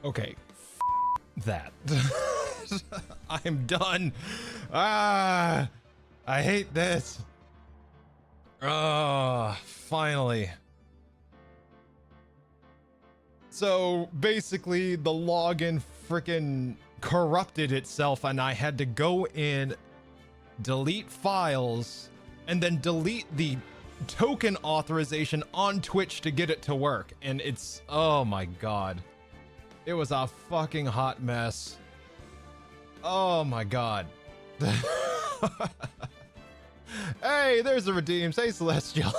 Okay, that. I am done. Ah, I hate this. Ah, finally. So basically, the login freaking corrupted itself, and I had to go in, delete files, and then delete the token authorization on Twitch to get it to work. And it's, oh my god. It was a fucking hot mess. Oh my god. Hey, there's a redeems. Hey, Celestial.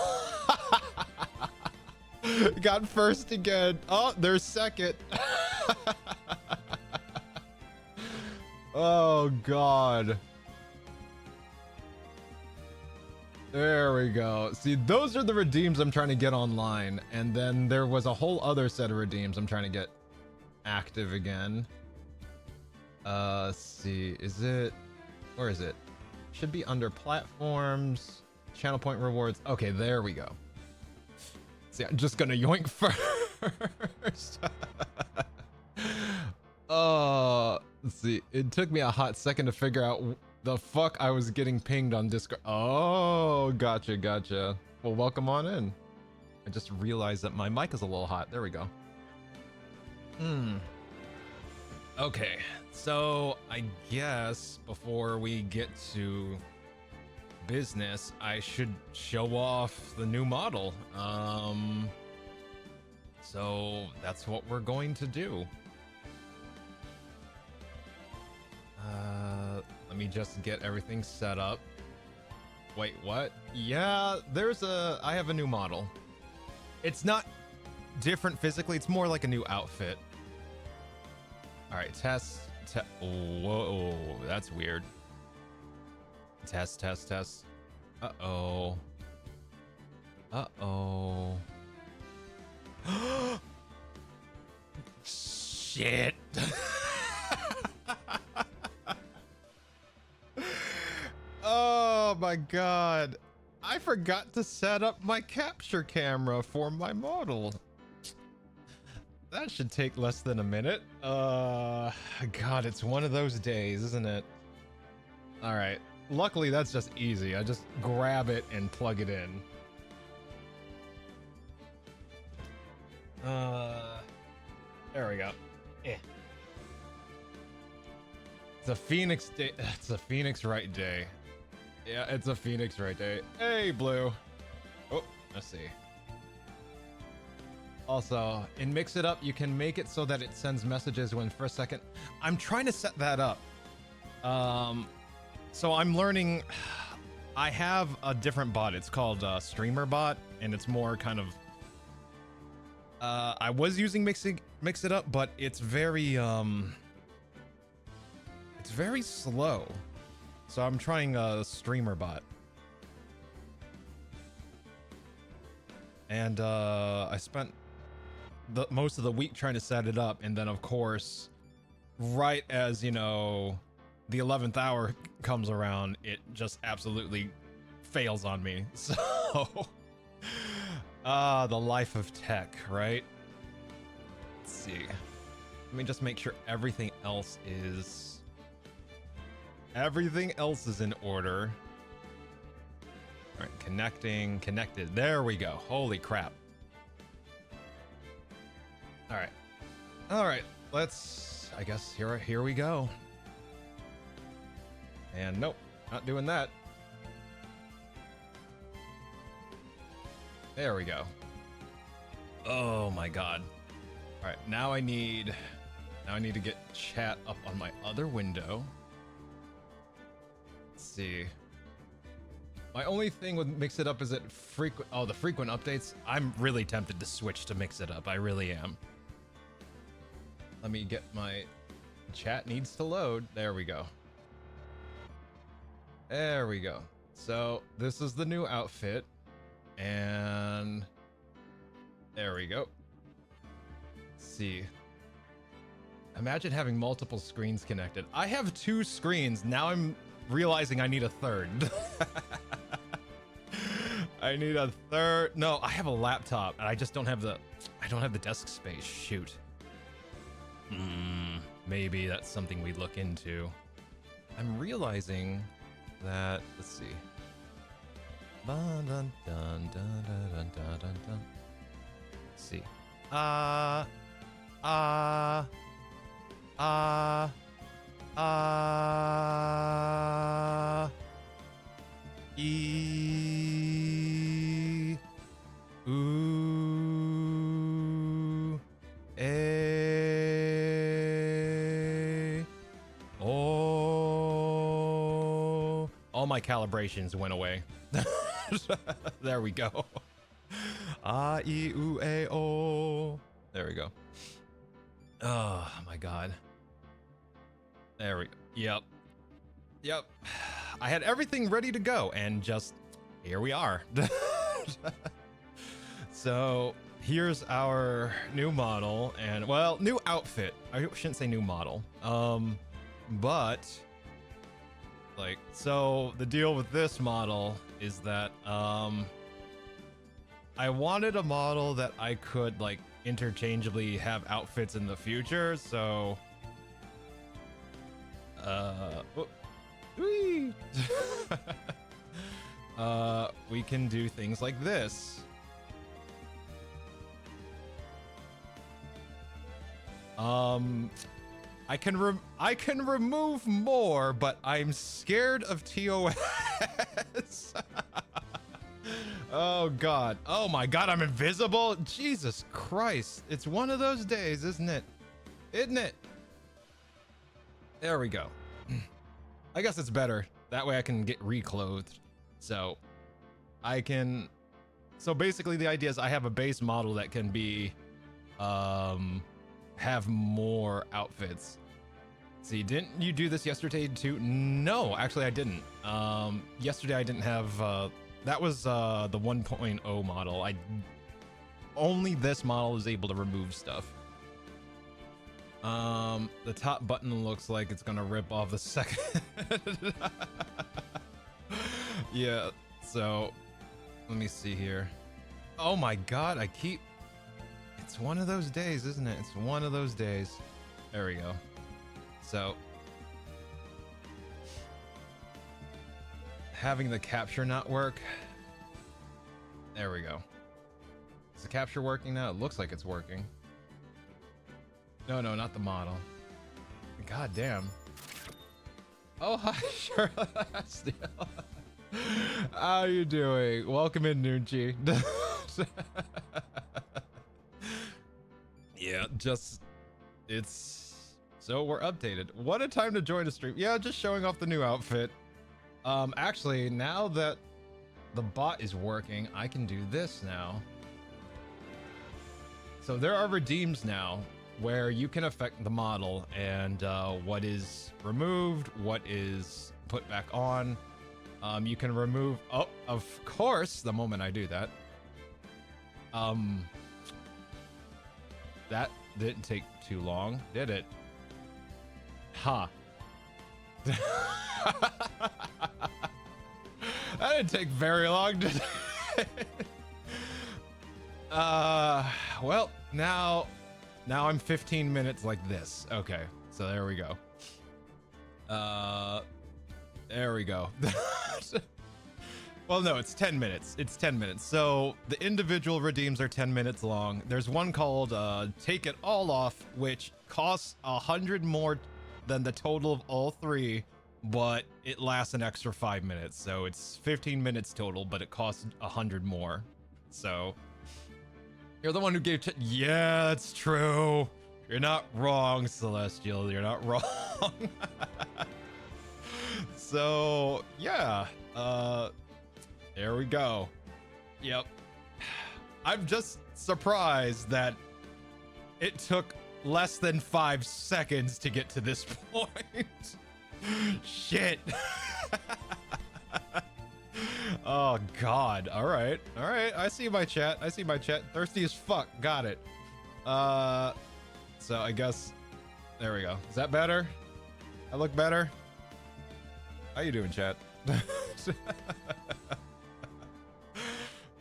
Got first again. Oh, there's second. Oh god. There we go. See, those are the redeems I'm trying to get online. And then there was a whole other set of redeems I'm trying to get active again. Let's see. Is it... Where is it? Should be under platforms, channel point rewards. Okay, there we go. See, I'm just gonna yoink first. Let's see. It took me a hot second to figure out the fuck I was getting pinged on Discord. Oh, gotcha, gotcha. Well, welcome on in. I just realized that my mic is a little hot. There we go. Okay, so I guess before we get to business, I should show off the new model. So that's what we're going to do. Let me just get everything set up. Wait, what? Yeah, I have a new model. It's not different physically, it's more like a new outfit. All right, test. Whoa, that's weird. Test. Uh-oh. Shit. Oh my god. I forgot to set up my capture camera for my model. That should take less than a minute. God, it's one of those days, isn't it? All right. Luckily, that's just easy. I just grab it and plug it in. There we go. Eh. It's a Phoenix day. It's a Phoenix right day. Yeah, it's a Phoenix right day. Hey, Blue. Oh, let's see. Also, in Mix It Up, you can make it so that it sends messages when for a second. I'm trying to set that up. So I'm learning. I have a different bot. It's called Streamer Bot, and it's more kind of. I was using Mix It Up, but it's very slow. So I'm trying a Streamer Bot. And I spent most of the week trying to set it up, and then of course, right as, you know, the 11th hour comes around, it just absolutely fails on me. So the life of tech, right? Let's see. Let me just make sure everything else is in order. All right, connected. There we go. Holy crap. All right. Let's, I guess, here we go. And nope, not doing that. There we go. Oh my god. All right, now I need to get chat up on my other window. Let's see. My only thing with Mix It Up is that the frequent updates. I'm really tempted to switch to Mix It Up. I really am. Let me get my chat needs to load. There we go. There we go. So this is the new outfit, and there we go. Let's see. Imagine having multiple screens connected. I have 2 screens. Now I'm realizing I need a third. I need a third. No, I have a laptop and I just don't have the desk space. Shoot. Maybe that's something we look into. I'm realizing that, let's see. Dun, dun, dun, dun, dun, dun, dun, dun, dun. Let's see. E. Ooh. A. Oh. All my calibrations went away. There we go. Ah, E, U, A, O. There we go. Oh my god. There we go. Yep. Yep. I had everything ready to go and just here we are. So here's our new model and, well, new outfit. I shouldn't say new model. But like, so the deal with this model is that I wanted a model that I could like interchangeably have outfits in the future, so we can do things like this. I can remove more, but I'm scared of TOS. Oh god. Oh my god, I'm invisible. Jesus Christ. It's one of those days, isn't it? Isn't it? There we go. I guess it's better. That way I can get reclothed. So I can, so basically the idea is I have a base model that can be have more outfits. See, didn't you do this yesterday too? No, actually I didn't. Yesterday I didn't have that was the 1.0 model. Only this model is able to remove stuff. The top button looks like it's gonna rip off the second. Yeah, so let me see here. Oh my god, it's one of those days, isn't it? It's one of those days. There we go. So having the capture not work. There we go. Is the capture working now? It looks like it's working. No, not the model. God damn. Oh, hi, Shirley. How you doing? Welcome in, Noonchi. Yeah, so we're updated. What a time to join a stream. Yeah, just showing off the new outfit. Actually, now that the bot is working, I can do this now. So there are redeems now where you can affect the model and what is removed, what is put back on. You can remove, oh, of course, the moment I do that. That didn't take too long, did it? Ha. That didn't take very long, did it? Well, now I'm 15 minutes like this. Okay, so there we go. There we go. Well, no, it's 10 minutes. It's 10 minutes. So the individual redeems are 10 minutes long. There's one called Take It All Off, which costs 100 more than the total of all three, but it lasts an extra 5 minutes. So it's 15 minutes total, but it costs 100 more. So you're the one who gave yeah, that's true. You're not wrong, Celestial. You're not wrong. So yeah, there we go. Yep. I'm just surprised that it took less than 5 seconds to get to this point. Shit. Oh god. All right. I see my chat. Thirsty as fuck. Got it. So I guess there we go. Is that better? I look better? How you doing, chat?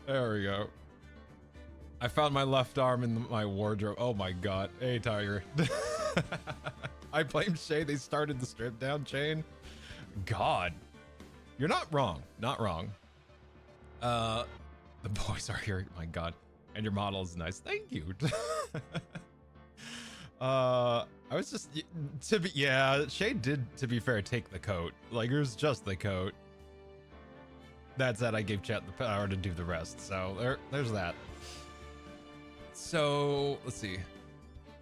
There we go. I found my left arm in my wardrobe. Oh my god. Hey, Tiger. I blame Shay. They started the strip down chain. God, you're not wrong. Not wrong. The boys are here. My God, and your model is nice. Thank you. I was just yeah. Shay did, to be fair, take the coat. Like it was just the coat. That said, I gave chat the power to do the rest. So there's that. So let's see.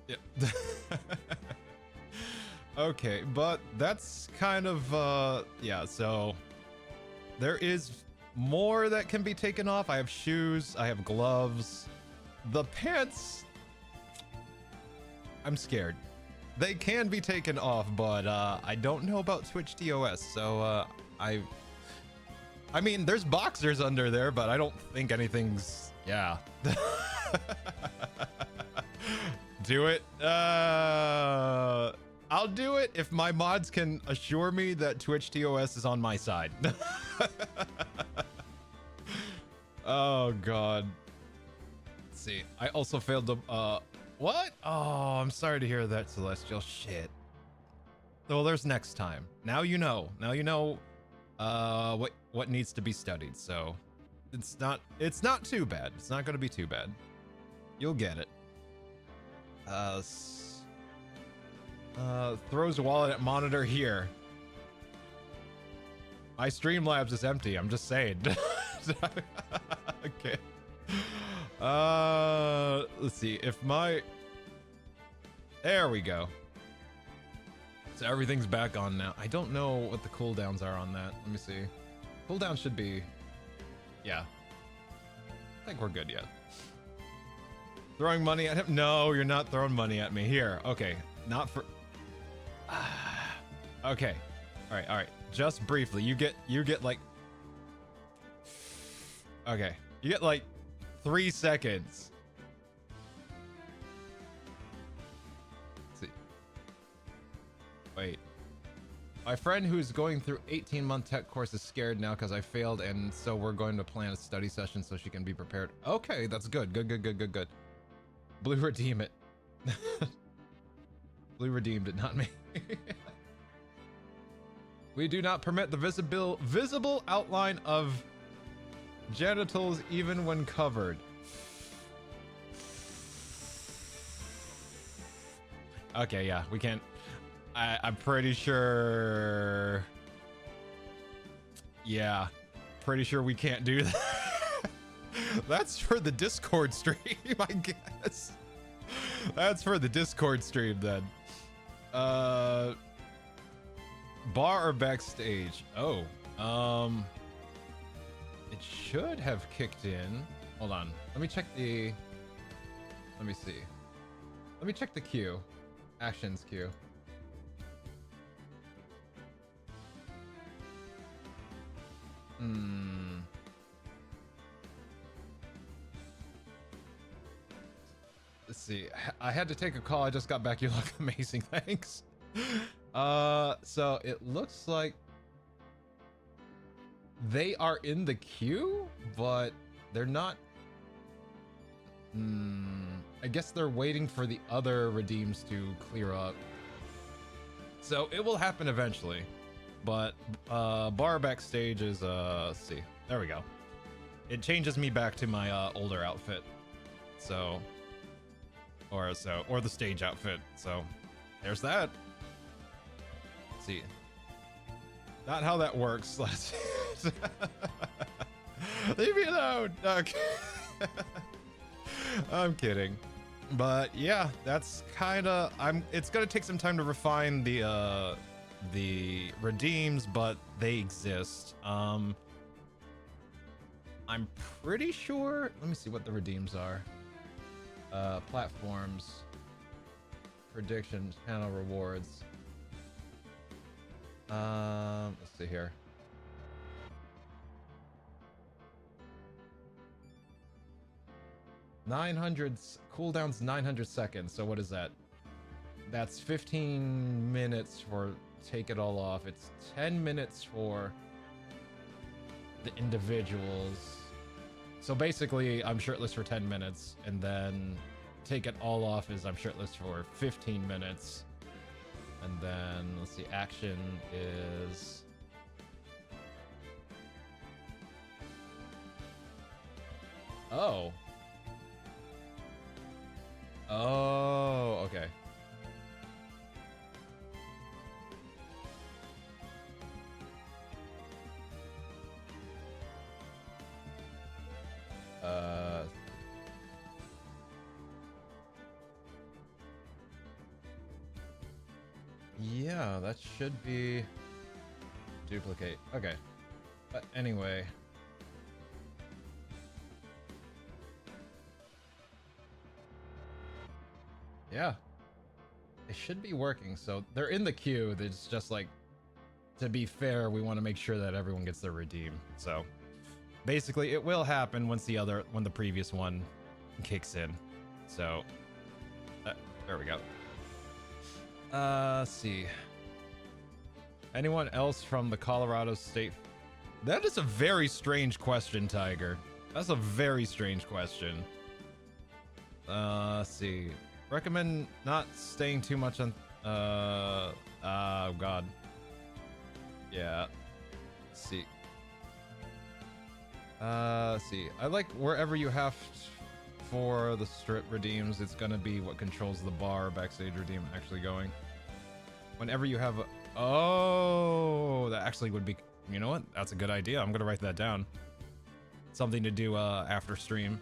Yep. Okay, but that's kind of yeah. So there is more that can be taken off. I have shoes. I have gloves. The pants, I'm scared. They can be taken off, but I don't know about Twitch TOS. So I mean, there's boxers under there, but I don't think anything's, yeah. Do it. I'll do it if my mods can assure me that Twitch TOS is on my side. Oh God. Let's see. I also failed to what? Oh, I'm sorry to hear that, Celestial. Shit. Well, there's next time. Now you know. Now you know what needs to be studied. So it's not too bad. It's not going to be too bad. You'll get it. Throws a wallet at monitor here. My Streamlabs is empty. I'm just saying. Okay. Let's see if my. There we go. So everything's back on now. I don't know what the cooldowns are on that. Let me see. Cooldown should be. Yeah. I think we're good yet. Throwing money at him? No, you're not throwing money at me. Here. Okay. Not for. Okay. All right. Just briefly. You get like. Okay. You get like 3 seconds. Let's see. Wait. My friend who's going through 18-month tech course is scared now because I failed, and so we're going to plan a study session so she can be prepared. Okay, that's good. Good. Blue redeem it. Blue redeemed it, not me. We do not permit the visible outline of genitals even when covered. Okay, yeah, we can't. I'm pretty sure. Yeah, pretty sure we can't do that. That's for the Discord stream, I guess. That's for the Discord stream then. Bar or backstage? Oh, it should have kicked in. Hold on. Let me check the. Let me see. Let me check the queue. Actions queue. Let's see. I had to take a call. I just got back. You look amazing. Thanks. So it looks like they are in the queue, but they're not. I guess they're waiting for the other redeems to clear up. So it will happen eventually. But bar backstage is let's see. There we go. It changes me back to my older outfit. So or the stage outfit. So there's that. Let's see. Not how that works. Let's leave me alone. Okay. I'm kidding. But yeah, that's kind of it's going to take some time to refine the redeems, but they exist. I'm pretty sure. Let me see what the redeems are. Platforms, predictions, channel rewards. Let's see here. Cooldown's 900 seconds. So what is that? That's 15 minutes for take it all off. It's 10 minutes for the individuals. So basically, I'm shirtless for 10 minutes, and then take it all off is I'm shirtless for 15 minutes. And then, let's see, action is... Oh. Oh, okay. Yeah, that should be duplicate. Okay. But anyway. Yeah. It should be working. So they're in the queue. It's just like, to be fair, we want to make sure that everyone gets their redeem. So basically it will happen once when the previous one kicks in. So there we go. Let's see. Anyone else from the Colorado State? That is a very strange question, Tiger. That's a very strange question. Let's see. Recommend not staying too much on... oh, God. Yeah. Let's see. Let's see. I like wherever you have for the strip redeems, it's gonna be what controls the bar backstage redeem actually going. Whenever you have a... Oh, that actually would be... You know what? That's a good idea. I'm gonna write that down. Something to do after stream.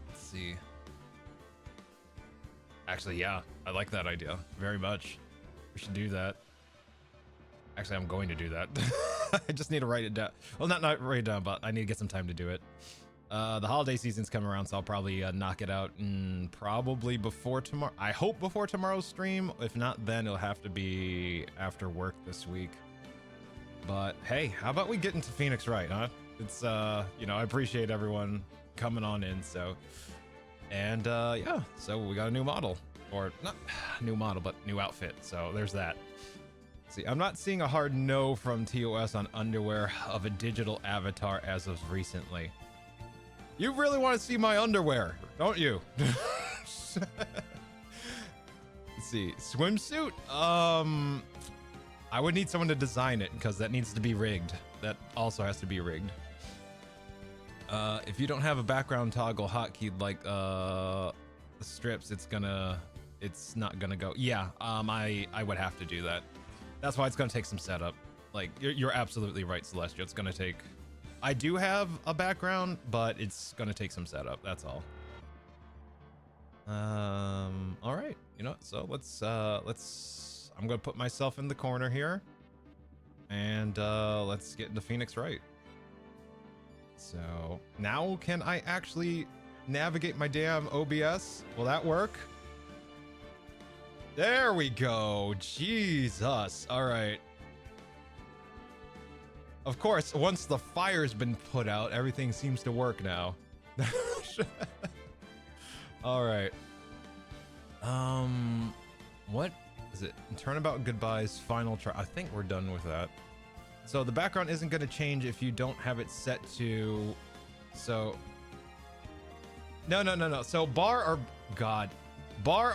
Let's see. Actually, yeah. I like that idea very much. We should do that. Actually, I'm going to do that. I just need to write it down. Well, not write it down, but I need to get some time to do it. The holiday season's coming around, so I'll probably knock it out probably before tomorrow. I hope before tomorrow's stream. If not, then it'll have to be after work this week. But hey, how about we get into Phoenix Wright, huh? It's you know, I appreciate everyone coming on in. So, and yeah, so we got a new model, or not new model, but new outfit. So there's that. See, I'm not seeing a hard no from TOS on underwear of a digital avatar as of recently. You really want to see my underwear, don't you? Let's see, swimsuit? I would need someone to design it because that needs to be rigged. That also has to be rigged. If you don't have a background toggle hotkey like the strips, it's not gonna go. Yeah, I would have to do that. That's why it's gonna take some setup. Like you're absolutely right, Celestial. It's gonna take. I do have a background, but it's gonna take some setup. That's all. All right. You know what? So let's. I'm gonna put myself in the corner here, and let's get into Phoenix Wright. So now, can I actually navigate my damn OBS? Will that work? There we go. Jesus. All right. Of course, once the fire's been put out, everything seems to work now. All right. What is it? Turnabout goodbyes, final try. I think we're done with that. So the background isn't going to change if you don't have it set to. So. No. So bar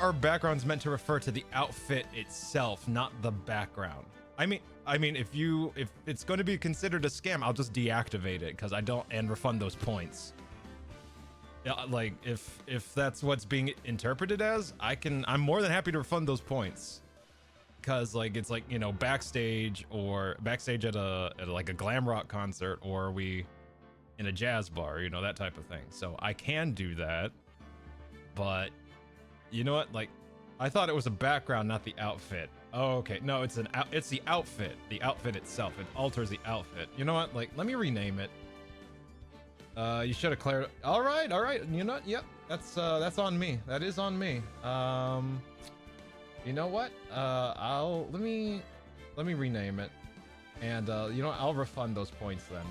or background's meant to refer to the outfit itself, not the background. I mean, if it's going to be considered a scam, I'll just deactivate it because I don't and refund those points. Yeah, like if that's what's being interpreted as, I'm more than happy to refund those points. Because like it's like, you know, backstage at like a glam rock concert, or we in a jazz bar, you know, that type of thing. So I can do that, but you know what? Like, I thought it was a background, not the outfit. Oh, okay. No, it's the outfit. The outfit itself. It alters the outfit. You know what? Like, let me rename it. You should have cleared. All right. You know what? Yep. That's on me. That is on me. You know what? let me rename it, and you know what? I'll refund those points then.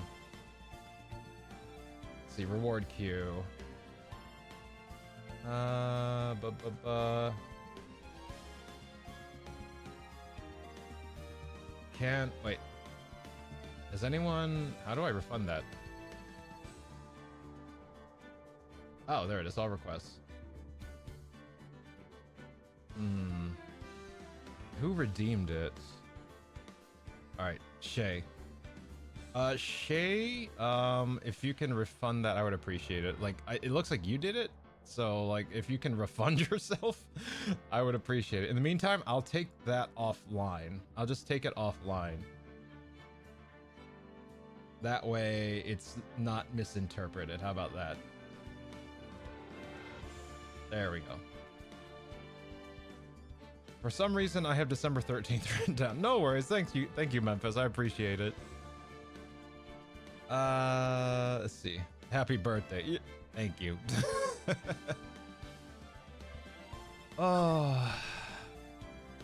Let's see, reward queue. Wait. Does anyone? How do I refund that? Oh, there it is. All requests. Hmm. Who redeemed it? All right, Shay. Shay, if you can refund that, I would appreciate it. Like, it looks like you did it, so like, if you can refund yourself, I would appreciate it. In the meantime, I'll take that offline. I'll just take it offline. That way, it's not misinterpreted. How about that? There we go. For some reason, I have December 13th written down. No worries. Thank you, Memphis. I appreciate it. Let's see. Happy birthday. Thank you. Oh,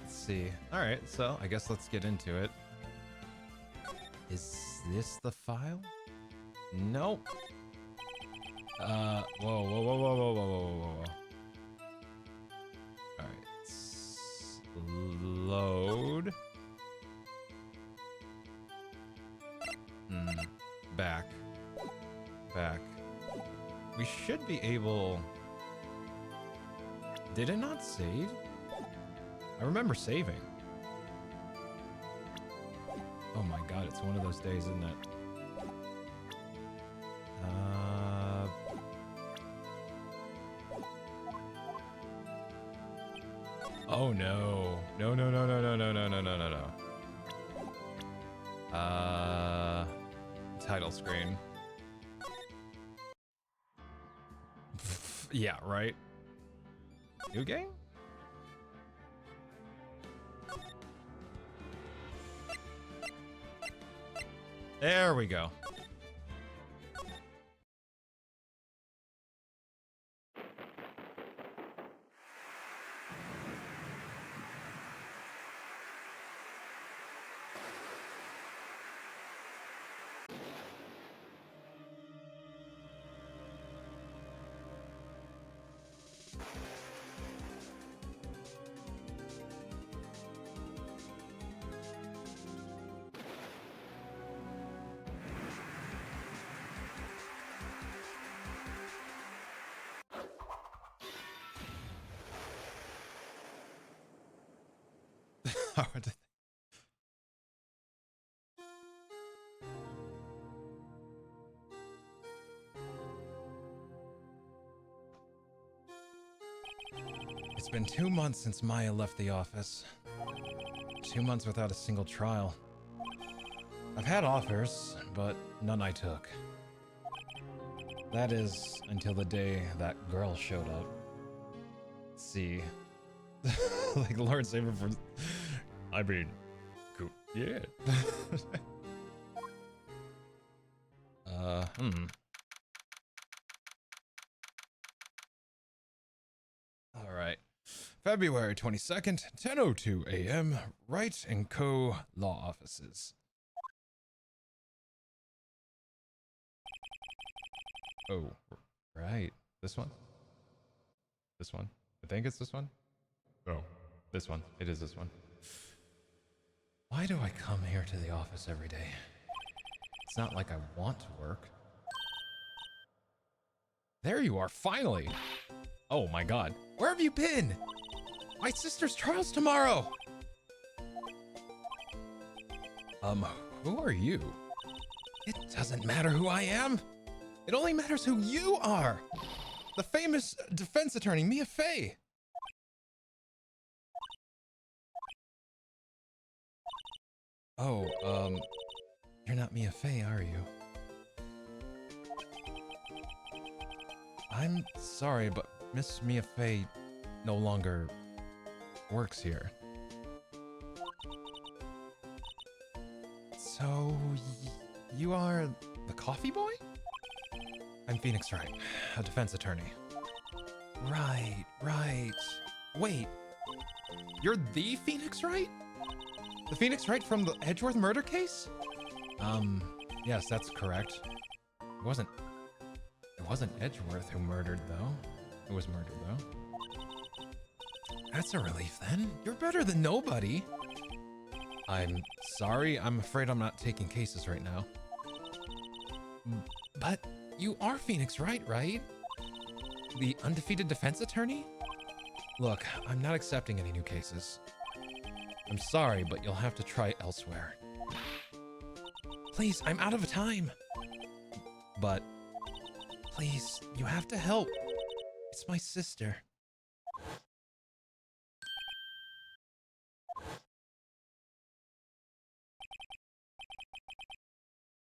let's see. All right, so I guess let's get into it. Is this the file? Nope. Whoa, whoa, whoa, whoa, whoa, whoa, whoa, whoa. All right, load. Back. We should be able... Did it not save? I remember saving. Oh my god, it's one of those days, isn't it? Oh no. No. Title screen. Yeah, right? New game? There we go. It's been 2 months since Maya left the office. 2 months without a single trial. I've had offers, but none I took. That is, until the day that girl showed up. See. Like, Lord Saber for... I mean... Cool. Yeah. Alright. February 22nd, 10:02 a.m. Wright & Co. Law Offices. Oh, right. This one? This one? I think it's this one? Oh. This one. It is this one. Why do I come here to the office every day? It's not like I want to work. There you are, finally! Oh my god. Where have you been? My sister's trial's tomorrow! Who are you? It doesn't matter who I am. It only matters who you are! The famous defense attorney, Mia Fey! Oh, you're not Mia Fey, are you? I'm sorry, but Miss Mia Fey no longer works here. So, you are the coffee boy? I'm Phoenix Wright, a defense attorney. Right. Wait, you're the Phoenix Wright? The Phoenix Wright from the Edgeworth murder case? Yes, that's correct. It wasn't Edgeworth who murdered, though. Who was murdered, though. That's a relief, then. You're better than nobody. I'm sorry. I'm afraid I'm not taking cases right now. But you are Phoenix Wright, right? The undefeated defense attorney? Look, I'm not accepting any new cases. I'm sorry, but you'll have to try elsewhere. Please, I'm out of time. But, please, you have to help. It's my sister.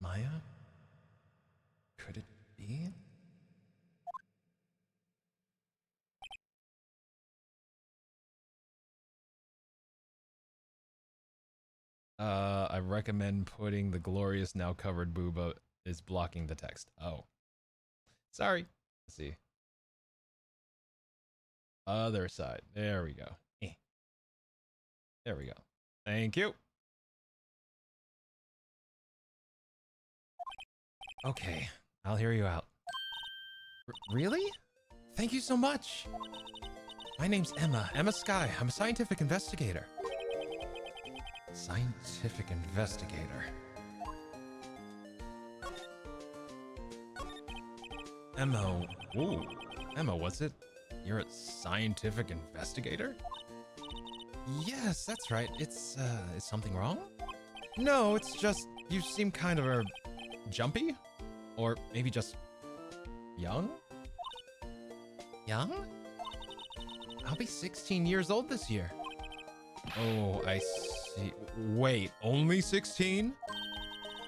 Maya? Could it be? I recommend putting the glorious now covered booba is blocking the text. Oh. Sorry. Let's see. Other side. There we go. There we go. Thank you. Okay, I'll hear you out. Really? Thank you so much. My name's Emma Sky. I'm a scientific investigator. Scientific investigator. Emma, ooh, Emma, was it? You're a scientific investigator? Yes, that's right. Is something wrong? No, it's just, you seem kind of jumpy? Or maybe just young? Young? I'll be 16 years old this year. Oh, I see. Wait, only 16?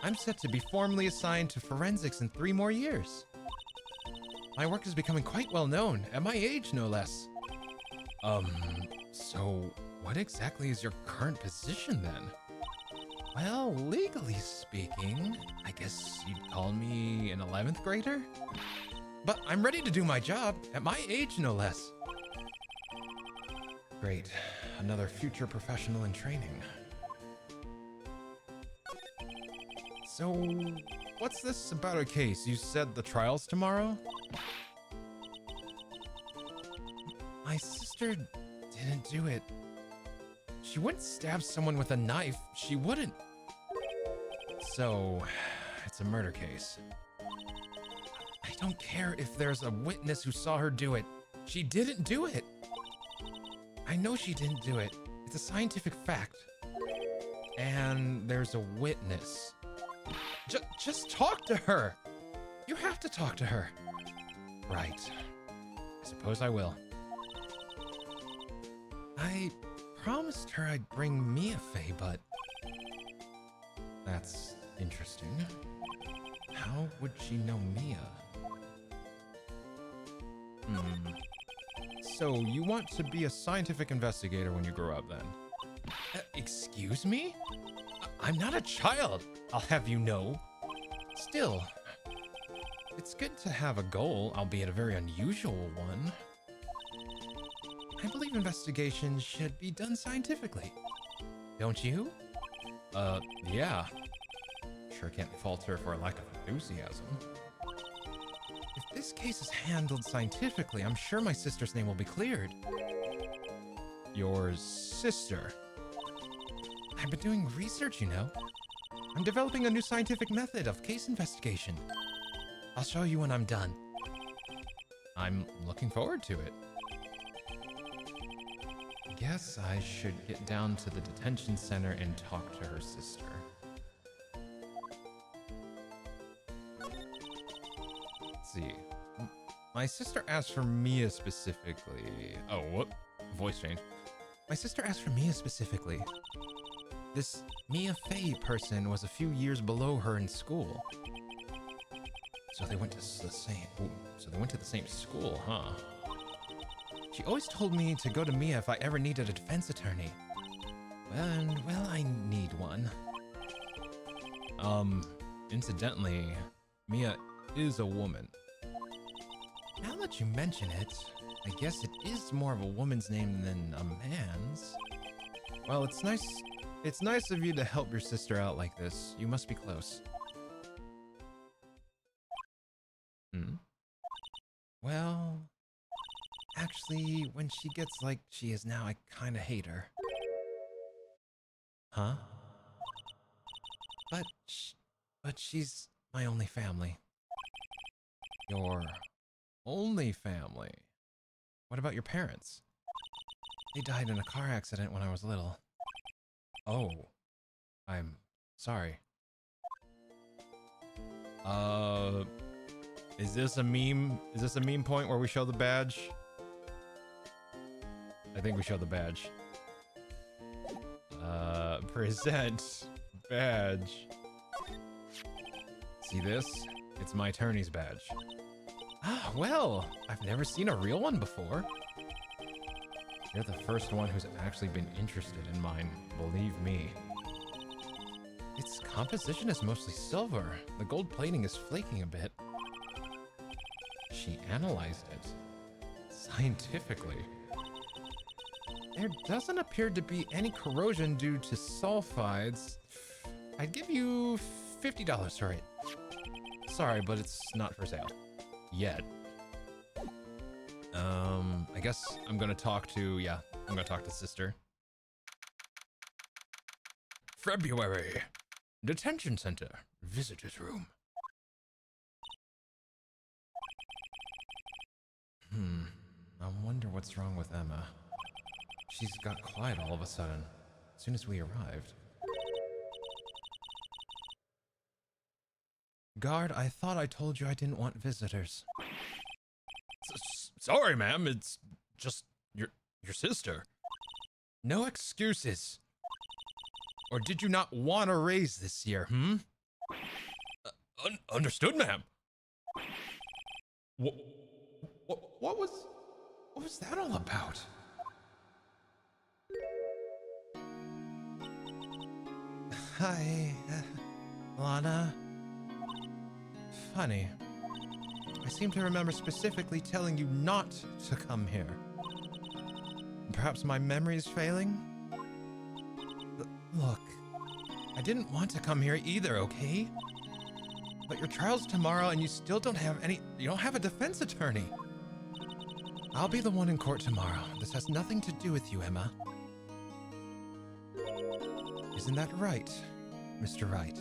I'm set to be formally assigned to forensics in 3 more years. My work is becoming quite well known, at my age no less. So what exactly is your current position then? Well, legally speaking, I guess you'd call me an 11th grader? But I'm ready to do my job, at my age no less. Great, another future professional in training. So, what's this about a case? You said the trial's tomorrow? My sister didn't do it. She wouldn't stab someone with a knife. She wouldn't. So, it's a murder case. I don't care if there's a witness who saw her do it. She didn't do it. I know she didn't do it. It's a scientific fact. And there's a witness. Just talk to her. You have to talk to her. Right. I suppose I will. I promised her I'd bring Mia Fey, but that's interesting. How would she know Mia? So you want to be a scientific investigator when you grow up then? Excuse me? I'm not a child, I'll have you know. Still, it's good to have a goal, albeit a very unusual one. I believe investigations should be done scientifically. Don't you? Yeah. Sure can't fault her for a lack of enthusiasm. If this case is handled scientifically, I'm sure my sister's name will be cleared. Your sister? I've been doing research, you know. I'm developing a new scientific method of case investigation. I'll show you when I'm done. I'm looking forward to it. Guess I should get down to the detention center and talk to her sister. Let's see. My sister asked for Mia specifically. Oh, what? Voice change. My sister asked for Mia specifically. This Mia Fey person was a few years below her in school. So they went to the same. Ooh, so they went to the same school, huh? She always told me to go to Mia if I ever needed a defense attorney. Well, I need one. Incidentally, Mia is a woman. Now that you mention it, I guess it is more of a woman's name than a man's. Well, it's nice of you to help your sister out like this. You must be close. Well, actually, when she gets like she is now, I kinda hate her. Huh? But she's my only family. Your only family? What about your parents? They died in a car accident when I was little. Oh. I'm sorry. Is this a meme? Is this a meme point where we show the badge? I think we show the badge. Present badge. See this? It's my attorney's badge. Ah, well, I've never seen a real one before. You're the first one who's actually been interested in mine, believe me. Its composition is mostly silver. The gold plating is flaking a bit. She analyzed it scientifically. There doesn't appear to be any corrosion due to sulfides. I'd give you $50 for it. Sorry, but it's not for sale. Yet. I guess I'm gonna talk to, I'm gonna talk to sister. February. Detention center. Visitor's room. I wonder what's wrong with Emma. She's got quiet all of a sudden, as soon as we arrived. Guard, I thought I told you I didn't want visitors. Sorry, ma'am. It's just your sister. No excuses. Or did you not want a raise this year, Understood, ma'am. What was that all about? Hi, Lana. Funny. I seem to remember specifically telling you not to come here. Perhaps my memory is failing? Look, I didn't want to come here either, okay? But your trial's tomorrow and you still don't have a defense attorney. I'll be the one in court tomorrow. This has nothing to do with you, Emma. Isn't that right, Mr. Wright?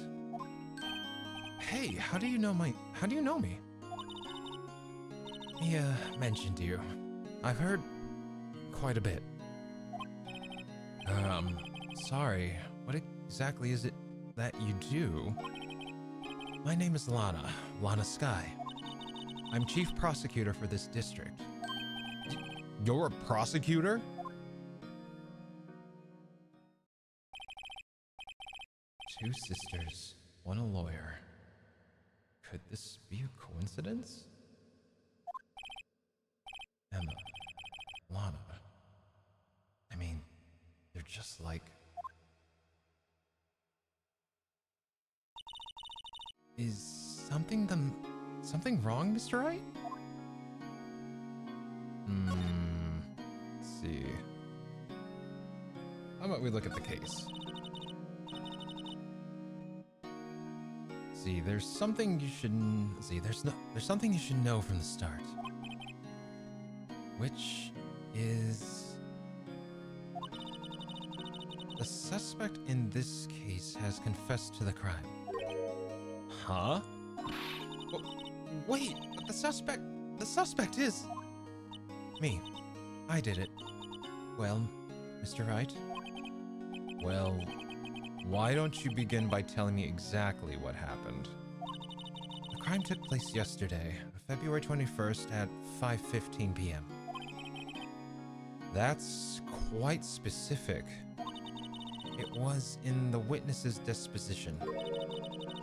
Hey, how do you know me? Mia mentioned you. I've heard quite a bit. Sorry, what exactly is it that you do? My name is Lana Sky. I'm chief prosecutor for this district. You're a prosecutor? Two sisters, one a lawyer. Could this be a coincidence? Emma, Lana. I mean, they're just like... Is something wrong, Mr. Wright? Let's see. How about we look at the case? See, there's something you should there's something you should know from the start. Which is the suspect in this case has confessed to the crime. Huh? Wait, but the suspect is me. I did it. Well, Mr. Wright? Well, why don't you begin by telling me exactly what happened? The crime took place yesterday, February 21st at 5:15 p.m. That's quite specific. It was in the witness's disposition.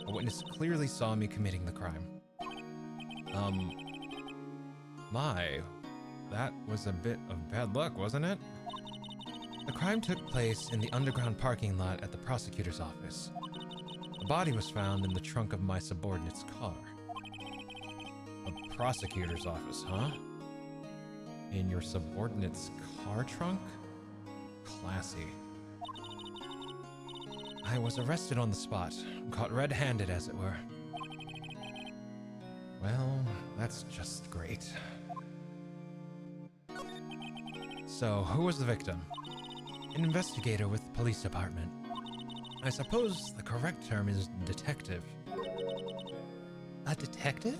A witness clearly saw me committing the crime. That was a bit of bad luck, wasn't it? The crime took place in the underground parking lot at the prosecutor's office. The body was found in the trunk of my subordinate's car. A prosecutor's office, huh? In your subordinate's car trunk? Classy. I was arrested on the spot, caught red-handed as it were. Well, that's just great. So, who was the victim? An investigator with the police department. I suppose the correct term is detective. A detective?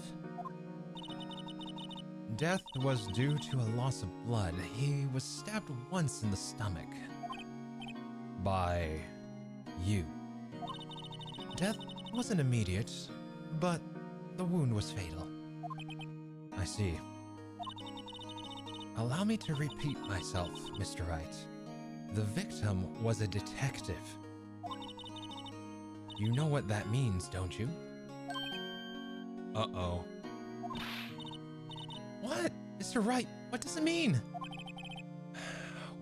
Death was due to a loss of blood. He was stabbed once in the stomach. By you. Death wasn't immediate, but the wound was fatal. I see. Allow me to repeat myself, Mr. Wright. The victim was a detective. You know what that means, don't you? Uh-oh. What? Mr. Wright, what does it mean?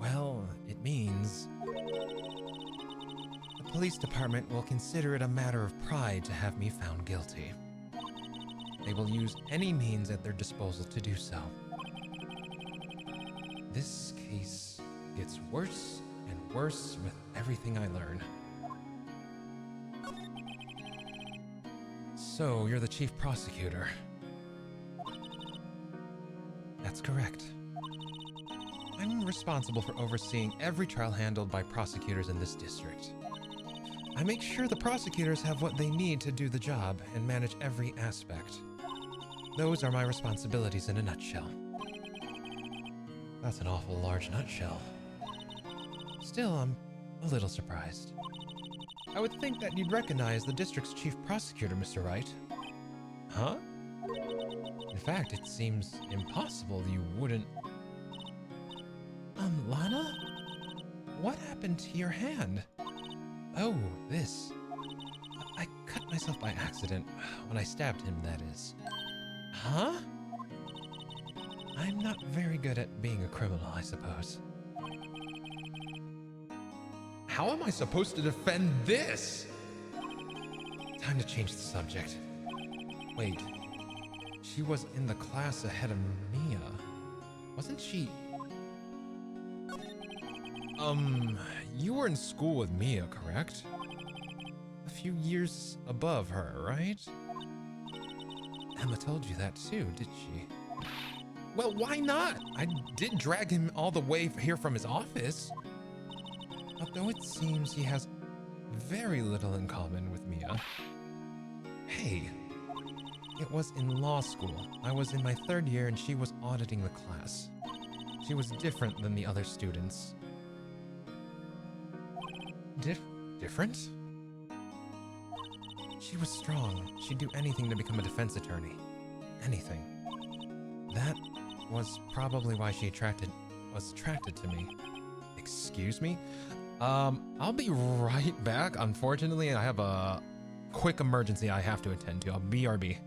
Well, it means the police department will consider it a matter of pride to have me found guilty. They will use any means at their disposal to do so. This case gets worse and worse with everything I learn. So, you're the chief prosecutor. That's correct. I'm responsible for overseeing every trial handled by prosecutors in this district. I make sure the prosecutors have what they need to do the job and manage every aspect. Those are my responsibilities in a nutshell. That's an awful large nutshell. Still, I'm a little surprised. I would think that you'd recognize the district's chief prosecutor, Mr. Wright. Huh? In fact, it seems impossible you wouldn't... Lana? What happened to your hand? Oh, this. I cut myself by accident. When I stabbed him, that is. Huh? I'm not very good at being a criminal, I suppose. How am I supposed to defend this? Time to change the subject. Wait. She was in the class ahead of Mia. Wasn't she... You were in school with Mia, correct? A few years above her, right? Emma told you that too, did she? Well, why not? I did drag him all the way here from his office. Although it seems he has very little in common with Mia. Hey, it was in law school. I was in my 3rd year and she was auditing the class. She was different than the other students. Different? She was strong. She'd do anything to become a defense attorney. Anything. That was probably why she was attracted to me. Excuse me? I'll be right back. Unfortunately, I have a quick emergency I have to attend to. I'll BRB.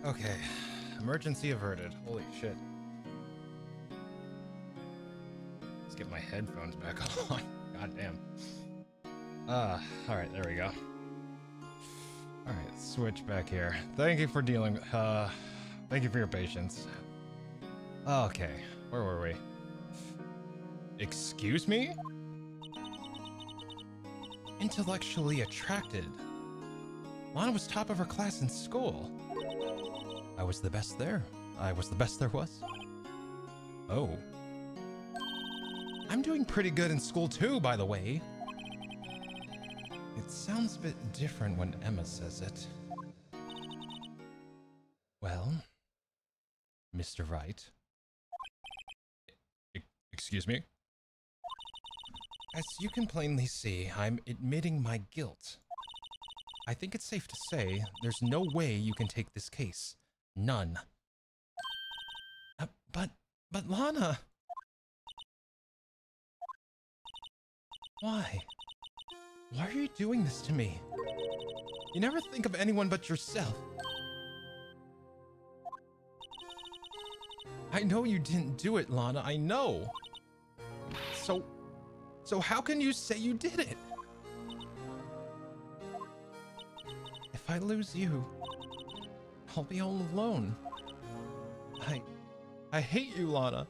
Okay. Emergency averted. Holy shit. Let's get my headphones back on. God damn. Alright, there we go. Alright, switch back here. Thank you for dealing, thank you for your patience. Okay, where were we? Excuse me? Intellectually attracted. Lana was top of her class in school. I was the best there. I was the best there was. Oh. I'm doing pretty good in school too, by the way. It sounds a bit different when Emma says it. Well, Mr. Wright. Excuse me? As you can plainly see, I'm admitting my guilt. I think it's safe to say there's no way you can take this case. None. But Lana! Why? Why are you doing this to me? You never think of anyone but yourself. I know you didn't do it, Lana, I know. So how can you say you did it? If I lose you, I'll be all alone. I hate you, Lana.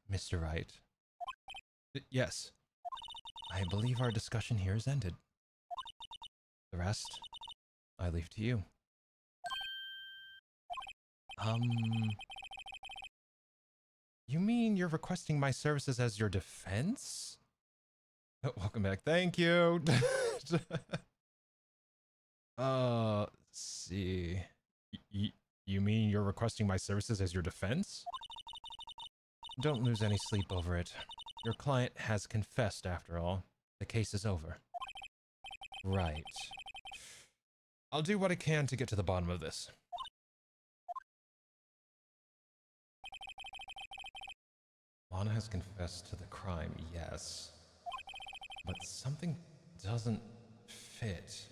Mr. Wright. Yes. I believe our discussion here is ended. The rest, I leave to you. You mean you're requesting my services as your defense? Oh, welcome back. Thank you. Let's see. You mean you're requesting my services as your defense? Don't lose any sleep over it. Your client has confessed after all. The case is over. Right. I'll do what I can to get to the bottom of this. Lana has confessed to the crime, yes. But something doesn't fit.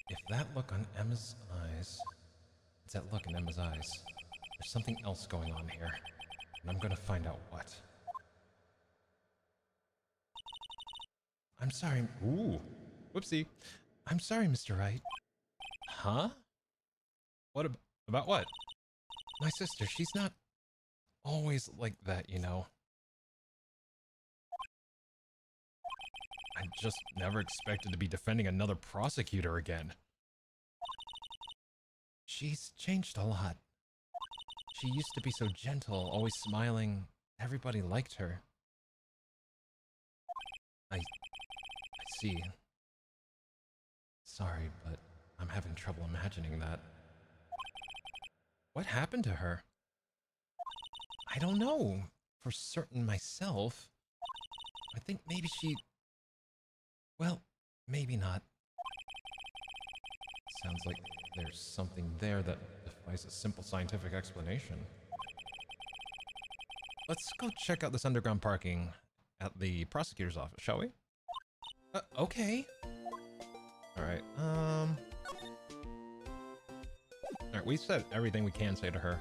If that look on Emma's eyes... It's that look in Emma's eyes. There's something else going on here. And I'm gonna find out what. I'm sorry... Ooh. Whoopsie. I'm sorry, Mr. Wright. Huh? What about what? My sister, she's not always like that, you know. I just never expected to be defending another prosecutor again. She's changed a lot. She used to be so gentle, always smiling. Everybody liked her. I see. Sorry, but I'm having trouble imagining that. What happened to her? I don't know for certain myself. I think maybe she... Well, maybe not. Sounds like there's something there that defies a simple scientific explanation. Let's go check out this underground parking at the prosecutor's office, shall we? Okay. Alright, Alright, we said everything we can say to her.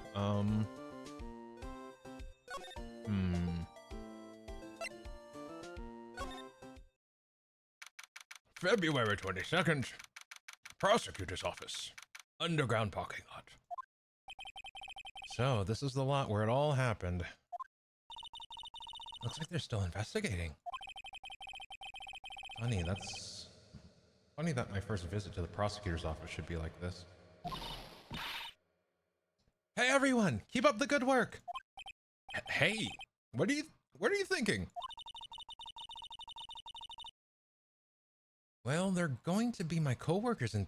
February 22nd. Prosecutor's office. Underground parking lot. So, this is the lot where it all happened. Looks like they're still investigating. Funny that my first visit to the prosecutor's office should be like this. Hey everyone! Keep up the good work! Hey! What are you thinking? Well, they're going to be my co-workers in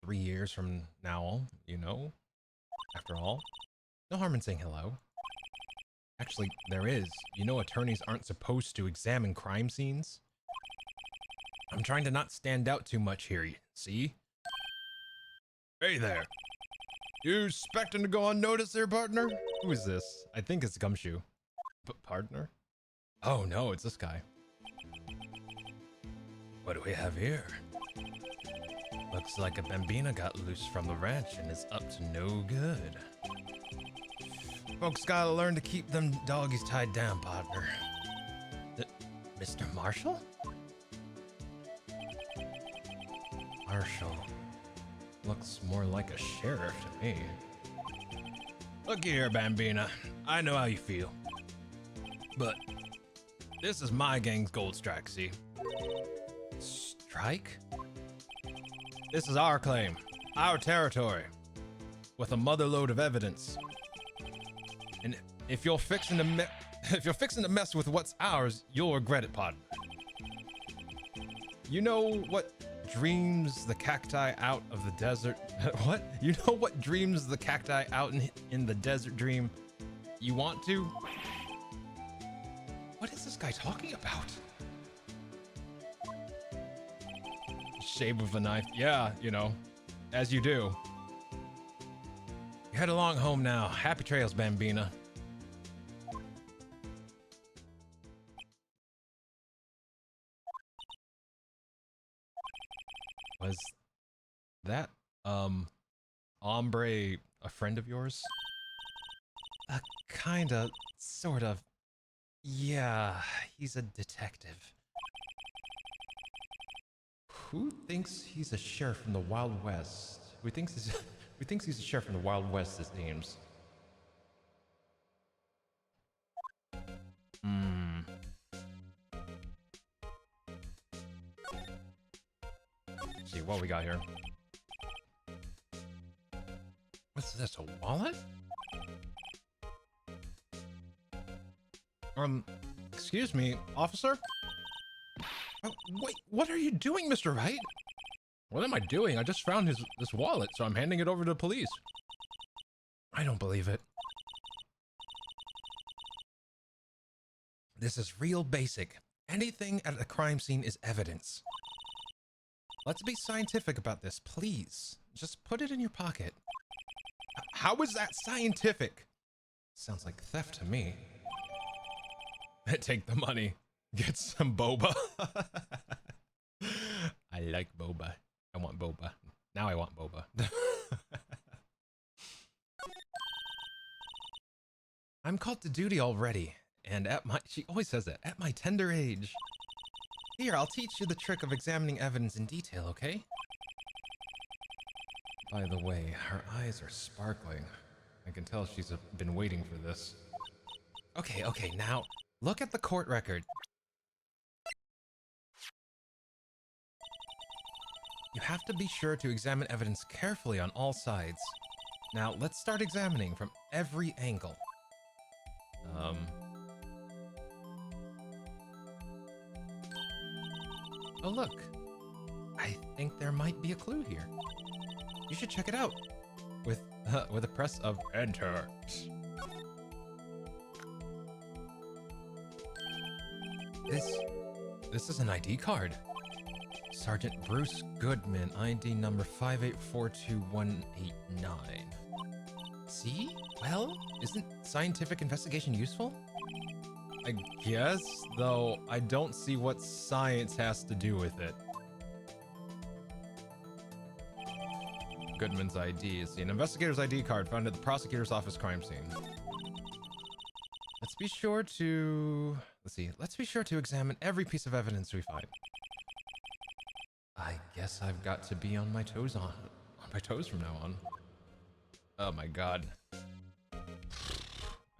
3 years from now, you know? After all, no harm in saying hello. Actually, there is. You know attorneys aren't supposed to examine crime scenes? I'm trying to not stand out too much here, see? Hey there. You expecting to go unnoticed there, partner? Who is this? I think it's Gumshoe. But partner? Oh no, it's this guy. What do we have here? Looks like a Bambina got loose from the ranch and is up to no good. Folks gotta learn to keep them doggies tied down, partner. Mr. Marshall? Marshall. Looks more like a sheriff to me. Look here, Bambina. I know how you feel. But this is my gang's gold strike, see? Strike? This is our claim, our territory, with a motherload of evidence. And if you're fixing to mess with what's ours, you'll regret it, partner. You know what dreams the cacti out of the desert? What? You know what dreams the cacti out in the desert dream? You want to? What is this guy talking about? Shape of a knife. Yeah, you know, as you do. You head along home now. Happy trails, Bambina. Was that, hombre a friend of yours? Kinda, sort of. Yeah, he's a detective. Who thinks he's a sheriff from the Wild West? Who thinks he's a sheriff from the Wild West, it seems. Let's see what we got here. What's this, a wallet? Excuse me, officer? Wait, what are you doing, Mr. Wright? What am I doing? I just found this wallet, so I'm handing it over to the police. I don't believe it. This is real basic. Anything at a crime scene is evidence. Let's be scientific about this, please. Just put it in your pocket. How is that scientific? Sounds like theft to me. Take the money. Get some boba. I like boba. I want boba. Now I want boba. I'm called to duty already, and she always says that, at my tender age. Here, I'll teach you the trick of examining evidence in detail, okay? By the way, her eyes are sparkling. I can tell she's been waiting for this. Okay, now, look at the court record. You have to be sure to examine evidence carefully on all sides. Now, let's start examining from every angle. Oh look, I think there might be a clue here. You should check it out with a press of enter. This is an ID card. Sergeant Bruce Goodman, ID number 5842189. See? Well, isn't scientific investigation useful? I guess, though I don't see what science has to do with it. Goodman's ID is an investigator's ID card found at the prosecutor's office crime scene. Let's be sure to examine every piece of evidence we find. I guess I've got to be on my toes from now on. Oh my god.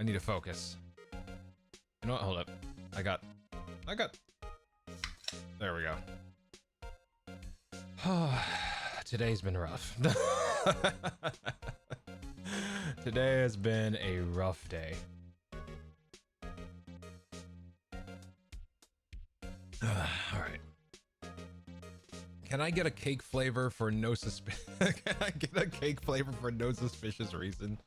I need to focus. You know what? Hold up. I got. There we go. Today's been rough. Today has been a rough day. All right. Can I get a cake flavor for no suspicious? Can I get a cake flavor for no suspicious reason?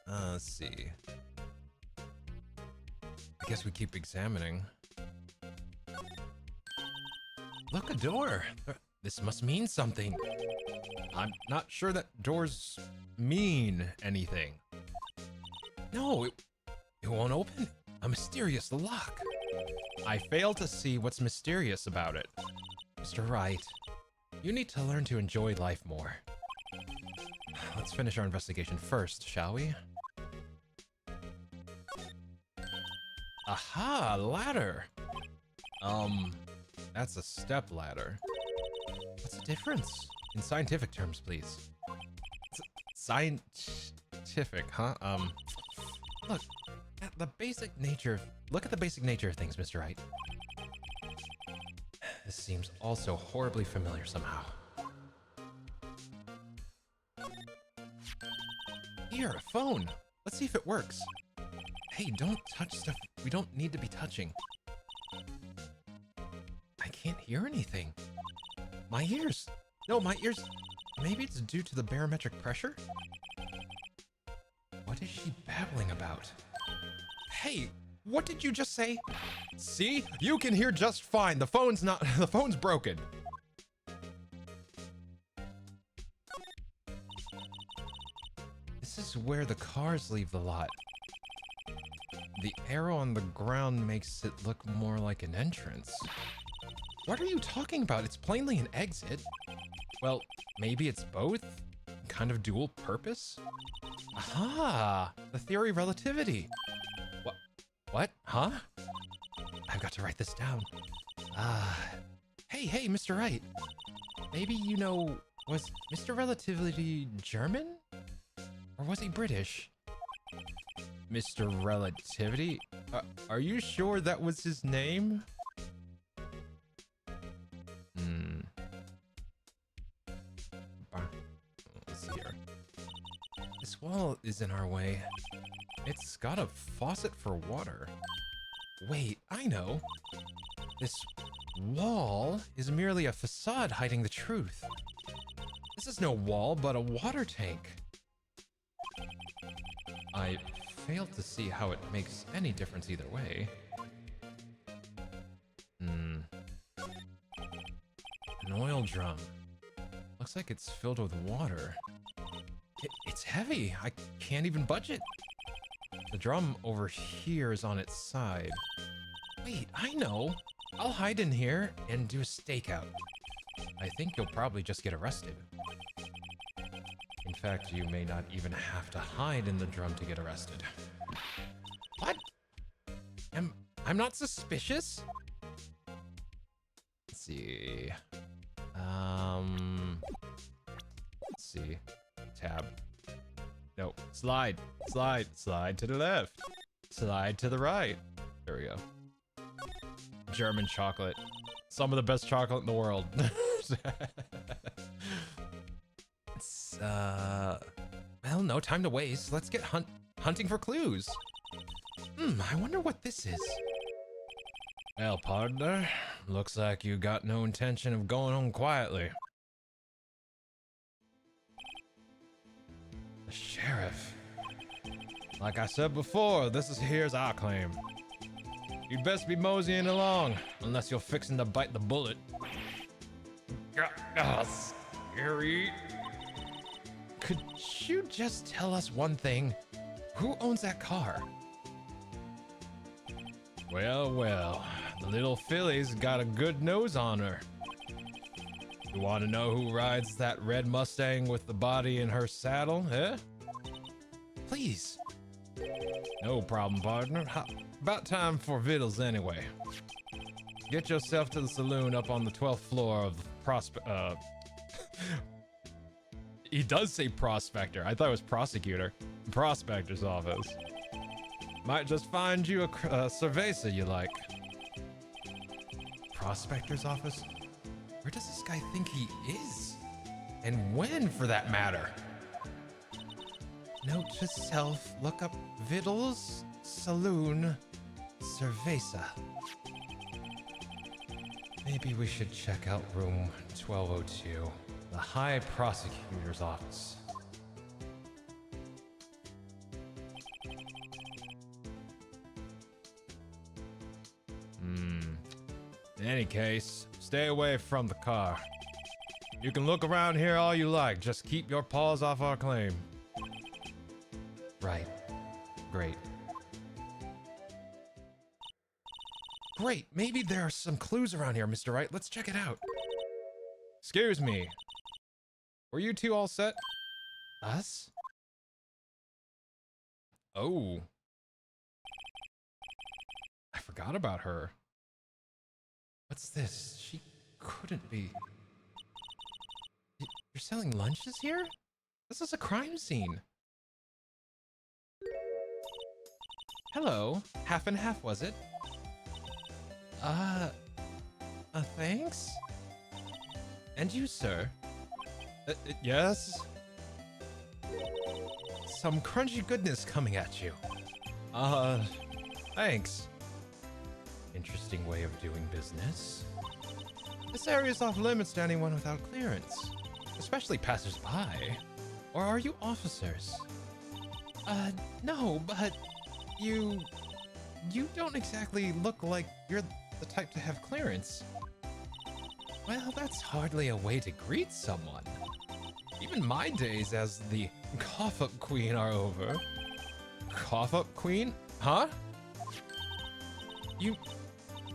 Let's see. I guess we keep examining. Look, a door. This must mean something. I'm not sure that doors mean anything. No, it won't open. A mysterious lock. I fail to see what's mysterious about it. Mr. Wright, you need to learn to enjoy life more. Let's finish our investigation first, shall we? Aha, ladder. That's a step ladder. What's the difference? In scientific terms, please. Scientific, huh? Look at the basic nature of things, Mr. Wright. This seems also horribly familiar somehow. Here, a phone. Let's see if it works. Hey, don't touch stuff we don't need to be touching. I can't hear anything. My ears. No, my ears. Maybe it's due to the barometric pressure? What is she babbling about? Hey, what did you just say? See? You can hear just fine. The phone's broken. This is where the cars leave the lot. The arrow on the ground makes it look more like an entrance. What are you talking about? It's plainly an exit. Well, maybe it's both? Kind of dual purpose? Aha! The theory of relativity. What? Huh? I've got to write this down. Hey, Mr. Wright. Maybe you know, was Mr. Relativity German? Or was he British? Mr. Relativity? Are you sure that was his name? Let's see here. This wall is in our way. It's got a faucet for water. Wait, I know. This wall is merely a facade hiding the truth. This is no wall, but a water tank. I fail to see how it makes any difference either way. An oil drum. Looks like it's filled with water. It's heavy. I can't even budge it. The drum over here is on its side. Wait, I know. I'll hide in here and do a stakeout. I think you'll probably just get arrested. In fact, you may not even have to hide in the drum to get arrested. What? I'm not suspicious? Let's see. Let's see. Tab. No. Slide to the left. Slide to the right. There we go. German chocolate. Some of the best chocolate in the world. Well, no time to waste. Let's get hunting for clues. I wonder what this is. Well, partner, looks like you got no intention of going home quietly. The sheriff. Like I said before, here's our claim. You'd best be moseying along, unless you're fixing to bite the bullet. Scary. Could you just tell us one thing? Who owns that car? Well, the little filly's got a good nose on her. You want to know who rides that red Mustang with the body in her saddle, eh? Please. No problem, partner. About time for vittles anyway. Get yourself to the saloon up on the 12th floor of the He does say prospector. I thought it was prosecutor. Prospector's office. Might just find you a cerveza you like. Prospector's office? Where does this guy think he is? And when, for that matter? Note to self, look up Vittles, Saloon, Cerveza. Maybe we should check out room 1202, the High Prosecutor's office. In any case, stay away from the car. You can look around here all you like, just keep your paws off our claim. Right. Great. Great, maybe there are some clues around here, Mr. Wright. Let's check it out. Excuse me. Were you two all set? Us? Oh. I forgot about her. What's this? She couldn't be. You're selling lunches here? This is a crime scene. Hello. Half and half, was it? Thanks? And you, sir? Yes? Some crunchy goodness coming at you. Thanks. Interesting way of doing business. This area's off limits to anyone without clearance, especially passers-by. Or are you officers? No, but you don't exactly look like you're the type to have clearance. Well, that's hardly a way to greet someone. Even my days as the cough-up queen are over. Cough-up queen? Huh?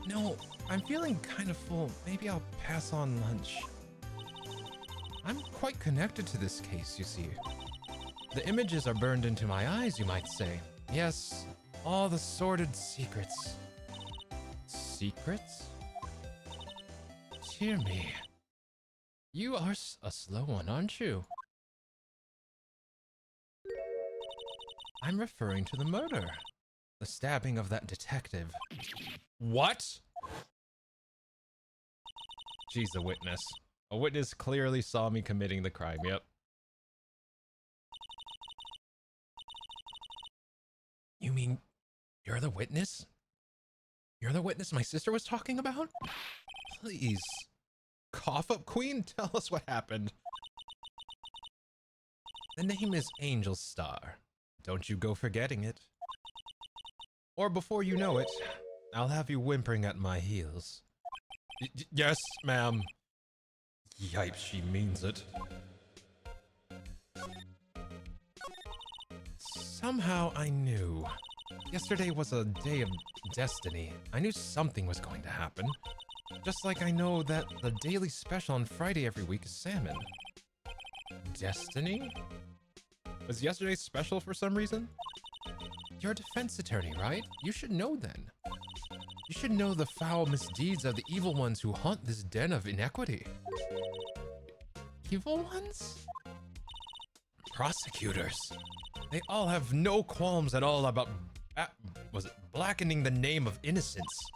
No, I'm feeling kind of full. Maybe I'll pass on lunch. I'm quite connected to this case, you see. The images are burned into my eyes, you might say. Yes, all the sordid secrets. Secrets? Dear me. You are a slow one, aren't you? I'm referring to the murder. The stabbing of that detective. What? She's a witness. A witness clearly saw me committing the crime, yep. You mean you're the witness? You're the witness my sister was talking about? Please. Cough up queen? Tell us what happened. The name is Angel Star. Don't you go forgetting it. Or before you know it, I'll have you whimpering at my heels. Yes, ma'am. Yipes, she means it. Somehow I knew. Yesterday was a day of destiny. I knew something was going to happen. Just like I know that the daily special on Friday every week is salmon. Destiny? Was yesterday's special for some reason? You're a defense attorney, right? You should know then. You should know the foul misdeeds of the evil ones who haunt this den of inequity. Evil ones? Prosecutors. They all have no qualms at all about blackening the name of innocence.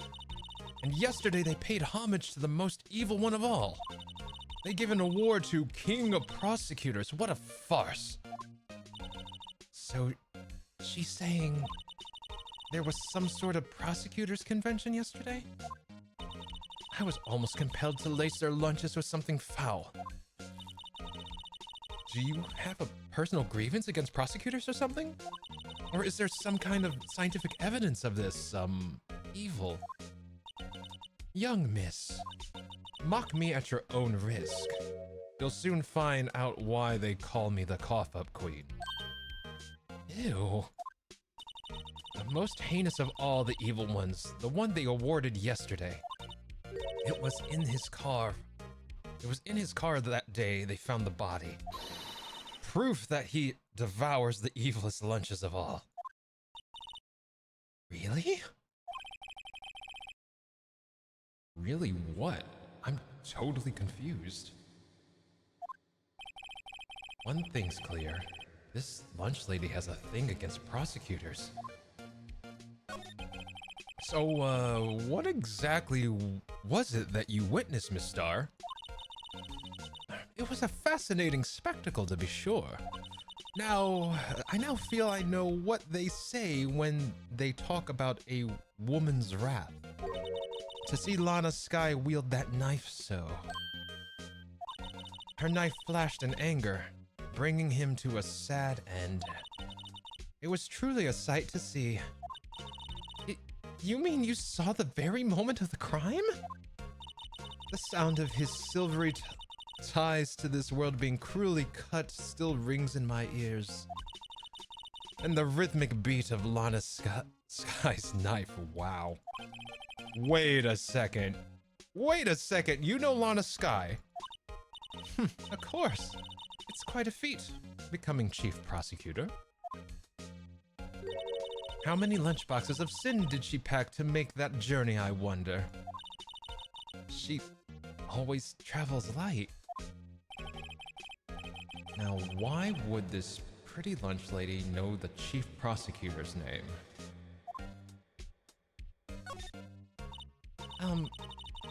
And yesterday they paid homage to the most evil one of all. They give an award to King of Prosecutors. What a farce. So, she's saying there was some sort of prosecutors convention yesterday? I was almost compelled to lace their lunches with something foul. Do you have a personal grievance against prosecutors or something? Or is there some kind of scientific evidence of this, evil? Young miss, mock me at your own risk. You'll soon find out why they call me the cough-up queen. Ew. The most heinous of all the evil ones, the one they awarded yesterday. It was in his car. It was in his car that day they found the body. Proof that he devours the evilest lunches of all. Really? Really what? I'm totally confused. One thing's clear. This lunch lady has a thing against prosecutors. So, what exactly was it that you witnessed, Miss Starr? It was a fascinating spectacle, to be sure. I now feel I know what they say when they talk about a woman's wrath. To see Lana Skye wield that knife so. Her knife flashed in anger, bringing him to a sad end. It was truly a sight to see. You mean you saw the very moment of the crime? The sound of his silvery ties to this world being cruelly cut still rings in my ears. And the rhythmic beat of Lana Skye's knife, wow. Wait a second. Wait a second. You know Lana Sky? Of course. It's quite a feat, becoming chief prosecutor. How many lunchboxes of sin did she pack to make that journey, I wonder? She always travels light. Now, why would this pretty lunch lady know the chief prosecutor's name?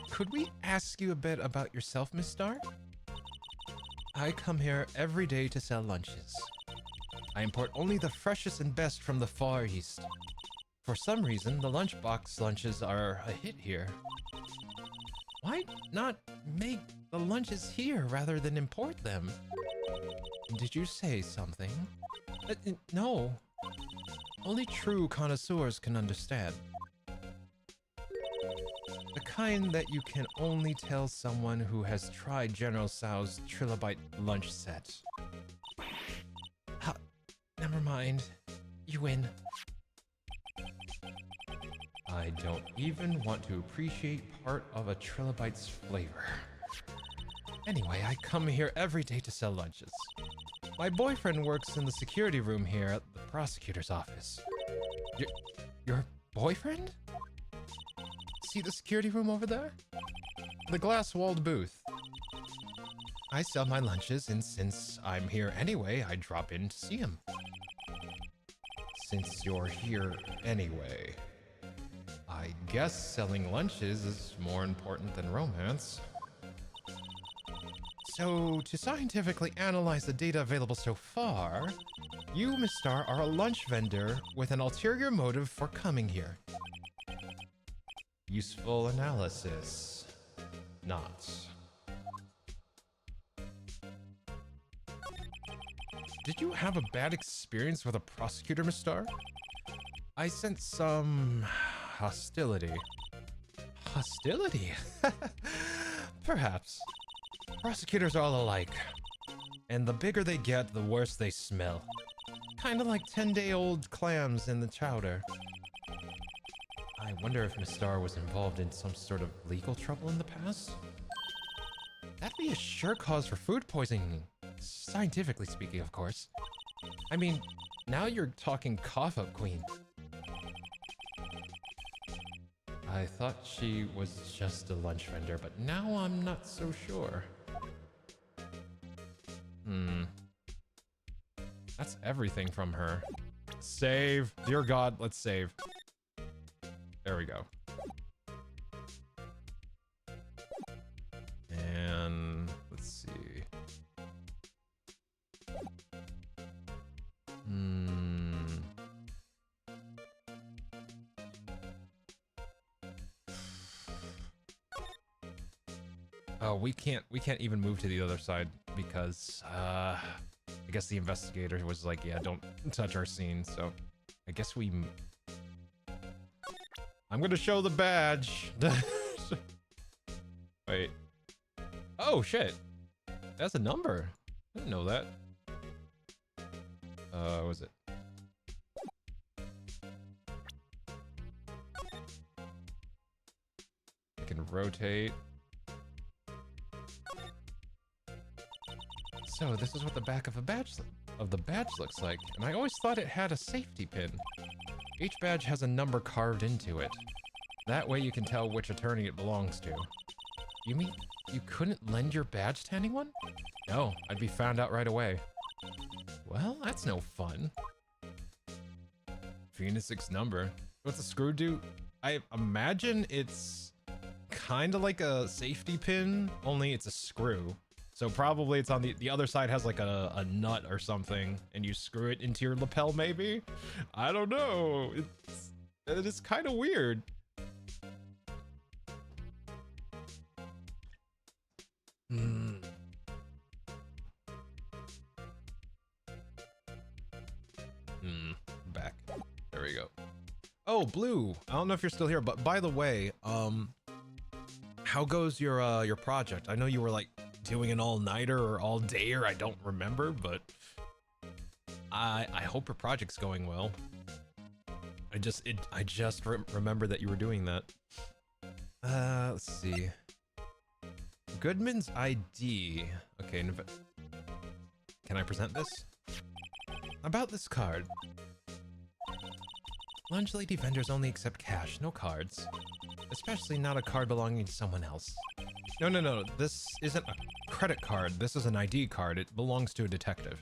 Could we ask you a bit about yourself, Miss Star? I come here every day to sell lunches. I import only the freshest and best from the Far East. For some reason, the lunchbox lunches are a hit here. Why not make the lunches here rather than import them? Did you say something? No. Only true connoisseurs can understand. The kind that you can only tell someone who has tried General Tso's trilobite lunch set. Never mind. You win. I don't even want to appreciate part of a trilobite's flavor. Anyway, I come here every day to sell lunches. My boyfriend works in the security room here at the prosecutor's office. Your boyfriend? See the security room over there? The glass-walled booth. I sell my lunches, and since I'm here anyway, I drop in to see him. Since you're here anyway, I guess selling lunches is more important than romance. So, to scientifically analyze the data available so far, you, Miss Star, are a lunch vendor with an ulterior motive for coming here. Useful analysis. Not. Did you have a bad experience with a prosecutor, Miss Star? I sense some hostility. Hostility? Perhaps. Prosecutors are all alike. And the bigger they get, the worse they smell. Kinda like 10-day-old clams in the chowder. I wonder if Miss Star was involved in some sort of legal trouble in the past? That'd be a sure cause for food poisoning. Scientifically speaking, of course. I mean, now you're talking cough-up queen. I thought she was just a lunch vendor, but now I'm not so sure. That's everything from her. Save. Dear God, let's save. There we go. And let's see. Oh, we can't even move to the other side because I guess the investigator was like, yeah, don't touch our scene, so I guess I'm gonna show the badge. Wait. Oh shit. That's a number. I didn't know that. What was it? I can rotate. So this is what the back of the badge looks like, and I always thought it had a safety pin. Each badge has a number carved into it. That way you can tell which attorney it belongs to. You mean you couldn't lend your badge to anyone? No, I'd be found out right away. Well, that's no fun. Phoenix's number. What's a screw do? I imagine it's kind of like a safety pin, only it's a screw. So probably it's on the other side has like a nut or something, and you screw it into your lapel maybe? I don't know. It is kind of weird. Back. There we go. Oh, Blue. I don't know if you're still here, but by the way, how goes your project? I know you were like doing an all-nighter or all-dayer, I don't remember, but I hope your project's going well. I just remember that you were doing that. Let's see. Goodman's ID. Okay, can I present this? About this card. Lunch lady vendors only accept cash, no cards. Especially not a card belonging to someone else. No. This isn't a credit card. This is an ID card. It belongs to a detective.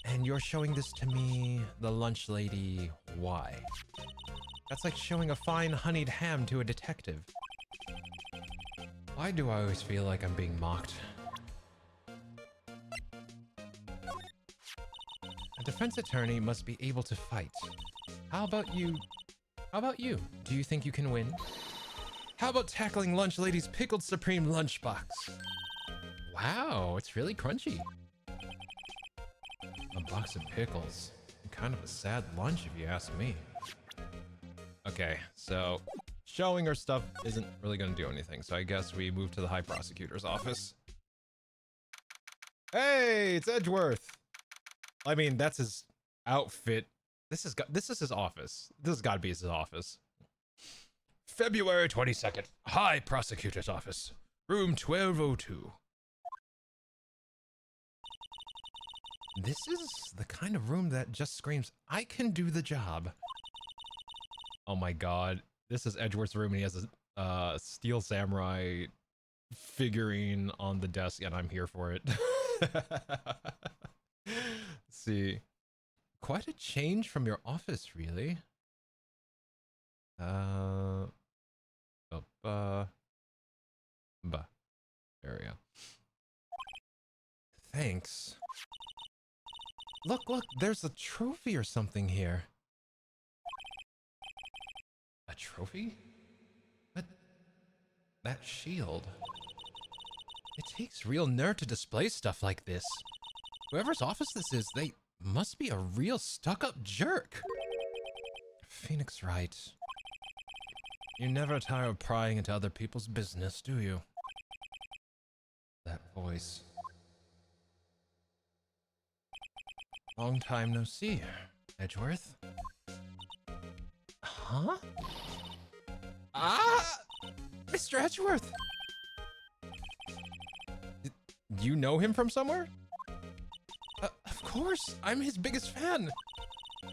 And you're showing this to me, the lunch lady, why? That's like showing a fine honeyed ham to a detective. Why do I always feel like I'm being mocked? A defense attorney must be able to fight. How about you? Do you think you can win? How about tackling lunch lady's pickled supreme lunchbox? Wow, it's really crunchy. A box of pickles. Kind of a sad lunch if you ask me. Okay, so showing her stuff isn't really going to do anything, so I guess we move to the High Prosecutor's office. Hey, it's Edgeworth! I mean, that's his outfit. This is his office. This has got to be his office. February 22nd, High Prosecutor's office, room 1202. This is the kind of room that just screams, I can do the job. Oh my god. This is Edgeworth's room and he has a Steel Samurai figurine on the desk and I'm here for it. Let's see. Quite a change from your office, really. There we go. Thanks. Look, there's a trophy or something here. A trophy? But that shield. It takes real nerve to display stuff like this. Whoever's office this is, they must be a real stuck-up jerk. Phoenix Wright. You never tire of prying into other people's business, do you? That voice. Long time no see, Edgeworth. Huh? Ah! Mr. Edgeworth! You know him from somewhere? Of course! I'm his biggest fan!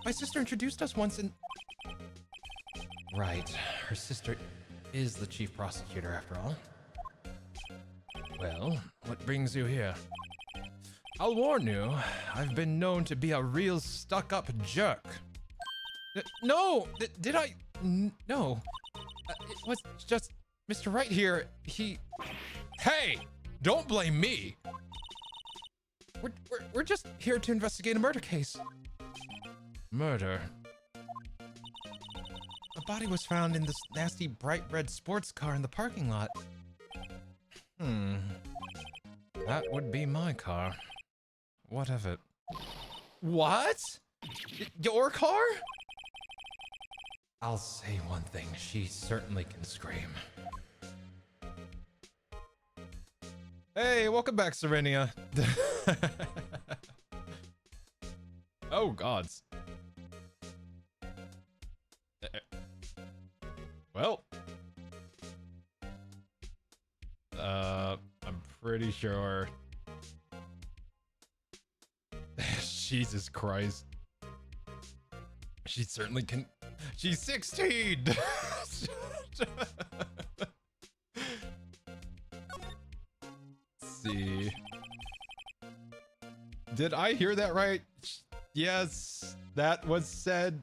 My sister introduced us once and... Right. Her sister is the chief prosecutor after all. Well, what brings you here? I'll warn you, I've been known to be a real stuck-up jerk. No! Did I? No. It was just Mr. Wright here. He... Hey! Don't blame me! We're just here to investigate a murder case. Murder? A body was found in this nasty bright red sports car in the parking lot. That would be my car. What of it? What? Your car? I'll say one thing, she certainly can scream. Hey, welcome back, Serenia. Oh, gods. Well. I'm pretty sure. Jesus Christ. She certainly can. She's 16! See. Did I hear that right? Yes, that was said.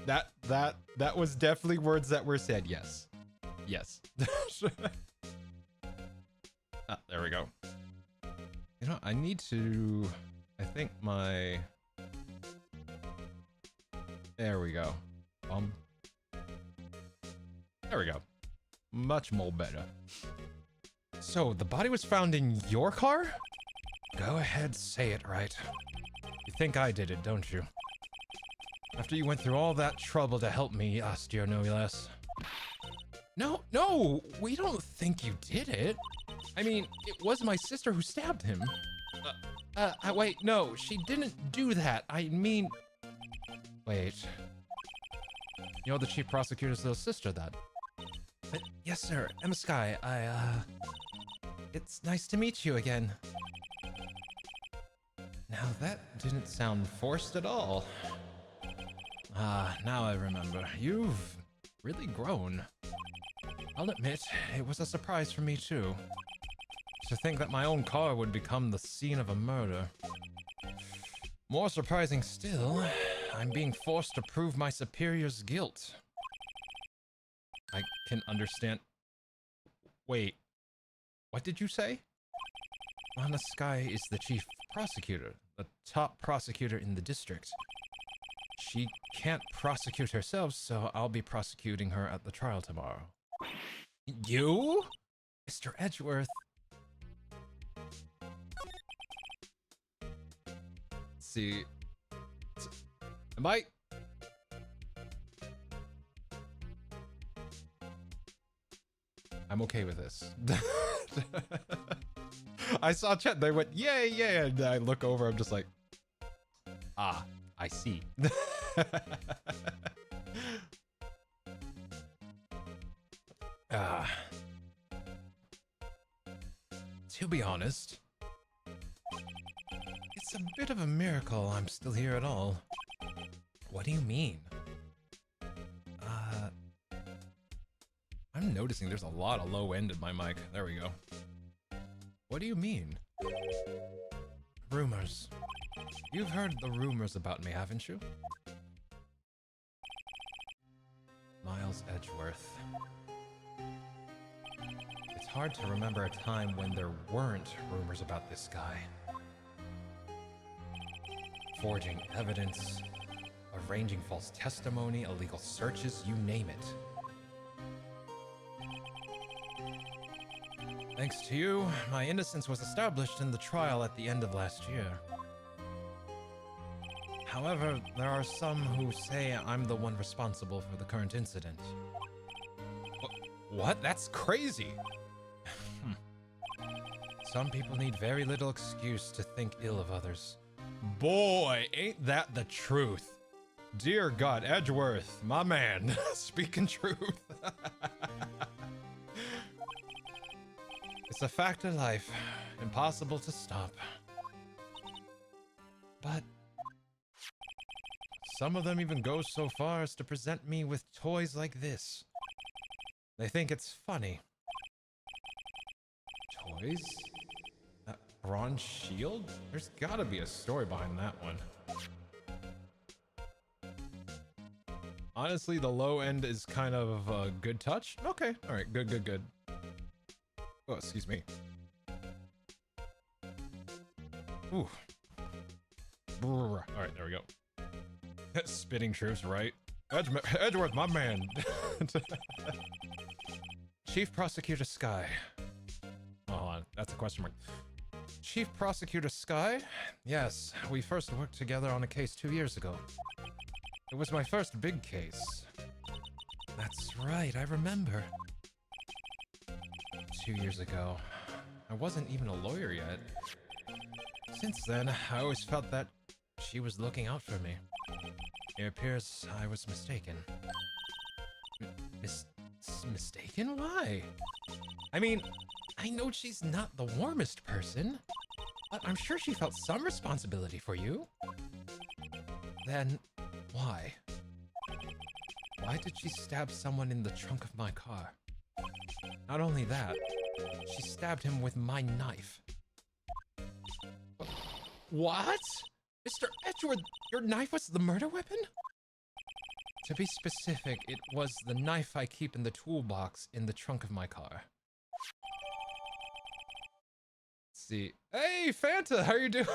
That was definitely words that were said. Yes. Yes. There we go. You know, I need to... I think my... There we go. There we go. Much more better. So, the body was found in your car? Go ahead, say it right. You think I did it, don't you? After you went through all that trouble to help me, Astio no less. No, we don't think you did it. I mean, it was my sister who stabbed him. Wait, no, she didn't do that. I mean... Wait. You're the chief prosecutor's little sister, then? Yes, sir. Emma Sky, it's nice to meet you again. Now that didn't sound forced at all. Ah, now I remember. You've really grown. I'll admit, it was a surprise for me too. To think that my own car would become the scene of a murder. More surprising still, I'm being forced to prove my superior's guilt. I can understand... Wait, what did you say? Anna Sky is the chief prosecutor, the top prosecutor in the district. She can't prosecute herself, so I'll be prosecuting her at the trial tomorrow. You? Mr. Edgeworth. Let's see. Am I... I'm okay with this. I saw chat, they went, yay, yay, and I look over, I'm just like, ah, I see. To be honest, it's a bit of a miracle I'm still here at all. What do you mean? I'm noticing there's a lot of low end in my mic. There we go. What do you mean? Rumors. You've heard the rumors about me, haven't you? Miles Edgeworth. It's hard to remember a time when there weren't rumors about this guy. Forging evidence, arranging false testimony, illegal searches, you name it. Thanks to you, my innocence was established in the trial at the end of last year. However, there are some who say I'm the one responsible for the current incident. What? That's crazy! Some people need very little excuse to think ill of others. Boy, ain't that the truth! Dear God, Edgeworth, my man, speaking truth. It's a fact of life, impossible to stop. But some of them even go so far as to present me with toys like this. They think it's funny. Toys? That bronze shield? There's gotta be a story behind that one. Honestly, the low end is kind of a good touch. Okay, alright, good, good, good. Oh, excuse me. Ooh. Alright, there we go. Spitting truths, right? Edgeworth, my man. Chief Prosecutor Sky. Oh, hold on, that's a question mark. Chief Prosecutor Sky? Yes, we first worked together on a case 2 years ago. It was my first big case. That's right, I remember. 2 years ago. I wasn't even a lawyer yet. Since then, I always felt that she was looking out for me. It appears I was mistaken. Mistaken? Why? I mean, I know she's not the warmest person, but I'm sure she felt some responsibility for you. Then, why? Why did she stab someone in the trunk of my car? Not only that, she stabbed him with my knife. What? Mr. Edgeworth, your knife was the murder weapon? To be specific, it was the knife I keep in the toolbox in the trunk of my car. Let's see. Hey, Fanta, how are you doing?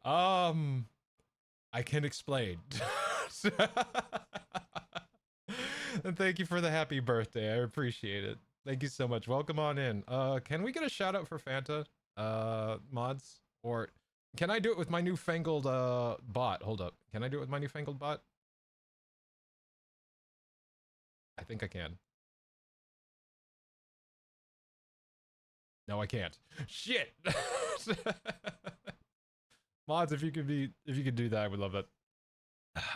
I can explain. And thank you for the happy birthday. I appreciate it. Thank you so much. Welcome on in. Can we get a shout out for Fanta, mods? Or can I do it with my newfangled, bot? Hold up. Can I do it with my newfangled bot? I think I can. No, I can't. Shit! Mods, if you could do that, I would love that.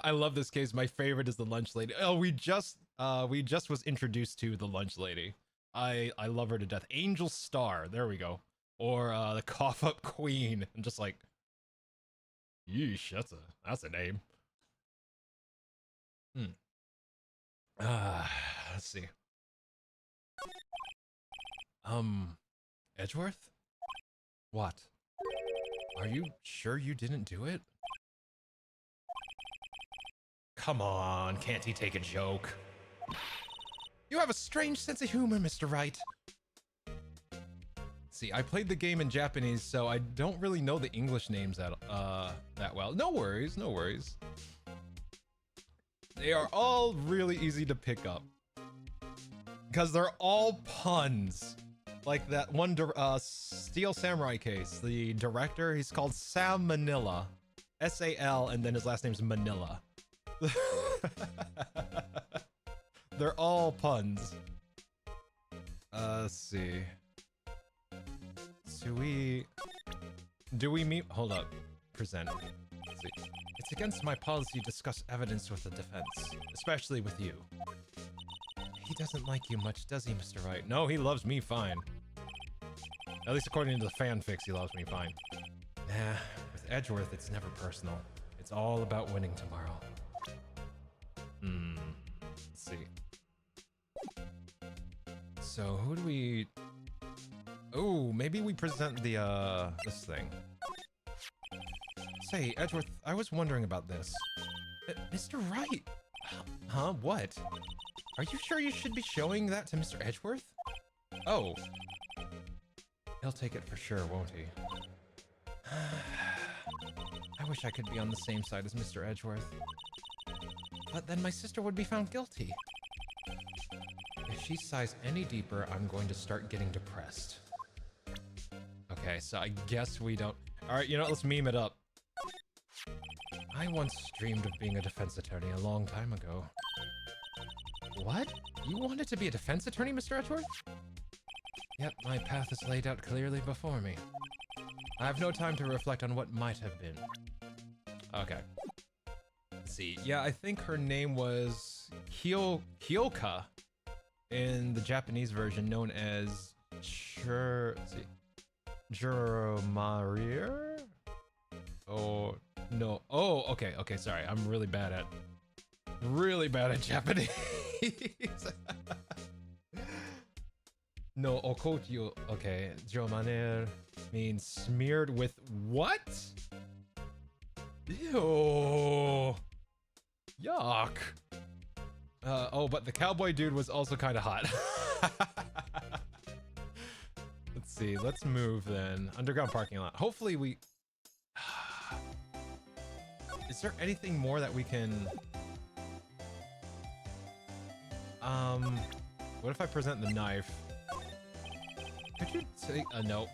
I love this case. My favorite is the lunch lady. Oh, we just was introduced to the lunch lady. I love her to death. Angel Star. There we go. Or the cough up queen. I'm just like, yeesh, that's a name. Let's see. Edgeworth? What? Are you sure you didn't do it? Come on, can't he take a joke? You have a strange sense of humor, Mr. Wright. See, I played the game in Japanese, so I don't really know the English names that well. No worries, no worries. They are all really easy to pick up. Because they're all puns. Like that one Steel Samurai case. The director, he's called Sam Manila. S-A-L, and then his last name's Manila. They're all puns. Let's see. Do we meet? Hold up. Present. Let's see. It's against my policy to discuss evidence with the defense, especially with you. He doesn't like you much, does he, Mr. Wright? No, he loves me fine. At least according to the fanfics, he loves me fine. Nah, with Edgeworth, it's never personal. It's all about winning tomorrow. Let's see. So, who do we... Oh, maybe we present the, this thing. Say, Edgeworth, I was wondering about this. Mr. Wright! Huh? What? Are you sure you should be showing that to Mr. Edgeworth? Oh. He'll take it for sure, won't he? I wish I could be on the same side as Mr. Edgeworth. But then my sister would be found guilty. If she sighs any deeper, I'm going to start getting depressed. Okay, so I guess we don't... Alright, you know what? Let's meme it up. I once dreamed of being a defense attorney a long time ago. What? You wanted to be a defense attorney, Mr. Edgeworth? Yep, my path is laid out clearly before me. I have no time to reflect on what might have been. Okay. Let's see. Yeah, I think her name was Kyoka in the Japanese version, known as Juromarir? Oh, no. Oh, okay, okay, sorry. I'm really bad at Japanese. No, okotyu. Okay, Juromarir means smeared with what? Ew. Yuck. Oh, but the cowboy dude was also kind of hot. Let's see. Let's move then. Underground parking lot. Hopefully we... Is there anything more that we can... What if I present the knife? Could you take a note?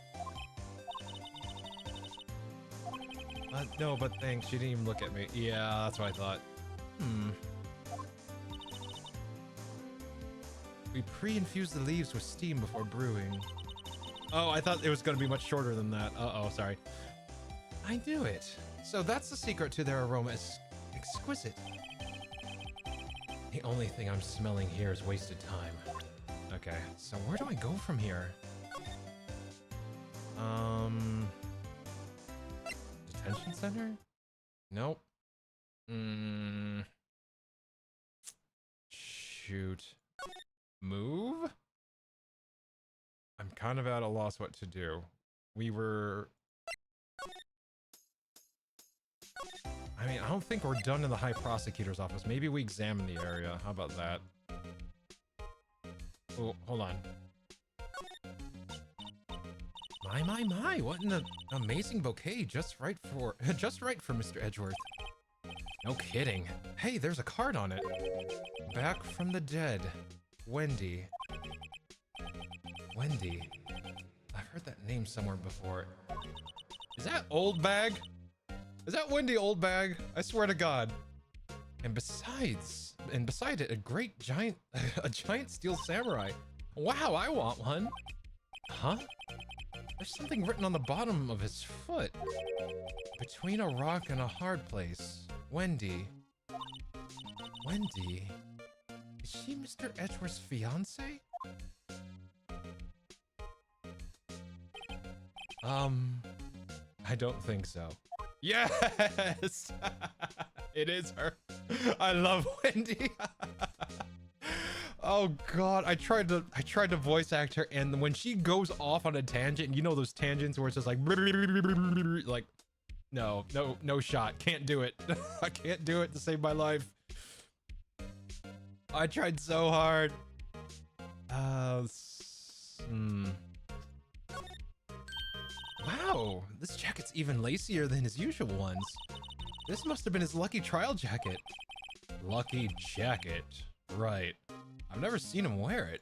No, but thanks. She didn't even look at me. Yeah, that's what I thought. We pre-infuse the leaves with steam before brewing. Oh, I thought it was going to be much shorter than that. Uh-oh, sorry. I knew it. So that's the secret to their aroma. It's exquisite. The only thing I'm smelling here is wasted time. Okay, so where do I go from here? Detention center? Nope. Shoot. Move? I'm kind of at a loss what to do. We were... I mean, I don't think we're done in the High Prosecutor's office. Maybe we examine the area. How about that? Oh, hold on. My, what an amazing bouquet. Just right for Mr. Edgeworth. No kidding. Hey, there's a card on it. Back from the dead. Wendy. Wendy. I've heard that name somewhere before. Is that Old Bag? Is that Wendy Old Bag? I swear to God. And beside it, a giant steel samurai. Wow, I want one. Huh? There's something written on the bottom of his foot. Between a rock and a hard place. Wendy. Wendy? Is she Mr. Edgeworth's fiance? I don't think so. Yes! It is her. I love Wendy. Oh god, I tried to voice act her, and when she goes off on a tangent, you know those tangents where it's just like no shot. Can't do it. I can't do it to save my life. I tried so hard. Wow, this jacket's even lacier than his usual ones. This must have been his lucky trial jacket. Lucky jacket. Right. I've never seen him wear it.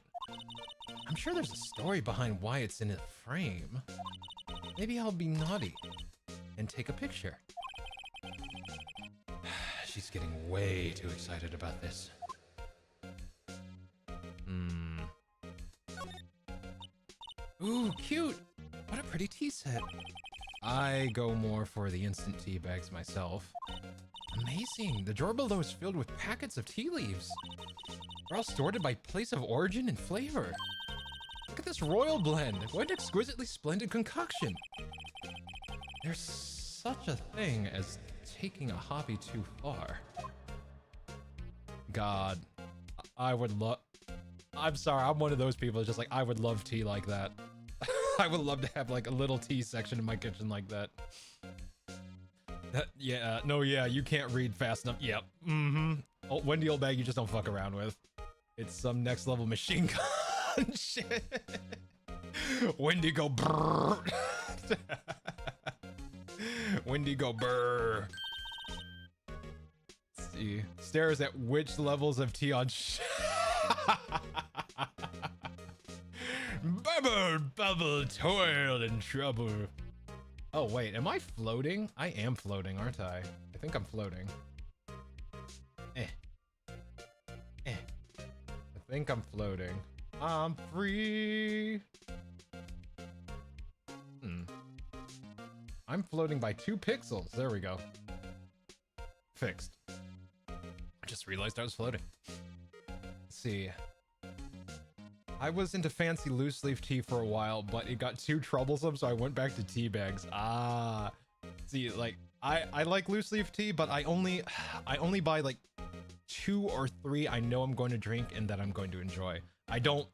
I'm sure there's a story behind why it's in a frame. Maybe I'll be naughty and take a picture. She's getting way too excited about this. Ooh, cute! What a pretty tea set. I go more for the instant tea bags myself. Amazing! The drawer below is filled with packets of tea leaves. They're all sorted by place of origin and flavor. Look at this royal blend. What an exquisitely splendid concoction. There's such a thing as taking a hobby too far. God, I would love... I'm sorry, I'm one of those people that's just like, I would love tea like that. I would love to have like a little tea section in my kitchen like that. Yeah, no, yeah, you can't read fast enough. Yep. Oh, Wendy old bag, you just don't fuck around with. It's some next level machine gun shit. Wendy go brrr. Wendy go brrr. Let's see. Stares at which levels of tea on Bubble, bubble, toil and trouble. Oh wait, am I floating? I am floating, aren't I? I think I'm floating. I think I'm floating. I'm free. I'm floating by 2 pixels. There we go. Fixed. I just realized I was floating. Let's see. I was into fancy loose leaf tea for a while, but it got too troublesome, so I went back to tea bags. See, like I like loose leaf tea, but I only buy like 2 or 3 I know I'm going to drink and that I'm going to enjoy. I don't,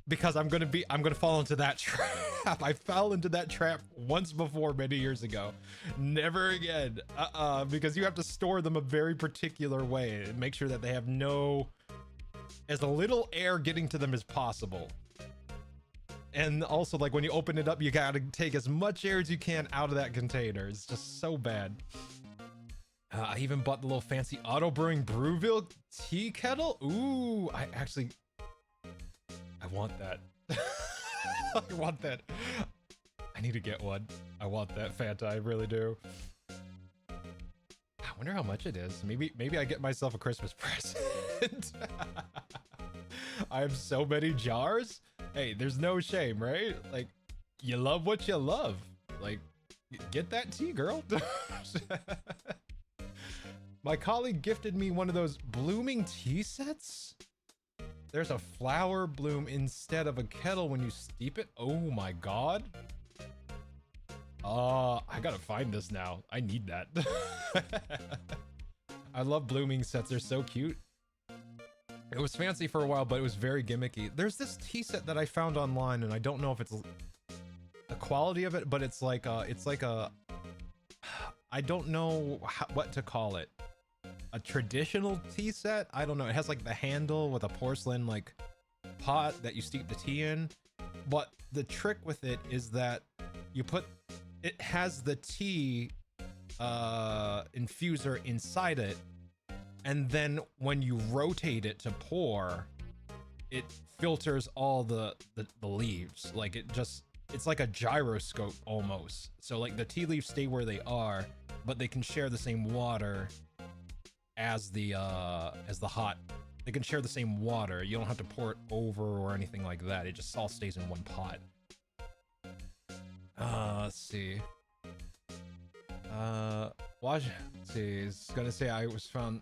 because I'm gonna fall into that trap. I fell into that trap once before many years ago. Never again. Because you have to store them a very particular way and make sure that they have as little air getting to them as possible. And also, like, when you open it up, you gotta take as much air as you can out of that container. It's just so bad. I even bought the little fancy auto brewing Brewville tea kettle. Ooh, I want that. I want that. I need to get one. I want that Fanta, I really do. I wonder how much it is. Maybe I get myself a Christmas present. I have so many jars. Hey, there's no shame, right? Like, you love what you love. Like, get that tea, girl. My colleague gifted me one of those blooming tea sets. There's a flower bloom instead of a kettle when you steep it. Oh my god. I gotta find this now. I need that. I love blooming sets. They're so cute. It was fancy for a while, but it was very gimmicky. There's this tea set that I found online, and I don't know if it's the quality of it, but it's like a I don't know what to call it. A traditional tea set? I don't know. It has like the handle with a porcelain like pot that you steep the tea in. But the trick with it is that it has the tea infuser inside it. And then when you rotate it to pour, it filters all the leaves. Like it's like a gyroscope almost. So like the tea leaves stay where they are, but they can share the same water as the hot. They can share the same water. You don't have to pour it over or anything like that. It just all stays in one pot. Let's see. Was see, is gonna say I was found.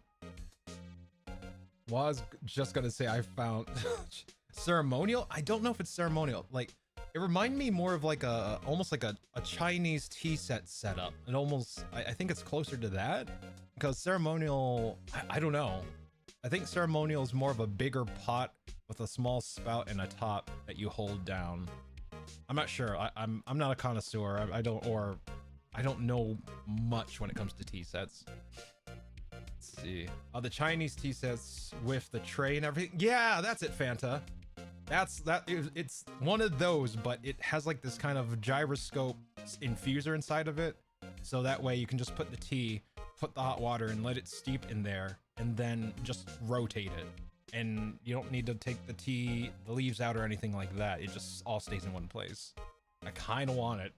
Was just gonna say I found ceremonial. I don't know if it's ceremonial. Like, it reminded me more of like almost like a Chinese tea set setup. It almost, I think it's closer to that, because ceremonial, I don't know. I think ceremonial is more of a bigger pot with a small spout and a top that you hold down. I'm not sure. I'm not a connoisseur. I don't know much when it comes to tea sets. Let's see. The Chinese tea sets with the tray and everything. Yeah, that's it, Fanta. It's one of those, but it has like this kind of gyroscope infuser inside of it. So that way you can just put the tea, put the hot water, and let it steep in there, and then just rotate it. And you don't need to take the leaves out or anything like that. It just all stays in one place. I kind of want it,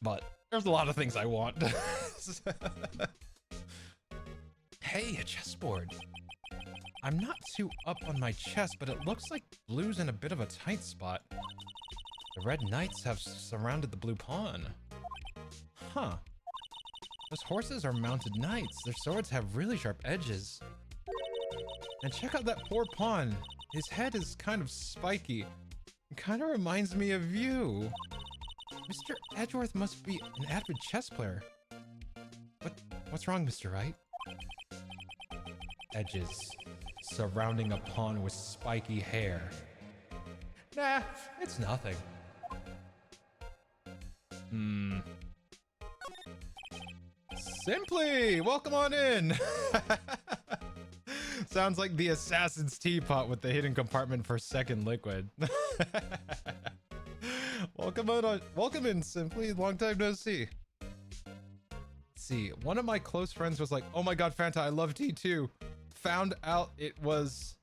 but there's a lot of things I want. Hey, a chessboard. I'm not too up on my chess, but it looks like blue's in a bit of a tight spot. The red knights have surrounded the blue pawn. Huh. Those horses are mounted knights. Their swords have really sharp edges. And check out that poor pawn. His head is kind of spiky. It kind of reminds me of you. Mr. Edgeworth must be an avid chess player. What's wrong, Mr. Wright? Edges surrounding a pawn with spiky hair. Nah, it's nothing. Simply, welcome on in. Sounds like the assassin's teapot with the hidden compartment for second liquid. Welcome in, Simply. Long time no see. Let's see, one of my close friends was like, "Oh my god, Fanta, I love tea too." Found out it was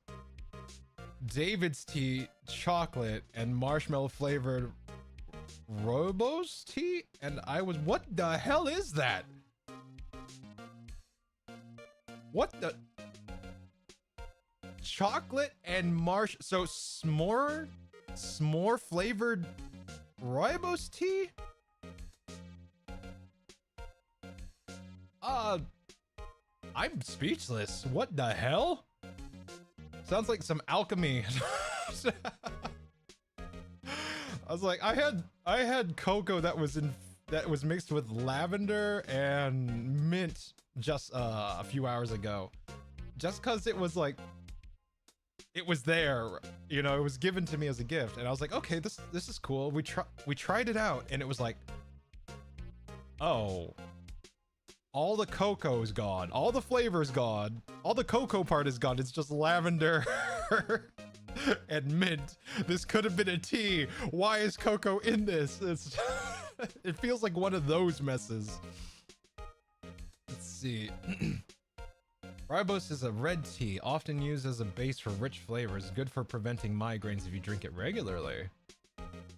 David's tea, chocolate, and marshmallow flavored Robo's tea, and I was, what the hell is that? What the? Chocolate and so s'more flavored Rooibos tea? I'm speechless. What the hell? Sounds like some alchemy. I was like, I had cocoa that was mixed with lavender and mint just a few hours ago. Just cause it was like, it was there, you know, it was given to me as a gift, and I was like, okay, this is cool. We tried it out, and it was like, oh, all the cocoa is gone, all the flavor is gone, all the cocoa part is gone. It's just lavender and mint. This could have been a tea. Why is cocoa in this? It feels like one of those messes. Let's see. Rooibos is a red tea, often used as a base for rich flavors, good for preventing migraines if you drink it regularly.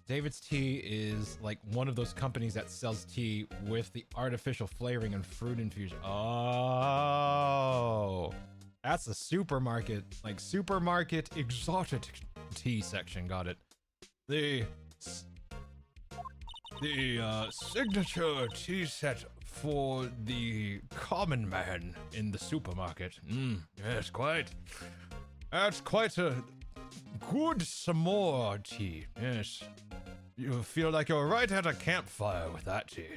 David's Tea is like one of those companies that sells tea with the artificial flavoring and fruit infusion. Oh, that's a supermarket, like supermarket exotic tea section. Got it. The signature tea set for the common man in the supermarket. Yes, quite. That's quite a good s'more tea. Yes. You feel like you're right at a campfire with that tea.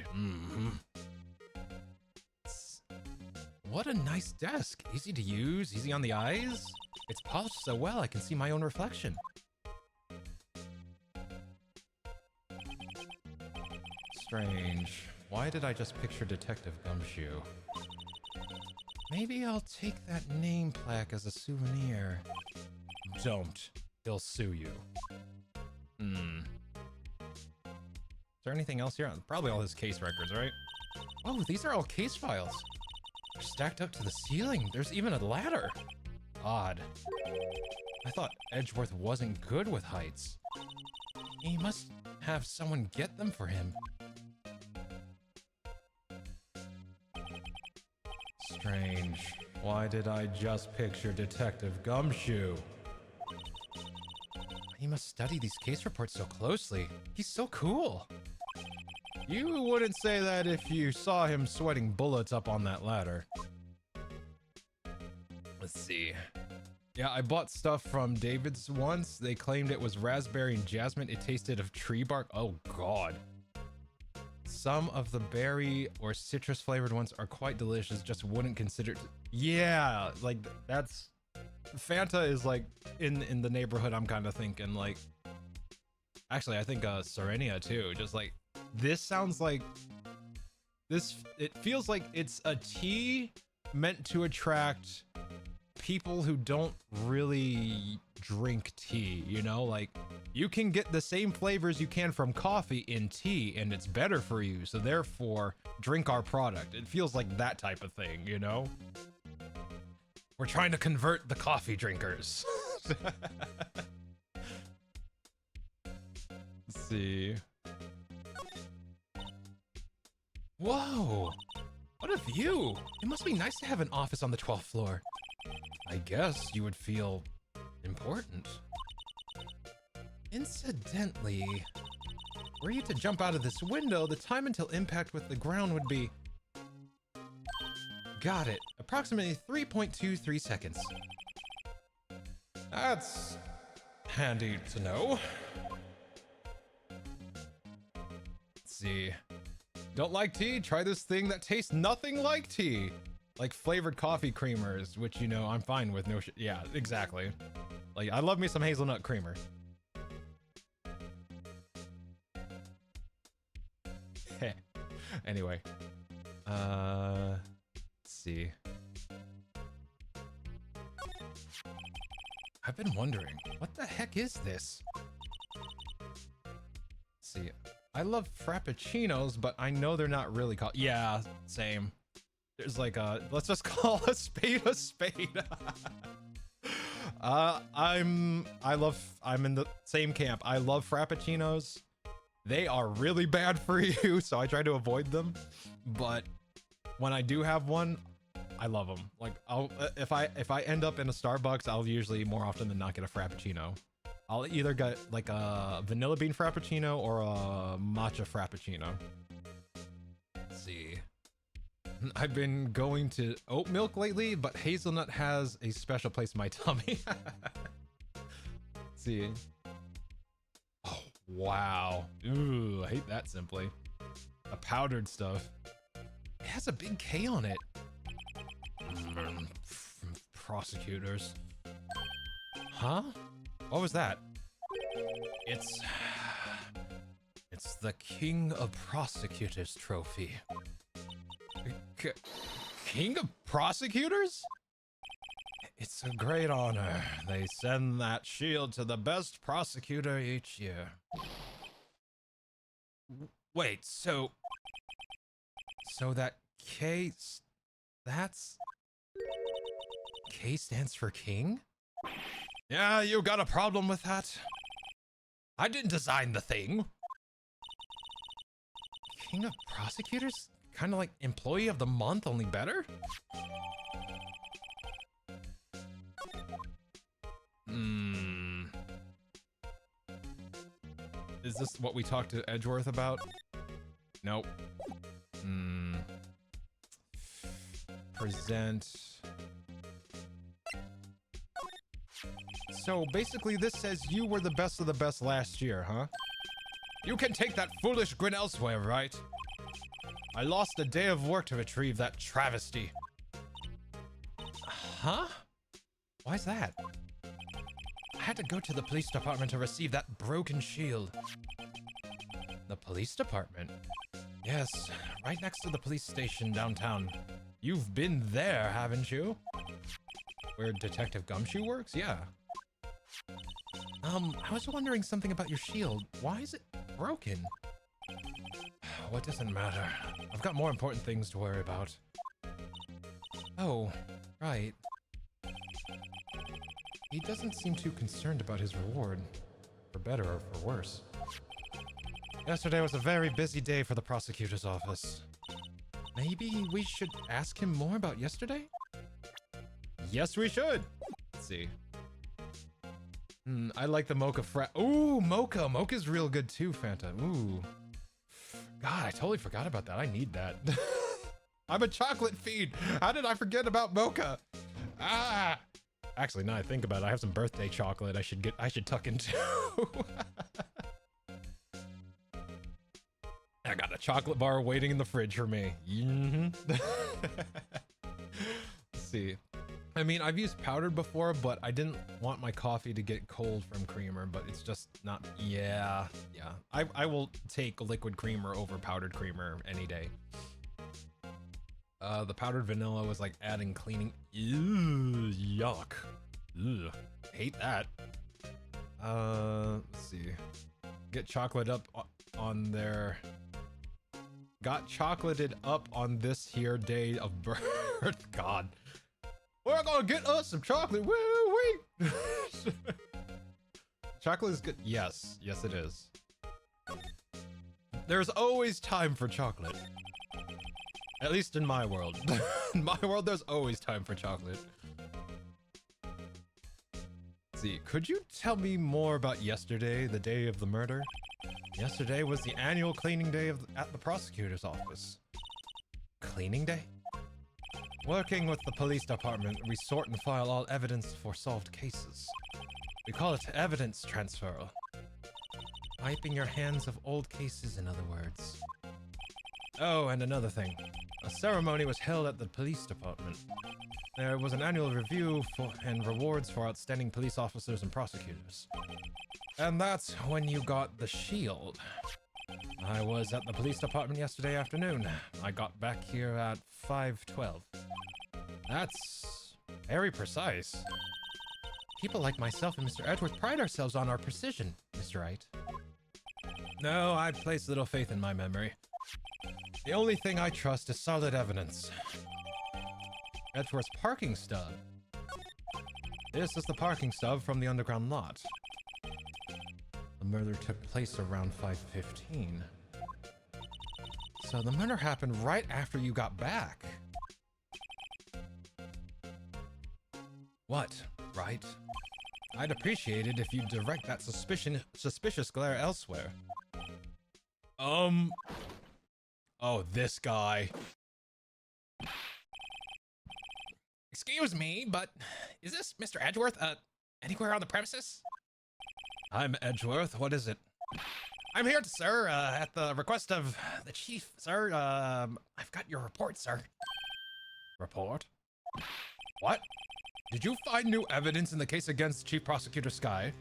What a nice desk. Easy to use, easy on the eyes. It's polished so well I can see my own reflection. Strange. Why did I just picture Detective Gumshoe? Maybe I'll take that name plaque as a souvenir. Don't. He'll sue you. Is there anything else here? Probably all his case records, right? Oh, these are all case files. They're stacked up to the ceiling. There's even a ladder. Odd. I thought Edgeworth wasn't good with heights. He must have someone get them for him. Strange. Why did I just picture Detective Gumshoe? He must study these case reports so closely. He's so cool. You wouldn't say that if you saw him sweating bullets up on that ladder. Let's see. Yeah, I bought stuff from David's once. They claimed it was raspberry and jasmine. It tasted of tree bark. Oh, God. Some of the berry or citrus flavored ones are quite delicious. Just wouldn't consider it. Yeah, like that's... Fanta is like in the neighborhood I'm kind of thinking. Like, actually, I think Serenia too. Just like, this sounds like... This, it feels like it's a tea meant to attract people who don't really drink tea, you know? Like, you can get the same flavors you can from coffee in tea and it's better for you, so therefore drink our product. It feels like that type of thing, you know? We're trying to convert the coffee drinkers. Let's see. Whoa! What a view! It must be nice to have an office on the 12th floor. I guess you would feel important. Incidentally, were you to jump out of this window, the time until impact with the ground would be... Got it. Approximately 3.23 seconds. That's handy to know. Let's see. Don't like tea? Try this thing that tastes nothing like tea. Like flavored coffee creamers, which, you know, I'm fine with. No shit. Yeah, exactly. Like, I love me some hazelnut creamer. Anyway. Let's see. I've been wondering, what the heck is this? Let's see. I love frappuccinos, but I know they're not really called... Yeah, same. There's like a... Let's just call a spade a spade. I'm in the same camp. I love frappuccinos. They are really bad for you, so I try to avoid them. But when I do have one, I love them. Like, if I end up in a Starbucks, I'll usually more often than not get a frappuccino. I'll either get like a vanilla bean frappuccino or a matcha frappuccino. Let's see. I've been going to oat milk lately, but hazelnut has a special place in my tummy. Let's see. Oh, wow. Ooh, I hate that simply. A powdered stuff. It has a big K on it. Prosecutors. Huh? What was that? It's the King of Prosecutors trophy. King of Prosecutors? It's a great honor. They send that shield to the best prosecutor each year. Wait, so that K, that's... K stands for king? Yeah, you got a problem with that? I didn't design the thing. King of Prosecutors? Kind of like Employee of the Month, only better? Is this what we talked to Edgeworth about? Nope. Present. So basically this says you were the best of the best last year, huh? You can take that foolish grin elsewhere, right? I lost a day of work to retrieve that travesty. Huh? Why's that? I had to go to the police department to receive that broken shield. The police department? Yes, right next to the police station downtown. You've been there, haven't you? Where Detective Gumshoe works? Yeah. I was wondering something about your shield. Why is it broken? What doesn't matter? I've got more important things to worry about. Oh, right. He doesn't seem too concerned about his reward. For better or for worse. Yesterday was a very busy day for the prosecutor's office. Maybe we should ask him more about yesterday? Yes, we should! Let's see. I like the mocha Ooh, mocha! Mocha's real good too, Fanta. Ooh. God, I totally forgot about that. I need that. I'm a chocolate fiend. How did I forget about mocha? Ah! Actually, now I think about it, I have some birthday chocolate I should tuck into. I got a chocolate bar waiting in the fridge for me. Let's see. I mean, I've used powdered before, but I didn't want my coffee to get cold from creamer, but it's just not, yeah. I will take liquid creamer over powdered creamer any day. The powdered vanilla was like adding cleaning. Ew, yuck. Ugh, hate that. Let's see. Get chocolate up on there. Got chocolated up on this here day of birth. God. We're gonna get us some chocolate. Woo wee. Chocolate is good. Yes, it is. There's always time for chocolate. At least in my world. In my world, there's always time for chocolate. Let's see, could you tell me more about yesterday, the day of the murder? Yesterday was the annual cleaning day at the prosecutor's office. Cleaning day? Working with the police department, we sort and file all evidence for solved cases. We call it evidence transfer. Wiping your hands of old cases, in other words. Oh, and another thing. A ceremony was held at the police department. There was an annual review and rewards for outstanding police officers and prosecutors. And that's when you got the shield. I was at the police department yesterday afternoon. I got back here at 5:12. That's very precise. People like myself and Mr. Edgeworth pride ourselves on our precision, Mr. Wright. No, I place little faith in my memory. The only thing I trust is solid evidence. Edgeworth's parking stub. This is the parking stub from the underground lot. The murder took place around 5:15. So the murder happened right after you got back. What, right? I'd appreciate it if you direct that suspicious glare elsewhere. Oh, this guy. Excuse me, but is this Mr. Edgeworth, anywhere on the premises? I'm Edgeworth. What is it? I'm here, sir, at the request of the chief, sir. I've got your report, sir. Report? What? Did you find new evidence in the case against Chief Prosecutor Sky?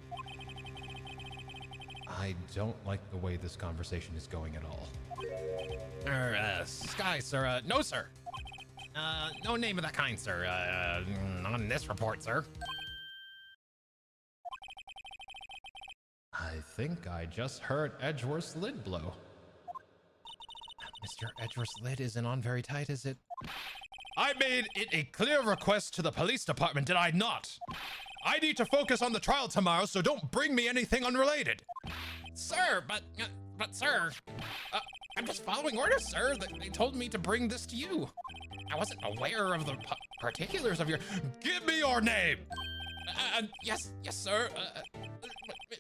I don't like the way this conversation is going at all. Sky, sir. No, sir. No name of that kind, sir. Not in this report, sir. I think I just heard Edgeworth's lid blow. Mr. Edgeworth's lid isn't on very tight, is it? I made it a clear request to the police department, did I not? I need to focus on the trial tomorrow, so don't bring me anything unrelated. Sir, but sir, I'm just following orders, sir. They told me to bring this to you. I wasn't aware of the particulars of your... Give me your name! Yes, sir.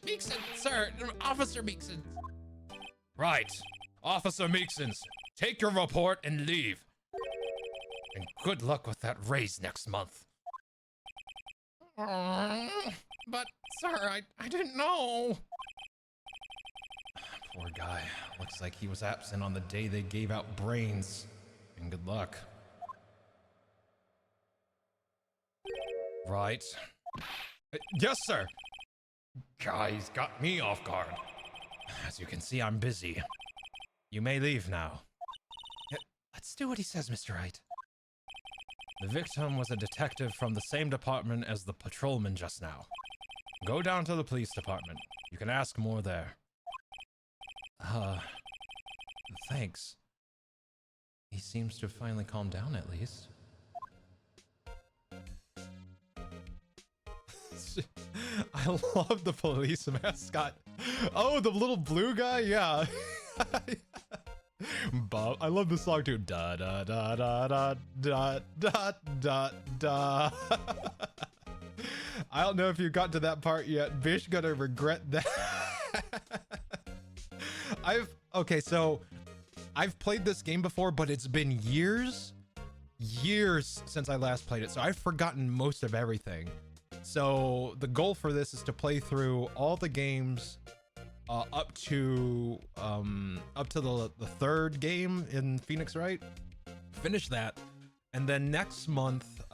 Meekson, sir. Officer Meekson. Right. Officer Meeksons, take your report and leave. And good luck with that raise next month. But, sir, I didn't know. Poor guy. Looks like he was absent on the day they gave out brains. And good luck. Right. Yes, sir. Guy's got me off guard. As you can see, I'm busy. You may leave now. Let's do what he says, Mr. Wright. The victim was a detective from the same department as the patrolman just now. Go down to the police department. You can ask more there. Thanks. He seems to have finally calmed down at least. I love the police mascot. Oh, the little blue guy? Yeah. Bob, I love the song too. Da da da da da da da da da. I don't know if you got to that part yet. Bish gonna regret that. Okay, so I've played this game before, but it's been years since I last played it, so I've forgotten most of everything. So the goal for this is to play through all the games up to the third game in Phoenix Wright. Finish that, and then next month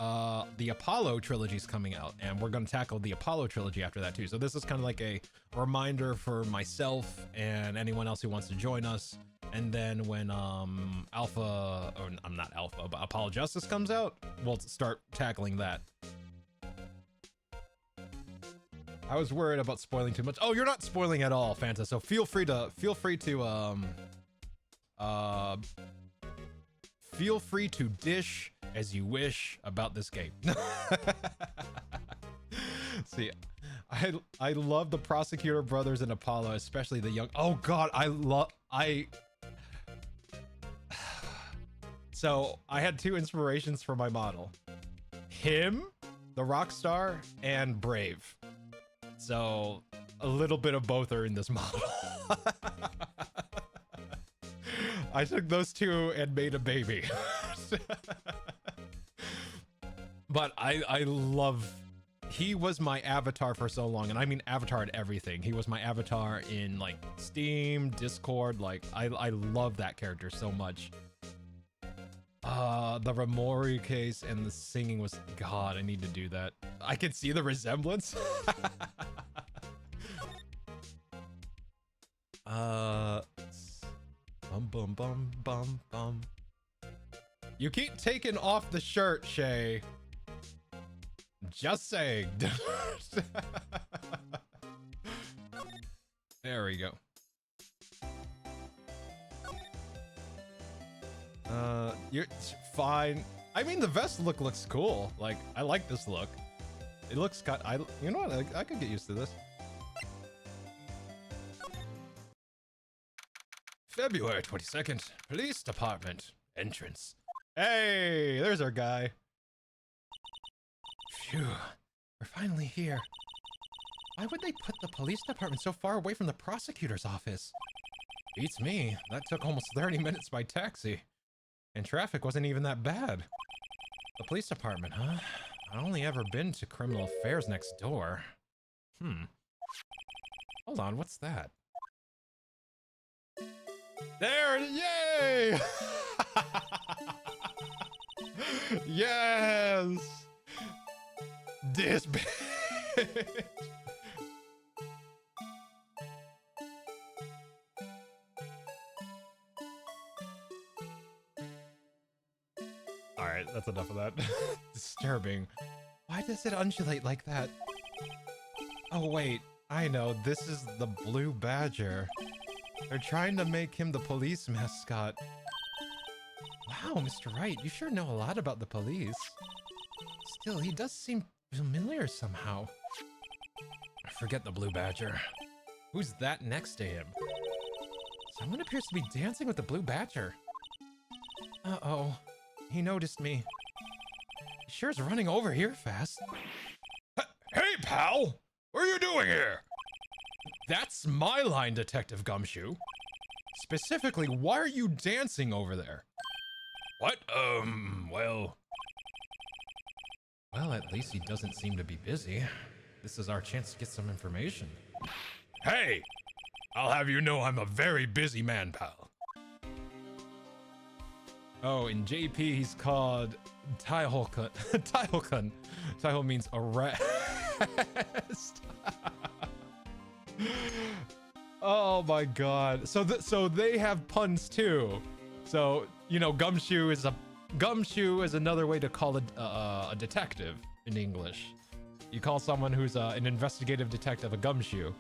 the Apollo trilogy is coming out, and we're going to tackle the Apollo trilogy after that too. So this is kind of like a reminder for myself and anyone else who wants to join us. And then when Alpha, or I'm not Alpha, but Apollo Justice comes out, we'll start tackling that. I was worried about spoiling too much. Oh, you're not spoiling at all, Fanta. So feel free to dish as you wish about this game. See, I love the Prosecutor Brothers and Apollo, especially the young. Oh God, So I had two inspirations for my model: him, the rock star, and Brave. So a little bit of both are in this model. I took those two and made a baby. But I love, he was my avatar for so long, and I mean avatar at everything. He was my avatar in like Steam, Discord. Like I love that character so much. The Ramori case and the singing was, God, I need to do that. I can see the resemblance. Bum bum bum bum. You keep taking off the shirt, Shay. Just saying. There we go. You're fine. I mean, the vest look looks cool. Like, I like this look. It looks you know what? I could get used to this. February 22nd, Police Department entrance. Hey, there's our guy. Phew, we're finally here. Why would they put the police department so far away from the prosecutor's office? Beats me. That took almost 30 minutes by taxi. And traffic wasn't even that bad. The police department, huh? I've only ever been to criminal affairs next door. Hold on, what's that? There, yay! Yes! This bitch! Alright, that's enough of that. Disturbing. Why does it undulate like that? Oh wait, I know, this is the Blue Badger. They're trying to make him the police mascot. Wow, Mr. Wright, you sure know a lot about the police. Still, he does seem familiar somehow. Forget the Blue Badger. Who's that next to him? Someone appears to be dancing with the Blue Badger. Uh-oh. He noticed me. He sure is running over here fast. Hey, pal! What are you doing here? That's my line, Detective Gumshoe. Specifically, why are you dancing over there? What? Well, at least he doesn't seem to be busy. This is our chance to get some information. Hey! I'll have you know I'm a very busy man, pal. Oh, in JP, he's called Taihokun. Taihokun. Taiho means arrest. Oh my god. So they have puns too. So, you know, gumshoe is another way to call a detective in English. You call someone who's an investigative detective a gumshoe.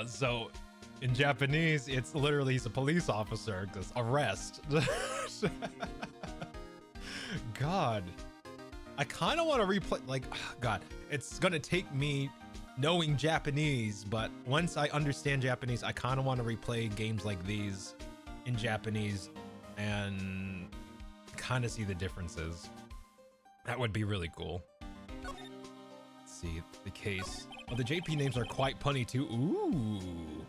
So in Japanese, it's literally he's a police officer, because arrest. God. I kind of want to replay, like, God, it's gonna take me knowing Japanese, but once I understand Japanese, I kind of want to replay games like these in Japanese and kind of see the differences. That would be really cool. Let's see the case. Oh, the JP names are quite punny too. Ooh.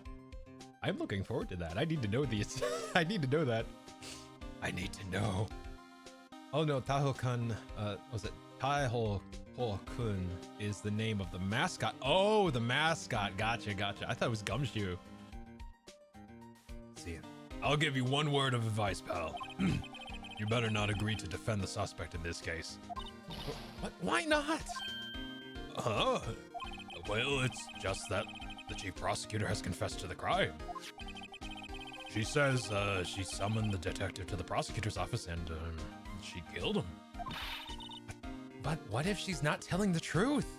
I'm looking forward to that. I need to know these. I need to know that. I need to know. Oh no, Taho-kun, was it Taiho-kun is the name of the mascot. Oh, the mascot. Gotcha. I thought it was Gumshoe. See, I'll give you one word of advice, pal. You better not agree to defend the suspect in this case. What? Why not? Well, it's just that the chief prosecutor has confessed to the crime. She says she summoned the detective to the prosecutor's office and she killed him. But what if she's not telling the truth?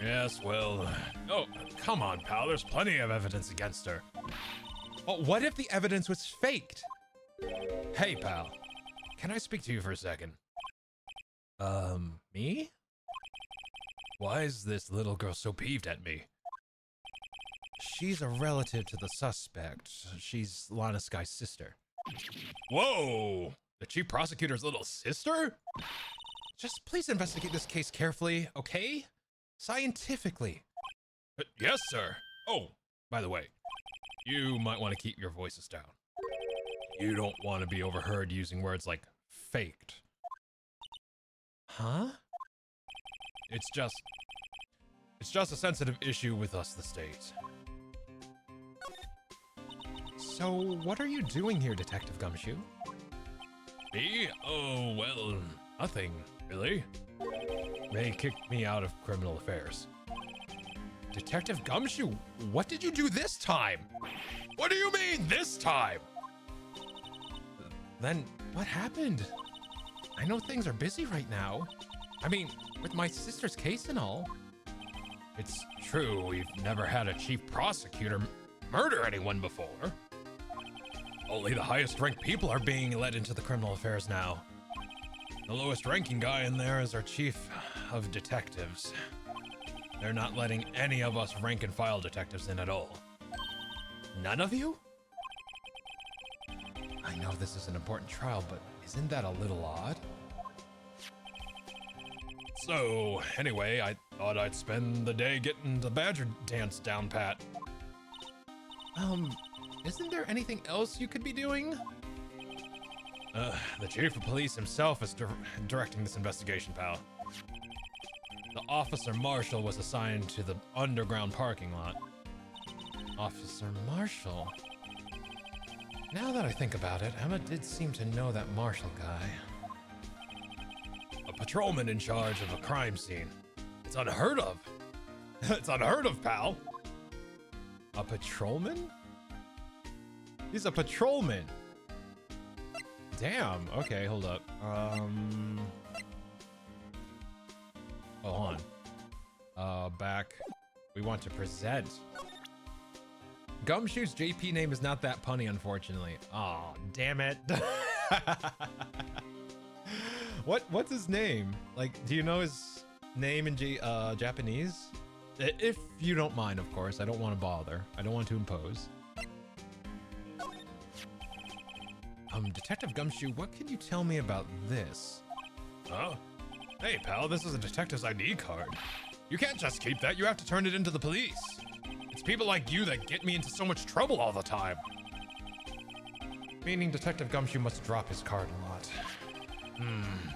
Yes, well... Oh, come on, pal. There's plenty of evidence against her. Oh, what if the evidence was faked? Hey, pal. Can I speak to you for a second? Me? Why is this little girl so peeved at me? She's a relative to the suspect. She's Lana Sky's sister. Whoa! The chief prosecutor's little sister? Just please investigate this case carefully, okay? Scientifically. Yes, sir. Oh, by the way, you might want to keep your voices down. You don't want to be overheard using words like faked. Huh? It's just a sensitive issue with us, the state. So, what are you doing here, Detective Gumshoe? Me? Oh, well, nothing, really. They kicked me out of criminal affairs. Detective Gumshoe, what did you do this time? What do you mean, this time? Then, what happened? I know things are busy right now. I mean, with my sister's case and all. It's true, we've never had a chief prosecutor murder anyone before. Only the highest ranked people are being led into the criminal affairs now. The lowest ranking guy in there is our chief of detectives. They're not letting any of us rank and file detectives in at all. None of you? I know this is an important trial, but isn't that a little odd? So, anyway, I thought I'd spend the day getting the badger dance down pat. Isn't there anything else you could be doing? The chief of police himself is directing this investigation, pal. The officer marshal was assigned to the underground parking lot. Officer Marshall? Now that I think about it, Emma did seem to know that Marshall guy. A patrolman in charge of a crime scene. It's unheard of. It's unheard of, pal. A patrolman? He's a patrolman. Damn. Okay, hold up. Hold on. Back. We want to present. Gumshoe's JP name is not that punny, unfortunately. Oh, damn it. What's his name? Like, do you know his name in Japanese? If you don't mind, of course. I don't want to bother. I don't want to impose. Detective Gumshoe, what can you tell me about this? Huh? Hey, pal, this is a detective's ID card. You can't just keep that. You have to turn it into the police. It's people like you that get me into so much trouble all the time. Meaning Detective Gumshoe must drop his card a lot.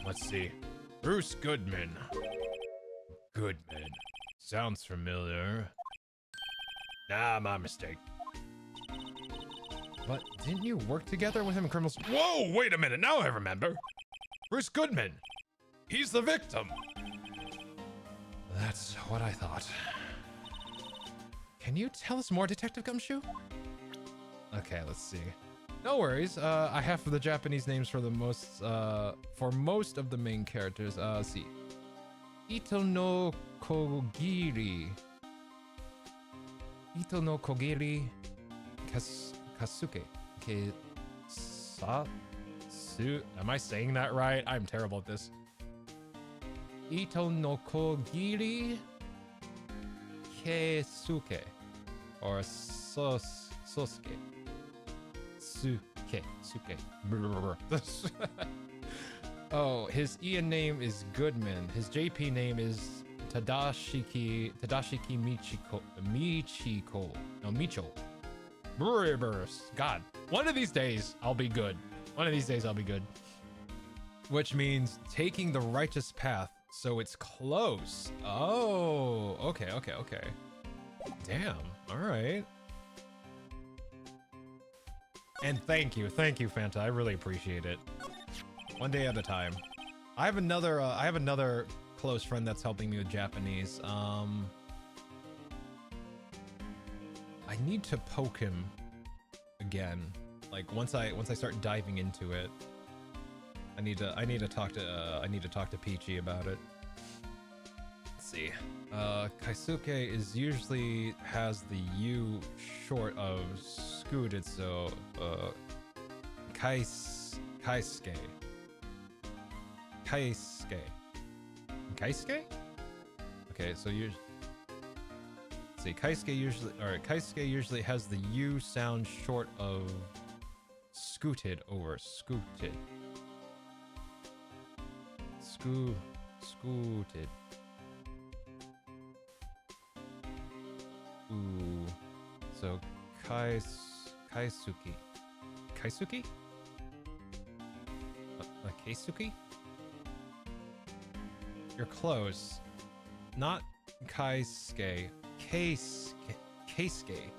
Let's see. Bruce Goodman. Goodman. Sounds familiar. Nah, my mistake. But didn't you work together with him in criminal... Whoa, wait a minute, now I remember. Bruce Goodman. He's the victim. That's what I thought. Can you tell us more, Detective Gumshoe? Okay, let's see. No worries. I have the Japanese names for the most of the main characters. Let's see. Ito no Kogiri. Ito no Kogiri Kasuke. Am I saying that right? I'm terrible at this. Ito no Kogiri Keisuke. Or Sosuke. Suke. Oh, his Ian name is Goodman. His JP name is Tadashiki Michiko. No, Micho. God, one of these days I'll be good. One of these days I'll be good. Which means taking the righteous path, so it's close. Oh, okay. Damn, all right. And thank you, Fanta. I really appreciate it. One day at a time. I have another close friend that's helping me with Japanese. I need to poke him again. Like once I start diving into it, I need to talk to Peachy about it. Let's see. Kaisuke is usually has the U short of scooted, so Kaisuke. Okay, so you see Kaisuke usually has the U sound short of scooted over scooted. Scooted. Ooh. So Kaisuke? Kaisuke? Kaisuke? You're close. Not Kaisuke. Keisuke.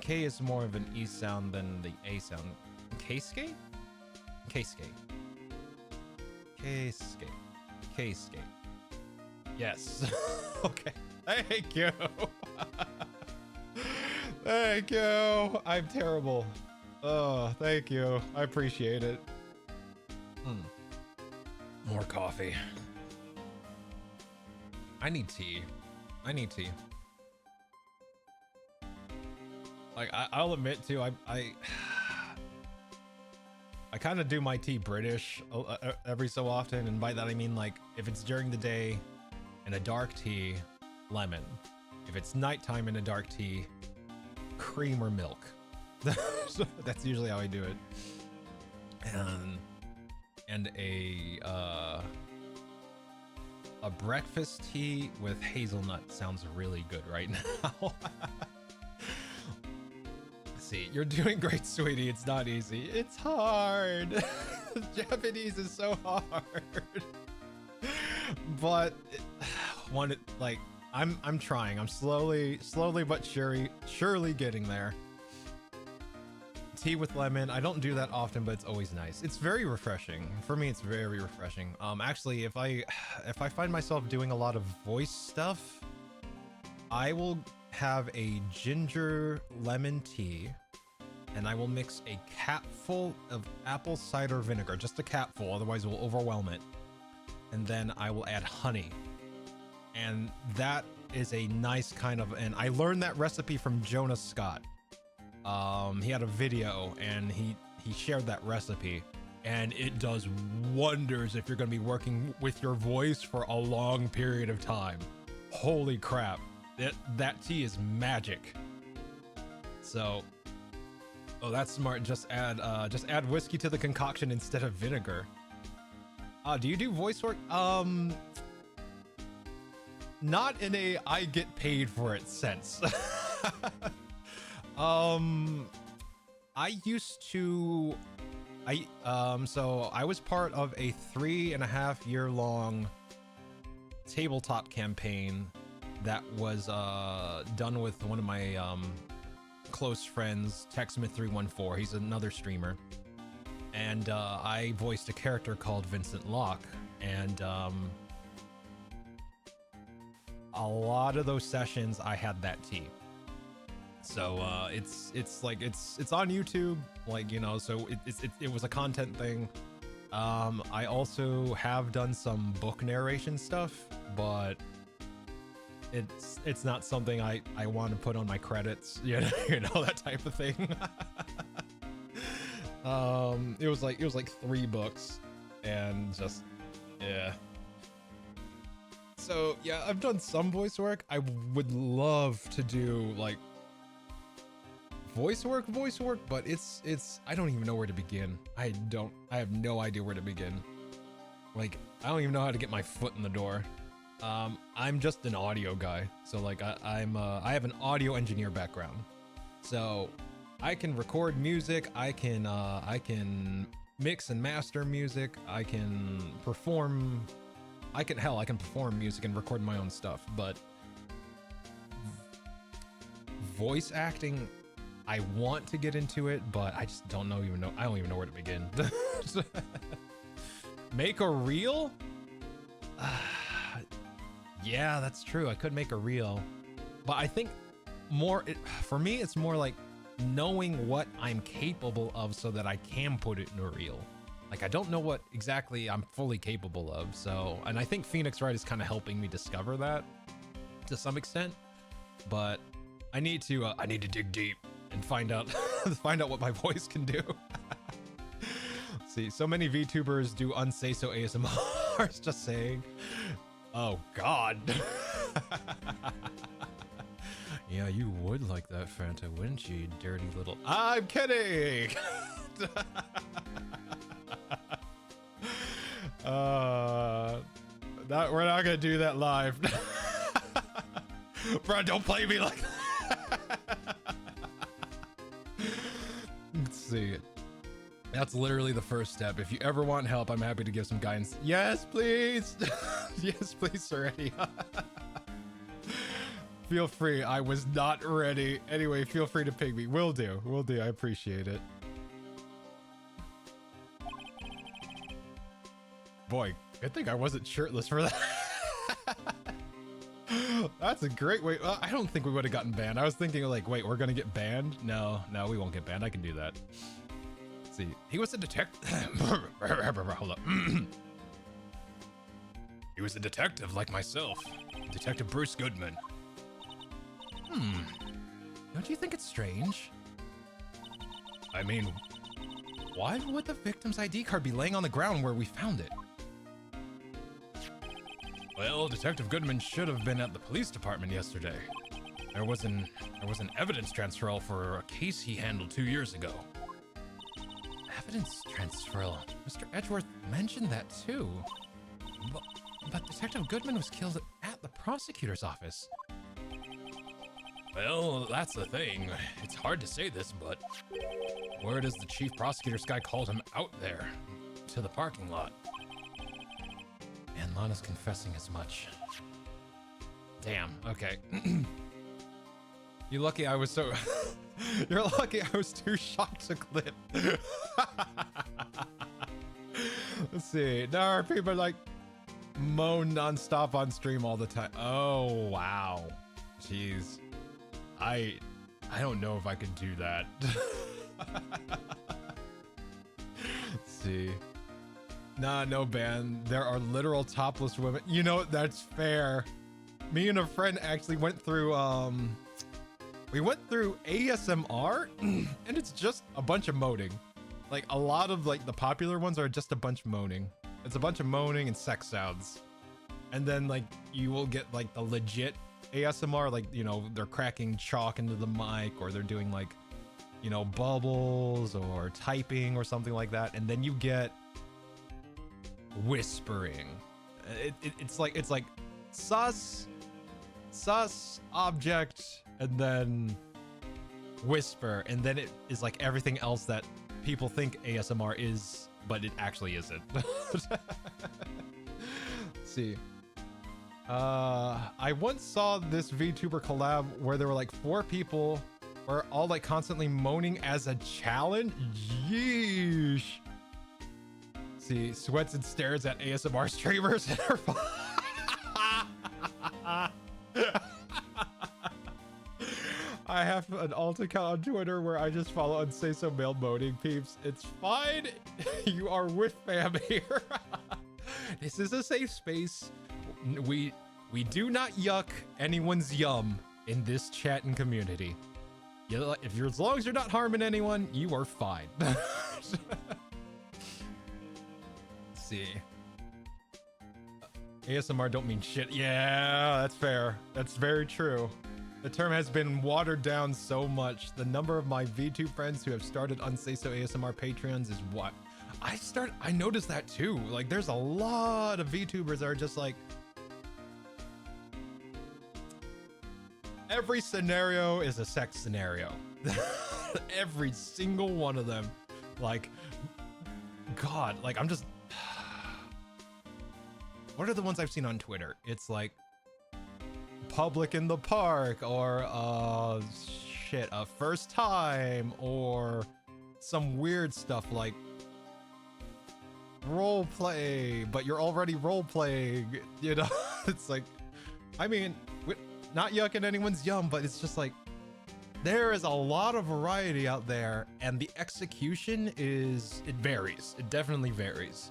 K is more of an E sound than the A sound. Keisuke? Keisuke. Yes. Okay. Thank you. Thank you. I'm terrible. Oh, thank you. I appreciate it. More coffee. I need tea. Like I'll admit too, I kind of do my tea British every so often, and by that I mean like if it's during the day in a dark tea, lemon. If it's nighttime in a dark tea, cream or milk. So that's usually how I do it. And a breakfast tea with hazelnut sounds really good right now. See, you're doing great, sweetie. It's not easy. It's hard. Japanese is so hard. But I'm trying. I'm slowly but surely getting there. Tea with lemon. I don't do that often, but it's always nice. It's very refreshing. For me, it's very refreshing. Actually, if I find myself doing a lot of voice stuff, I will have a ginger lemon tea, and I will mix a capful of apple cider vinegar, just a capful, otherwise it will overwhelm it. And then I will add honey. And that is a nice kind of, and I learned that recipe from Jonas Scott. He had a video and he shared that recipe, and it does wonders if you're going to be working with your voice for a long period of time. Holy crap. That tea is magic. So, oh, that's smart. Just add whiskey to the concoction instead of vinegar. Do you do voice work? Not in a I get paid for it sense. So I was part of a 3.5-year long tabletop campaign that was done with one of my close friends, TechSmith314. He's another streamer, and I voiced a character called Vincent Locke, and a lot of those sessions I had that tea. So it's on YouTube, like, you know, so it was a content thing. I also have done some book narration stuff, but it's not something I want to put on my credits, you know, that type of thing. It was like 3 books, and just, yeah. So yeah, I've done some voice work. I would love to do like voice work, but it's I don't even know where to begin. I have no idea where to begin. Like, I don't even know how to get my foot in the door. I'm just an audio guy, so like I have an audio engineer background. So I can record music. I can mix and master music. I can perform. I can perform music and record my own stuff. But voice acting, I want to get into it, but I just don't even know. I don't even know where to begin. Make a reel? Yeah, that's true. I could make a reel, but I think for me, it's more like knowing what I'm capable of so that I can put it in a reel. Like, I don't know what exactly I'm fully capable of. So, and I think Phoenix Wright is kind of helping me discover that to some extent, but I need to dig deep and find out what my voice can do. Let's see, so many VTubers do unsay so ASMRs, just saying. Oh God. Yeah, you would like that Fanta, wouldn't you, dirty little... I'm kidding! We're not gonna do that live. Bro, don't play me like that. Let's see. That's literally the first step. If you ever want help, I'm happy to give some guidance. Yes, please. Yes, please, Serenity. Feel free. I was not ready. Anyway, feel free to ping me. Will do. Will do. I appreciate it. Boy, good thing I wasn't shirtless for that. That's a great way. Well, I don't think we would have gotten banned. I was thinking like, wait, we're gonna get banned? No, we won't get banned. I can do that. Let's see. He was a detective. Hold up. He was a detective like myself. Detective Bruce Goodman. Don't you think it's strange? I mean, why would the victim's ID card be laying on the ground where we found it? Well, Detective Goodman should have been at the police department yesterday. There was an evidence transfer for a case he handled 2 years ago. Evidence transfer? Mr. Edgeworth mentioned that too. But Detective Goodman was killed at the prosecutor's office. Well, that's the thing. It's hard to say this, but word is the chief prosecutor's guy called him out there to the parking lot. And Lana's confessing as much. Damn, okay. You're lucky I was so... You're lucky I was too shocked to clip. Let's see. Now our people like moan non-stop on stream all the time. Oh, wow. Jeez. I don't know if I can do that. Let's see. Nah, no ban. There are literal topless women. You know, that's fair. Me and a friend actually went through, we went through ASMR and it's just a bunch of moaning. Like a lot of like the popular ones are just a bunch of moaning. It's a bunch of moaning and sex sounds. And then like you will get like the legit ASMR, like, you know, they're cracking chalk into the mic or they're doing like, you know, bubbles or typing or something like that. And then you get whispering. It's like sus, object, and then whisper. And then it is like everything else that people think ASMR is, but it actually isn't. Let's see. I once saw this VTuber collab where there were like 4 people were all like constantly moaning as a challenge. Yeesh. See, sweats and stares at ASMR streamers and her I have an alt account on Twitter where I just follow and say so male moaning peeps. It's fine. You are with fam here. This is a safe space. We do not yuck anyone's yum in this chat and community. If you're, as long as you're not harming anyone, you are fine. Let's see. ASMR don't mean shit. Yeah, that's fair. That's very true. The term has been watered down so much. The number of my VTube friends who have started Unsay So ASMR Patreons is what? I noticed that too. Like there's a lot of VTubers that are just like, every scenario is a sex scenario. Every single one of them. Like, God, like I'm just... What are the ones I've seen on Twitter? It's like public in the park, or shit, a first time, or some weird stuff like role play, but you're already role playing, you know? It's like, I mean, not yucking anyone's yum, but it's just like, there is a lot of variety out there, and the execution it varies. It definitely varies.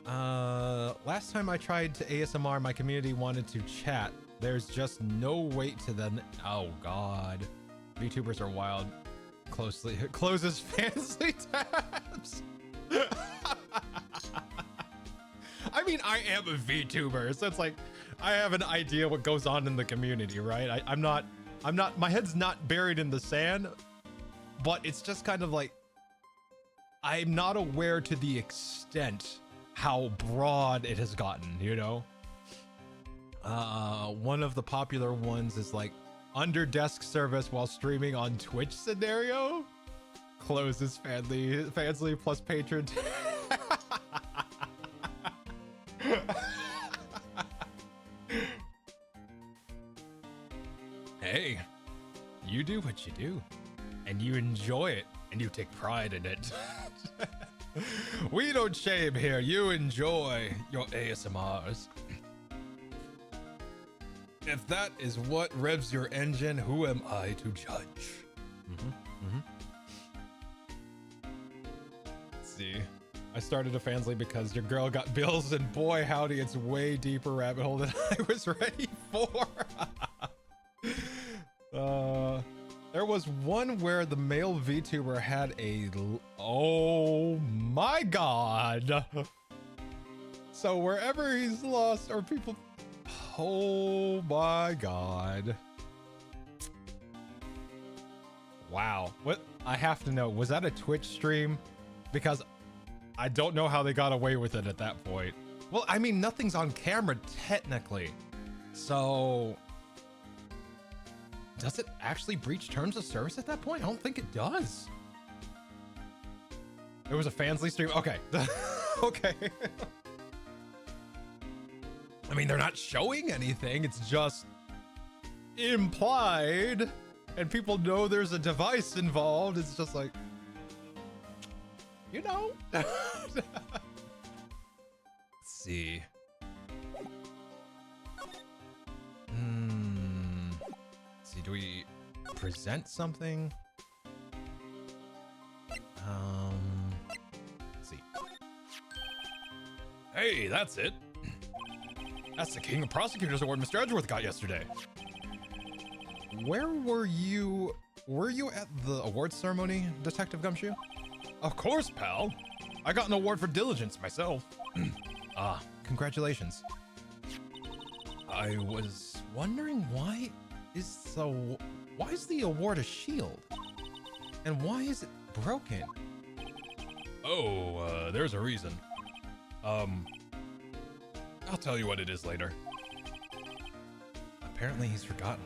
Last time I tried to ASMR, my community wanted to chat. There's just no wait to them. Oh God. VTubers are wild. Closes fancy tabs. I mean, I am a VTuber, so it's like, I have an idea what goes on in the community, right? I'm not, my head's not buried in the sand, but it's just kind of like, I'm not aware to the extent how broad it has gotten, you know? One of the popular ones is like under desk service while streaming on Twitch scenario. Closes Fansly plus patron. Hey, you do what you do, and you enjoy it, and you take pride in it. We don't shame here. You enjoy your ASMRs. If that is what revs your engine, who am I to judge? Let's see. I started a Fansly because your girl got bills, and boy howdy, it's way deeper rabbit hole than I was ready for. There was one where the male VTuber had oh my God. So wherever he's lost, or people, oh my God. Wow. What? I have to know, was that a Twitch stream? Because I don't know how they got away with it at that point. Well, I mean, nothing's on camera technically. So does it actually breach terms of service at that point? I don't think it does. It was a Fansly stream. Okay. Okay. I mean, they're not showing anything. It's just implied, and people know there's a device involved. It's just like, you know. Let's see. Let's see, do we present something? Let's see. Hey, that's it. That's the King of Prosecutors Award Mr. Edgeworth got yesterday. Where were you? Were you at the awards ceremony, Detective Gumshoe? Of course, pal. I got an award for diligence myself. Ah, congratulations. I was wondering why is the award a shield? And why is it broken? Oh, there's a reason. I'll tell you what it is later. Apparently he's forgotten.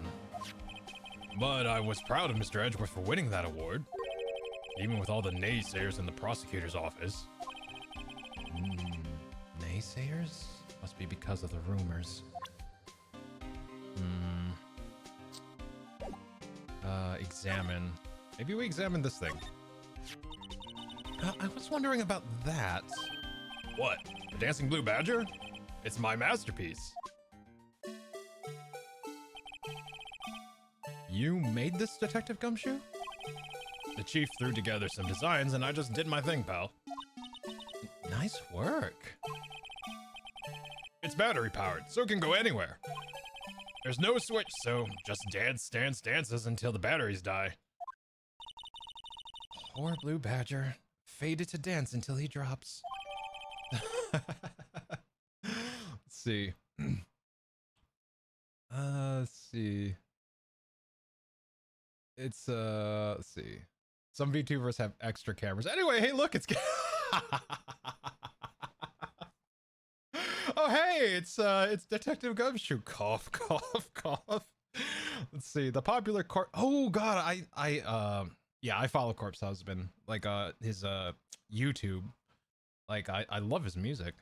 But I was proud of Mr. Edgeworth for winning that award. Even with all the naysayers in the prosecutor's office. Naysayers? Must be because of the rumors. Examine. Maybe we examine this thing. I was wondering about that. What? The Dancing Blue Badger? It's my masterpiece. You made this, Detective Gumshoe? The chief threw together some designs and I just did my thing, pal. Nice work. It's battery powered, so it can go anywhere. There's no switch, so just dances until the batteries die. Poor Blue Badger, fated to dance until he drops. Let's see. Let's see. It's let's see. Some VTubers have extra cameras. Anyway, hey, look, it's oh, hey, it's Detective Gumshoe. Cough, cough, cough. Let's see. The popular oh god, yeah, I follow Corpse Husband. Like his YouTube. Like I love his music.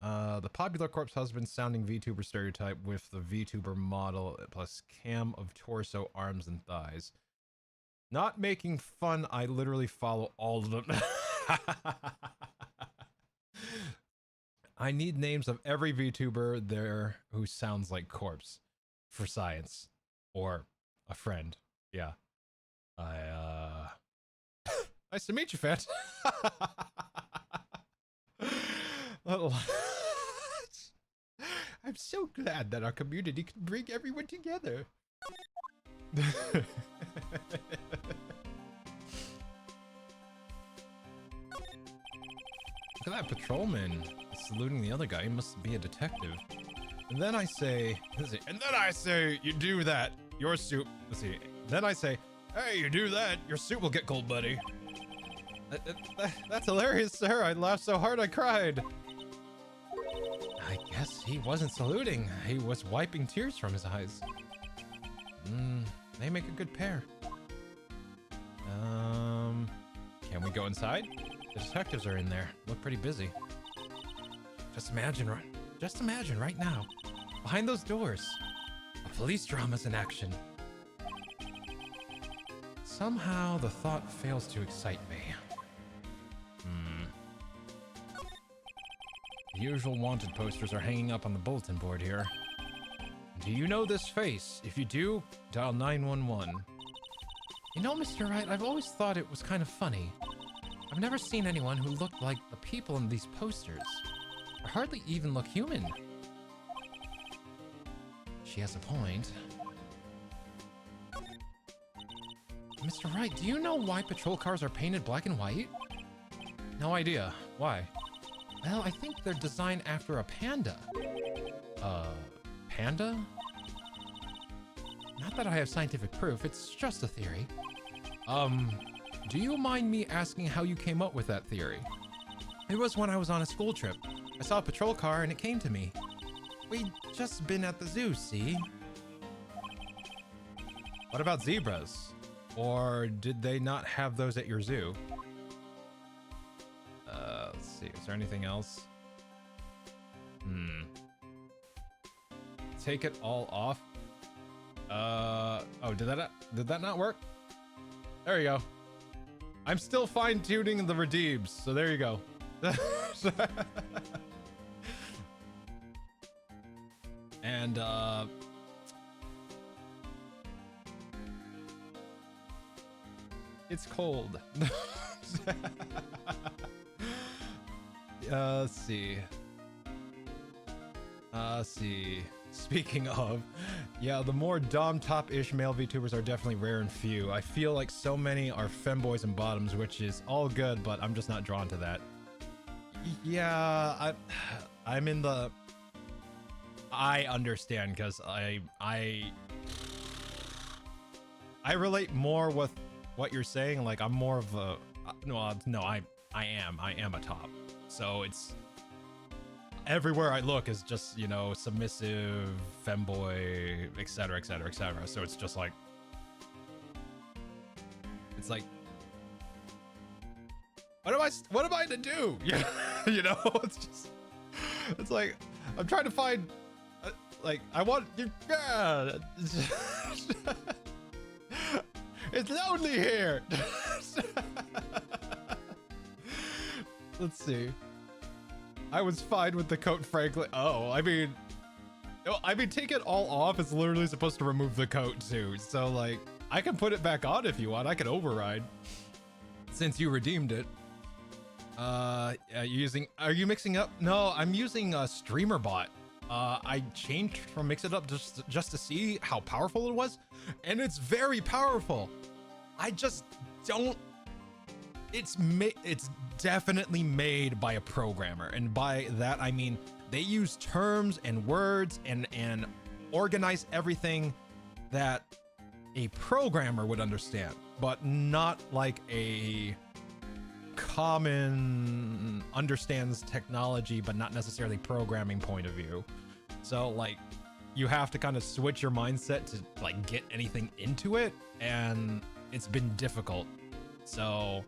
The popular Corpse Husband sounding VTuber stereotype with the VTuber model plus cam of torso, arms, and thighs. Not making fun, I literally follow all of them. I need names of every VTuber there who sounds like Corpse for science or a friend. Yeah. Nice to meet you, fans. I'm so glad that our community can bring everyone together. Look at that patrolman saluting the other guy. He must be a detective. And then I say, you do that, your suit. Let's see. Then I say, hey, you do that, your suit will get cold, buddy. That's hilarious, sir. I laughed so hard I cried. I guess he wasn't saluting. He was wiping tears from his eyes. They make a good pair. Can we go inside? The detectives are in there. Look pretty busy. Just imagine right now, behind those doors, a police drama's in action. Somehow the thought fails to excite me. The usual wanted posters are hanging up on the bulletin board here. Do you know this face? If you do, dial 911. You know, Mr. Wright, I've always thought it was kind of funny. I've never seen anyone who looked like the people in these posters. Or hardly even look human. She has a point. Mr. Wright, do you know why patrol cars are painted black and white? No idea. Why? Well, I think they're designed after a panda. Panda? Not that I have scientific proof, it's just a theory. Do you mind me asking how you came up with that theory? It was when I was on a school trip. I saw a patrol car and it came to me. We'd just been at the zoo, see? What about zebras? Or did they not have those at your zoo? Let's see, is there anything else? Take it all off. Oh, did that not work? There you go. I'm still fine-tuning the redeems, so there you go. And it's cold. Let's see. Speaking of, yeah, the more dom top-ish male VTubers are definitely rare and few. I feel like so many are femboys and bottoms, which is all good, but I'm just not drawn to that. Yeah, I'm in the... I understand, because I relate more with what you're saying. Like, I'm more of a... No, I am a top. So it's... Everywhere I look is just, you know, submissive, femboy, etc., etc., etc. So it's just like... It's like... What am I to do? Yeah, you know, it's just... It's like, I'm trying to find... like, I want... Yeah, it's lonely here! Let's see. I was fine with the coat, frankly. Oh, I mean, take it all off. It's literally supposed to remove the coat too. So like, I can put it back on if you want. I can override since you redeemed it. Are you mixing up? No, I'm using a streamer bot. I changed from Mix It Up just to see how powerful it was, and it's very powerful. I just don't. It's definitely made by a programmer, and by that I mean they use terms and words and organize everything that a programmer would understand, but not like a common understands technology but not necessarily programming point of view. So like, you have to kind of switch your mindset to like get anything into it, and it's been difficult. So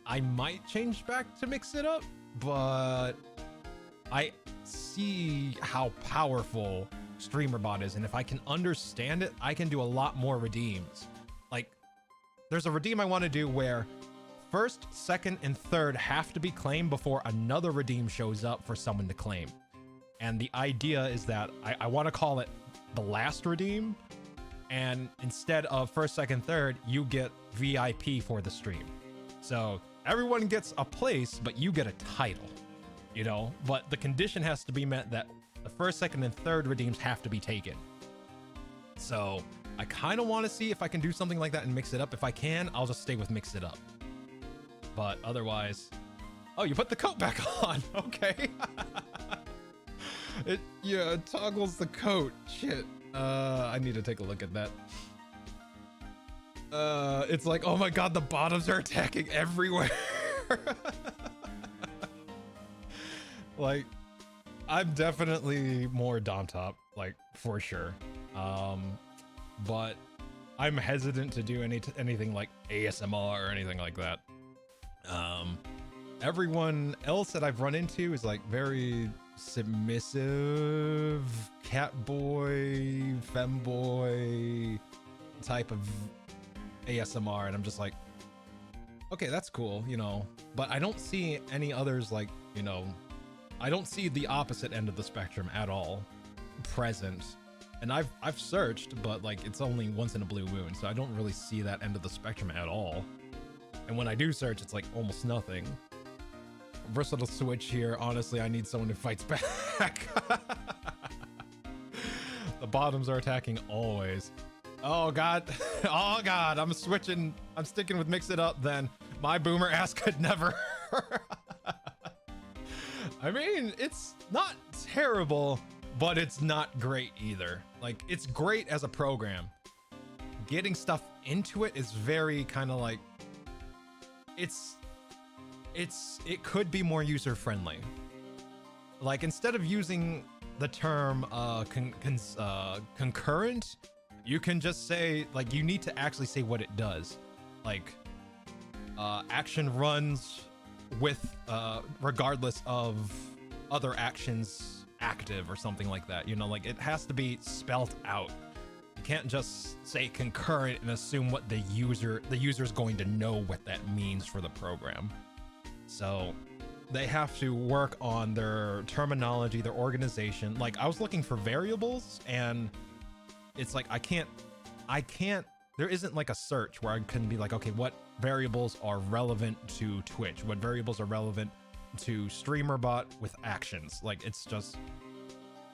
I might change back to mix it up, but I see how powerful StreamerBot is, and if I can understand it, I can do a lot more redeems. Like, there's a redeem I want to do where first, second, and third have to be claimed before another redeem shows up for someone to claim. And the idea is that I want to call it the last redeem, and instead of first, second, third, you get VIP for the stream. So everyone gets a place, but you get a title, you know? But the condition has to be met that the first, second, and third redeems have to be taken. So I kind of want to see if I can do something like that and mix it up. If I can, I'll just stay with mix it up. But otherwise... Oh, you put the coat back on. Okay. It toggles the coat. Shit. I need to take a look at that. It's like, oh my god, the bottoms are attacking everywhere. Like, I'm definitely more Dom top, like, for sure. But I'm hesitant to do anything like ASMR or anything like that. Everyone else that I've run into is like very submissive, cat boy, femboy type of ASMR, and I'm just like, okay, that's cool, you know, but I don't see any others like, you know, I don't see the opposite end of the spectrum at all present. And I've searched, but like it's only once in a blue moon, so I don't really see that end of the spectrum at all. And when I do search, it's like almost nothing. Versatile switch here. Honestly, I need someone who fights back. The bottoms are attacking always. Oh god. Oh god. I'm switching. I'm sticking with mix it up then. My boomer ass could never. I mean, it's not terrible, but it's not great either. Like, it's great as a program. Getting stuff into it is very kind of like, it could be more user friendly. Like, instead of using the term concurrent, you can just say, like, you need to actually say what it does. Like, action runs with regardless of other actions active or something like that, you know, like it has to be spelt out. You can't just say concurrent and assume what the user's going to know what that means for the program. So they have to work on their terminology, their organization. Like, I was looking for variables, and it's like I can't there isn't like a search where I can be like, okay, what variables are relevant to Twitch? What variables are relevant to StreamerBot with actions? Like, it's just,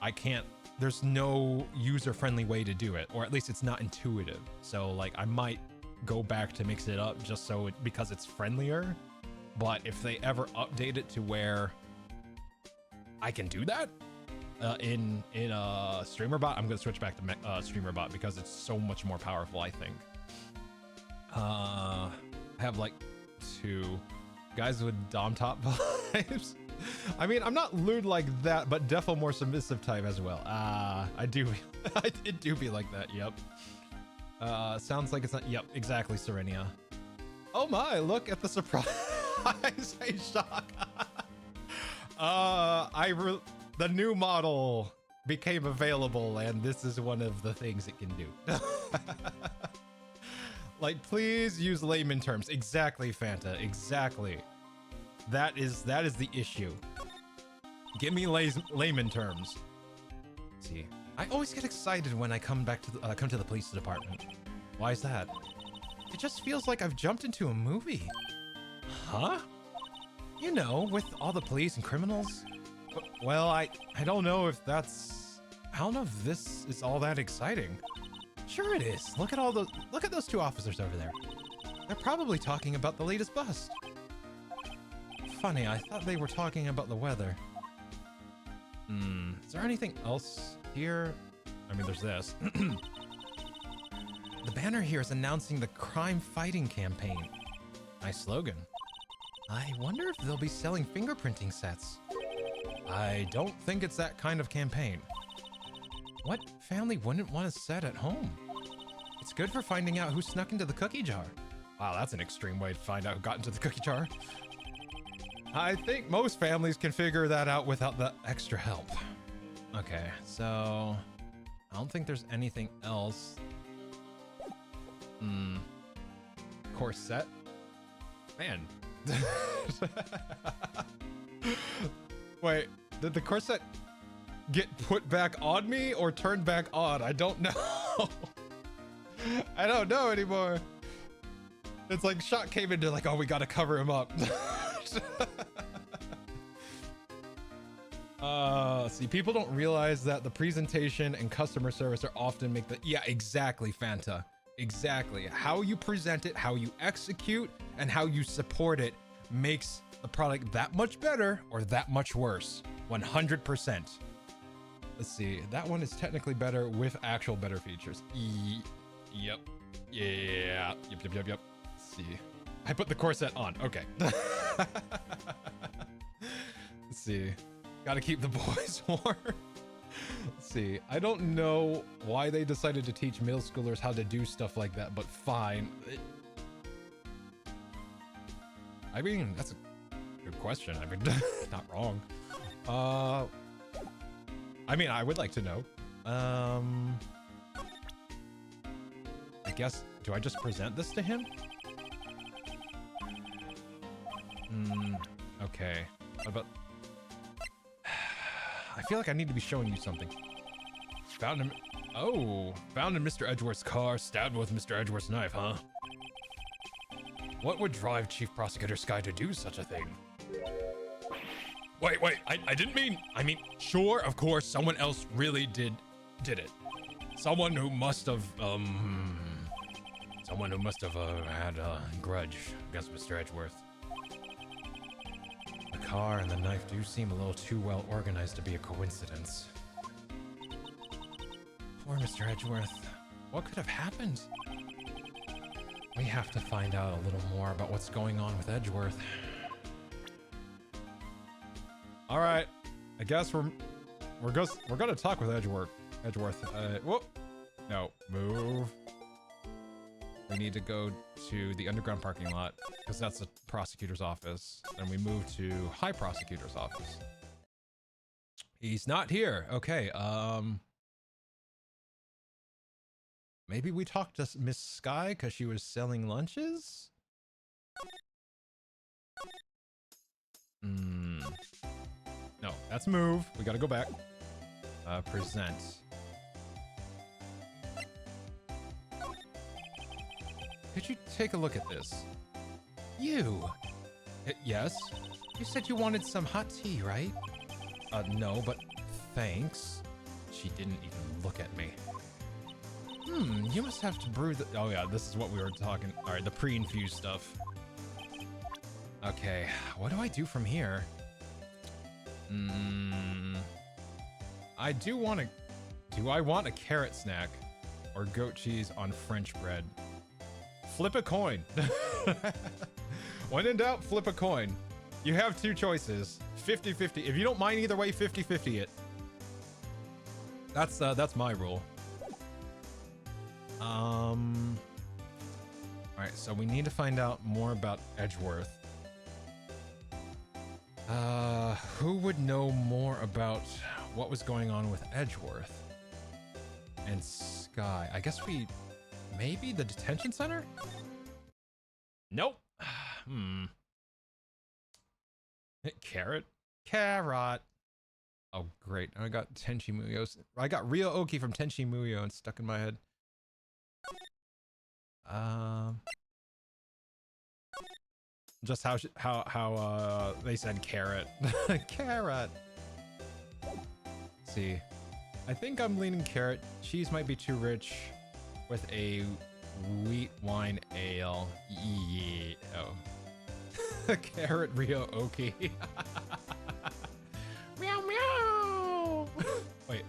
I can't, there's no user-friendly way to do it, or at least it's not intuitive. So like, I might go back to mix it up just so because it's friendlier. But if they ever update it to where I can do that in StreamerBot, I'm gonna switch back to StreamerBot because it's so much more powerful, I think. I have like 2 guys with Dom top vibes. I mean, I'm not lewd like that, but defo more submissive type as well. I do be like that. Yep. Sounds like it's not. Yep, exactly, Serenia. Oh my! Look at the surprise! A shock. The new model became available, and this is one of the things it can do. Like, please use layman terms. Exactly, Fanta. Exactly. That is the issue. Give me layman terms. Let's see, I always get excited when I come to the police department. Why is that? It just feels like I've jumped into a movie. Huh? You know, with all the police and criminals. Well, I don't know if that's... I don't know if this is all that exciting. Sure it is. Look at those 2 officers over there. They're probably talking about the latest bust. Funny, I thought they were talking about the weather. Is there anything else here? I mean, there's this. The banner here is announcing the crime fighting campaign. Nice slogan. I wonder if they'll be selling fingerprinting sets. I don't think it's that kind of campaign. What family wouldn't want a set at home? It's good for finding out who snuck into the cookie jar. Wow, that's an extreme way to find out who got into the cookie jar. I think most families can figure that out without the extra help. Okay, so I don't think there's anything else. Corset? Man. Wait, did the corset get put back on me or turned back on? I don't know. I don't know anymore. It's like Shot came into like, oh, we gotta cover him up. See, people don't realize that the presentation and customer service are often make the, yeah, exactly, Fanta. Exactly. How you present it, how you execute, and how you support it makes the product that much better or that much worse. 100%. Let's see. That one is technically better with actual better features. Yep. Yeah. Yep. Let's see. I put the corset on. Okay. Let's see. Gotta keep the boys warm. Let's see. I don't know why they decided to teach middle schoolers how to do stuff like that, but fine. I mean, that's a good question. I mean, not wrong. I mean, I would like to know. I guess, do I just present this to him? Okay. What about... I feel like I need to be showing you something. Found him. Oh, found in Mr. Edgeworth's car, stabbed with Mr. Edgeworth's knife, huh? What would drive Chief Prosecutor Sky to do such a thing? Wait, I didn't mean, sure, of course, someone else really did it. Someone who must have, had a grudge against Mr. Edgeworth. The car and the knife do seem a little too well organized to be a coincidence. Poor Mr. Edgeworth. What could have happened? We have to find out a little more about what's going on with Edgeworth. All right, I guess we're gonna talk with Edgeworth. Whoop. No, move. We need to go to the underground parking lot because that's the prosecutor's office. And we move to High Prosecutor's office. He's not here. Okay, maybe we talked to Miss Sky because she was selling lunches? No, that's move. We gotta go back. Present. Could you take a look at this? You! Yes? You said you wanted some hot tea, right? No, but thanks. She didn't even look at me. You must have to brew the... Oh yeah, this is what we were talking... Alright, the pre-infused stuff. Okay, what do I do from here? I do want to... Do I want a carrot snack? Or goat cheese on French bread? Flip a coin. When in doubt, flip a coin. You have two choices. 50-50. If you don't mind either way, 50-50 it. That's my rule. Alright, so we need to find out more about Edgeworth. Who would know more about what was going on with Edgeworth and Sky? I guess maybe the detention center? Nope. Carrot? Carrot. Oh, great. I got Tenchi Muyo. I got Ryo Oki from Tenchi Muyo and stuck in my head. Just how they said carrot. Carrot. Let's see. I think I'm leaning carrot. Cheese might be too rich with a wheat wine ale. Yeah. Oh. Carrot Ryo Oki. Meow meow. Wait.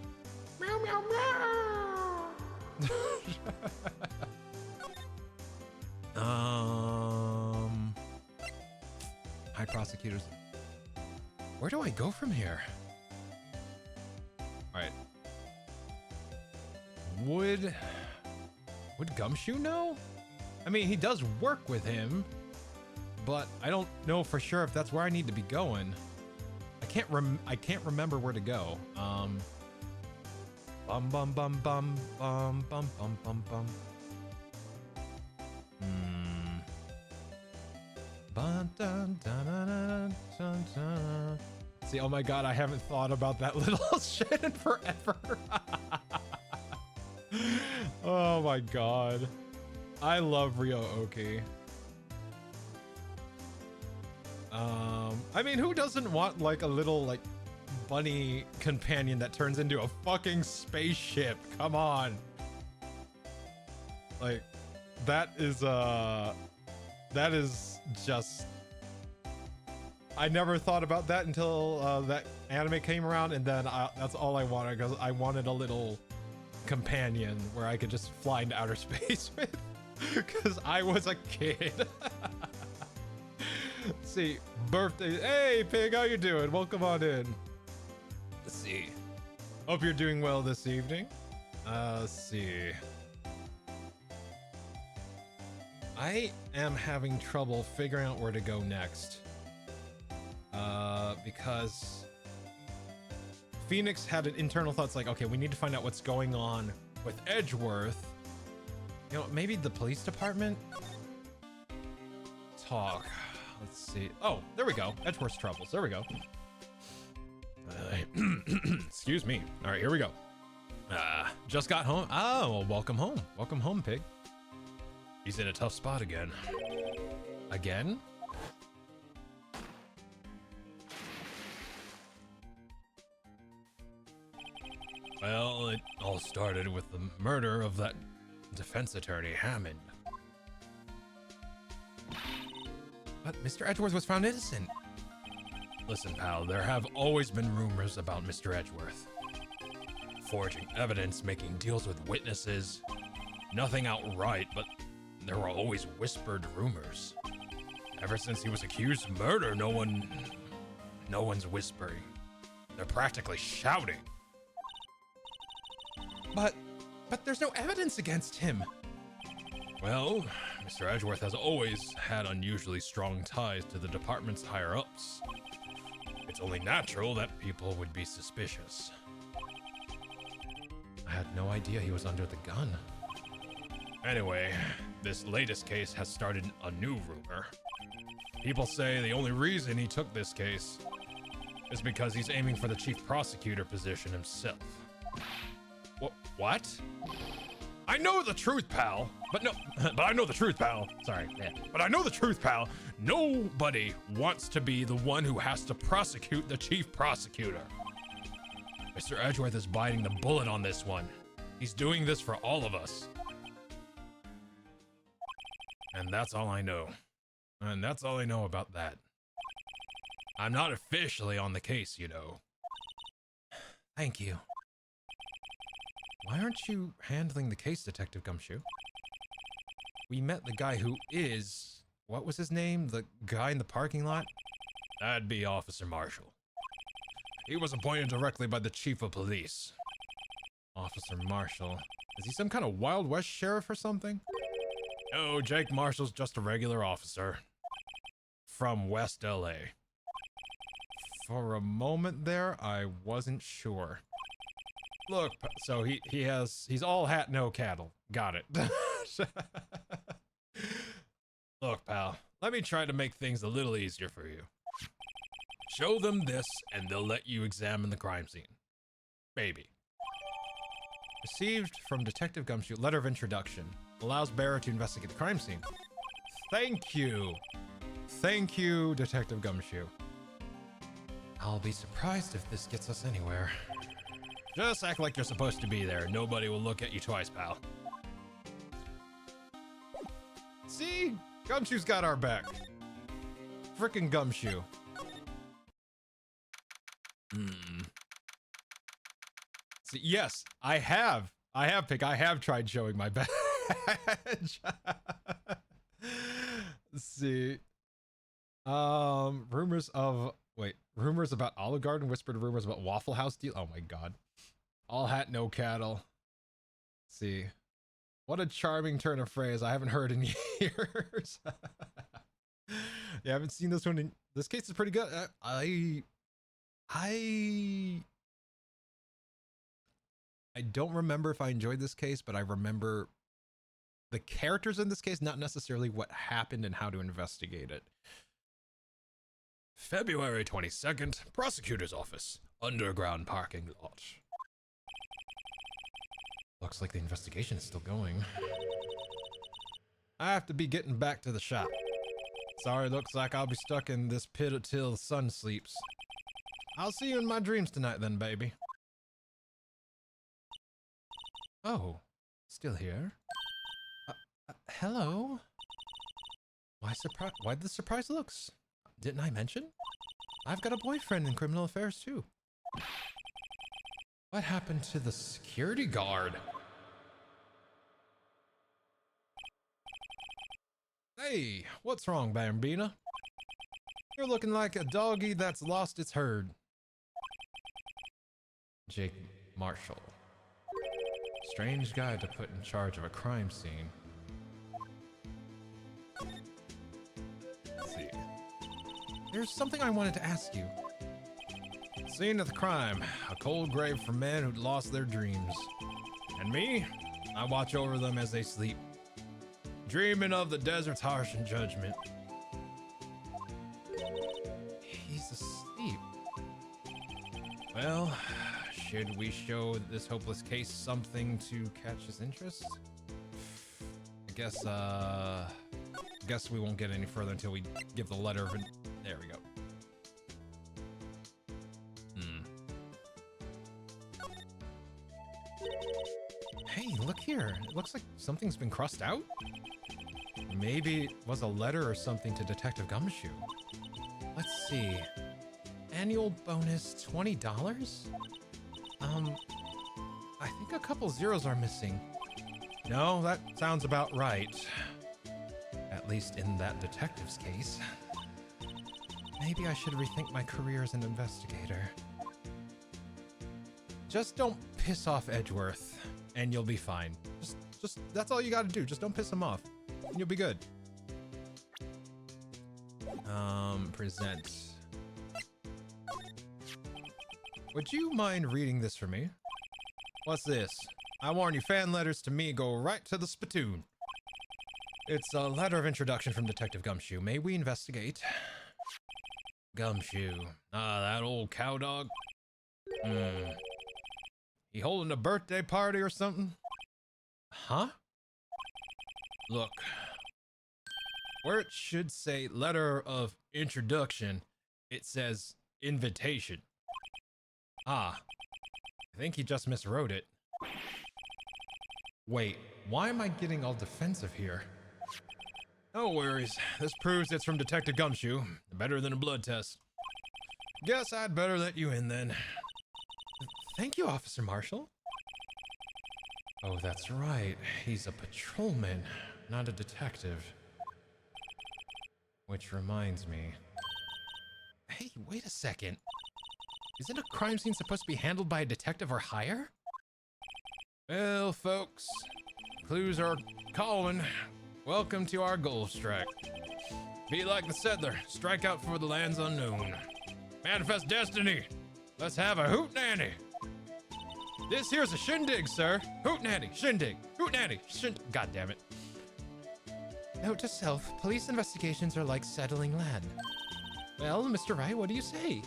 Meow meow meow. High prosecutors. Where do I go from here? All right. Would Gumshoe know? I mean, he does work with him, but I don't know for sure if that's where I need to be going. I can't remember where to go. Bum bum bum bum bum bum bum bum bum. See, oh my god, I haven't thought about that little shit in forever. Oh my god. I love Ryo-Oki. I mean, who doesn't want like a little like bunny companion that turns into a fucking spaceship? Come on. Like, that is just, I never thought about that until that anime came around, and then that's all I wanted, because I wanted a little companion where I could just fly into outer space with, because I was a kid. Let's see, birthday. Hey, Pig, how you doing? Welcome on in. Let's see. Hope you're doing well this evening. Let's see. I am having trouble figuring out where to go next. Because Phoenix had an internal thoughts like, okay, we need to find out what's going on with Edgeworth. You know, maybe the police department? Talk. Let's see. Oh, there we go. Edgeworth's troubles. There we go. Excuse me. All right, here we go. Just got home. Oh, well, welcome home. Welcome home, Pig. He's in a tough spot again. Again? Well, it all started with the murder of that defense attorney, Hammond. But Mr. Edgeworth was found innocent. Listen, pal, there have always been rumors about Mr. Edgeworth. Forging evidence, making deals with witnesses. Nothing outright, but there were always whispered rumors. Ever since he was accused of murder, no one's whispering. They're practically shouting. But there's no evidence against him. Well, Mr. Edgeworth has always had unusually strong ties to the department's higher-ups. It's only natural that people would be suspicious. I had no idea he was under the gun. Anyway, this latest case has started a new rumor. People say the only reason he took this case is because he's aiming for the chief prosecutor position himself. What? I know the truth, pal. But I know the truth, pal. Sorry. Yeah. But I know the truth, pal. Nobody wants to be the one who has to prosecute the chief prosecutor. Mr. Edgeworth is biting the bullet on this one. He's doing this for all of us. And that's all I know. And that's all I know about that. I'm not officially on the case, you know. Thank you. Why aren't you handling the case, Detective Gumshoe? We met the guy who is... What was his name? The guy in the parking lot? That'd be Officer Marshall. He was appointed directly by the chief of police. Officer Marshall. Is he some kind of Wild West sheriff or something? No, Jake Marshall's just a regular officer. From West LA. For a moment there, I wasn't sure. Look, so he's all hat, no cattle. Got it. Look, pal, let me try to make things a little easier for you. Show them this, and they'll let you examine the crime scene. Maybe. Received from Detective Gumshoe, letter of introduction. Allows bearer to investigate the crime scene. Thank you. Thank you, Detective Gumshoe. I'll be surprised if this gets us anywhere. Just act like you're supposed to be there. Nobody will look at you twice, pal. See? Gumshoe's got our back. Frickin' Gumshoe. See, yes, I have, Pick. I have tried showing my badge. Let's see. Rumors about Olive Garden, whispered rumors about Waffle House deal. Oh my god. All hat, no cattle. see. What a charming turn of phrase I haven't heard in years. Yeah, I haven't seen this one. This case is pretty good. I don't remember if I enjoyed this case, but I remember the characters in this case, not necessarily what happened and how to investigate it. February 22nd, Prosecutor's Office, underground parking lot. Looks like the investigation is still going. I have to be getting back to the shop. Sorry, looks like I'll be stuck in this pit until the sun sleeps. I'll see you in my dreams tonight then, baby. Oh, still here? Hello? Why the surprise looks? Didn't I mention? I've got a boyfriend in criminal affairs too. What happened to the security guard? Hey, what's wrong, Bambina? You're looking like a doggy that's lost its herd. Jake Marshall. Strange guy to put in charge of a crime scene. Let's see. There's something I wanted to ask you. Scene of the crime. A cold grave for men who'd lost their dreams. And me? I watch over them as they sleep. Dreaming of the desert's harsh judgment. He's asleep. Well, should we show this hopeless case something to catch his interest? I guess we won't get any further until we give the letter of... There we go. Hey, look here. It looks like something's been crossed out. Maybe it was a letter or something to Detective Gumshoe. Let's see. Annual bonus $20? I think a couple zeros are missing. No, that sounds about right. At least in that detective's case. Maybe I should rethink my career as an investigator. Just don't piss off Edgeworth, and you'll be fine. Just that's all you gotta do. Just don't piss him off, and you'll be good. Present. Would you mind reading this for me? What's this? I warn you, fan letters to me go right to the spittoon. It's a letter of introduction from Detective Gumshoe. May we investigate? Gumshoe. Ah, that old cowdog. He holding a birthday party or something? Huh? Look. Where it should say letter of introduction, it says invitation. Ah. I think he just miswrote it. Wait, why am I getting all defensive here? No worries. This proves it's from Detective Gumshoe. Better than a blood test. Guess I'd better let you in then. Thank you, Officer Marshall. Oh, that's right. He's a patrolman, not a detective. Which reminds me. Hey, wait a second. Isn't a crime scene supposed to be handled by a detective or higher? Well, folks, clues are calling. Welcome to our gold strike. Be like the settler, strike out for the lands unknown. Manifest destiny. Let's have a hootenanny. This here's a shindig, sir. Hootenanny, shindig, hootenanny, God damn it. Note to self, police investigations are like settling land. Well, Mr. Wright, what do you say?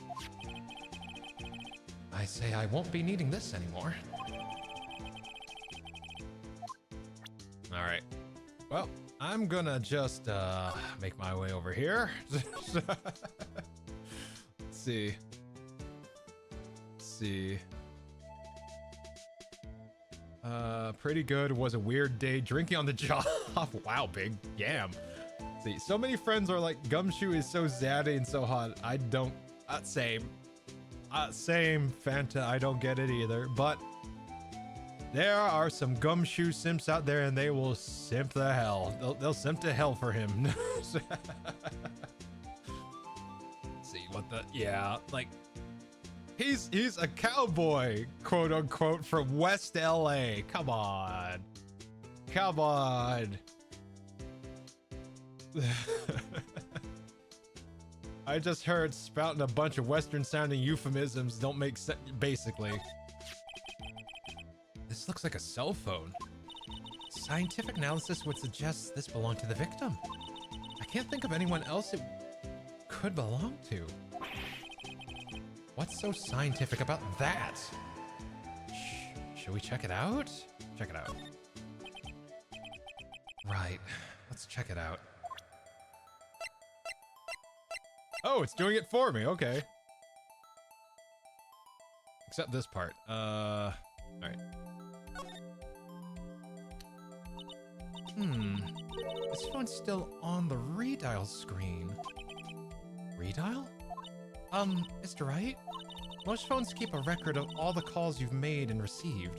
I say I won't be needing this anymore. All right. Well, I'm gonna just make my way over here. Let's see. Pretty good. Was a weird day drinking on the job. Wow, big yam. See, so many friends are like, Gumshoe is so zaddy and so hot. I don't. Same, Fanta. I don't get it either. But there are some Gumshoe simps out there, and they will simp the hell. They'll simp to hell for him. See what the? Yeah, like He's a cowboy, quote unquote, from West LA. Come on. Come on. I just heard spouting a bunch of Western sounding euphemisms don't make sense, basically. This looks like a cell phone. Scientific analysis would suggest this belonged to the victim. I can't think of anyone else it could belong to. What's so scientific about that? Should we check it out? Check it out. Right, let's check it out. Oh, it's doing it for me, okay. Except this part. All right. This phone's still on the redial screen. Redial? Mr. Wright? Most phones keep a record of all the calls you've made and received.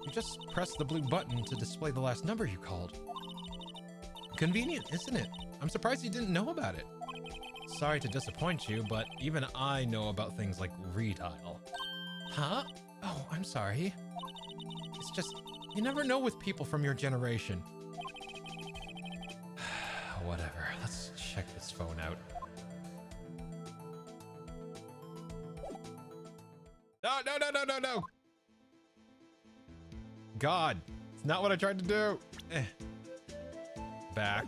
You just press the blue button to display the last number you called. Convenient, isn't it? I'm surprised you didn't know about it. Sorry to disappoint you, but even I know about things like redial. Huh? Oh, I'm sorry. It's just, you never know with people from your generation. Whatever, let's check this phone out. No! God, it's not what I tried to do. Back.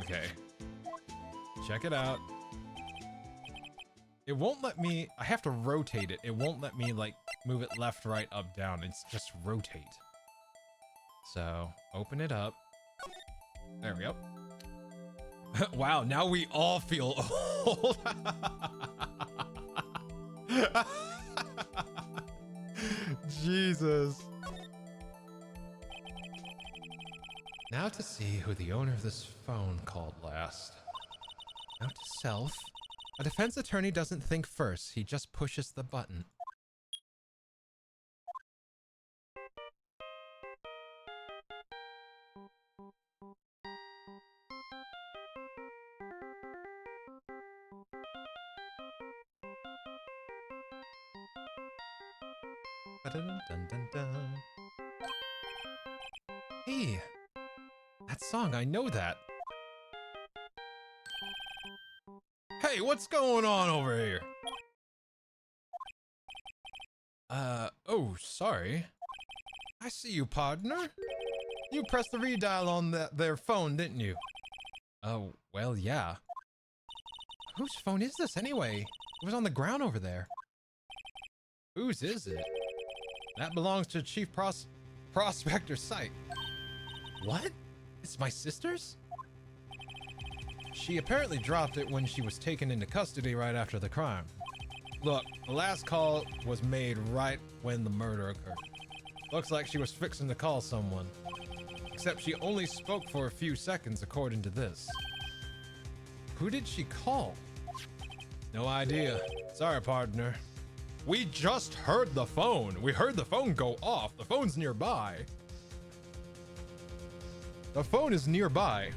Okay. Check it out. It won't let me, I have to rotate it. It won't let me like move it left, right, up, down. It's just rotate. So open it up. There we go. Wow, now we all feel old. Jesus. Now to see who the owner of this phone called last. Note to self. A defense attorney doesn't think first, he just pushes the button. Ba-dun-dun-dun-dun. Hey, that song, I know that. Hey, what's going on over here? Oh, sorry. I see you, partner. You pressed the redial on their phone, didn't you? Oh, well, yeah. Whose phone is this anyway? It was on the ground over there. Whose is it? That belongs to Chief Prospector's site. What? It's my sister's? She apparently dropped it when she was taken into custody right after the crime. Look, the last call was made right when the murder occurred. Looks like she was fixing to call someone. Except she only spoke for a few seconds according to this. Who did she call? No idea. Sorry, partner. We just heard the phone. We heard the phone go off. The phone's nearby. The phone is nearby.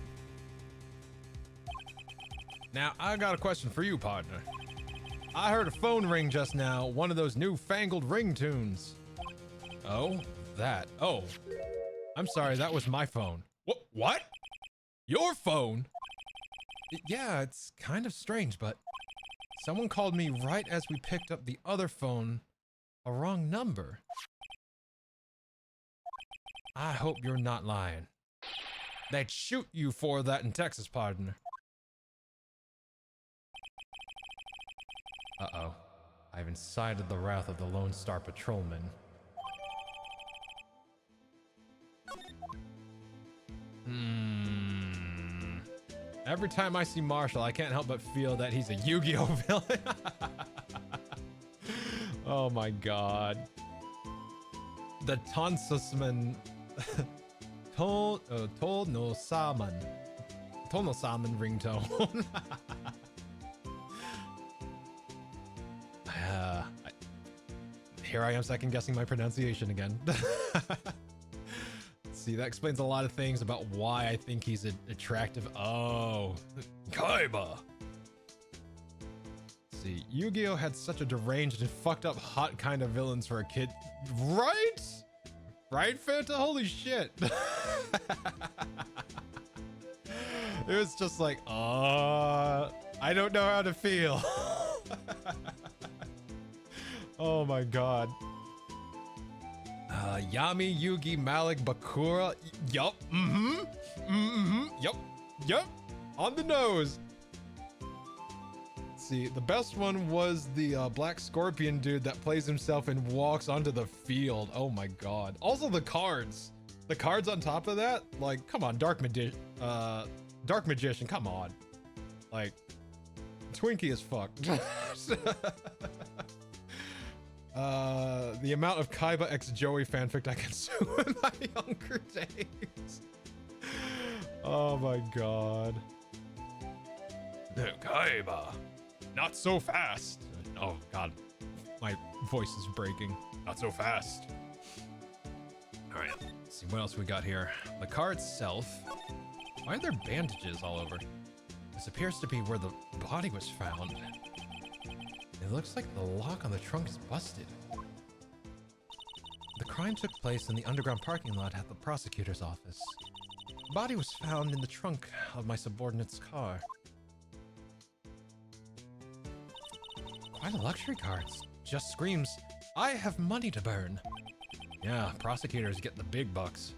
Now, I got a question for you, partner. I heard a phone ring just now, one of those newfangled ringtones. Oh, that. Oh, I'm sorry, that was my phone. What? Your phone? Yeah, it's kind of strange, but someone called me right as we picked up the other phone, a wrong number. I hope you're not lying. They'd shoot you for that in Texas, partner. Uh-oh. I've incited the wrath of the Lone Star Patrolman. Every time I see Marshall, I can't help but feel that he's a Yu-Gi-Oh villain. Oh my god. The Tonsusman. Tono-saman. Tono-saman ringtone. Here I am second guessing my pronunciation again. See, that explains a lot of things about why I think he's attractive. Oh, Kaiba. See, Yu-Gi-Oh had such a deranged and fucked up hot kind of villains for a kid, right? Right, Fanta? Holy shit. It was just like, I don't know how to feel. Oh my god. Yami, Yugi, Malik, Bakura. Yup. Yup. On the nose. See, the best one was the Black Scorpion dude that plays himself and walks onto the field. Oh my god. Also the cards. The cards on top of that, like, come on, Dark Magician, come on. Like, Twinkie as fuck. The amount of Kaiba x Joey fanfic I consumed in my younger days. Oh my god. Kaiba. Not so fast. Oh god. My voice is breaking. Not so fast. Alright, let's see what else we got here. The car itself. Why are there bandages all over? This appears to be where the body was found. It looks like the lock on the trunk is busted. The crime took place in the underground parking lot at the prosecutor's office. The body was found in the trunk of my subordinate's car. Quite a luxury car. It just screams, I have money to burn. Yeah, prosecutors get the big bucks.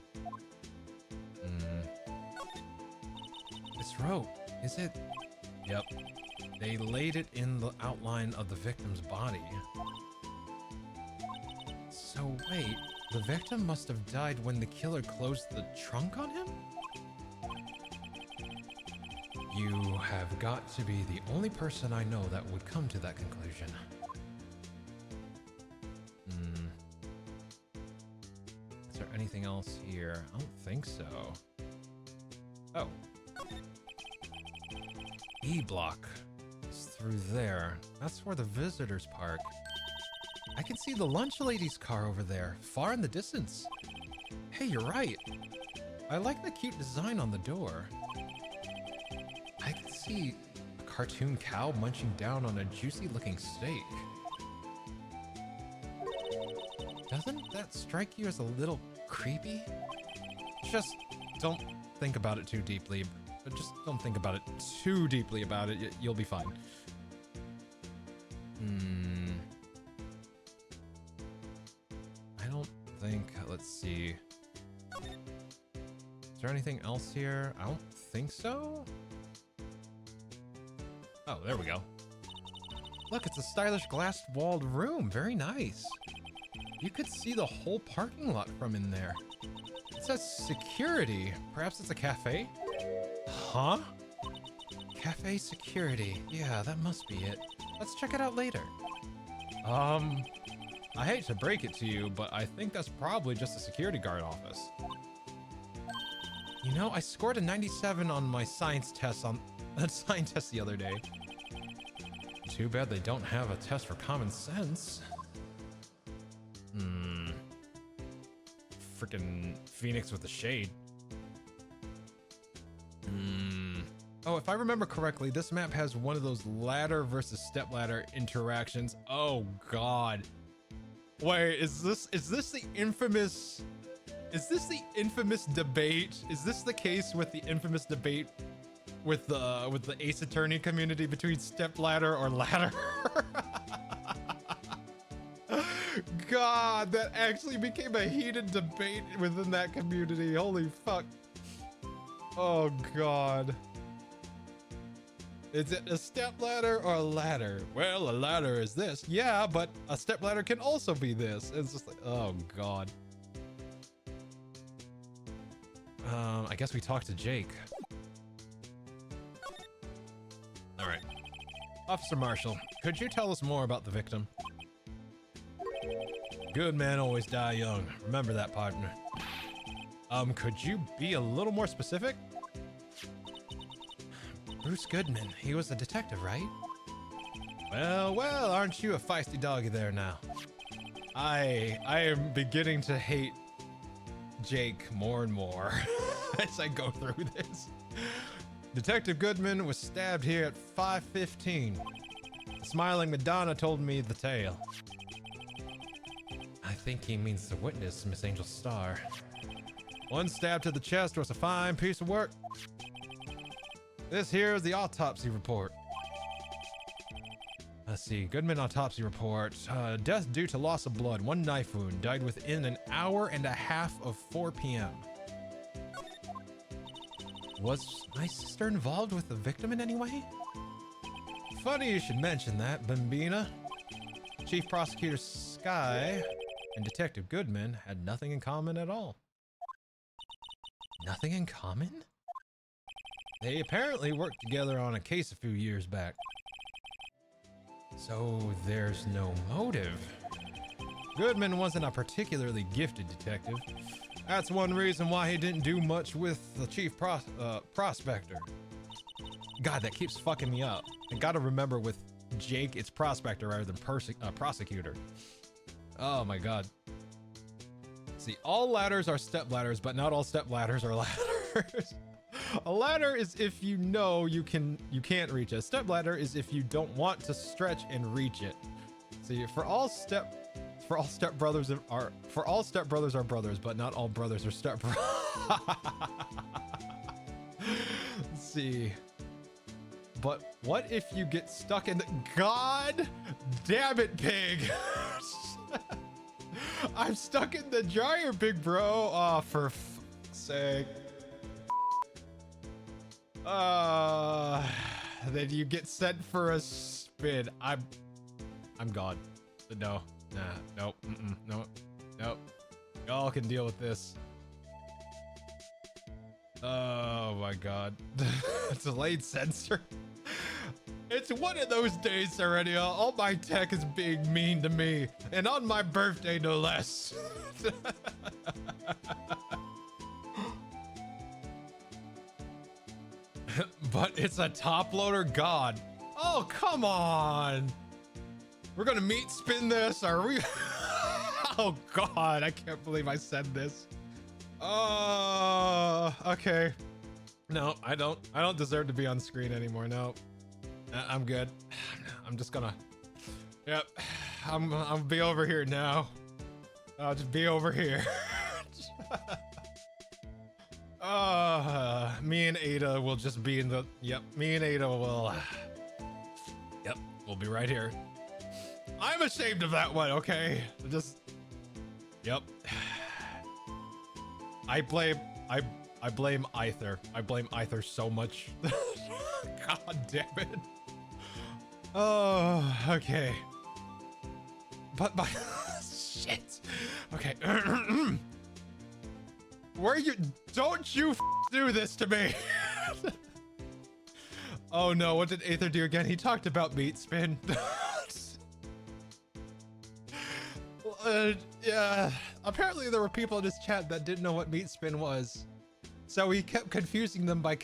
This rope, is it? Yep. They laid it in the outline of the victim's body. So wait, the victim must have died when the killer closed the trunk on him? You have got to be the only person I know that would come to that conclusion. Is there anything else here? I don't think so. Oh. E-block is through there. That's where the visitors park. I can see the lunch lady's car over there, far in the distance. Hey, you're right. I like the cute design on the door. I can see a cartoon cow munching down on a juicy-looking steak. Doesn't that strike you as a little creepy? Just don't think about it too deeply. Just don't think about it too deeply about it. You'll be fine. I don't think... Let's see. Is there anything else here? I don't think so. Oh, there we go. Look, it's a stylish glass-walled room. Very nice. You could see the whole parking lot from in there. It says security. Perhaps it's a cafe? Huh? Cafe security. Yeah, that must be it. Let's check it out later. I hate to break it to you, but I think that's probably just a security guard office. You know, I scored a 97 on my science test the other day. Too bad they don't have a test for common sense. Freaking Phoenix with the shade. Oh, if I remember correctly, this map has one of those ladder versus stepladder interactions. Oh god. Wait, is this the infamous debate? Is this the case with the infamous debate with the Ace Attorney community between stepladder or ladder? God, that actually became a heated debate within that community. Holy fuck. Oh god. Is it a stepladder or a ladder? Well, a ladder is this. Yeah, but a stepladder can also be this. It's just like, oh god. I guess we talked to Jake. All right. Officer Marshall, could you tell us more about the victim? Good men always die young. Remember that, partner. Could you be a little more specific? Bruce Goodman, he was a detective, right? Well, aren't you a feisty doggy there now? I am beginning to hate Jake more and more as I go through this. Detective Goodman was stabbed here at 5:15. The smiling Madonna told me the tale. I think he means the witness, Miss Angel Star. One stab to the chest was a fine piece of work. This here is the autopsy report. Let's see, Goodman autopsy report. Death due to loss of blood, one knife wound, died within an hour and a half of 4 p.m. Was my sister involved with the victim in any way? Funny you should mention that, Bambina. Chief Prosecutor Sky and Detective Goodman had nothing in common at all. Nothing in common? They apparently worked together on a case a few years back. So there's no motive. Goodman wasn't a particularly gifted detective. That's one reason why he didn't do much with the chief prospector. God, that keeps fucking me up. I gotta remember with Jake, it's prospector rather than prosecutor. Oh my God. See, all ladders are step ladders, but not all step ladders are ladders. A ladder is if you know you can't reach it. A step ladder is if you don't want to stretch and reach it. See, all step brothers are brothers, but not all brothers are step brothers. Let's see. But what if you get stuck in the... God damn it, pig. I'm stuck in the dryer, big bro. Oh, for fuck's sake. Then you get sent for a spin. I'm gone. No. Nah. Nope. Nope. Y'all can deal with this. Oh my God. Delayed sensor. It's one of those days already. All my tech is being mean to me. And on my birthday, no less. But it's a top loader, God. Oh, come on. We're gonna meat spin this, are we? Oh God, I can't believe I said this. Oh, okay. No, I don't deserve to be on screen anymore. No, I'm good. I'm just gonna, yep. I'll be over here now. I'll just be over here. Me and Ada will just be in the, yep, me and Ada will, yep, we'll be right here. I'm ashamed of that one, okay? Just, yep. I blame Aether. I blame Aether so much. God damn it. Oh, okay. But my, shit. Okay. Don't you do this to me. Oh no, what did Aether do again? He talked about meat spin. Yeah, apparently there were people in his chat that didn't know what meat spin was. So he kept confusing them by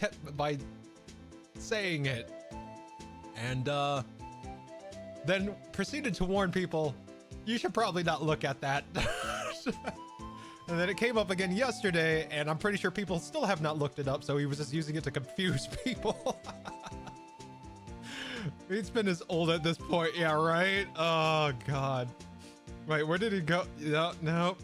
saying it. And then proceeded to warn people, you should probably not look at that. And then it came up again yesterday, and I'm pretty sure people still have not looked it up, so he was just using it to confuse people. Meat spin is old at this point, yeah, right? Oh God. Wait, where did he go? No.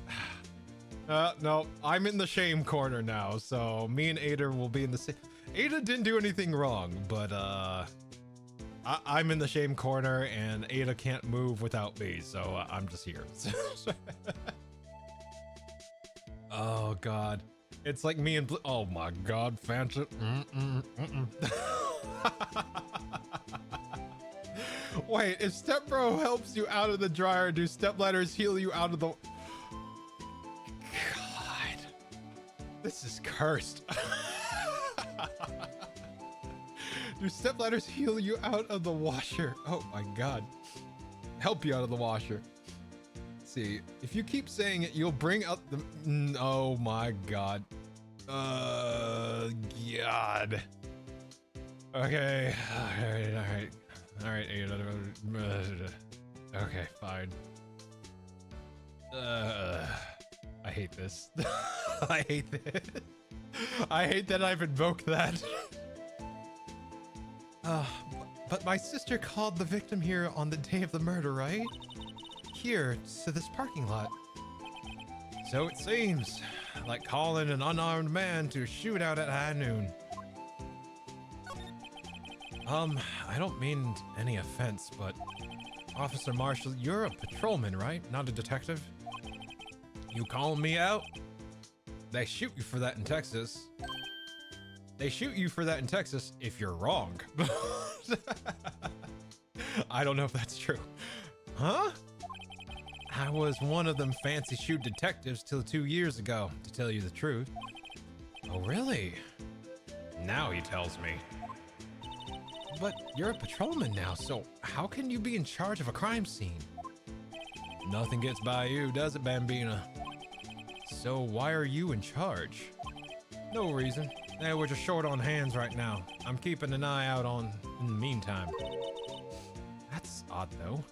No, I'm in the shame corner now, so me and Ada will be in the same. Ada didn't do anything wrong, but I'm in the shame corner, and Ada can't move without me, so I'm just here. Oh God, it's like me and Blue. Oh my God, Fanta. Wait, if Stepbro helps you out of the dryer, do stepladders heal you out of the... God, this is cursed. Do stepladders heal you out of the washer? Oh my God. Help you out of the washer. Let's see, if you keep saying it, you'll bring up the... Oh my God. God. Okay, all right, Ada. Okay, fine. I hate this. I hate this. I hate that I've invoked that. Uh, but my sister called the victim here on the day of the murder, right? Here, to this parking lot. So it seems, like calling an unarmed man to a shootout at high noon. I don't mean any offense, but Officer Marshall, you're a patrolman, right? Not a detective? You calling me out? They shoot you for that in Texas. They shoot you for that in Texas if you're wrong. I don't know if that's true. Huh? I was one of them fancy shoot detectives till 2 years ago, to tell you the truth. Oh, really? Now he tells me. But you're a patrolman now, so how can you be in charge of a crime scene? Nothing gets by you, does it, Bambina? So why are you in charge? No reason. We're just short on hands right now. I'm keeping an eye out on in the meantime. That's odd, though.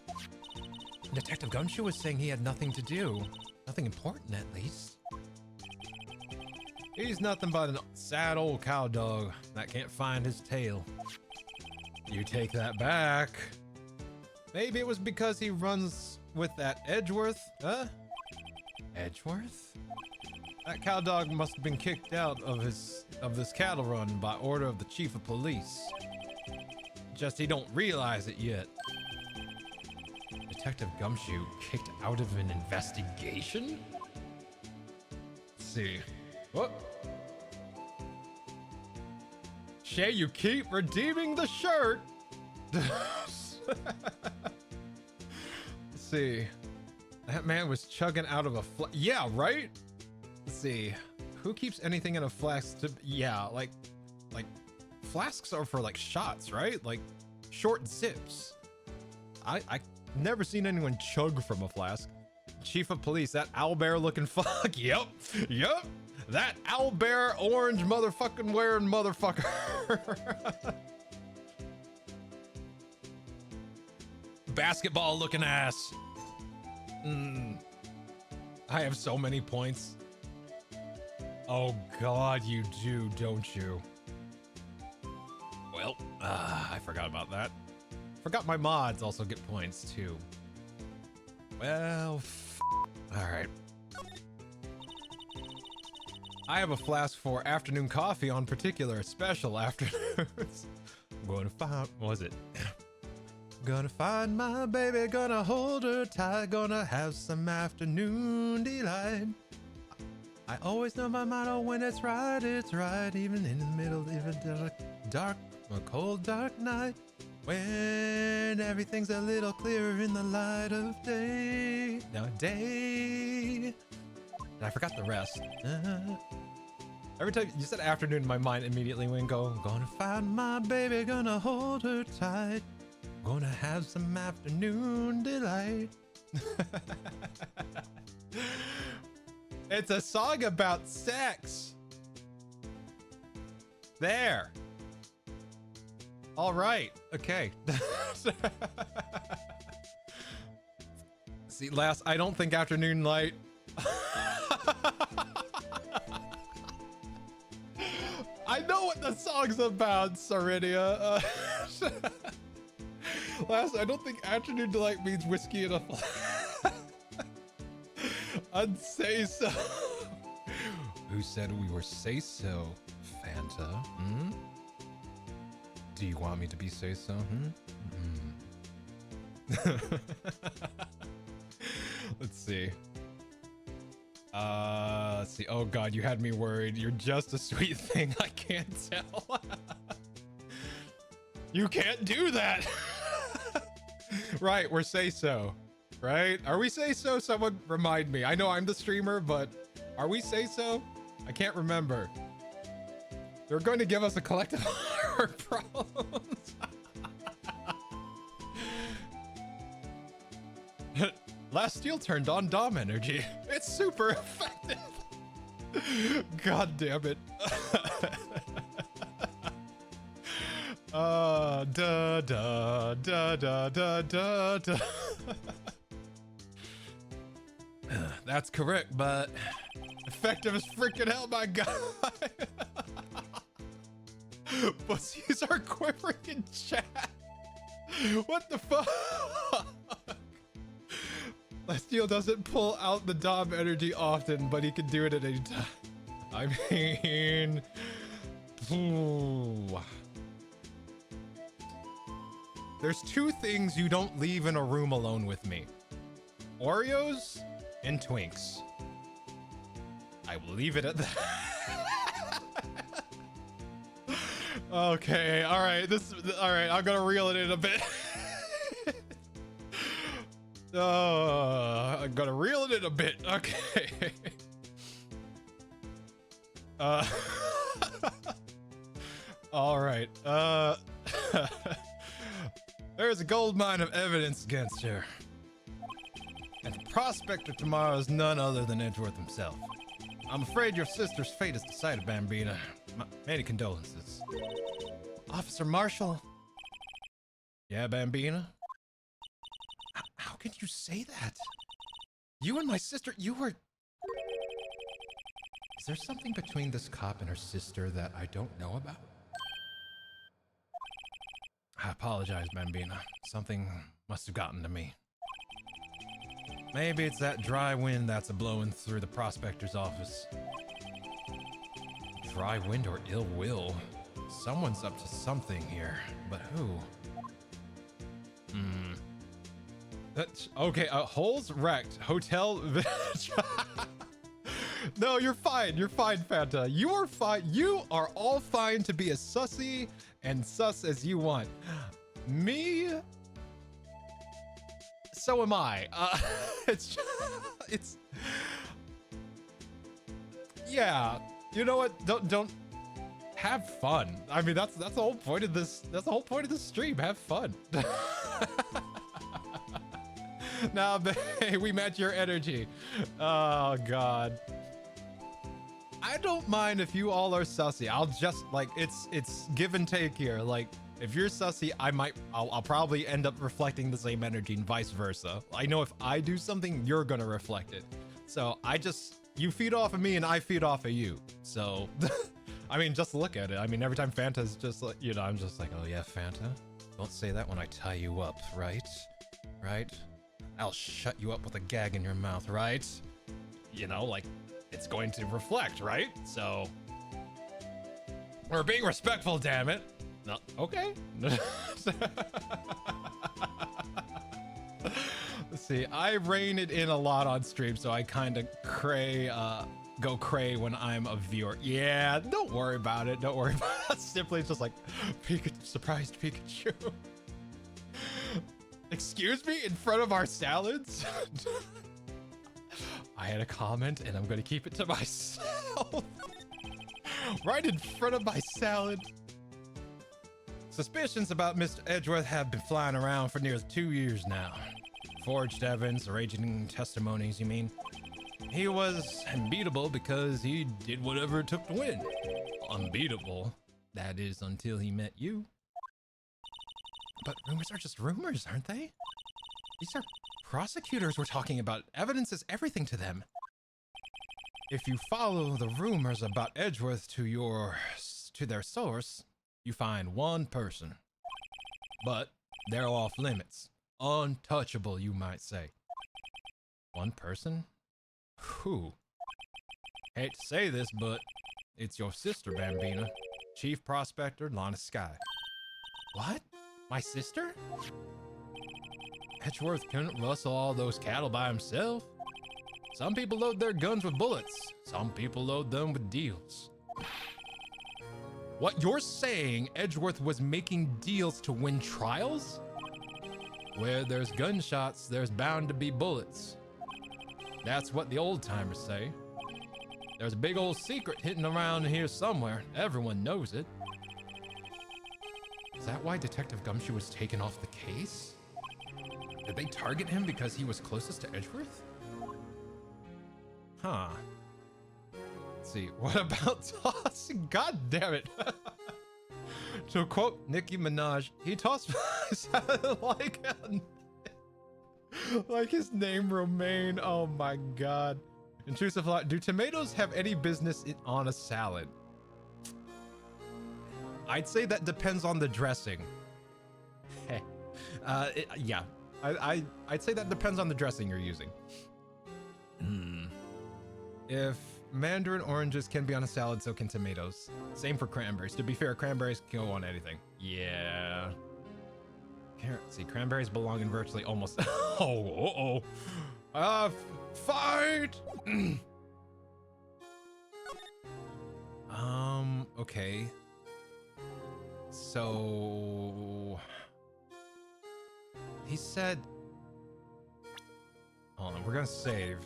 Detective Gumshoe was saying he had nothing to do. Nothing important, at least. He's nothing but a sad old cowdog that can't find his tail. You take that back. Maybe it was because he runs with that Edgeworth, huh? Edgeworth? That cowdog must have been kicked out of this cattle run by order of the chief of police. Just he don't realize it yet. Detective Gumshoe kicked out of an investigation? Let's see. What? Shay, you keep redeeming the shirt. Let's see. That man was chugging out of a yeah, right? Let's see. Who keeps anything in a flask to yeah, like flasks are for like shots, right? Like short zips. I never seen anyone chug from a flask. Chief of police, that owlbear looking fuck. Yep. That owlbear orange motherfucking wearing motherfucker. Basketball looking ass. I have so many points. Oh God, you do, don't you? Well, I forgot about that. Forgot my mods also get points too. Well, all right. I have a flask for afternoon coffee on particular special afternoons. I'm going to find, what was it? Gonna find my baby, gonna hold her tight, gonna have some afternoon delight. I always know my motto, when it's right, even in the middle of a a cold dark night, when everything's a little clearer in the light of day. Now day. And I forgot the rest. Every time you said afternoon, my mind immediately went go, gonna find my baby, gonna hold her tight, gonna have some afternoon delight. It's a song about sex. There. All right. Okay. See, last, I don't think afternoon light. I know what the song's about, Saridia. Last, I don't think afternoon delight means whiskey in a flask. I'd say so. Who said we were say so, Fanta? Hmm? Do you want me to be say so? Let's see. Let's see. Oh God, you had me worried. You're just a sweet thing. I can't tell. You can't do that. Right, we're say so. Right? Are we say so? Someone remind me. I know I'm the streamer, but are we say so? I can't remember. They're going to give us a collective heart problems. Last steel turned on Dom energy. It's super effective. God damn it. Da da da da da da da. That's correct, but effective as freaking hell, my God. Pussies are quivering in chat. What the fuck? Lesteel doesn't pull out the Dom energy often, but he can do it at any time. I mean... Ooh. There's two things you don't leave in a room alone with me. Oreos and Twinks. I will leave it at that. Okay, all right. All right. I'm gonna reel it in a bit. I'm gonna reel it in a bit. Okay. All right. There's a gold mine of evidence against her. And the prospector tomorrow is none other than Edgeworth himself. I'm afraid your sister's fate is decided, Bambina. Many condolences. Officer Marshall. Yeah, Bambina? How can you say that? You and my sister, you were... Is there something between this cop and her sister that I don't know about? I apologize, Bambina. Something must have gotten to me. Maybe it's that dry wind that's a-blowing through the prospector's office. Dry wind or ill will? Someone's up to something here, but who? That's okay. Holes wrecked. Hotel. No, you're fine. You're fine, Fanta. You are fine. You are all fine to be as sussy and sus as you want. Me? So am I. It's yeah. You know what? Don't have fun. I mean, that's the whole point of this. That's the whole point of this stream. Have fun. Now, we match your energy. Oh God. I don't mind if you all are sussy. I'll just like it's give and take here. Like if you're sussy, I'll probably end up reflecting the same energy and vice versa. I know if I do something, you're gonna reflect it. So you feed off of me and I feed off of you. So I mean, just look at it. I mean, every time Fanta's just like, you know, I'm just like, oh yeah, Fanta, don't say that when I tie you up, right? Right? I'll shut you up with a gag in your mouth, right? You know, like it's going to reflect, right? So we're being respectful, damn it. No, okay. Let's see. I rein it in a lot on stream, so I kind of go cray when I'm a viewer. Yeah, don't worry about it. Don't worry about it. Simply just like surprised Pikachu. Excuse me, in front of our salads? I had a comment and I'm gonna keep it to myself. Right in front of my salad. Suspicions about Mr. Edgeworth have been flying around for nearly 2 years now. Forged evidence, raging testimonies, you mean? He was unbeatable because he did whatever it took to win. Unbeatable. That is until he met you. But rumors are just rumors, aren't they? These are prosecutors we're talking about. Evidence is everything to them. If you follow the rumors about Edgeworth to their source, you find one person. But they're off limits. Untouchable, you might say. One person? Who? Hate to say this, but it's your sister, Bambina. Chief Prospector, Lana Sky. What? My sister? Edgeworth couldn't rustle all those cattle by himself. Some people load their guns with bullets. Some people load them with deals. What you're saying, Edgeworth was making deals to win trials? Where there's gunshots, there's bound to be bullets. That's what the old timers say. There's a big old secret hidden around here somewhere. Everyone knows it. Is that why Detective Gumshoe was taken off the case? Did they target him because he was closest to Edgeworth? Huh. Let's see, what about tossing? God damn it. To quote Nicki Minaj, he tossed like his name Romaine. Oh my God. Intrusive lot. Do tomatoes have any business on a salad? I'd say that depends on the dressing. Yeah, I'd say that depends on the dressing you're using. If mandarin oranges can be on a salad, so can tomatoes. Same for cranberries. To be fair, cranberries can go on anything. Yeah. See, cranberries belong in virtually almost. Oh, fight. Okay. So he said, hold on, we're gonna save.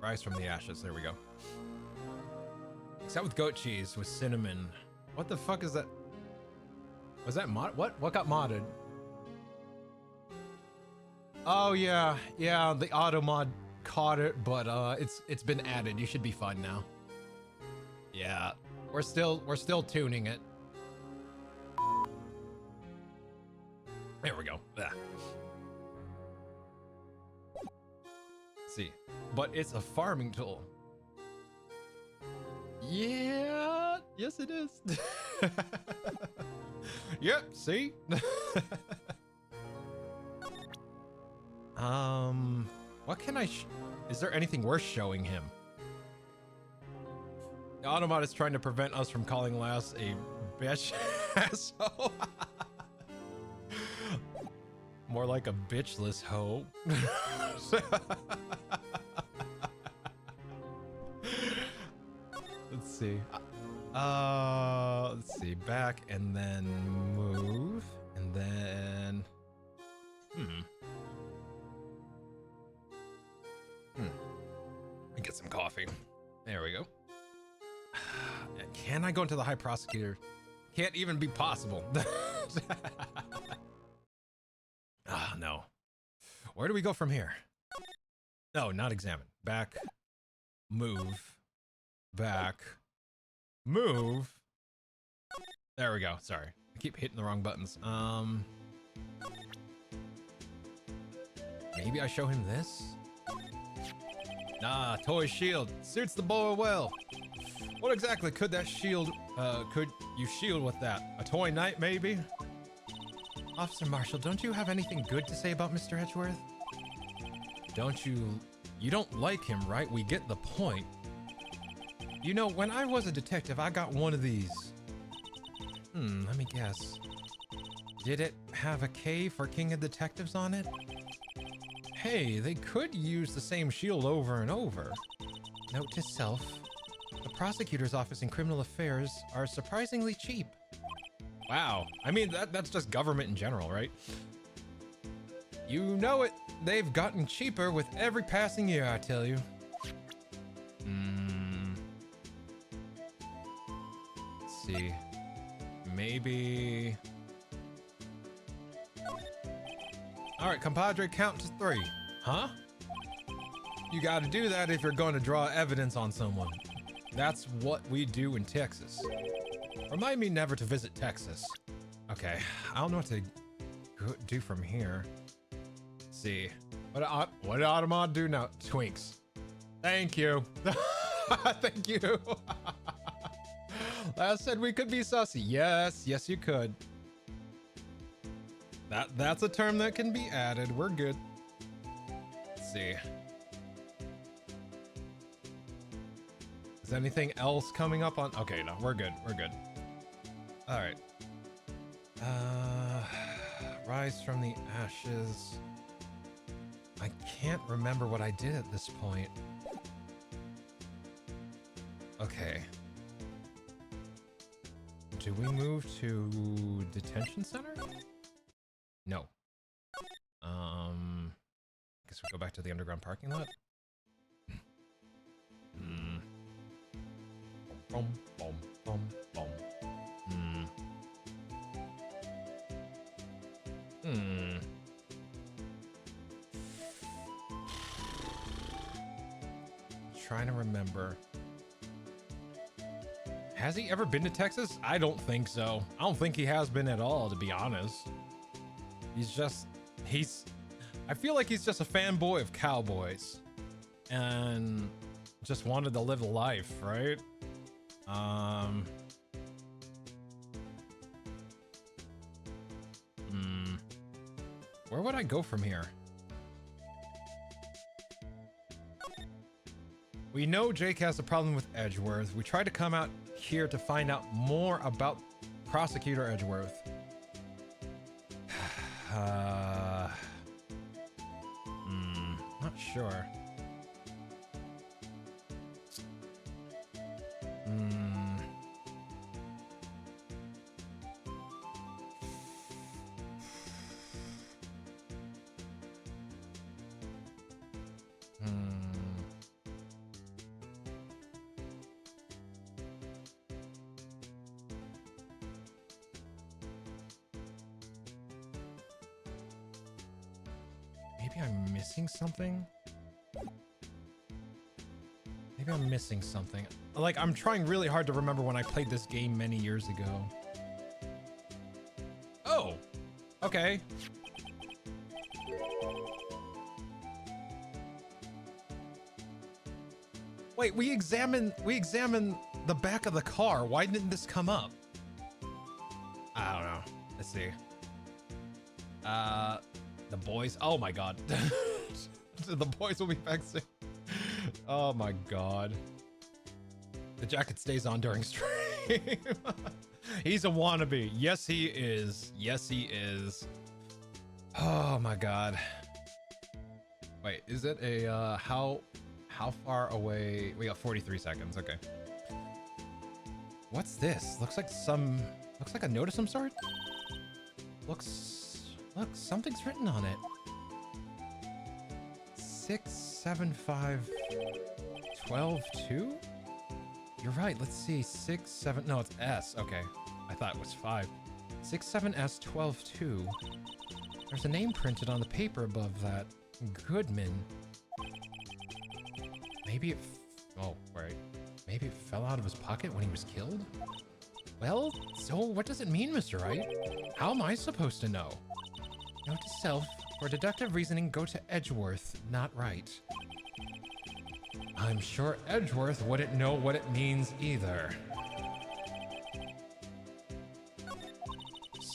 Rise from the ashes. There we go. Except with goat cheese with cinnamon. What the fuck is that? Was that mod? What got modded? Oh yeah, yeah. The auto mod caught it, but it's been added. You should be fine now. Yeah, we're still tuning it. There we go. Ah. See, but it's a farming tool. Yeah, yes it is. Yep, see? What can I is there anything worth showing him? The Autobot is trying to prevent us from calling Lass a bitch asshole. More like a bitchless hoe. Let's see. Let's see. Back and then move. And then... Let me get some coffee. There we go. Can I go into the High Prosecutor? Can't even be possible. Ah, no. Where do we go from here? No, not examine. Back. Move. Back. Move. There we go. Sorry. I keep hitting the wrong buttons. Maybe I show him this? Nah, toy shield. Suits the boy well. What exactly could that shield, could you shield with that? A toy knight, maybe? Officer Marshall, don't you have anything good to say about Mr. Edgeworth? You don't like him, right? We get the point. You know, when I was a detective, I got one of these. Let me guess. Did it have a K for King of Detectives on it? Hey, they could use the same shield over and over. Note to self, the prosecutor's office in criminal affairs are surprisingly cheap. Wow. I mean, that's just government in general, right? You know it. They've gotten cheaper with every passing year, I tell you. Let's see. Maybe... Alright, compadre, count to 3. Huh? You gotta do that if you're going to draw evidence on someone. That's what we do in Texas. Remind me never to visit Texas. Okay, I don't know what to do from here. Let's see. What did Automod do now? Twinks. Thank you. Thank you. Last said we could be sussy. Yes, yes you could. That's a term that can be added. We're good. Let's see. Is anything else coming up on? Okay, no, we're good. We're good. All right. Rise from the ashes. I can't remember what I did at this point. Okay. Do we move to detention center? No. Guess we go back to the underground parking lot. Bum, bum, bum, bum. Trying to remember. Has he ever been to Texas? I don't think so. I don't think he has been at all, to be honest. I feel like he's just a fanboy of cowboys and just wanted to live a life, right? Where would I go from here? We know Jake has a problem with Edgeworth. We tried to come out here to find out more about Prosecutor Edgeworth. Not sure. Maybe I'm missing something? Maybe I'm missing something. Like, I'm trying really hard to remember when I played this game many years ago. Oh! Okay. Wait, we examined the back of the car. Why didn't this come up? I don't know. Let's see. The boys. Oh my god. The boys will be back soon. Oh my god. The jacket stays on during stream. He's a wannabe. Yes, he is. Yes, he is. Oh my god. Wait, is it a how far away? We got 43 seconds. Okay. What's this? Looks like a note of some sort. Look, something's written on it. 675 12 2. You're right. Let's see. 6 7. No, it's S. Okay, I thought it was 5. 67S 12 2. There's a name printed on the paper above that. Goodman. Maybe it. Oh, right. Maybe it fell out of his pocket when he was killed. Well, so what does it mean, Mr. Wright? How am I supposed to know? Note to self, for deductive reasoning, go to Edgeworth, not Wright. I'm sure Edgeworth wouldn't know what it means either.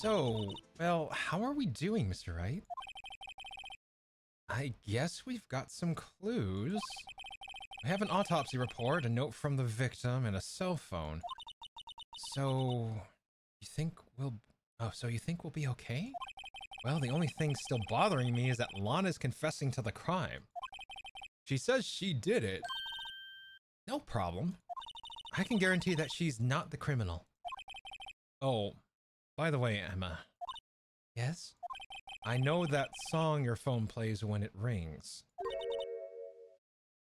So, well, how are we doing, Mr. Wright? I guess we've got some clues. I have an autopsy report, a note from the victim, and a cell phone. So, you think we'll be okay? Well, the only thing still bothering me is that Lana's confessing to the crime. She says she did it. No problem. I can guarantee that she's not the criminal. Oh, by the way, Emma. Yes? I know that song your phone plays when it rings.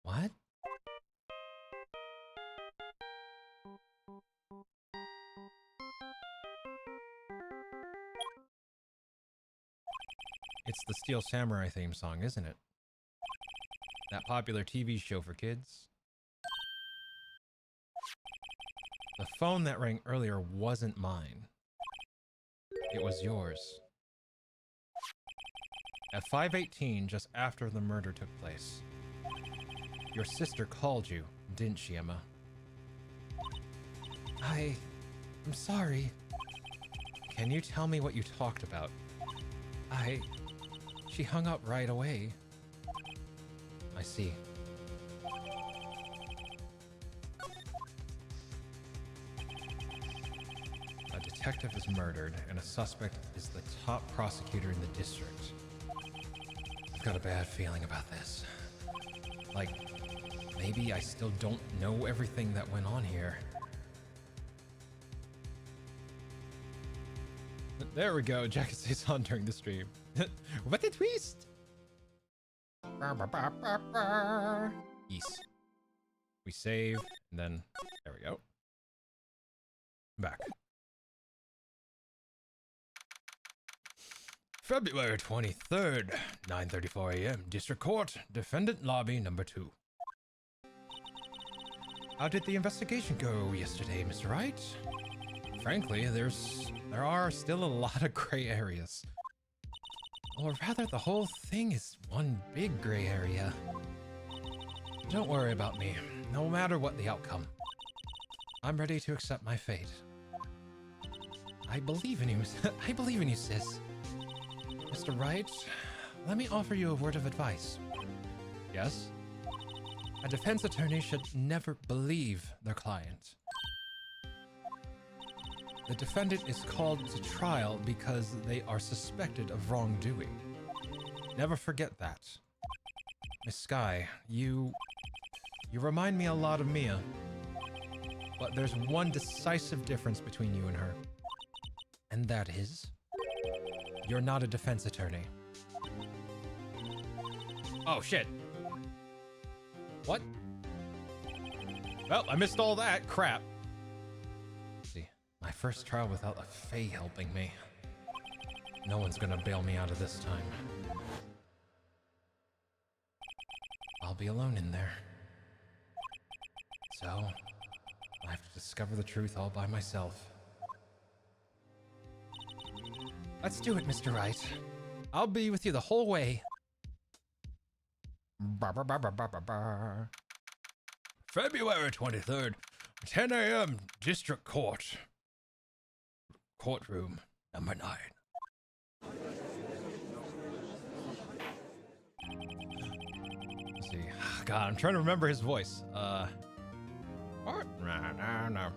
What? It's the Steel Samurai theme song, isn't it? That popular TV show for kids. The phone that rang earlier wasn't mine. It was yours. At 5:18, just after the murder took place. Your sister called you, didn't she, Emma? I'm sorry. Can you tell me what you talked about? She hung up right away. I see. A detective is murdered, and a suspect is the top prosecutor in the district. I've got a bad feeling about this. Like, maybe I still don't know everything that went on here. There we go. Jacket stays on during the stream. What a twist! Yes. We save, and then there we go. Back. February 23rd, 9:34 a.m. District Court, Defendant Lobby number 2. How did the investigation go yesterday, Mr. Wright? Frankly, there are still a lot of gray areas. Or rather, the whole thing is one big gray area. Don't worry about me, no matter what the outcome. I'm ready to accept my fate. I believe in you. I believe in you, sis. Mr. Wright, let me offer you a word of advice. Yes? A defense attorney should never believe their client. The defendant is called to trial because they are suspected of wrongdoing. Never forget that. Miss Sky, you remind me a lot of Mia. But there's one decisive difference between you and her. And that is, you're not a defense attorney. Oh, shit. What? Well, I missed all that. Crap. Let's see, my first trial without a Fae helping me. No one's gonna bail me out of this time. I'll be alone in there. So, I have to discover the truth all by myself. Let's do it, Mr. Wright. I'll be with you the whole way. February 23rd, 10 a.m. District Court. Courtroom number 9. Let's see. God, I'm trying to remember his voice. What? No.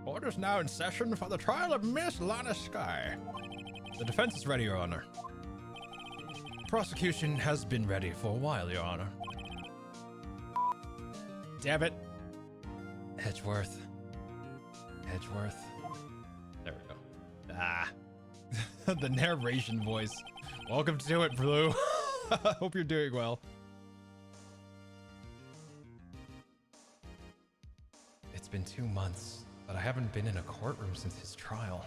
Court is now in session for the trial of Miss Lana Sky. The defense is ready, Your Honor. Prosecution has been ready for a while, Your Honor. Damn it. Edgeworth. There we go. Ah. The narration voice. Welcome to it, Blue. Hope you're doing well. It's been 2 months, but I haven't been in a courtroom since his trial.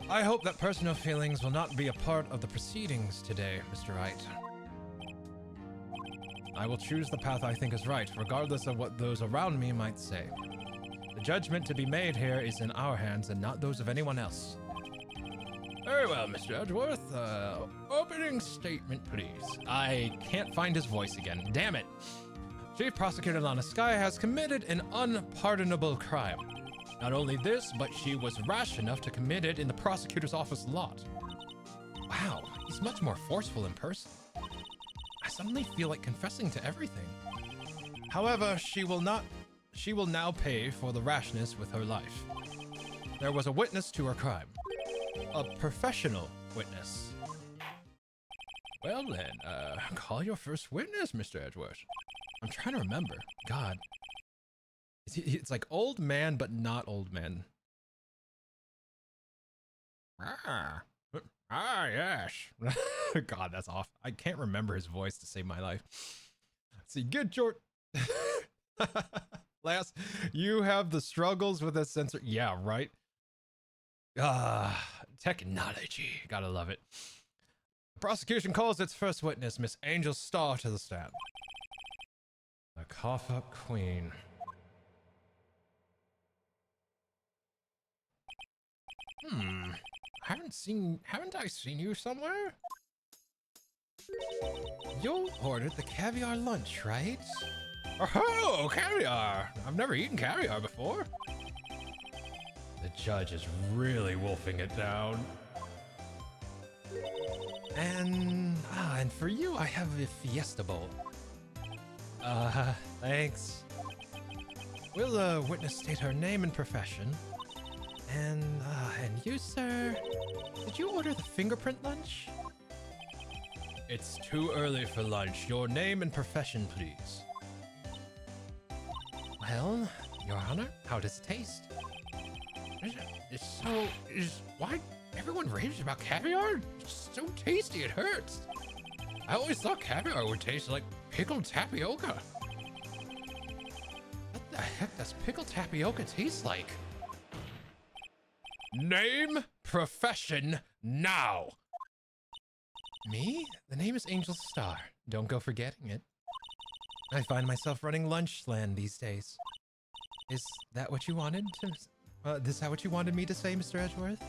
I hope that personal feelings will not be a part of the proceedings today, Mr. Wright. I will choose the path I think is right, regardless of what those around me might say. The judgment to be made here is in our hands and not those of anyone else. Very well, Mr. Edgeworth. Opening statement, please. I can't find his voice again. Damn it. Chief Prosecutor Lana Sky has committed an unpardonable crime. Not only this, but she was rash enough to commit it in the prosecutor's office lot. Wow, he's much more forceful in person. I suddenly feel like confessing to everything. However, she will now pay for the rashness with her life. There was a witness to her crime. A professional witness. Well then, call your first witness, Mr. Edgeworth. I'm trying to remember. God. It's like old man, but not old man. Yes. God, that's off. I can't remember his voice to save my life. Let's see, good short. Last, you have the struggles with a sensor. Yeah, right. Technology. Gotta love it. The prosecution calls its first witness, Miss Angel Starr, to the stand. A cough-up queen. Haven't I seen you somewhere? You ordered the caviar lunch, right? Oh, caviar! I've never eaten caviar before. The judge is really wolfing it down. And for you, I have a fiesta bowl. Thanks. Will the witness state her name and profession? And you, sir? Did you order the fingerprint lunch? It's too early for lunch. Your name and profession, please. Well, Your Honor, how does it taste? Why everyone raves about caviar? It's so tasty, it hurts. I always thought caviar would taste like pickled tapioca. What the heck does pickled tapioca taste like? Name, profession, now. Me? The name is Angel Starr. Don't go forgetting it. I find myself running Lunchland these days. Is that what you wanted to... is that what you wanted me to say, Mr. Edgeworth?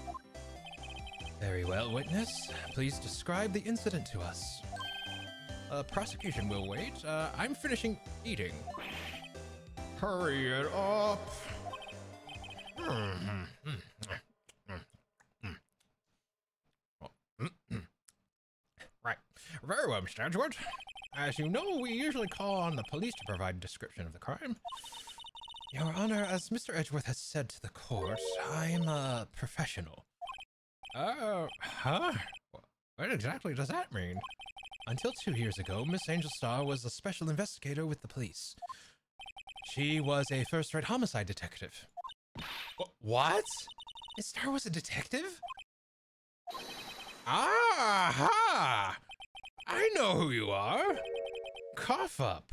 Very well, witness. Please describe the incident to us. Prosecution will wait. I'm finishing eating. Hurry it up. Very well, Mr. Edgeworth. As you know, we usually call on the police to provide a description of the crime. Your Honor, as Mr. Edgeworth has said to the court, I'm a professional. Huh? What exactly does that mean? Until 2 years ago, Miss Angel Star was a special investigator with the police. She was a first-rate homicide detective. What? Miss Star was a detective? Aha! I know who you are. Cough up.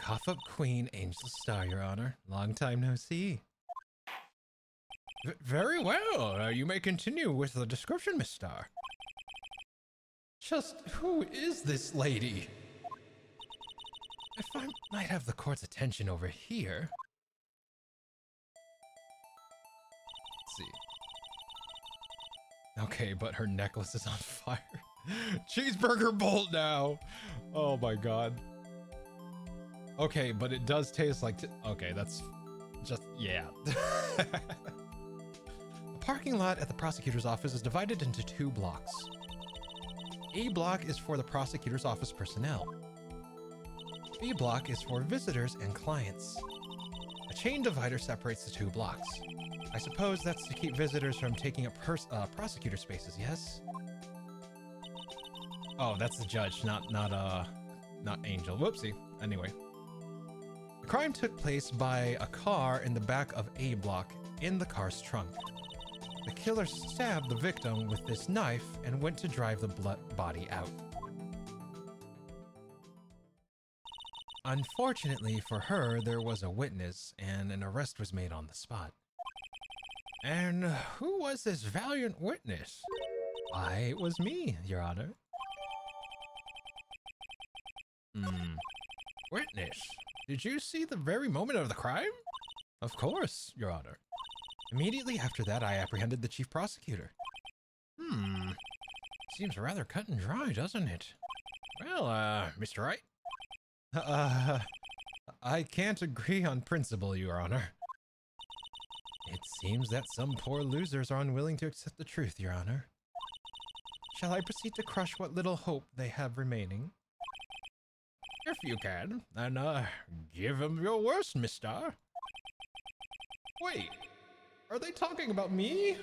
Cough up Queen Angel Star, Your Honor. Long time no see. Very well. You may continue with the description, Miss Star. Just who is this lady? If I might have the court's attention over here. Let's see. Okay, but her necklace is on fire. Cheeseburger bolt now. Oh my god. Okay, but it does taste like... okay, that's just... yeah. The parking lot at the prosecutor's office is divided into 2 blocks. A block is for the prosecutor's office personnel. B block is for visitors and clients. A chain divider separates the 2 blocks. I suppose that's to keep visitors from taking up prosecutor spaces, yes? Oh, that's the judge, not Angel. Whoopsie. Anyway. The crime took place by a car in the back of A block in the car's trunk. The killer stabbed the victim with this knife and went to drive the body out. Unfortunately for her, there was a witness and an arrest was made on the spot. And who was this valiant witness? Why, it was me, Your Honor. Witness, did you see the very moment of the crime? Of course, Your Honor. Immediately after that, I apprehended the chief prosecutor. Seems rather cut and dry, doesn't it? Well, Mr. Wright? I can't agree on principle, Your Honor. It seems that some poor losers are unwilling to accept the truth, Your Honor. Shall I proceed to crush what little hope they have remaining? If you can, then, give them your worst, Miss Star. Wait, are they talking about me?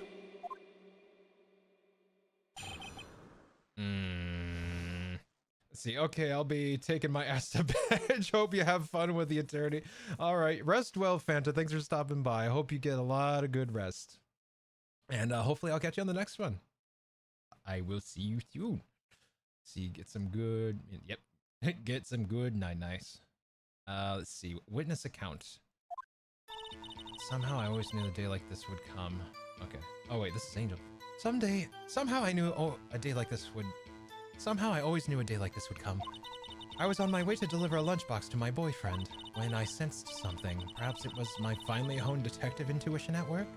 Let's see, okay, I'll be taking my ass to bench. Hope you have fun with the attorney. All right, rest well, Fanta. Thanks for stopping by. I hope you get a lot of good rest. And hopefully I'll catch you on the next one. I will see you soon. See, get some good, yep. Get some good nice. Let's see, witness account. Somehow I always knew a day like this would come. Okay. Oh wait, this is Angel. Somehow I knew a day like this would... Somehow I always knew a day like this would come. I was on my way to deliver a lunchbox to my boyfriend when I sensed something. Perhaps it was my finely honed detective intuition at work?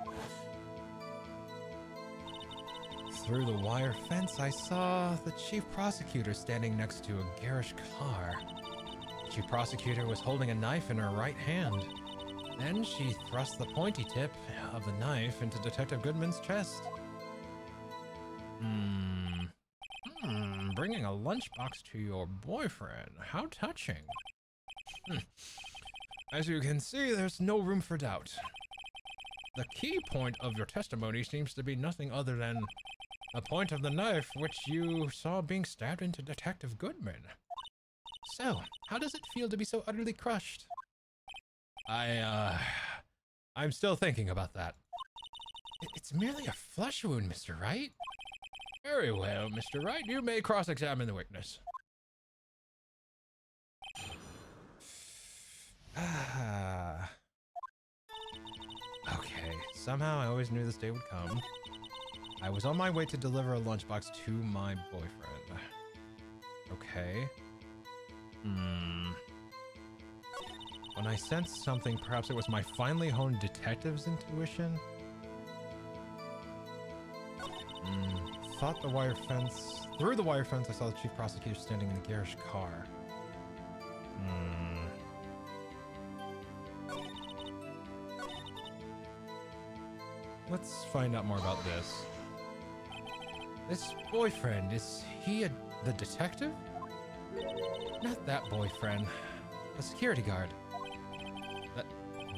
Through the wire fence, I saw the chief prosecutor standing next to a garish car. The chief prosecutor was holding a knife in her right hand. Then she thrust the pointy tip of the knife into Detective Goodman's chest. Bringing a lunchbox to your boyfriend. How touching. As you can see, there's no room for doubt. The key point of your testimony seems to be nothing other than the point of the knife which you saw being stabbed into Detective Goodman. So, how does it feel to be so utterly crushed? I'm still thinking about that. It's merely a flesh wound, Mr. Wright. Very well, Mr. Wright. You may cross-examine the witness. Okay, somehow I always knew this day would come. I was on my way to deliver a lunchbox to my boyfriend. Okay. When I sensed something, perhaps it was my finely honed detective's intuition? Through the wire fence, I saw the chief prosecutor standing in a garish car. Let's find out more about this. This boyfriend, is he the detective? Not that boyfriend. The security guard.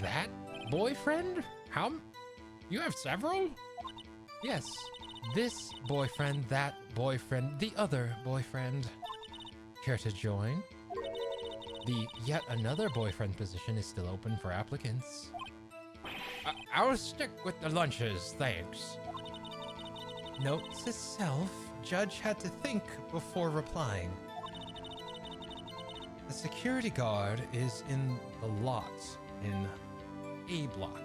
That boyfriend? How? You have several? Yes. This boyfriend, that boyfriend, the other boyfriend. Care to join? The yet another boyfriend position is still open for applicants. I'll stick with the lunches, thanks. Note to self, Judge had to think before replying. The security guard is in the lot in A block.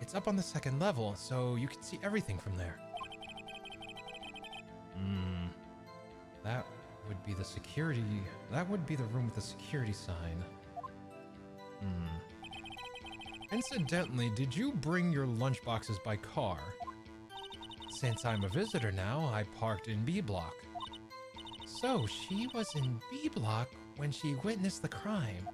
It's up on the second level, so you can see everything from there. That would be the security. That would be the room with the security sign. Incidentally, did you bring your lunchboxes by car? Since I'm a visitor now, I parked in B block. So she was in B block when she witnessed the crime.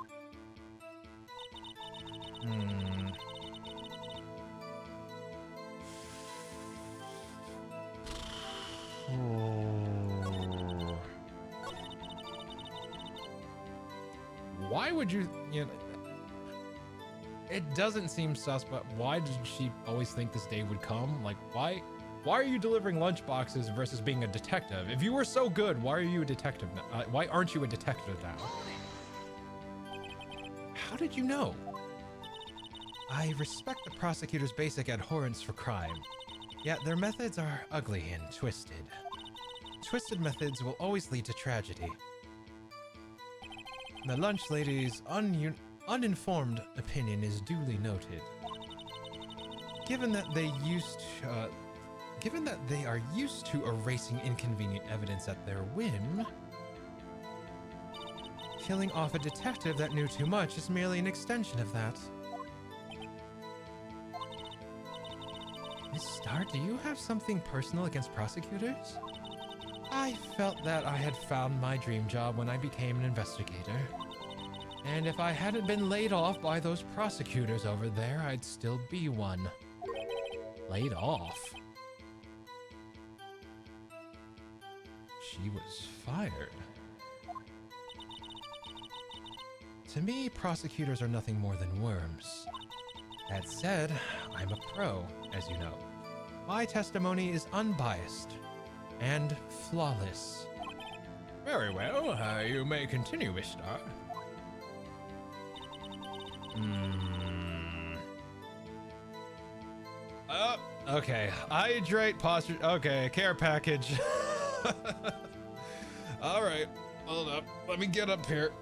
Why would you know, it doesn't seem sus, but why did she always think this day would come? Like, why are you delivering lunchboxes versus being a detective? If you were so good, why are you a detective now? Why aren't you a detective now? How did you know? I respect the prosecutor's basic abhorrence for crime, yet their methods are ugly and twisted. Twisted methods will always lead to tragedy. The lunch lady's uninformed opinion is duly noted. Given that they are used to erasing inconvenient evidence at their whim, killing off a detective that knew too much is merely an extension of that. Miss Starr, do you have something personal against prosecutors? I felt that I had found my dream job when I became an investigator. And if I hadn't been laid off by those prosecutors over there, I'd still be one. Laid off? She was fired. To me, prosecutors are nothing more than worms. That said, I'm a pro, as you know. My testimony is unbiased and flawless. Very well, you may continue, Miss Starr. Okay. Hydrate, posture. Okay, care package. All right, hold up. Let me get up here.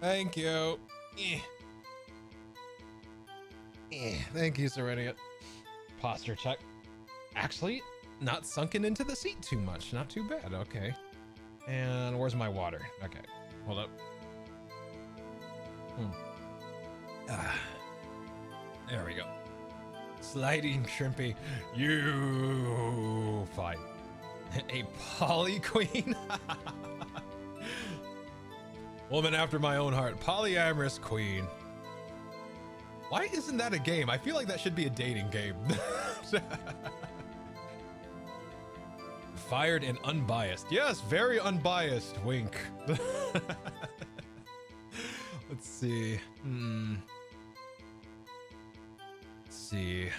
Thank you. Thank you, Serenian. Posture check. Actually, not sunken into the seat too much. Not too bad. Okay. And where's my water? Okay. Hold up. There we go. Sliding shrimpy. You fine. A poly queen? Woman after my own heart. Polyamorous queen. Why isn't that a game? I feel like that should be a dating game. Fired and unbiased. Yes, very unbiased. Wink. Let's see. Let's see.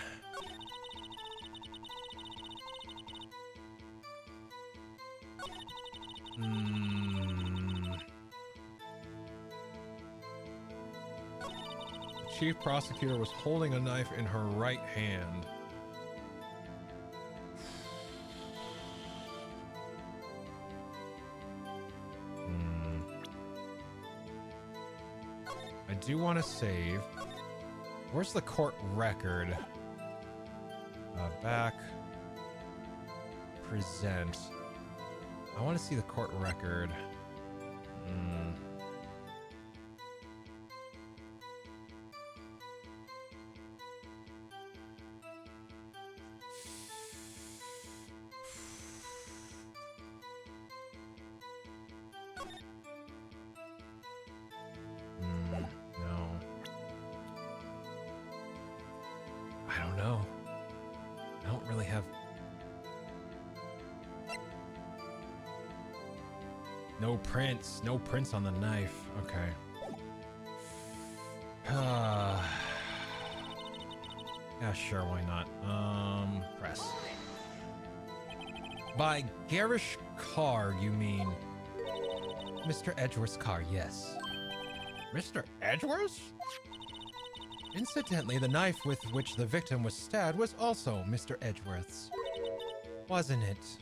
Chief prosecutor was holding a knife in her right hand. I do want to save. Where's the court record? Back. Present. I want to see the court record. No prints. No prints on the knife. Okay. Yeah, sure, why not? Press. By garish car, you mean Mr. Edgeworth's car, yes. Mr. Edgeworth? Incidentally, the knife with which the victim was stabbed was also Mr. Edgeworth's. Wasn't it?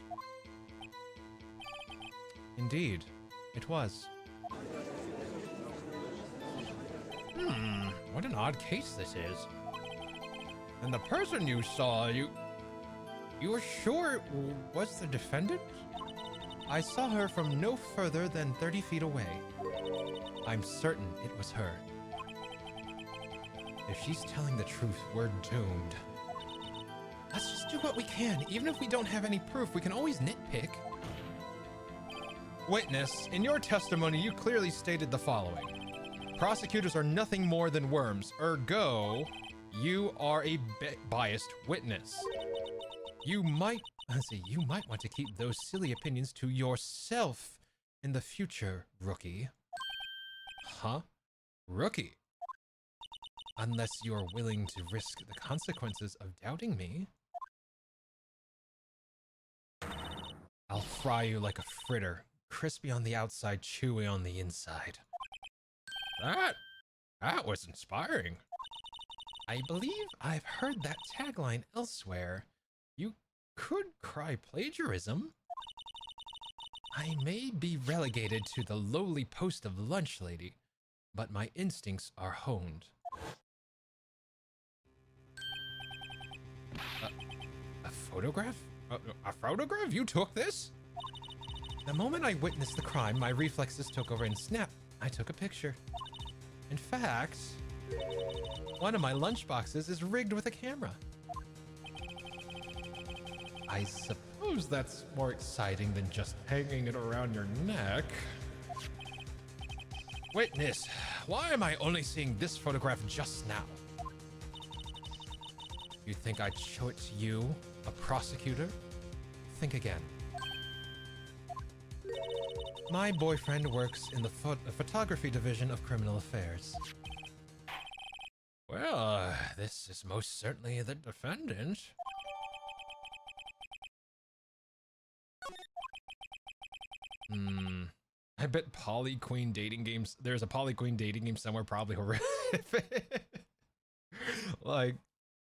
Indeed, it was. What an odd case this is. And the person you saw, you were sure it was the defendant? I saw her from no further than 30 feet away. I'm certain it was her. If she's telling the truth, we're doomed. Let's just do what we can. Even if we don't have any proof, we can always nitpick. Witness, in your testimony, you clearly stated the following. Prosecutors are nothing more than worms. Ergo, you are a biased witness. You might want to keep those silly opinions to yourself in the future, rookie. Huh? Rookie? Unless you're willing to risk the consequences of doubting me. I'll fry you like a fritter, crispy on the outside, chewy on the inside. That was inspiring. I believe I've heard that tagline elsewhere. You could cry plagiarism. I may be relegated to the lowly post of lunch lady, but my instincts are honed. A photograph? A photograph? You took this? The moment I witnessed the crime, my reflexes took over and snap, I took a picture. In fact, one of my lunchboxes is rigged with a camera. I suppose that's more exciting than just hanging it around your neck. Witness, why am I only seeing this photograph just now? You think I'd show it to you, a prosecutor? Think again. My boyfriend works in the photography division of criminal affairs. Well, this is most certainly the defendant. I bet Poly Queen dating games. There's a Poly Queen dating game somewhere, probably horrific. Like,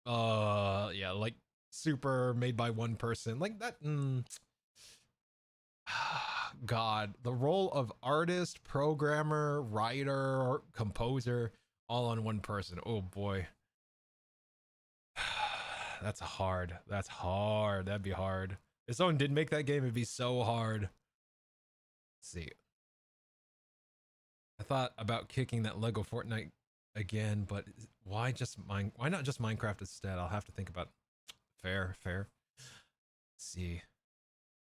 yeah, like super made by one person, like that. God, the role of artist, programmer, writer, composer, all on one person. Oh boy. That's hard. That's hard. That'd be hard. If someone did make that game, it'd be so hard. Let's see. I thought about kicking that Lego Fortnite again, but why not just Minecraft instead? I'll have to think about it. Fair. Let's see.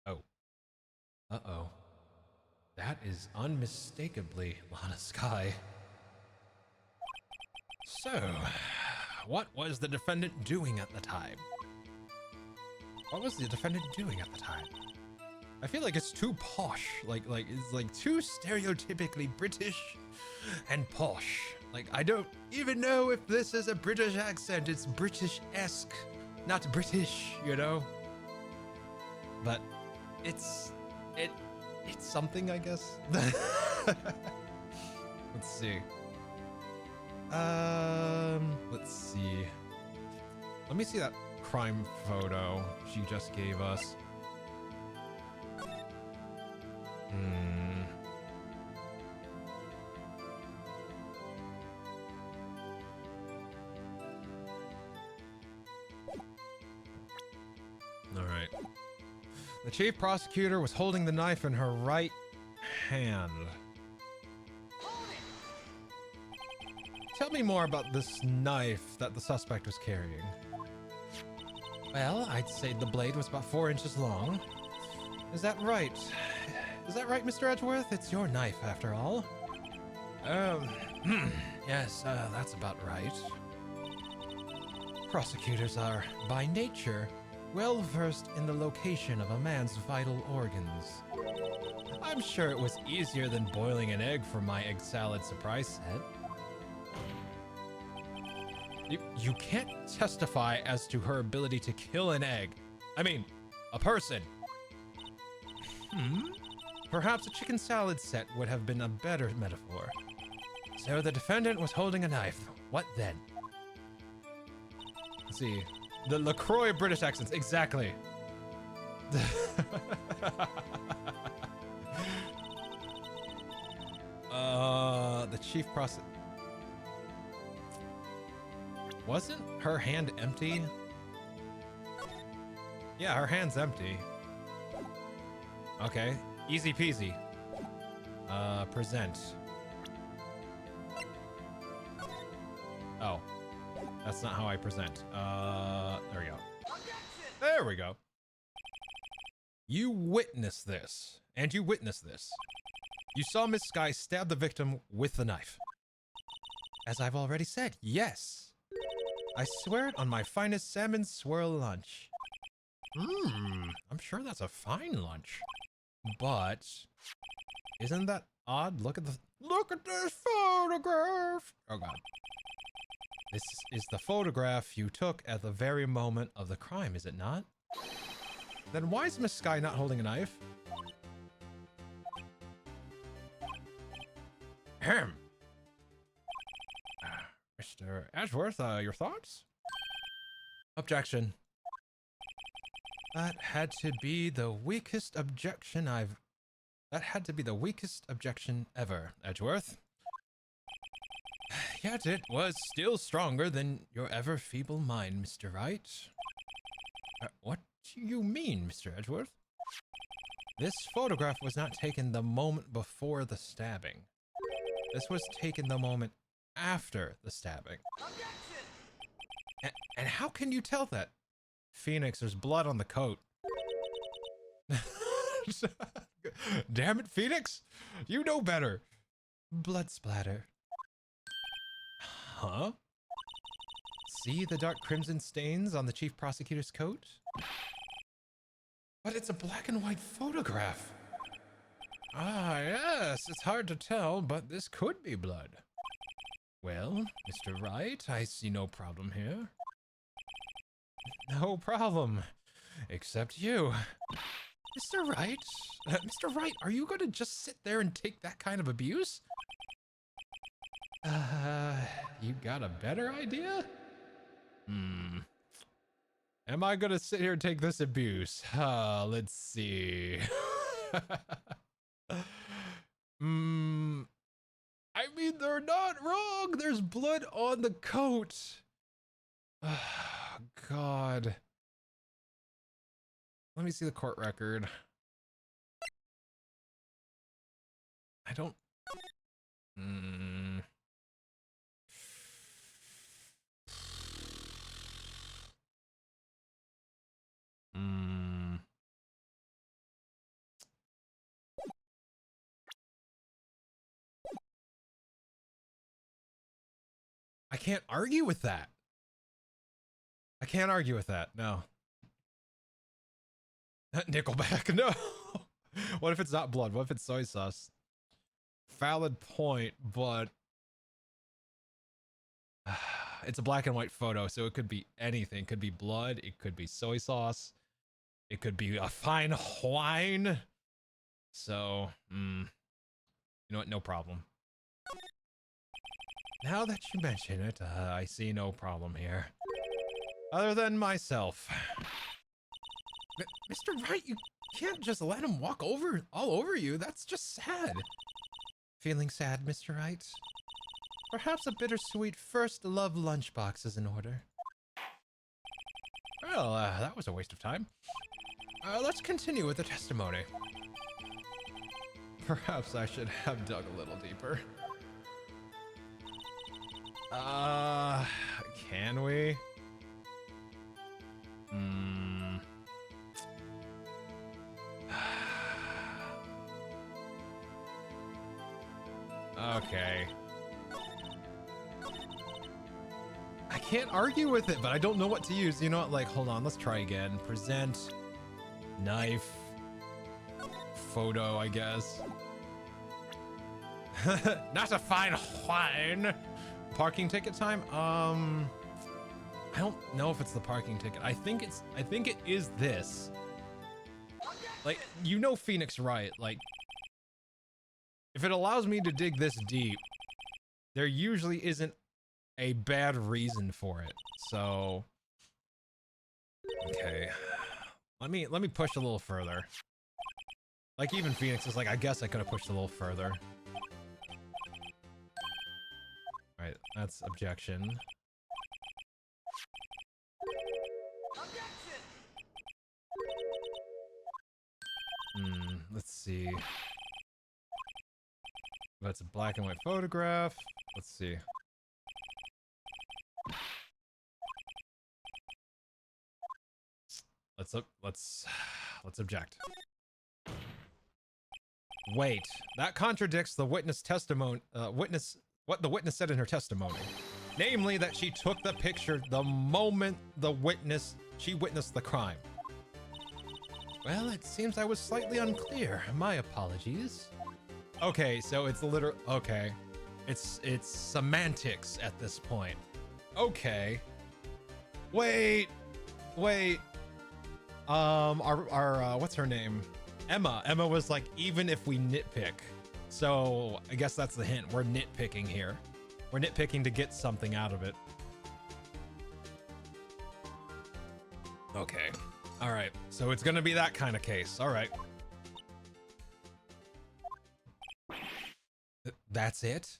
Oh. Uh-oh. That is unmistakably Lana Sky. So, what was the defendant doing at the time? What was the defendant doing at the time? I feel like it's too posh. Like it's like too stereotypically British and posh. Like, I don't even know if this is a British accent. It's British-esque, not British, you know? But it's something, I guess. Let's see. Let's see. Let me see that crime photo she just gave us. All right. The chief prosecutor was holding the knife in her right hand. Tell me more about this knife that the suspect was carrying. Well, I'd say the blade was about 4 inches long. Is that right? Is that right, Mr. Edgeworth? It's your knife, after all. Yes, that's about right. Prosecutors are, by nature, well versed in the location of a man's vital organs. I'm sure it was easier than boiling an egg for my egg salad surprise set. You can't testify as to her ability to kill an egg. I mean, a person. Perhaps a chicken salad set would have been a better metaphor. So the defendant was holding a knife. What then? Let's see. The LaCroix British accents. Exactly. The chief process. Wasn't her hand empty? Yeah, her hand's empty. Okay, easy peasy. Present. Oh, that's not how I present. There we go. There we go. You witnessed this, and you witnessed this. You saw Miss Sky stab the victim with the knife. As I've already said, yes. I swear it on my finest salmon swirl lunch. I'm sure that's a fine lunch. But isn't that odd? Look at this photograph. Oh god. This is the photograph you took at the very moment of the crime, is it not? Then why is Miss Sky not holding a knife? Ahem. Mr. Edgeworth, your thoughts? Objection. That had to be the weakest objection ever, Edgeworth. Yet it was still stronger than your ever feeble mind, Mr. Wright. What do you mean, Mr. Edgeworth? This photograph was not taken the moment before the stabbing. This was taken the moment after the stabbing. And how can you tell that? Phoenix, there's blood on the coat. Damn it, Phoenix! You know better. Blood splatter. Huh? See the dark crimson stains on the chief prosecutor's coat? But it's a black and white photograph. Ah, yes, it's hard to tell, but this could be blood. Well, Mr. Wright, I see no problem here. No problem. Except you. Mr. Wright? Mr. Wright, are you going to just sit there and take that kind of abuse? You got a better idea? Am I going to sit here and take this abuse? Let's see. I mean, they're not wrong. There's blood on the coat. Oh, God. Let me see the court record. I don't... I can't argue with that. I can't argue with that. No. Nickelback. No. What if it's not blood? What if it's soy sauce? Valid point, but it's a black and white photo, so it could be anything. It could be blood. It could be soy sauce. It could be a fine wine. So, you know what? No problem. Now that you mention it, I see no problem here. Other than myself. Mr. Wright, you can't just let him walk all over you. That's just sad. Feeling sad, Mr. Wright? Perhaps a bittersweet first love lunchbox is in order. Well, that was a waste of time. Let's continue with the testimony. Perhaps I should have dug a little deeper. Can we? Okay. I can't argue with it, but I don't know what to use. You know what? Like, hold on. Let's try again. Present. Knife. photo, I guess. Not a fine wine. Parking ticket time? I don't know if it's the parking ticket. I think it is this. Like, you know Phoenix Wright, like, if it allows me to dig this deep, there usually isn't a bad reason for it. So, okay. Let me push a little further. Like, even Phoenix is like, I guess I could have pushed a little further. All right, that's objection. Let's see. That's a black and white photograph. Let's see. Let's object. Wait, that contradicts the witness testimony. What the witness said in her testimony, namely that she took the picture the moment she witnessed the crime. Well, it seems I was slightly unclear. My apologies. Okay, so it's literal. Okay, it's semantics at this point. Okay. Wait. Our what's her name? Emma. Emma was like, even if we nitpick. So I guess that's the hint. We're nitpicking here. We're nitpicking to get something out of it. Okay. All right. So it's gonna be that kind of case. All right. That's it.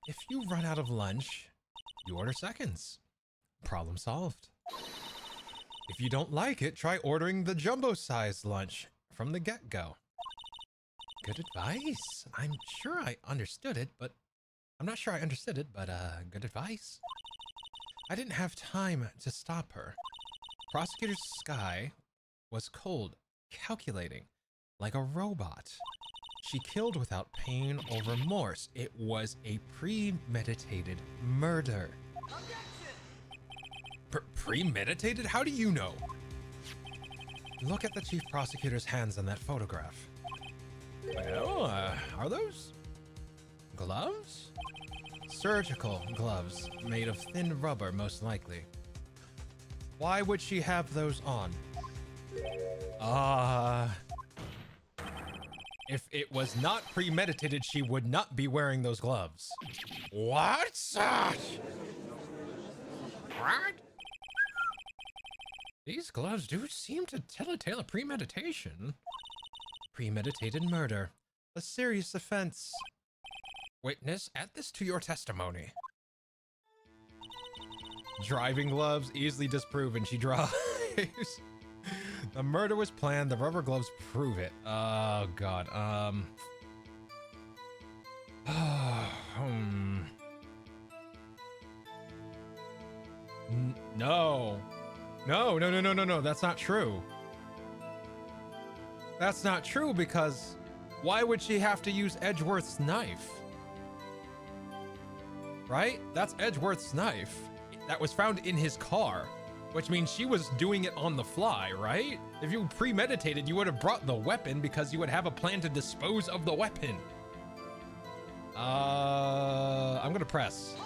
If you run out of lunch, you order seconds. Problem solved. If you don't like it, try ordering the jumbo-sized lunch from the get-go. Good advice. I'm not sure I understood it, but good advice. I didn't have time to stop her. Prosecutor Sky was cold, calculating, like a robot. She killed without pain or remorse. It was a premeditated murder. Premeditated? How do you know? Look at the chief prosecutor's hands on that photograph. Well, are those gloves? Surgical gloves made of thin rubber, most likely. Why would she have those on? If it was not premeditated, she would not be wearing those gloves. What? What? These gloves do seem to tell a tale of premeditation. Premeditated murder. A serious offense. Witness, add this to your testimony. Driving gloves, easily disproven. She drives. The murder was planned. The rubber gloves prove it. Oh, God. No. No. That's not true. That's not true, because why would she have to use Edgeworth's knife? Right? That's Edgeworth's knife. That was found in his car, which means she was doing it on the fly, right? If you premeditated, you would have brought the weapon because you would have a plan to dispose of the weapon. I'm gonna press.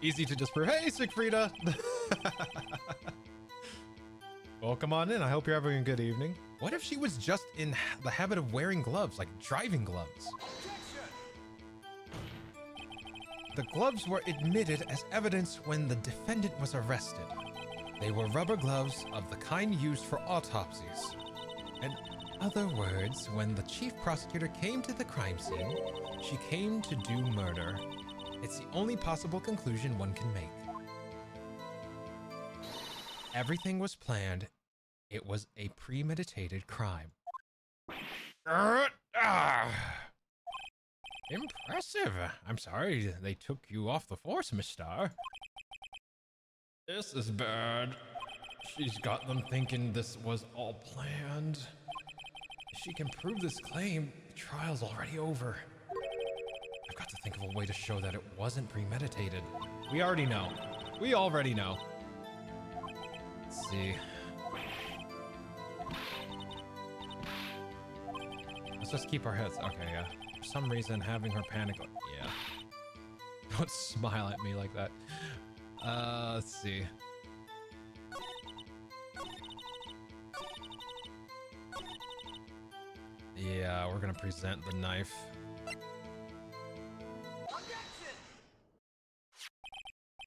Easy to disprove. Hey, Siegfrieda! Well, come on in. I hope you're having a good evening. What if she was just in the habit of wearing gloves, like driving gloves? The gloves were admitted as evidence when the defendant was arrested. They were rubber gloves of the kind used for autopsies. In other words, when the chief prosecutor came to the crime scene, she came to do murder. It's the only possible conclusion one can make. Everything was planned. It was a premeditated crime. Impressive. I'm sorry they took you off the force, Miss Starr. This is bad. She's got them thinking this was all planned. If she can prove this claim, the trial's already over. I've got to think of a way to show that it wasn't premeditated. We already know. We already know. Let's see. let's just keep our heads. Okay, yeah. For some reason, having her panic. Yeah. Don't smile at me like that. Let's see. Yeah, we're gonna present the knife. Objection!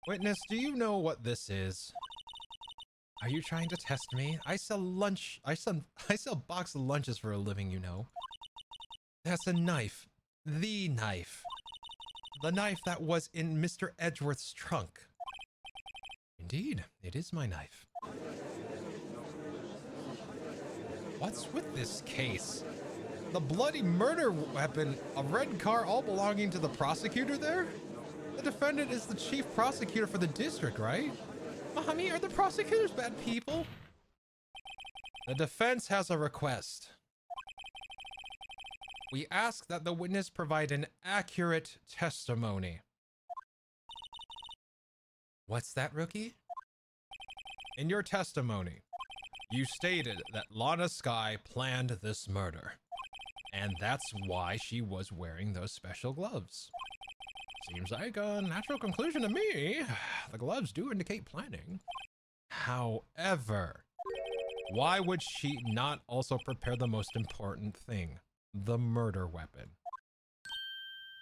Witness, do you know what this is? Are you trying to test me? I sell lunch. I sell box lunches for a living, you know. That's a knife. The knife. The knife that was in Mr. Edgeworth's trunk. Indeed, it is my knife. What's with this case? The bloody murder weapon, a red car, all belonging to the prosecutor there? The defendant is the chief prosecutor for the district, right? Mommy, are the prosecutors bad people? The defense has a request. We ask that the witness provide an accurate testimony. What's that, rookie? In your testimony, you stated that Lana Skye planned this murder, and that's why she was wearing those special gloves. Seems like a natural conclusion to me. The gloves do indicate planning. However, why would she not also prepare the most important thing? The murder weapon.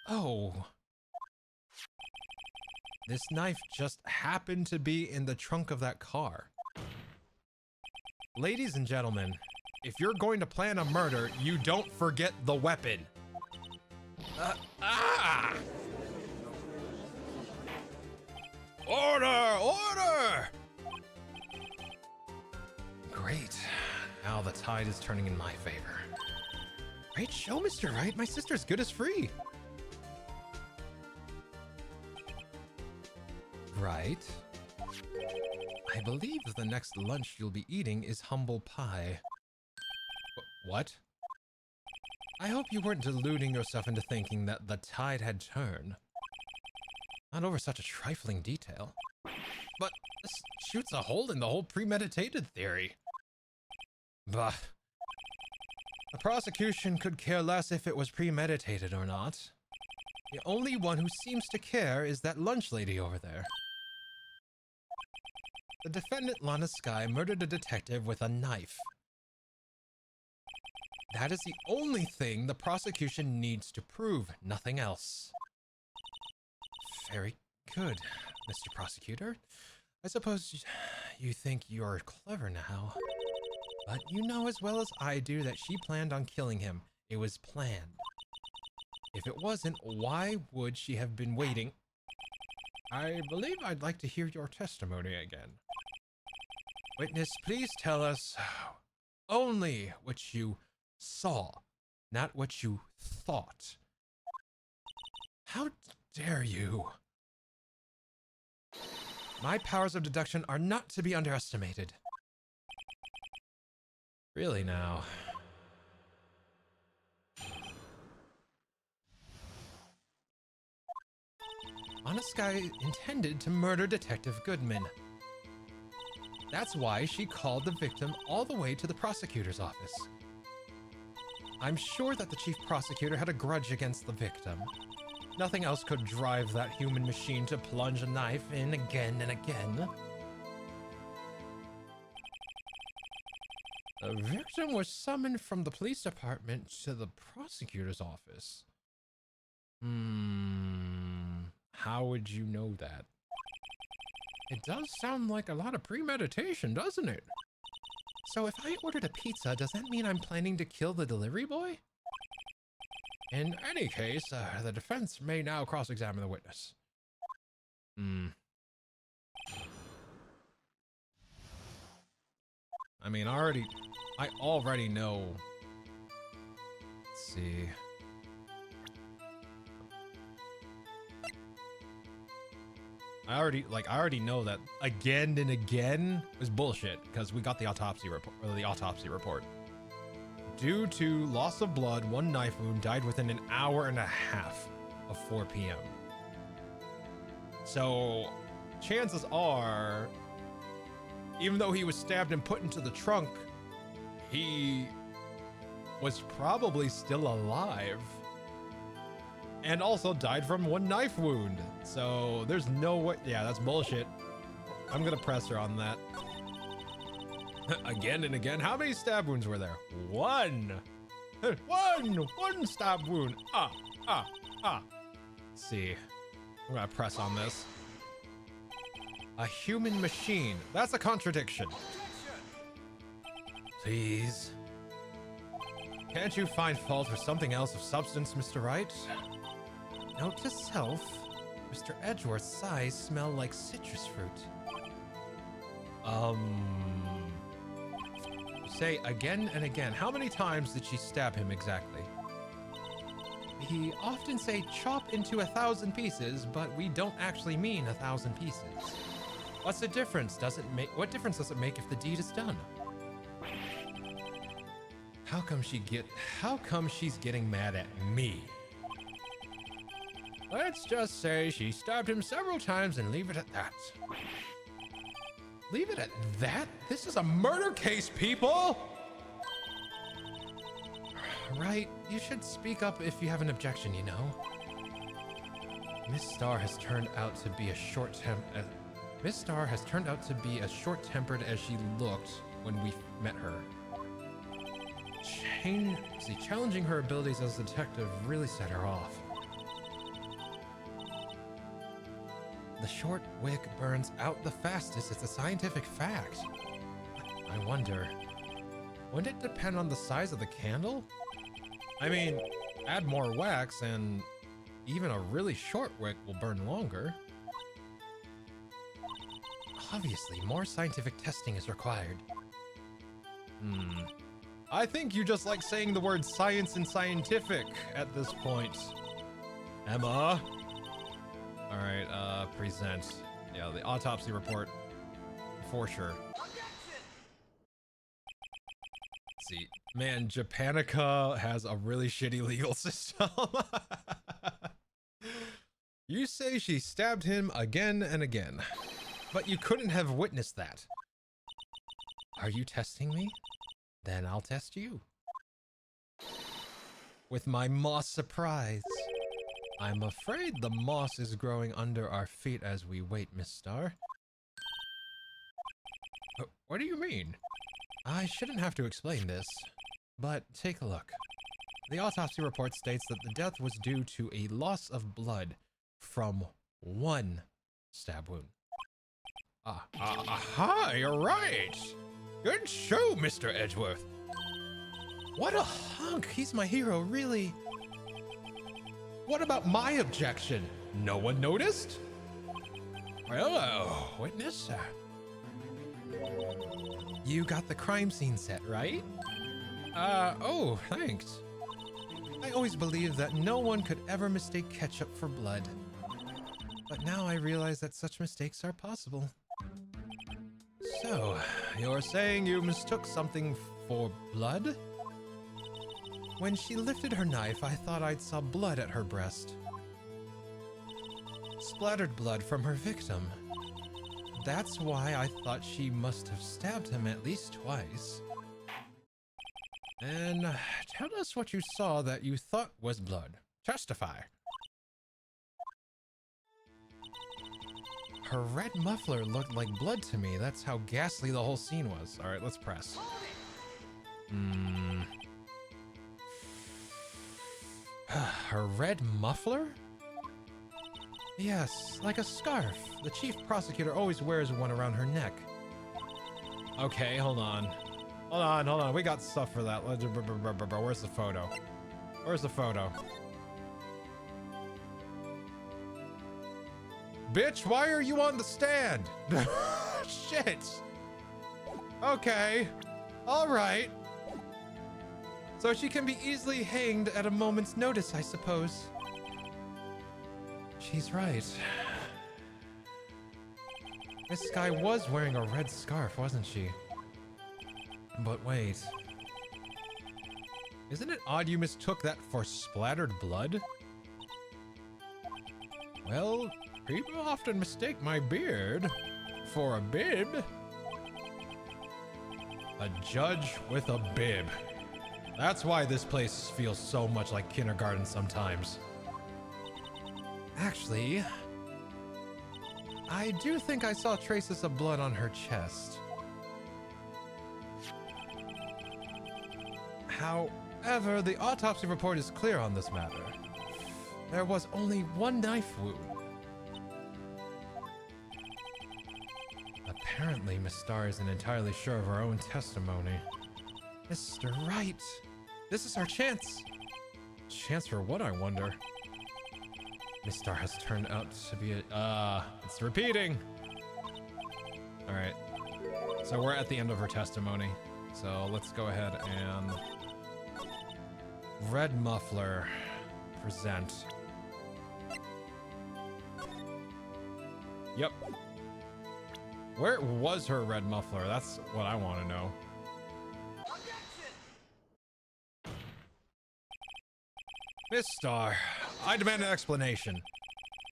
Oh. This knife just happened to be in the trunk of that car. Ladies and gentlemen, if you're going to plan a murder, you don't forget the weapon. Order! Order! Great. Now the tide is turning in my favor. Great show, Mr. Wright. My sister's good as free. Right. I believe the next lunch you'll be eating is humble pie. What? I hope you weren't deluding yourself into thinking that the tide had turned. Not over such a trifling detail. But this shoots a hole in the whole premeditated theory. Bah. The prosecution could care less if it was premeditated or not. The only one who seems to care is that lunch lady over there. The defendant, Lana Skye, murdered a detective with a knife. That is the only thing the prosecution needs to prove, nothing else. Very good, Mr. Prosecutor. I suppose you think you're clever now. But you know as well as I do that she planned on killing him. It was planned. If it wasn't, why would she have been waiting? I believe I'd like to hear your testimony again. Witness, please tell us only what you saw, not what you thought. How dare you? My powers of deduction are not to be underestimated. Really now. Lana Skye intended to murder Detective Goodman. That's why she called the victim all the way to the prosecutor's office. I'm sure that the chief prosecutor had a grudge against the victim. Nothing else could drive that human machine to plunge a knife in again and again. The victim was summoned from the police department to the prosecutor's office. How would you know that? It does sound like a lot of premeditation, doesn't it? So if I ordered a pizza, does that mean I'm planning to kill the delivery boy? In any case, the defense may now cross-examine the witness. I mean, I already know. Let's see. I already know that again and again was bullshit because we got the autopsy report. Due to loss of blood, one knife wound, died within an hour and a half of 4 p.m. So, chances are, even though he was stabbed and put into the trunk, he was probably still alive. And also died from one knife wound. So there's no way. Yeah, that's bullshit. I'm gonna press her on that. Again and again. How many stab wounds were there? One. One stab wound. Let's see. I'm gonna press on this. A human machine. That's a contradiction. Please. Can't you find fault for something else of substance, Mr. Wright? Note to self, Mr. Edgeworth's sighs smell like citrus fruit. Say again and again, how many times did she stab him exactly? We often say chop into 1,000 pieces, but we don't actually mean 1,000 pieces. What's the difference? What difference does it make if the deed is done? How come she's getting mad at me? Let's just say she stabbed him several times and leave it at that. Leave it at that? This is a murder case, people! Right, you should speak up if you have an objection, you know. Miss Starr has turned out to be as short-tempered as she looked when we met her. Challenging her abilities as a detective really set her off. The short wick burns out the fastest. It's a scientific fact. I wonder, would it depend on the size of the candle? I mean, add more wax and even a really short wick will burn longer. Obviously, more scientific testing is required. I think you just like saying the word science and scientific at this point. Emma? All right, present. Yeah, the autopsy report for sure. Let's see, man, Japanica has a really shitty legal system. You say she stabbed him again and again, but you couldn't have witnessed that. Are you testing me? Then I'll test you. With my moss surprise. I'm afraid the moss is growing under our feet as we wait, Miss Starr. What do you mean? I shouldn't have to explain this, but take a look. The autopsy report states that the death was due to a loss of blood from one stab wound. Aha, you're right! Good show, Mr. Edgeworth. What a hunk! He's my hero, really. What about my objection? No one noticed? Hello, witness. You got the crime scene set, right? Oh, thanks. I always believed that no one could ever mistake ketchup for blood. But now I realize that such mistakes are possible. So, you're saying you mistook something for blood? When she lifted her knife, I thought I saw blood at her breast. Splattered blood from her victim. That's why I thought she must have stabbed him at least twice. And tell us what you saw that you thought was blood. Testify. Her red muffler looked like blood to me. That's how ghastly the whole scene was. All right, let's press. Her red muffler? Yes, like a scarf. The chief prosecutor always wears one around her neck. Okay, hold on. Hold on. We got stuff for that. Where's the photo? Where's the photo? Bitch, why are you on the stand? Shit. Okay. All right. So she can be easily hanged at a moment's notice, I suppose. She's right. This guy was wearing a red scarf, wasn't she? But wait. Isn't it odd you mistook that for splattered blood? Well, people often mistake my beard for a bib. A judge with a bib. That's why this place feels so much like kindergarten sometimes. Actually, I do think I saw traces of blood on her chest. However, the autopsy report is clear on this matter. There was only one knife wound. Apparently, Miss Starr isn't entirely sure of her own testimony. Mr. Wright, this is our chance. Chance for what, I wonder? Miss Starr has turned out to be it's repeating. All right, so we're at the end of her testimony. So let's go ahead and Red Muffler, present. Yep. Where was her red muffler? That's what I want to know. Objection! Miss Starr, I demand an explanation.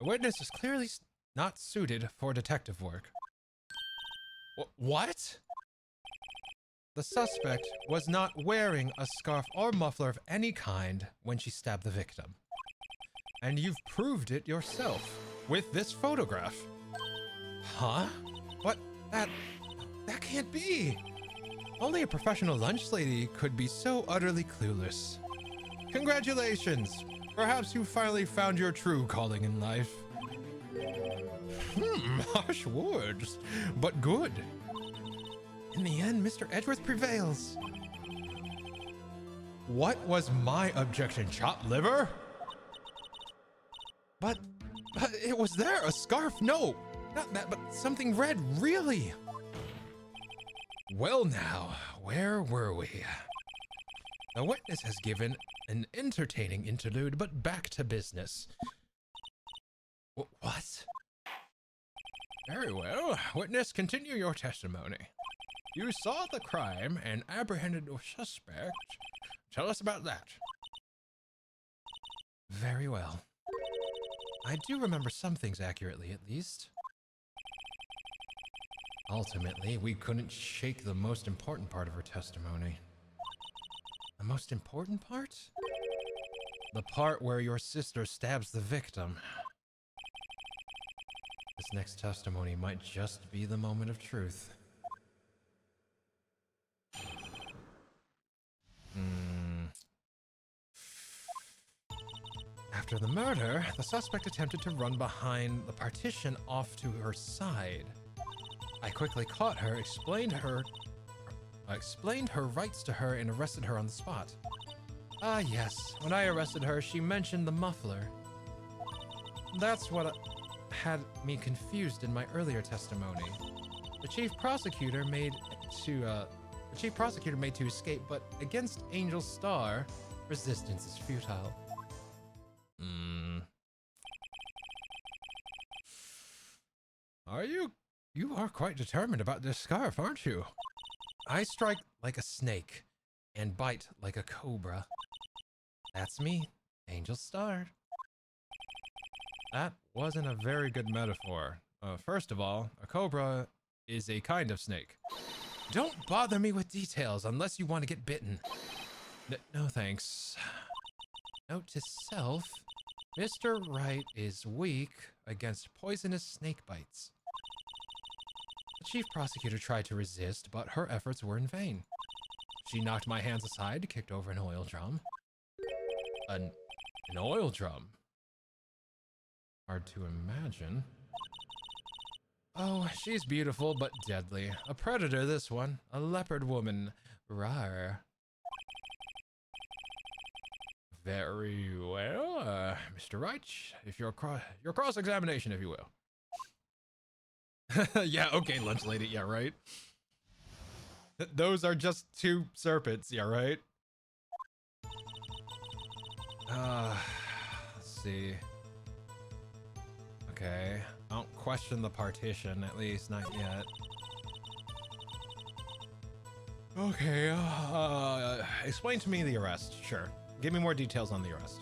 The witness is clearly not suited for detective work. What? The suspect was not wearing a scarf or muffler of any kind when she stabbed the victim. And you've proved it yourself with this photograph. Huh? What? That can't be. Only a professional lunch lady could be so utterly clueless. Congratulations. Perhaps you finally found your true calling in life. Harsh words, but good. In the end, Mr. Edgeworth prevails. What was my objection? Chopped liver? But it was there, a scarf. No, not that, but something red, really. Well now, where were we? The witness has given an entertaining interlude, but back to business. What? Very well. Witness, continue your testimony. You saw the crime and apprehended a suspect. Tell us about that. Very well. I do remember some things accurately, at least. Ultimately, we couldn't shake the most important part of her testimony. The most important part? The part where your sister stabs the victim. This next testimony might just be the moment of truth. After the murder, the suspect attempted to run behind the partition off to her side. I quickly caught her, explained her rights to her, and arrested her on the spot. Ah, yes. When I arrested her, she mentioned the muffler. That's what had me confused in my earlier testimony. The chief prosecutor made to escape, but against Angel Star, resistance is futile. You are quite determined about this scarf, aren't you? I strike like a snake and bite like a cobra. That's me, Angel Star. That wasn't a very good metaphor. First of all, a cobra is a kind of snake. Don't bother me with details unless you want to get bitten. No thanks. Note to self, Mr. Wright is weak against poisonous snake bites. The chief prosecutor tried to resist, but her efforts were in vain. She knocked my hands aside, kicked over an oil drum. An oil drum? Hard to imagine. Oh, she's beautiful, but deadly. A predator, this one. A leopard woman. Rawr. Very well, Mr. Wright. If your cross-examination, if you will. Yeah, okay, lunch lady. Yeah, right. Those are just two serpents. Yeah, right. Let's see. Okay, I don't question the partition, at least not yet. Okay, explain to me the arrest. Sure. Give me more details on the arrest.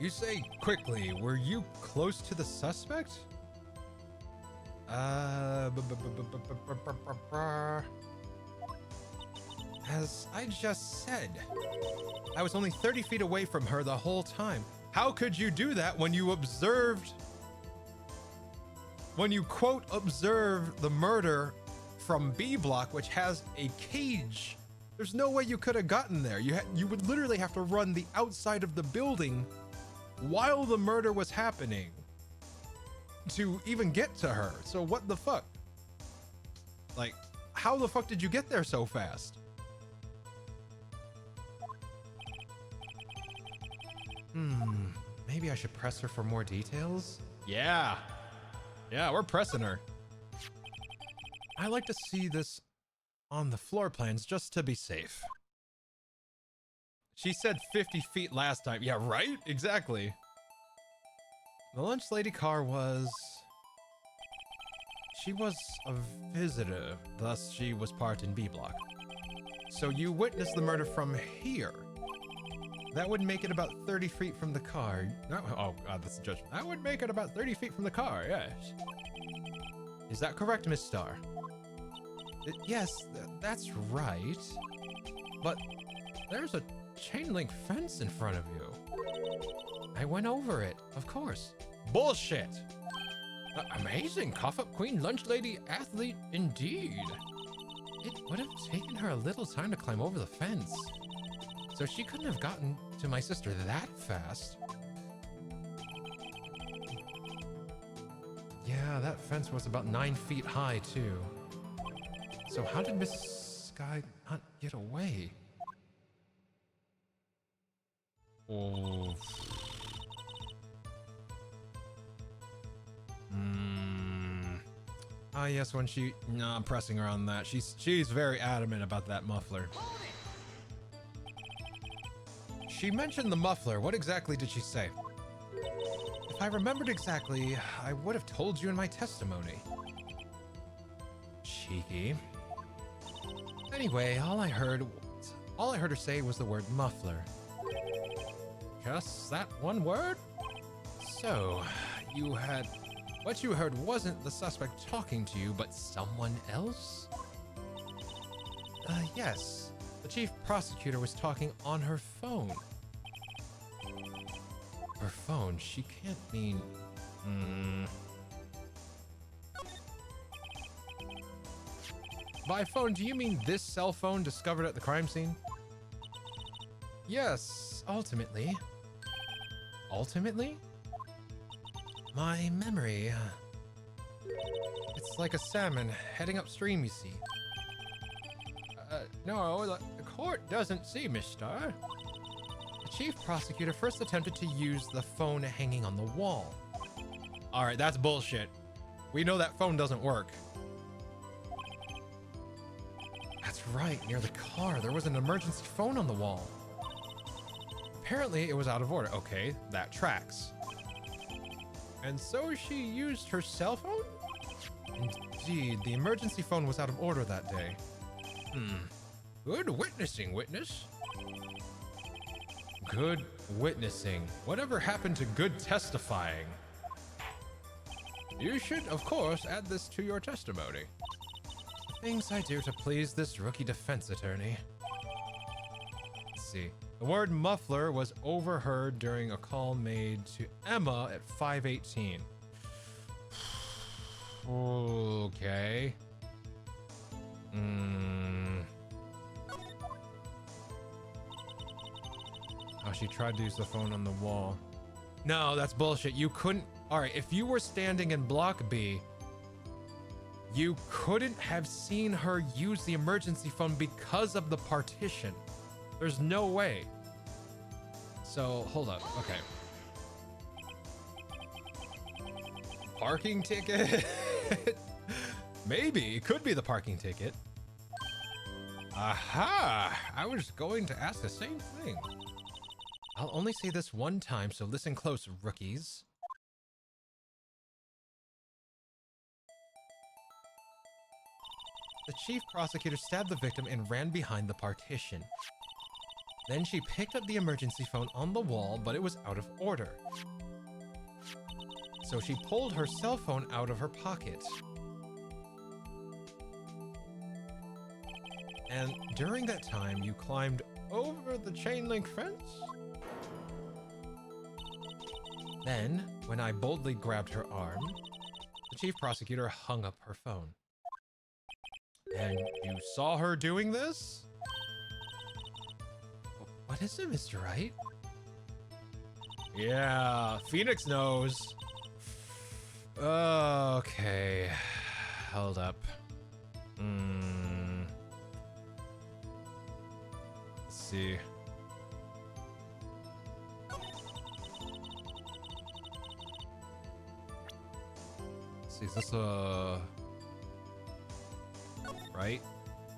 You say quickly, were you close to the suspect? As I just said, I was only 30 feet away from her the whole time. How could you do that when you quote observed the murder from B block, which has a cage? There's no way you could have gotten there. You would literally have to run the outside of the building while the murder was happening to even get to her. So what the fuck? Like, how the fuck did you get there so fast? Maybe I should press her for more details? Yeah, we're pressing her. I like to see this on the floor plans just to be safe. She said 50 feet last time. Yeah, right? Exactly. The lunch lady car was... She was a visitor, thus she was parked in B block. So you witnessed the murder from here. That would make it about 30 feet from the car. No, oh god, that's a judgment. That would make it about 30 feet from the car, yes. Is that correct, Miss Starr? Yes, that's right. But there's a chain link fence in front of you. I went over it, of course. Bullshit! Amazing cough-up queen, lunch lady, athlete, indeed. It would have taken her a little time to climb over the fence. So she couldn't have gotten to my sister that fast. Yeah, that fence was about 9 feet high, too. So how did Miss Sky not get away? Oh. Ah, yes, when she... No, I'm pressing her on that. She's very adamant about that muffler. She mentioned the muffler. What exactly did she say? If I remembered exactly, I would have told you in my testimony. Cheeky. Anyway, all I heard her say was the word muffler. Just that one word? So, what you heard wasn't the suspect talking to you, but someone else? Yes. The chief prosecutor was talking on her phone. Her phone? She can't mean... By phone, do you mean this cell phone discovered at the crime scene? Yes, ultimately. Ultimately? My memory... It's like a salmon heading upstream, you see. No, the court doesn't see, Miss Starr. The chief prosecutor first attempted to use the phone hanging on the wall. All right, that's bullshit. We know that phone doesn't work. That's right, near the car, there was an emergency phone on the wall. Apparently, it was out of order. Okay, that tracks. And so she used her cell phone? Indeed, the emergency phone was out of order that day. Good witnessing, witness. Good witnessing. Whatever happened to good testifying? You should, of course, add this to your testimony. The things I do to please this rookie defense attorney. Let's see. The word muffler was overheard during a call made to Emma at 5:18. Okay. Oh, she tried to use the phone on the wall. No, that's bullshit. You couldn't... All right, if you were standing in block B, you couldn't have seen her use the emergency phone because of the partition. There's no way. So, hold up. Okay. Parking ticket? Maybe. It could be the parking ticket. Aha! I was going to ask the same thing. I'll only say this one time, so listen close, rookies. The chief prosecutor stabbed the victim and ran behind the partition. Then she picked up the emergency phone on the wall, but it was out of order. So she pulled her cell phone out of her pocket. And during that time, you climbed over the chain link fence? Then, when I boldly grabbed her arm, the chief prosecutor hung up her phone. And you saw her doing this? What is it, Mr. Wright? Yeah, Phoenix knows. Okay, hold up. Let's see. Is this a... Right?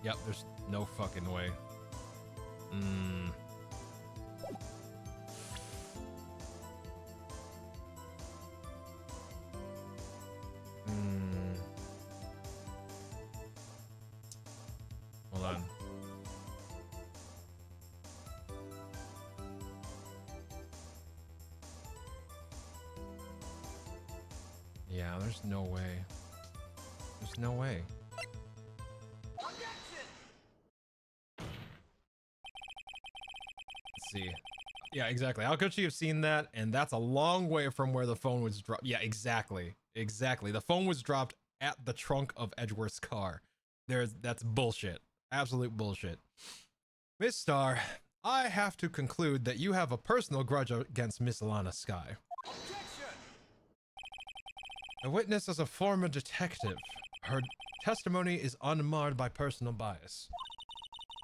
Yep, there's no fucking way. Hold on. Yeah, there's no way. There's no way. Objection! Let's see. Yeah, exactly. How could she have seen that? And that's a long way from where the phone was dropped. Yeah, exactly. Exactly. The phone was dropped at the trunk of Edgeworth's car. That's bullshit. Absolute bullshit. Miss Starr, I have to conclude that you have a personal grudge against Miss Alana Skye. Objection! The witness is a former detective. Her testimony is unmarred by personal bias.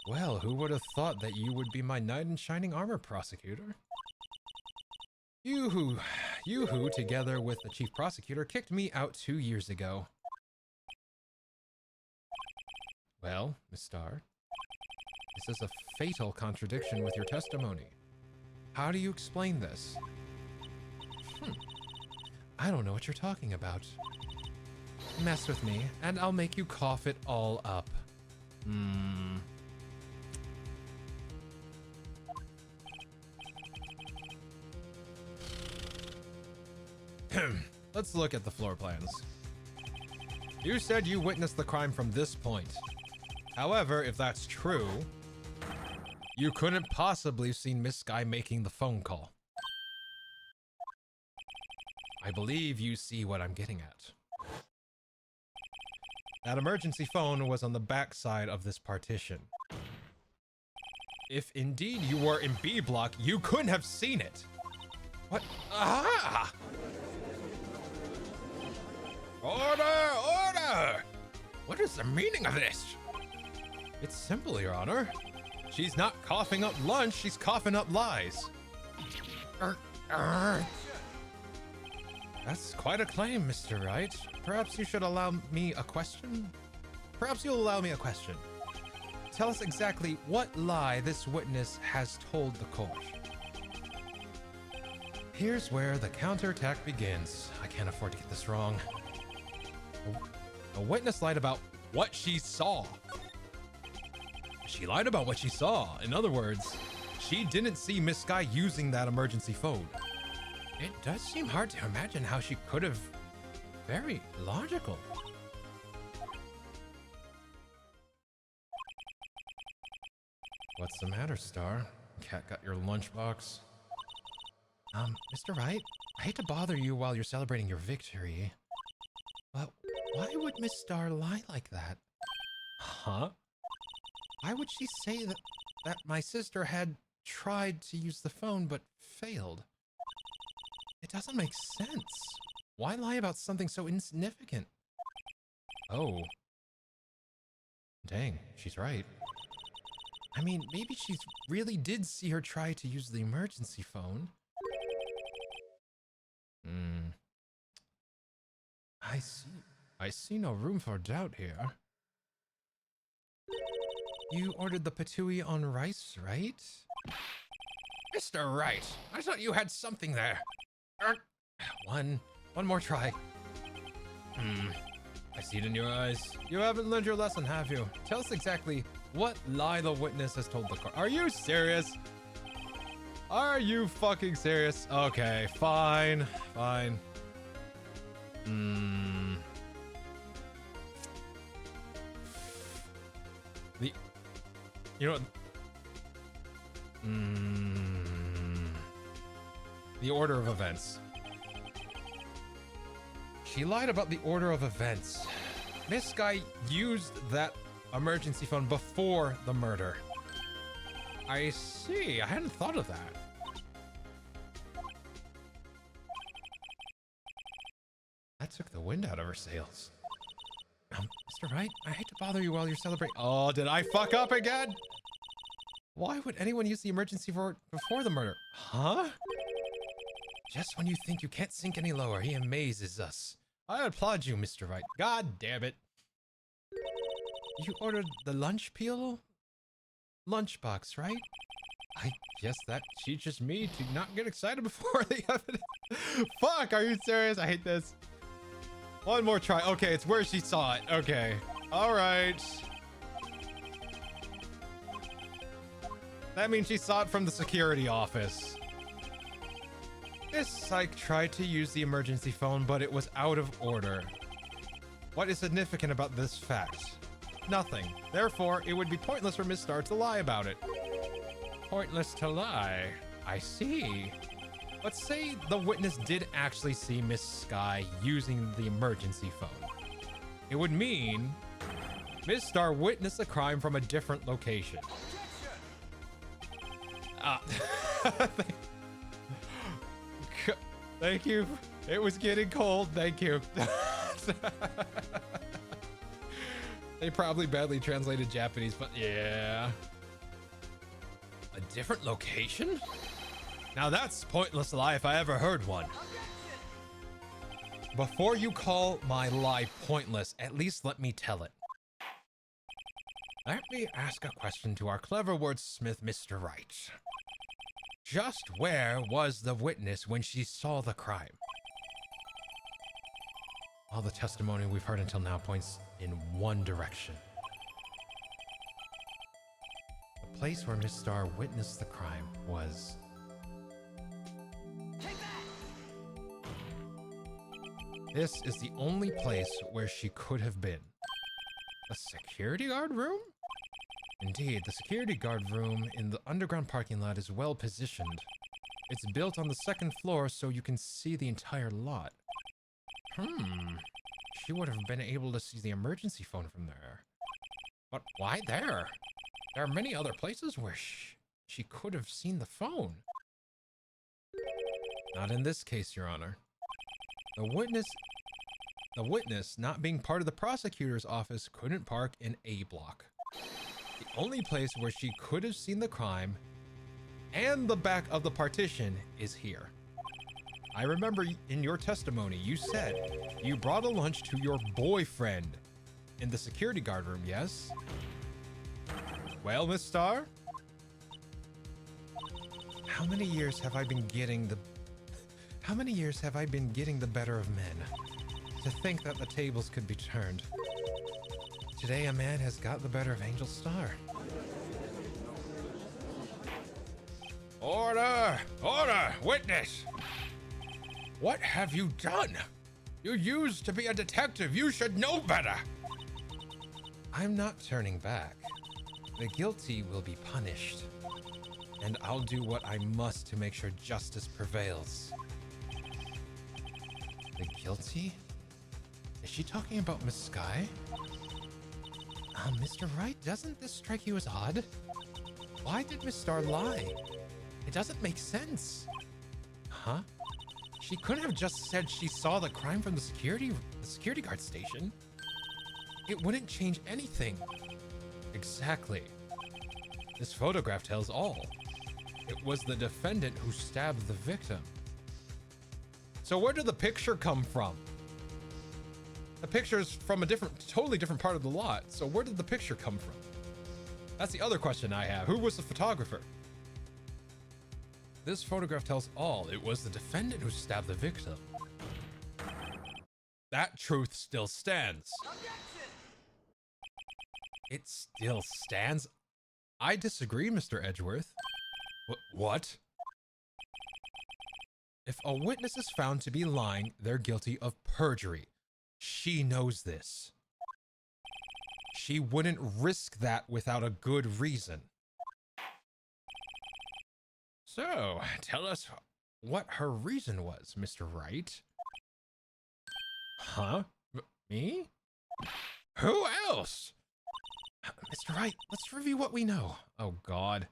Well, who would have thought that you would be my knight in shining armor, prosecutor? You who, together with the chief prosecutor, kicked me out 2 years ago. Well, Miss Starr, this is a fatal contradiction with your testimony. How do you explain this? I don't know what you're talking about. Mess with me, and I'll make you cough it all up. Let's look at the floor plans. You said you witnessed the crime from this point. However, if that's true, you couldn't possibly have seen Miss Skye making the phone call. I believe you see what I'm getting at. That emergency phone was on the back side of this partition. If indeed you were in B block, you couldn't have seen it. What? Ah! Order! Order! What is the meaning of this? It's simple, Your Honor. She's not coughing up lunch, she's coughing up lies. That's quite a claim, Mr. Wright. Perhaps you should allow me a question? Perhaps you'll allow me a question. Tell us exactly what lie this witness has told the court. Here's where the counterattack begins. I can't afford to get this wrong. A witness lied about what she saw. She lied about what she saw. In other words, she didn't see Miss Skye using that emergency phone. It does seem hard to imagine how she could have. Very logical. What's the matter, Star? Cat got your lunchbox? Mr. Wright, I hate to bother you while you're celebrating your victory, but why would Miss Star lie like that? Huh? Why would she say that my sister had tried to use the phone but failed? It doesn't make sense. Why lie about something so insignificant? Oh. Dang, she's right. I mean, maybe she really did see her try to use the emergency phone. I see no room for doubt here. You ordered the patooey on rice, right? Mr. Wright, I thought you had something there. One more try. I see it in your eyes. You haven't learned your lesson, have you? Tell us exactly what lie the witness has told the court. Are you serious? Are you fucking serious? Okay, fine. You know what? The order of events. She lied about the order of events. Miss Guy used that emergency phone before the murder. I see. I hadn't thought of that. That took the wind out of her sails. Mr. Wright, I hate to bother you while you're celebrating. Oh, did I fuck up again? Why would anyone use the emergency phone before the murder? Huh? Just when you think you can't sink any lower, he amazes us. I applaud you, Mr. Wright. God damn it. You ordered the lunch peel? Lunchbox, right? I guess that teaches me to not get excited before the evidence. Fuck, are you serious? I hate this. One more try. Okay, it's where she saw it. Okay. All right. That means she saw it from the security office. This psych tried to use the emergency phone, but it was out of order. What is significant about this fact? Nothing. Therefore, it would be pointless for Miss Star to lie about it. Pointless to lie. I see. Let's say the witness did actually see Miss Sky using the emergency phone. It would mean Miss Star witnessed the crime from a different location. Thank you. It was getting cold. Thank you. They probably badly translated Japanese, but yeah. A different location? Now that's pointless lie if I ever heard one. Before you call my lie pointless, at least let me tell it. Let me ask a question to our clever wordsmith, Mr. Wright. Just where was the witness when she saw the crime? All the testimony we've heard until now points in one direction. The place where Miss Star witnessed the crime was... This is the only place where she could have been. A security guard room? Indeed, the security guard room in the underground parking lot is well positioned. It's built on the second floor so you can see the entire lot. She would have been able to see the emergency phone from there. But why there? There are many other places where she could have seen the phone. Not in this case, Your Honor. The witness, not being part of the prosecutor's office, couldn't park in A block. The only place where she could have seen the crime and the back of the partition is here. I remember in your testimony, you said you brought a lunch to your boyfriend in the security guard room, yes? Well, Miss Star? How many years have I been getting the better of men? To think that the tables could be turned. Today, a man has got the better of Angel Star. Order! Order! Witness! What have you done? You used to be a detective. You should know better. I'm not turning back. The guilty will be punished. And I'll do what I must to make sure justice prevails. The guilty? Is she talking about Miss Sky? Mr. Wright, doesn't this strike you as odd? Why did Miss Star lie? It doesn't make sense. Huh? She couldn't have just said she saw the crime from the security guard station. It wouldn't change anything. Exactly. This photograph tells all. It was the defendant who stabbed the victim. So where did the picture come from? The picture is from a totally different part of the lot. So where did the picture come from? That's the other question I have. Who was the photographer? This photograph tells all. It was the defendant who stabbed the victim. That truth still stands. Objection! It still stands? I disagree, Mr. Edgeworth. What? If a witness is found to be lying, they're guilty of perjury. She knows this. She wouldn't risk that without a good reason. So, tell us what her reason was, Mr. Wright. Huh? Me? Who else? Mr. Wright, let's review what we know. Oh, God.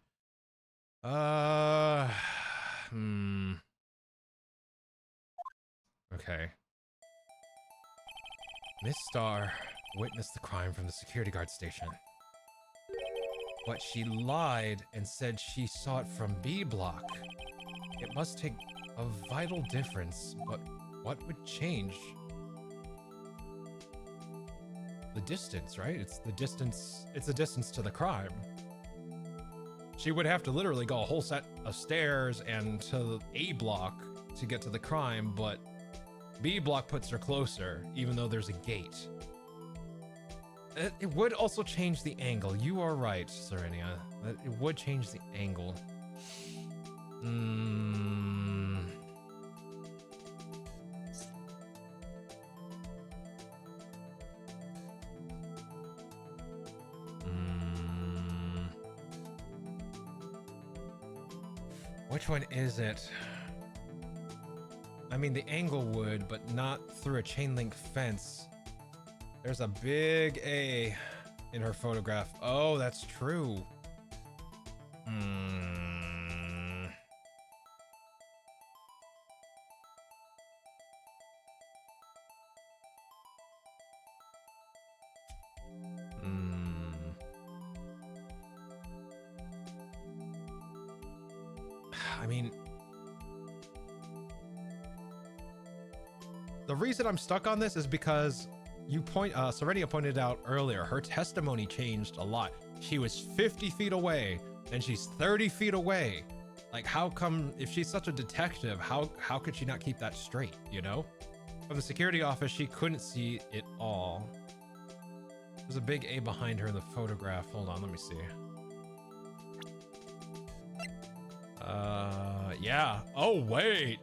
Okay. Miss Starr witnessed the crime from the security guard station. But she lied and said she saw it from B block. It must take a vital difference, but what would change? The distance, right? It's the distance to the crime. She would have to literally go a whole set of stairs and to A block to get to the crime, but B block puts her closer, even though there's a gate. It would also change the angle. You are right, Serenia. It would change the angle. Which one is it? I mean, the angle would, but not through a chain link fence. There's a big A in her photograph. Oh, that's true. I mean, the reason I'm stuck on this is because Serenia pointed out earlier, her testimony changed a lot. She was 50 feet away and she's 30 feet away. Like, how come, if she's such a detective, how could she not keep that straight, you know? From the security office, she couldn't see it all. There's a big A behind her in the photograph. Hold on, let me see. Yeah. Oh, wait.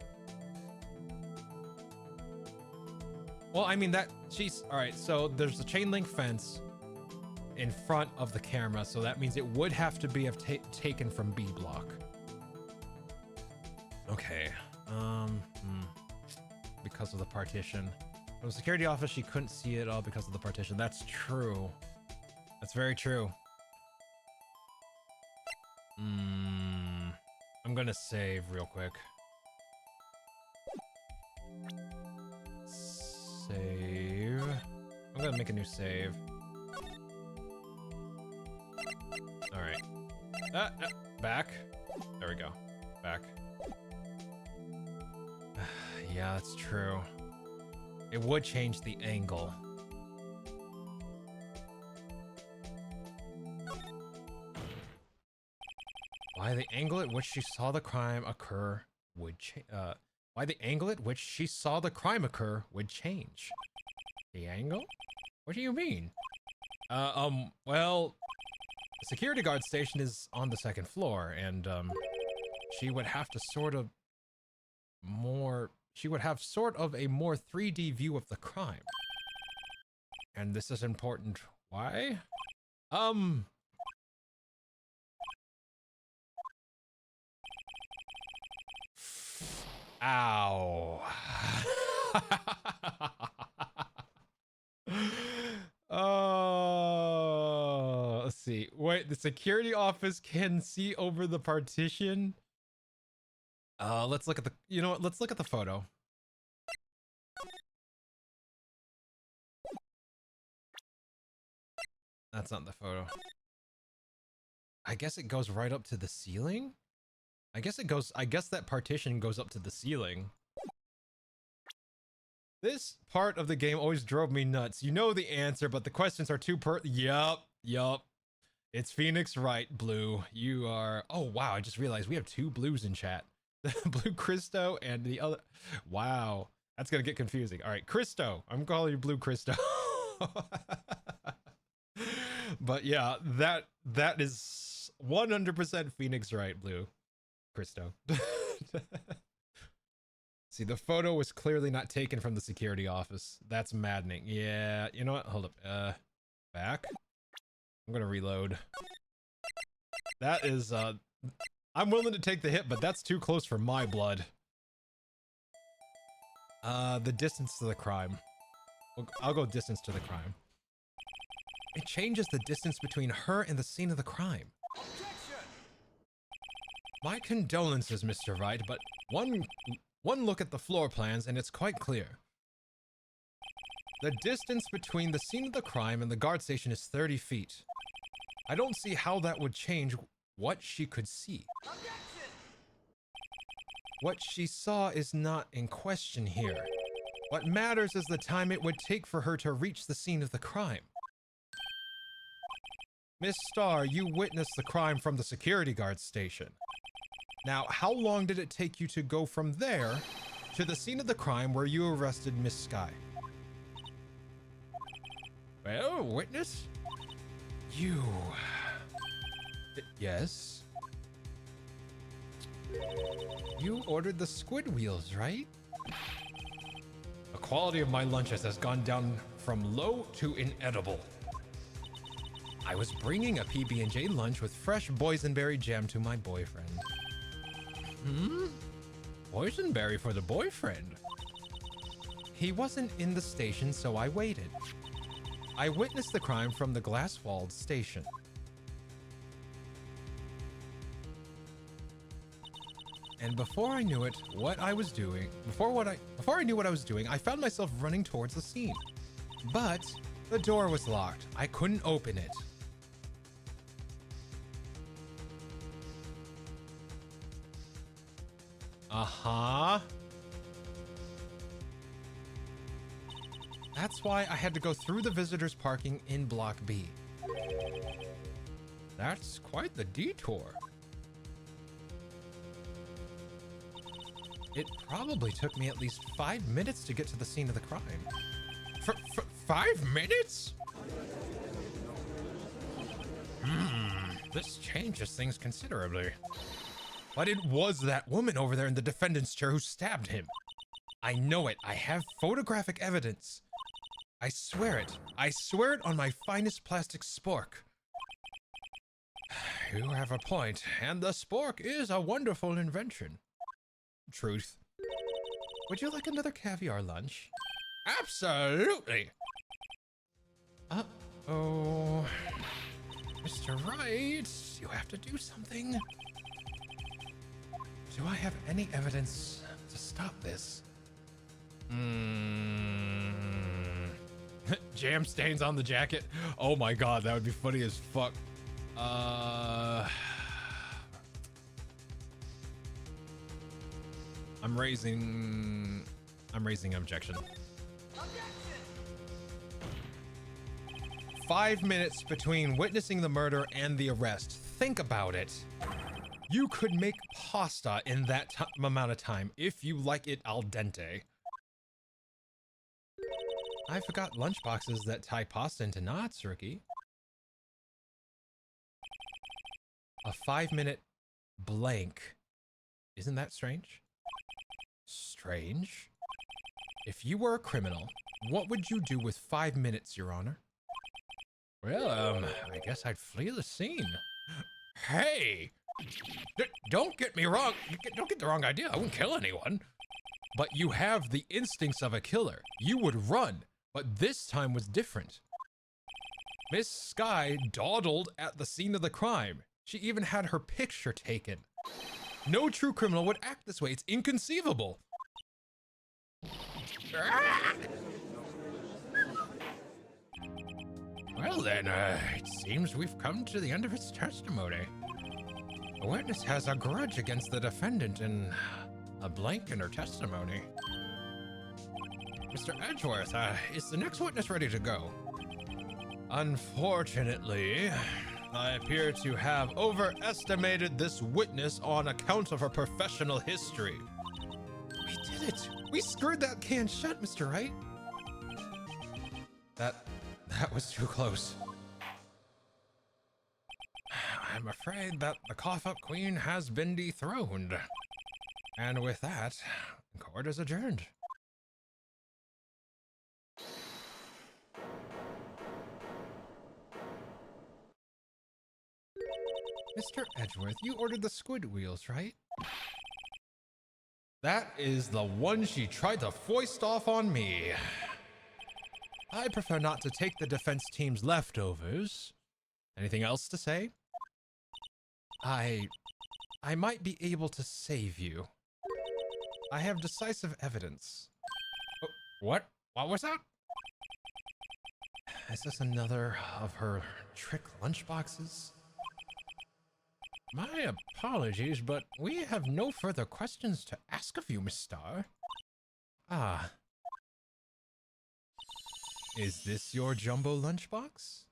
Well, I mean, all right, so there's a chain link fence in front of the camera, so that means it would have to be taken from B block. Okay. Because of the partition. From the security office, she couldn't see it all because of the partition. That's true. That's very true. I'm gonna save real quick. Save. I'm gonna make a new save. All right. Back. There we go. Back. Yeah, that's true. It would change the angle. Why the angle at which she saw the crime occur would change. Why the angle at which she saw the crime occur would change. The angle? What do you mean? Well, the security guard station is on the second floor, and she would have to sort of a more 3D view of the crime. And this is important. Why? Ow. Oh, let's see. Wait, the security office can see over the partition. Let's look at let's look at the photo. That's not the photo. I guess it goes right up to the ceiling? I guess that partition goes up to the ceiling. This part of the game always drove me nuts. You know the answer, but the questions are too Yup. It's Phoenix Wright, Blue. You are... Oh, wow, I just realized we have two Blues in chat. Blue Christo and the other... Wow, that's gonna get confusing. All right, Christo. I'm calling you Blue Christo. But yeah, that is 100% Phoenix Wright, Blue Christo. See, the photo was clearly not taken from the security office. That's maddening. Yeah, you know what? Hold up. Back. I'm gonna reload. That is, I'm willing to take the hit, but that's too close for my blood. The distance to the crime. I'll go distance to the crime. It changes the distance between her and the scene of the crime. Objection! My condolences, Mr. Wright, but one look at the floor plans and it's quite clear. The distance between the scene of the crime and the guard station is 30 feet. I don't see how that would change what she could see. Objection! What she saw is not in question here. What matters is the time it would take for her to reach the scene of the crime. Miss Starr, you witnessed the crime from the security guard station. Now, how long did it take you to go from there to the scene of the crime where you arrested Miss Sky? Well, witness? You... Yes? You ordered the squid wheels, right? The quality of my lunches has gone down from low to inedible. I was bringing a PB&J lunch with fresh boysenberry jam to my boyfriend. Boysenberry for the boyfriend? He wasn't in the station, so I waited. I witnessed the crime from the glass-walled station. And before I knew it, what I was doing, before I knew what I was doing, I found myself running towards the scene. But the door was locked. I couldn't open it. Uh-huh. That's why I had to go through the visitors parking in Block B. That's quite the detour. It probably took me at least 5 minutes to get to the scene of the crime. 5 minutes? This changes things considerably. But it was that woman over there in the defendant's chair who stabbed him. I know it. I have photographic evidence. I swear it. I swear it on my finest plastic spork. You have a point, and the spork is a wonderful invention. Truth. Would you like another caviar lunch? Absolutely. Uh-oh. Mr. Wright, you have to do something. Do I have any evidence to stop this? Jam stains on the jacket. Oh my god, that would be funny as fuck. I'm raising objection. Objection! 5 minutes between witnessing the murder and the arrest. Think about it. You could make pasta in that amount of time if you like it al dente. I forgot lunchboxes that tie pasta into knots, Ricky. A 5-minute blank. Isn't that strange? Strange? If you were a criminal, what would you do with 5 minutes, Your Honor? Well, I guess I'd flee the scene. Hey! Don't get me wrong. Don't get the wrong idea. I wouldn't kill anyone. But you have the instincts of a killer. You would run, but this time was different. Miss Sky dawdled at the scene of the crime. She even had her picture taken. No true criminal would act this way. It's inconceivable. Well then, it seems we've come to the end of his testimony. The witness has a grudge against the defendant and a blank in her testimony. Mr. Edgeworth, is the next witness ready to go? Unfortunately, I appear to have overestimated this witness on account of her professional history. We did it! We screwed that can shut, Mr. Wright. That was too close. I'm afraid that the cough-up queen has been dethroned. And with that, court is adjourned. Mr. Edgeworth, you ordered the squid wheels, right? That is the one she tried to foist off on me. I prefer not to take the defense team's leftovers. Anything else to say? I might be able to save you. I have decisive evidence. Oh, what? What was that? Is this another of her trick lunchboxes? My apologies, but we have no further questions to ask of you, Miss Starr. Ah. Is this your jumbo lunchbox?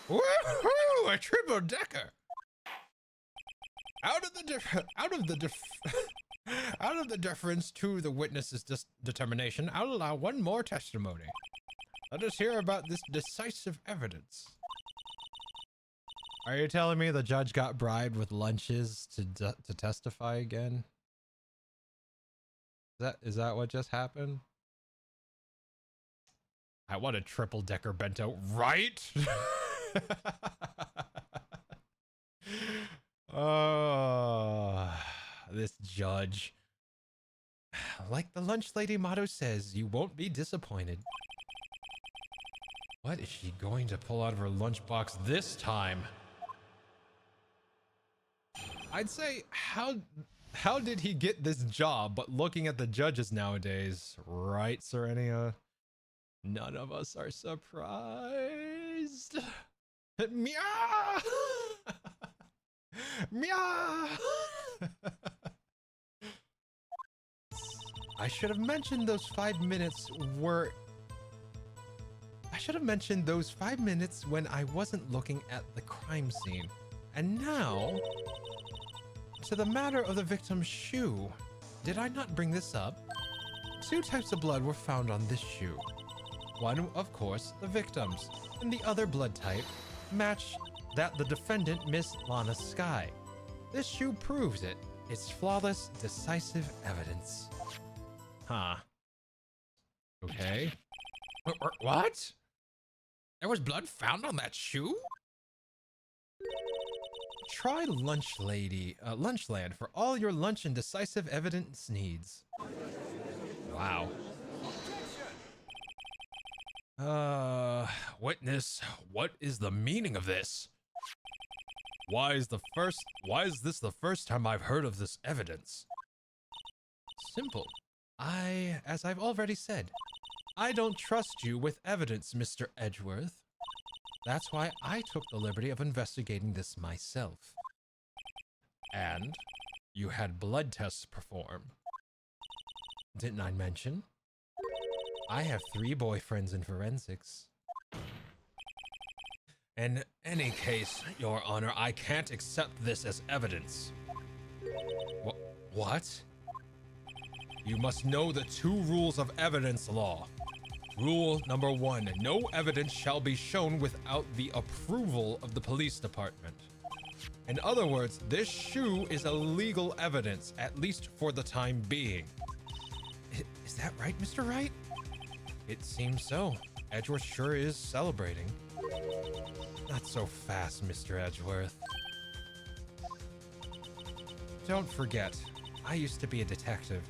Woohoo! A triple decker! Out of the deference to the witness's determination, I'll allow one more testimony. Let us hear about this decisive evidence. Are you telling me the judge got bribed with lunches to testify again? Is that what just happened? I want a triple decker bento, right? Oh, this judge. Like the lunch lady motto says, you won't be disappointed. What is she going to pull out of her lunchbox this time? I'd say, how did he get this job? But looking at the judges nowadays, right, Serenia? None of us are surprised. Meow! Meow! I should have mentioned those 5 minutes were... I should have mentioned those 5 minutes when I wasn't looking at the crime scene. And now, to the matter of the victim's shoe. Did I not bring this up? 2 types of blood were found on this shoe. One, of course, the victim's, and the other blood type matched that the defendant, Miss Lana Sky. This shoe proves it. It's flawless, decisive evidence. Huh. Okay. What? There was blood found on that shoe? Try Lunchland for all your lunch and decisive evidence needs. Wow. Witness, what is the meaning of this? Why is this the first time I've heard of this evidence? Simple. As I've already said, I don't trust you with evidence, Mr. Edgeworth. That's why I took the liberty of investigating this myself. And you had blood tests performed. Didn't I mention? I have 3 boyfriends in forensics. In any case, Your Honor, I can't accept this as evidence. What? You must know the 2 rules of evidence law. Rule number 1, no evidence shall be shown without the approval of the police department. In other words, this shoe is illegal evidence, at least for the time being. Is that right, Mr. Wright? It seems so. Edgeworth sure is celebrating. Not so fast, Mr. Edgeworth. Don't forget, I used to be a detective.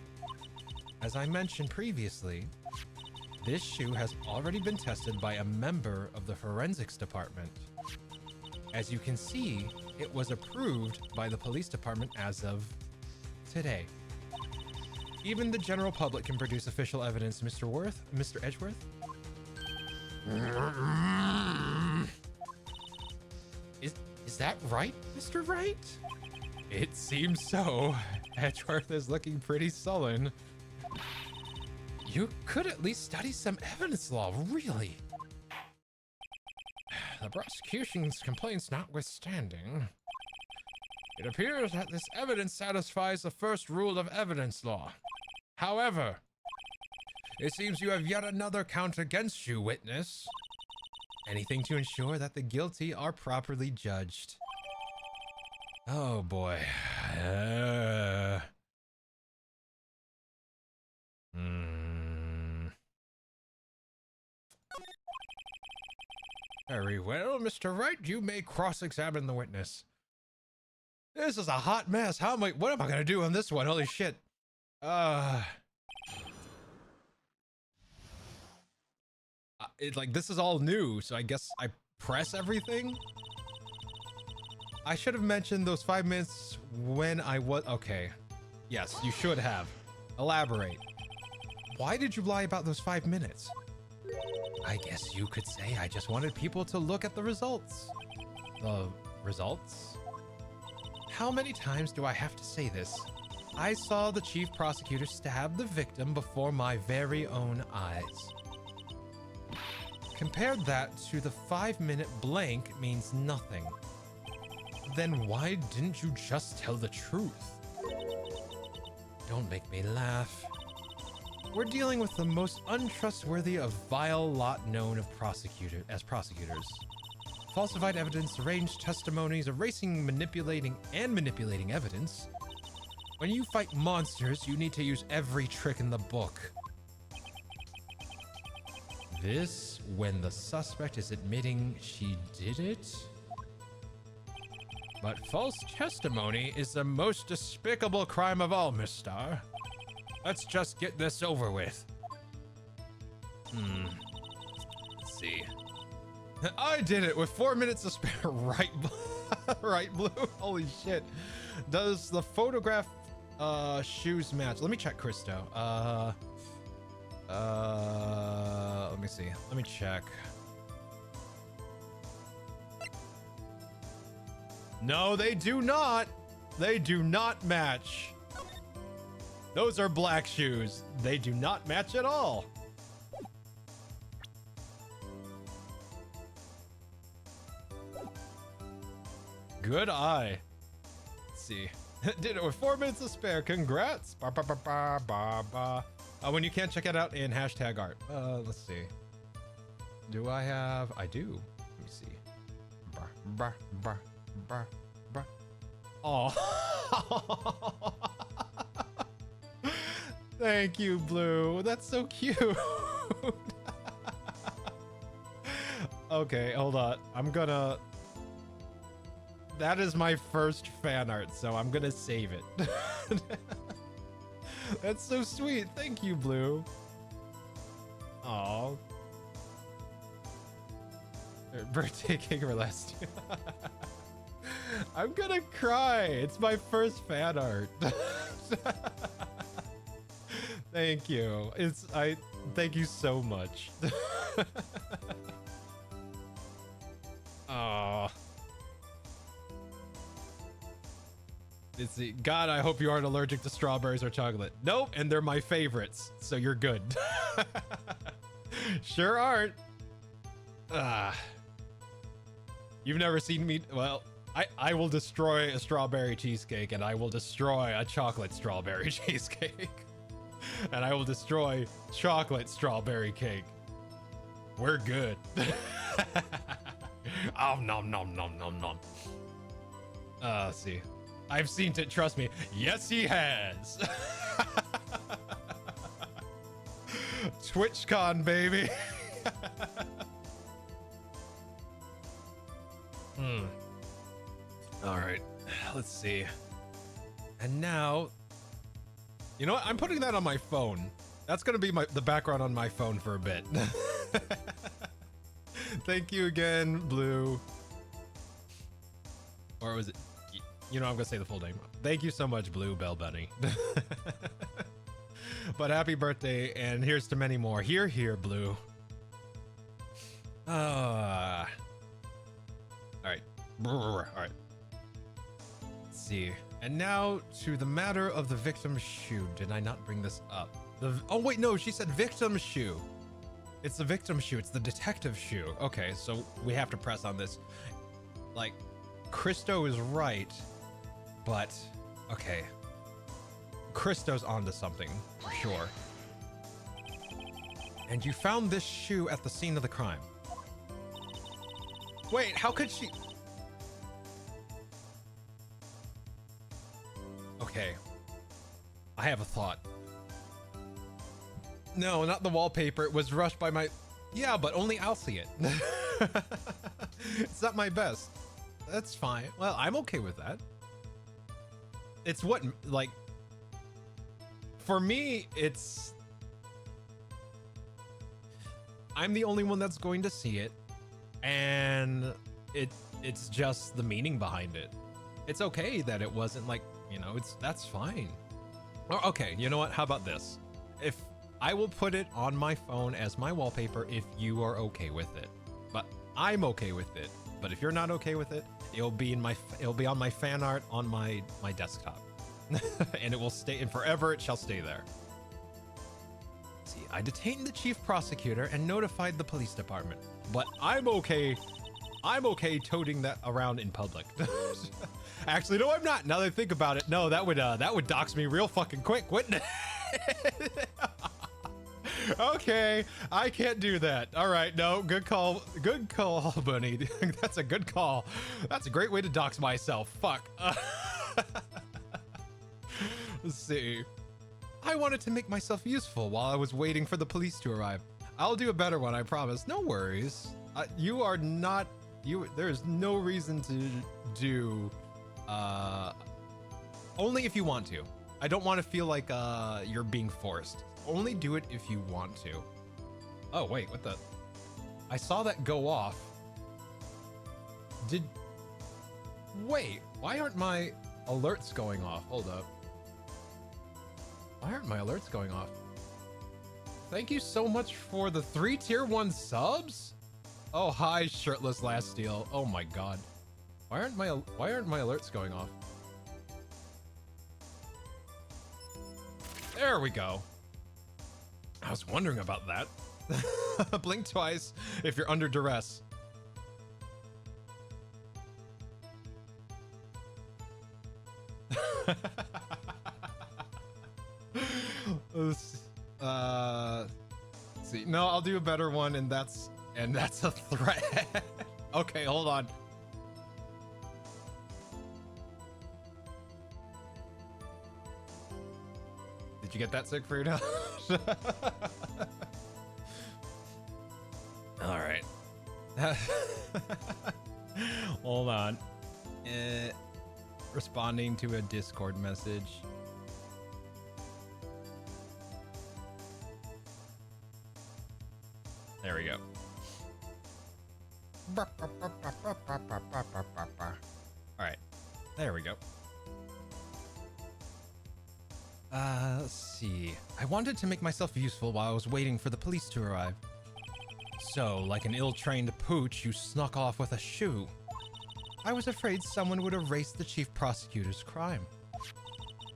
As I mentioned previously, this shoe has already been tested by a member of the forensics department. As you can see, it was approved by the police department as of today. Even the general public can produce official evidence, Mr. Edgeworth. Is that right, Mr. Wright? It seems so. Edgeworth is looking pretty sullen. You could at least study some evidence law, really. The prosecution's complaints notwithstanding, it appears that this evidence satisfies the first rule of evidence law. However, it seems you have yet another count against you, witness. Anything to ensure that the guilty are properly judged. Oh boy. Very well, Mr. Wright, you may cross-examine the witness. This is a hot mess. What am I gonna do on this one? Holy shit. This is all new, so I guess I press everything? I should have mentioned those 5 minutes when I was... Okay. Yes, you should have. Elaborate. Why did you lie about those 5 minutes? I guess you could say I just wanted people to look at the results. The results? How many times do I have to say this? I saw the chief prosecutor stab the victim before my very own eyes. Compare that to the 5-minute blank means nothing. Then why didn't you just tell the truth? Don't make me laugh. We're dealing with the most untrustworthy of vile lot known of prosecutors. Falsified evidence, arranged testimonies, erasing, manipulating evidence. When you fight monsters, you need to use every trick in the book. This when the suspect is admitting she did it? But false testimony is the most despicable crime of all, Miss Star. Let's just get this over with. Let's see. I did it with 4 minutes to spare, right? Right, Blue? Holy shit. Does the photograph shoes match? Let me check Christo. Let me see. Let me check. No, they do not. They do not match. Those are black shoes. They do not match at all. Good eye. Let's see. Did it with 4 minutes to spare. Congrats. Ba, ba, ba, ba, ba, ba. When you can't check it out in hashtag art. Let's see. Do I have? I do. Let me see. Bah, bah, bah, bah, bah. Oh. Thank you, Blue. That's so cute. Okay, hold on. I'm gonna... That is my first fan art, so I'm gonna save it. That's so sweet. Thank you, Blue. Aw. Birthday cake for last year. I'm gonna cry. It's my first fan art. Thank you. Thank you so much. Aw. Let's see. God, I hope you aren't allergic to strawberries or chocolate. Nope, and they're my favorites, so you're good. Sure aren't. You've never seen me. Well, I will destroy a strawberry cheesecake, and I will destroy a chocolate strawberry cheesecake. And I will destroy chocolate strawberry cake. We're good. Oh, nom nom nom nom nom. Let's see. I've seen it, trust me. Yes, he has. TwitchCon, baby. All right, let's see. And now, you know what? I'm putting that on my phone. That's gonna be the background on my phone for a bit. Thank you again, Blue. Or was it? You know, I'm gonna say the full name. Thank you so much, Blue Bell Bunny. But happy birthday, and here's to many more. Here, here, Blue. All right. All right. Let's see. And now to the matter of the victim's shoe. Did I not bring this up? Oh wait, no, she said victim's shoe. It's the victim's shoe. It's the detective shoe. Okay, so we have to press on this. Like, Christo is right, but okay. Christo's onto something for sure. And you found this shoe at the scene of the crime. Wait, how could she? Okay. I have a thought. No, not the wallpaper. It was rushed by my... Yeah, but only I'll see it. It's not my best. That's fine. Well, I'm okay with that. it's what, like, for me, it's, I'm the only one that's going to see it, and it's just the meaning behind it. It's okay that it wasn't like, you know, that's fine. Or, okay, you know what? How about this? If I will put it on my phone as my wallpaper if you are okay with it. But I'm okay with it. But if you're not okay with it, it'll be on my fan art on my desktop. And it will stay, and forever it shall stay there. See, I detained the chief prosecutor and notified the police department. But I'm okay toting that around in public. Actually, no, I'm not. Now that I think about it, no, that would dox me real fucking quick, wouldn't it? Okay, I can't do that. All right, no, good call, Bunny. That's a good call. That's a great way to dox myself. Fuck. Let's see. I wanted to make myself useful while I was waiting for the police to arrive. I'll do a better one, I promise. No worries. You are not. There is no reason to do. Only if you want to. I don't want to feel like you're being forced. Only do it if you want to. Oh wait, what the? I saw that go off. Wait, why aren't my alerts going off? Hold up. Why aren't my alerts going off? Thank you so much for the 3 tier 1 subs. Oh, hi, shirtless last steal. Oh my god. Why aren't my alerts going off? There we go. I was wondering about that. Blink twice if you're under duress. Let's see. No, I'll do a better one, and that's a threat. Okay, hold on. Did you get that, Siegfried? All right. Hold on. Responding to a Discord message. There we go. All right. There we go. Let's see. I wanted to make myself useful while I was waiting for the police to arrive. So, like an ill-trained pooch, you snuck off with a shoe. I was afraid someone would erase the chief prosecutor's crime.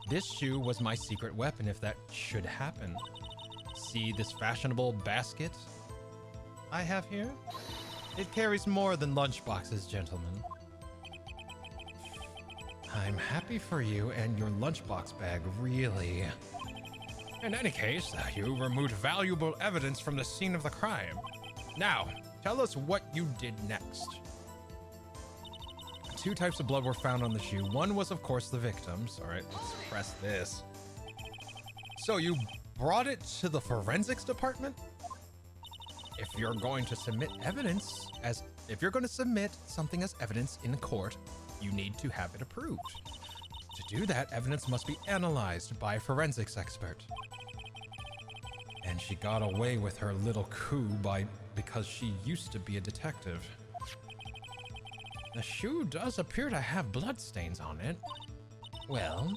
This shoe was my secret weapon if that should happen. See this fashionable basket I have here? It carries more than lunchboxes, gentlemen. I'm happy for you and your lunchbox bag, really. In any case, you removed valuable evidence from the scene of the crime. Now, tell us what you did next. 2 types of blood were found on the shoe. One was, of course, the victim's. All right, let's press this. So you brought it to the forensics department? If you're going to submit something as evidence in court, you need to have it approved. To do that, evidence must be analyzed by a forensics expert. And she got away with her little coup because she used to be a detective. The shoe does appear to have bloodstains on it. Well,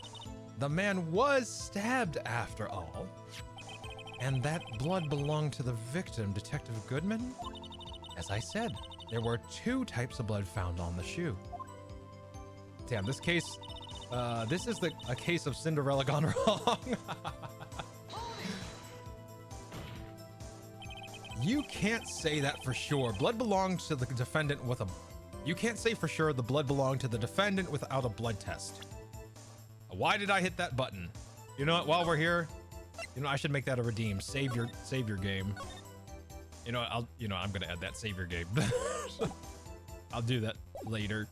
the man was stabbed after all. And that blood belonged to the victim, Detective Goodman? As I said, there were 2 types of blood found on the shoe. Damn, this case, this is a case of Cinderella gone wrong. You can't say that for sure. Blood belonged to the defendant you can't say for sure the blood belonged to the defendant without a blood test. Why did I hit that button? You know what, while we're here, I should make that a redeem. Save your game. I'm gonna add that save your game. I'll do that later.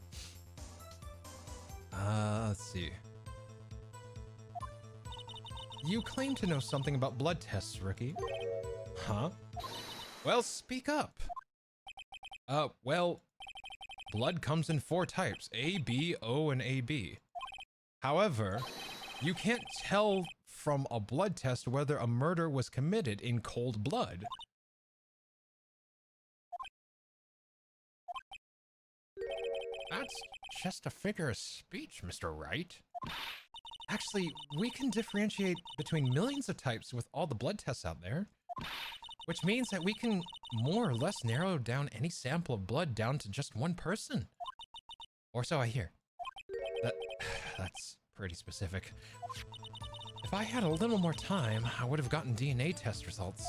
Let's see. You claim to know something about blood tests, rookie. Huh? Well, speak up. Well, blood comes in 4 types, A, B, O, and AB. However, you can't tell from a blood test whether a murder was committed in cold blood. That's just a figure of speech, Mr. Wright. Actually, we can differentiate between millions of types with all the blood tests out there, which means that we can more or less narrow down any sample of blood down to just one person. Or so I hear. That's pretty specific. If I had a little more time, I would have gotten DNA test results.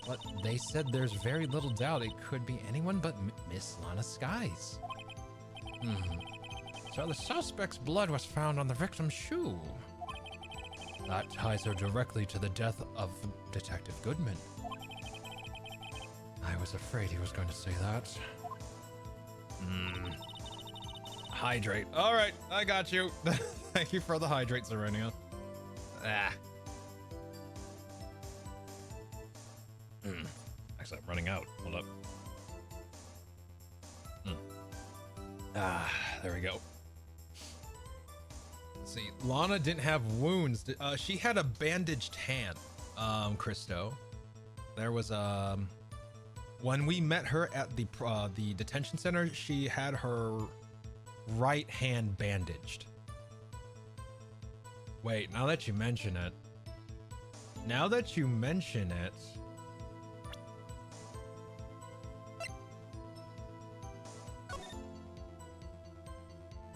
But they said there's very little doubt it could be anyone but Miss Lana Skies. So the suspect's blood was found on the victim's shoe. That ties her directly to the death of Detective Goodman. I was afraid he was going to say that. Hydrate. All right, I got you. Thank you for the hydrate, Serenia. Actually, I'm running out. Hold up. There we go. Let's see, Lana didn't have wounds. She had a bandaged hand, Christo. There was, when we met her at the detention center, she had her right hand bandaged. Wait, now that you mention it.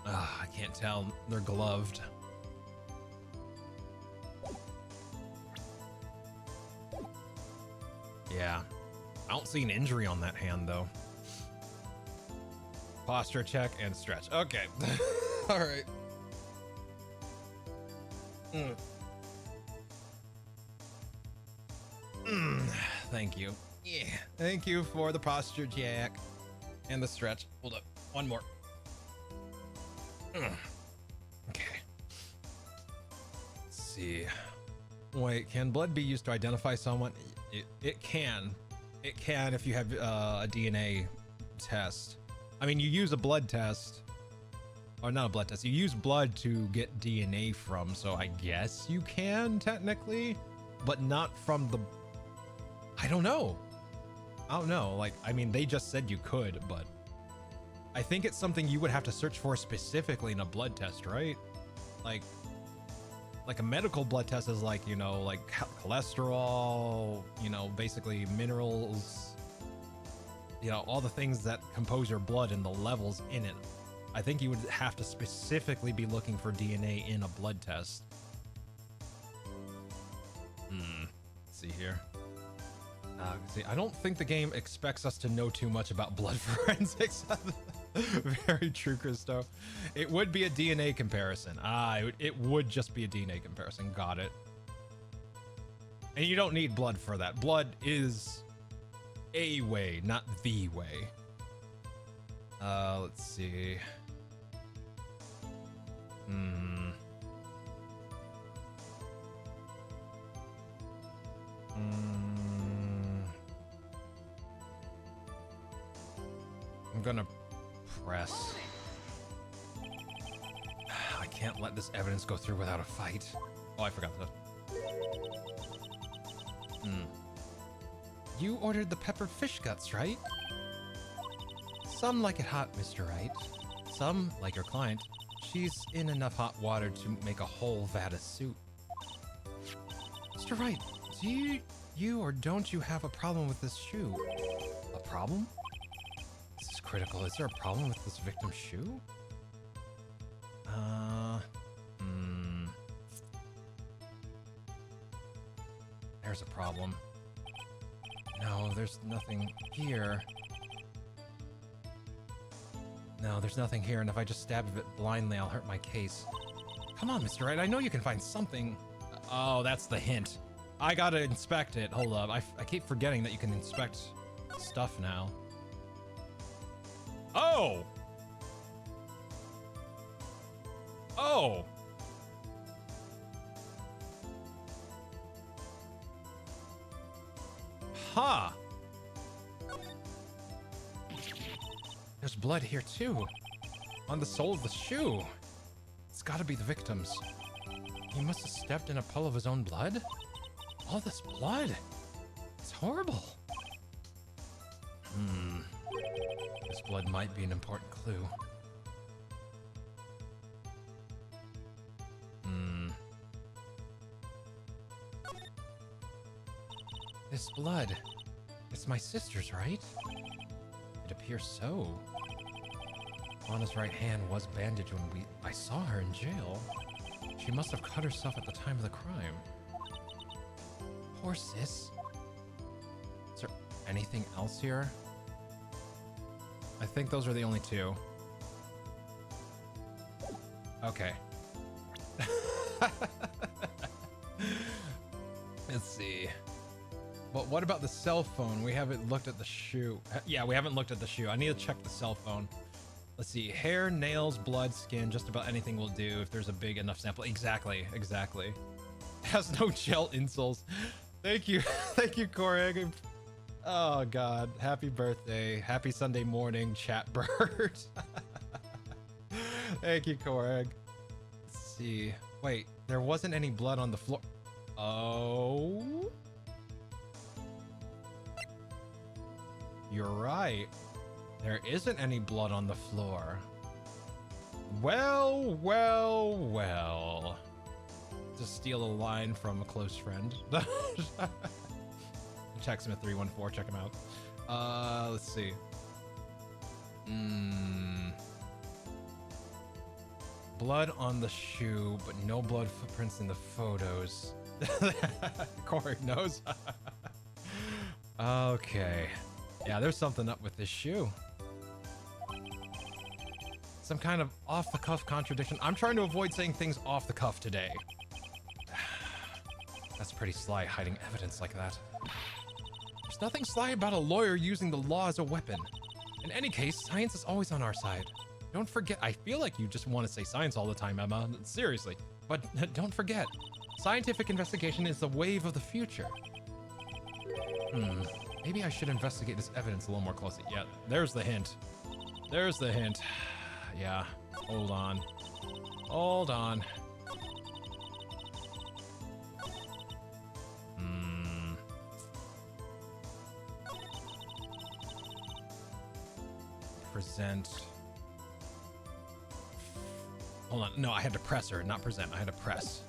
I can't tell. They're gloved. Yeah. I don't see an injury on that hand, though. Posture check and stretch. Okay. All right. Thank you. Yeah. Thank you for the posture check and the stretch. Hold up. One more. Okay. Let's see. Wait, can blood be used to identify someone? It can. It can if you have a DNA test. I mean, you use a blood test. Or not a blood test. You use blood to get DNA from, so I guess you can technically, but not from the... I don't know. Like, I mean, they just said you could, but I think it's something you would have to search for specifically in a blood test, right? Like a medical blood test is like, you know, like cholesterol, you know, basically minerals, you know, all the things that compose your blood and the levels in it. I think you would have to specifically be looking for DNA in a blood test. Let's see here. See, I don't think the game expects us to know too much about blood forensics. Very true, Christo. It would be a DNA comparison. It would just be a DNA comparison. Got it. And you don't need blood for that. Blood is a way, not the way. Let's see. I'm gonna press. I can't let this evidence go through without a fight. Oh, I forgot that. You ordered the peppered fish guts, right? Some like it hot, Mr. Wright. Some, like your client, she's in enough hot water to make a whole vat of soup. Mr. Wright, do you or don't you have a problem with this shoe? A problem? This is critical. Is there a problem with this victim's shoe? There's a problem. No, there's nothing here. No, there's nothing here, and if I just stab it blindly, I'll hurt my case. Come on, Mr. Wright, I know you can find something. Oh, that's the hint. I gotta inspect it. Hold up. I keep forgetting that you can inspect stuff now. Oh! Oh! Huh. There's blood here too. On the sole of the shoe. It's gotta be the victims. He must have stepped in a puddle of his own blood? All this blood! It's horrible. This blood might be an important clue. This blood. It's my sister's, right? It appears so. Anna's right hand was bandaged when I saw her in jail. She must have cut herself at the time of the crime. Poor sis. Is there anything else here? I think those are the only two. Okay. Let's see. But what about the cell phone? We haven't looked at the shoe. Yeah, we haven't looked at the shoe. I need to check the cell phone. Let's see. Hair, nails, blood, skin, just about anything will do if there's a big enough sample. Exactly, exactly. Has no gel insoles. Thank you. Thank you, Koreg. Oh, God. Happy birthday. Happy Sunday morning, chat bird. Thank you, Koreg. Let's see. Wait, there wasn't any blood on the floor. Oh. You're right. There isn't any blood on the floor. Well, well, well. To steal a line from a close friend. Checksmith314, check him out. Let's see. Blood on the shoe, but no blood footprints in the photos. Corey knows. Okay. Yeah, there's something up with this shoe. Some kind of off-the-cuff contradiction. I'm trying to avoid saying things off the cuff today. That's pretty sly, hiding evidence like that. There's nothing sly about a lawyer using the law as a weapon. In any case, science is always on our side. Don't forget, I feel like you just want to say science all the time, Emma. Seriously. But don't forget, scientific investigation is the wave of the future. Maybe I should investigate this evidence a little more closely. Yeah, there's the hint. There's the hint. Yeah, hold on. Hold on. Present. Hold on. No, I had to press her, not present. I had to press.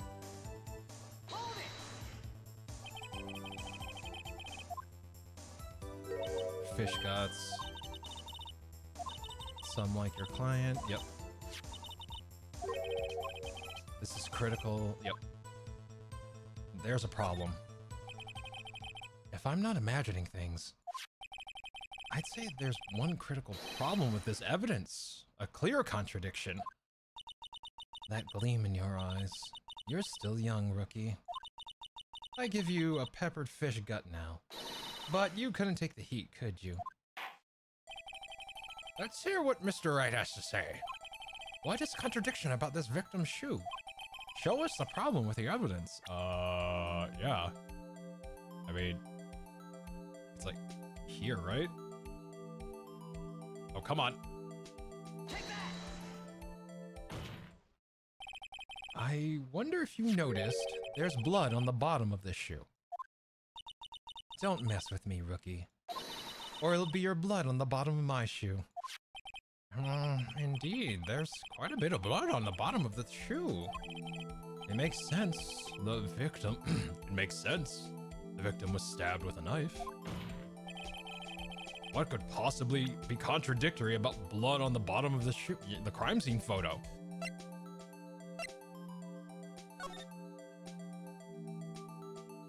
Fish guts. Some like your client. Yep. This is critical. Yep. There's a problem. If I'm not imagining things, I'd say there's one critical problem with this evidence. A clear contradiction. That gleam in your eyes. You're still young, rookie. I give you a peppered fish gut now. But you couldn't take the heat, could you? Let's hear what Mr. Wright has to say. Why this contradiction about this victim's shoe? Show us the problem with the evidence. Yeah. I mean, it's like here, right? Oh, come on. Take that! I wonder if you noticed there's blood on the bottom of this shoe. Don't mess with me, rookie. Or it'll be your blood on the bottom of my shoe. Indeed, there's quite a bit of blood on the bottom of the shoe. It makes sense. The victim... It makes sense. The victim was stabbed with a knife. What could possibly be contradictory about blood on the bottom of the shoe? The crime scene photo.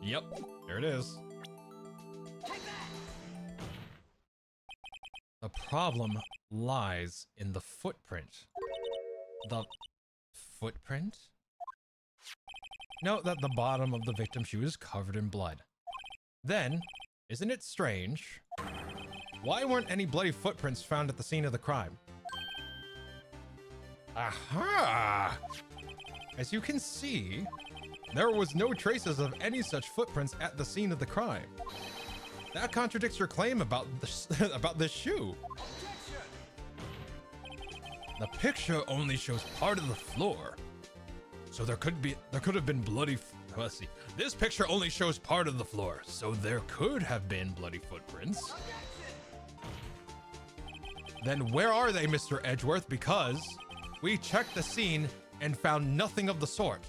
Yep, there it is. The problem lies in the footprint. The footprint? Note that the bottom of the victim's shoe is covered in blood. Then, isn't it strange? Why weren't any bloody footprints found at the scene of the crime? Aha! As you can see, there was no traces of any such footprints at the scene of the crime. That contradicts your claim about this shoe. Objection! The picture only shows part of the floor. So there could have been bloody. Let's see. This picture only shows part of the floor, so there could have been bloody footprints. Objection! Then where are they, Mr. Edgeworth? Because we checked the scene and found nothing of the sort.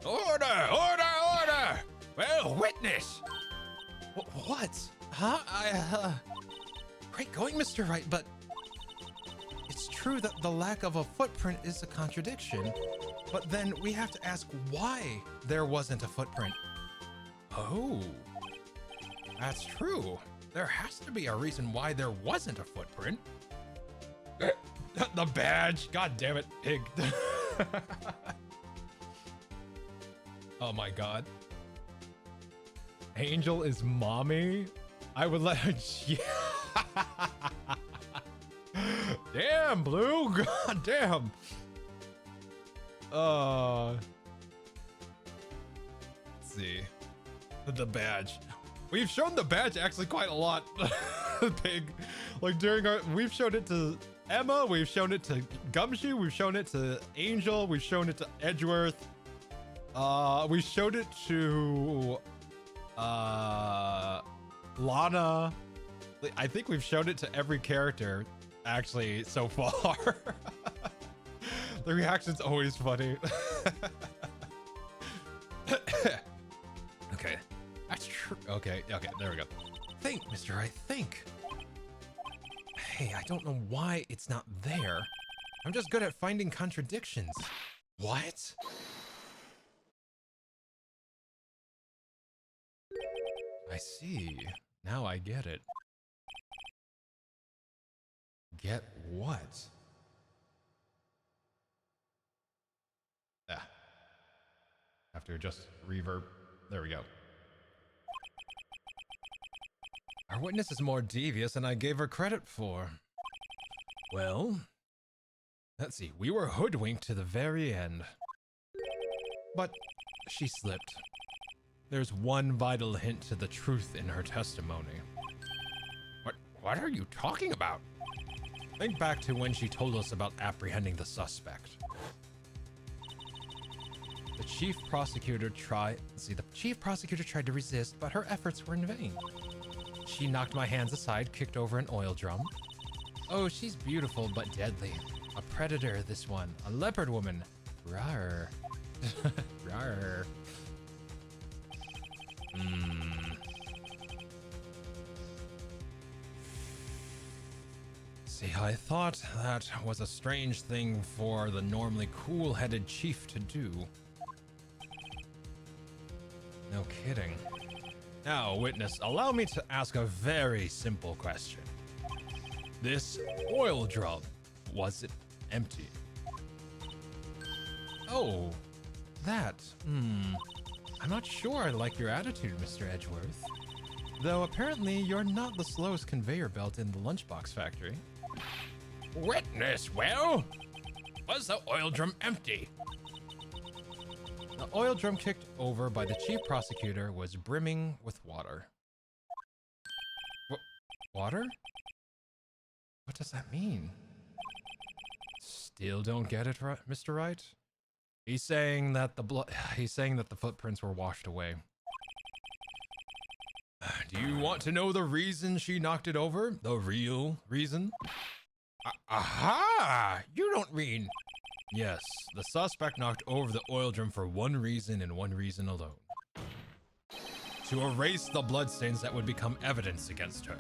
Order! Order! Order! Well, witness! What? Huh? Great going, Mr. Wright, but it's true that the lack of a footprint is a contradiction, but then we have to ask why there wasn't a footprint. Oh, that's true. There has to be a reason why there wasn't a footprint. The badge. God damn it, pig. Oh my god. Angel is mommy? I would let her. Damn, Blue. God damn. Let's see. The badge. We've shown the badge actually quite a lot. Pig. Like we've shown it to Emma, we've shown it to Gumshoe, we've shown it to Angel, we've shown it to Edgeworth. We showed it to Lana. I think we've shown it to every character actually so far. The reaction's always funny. Okay, that's true. Okay, there we go. Think, Mr. I think. Hey, I don't know why it's not there. I'm just good at finding contradictions. What? I see. Now I get it. Get what? Have to adjust reverb. There we go. Our witness is more devious than I gave her credit for. Well, let's see. We were hoodwinked to the very end. But she slipped. There's one vital hint to the truth in her testimony. What are you talking about? Think back to when she told us about apprehending the suspect. The chief prosecutor tried to resist, but her efforts were in vain. She knocked my hands aside, kicked over an oil drum. Oh, she's beautiful but deadly. A predator, this one. A leopard woman. Rawr. Rawr. See, I thought that was a strange thing for the normally cool-headed chief to do. No kidding. Now, witness, allow me to ask a very simple question. This oil drum, was it empty? Oh, that. I'm not sure I like your attitude, Mr. Edgeworth. Though apparently you're not the slowest conveyor belt in the lunchbox factory. Witness, well, was the oil drum empty? The oil drum kicked over by the chief prosecutor was brimming with water. Water? What does that mean? Still don't get it, right, Mr. Wright? He's saying that the footprints were washed away. Do you want to know the reason she knocked it over? The real reason? Aha! You don't mean... Yes, the suspect knocked over the oil drum for one reason and one reason alone. To erase the bloodstains that would become evidence against her.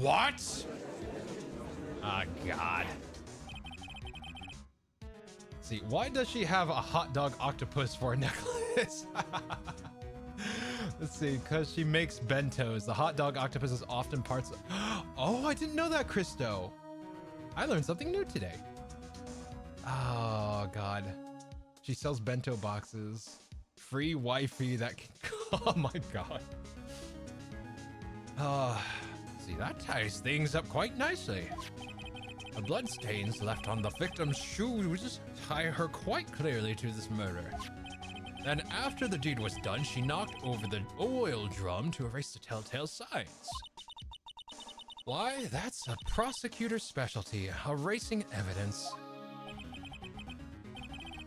What? Ah, God. See, why does she have a hot dog octopus for a necklace? Let's see, because she makes bentos. The hot dog octopus is often parts of... Oh, I didn't know that, Christo. I learned something new today. Oh, God. She sells bento boxes. Free wifey that can... Oh, my God. See, that ties things up quite nicely. The bloodstains left on the victim's shoes tie her quite clearly to this murder. Then after the deed was done, she knocked over the oil drum to erase the telltale signs. Why, that's a prosecutor's specialty, erasing evidence.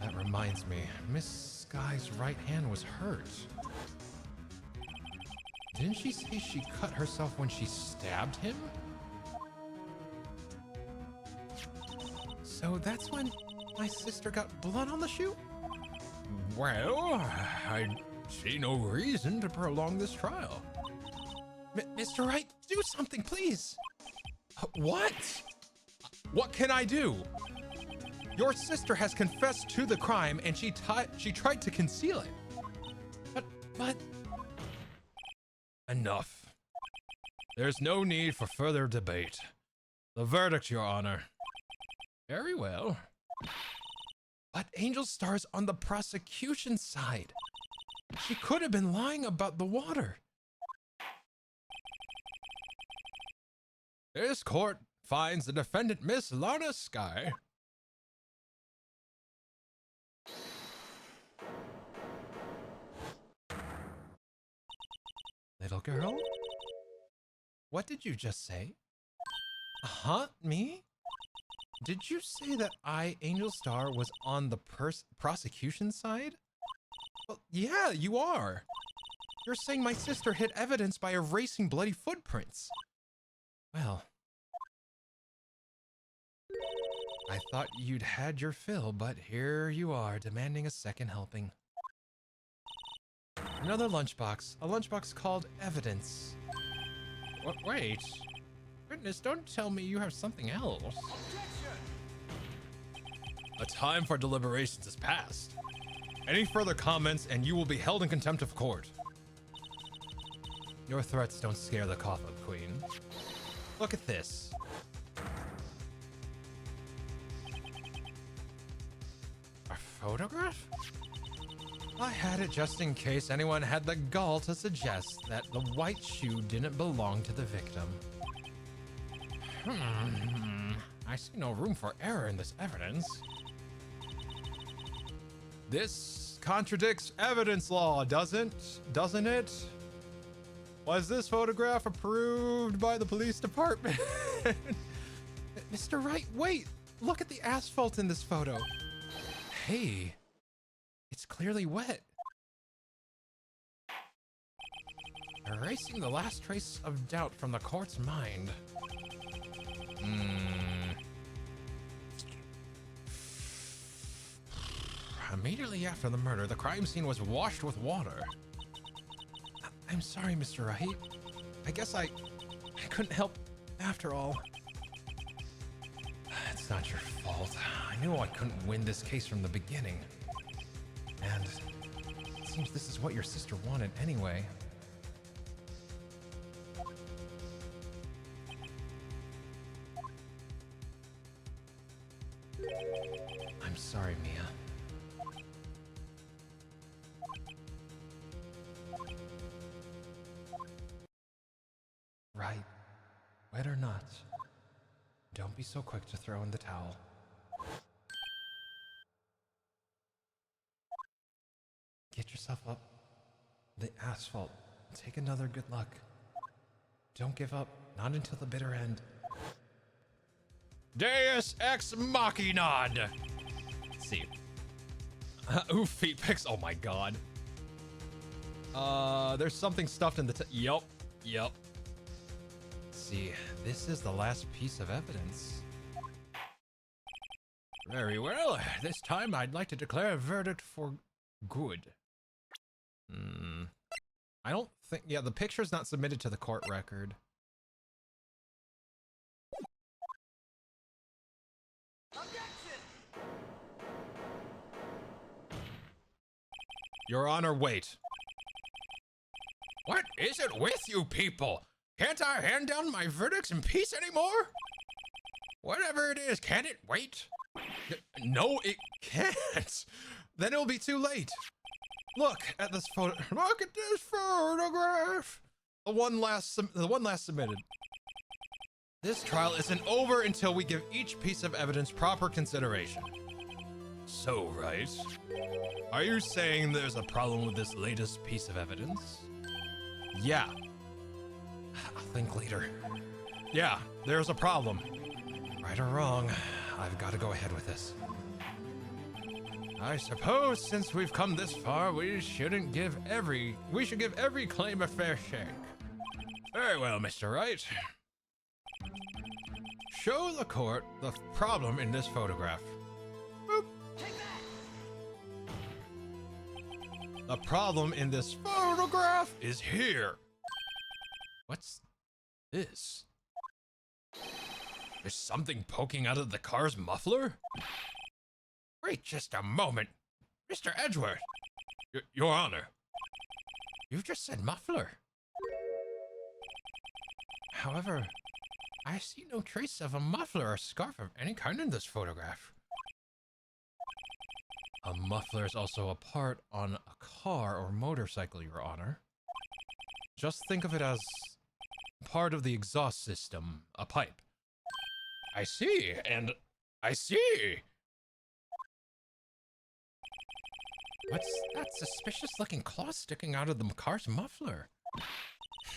That reminds me, Miss Sky's right hand was hurt. Didn't she say she cut herself when she stabbed him? So that's when my sister got blood on the shoe? Well, I see no reason to prolong this trial. Mr. Wright, do something, please. What? What can I do? Your sister has confessed to the crime and she tried to conceal it. But... Enough. There's no need for further debate. The verdict, Your Honor. Very well. But Angel Star's on the prosecution side. She could have been lying about the water. This court finds the defendant, Miss Lana Sky. Little girl? What did you just say? Huh? Me? Did you say that I, Angel Star, was on the prosecution side? Well, yeah, you are. You're saying my sister hid evidence by erasing bloody footprints. Well, I thought you'd had your fill, but here you are, demanding a second helping. Another lunchbox. A lunchbox called evidence. What? Wait. Goodness, don't tell me you have something else. Objection! A time for deliberations is past. Any further comments and you will be held in contempt of court. Your threats don't scare the cough up, Queen. Look at this. A photograph? I had it just in case anyone had the gall to suggest that the white shoe didn't belong to the victim. I see no room for error in this evidence. This contradicts evidence law, doesn't it? Was this photograph approved by the police department? Mr. Wright, wait! Look at the asphalt in this photo. Hey, it's clearly wet. Erasing the last trace of doubt from the court's mind. Immediately after the murder, the crime scene was washed with water. I'm sorry, Mr. Wright. I guess I couldn't help after all. It's not your fault. I knew I couldn't win this case from the beginning. And it seems this is what your sister wanted anyway. I'm sorry, Mia. Right. Wet or not, don't be so quick to throw in the towel. Get yourself up the asphalt. Take another good luck. Don't give up, not until the bitter end. Deus ex machina. Let's see. Ooh, feet pics. Oh my god. There's something stuffed in the Yep. See, this is the last piece of evidence. Very well. This time I'd like to declare a verdict for good. I don't think... Yeah, the picture's not submitted to the court record. Objection! Your Honor, wait. What is it with you people? Can't I hand down my verdicts in peace anymore? Whatever it is, can it wait? No, it can't. Then it'll be too late. Look at this photo. Look at this photograph. The one last submitted. This trial isn't over until we give each piece of evidence proper consideration. So, right? Are you saying there's a problem with this latest piece of evidence? Yeah. I'll think later. Yeah, there's a problem. Right or wrong, I've got to go ahead with this. I suppose since we've come this far, we should give every claim a fair shake. Very well, Mr. Wright. Show the court the problem in this photograph. Boop. The problem in this photograph is here. What's this? There's something poking out of the car's muffler? Wait just a moment. Mr. Edgeworth. Your Honor. You've just said muffler. However, I see no trace of a muffler or scarf of any kind in this photograph. A muffler is also a part on a car or motorcycle, Your Honor. Just think of it as part of the exhaust system, a pipe. I see, and I see. What's that suspicious-looking claw sticking out of the car's muffler?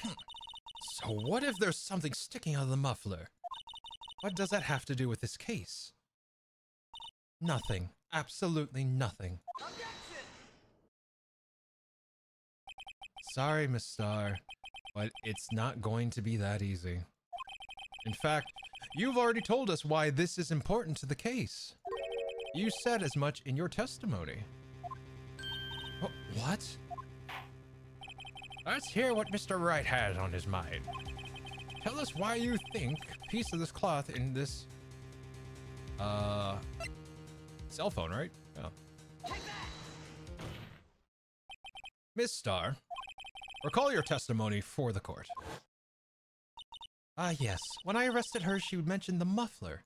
So what if there's something sticking out of the muffler? What does that have to do with this case? Nothing. Absolutely nothing. Objection! Sorry, Miss Starr, but it's not going to be that easy. In fact, you've already told us why this is important to the case. You said as much in your testimony. What? Let's hear what Mr. Wright has on his mind. Tell us why you think a piece of this cloth in this, cell phone, right? Yeah. Miss Starr, recall your testimony for the court. Yes. When I arrested her, she mentioned the muffler.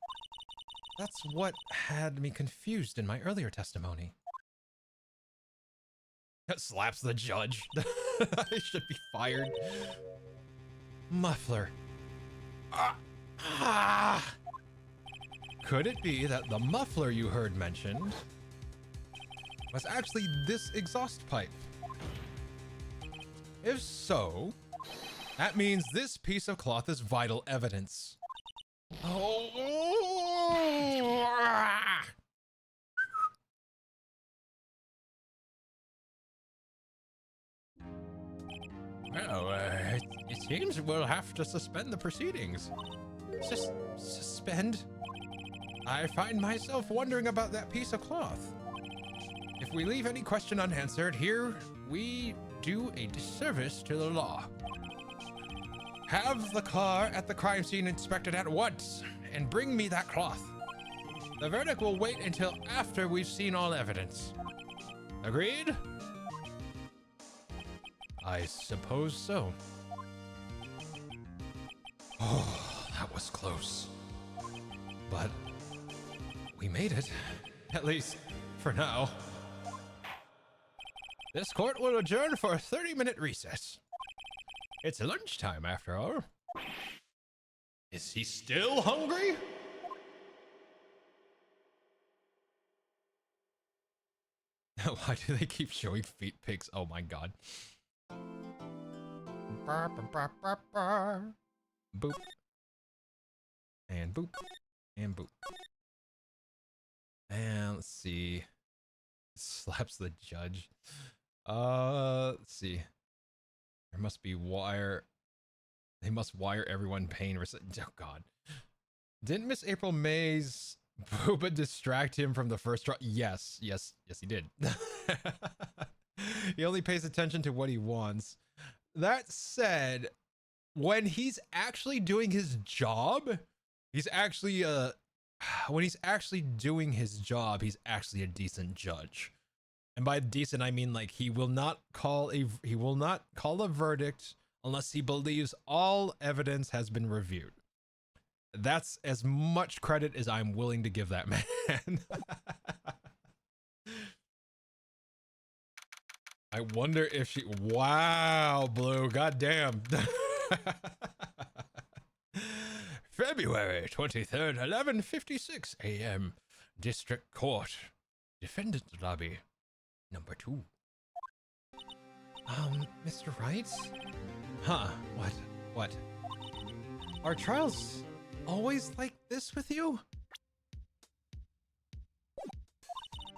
That's what had me confused in my earlier testimony. That slaps the judge. I should be fired. Muffler. Could it be that the muffler you heard mentioned was actually this exhaust pipe? If so, that means this piece of cloth is vital evidence. Well, it seems we'll have to suspend the proceedings. Suspend? I find myself wondering about that piece of cloth. If we leave any question unanswered here, we do a disservice to the law. Have the car at the crime scene inspected at once, and bring me that cloth. The verdict will wait until after we've seen all evidence. Agreed? I suppose so. Oh, that was close. But we made it, at least for now. This court will adjourn for a 30-minute recess. It's lunchtime after all. Is he still hungry? Why do they keep showing feet pics? Oh my god. Boop. And boop. And boop. And let's see. Slaps the judge. Let's see. There must be wire. They must wire everyone paying. Oh god. Didn't Miss April May's booba distract him from the first trial? Yes, he did. He only pays attention to what he wants. That said, when he's actually doing his job, he's actually when he's actually doing his job, he's actually a decent judge. And by decent, I mean like he will not call a verdict unless he believes all evidence has been reviewed. That's as much credit as I'm willing to give that man. I wonder if she... Wow, Blue. Goddamn. February 23rd, 11:56 a.m. District Court. Defendant Lobby. Number 2. Mr. Wright? Huh, what? Are trials always like this with you?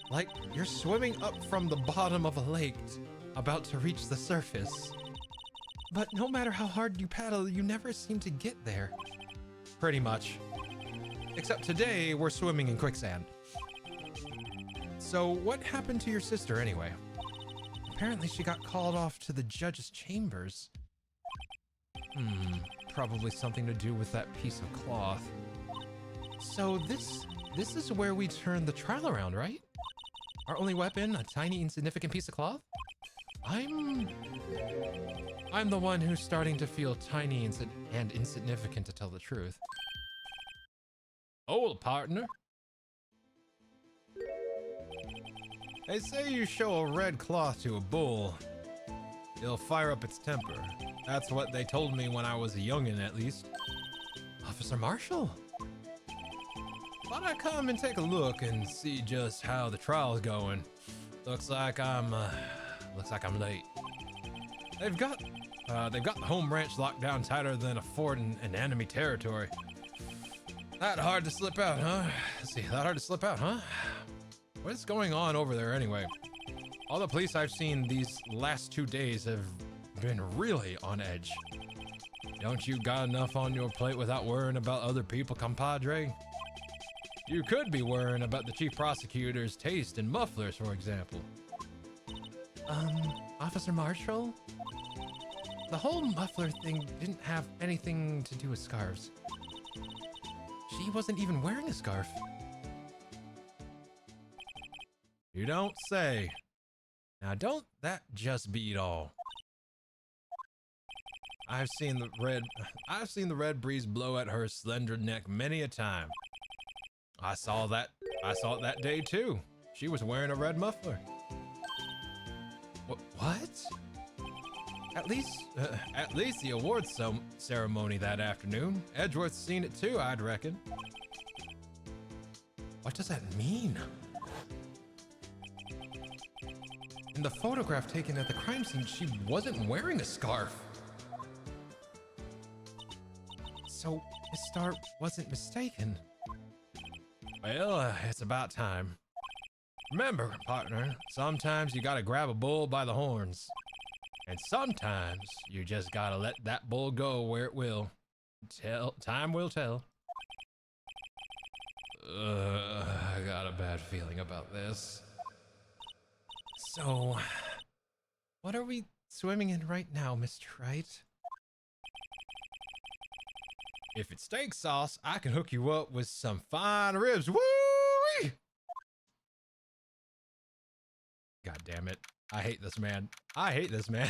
Like you're swimming up from the bottom of a lake, about to reach the surface. But no matter how hard you paddle, you never seem to get there. Pretty much. Except today, we're swimming in quicksand. So what happened to your sister anyway? Apparently she got called off to the judge's chambers. Probably something to do with that piece of cloth. So this is where we turn the trial around, right? Our only weapon, a tiny insignificant piece of cloth? I'm the one who's starting to feel tiny and insignificant, to tell the truth. Oh, partner. They say you show a red cloth to a bull, it'll fire up its temper. That's what they told me when I was a youngin', at least. Officer Marshall. Thought I'd come and take a look and see just how the trial's going. Looks like I'm late. They've got the home ranch locked down tighter than a fort in enemy territory. That hard to slip out, huh? Let's see, that hard to slip out, huh? What's going on over there anyway? All the police I've seen these last 2 days have been really on edge. Don't you got enough on your plate without worrying about other people, compadre? You could be worrying about the chief prosecutor's taste in mufflers, for example. Officer Marshall? The whole muffler thing didn't have anything to do with scarves. She wasn't even wearing a scarf. You don't say. Now don't that just beat all. I've seen the red breeze blow at her slender neck many a time. I saw it that day too. She was wearing a red muffler. What? At least the awards ceremony that afternoon. Edgeworth's seen it too, I'd reckon. What does that mean? In the photograph taken at the crime scene, she wasn't wearing a scarf. So Miss Starr wasn't mistaken. Well, it's about time. Remember, partner, sometimes you gotta grab a bull by the horns. And sometimes you just gotta let that bull go where it will. Time will tell. I got a bad feeling about this. So, what are we swimming in right now, Mr. Wright? If it's steak sauce, I can hook you up with some fine ribs. Woo-wee! God damn it. I hate this man. I hate this man.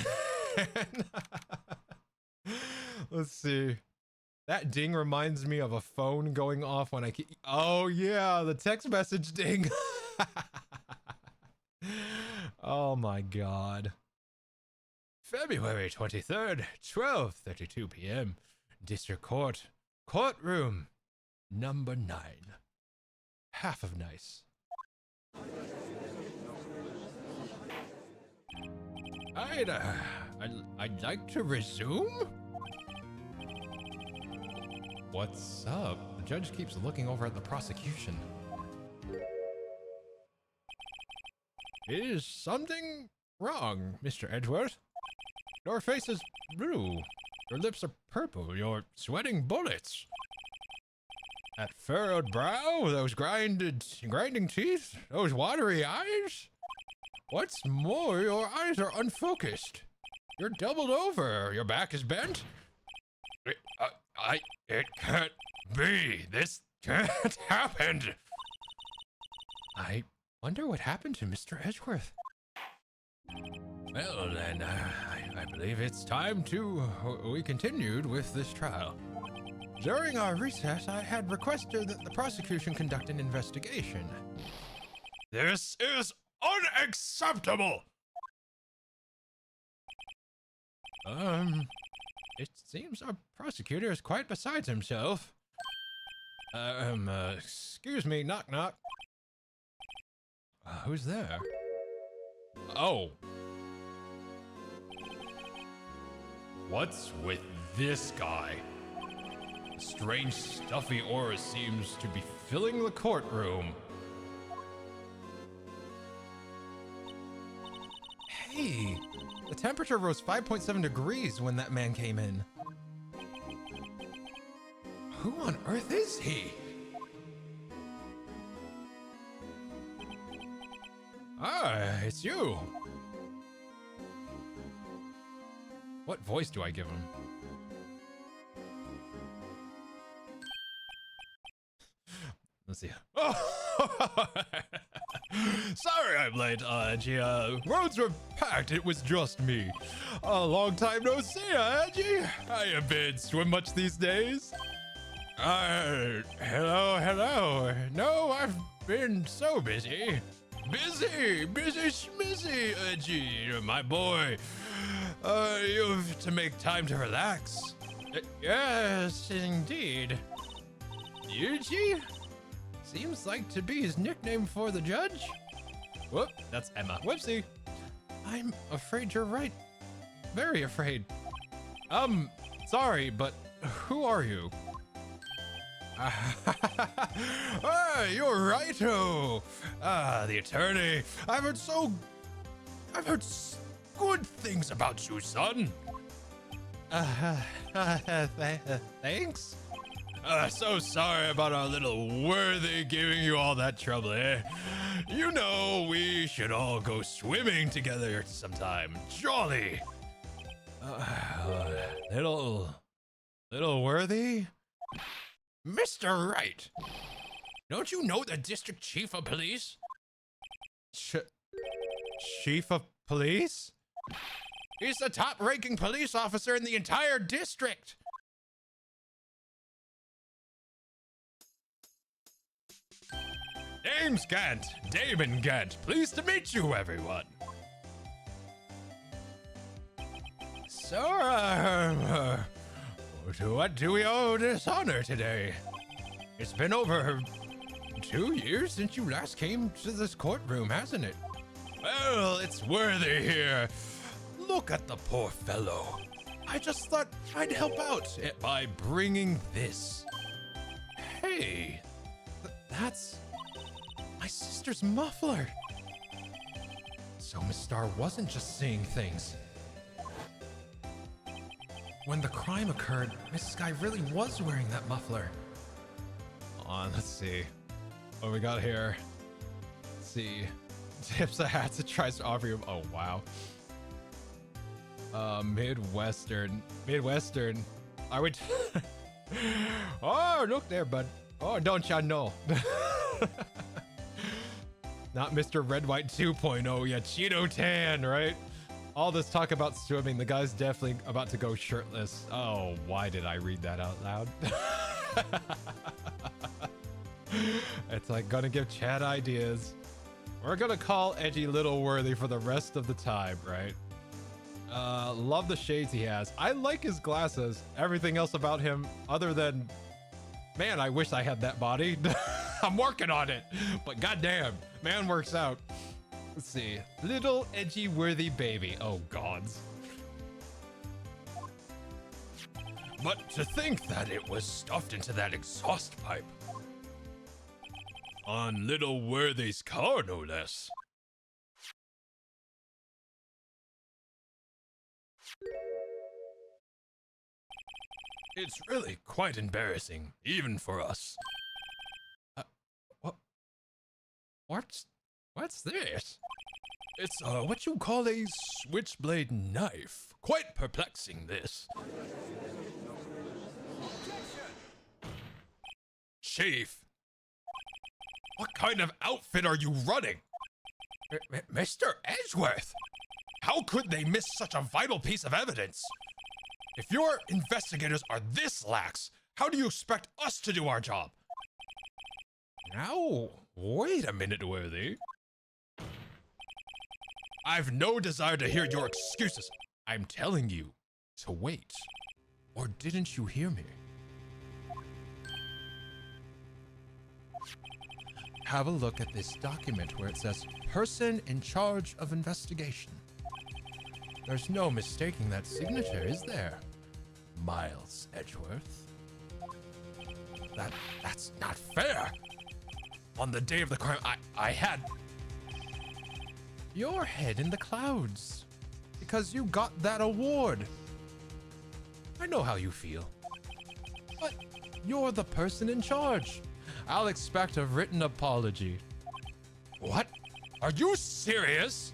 Let's see. That ding reminds me of a phone going off when I keep... Oh yeah, the text message ding. Oh my God. February 23rd, 12:32 p.m. District Court, courtroom number 9. Half of nice. I'd like to resume? What's up? The judge keeps looking over at the prosecution. Is something wrong, Mr. Edgeworth? Your face is blue. Your lips are purple. You're sweating bullets. That furrowed brow, those grinding teeth, those watery eyes. What's more, your eyes are unfocused. You're doubled over. Your back is bent. It can't be. This can't happen. I wonder what happened to Mr. Edgeworth. Well, then, I believe it's time we continued with this trial. During our recess, I had requested that the prosecution conduct an investigation. This is unacceptable! It seems our prosecutor is quite besides himself. Excuse me, knock knock. Who's there? Oh. What's with this guy? Strange stuffy aura seems to be filling the courtroom. Hey, the temperature rose 5.7 degrees when that man came in. Who on earth is he? Ah, it's you. What voice do I give him? Let's see. Oh! Sorry I'm late, Angie. Roads were packed. It was just me. A long time no see, Angie. I have been swim much these days. Hello. No, I've been so busy. Busy, schmizzy, Angie, my boy. You have to make time to relax. Yes, indeed. Yuji? Seems like to be his nickname for the judge. Whoop, that's Emma. Whoopsie. I'm afraid you're right. Very afraid. Sorry, but who are you? You're righto. The attorney. I've heard good things about you, son. Thanks. So sorry about our little worthy giving you all that trouble, eh? You know, we should all go swimming together sometime. Jolly. Little worthy? Mr. Wright, don't you know the district chief of police? Chief of police? He's the top-ranking police officer in the entire district. Name's Gant, Damon Gant. Pleased to meet you, everyone. So, to what do we owe this honor today? It's been over 2 years since you last came to this courtroom, hasn't it? Well, it's worthy here. Look at the poor fellow. I just thought I'd help out by bringing this. Hey, that's my sister's muffler. So Miss Star wasn't just seeing things. When the crime occurred, Miss Sky really was wearing that muffler. Let's see. What we got here? Let's see. Tips the hats it tries to offer you. Oh, wow. Midwestern. Are we? Oh, look there, bud. Oh, don't ya know? Not Mr. Red White 2.0, yeah, Cheeto Tan, right? All this talk about swimming, the guy's definitely about to go shirtless. Oh, why did I read that out loud? It's like gonna give Chad ideas. We're gonna call Edgy Little Worthy for the rest of the time, right? Love the shades he has. I like his glasses. Everything else about him, other than, man, I wish I had that body. I'm working on it, but goddamn, man works out. Let's see. Little edgy worthy baby. Oh, gods. But to think that it was stuffed into that exhaust pipe. On little Worthy's car, no less. It's really quite embarrassing, even for us. What's this? It's what you call a switchblade knife. Quite perplexing, this. Chief, what kind of outfit are you running? Mr. Edgeworth, how could they miss such a vital piece of evidence? If your investigators are this lax, how do you expect us to do our job? Now, wait a minute, Worthy. I've no desire to hear your excuses. I'm telling you to wait. Or didn't you hear me? Have a look at this document where it says person in charge of investigation. There's no mistaking that signature, is there? Miles Edgeworth. That's not fair. On the day of the crime, I had your head in the clouds because you got that award. I know how you feel, but you're the person in charge. I'll expect a written apology. What? Are you serious?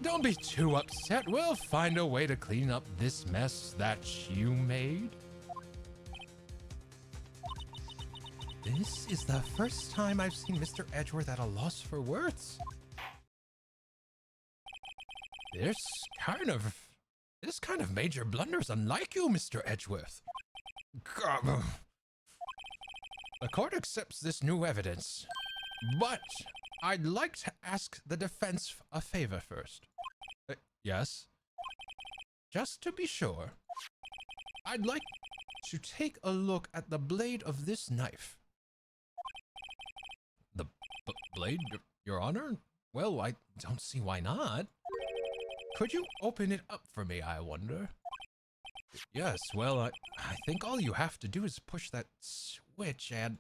Don't be too upset. We'll find a way to clean up this mess that you made. This is the first time I've seen Mr. Edgeworth at a loss for words. This kind of major blunders unlike you, Mr. Edgeworth. The court accepts this new evidence, but I'd like to ask the defense a favor first. Yes? Just to be sure, I'd like to take a look at the blade of this knife. The blade, Your Honor? Well, I don't see why not. Could you open it up for me, I wonder? Yes, well, I think all you have to do is push that switch and...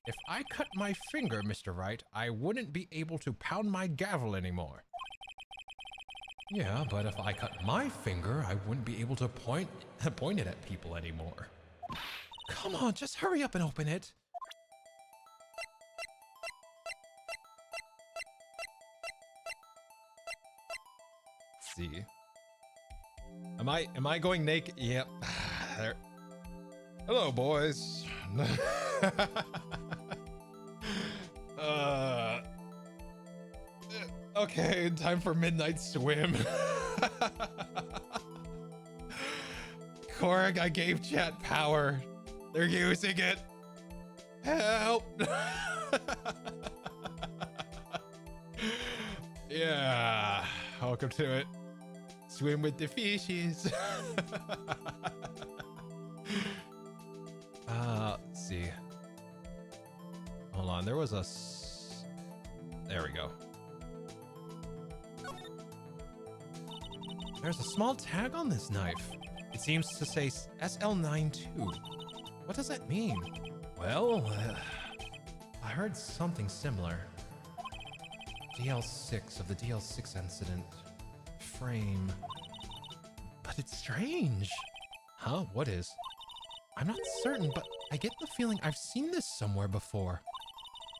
If I cut my finger, Mr. Wright, I wouldn't be able to pound my gavel anymore. Yeah, but if I cut my finger, I wouldn't be able to point it at people anymore. Come on, just hurry up and open it. Let's see. Am I going naked? Yep. There. Hello, boys. Okay, time for midnight swim. Korg, I gave chat power. They're using it. Help. Yeah, welcome to it. Swim with the fishes. Let's see. Hold on, there was there we go. There's a small tag on this knife. It seems to say SL92. What does that mean? Well, I heard something similar. DL6 of the DL6 incident. Frame. But it's strange. Huh? What is? I'm not certain, but I get the feeling I've seen this somewhere before.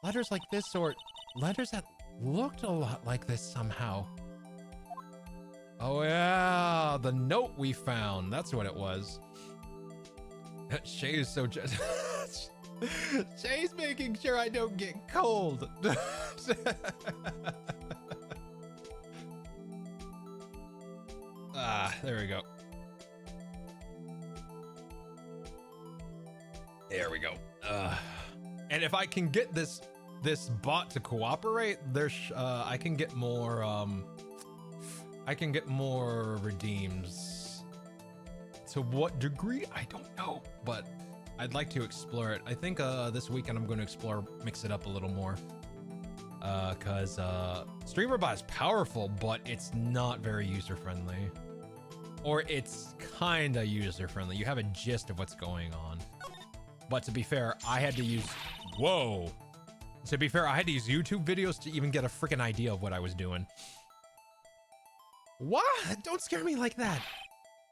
Letters like this, or letters that looked a lot like this somehow. Oh yeah, the note we found. That's what it was. Shay is so just. Shay's making sure I don't get cold. There we go. There we go. And if I can get this bot to cooperate, I can get more redeems. To what degree? I don't know, but I'd like to explore it. I think this weekend I'm going to mix it up a little more. Cause Streamer Bot is powerful, but it's not very user-friendly. Or it's kinda user-friendly. You have a gist of what's going on. But to be fair, I had to use... Whoa! To be fair, I had to use YouTube videos to even get a freaking idea of what I was doing. What? Don't scare me like that.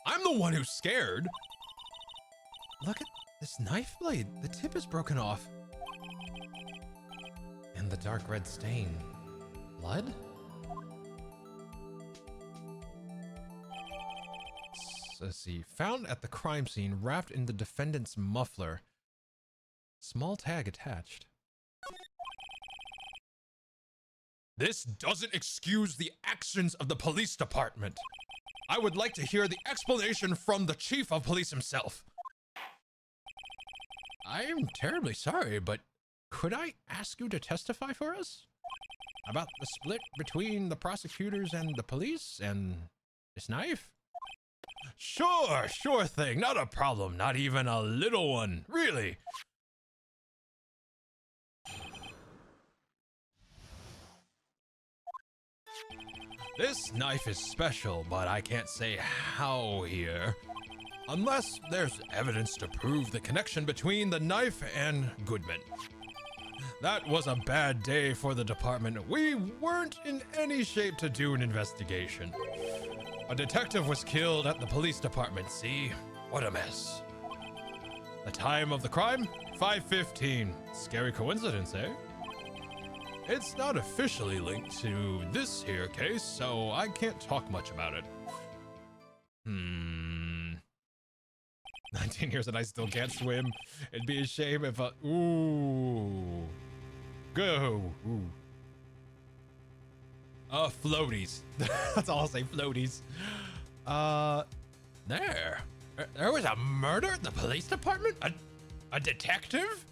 I'm the one who's scared. Look at this knife blade. The tip is broken off. And the dark red stain. Blood? Let's see. Found at the crime scene, wrapped in the defendant's muffler. Small tag attached. This doesn't excuse the actions of the police department. I would like to hear the explanation from the chief of police himself. I am terribly sorry, but could I ask you to testify for us? About the split between the prosecutors and the police and this knife? Sure thing. Not a problem. Not even a little one. Really. This knife is special, but I can't say how here. Unless there's evidence to prove the connection between the knife and Goodman. That was a bad day for the department. We weren't in any shape to do an investigation. A detective was killed at the police department, see? What a mess. The time of the crime? 5:15. Scary coincidence, eh? It's not officially linked to this here case, so I can't talk much about it. 19 years and I still can't swim. It'd be a shame if I... Ooh. Go. Ooh. Floaties. That's all I'll say, floaties. There was a murder at the police department? A detective?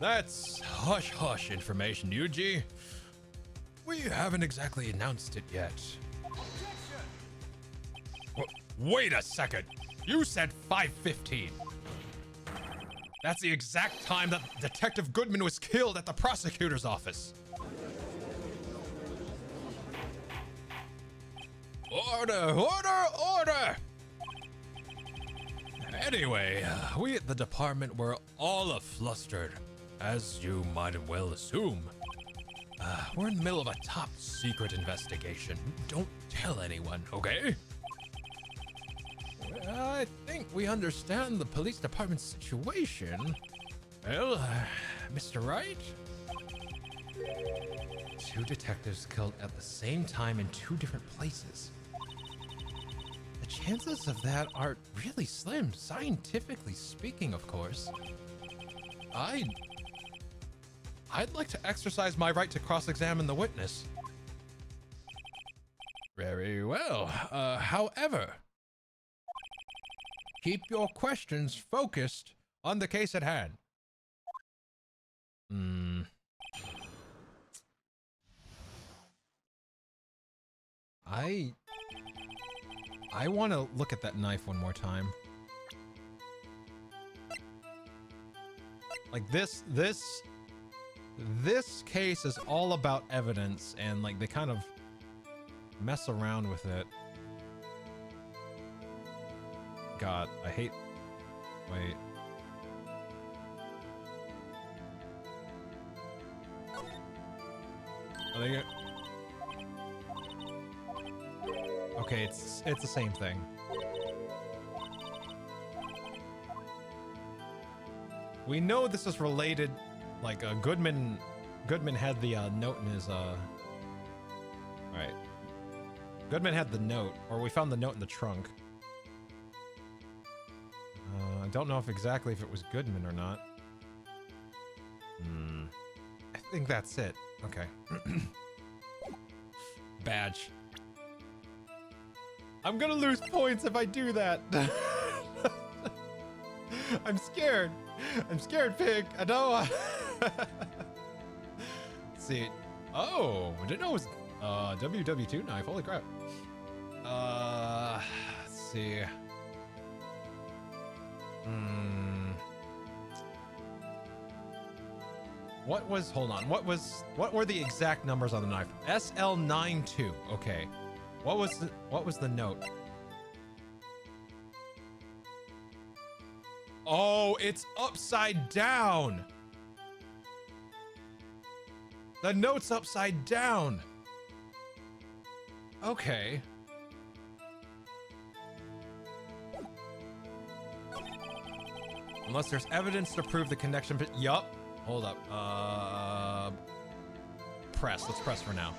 That's hush-hush information, Yuji. We haven't exactly announced it yet. Wait a second. You said 5:15. That's the exact time that Detective Goodman was killed at the prosecutor's office. Order, order, order! Anyway, we at the department were all a-flustered, as you might well assume. We're in the middle of a top-secret investigation. Don't tell anyone, okay? I think we understand the police department's situation. Well, Mr. Wright? 2 detectives killed at the same time in 2 different places. The chances of that are really slim, scientifically speaking, of course. I'd like to exercise my right to cross-examine the witness. Very well. However, keep your questions focused on the case at hand. I want to look at that knife one more time. Like this case is all about evidence, and like they kind of mess around with it. God, I hate... Wait. Are they get... Okay, it's the same thing. We know this is related, like, Goodman had the, note in his, Alright. Goodman had the note, or we found the note in the trunk. I don't know if it was Goodman or not. I think that's it. Okay. Badge. I'm gonna lose points if I do that. I'm scared. I'm scared, Pig. I know. Let's see. Oh, I didn't know it was WW2 knife. Holy crap. Let's see. Hold on. What were the exact numbers on the knife? SL92. Okay. What was the note? Oh, it's upside down. The note's upside down. Okay. Unless there's evidence to prove the connection, but yup. Hold up. Press. Let's press for now.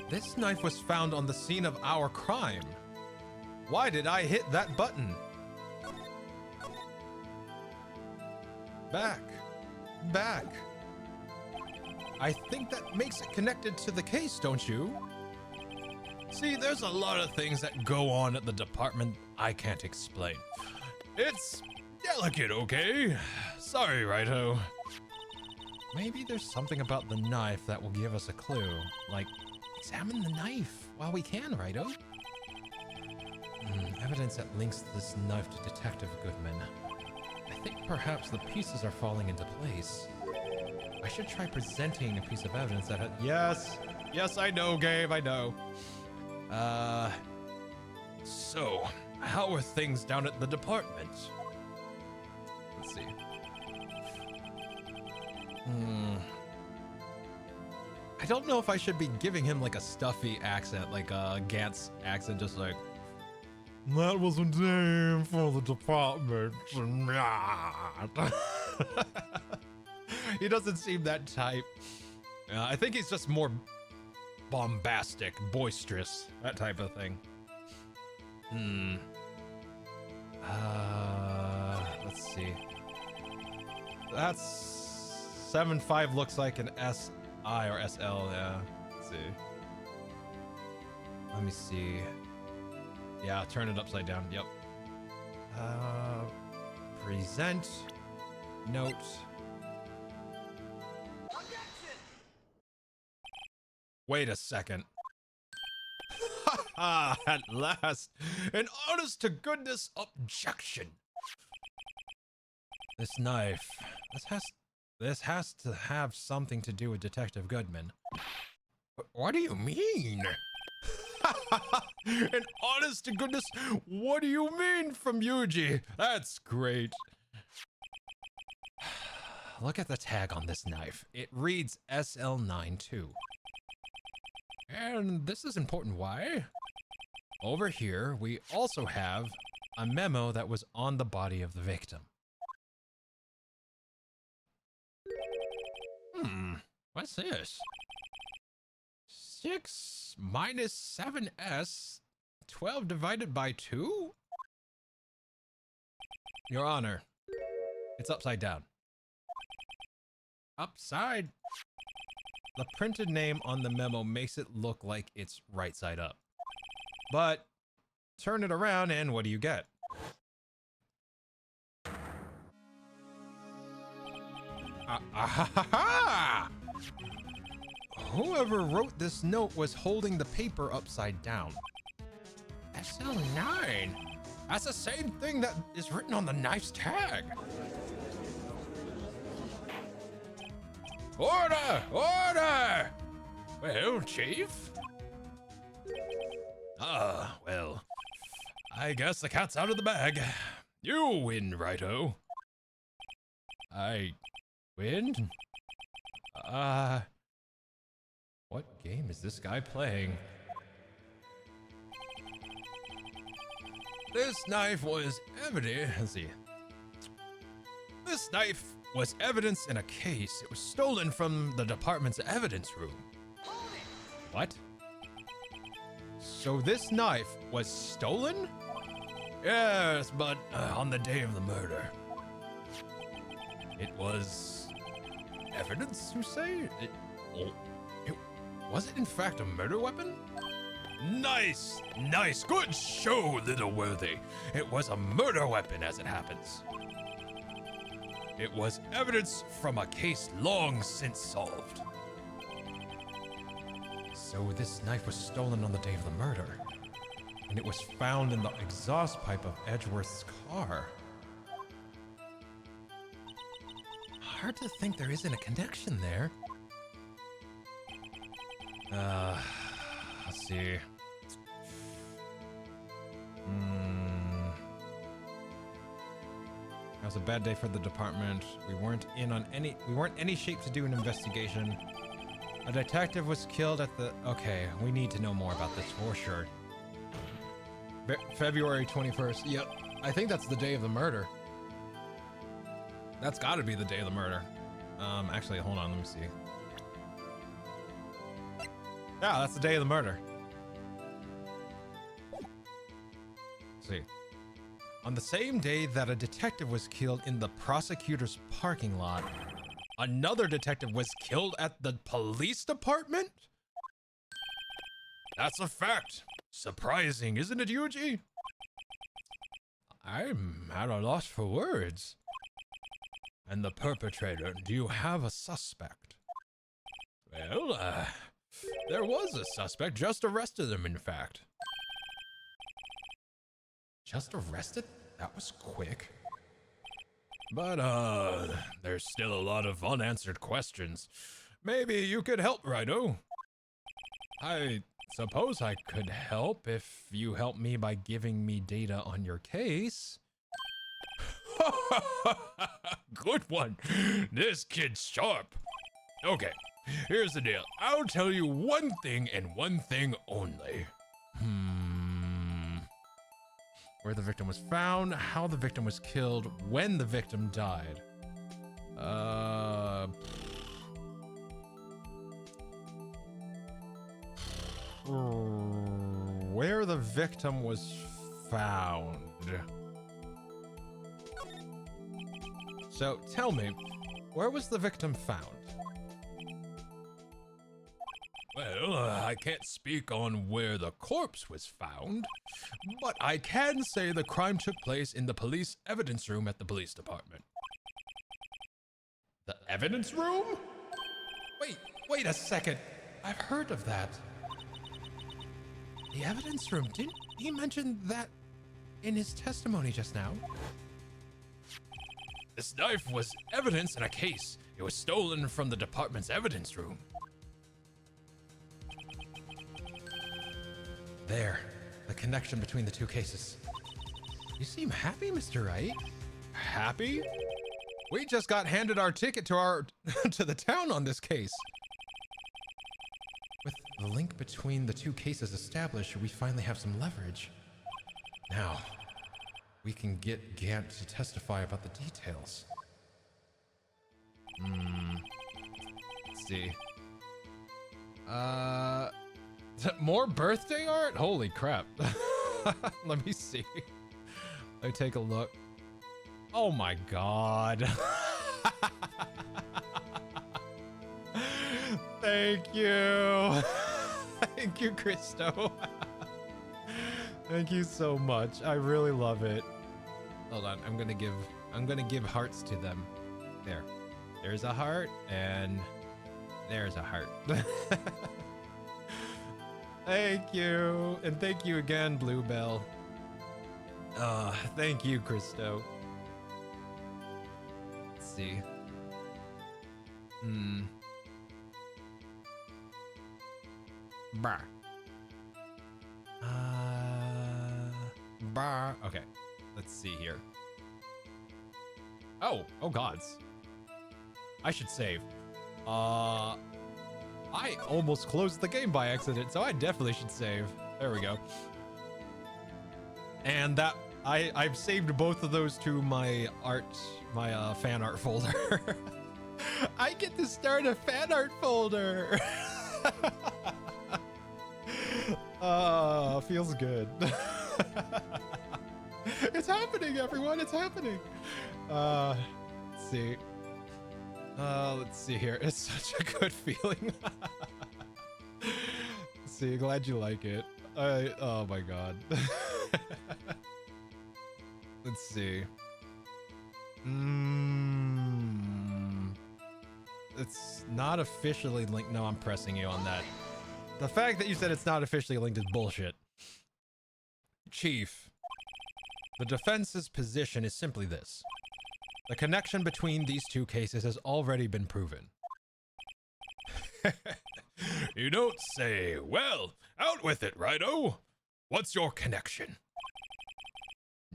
This knife was found on the scene of our crime. Why did I hit that button? Back. I think that makes it connected to the case, don't you? See, there's a lot of things that go on at the department I can't explain. It's delicate, okay? Sorry, Righto. Maybe there's something about the knife that will give us a clue. Like, examine the knife while we can, Righto. Evidence that links this knife to Detective Goodman. I think perhaps the pieces are falling into place. I should try presenting a piece of evidence that Yes, I know, Gabe, I know. So, how are things down at the department? Let's see. I don't know if I should be giving him like a stuffy accent, like a Gantz accent, just like, that was a name for the department. He doesn't seem that type. I think he's just more bombastic, boisterous, that type of thing. Let's see. That's 7.5 looks like an SI or SL, yeah. Let's see. Let me see. Yeah, turn it upside down. Yep. Present. Note. Objection! Wait a second. Ha! At last, an honest to goodness objection. This knife. This has to have something to do with Detective Goodman. What do you mean? An honest to goodness, what do you mean from Yuji? That's great. Look at the tag on this knife. It reads SL92. And this is important. Why? Over here, we also have a memo that was on the body of the victim. What's this? 6 minus 7s, 12 divided by 2? Your Honor, it's upside down. Upside? The printed name on the memo makes it look like it's right side up. But turn it around and what do you get? Whoever wrote this note was holding the paper upside down. SL9? That's the same thing that is written on the knife's tag. Order! Order! Well, Chief? Well, I guess the cat's out of the bag. You win, righto. I win? What game is this guy playing? This knife was evidence. Let's see. This knife was evidence in a case. It was stolen from the department's evidence room. What? So this knife was stolen? Yes, but on the day of the murder. It was evidence, you say? Was it in fact a murder weapon? Nice! Nice! Good show, little worthy. It was a murder weapon as it happens. It was evidence from a case long since solved. So this knife was stolen on the day of the murder. And it was found in the exhaust pipe of Edgeworth's car. Hard to think there isn't a connection there. Let's see. That was a bad day for the department. We weren't any shape to do an investigation. A detective was killed at the... Okay, we need to know more about this for sure. February 21st. Yep. I think that's the day of the murder. That's gotta be the day of the murder. Actually, hold on, let me see. Yeah, that's the day of the murder. Let's see. On the same day that a detective was killed in the prosecutor's parking lot, another detective was killed at the police department? That's a fact. Surprising, isn't it, Yuji? I'm at a loss for words. And the perpetrator, do you have a suspect? Well, there was a suspect, just arrested him, in fact. Just arrested? That was quick. But, there's still a lot of unanswered questions. Maybe you could help, Righto. I suppose I could help if you help me by giving me data on your case. Good one. This kid's sharp. Okay, here's the deal. I'll tell you one thing and one thing only. Where the victim was found, how the victim was killed, when the victim died. Where the victim was found. So tell me, where was the victim found? Well, I can't speak on where the corpse was found, but I can say the crime took place in the police evidence room at the police department. The evidence room? Wait a second. I've heard of that. The evidence room, didn't he mention that in his testimony just now? This knife was evidence in a case. It was stolen from the department's evidence room. There, the connection between the two cases. You seem happy, Mr. Wright. Happy? We just got handed our ticket to to the town on this case. With the link between the two cases established, we finally have some leverage. Now, we can get Gant to testify about the details. Let's see. More birthday art? Holy crap. Let me see. Let me take a look. Oh my god. Thank you. Thank you, Christo. Thank you so much. I really love it. Hold on. I'm gonna give hearts to them. There. There's a heart and there's a heart. Thank you. And thank you again, Bluebell. Thank you, Christo. Let's see. Bar. Bar. Okay. Let's see here. Oh gods. I should save. I almost closed the game by accident, so I definitely should save. There we go. And that I've saved both of those to my fan art folder. I get to start a fan art folder. Feels good. It's happening, everyone. It's happening. Let's see. Let's see here. It's such a good feeling. Let's see. Glad you like it. Oh my god. Let's see. It's not officially linked. No, I'm pressing you on that. The fact that you said it's not officially linked is bullshit. Chief, the defense's position is simply this. The connection between these two cases has already been proven. You don't say. Well, out with it, righto. What's your connection?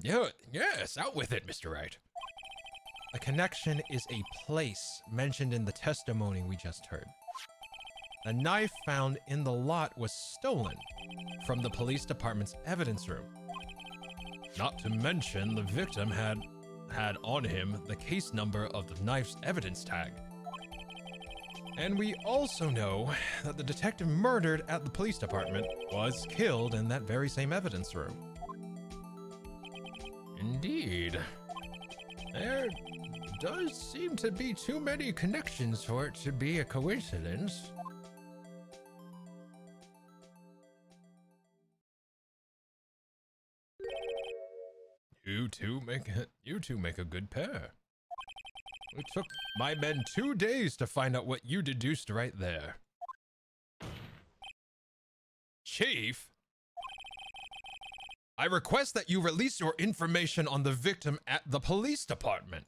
Yes, out with it, Mr. Wright. The connection is a place mentioned in the testimony we just heard. The knife found in the lot was stolen from the police department's evidence room. Not to mention the victim had on him the case number of the knife's evidence tag. And we also know that the detective murdered at the police department was killed in that very same evidence room. Indeed. There does seem to be too many connections for it to be a coincidence. You two make a good pair. It took my men 2 days to find out what you deduced right there. Chief, I request that you release your information on the victim at the police department.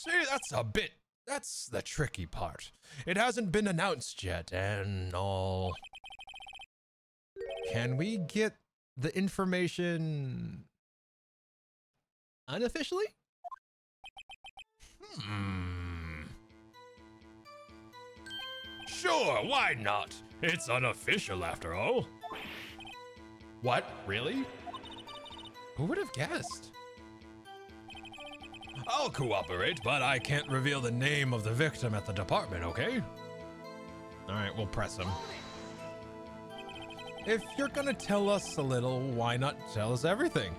See, that's a bit That's the tricky part. It hasn't been announced yet and all. Can we get the information unofficially? Sure, why not? It's unofficial after all. What? Really? Who would have guessed? I'll cooperate, but I can't reveal the name of the victim at the department, okay? All right, we'll press him. If you're gonna tell us a little, why not tell us everything?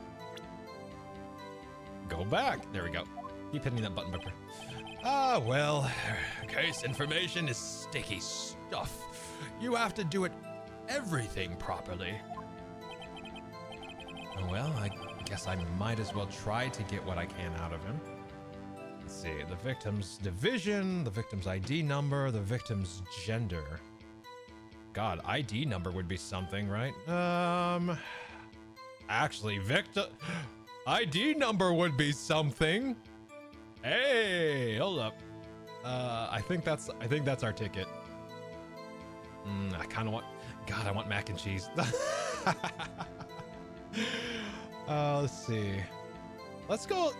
Go back. There we go. Keep hitting that button, Pepper. Ah, well, case information is sticky stuff. You have to do it everything properly. Oh, well, I guess I might as well try to get what I can out of him. Let's see, the victim's division, the victim's ID number, the victim's gender. God, ID number would be something, right? Actually, victim ID number would be something. Hey, hold up. I think that's our ticket. I kind of want, God, I want mac and cheese. Let's see. Let's go,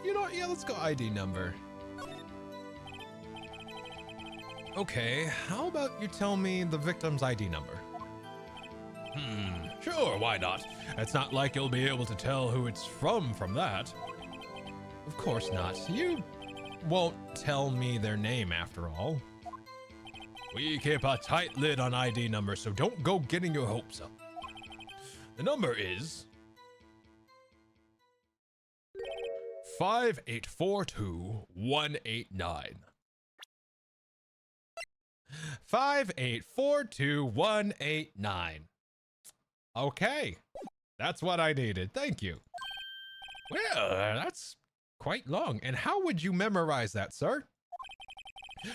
let's go ID number. Okay, how about you tell me the victim's ID number? Sure, why not? It's not like you'll be able to tell who it's from that. Of course not. You won't tell me their name after all. We keep a tight lid on ID numbers, so don't go getting your hopes up. The number is 5842189. 5842189. Okay, that's what I needed. Thank you. Well, that's quite long. And how would you memorize that, sir?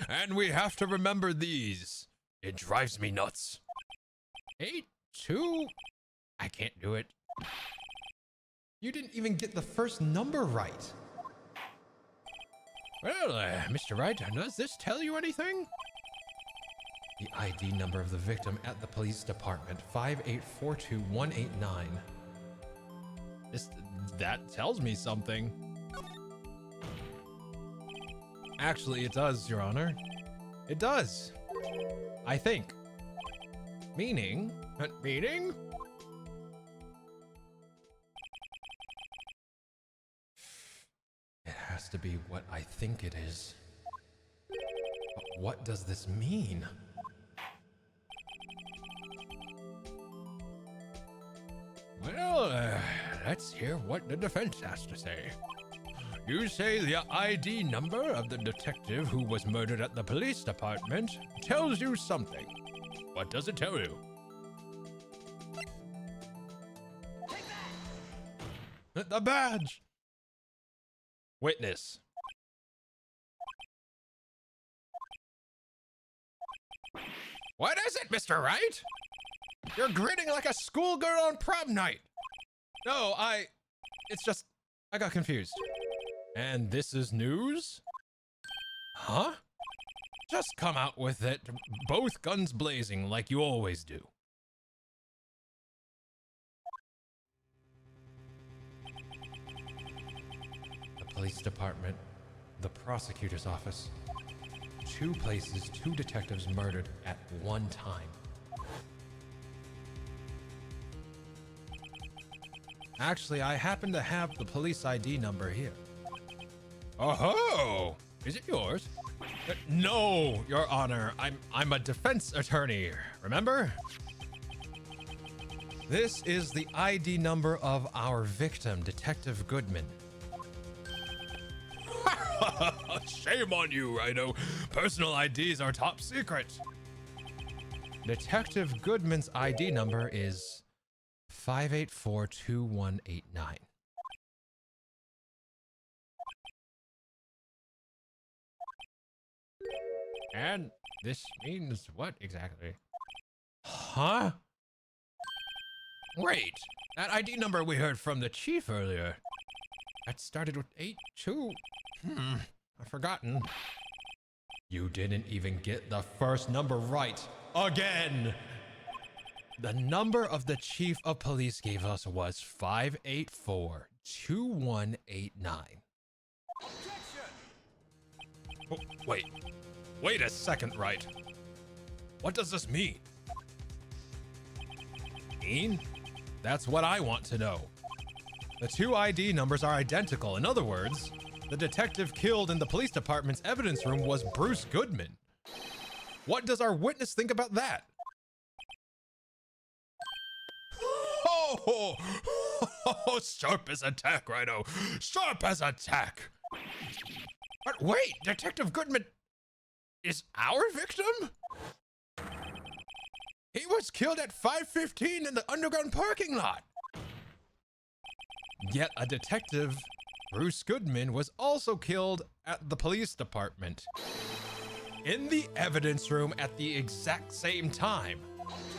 And we have to remember these. It drives me nuts. 82. I can't do it. You didn't even get the first number right. Well, Mr. Wright, does this tell you anything? The ID number of the victim at the police department, 5842189. That tells me something. Actually, it does, Your Honor. It does. I think. Meaning? Meaning? It has to be what I think it is. But what does this mean? Well, let's hear what the defense has to say. You say the ID number of the detective who was murdered at the police department tells you something. What does it tell you? The badge! Witness. What is it, Mr. Wright? You're grinning like a schoolgirl on prom night. No, it's just, I got confused. And this is news? Huh? Just come out with it, both guns blazing like you always do. The police department, the prosecutor's office. 2 places, 2 detectives murdered at one time. Actually, I happen to have the police ID number here. Oh-ho! Is it yours? No, Your Honor. I'm a defense attorney, remember? This is the ID number of our victim, Detective Goodman. Shame on you, Rhino. Personal IDs are top secret. Detective Goodman's ID number is 5842189. And this means what exactly? Huh? Wait, that ID number we heard from the chief earlier. That started with 82. I've forgotten. You didn't even get the first number right. Again! The number of the chief of police gave us was 584-2189. Objection! Oh, wait a second, right? What does this mean? That's what I want to know. The two ID numbers are identical. In other words, the detective killed in the police department's evidence room was Bruce Goodman. What does our witness think about that? Oh, sharp as a tack, Rhino. Sharp as a tack. But wait, Detective Goodman is our victim? He was killed at 5:15 in the underground parking lot. Yet a detective, Bruce Goodman, was also killed at the police department in the evidence room at the exact same time. Objection!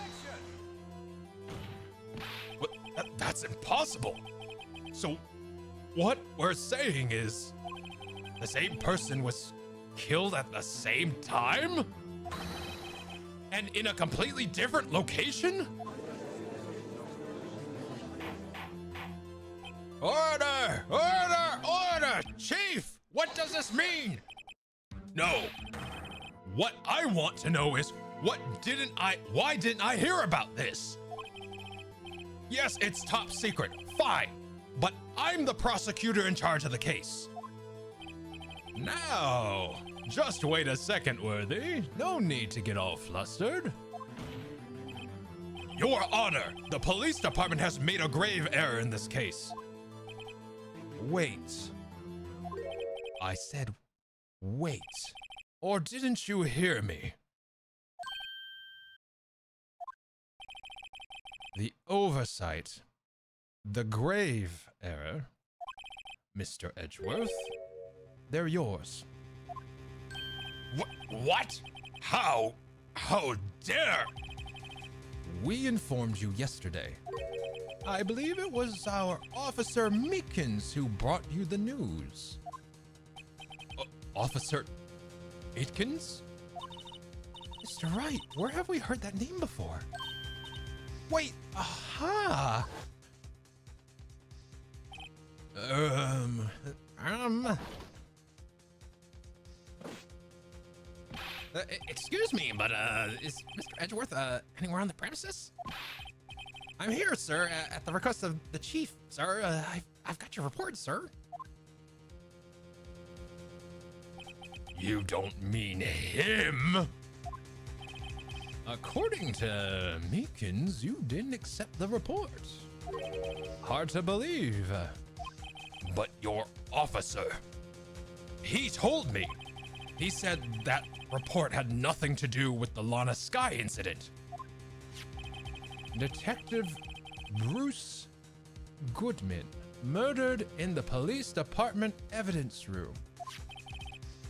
That's impossible. So what we're saying is the same person was killed at the same time? And in a completely different location? Order! Order! Order! Chief! What does this mean? No. What I want to know is why didn't I hear about this? Yes, it's top secret. Fine. But I'm the prosecutor in charge of the case. Now, just wait a second, Worthy. No need to get all flustered. Your Honor, the police department has made a grave error in this case. Wait. I said wait. Or didn't you hear me? The oversight, the grave error, Mr. Edgeworth, they're yours. What? How dare? We informed you yesterday. I believe it was our Officer Meekins who brought you the news. Officer Meekins? Mr. Wright, where have we heard that name before? Wait, aha! Excuse me, but, is Mr. Edgeworth, anywhere on the premises? I'm here, sir, at the request of the chief, sir. I've got your report, sir. You don't mean him? According to Meekins, you didn't accept the report. Hard to believe. But your officer, he told me. He said that report had nothing to do with the Lana Sky incident. Detective Bruce Goodman, murdered in the police department evidence room.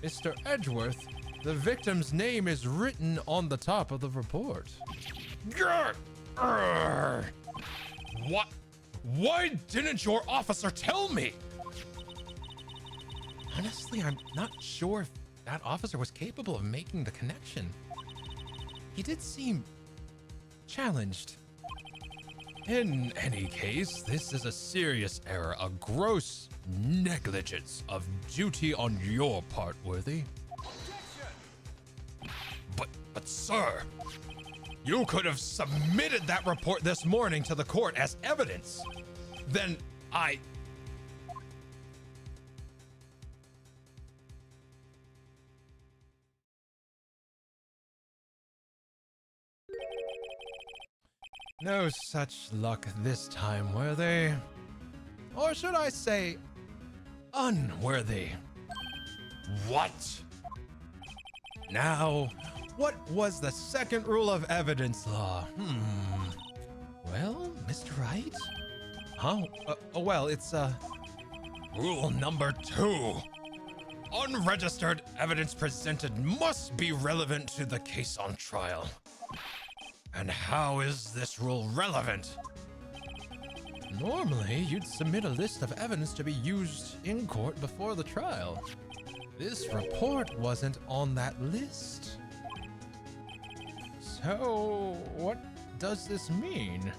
Mr. Edgeworth, the victim's name is written on the top of the report. What? Why didn't your officer tell me? Honestly, I'm not sure if that officer was capable of making the connection. He did seem challenged. In any case, this is a serious error, a gross negligence of duty on your part, Worthy. But sir, you could have submitted that report this morning to the court as evidence. Then No such luck this time, Worthy. Or should I say, unworthy. What? Now, what was the second rule of evidence law? Well, Mr. Wright? Huh? Well, it's, rule number 2. Unregistered evidence presented must be relevant to the case on trial. And how is this rule relevant? Normally, you'd submit a list of evidence to be used in court before the trial. This report wasn't on that list. So, what does this mean?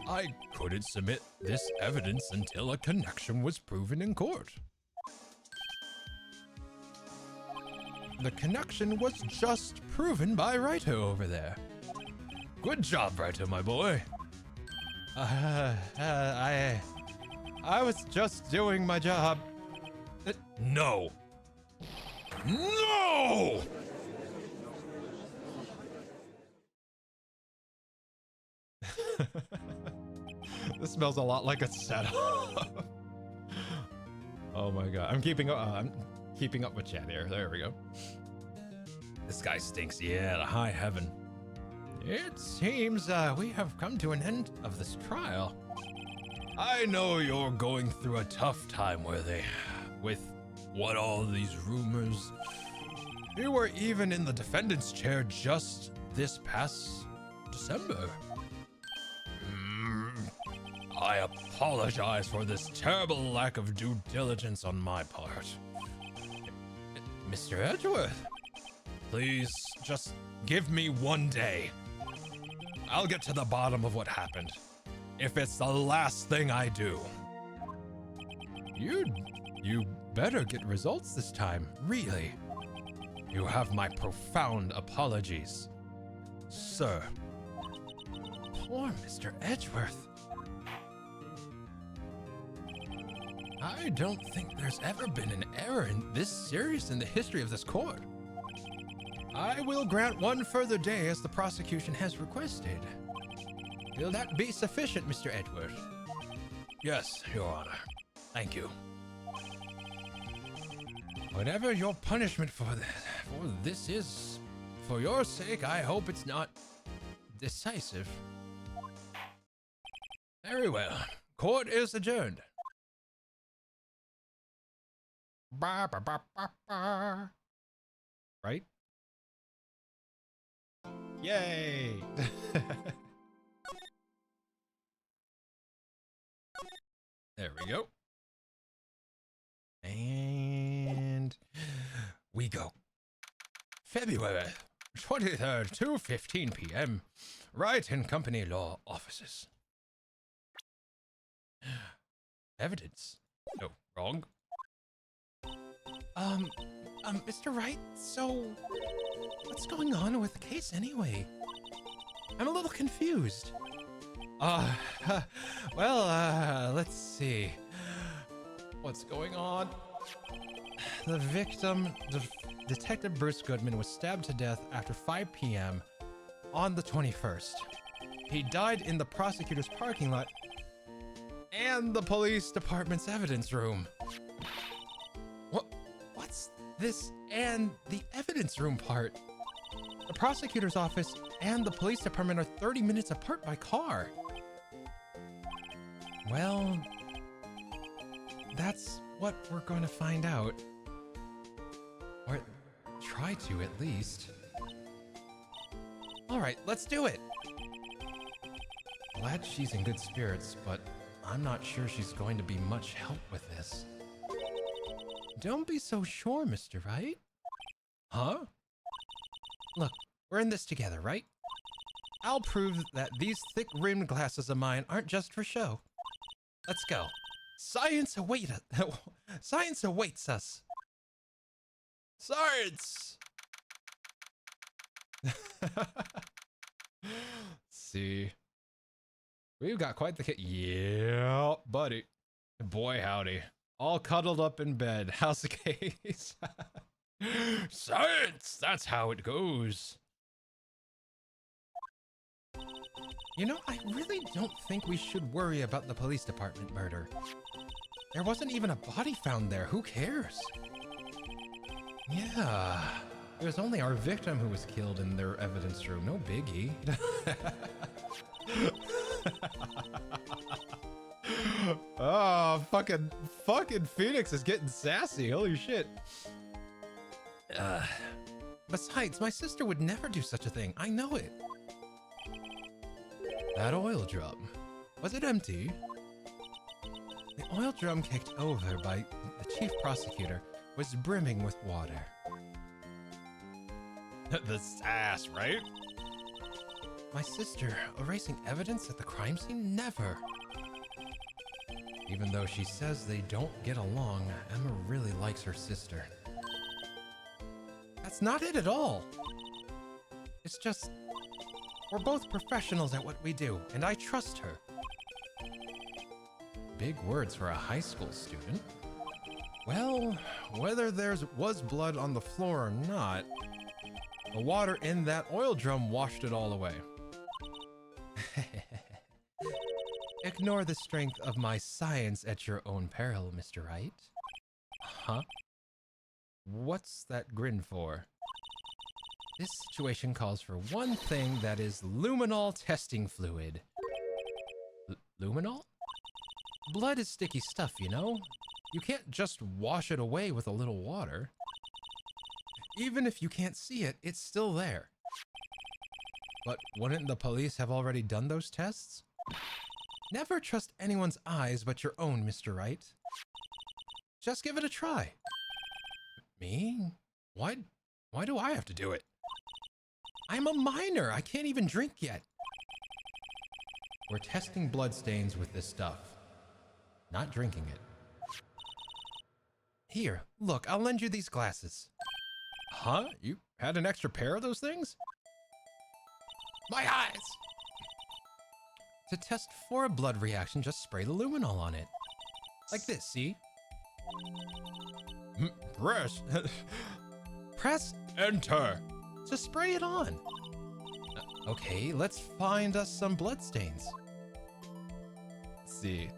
I couldn't submit this evidence until a connection was proven in court. The connection was just proven by Raito over there. Good job, Raito, my boy. I was just doing my job. No. No! This smells a lot like a setup. Oh my god. I'm keeping up with chat here. There we go. This guy stinks. Yeah, to high heaven. It seems we have come to an end of this trial. I know you're going through a tough time, Worthy, with what all these rumors. You were even in the defendant's chair just this past December. I apologize for this terrible lack of due diligence on my part. Mr. Edgeworth, please just give me 1 day. I'll get to the bottom of what happened, if it's the last thing I do. You better get results this time, really. You have my profound apologies, sir. Poor Mr. Edgeworth. I don't think there's ever been an error this serious in the history of this court. I will grant 1 further day as the prosecution has requested. Will that be sufficient, Mr. Edgeworth? Yes, Your Honor. Thank you. Whatever your punishment for this is, for your sake, I hope it's not decisive. Very well. Court is adjourned. Ba, ba, ba, ba, ba. Right? Yay! There we go. And we go. February 23rd, 2:15 p.m. Wright and Company Law Offices. Evidence. No, wrong. Mr. Wright, so what's going on with the case anyway? I'm a little confused. Let's see. What's going on? The victim, Detective Bruce Goodman, was stabbed to death after 5 p.m. on the 21st. He died in the prosecutor's parking lot and the police department's evidence room. What's this and the evidence room part? The prosecutor's office and the police department are 30 minutes apart by car. Well, that's what we're going to find out. Or try to, at least. All right, let's do it. Glad she's in good spirits, but I'm not sure she's going to be much help with this. Don't be so sure, Mr. Wright. Huh? Look, we're in this together, right? I'll prove that these thick-rimmed glasses of mine aren't just for show. Let's go. Science awaits us. Science! See. We've got quite the kit. Yeah, buddy. Boy, howdy. All cuddled up in bed. How's the case? Science! That's how it goes. You know, I really don't think we should worry about the police department murder. There wasn't even a body found there. Who cares? Yeah. It was only our victim who was killed in their evidence room. No biggie. Oh, fucking Phoenix is getting sassy. Holy shit. Besides, my sister would never do such a thing. I know it. That oil drum. Was it empty? The oil drum kicked over by the chief prosecutor was brimming with water. The sass, right? My sister erasing evidence at the crime scene? Never. Even though she says they don't get along, Emma really likes her sister. That's not it at all. It's just, we're both professionals at what we do, and I trust her. Big words for a high school student. Well, whether there was blood on the floor or not, the water in that oil drum washed it all away. Ignore the strength of my science at your own peril, Mr. Wright. Huh? What's that grin for? This situation calls for one thing, that is luminol testing fluid. Luminol? Blood is sticky stuff, you know? You can't just wash it away with a little water. Even if you can't see it, it's still there. But wouldn't the police have already done those tests? Never trust anyone's eyes but your own, Mr. Wright. Just give it a try. Me? Why do I have to do it? I'm a minor. I can't even drink yet. We're testing bloodstains with this stuff, not drinking it. Here, look, I'll lend you these glasses. Huh? You had an extra pair of those things? My eyes! To test for a blood reaction, just spray the luminol on it. Like this, see? Press. Press Enter. to spray it on. Okay, let's find us some bloodstains. Let's see.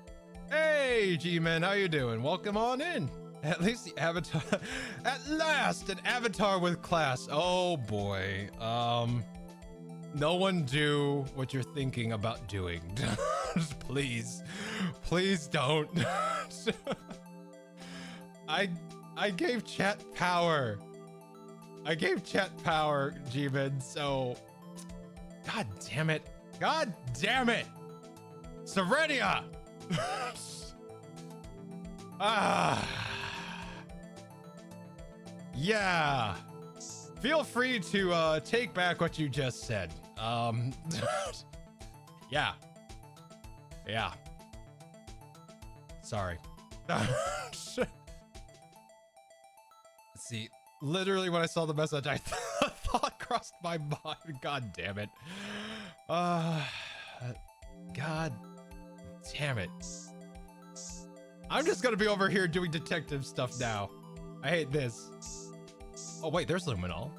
Hey, G-Man, how you doing? Welcome on in. At least the avatar. At last, an avatar with class. Oh boy. No one do what you're thinking about doing. Please. Please don't. I gave chat power. I gave chat power, G-Man, so... God damn it. God damn it. Serenia! Ah. Yeah. Feel free to take back what you just said. Yeah. Yeah. Sorry. Let's see. Literally when I saw the message, I thought crossed my mind. God damn it. God damn it. I'm just gonna be over here doing detective stuff now. I hate this. Oh wait, there's luminol.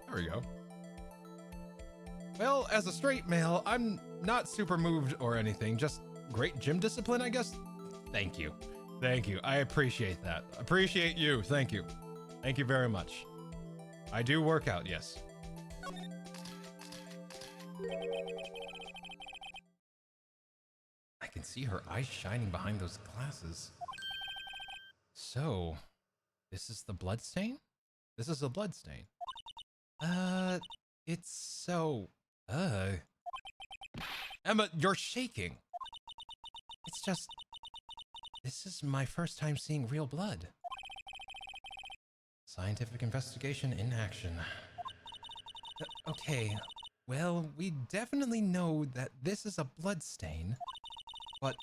There we go. Well, as a straight male, I'm not super moved or anything, just great gym discipline, I guess. Thank you. Thank you. I appreciate that. Appreciate you. Thank you. Thank you very much. I do work out, yes. I can see her eyes shining behind those glasses. So, this is the blood stain? This is a blood stain. It's so... Emma, you're shaking. It's just... This is my first time seeing real blood. Scientific investigation in action. Okay, well, we definitely know that this is a blood stain, but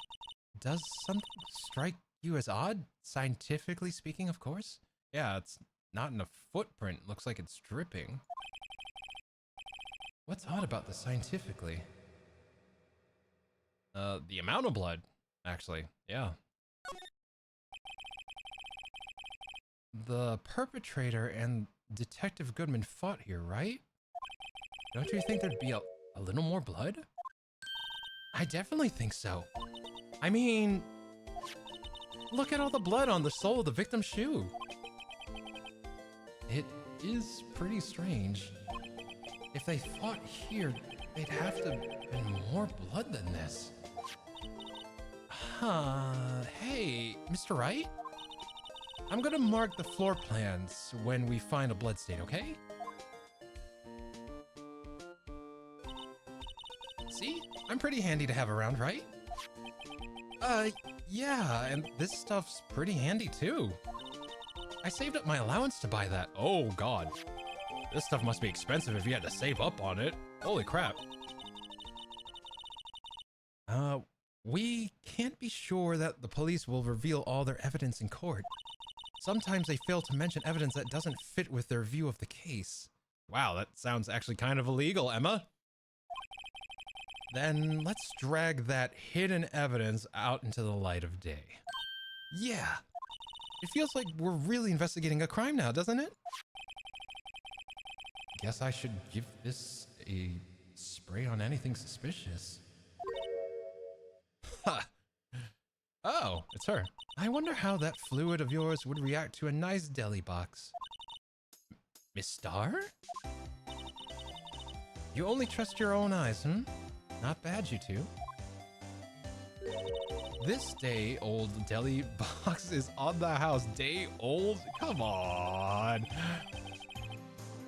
does something strike you as odd? Scientifically speaking, of course? Yeah, it's not in a footprint. Looks like it's dripping. What's odd about this scientifically? The amount of blood, actually. Yeah. The perpetrator and Detective Goodman fought here, right? Don't you think there'd be a little more blood? I definitely think so. I mean, look at all the blood on the sole of the victim's shoe. It is pretty strange. If they fought here, they'd have to have been more blood than this. Hey, Mr. Wright? I'm gonna mark the floor plans when we find a bloodstain, okay? See? I'm pretty handy to have around, right? Yeah, and this stuff's pretty handy too. I saved up my allowance to buy that. Oh, God. This stuff must be expensive if you had to save up on it. Holy crap. We can't be sure that the police will reveal all their evidence in court. Sometimes they fail to mention evidence that doesn't fit with their view of the case. Wow, that sounds actually kind of illegal, Emma. Then let's drag that hidden evidence out into the light of day. Yeah. It feels like we're really investigating a crime now, doesn't it? Guess I should give this a spray on anything suspicious. Ha! Oh, it's her. I wonder how that fluid of yours would react to a nice deli box. Miss Star? You only trust your own eyes, hmm? Not bad, you two. This day-old deli box is on the house. Day-old? Come on.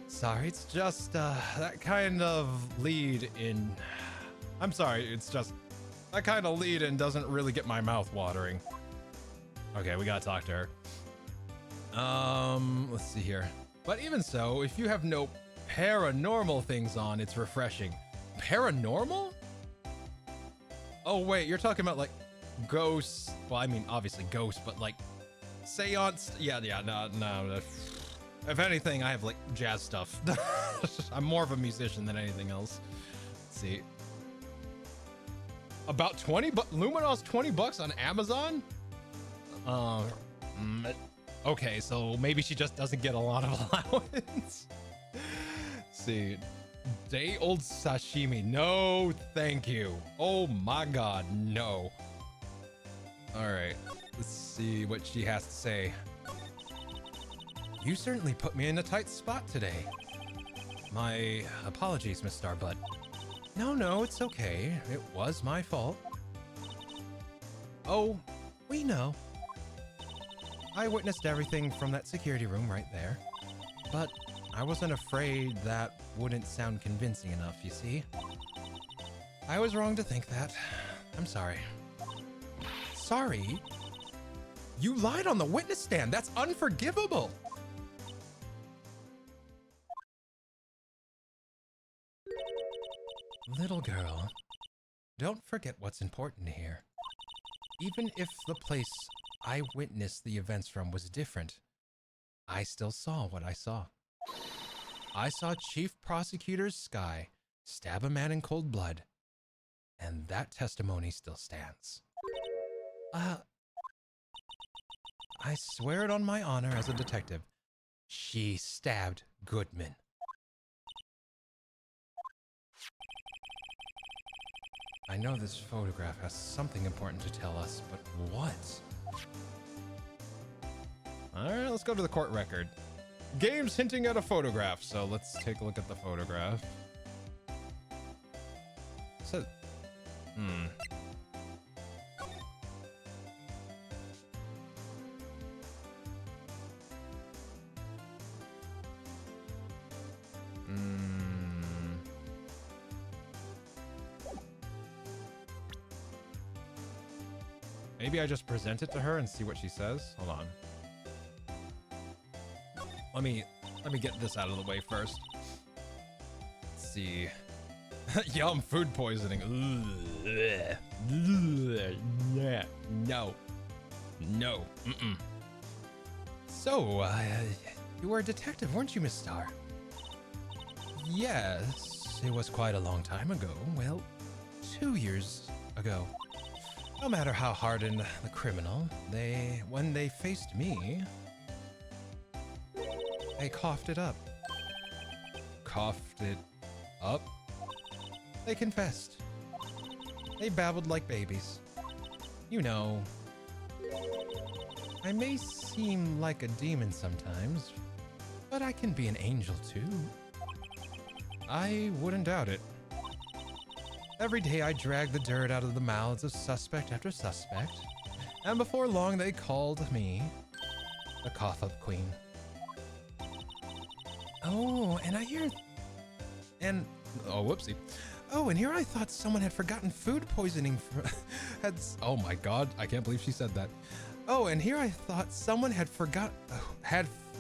Sorry, it's just that kind of lead in... I'm sorry, it's just... That kind of lead in doesn't really get my mouth watering. Okay, we gotta talk to her. Let's see here. But even so, if you have no paranormal things on, it's refreshing. Paranormal? Oh wait, you're talking about like ghosts. Well, I mean, obviously ghosts, but like seance. Yeah, no. If anything, I have like jazz stuff. I'm more of a musician than anything else. Let's see. About 20 Luminos, $20 on Amazon? Okay, so maybe she just doesn't get a lot of allowance. Let's see. Day-old sashimi. No, thank you. Oh my god, no. Alright, let's see what she has to say. You certainly put me in a tight spot today. My apologies, Miss Starbutt. No, it's okay. It was my fault. Oh, we know. I witnessed everything from that security room right there. But I wasn't afraid that wouldn't sound convincing enough, you see? I was wrong to think that. I'm sorry. Sorry? You lied on the witness stand. That's unforgivable. Little girl, don't forget what's important here. Even if the place I witnessed the events from was different, I still saw what I saw. I saw Chief Prosecutor Sky stab a man in cold blood, and that testimony still stands. I swear it on my honor as a detective. She stabbed Goodman. I know this photograph has something important to tell us, but what? Alright, let's go to the court record. Game's hinting at a photograph, so let's take a look at the photograph. So, Maybe I just present it to her and see what she says. Hold on. Let me get this out of the way first. Let's see. Yum, food poisoning. No. So, you were a detective, weren't you, Miss Star? Yes, it was quite a long time ago. Well, 2 years ago. No matter how hardened the criminal, when they faced me, they coughed it up. Coughed it up? They confessed. They babbled like babies. You know, I may seem like a demon sometimes, but I can be an angel too. I wouldn't doubt it. Every day I dragged the dirt out of the mouths of suspect after suspect, and before long they called me the cough-up queen. Oh, and I hear... And... Oh, whoopsie. Oh, and here I thought someone had forgotten food poisoning for... Oh my god, I can't believe she said that. Oh, and here I thought someone had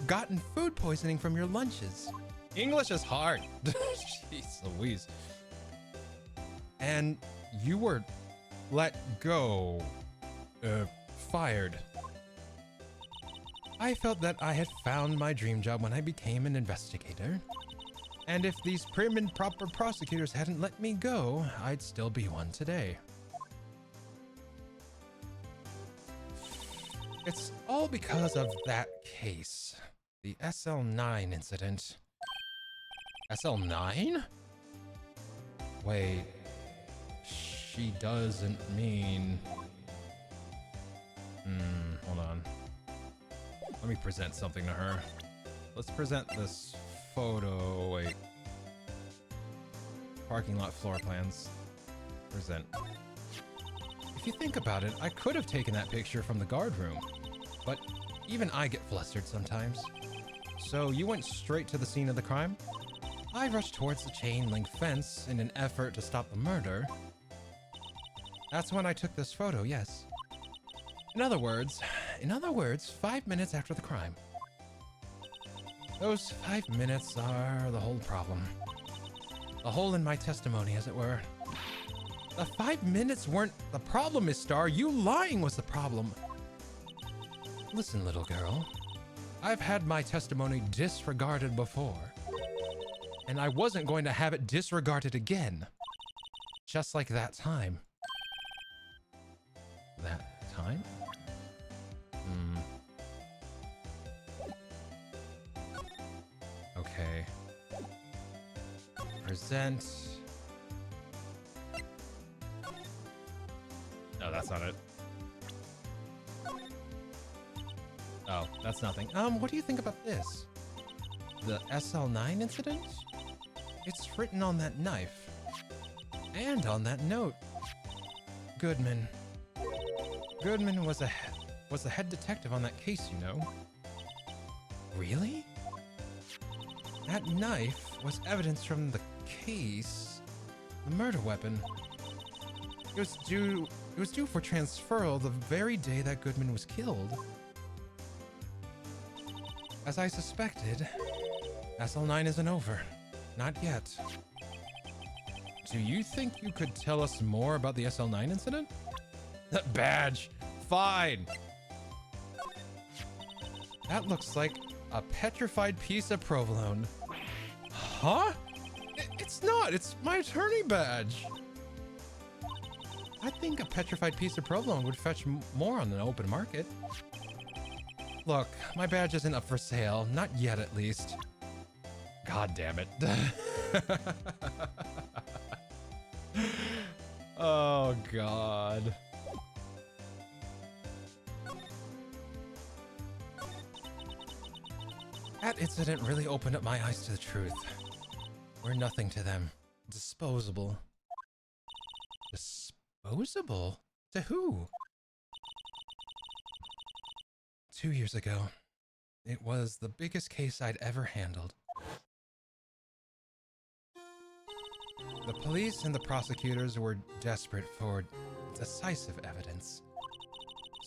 gotten food poisoning from your lunches. English is hard. Jeez Louise. And you were let go. Fired. I felt that I had found my dream job when I became an investigator. And if these prim and proper prosecutors hadn't let me go, I'd still be one today. It's all because of that case. The SL9 incident. SL9? Wait. She doesn't mean... hold on. Let me present something to her. Let's present this photo. Wait. Parking lot floor plans. Present. If you think about it, I could have taken that picture from the guard room, but even I get flustered sometimes. So you went straight to the scene of the crime? I rushed towards the chain link fence in an effort to stop the murder. That's when I took this photo, yes. In other words, 5 minutes after the crime. Those 5 minutes are the whole problem. A hole in my testimony, as it were. The 5 minutes weren't the problem, Miss Star. You lying was the problem. Listen, little girl. I've had my testimony disregarded before. And I wasn't going to have it disregarded again. Just like that time. That time? Okay. Present. No, that's not it. Oh, that's nothing. What do you think about this? The SL9 incident? It's written on that knife. And on that note. Goodman. Goodman was the head detective on that case, you know. Really? That knife was evidence from the case. The murder weapon. It was due for transferal the very day that Goodman was killed. As I suspected, SL9 isn't over. Not yet. Do you think you could tell us more about the SL9 incident? Badge! Fine! That looks like a petrified piece of provolone. Huh? It's not! It's my attorney badge! I think a petrified piece of provolone would fetch more on an open market. Look, my badge isn't up for sale. Not yet, at least. God damn it. Oh, God. That incident really opened up my eyes to the truth. We're nothing to them. Disposable. Disposable? To who? 2 years ago, it was the biggest case I'd ever handled. The police and the prosecutors were desperate for decisive evidence.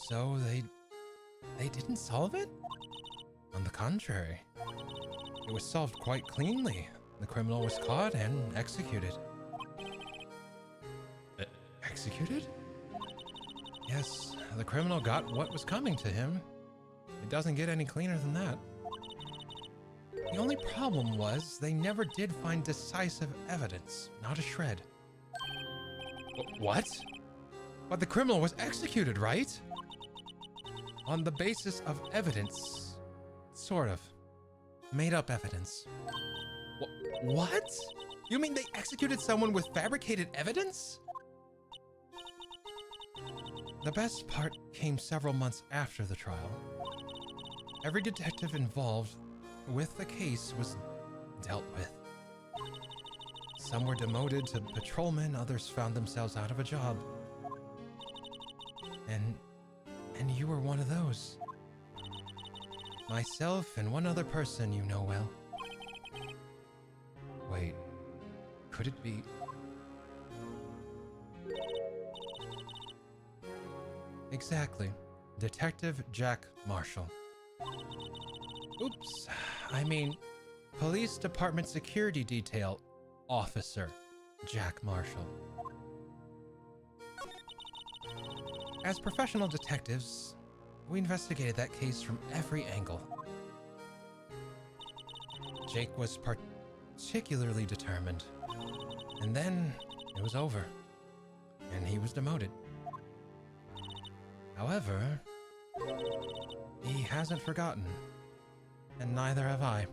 So they didn't solve it? On the contrary, it was solved quite cleanly. The criminal was caught and executed. Executed? Yes, the criminal got what was coming to him. It doesn't get any cleaner than that. The only problem was they never did find decisive evidence, not a shred. What? But the criminal was executed, right? On the basis of evidence. Sort of. Made up evidence. What? You mean they executed someone with fabricated evidence? The best part came several months after the trial. Every detective involved with the case was dealt with. Some were demoted to patrolmen, others found themselves out of a job. And you were one of those. Myself and one other person you know well. Wait, could it be? Exactly. Detective Jack Marshall. Oops, I mean, Police Department Security Detail Officer Jack Marshall. As professional detectives, we investigated that case from every angle. Jake was particularly determined. And then it was over, and he was demoted. However, he hasn't forgotten, and neither have I.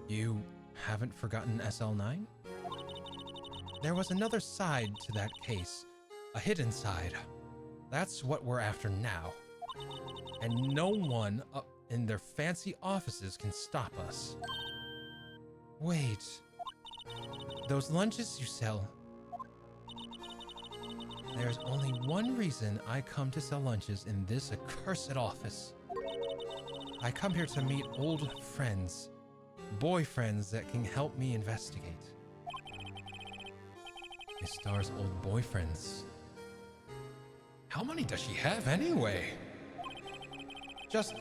You haven't forgotten SL9? There was another side to that case, a hidden side. That's what we're after now. And no one up in their fancy offices can stop us. Wait, those lunches you sell. There's only one reason I come to sell lunches in this accursed office. I come here to meet old friends, boyfriends that can help me investigate. Miss Star's old boyfriends. How many does she have anyway? Just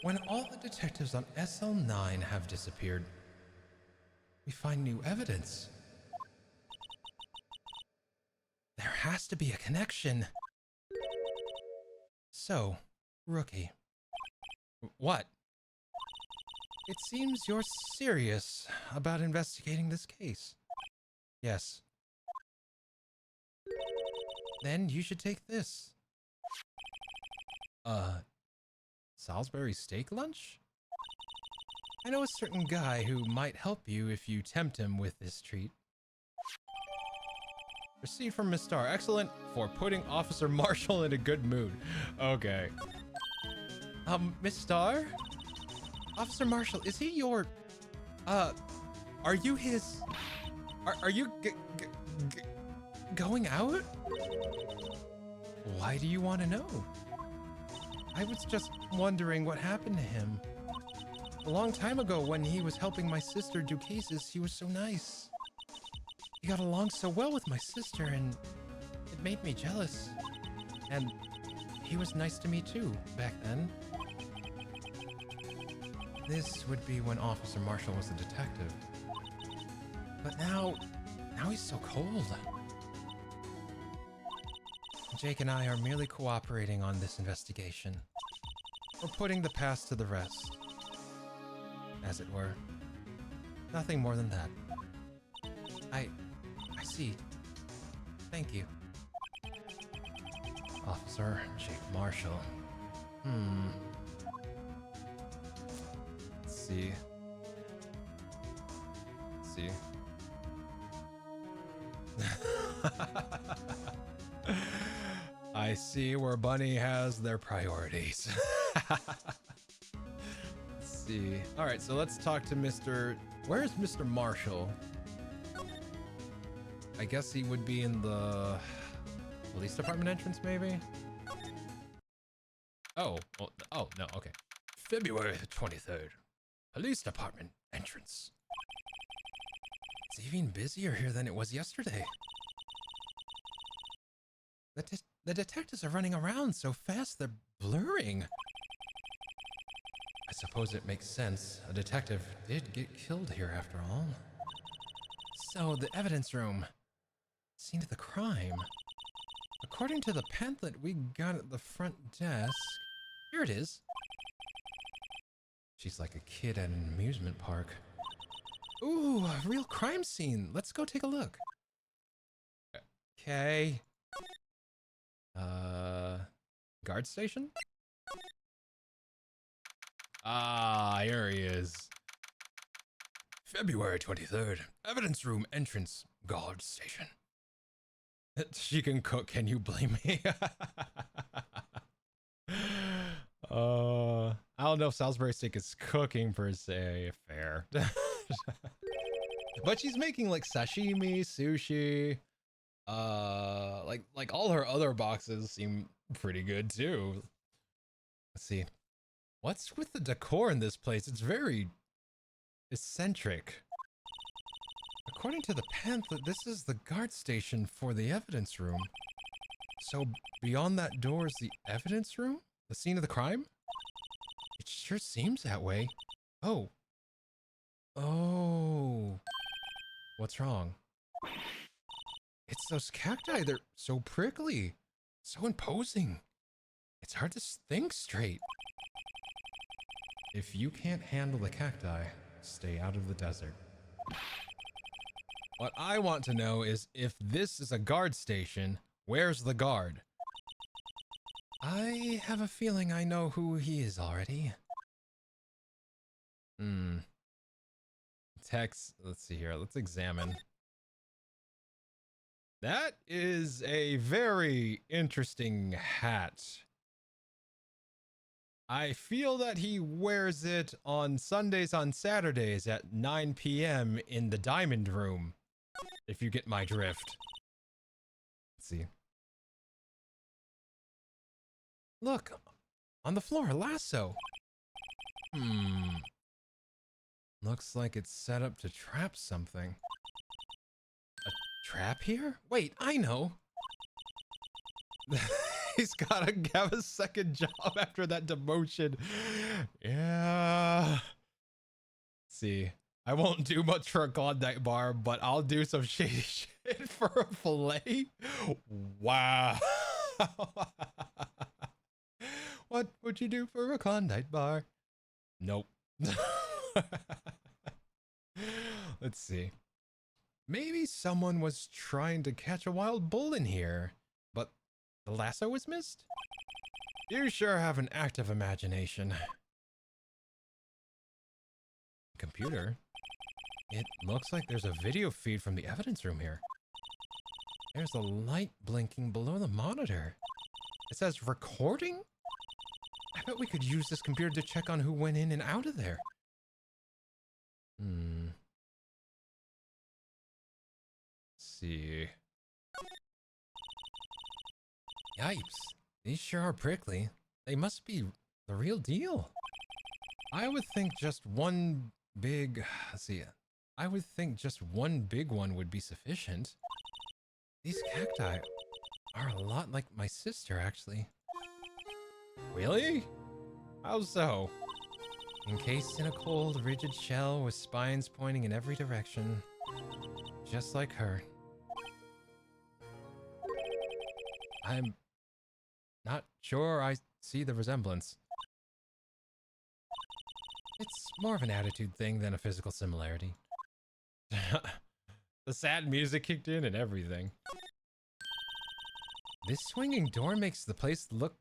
when all the detectives on SL9 have disappeared, we find new evidence. There has to be a connection. So, Rookie. What? It seems you're serious about investigating this case. Yes. Then you should take this. Salisbury steak lunch? I know a certain guy who might help you if you tempt him with this treat. Received from Miss Star. Excellent for putting Officer Marshall in a good mood. Okay. Miss Star? Officer Marshall, is he your... are you his... Are you going out? Why do you want to know? I was just wondering what happened to him. A long time ago when he was helping my sister do cases, he was so nice. He got along so well with my sister and it made me jealous. And he was nice to me too, back then. This would be when Officer Marshall was a detective. But now he's so cold. Jake and I are merely cooperating on this investigation. We're putting the past to the rest, as it were. Nothing more than that. I see. Thank you. Officer Jake Marshall. Let's see. I see where Bunny has their priorities. Let's see. All right, so let's talk to Mr. Where's Mr. Marshall? I guess he would be in the police department entrance, maybe? Oh, well, oh, no, okay. February 23rd, police department entrance. It's even busier here than it was yesterday. The detectives are running around so fast they're blurring. I suppose it makes sense. A detective did get killed here after all. So, the evidence room. Scene of the crime. According to the pamphlet we got at the front desk... Here it is. She's like a kid at an amusement park. Ooh, a real crime scene. Let's go take a look. Okay. Guard station? Ah, here he is. February 23rd, evidence room entrance, guard station. She can cook, can you blame me? I don't know if Salisbury steak is cooking per se, fair. But she's making like sashimi, sushi. Like all her other boxes seem pretty good too. Let's see. What's with the decor in this place? It's very eccentric. According to the pamphlet, this is the guard station for the evidence room. So beyond that door is the evidence room? The scene of the crime? It sure seems that way. Oh. Oh. What's wrong? It's those cacti. They're so prickly. So imposing. It's hard to think straight. If you can't handle the cacti, stay out of the desert. What I want to know is if this is a guard station, where's the guard? I have a feeling I know who he is already. Text, let's see here. Let's examine. That is a very interesting hat. I feel that he wears it on Sundays on Saturdays at 9 p.m. in the Diamond Room, if you get my drift. Let's see. Look, on the floor, a lasso. Looks like it's set up to trap something. A trap here? Wait, I know. He's gotta have a second job after that demotion. Yeah. Let's see. I won't do much for a Klondike bar, but I'll do some shady shit for a fillet. Wow. What would you do for a Klondike bar? Nope. Let's see. Maybe someone was trying to catch a wild bull in here, but the lasso was missed? You sure have an active imagination. Computer? It looks like there's a video feed from the evidence room here. There's a light blinking below the monitor. It says recording? I bet we could use this computer to check on who went in and out of there. Let's see. Yipes. These sure are prickly. They must be the real deal. I would think just one big... Let's see. I would think just one big one would be sufficient. These cacti are a lot like my sister, actually. Really? How so? Encased in a cold, rigid shell with spines pointing in every direction. Just like her. I'm not sure I see the resemblance. It's more of an attitude thing than a physical similarity. The sad music kicked in and everything. This swinging door makes the place look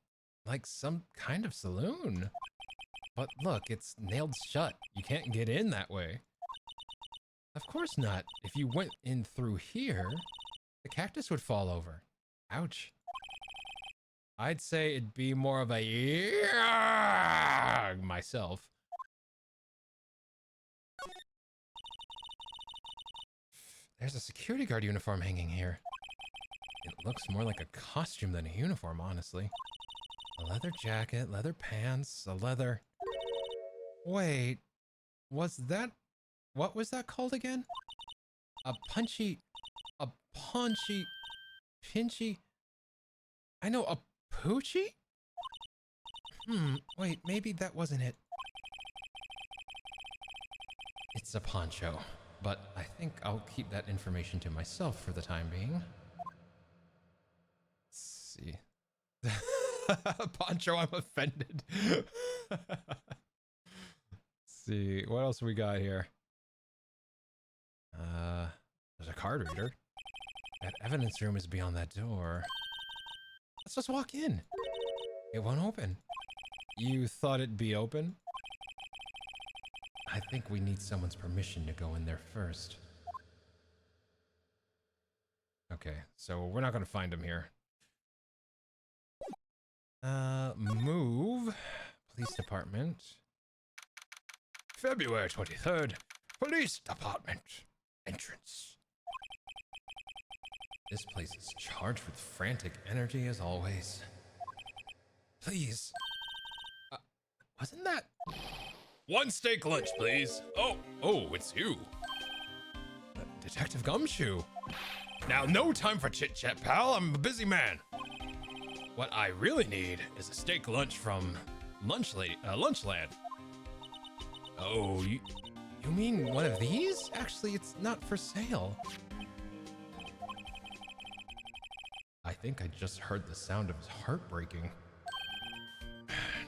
like some kind of saloon. But look, it's nailed shut. You can't get in that way. Of course not. If you went in through here, the cactus would fall over. Ouch. I'd say it'd be more of a yeah myself. There's a security guard uniform hanging here. It looks more like a costume than a uniform, honestly. A leather jacket, leather pants, a leather... Wait, was that... What was that called again? A punchy... Pinchy... I know, a poochie? Wait, maybe that wasn't it. It's a poncho, but I think I'll keep that information to myself for the time being. Let's see. Poncho, I'm offended. Let's see, what else we got here? There's a card reader. That evidence room is beyond that door. Let's just walk in. It won't open. You thought it'd be open? I think we need someone's permission to go in there first. Okay, so we're not gonna find him here. Move. Police department. February 23rd. Police department. Entrance. This place is charged with frantic energy as always. Please. Wasn't that... One steak lunch, please. Oh, it's you. Detective Gumshoe. Now, no time for chit-chat, pal. I'm a busy man. What I really need is a steak lunch from Lunchland. Oh, you mean one of these? Actually, it's not for sale. I think I just heard the sound of his heart breaking.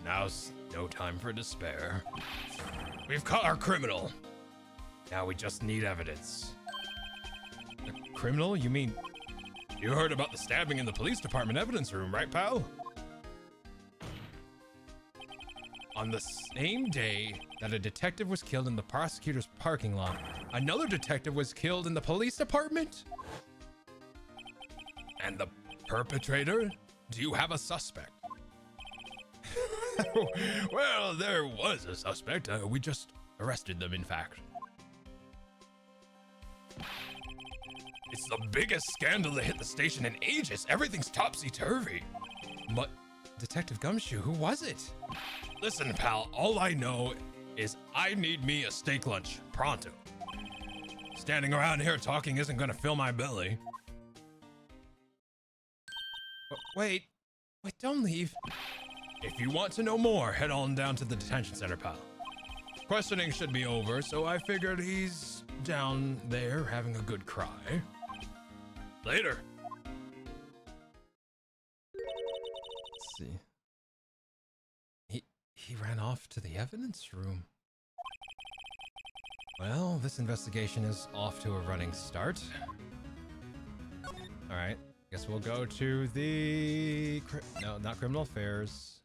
Now's no time for despair. We've caught our criminal. Now we just need evidence. The criminal? You mean... You heard about the stabbing in the police department evidence room, right, pal? On the same day that a detective was killed in the prosecutor's parking lot, another detective was killed in the police department? And the perpetrator? Do you have a suspect? Well, there was a suspect. We just arrested them, in fact. It's the biggest scandal that hit the station in ages. Everything's topsy-turvy. But, Detective Gumshoe, who was it? Listen, pal, all I know is I need me a steak lunch, pronto. Standing around here talking isn't gonna fill my belly. Wait, don't leave. If you want to know more, head on down to the detention center, pal. Questioning should be over, so I figured he's down there having a good cry. Later. Let's see. He ran off to the evidence room. Well, this investigation is off to a running start. All right, guess we'll go to the... No, not criminal affairs.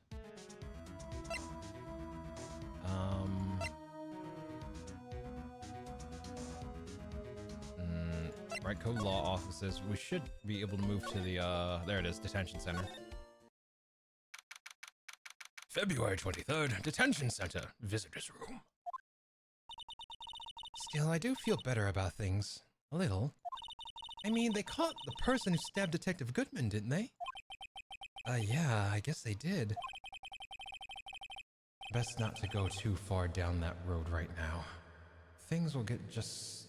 Right, code law offices. We should be able to move to the, there it is, detention center. February 23rd, detention center, visitors room. Still, I do feel better about things. A little. I mean, they caught the person who stabbed Detective Goodman, didn't they? Yeah, I guess they did. Best not to go too far down that road right now. Things will just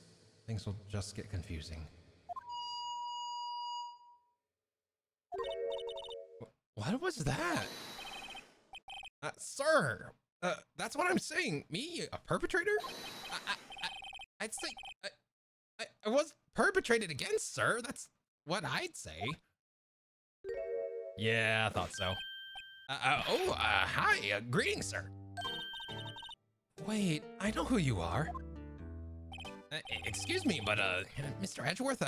get confusing. What was that? Sir, that's what I'm saying. Me, a perpetrator? I'd say I was perpetrated against, sir. That's what I'd say. Yeah, I thought so. Hi, greetings, sir. Wait, I know who you are. Excuse me, but, Mr. Edgeworth,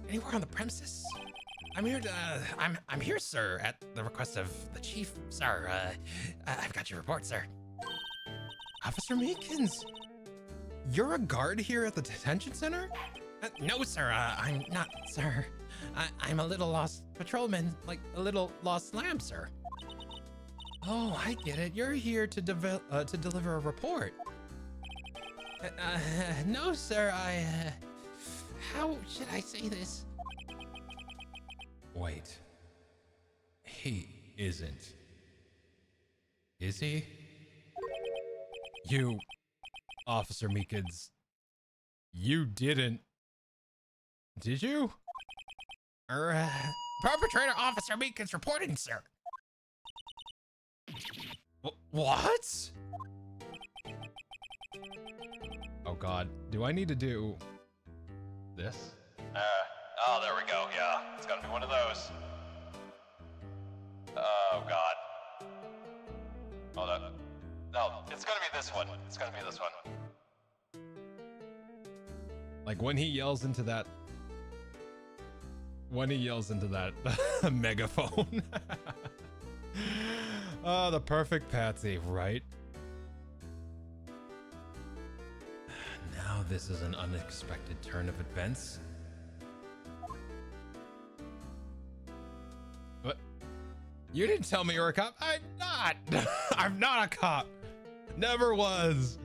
anywhere on the premises? I'm here to, I'm here, sir, at the request of the chief, sir. I've got your report, sir. Officer Meekins, you're a guard here at the detention center? No, sir, I'm not, sir. I'm a little lost patrolman, like a little lost lamb, sir. Oh, I get it. You're here to deliver a report. No, sir, how should I say this? Wait. He isn't. Is he? You, Officer Meekins, you didn't. Did you? Perpetrator Officer Meekins reporting, sir. What? Oh God, do I need to do this? Oh, there we go, yeah. It's gonna be one of those. Oh God. Hold up. No, it's gonna be this one. It's gonna be this one. Like when he yells into that megaphone. Oh, the perfect patsy, right? Now this is an unexpected turn of events. What? You didn't tell me you were a cop. I'm not. I'm not a cop. Never was.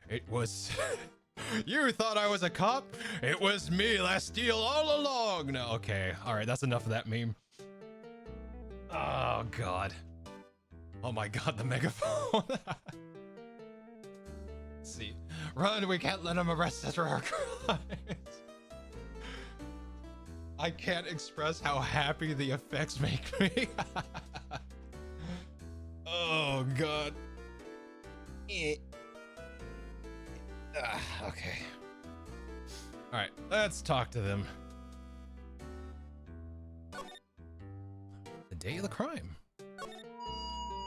It was... You thought I was a cop? It was me, Lasteel, all along. No, okay. All right, that's enough of that meme. Oh, God. Oh, my God, the megaphone. Let's see. Run, we can't let him arrest us for our crimes. I can't express how happy the effects make me. Oh god. Okay. All right, let's talk to them. The day of the crime.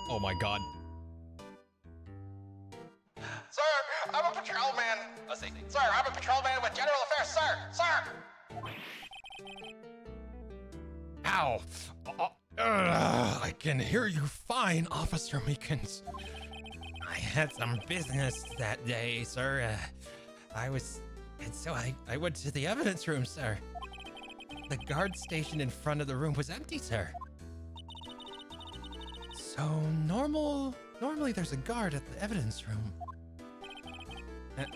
Oh my god. Sir, I'm a patrolman. Let's see. Sir, I'm a patrolman with general affairs, sir. Sir. Ow. I can hear you fine, Officer Meekins. I had some business that day, sir. I went to the evidence room, sir. The guard station in front of the room was empty, sir. So normally there's a guard at the evidence room.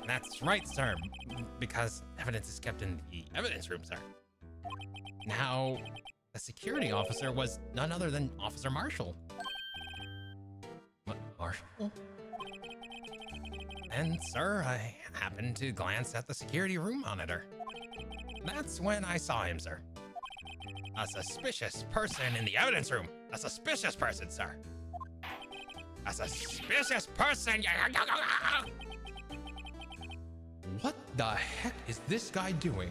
That's right, sir, because evidence is kept in the evidence room, sir. Now, the security officer was none other than Officer Marshall. What, Marshall? And, sir, I happened to glance at the security room monitor. That's when I saw him, sir. A suspicious person in the evidence room. A suspicious person, sir. A suspicious person. What the heck is this guy doing?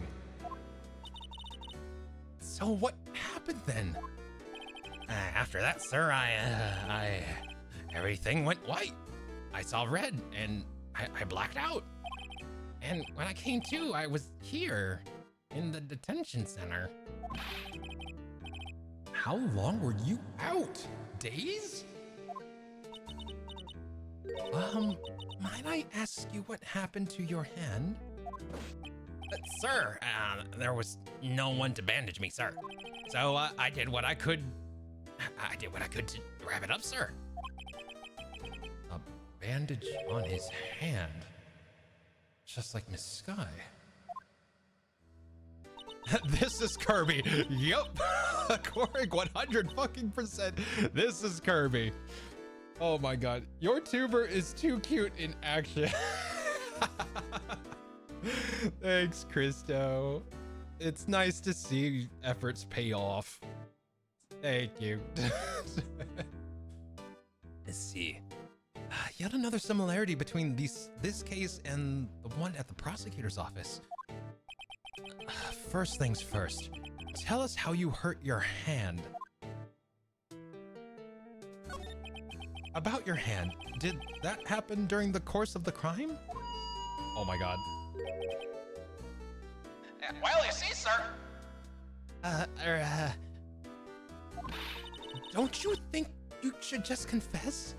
So what happened then? After that, sir, everything went white. I saw red and I blacked out. And when I came to, I was here in the detention center. How long were you out? Days? Might I ask you what happened to your hand? Sir, there was no one to bandage me, sir. So I did what I could. I did what I could to wrap it up, sir. A bandage on his hand, just like Miss Sky. This is Kirby. Yup. Korig 100%. This is Kirby. Oh my god. Your tuber is too cute in action. Thanks, Christo. It's nice to see efforts pay off. Thank you. Let's see. Yet another similarity between this case and the one at the prosecutor's office. First things first. Tell us how you hurt your hand. About your hand, did that happen during the course of the crime? Oh my god. Well, you see, sir. Don't you think you should just confess?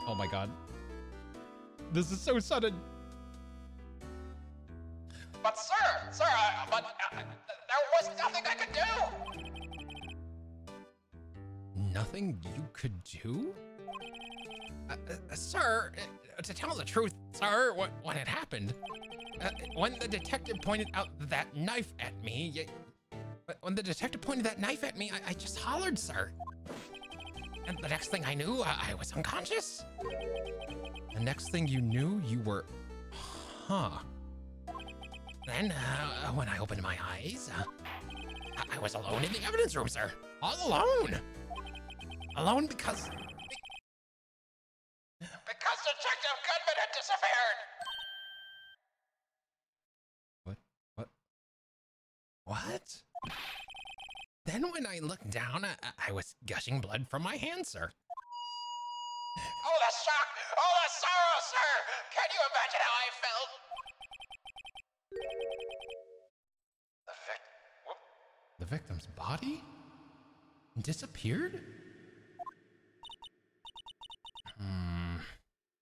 Oh my god. This is so sudden. But sir, there was nothing I could do. Nothing you could do? Sir, to tell the truth, sir, what had happened, when the detective pointed out that knife at me, I just hollered, sir. And the next thing I knew, I was unconscious. The next thing you knew, you were, Then, when I opened my eyes, I was alone in the evidence room, sir. All alone. Alone because Detective Goodman had disappeared. What? Then when I looked down, I was gushing blood from my hand, sir. Oh, the shock! Oh, the sorrow, sir! Can you imagine how I felt? The victim's body? Disappeared?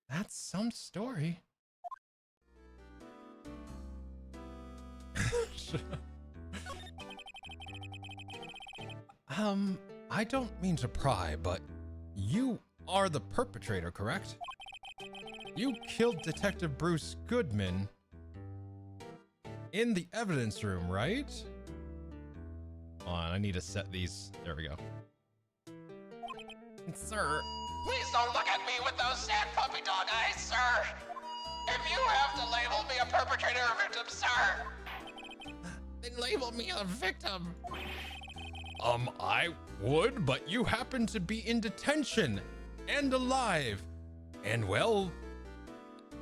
That's some story. I don't mean to pry, but you are the perpetrator, correct? You killed Detective Bruce Goodman in the evidence room, right? Hold on, I need to set these. There we go. Sir, Please don't look at me with those sad puppy dog eyes, sir. If you have to label me a perpetrator or victim, sir. then label me a victim. I would, but you happen to be in detention and alive. And well,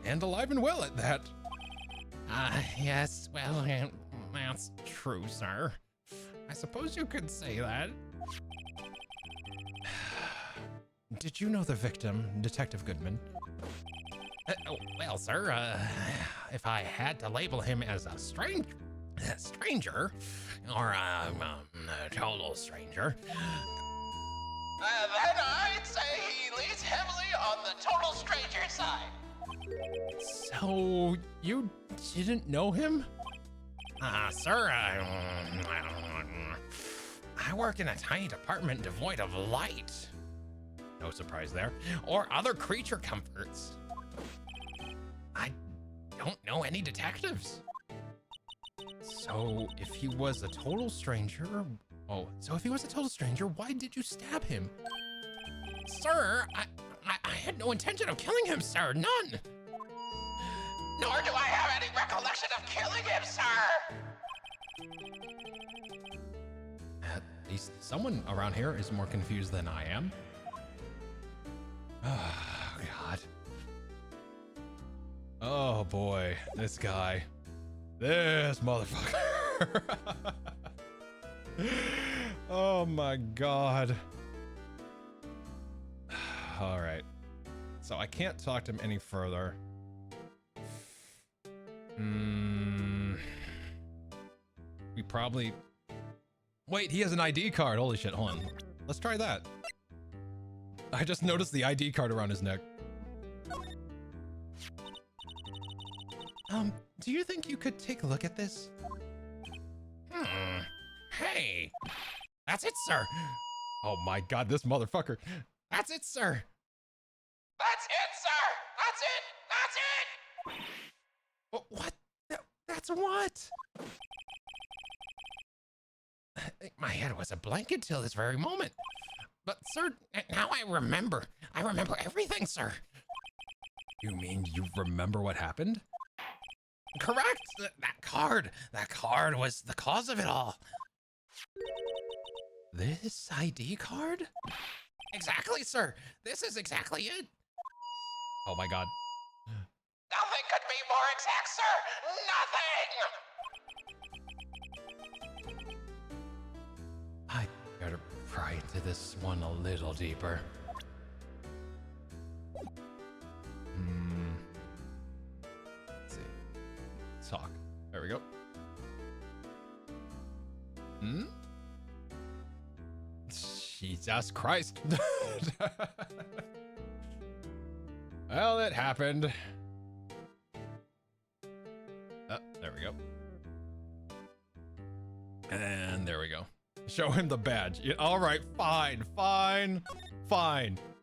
and alive and well at that. Yes, well, that's true, sir. I suppose you could say that. Did you know the victim, Detective Goodman? Well, sir, if I had to label him as a stranger, or a total stranger, then I'd say he leans heavily on the total stranger side. So, you didn't know him? Sir, I work in a tiny department devoid of light. No surprise there. Or other creature comforts. I don't know any detectives. So if he was a total stranger, why did you stab him? Sir, I had no intention of killing him, sir, none. Nor do I have any recollection of killing him, sir. At least someone around here is more confused than I am. Oh, God. Oh, boy. This guy. This motherfucker. Oh, my God. All right. So I can't talk to him any further. We probably... Wait, he has an ID card. Holy shit, hold on. Let's try that. I just noticed the ID card around his neck. Do you think you could take a look at this? Hey! That's it, sir! Oh my God, this motherfucker. That's it, sir! That's it, sir! That's it! That's it! What? That's what? My head was a blanket till this very moment. But, sir, now I remember. I remember everything, sir. You mean you remember what happened? Correct! That card was the cause of it all. This ID card? Exactly, sir. This is exactly it. Oh my God. Nothing could be more exact, sir. Nothing! I better pry into this one a little deeper. Let's see. Talk. There we go. Jesus Christ. Well, it happened. There we go. And there we go. Show him the badge. All right, fine.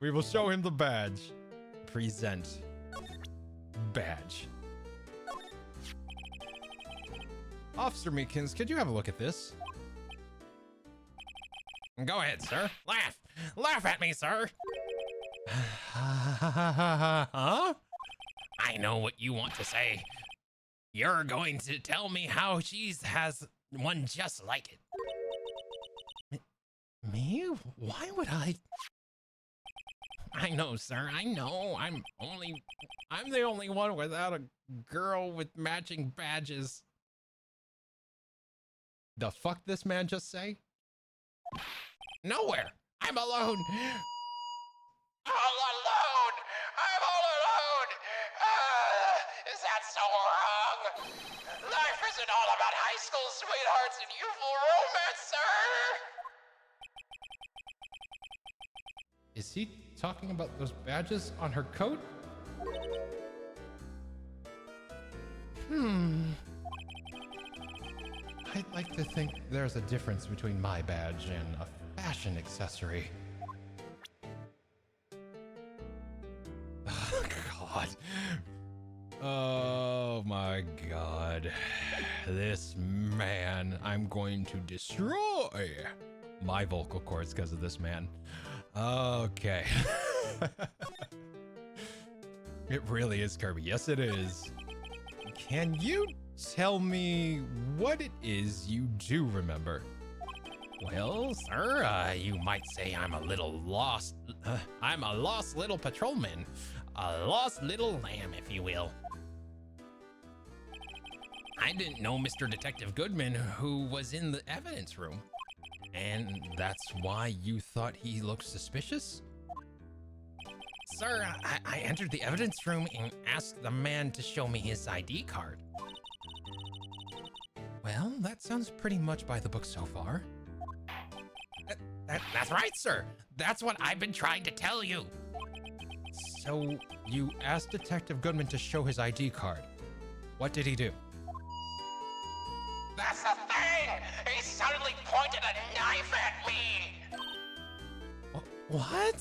We will show him the badge. Present badge. Officer Meekins, could you have a look at this? Go ahead, sir. Laugh at me, sir. Huh? I know what you want to say. You're going to tell me how she has one just like it. Me? Why would I? I know, sir. I know. I'm the only one without a girl with matching badges. The fuck this man just say? Nowhere. I'm alone. All alone. I'm all alone. Is that so wrong? Life isn't all about high school sweethearts and youthful romance, sir. Is he talking about those badges on her coat? I'd like to think there's a difference between my badge and a fashion accessory. Oh, God. Oh, my God. This man, I'm going to destroy my vocal cords because of this man. Okay. It really is Kirby. Yes, it is. Can you tell me what it is you do remember. Well, sir, you might say I'm a little lost. I'm a lost little patrolman. A lost little lamb, if you will. I didn't know Mr. Detective Goodman, who was in the evidence room. And that's why you thought he looked suspicious? Sir, I entered the evidence room and asked the man to show me his ID card. Well, that sounds pretty much by the book so far. That's right, sir. That's what I've been trying to tell you. So, you asked Detective Goodman to show his ID card. What did he do? That's the thing! He suddenly pointed a knife at me! What?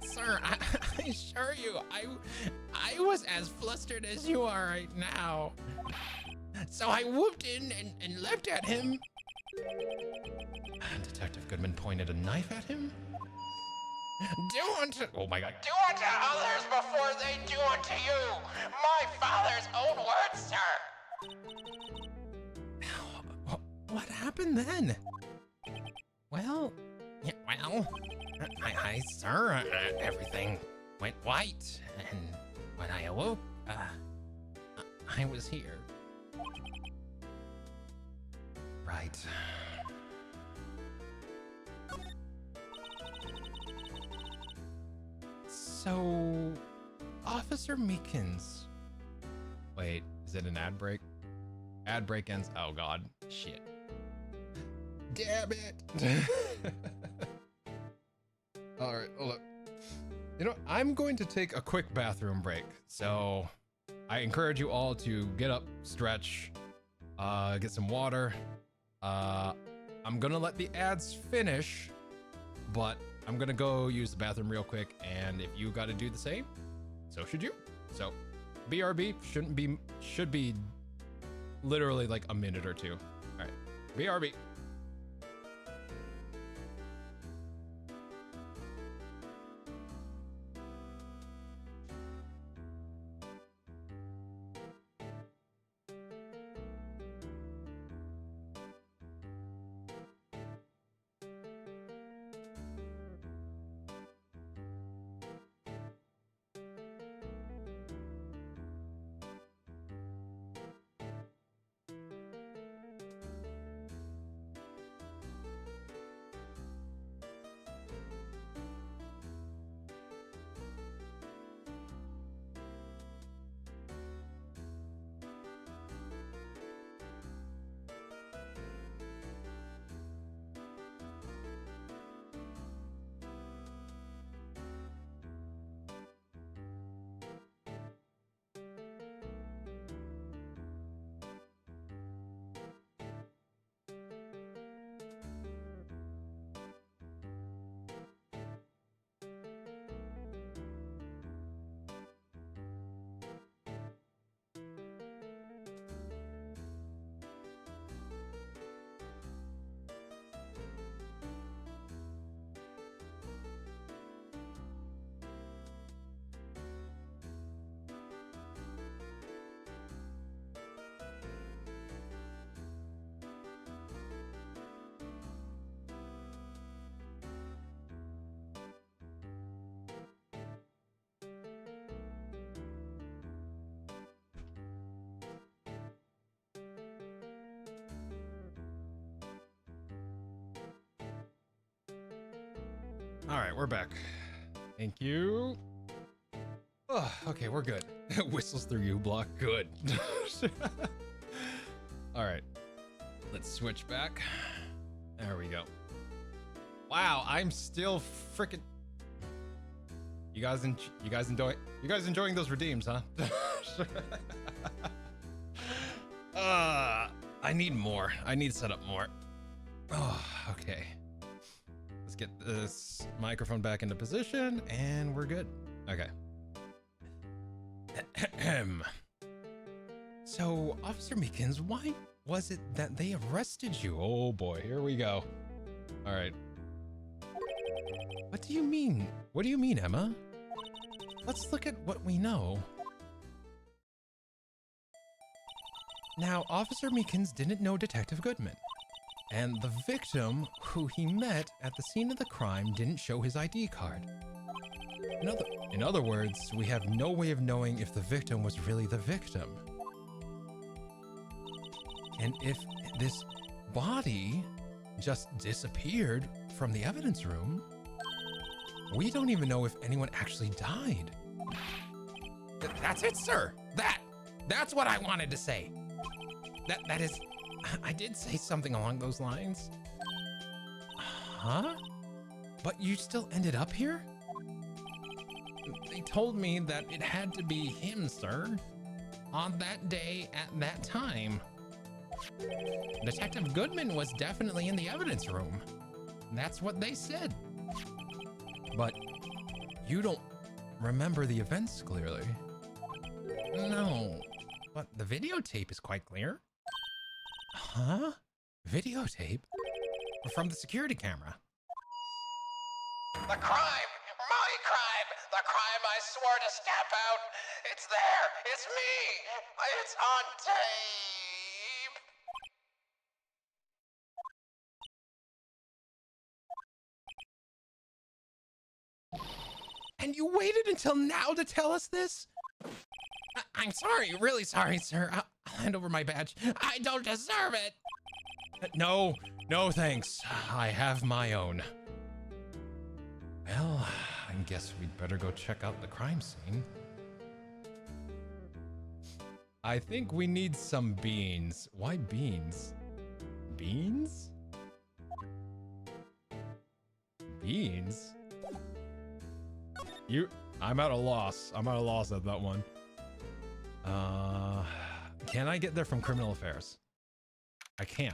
Sir, I assure you, I was as flustered as you are right now. So I whooped in and leapt at him. Detective Goodman pointed a knife at him? Do unto, Oh my god. do unto others before they do unto you. My father's own words, sir. What happened then? Well, yeah, well, sir, everything went white, and when I awoke, I was here. Right. So, Officer Meekins. Wait, is it an ad break? Ad break ends. Oh god. Shit. Damn it. All right, hold up. You know, I'm going to take a quick bathroom break. So, I encourage you all to get up, stretch, get some water. I'm gonna let the ads finish, but I'm gonna go use the bathroom real quick, and if you gotta do the same, so should you. So, BRB should be literally like a minute or two. All right, BRB. All right, we're back. Thank you. Oh, okay, we're good. Whistles through U block. Good. All right, let's switch back. There we go. Wow, I'm still freaking. You guys enjoying those redeems, huh? I need more. I need to set up more. Oh, okay. Let's get this microphone back into position, and we're good. Okay. So, Officer Meekins, why was it that they arrested you? Oh boy, here we go. All right. What do you mean? What do you mean, Emma? Let's look at what we know. Now, Officer Meekins didn't know Detective Goodman, and the victim who he met at the scene of the crime didn't show his ID card. In other words, we have no way of knowing if the victim was really the victim. And if this body just disappeared from the evidence room, we don't even know if anyone actually died. That's it, sir. That's what I wanted to say. That is, I did say something along those lines. Huh? But you still ended up here? They told me that it had to be him, sir. On that day, at that time. Detective Goodman was definitely in the evidence room. That's what they said. But you don't remember the events clearly. No, but the videotape is quite clear. Huh? Videotape? From the security camera. The crime! My crime! The crime I swore to stamp out! It's there! It's me! It's on tape! And you waited until now to tell us this? I'm sorry, really sorry, sir. I'll hand over my badge. I don't deserve it. No, thanks. I have my own. Well, I guess we'd better go check out the crime scene. I think we need some beans. Why beans? Beans? Beans? I'm at a loss. I'm at a loss at that one. Can I get there from criminal affairs? I can.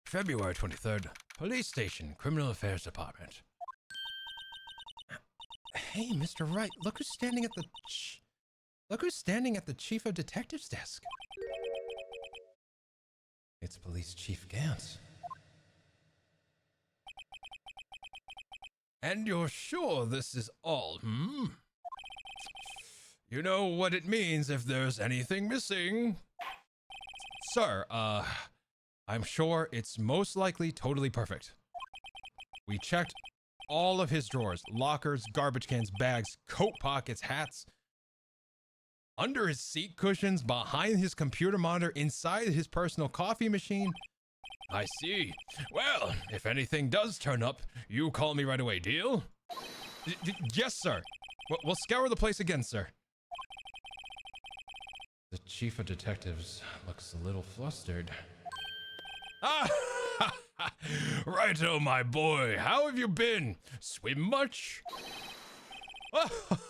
February 23rd, police station, criminal affairs department. Hey, Mr. Wright, look who's standing at the chief of detectives desk. It's Police Chief Gantz. And you're sure this is all, You know what it means if there's anything missing. Sir, I'm sure it's most likely totally perfect. We checked all of his drawers, lockers, garbage cans, bags, coat pockets, hats, under his seat cushions, behind his computer monitor, inside his personal coffee machine. I see. Well, if anything does turn up, you call me right away, deal? Yes, sir. We'll scour the place again, sir. The chief of detectives looks a little flustered. Ah! Righto, my boy. How have you been? Swim much?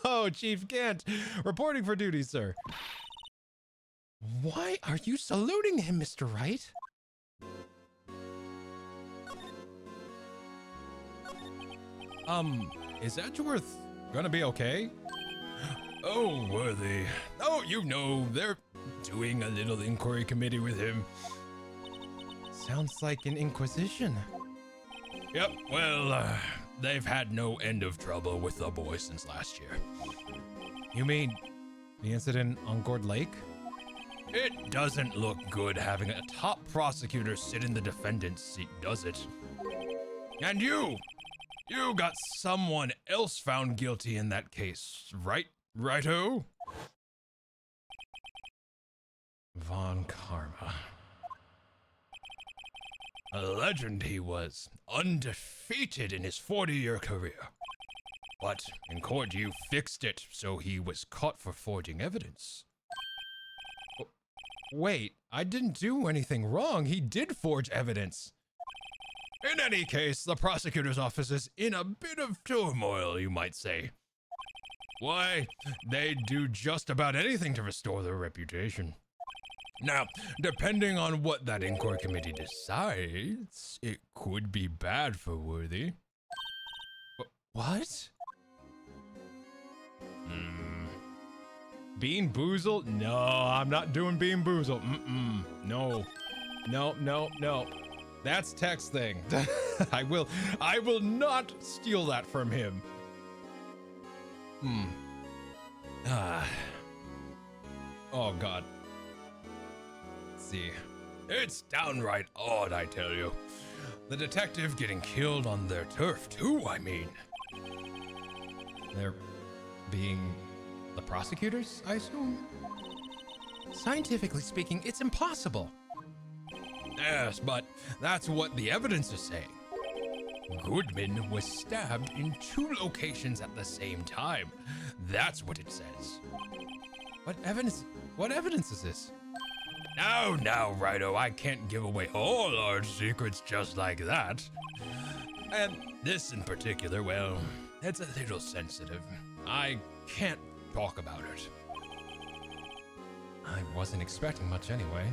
Oh, Chief Gant, reporting for duty, sir. Why are you saluting him, Mr. Wright? Is Edgeworth gonna be okay? Oh, Worthy. Oh, you know, they're doing a little inquiry committee with him. Sounds like an inquisition. Yep, well, they've had no end of trouble with the boy since last year. You mean the incident on Gourd Lake? It doesn't look good having a top prosecutor sit in the defendant's seat, does it? And you got someone else found guilty in that case, right? Righto? Von Karma. A legend he was, undefeated in his 40-year career. But in court you fixed it, so he was caught for forging evidence. Wait, I didn't do anything wrong. He did forge evidence. In any case, the prosecutor's office is in a bit of turmoil, you might say. Why, they'd do just about anything to restore their reputation. Now, depending on what that inquiry committee decides, it could be bad for Worthy. What? Bean Boozle? No, I'm not doing Bean Boozle. No. That's Tech's thing. I will not steal that from him. Oh God. see. It's downright odd, I tell you. The detective getting killed on their turf, too, I mean. They're being the prosecutors, I assume? Scientifically speaking, it's impossible. Yes, but that's what the evidence is saying. Goodman was stabbed in 2 locations at the same time. That's what it says. What evidence is this? Now, Rido, I can't give away all our secrets just like that. And this in particular, well, it's a little sensitive. I can't talk about it. I wasn't expecting much anyway.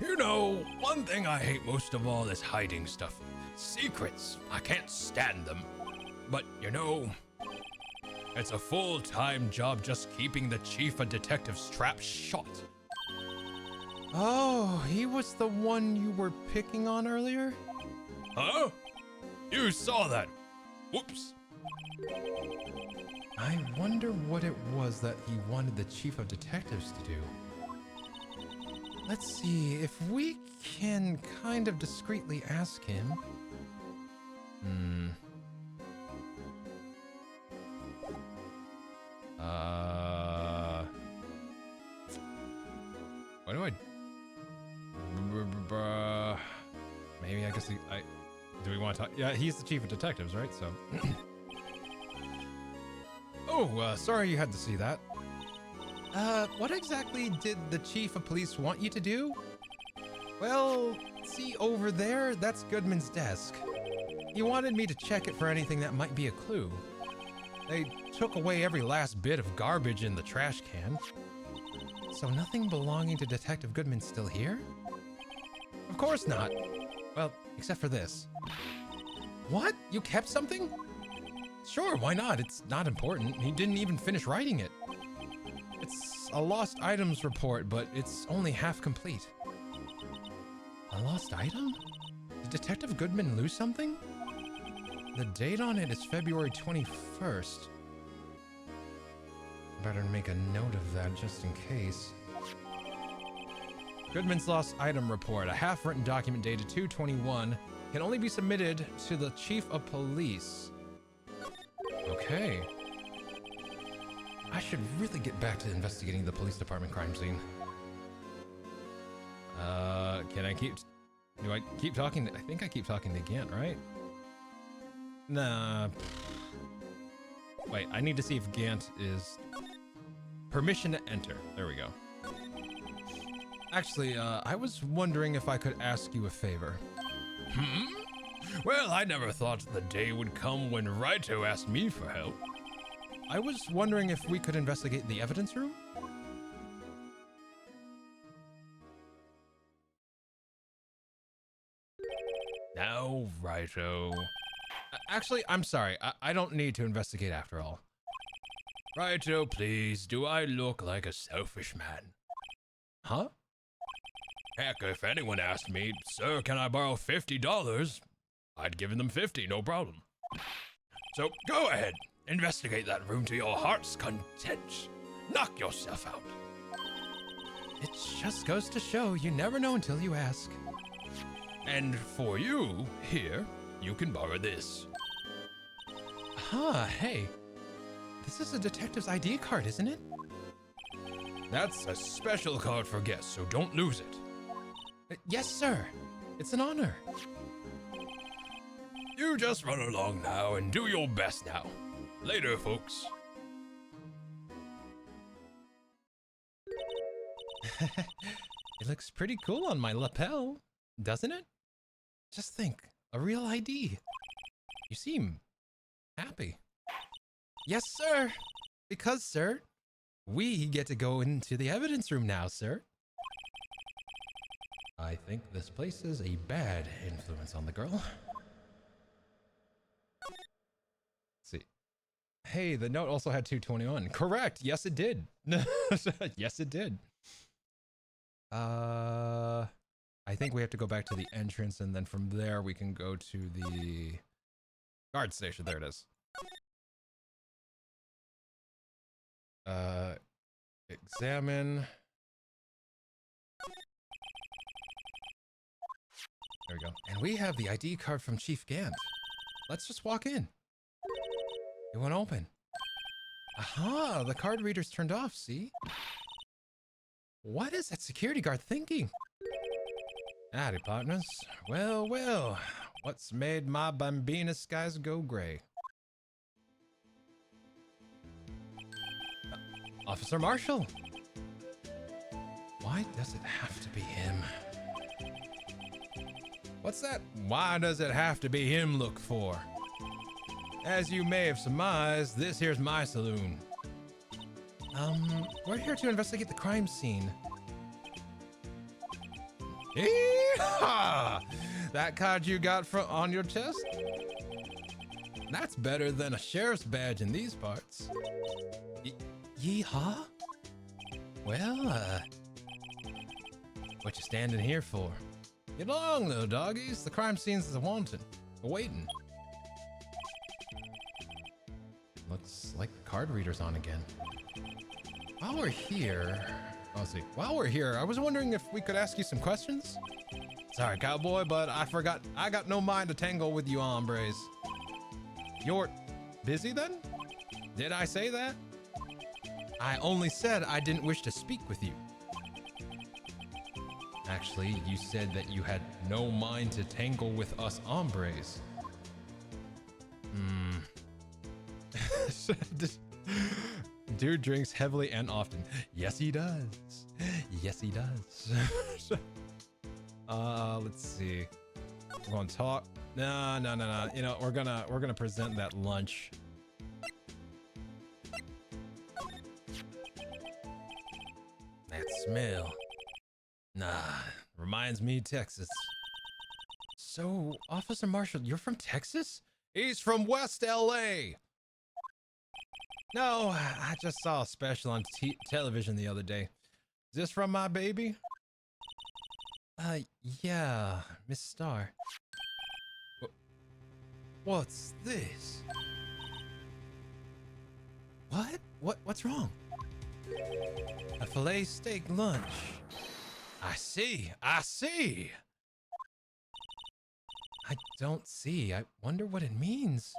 You know, one thing I hate most of all is hiding stuff. Secrets. I can't stand them. But, you know, it's a full-time job just keeping the chief of detectives trap shut. Oh, he was the one you were picking on earlier? Huh? You saw that. Whoops. I wonder what it was that he wanted the chief of detectives to do. Let's see if we can kind of discreetly ask him. What do I? Maybe I guess do we want to talk? Yeah, he's the chief of detectives, right? So. Oh, sorry you had to see that. What exactly did the chief of police want you to do? Well, see over there, that's Goodman's desk. He wanted me to check it for anything that might be a clue. They took away every last bit of garbage in the trash can. So nothing belonging to Detective Goodman's still here? Of course not. Well, except for this. What? You kept something? Sure, why not? It's not important. He didn't even finish writing it. It's a lost items report, but it's only half complete. A lost item? Did Detective Goodman lose something? The date on it is February 21st. Better make a note of that just in case. Goodman's lost item report, a half-written document dated 2/21, can only be submitted to the chief of police. Okay. I should really get back to investigating the police department crime scene. Can I keep... Do I keep talking? I think I keep talking to Gant, right? Nah. Wait, I need to see if Gant is... Permission to enter. There we go. Actually, I was wondering if I could ask you a favor. Well, I never thought the day would come when Raito asked me for help. I was wondering if we could investigate the evidence room? Now, Raito. Actually, I'm sorry. I don't need to investigate after all. Raito, please, do I look like a selfish man? Huh? Heck, if anyone asked me, sir, can I borrow $50? I'd given them 50, no problem. So go ahead, investigate that room to your heart's content. Knock yourself out. It just goes to show you never know until you ask. And for you, here, you can borrow this. Huh, hey. This is a detective's ID card, isn't it? That's a special card for guests, so don't lose it. Yes, sir. It's an honor. You just run along now and do your best now. Later, folks. It looks pretty cool on my lapel, doesn't it? Just think, a real ID. You seem happy. Yes, sir. Because, sir, we get to go into the evidence room now, sir. I think this place is a bad influence on the girl. Let's see. Hey, the note also had 221. Correct. Yes, it did. Yes, it did. I think we have to go back to the entrance, and then from there we can go to the guard station. There it is. Examine. There we go. And we have the ID card from Chief Gant. Let's just walk in. It won't open. Aha, the card reader's turned off, see? What is that security guard thinking? Howdy, partners. Well, well, what's made my Bambina skies go gray? Officer Marshall. Why does it have to be him? What's that? Why does it have to be him look for? As you may have surmised, this here's my saloon. We're here to investigate the crime scene. Yeehaw! That card you got on your chest? That's better than a sheriff's badge in these parts. Yeehaw? Well, what you standing here for? Get along, little doggies. The crime scene's wanted. Awaiting. Looks like the card reader's on again. While we're here, While we're here, I was wondering if we could ask you some questions. Sorry, cowboy, but I forgot. I got no mind to tangle with you hombres. You're busy then? Did I say that? I only said I didn't wish to speak with you. Actually, you said that you had no mind to tangle with us hombres. Dude drinks heavily and often. Yes, he does. Yes, he does. Let's see. We're gonna talk. No. You know, we're gonna present that lunch. That smell. Nah, reminds me of Texas. So, Officer Marshall, you're from Texas? He's from West LA. No, I just saw a special on television the other day. Is this from my baby? Yeah, Miss Star. What's this? What's wrong? A filet steak lunch. I see. I don't see. I wonder what it means.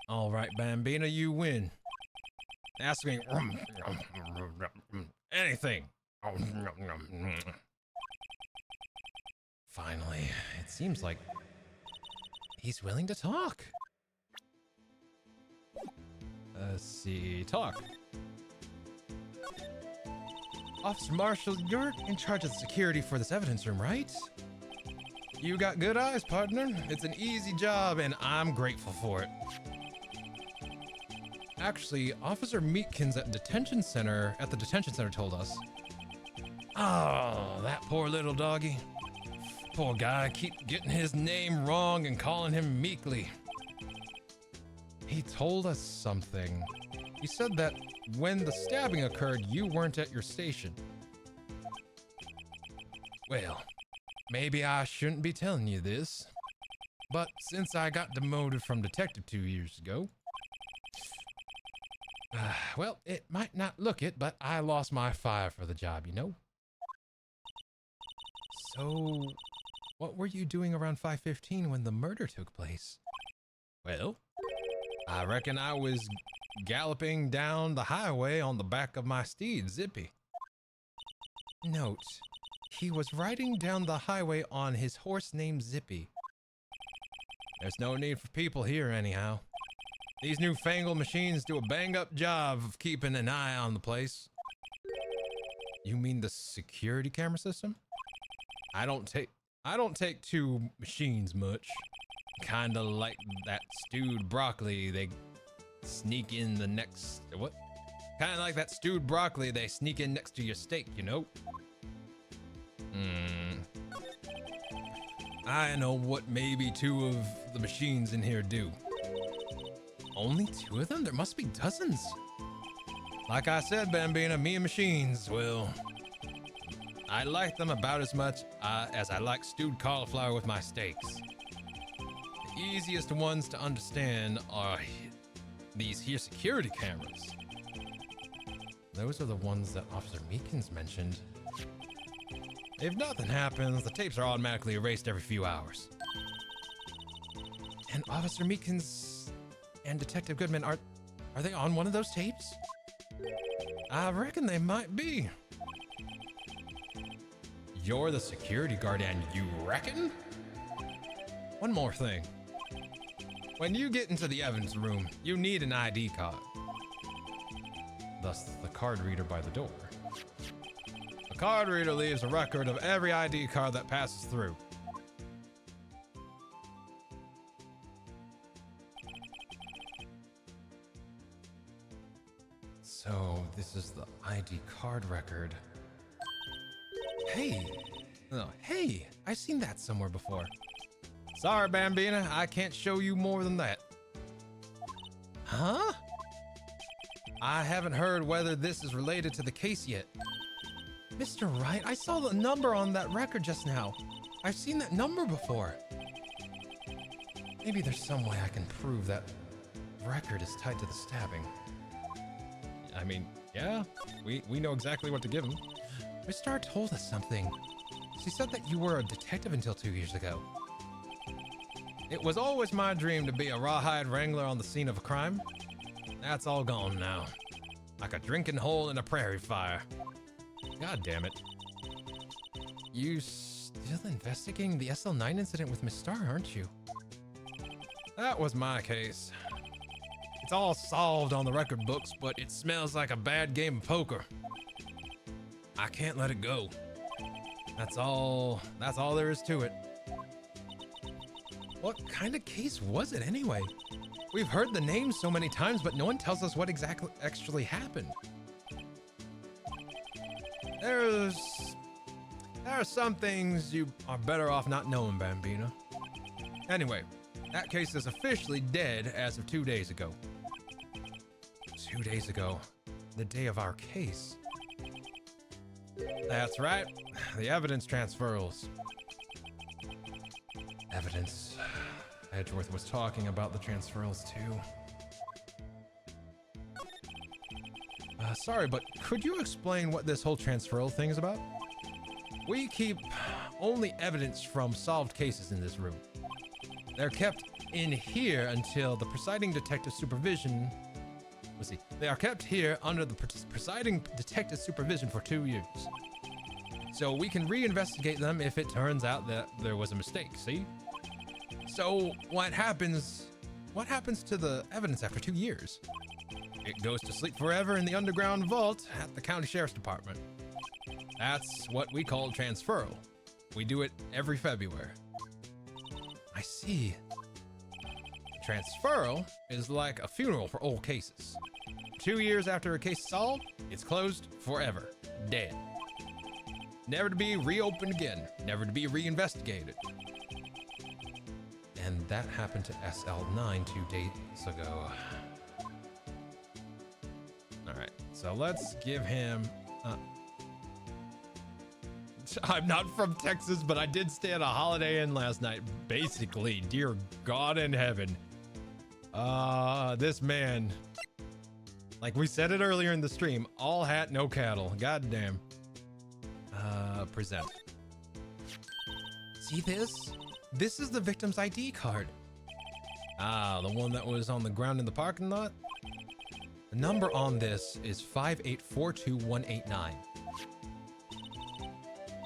All right, Bambina, you win. Ask me anything. Finally, it seems like he's willing to talk. Let's see, talk. Officer Marshall, you're in charge of the security for this evidence room, right? You got good eyes, partner. It's an easy job, and I'm grateful for it. Actually, Officer Meatkins at the detention center told us. Oh, that poor little doggy. Poor guy, keep getting his name wrong and calling him Meekly. He told us something. He said that when the stabbing occurred, you weren't at your station. Well, maybe I shouldn't be telling you this, but since I got demoted from detective 2 years ago, well, it might not look it, but I lost my fire for the job, you know? So, what were you doing around 5:15 when the murder took place? Well, I reckon I was galloping down the highway on the back of my steed, Zippy. Note, he was riding down the highway on his horse named Zippy. There's no need for people here anyhow. These newfangled machines do a bang-up job of keeping an eye on the place. You mean the security camera system? I don't take to machines much. Kinda like that stewed broccoli they sneak in the next... What? Kinda like that stewed broccoli they sneak in next to your steak, you know? I know what maybe 2 of the machines in here do. Only 2 of them? There must be dozens. Like I said, Bambina, me and machines, well, I like them about as much as I like stewed cauliflower with my steaks. The easiest ones to understand are these here security cameras. Those are the ones that Officer Meekins mentioned. If nothing happens, the tapes are automatically erased every few hours. And Officer Meekins and Detective Goodman, are they on one of those tapes? I reckon they might be. You're the security guard and you reckon? One more thing. When you get into the evidence room, you need an ID card. Thus, the card reader by the door. The card reader leaves a record of every ID card that passes through. So, this is the ID card record. Hey! Oh, hey! I've seen that somewhere before. Sorry, Bambina, I can't show you more than that. Huh? I haven't heard whether this is related to the case yet. Mr. Wright, I saw the number on that record just now. I've seen that number before. Maybe there's some way I can prove that record is tied to the stabbing. I mean, yeah, we know exactly what to give him. Miss Starr told us something. She said that you were a detective until 2 years ago. It was always my dream to be a rawhide wrangler on the scene of a crime. That's all gone now. Like a drinking hole in a prairie fire. God damn it. You still investigating the SL9 incident with Miss Starr, aren't you? That was my case. It's all solved on the record books, but it smells like a bad game of poker. I can't let it go. That's all there is to it. What kind of case was it anyway? We've heard the name so many times, but no one tells us what exactly actually happened. There are some things you are better off not knowing, Bambina. Anyway, that case is officially dead as of 2 days ago. 2 days ago, the day of our case. That's right, the evidence transfers. Evidence. Edgeworth was talking about the transfers too. Sorry, but could you explain what this whole transferal thing is about? We keep only evidence from solved cases in this room. They're kept in here until the presiding detective supervision. Let's see. They are kept here under the presiding detective supervision for 2 years. So we can reinvestigate them if it turns out that there was a mistake, see? So what happens to the evidence after 2 years? It goes to sleep forever in the underground vault at the county sheriff's department. That's what we call transferal. We do it every February. I see. Transferal is like a funeral for old cases. 2 years after a case is solved, it's closed forever. Dead. Never to be reopened again. Never to be reinvestigated. And that happened to SL9 2 days ago. Alright, so let's give him... I'm not from Texas, but I did stay at a Holiday Inn last night. Basically, dear God in heaven. This man... Like we said it earlier in the stream, all hat, no cattle. God damn. Present. See this? This is the victim's ID card. Ah, the one that was on the ground in the parking lot? The number on this is 5842189.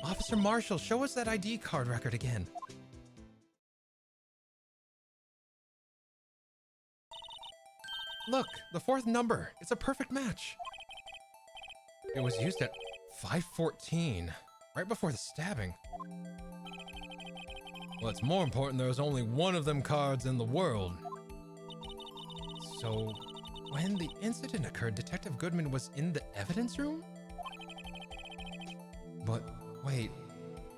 Officer Marshall, show us that ID card record again. Look, the fourth number. It's a perfect match. It was used at 5:14, right before the stabbing. What's more important, there was only one of them cards in the world. So, when the incident occurred, Detective Goodman was in the evidence room? But, wait,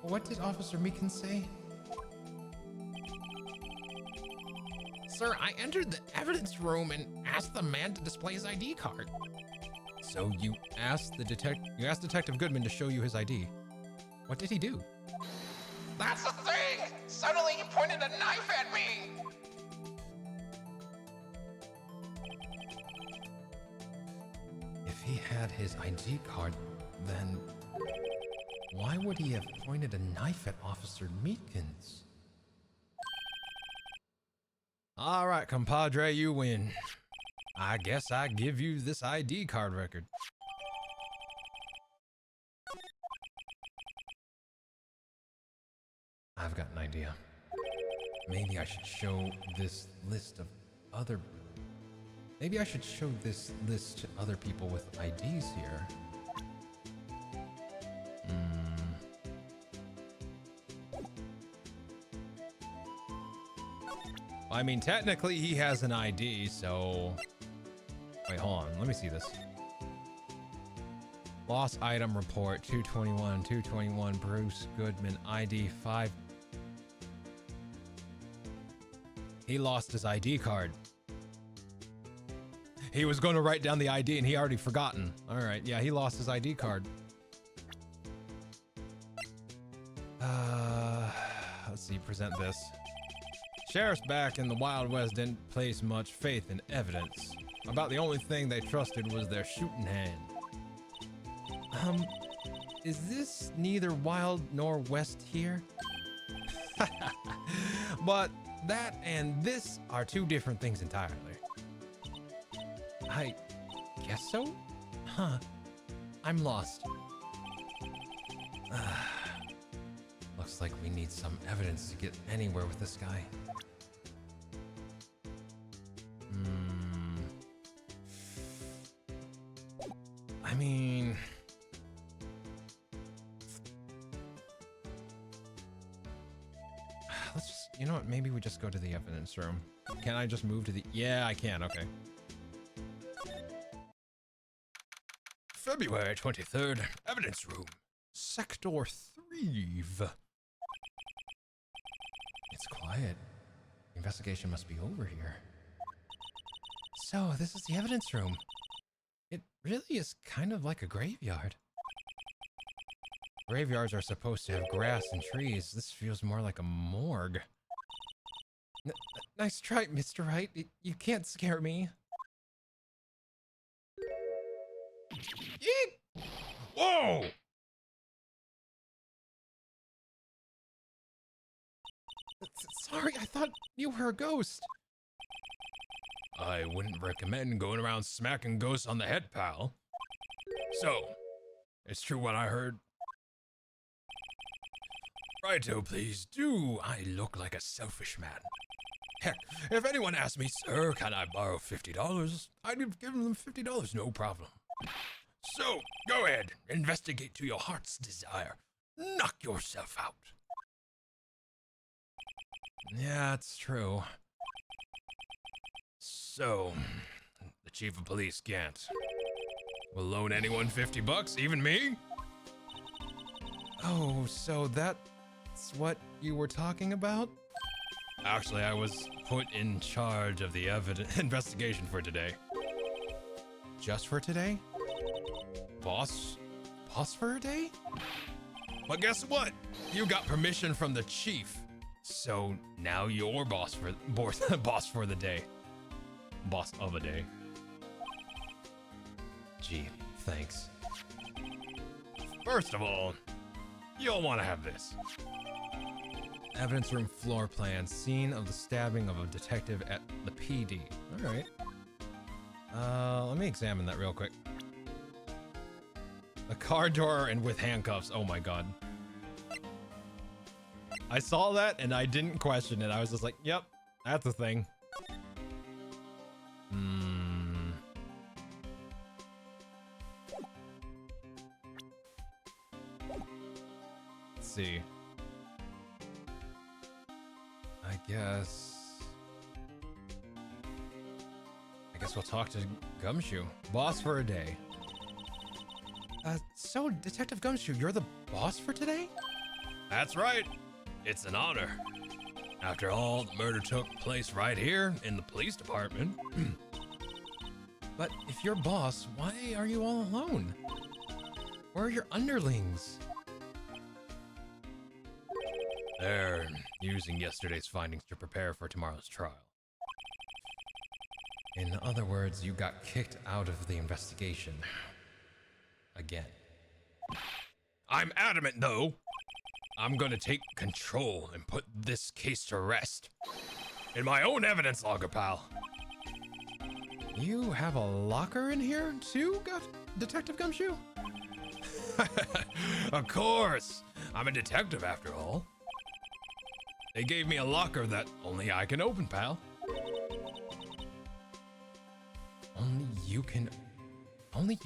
what did Officer Meekins say? Sir, I entered the evidence room and asked the man to display his ID card. So you asked Detective Goodman to show you his ID. What did he do? That's the thing! Suddenly he pointed a knife at me! If he had his ID card, then... Why would he have pointed a knife at Officer Meekins? All right, compadre, you win. I guess I give you this ID card record. I've got an idea. Maybe I should show this list of other... Maybe I should show this list to other people with IDs here. I mean, technically he has an ID, so... Wait, hold on. Let me see this. Lost item report, 221, Bruce Goodman, ID 5. He lost his ID card. He was going to write down the ID and he already forgotten. All right, yeah, he lost his ID card. Let's see, present this. Sheriffs back in the Wild West didn't place much faith in evidence. About the only thing they trusted was their shooting hand. Is this neither Wild nor West here? But that and this are two different things entirely. I guess so? Huh. I'm lost. Looks like we need some evidence to get anywhere with this guy. I mean... Let's just, you know what, maybe we just go to the evidence room. Can I just move to the... Yeah, I can, okay. February 23rd, evidence room. Sector 3. It's quiet. The investigation must be over here. So, this is the evidence room. It really is kind of like a graveyard. Graveyards are supposed to have grass and trees. This feels more like a morgue. Nice try, Mr. Wright. You can't scare me. Yeet! Whoa! Sorry, I thought you were a ghost. I wouldn't recommend going around smacking ghosts on the head, pal. So, it's true what I heard. Righto, please do. I look like a selfish man. Heck, if anyone asked me, sir, can I borrow $50? I'd have given them $50, no problem. So, go ahead, investigate to your heart's desire. Knock yourself out. Yeah, it's true. So, the chief of police can't. Will loan anyone $50, even me? Oh, so that's what you were talking about? Actually, I was put in charge of the investigation for today. Just for today? Boss for a day? But guess what? You got permission from the chief. So now you're boss for the day. Boss of a day. Gee, thanks. First of all, you'll want to have this. Evidence room floor plan, scene of the stabbing of a detective at the PD. All right. Let me examine that real quick. A car door and with handcuffs. Oh my god. I saw that and I didn't question it. I was just like, yep, that's a thing. Let's see. I guess we'll talk to Gumshoe. Boss for a day. So Detective Gumshoe, you're the boss for today? That's right. It's an honor. After all, the murder took place right here in the police department. But if you're boss, why are you all alone? Where are your underlings? They're using yesterday's findings to prepare for tomorrow's trial. In other words, you got kicked out of the investigation. Again. I'm adamant, though. I'm gonna take control and put this case to rest. In my own evidence logger, pal. You have a locker in here, too, Detective Gumshoe? Of course. I'm a detective, after all. They gave me a locker that only I can open, pal. Only you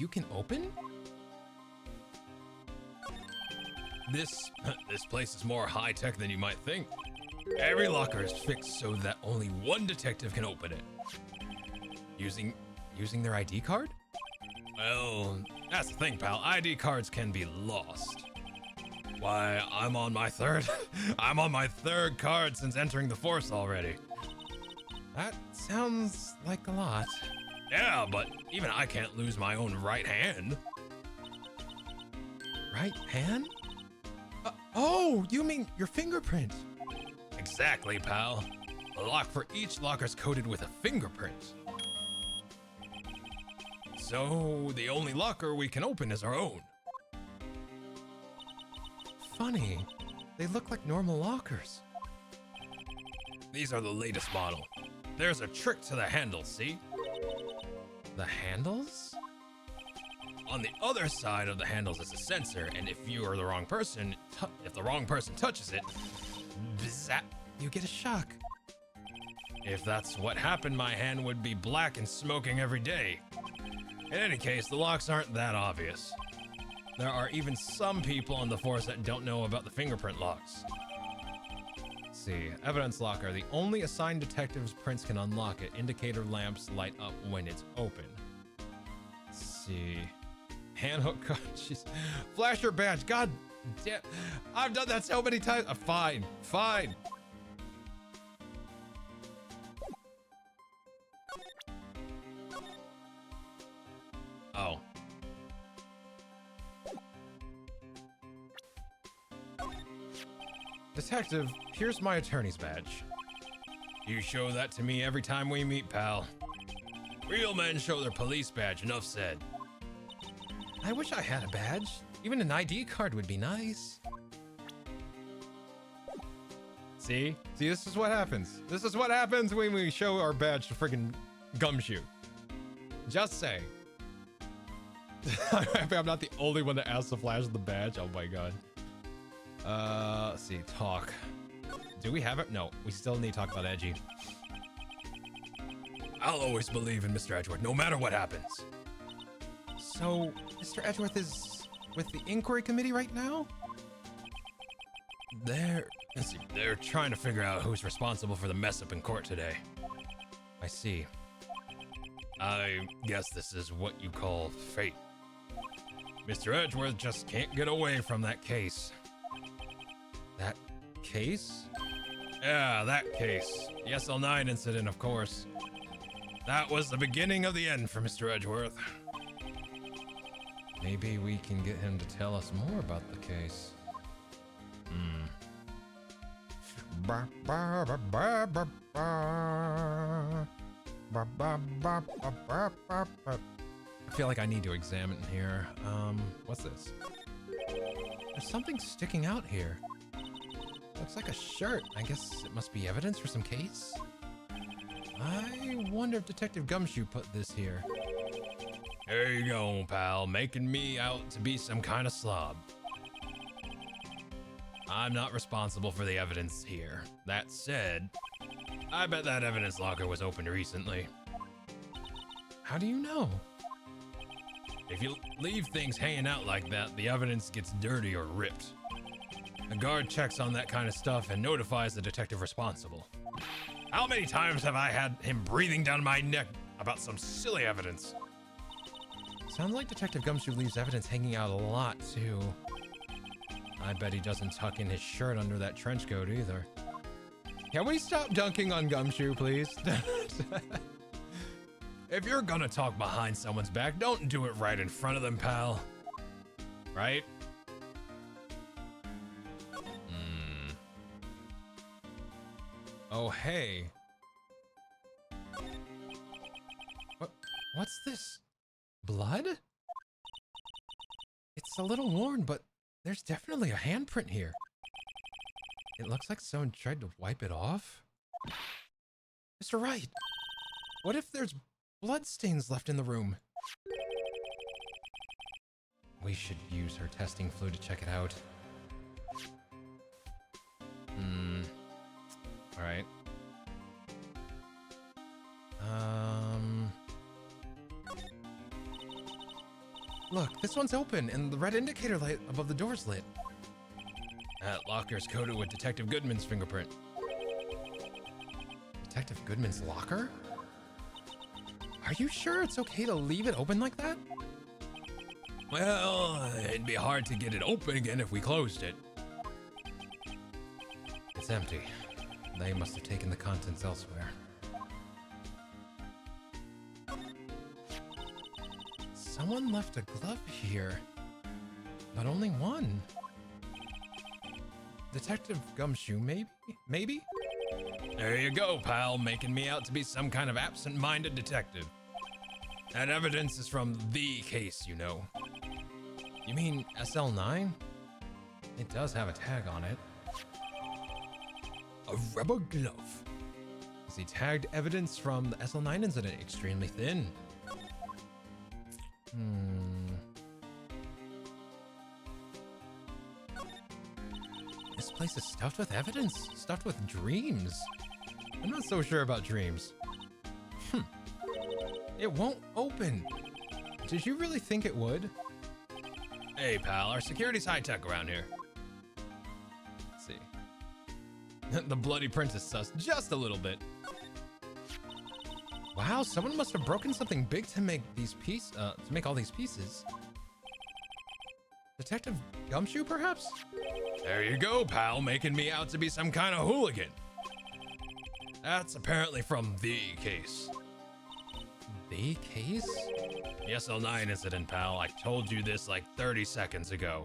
can open? This place is more high-tech than you might think. Every locker is fixed so that only one detective can open it. Using their ID card? Well, that's the thing, pal. ID cards can be lost. Why, I'm on my third card since entering the force already. That sounds like a lot. Yeah, but even I can't lose my own right hand. Right hand? Oh, you mean your fingerprint? Exactly, pal. A lock for each locker's coated with a fingerprint. So, the only locker we can open is our own. Funny. They look like normal lockers. These are the latest model. There's a trick to the handles, see? The handles? On the other side of the handles is a sensor, and if you are the wrong person, if the wrong person touches it, zap, you get a shock. If that's what happened, my hand would be black and smoking every day. In any case, the locks aren't that obvious. There are even some people on the force that don't know about the fingerprint locks. Let's see, evidence locker. The only assigned detective's prints can unlock it. Indicator lamps light up when it's open. Let's see. Handhook card. Jeez. Flasher badge. God damn. I've done that so many times. Fine. Fine. Oh. Detective, here's my attorney's badge. You show that to me every time we meet, pal. Real men show their police badge, enough said. I wish I had a badge. Even an ID card would be nice. See? See, this is what happens. This is what happens when we show our badge to friggin' Gumshoe. Just saying. I'm happy I'm not the only one that asked to flash the badge. Oh my god. Let's see. Talk. Do we have it? No. We still need to talk about Edgy. I'll always believe in Mr. Edgeworth, no matter what happens. So, Mr. Edgeworth is with the inquiry committee right now? They're trying to figure out who's responsible for the mess up in court today. I see. I guess this is what you call fate. Mr. Edgeworth just can't get away from that case. That case? Yeah, that case. The SL9 incident, of course. That was the beginning of the end for Mr. Edgeworth. Maybe we can get him to tell us more about the case. I feel like I need to examine here. What's this? There's something sticking out here. Looks like a shirt. I guess it must be evidence for some case? I wonder if Detective Gumshoe put this here. There you go, pal. Making me out to be some kind of slob. I'm not responsible for the evidence here. That said, I bet that evidence locker was opened recently. How do you know? If you leave things hanging out like that, the evidence gets dirty or ripped. The guard checks on that kind of stuff and notifies the detective responsible. How many times have I had him breathing down my neck about some silly evidence? Sounds like Detective Gumshoe leaves evidence hanging out a lot, too. I bet he doesn't tuck in his shirt under that trench coat either. Can we stop dunking on Gumshoe, please? If you're gonna talk behind someone's back, don't do it right in front of them, pal. Right? Oh, hey. What's this? Blood? It's a little worn, but There's definitely a handprint here. It looks like someone tried to wipe it off. Mr. Wright, what if there's bloodstains left in the room? We should use her testing fluid to check it out. All right. Look, this one's open and the red indicator light above the door's lit. That locker's coated with Detective Goodman's fingerprint. Detective Goodman's locker? Are you sure it's okay to leave it open like that? Well, it'd be hard to get it open again if we closed it. It's empty. They must have taken the contents elsewhere. Someone left a glove here, but only one. Detective Gumshoe, maybe? There you go, pal, making me out to be some kind of absent-minded detective. That evidence is from the case, you know. You mean SL9? It does have a tag on it. A rubber glove. The tagged evidence from the SL9 incident, extremely thin. This place is stuffed with evidence, stuffed with dreams. I'm not so sure about dreams. It won't open. Did you really think it would? Hey, pal, our security's high-tech around here. Let's see. The bloody print is sus just a little bit. Wow, someone must have broken something big to make these all these pieces. Detective Gumshoe, perhaps? There you go, pal, making me out to be some kind of hooligan. That's apparently from the case. The case? The SL9 incident, pal. I told you this like 30 seconds ago.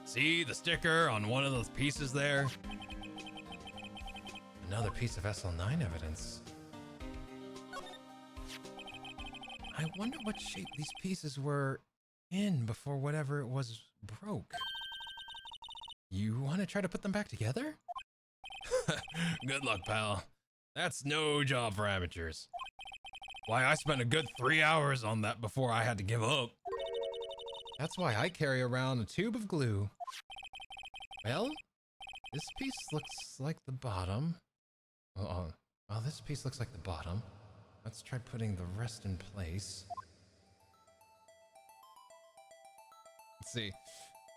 See the sticker on one of those pieces there? Another piece of SL9 evidence. I wonder what shape these pieces were in before whatever it was broke. You want to try to put them back together? Good luck, pal. That's no job for amateurs. Why, I spent a good 3 hours on that before I had to give up. That's why I carry around a tube of glue. Well, this piece looks like the bottom. Well, this piece looks like the bottom. Let's try putting the rest in place. Let's see.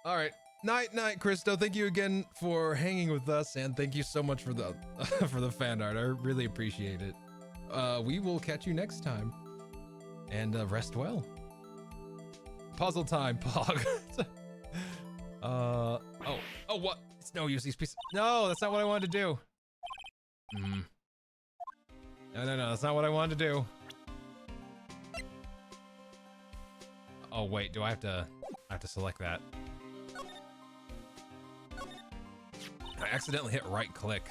All right. Night, Christo. Thank you again for hanging with us, and thank you so much for the for the fan art. I really appreciate it. We will catch you next time, and rest well. Puzzle time, Pog. Oh, what? It's no use. These pieces. No, that's not what I wanted to do. No, that's not what I wanted to do. Oh wait, do I have to select that? I accidentally hit right click.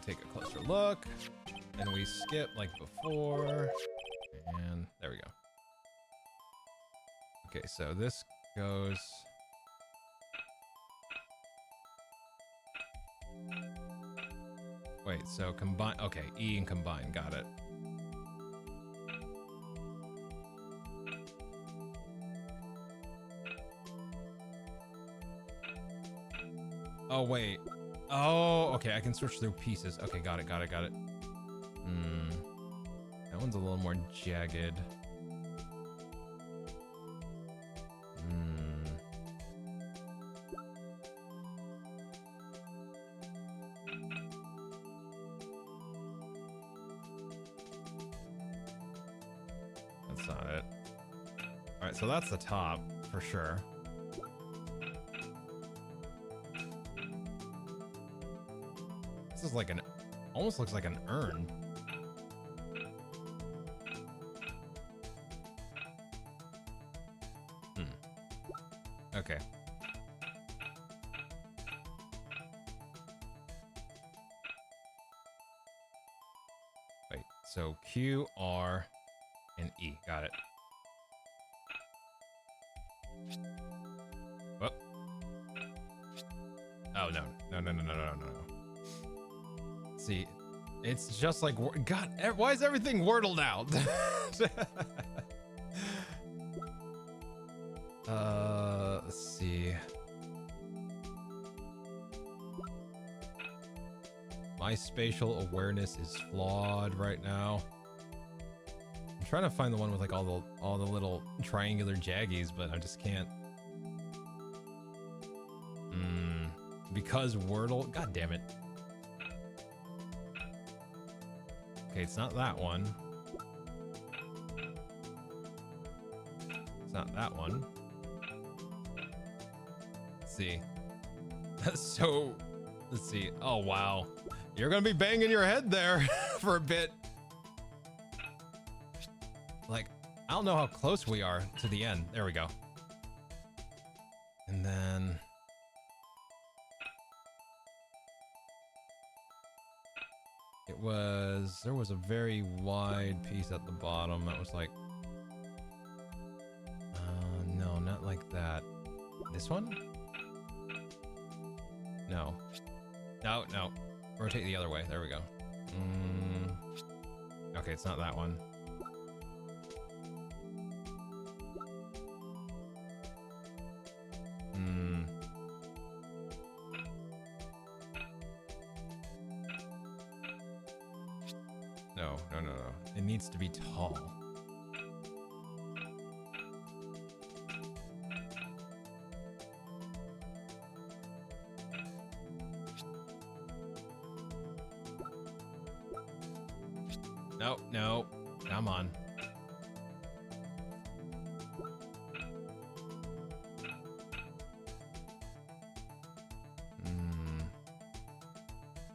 Take a closer look, and we skip like before, and there we go. Okay, so this goes. Wait, so combine, okay, E and combine, got it. Oh, wait. Oh, okay, I can switch through pieces. Okay, got it. That one's a little more jagged. That's not it. All right, so that's the top for sure. This is like almost looks like an urn. Okay. Wait, so Q, R, and E, got it. Whoop. Oh, no. No. See, it's just like, God, why is everything wordled out? Let's see. My spatial awareness is flawed right now. I'm trying to find the one with like all the little triangular jaggies, but I just can't. Because Wordle, god damn it. Okay, it's not that one. It's not that one. Let's see. So, let's see. Oh, wow. You're gonna be banging your head there for a bit. Like, I don't know how close we are to the end. There we go. And then... there was a very wide piece at the bottom that was like... no, not like that. This one? No. No. Rotate the other way. There we go. Okay, it's not that one. No. It needs to be tall. No. Come on.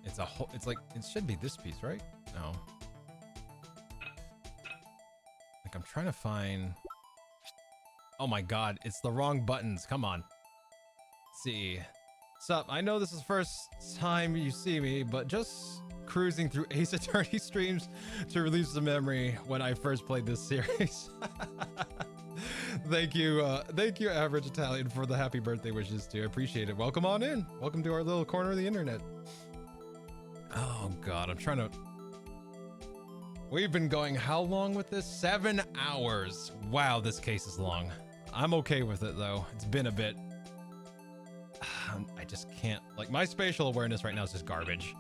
It's a whole, it's like, it should be this piece, right? No. Like, I'm trying to find... Oh my god, it's the wrong buttons. Come on. See. Sup, I know this is the first time you see me, but just cruising through Ace Attorney streams to release the memory when I first played this series. Thank you, Average Italian, for the happy birthday wishes too. I appreciate it. Welcome on in. Welcome to our little corner of the internet. Oh god, I'm trying to... We've been going how long with this? 7 hours. Wow, this case is long. I'm okay with it though. It's been a bit. I just can't, like, my spatial awareness right now is just garbage.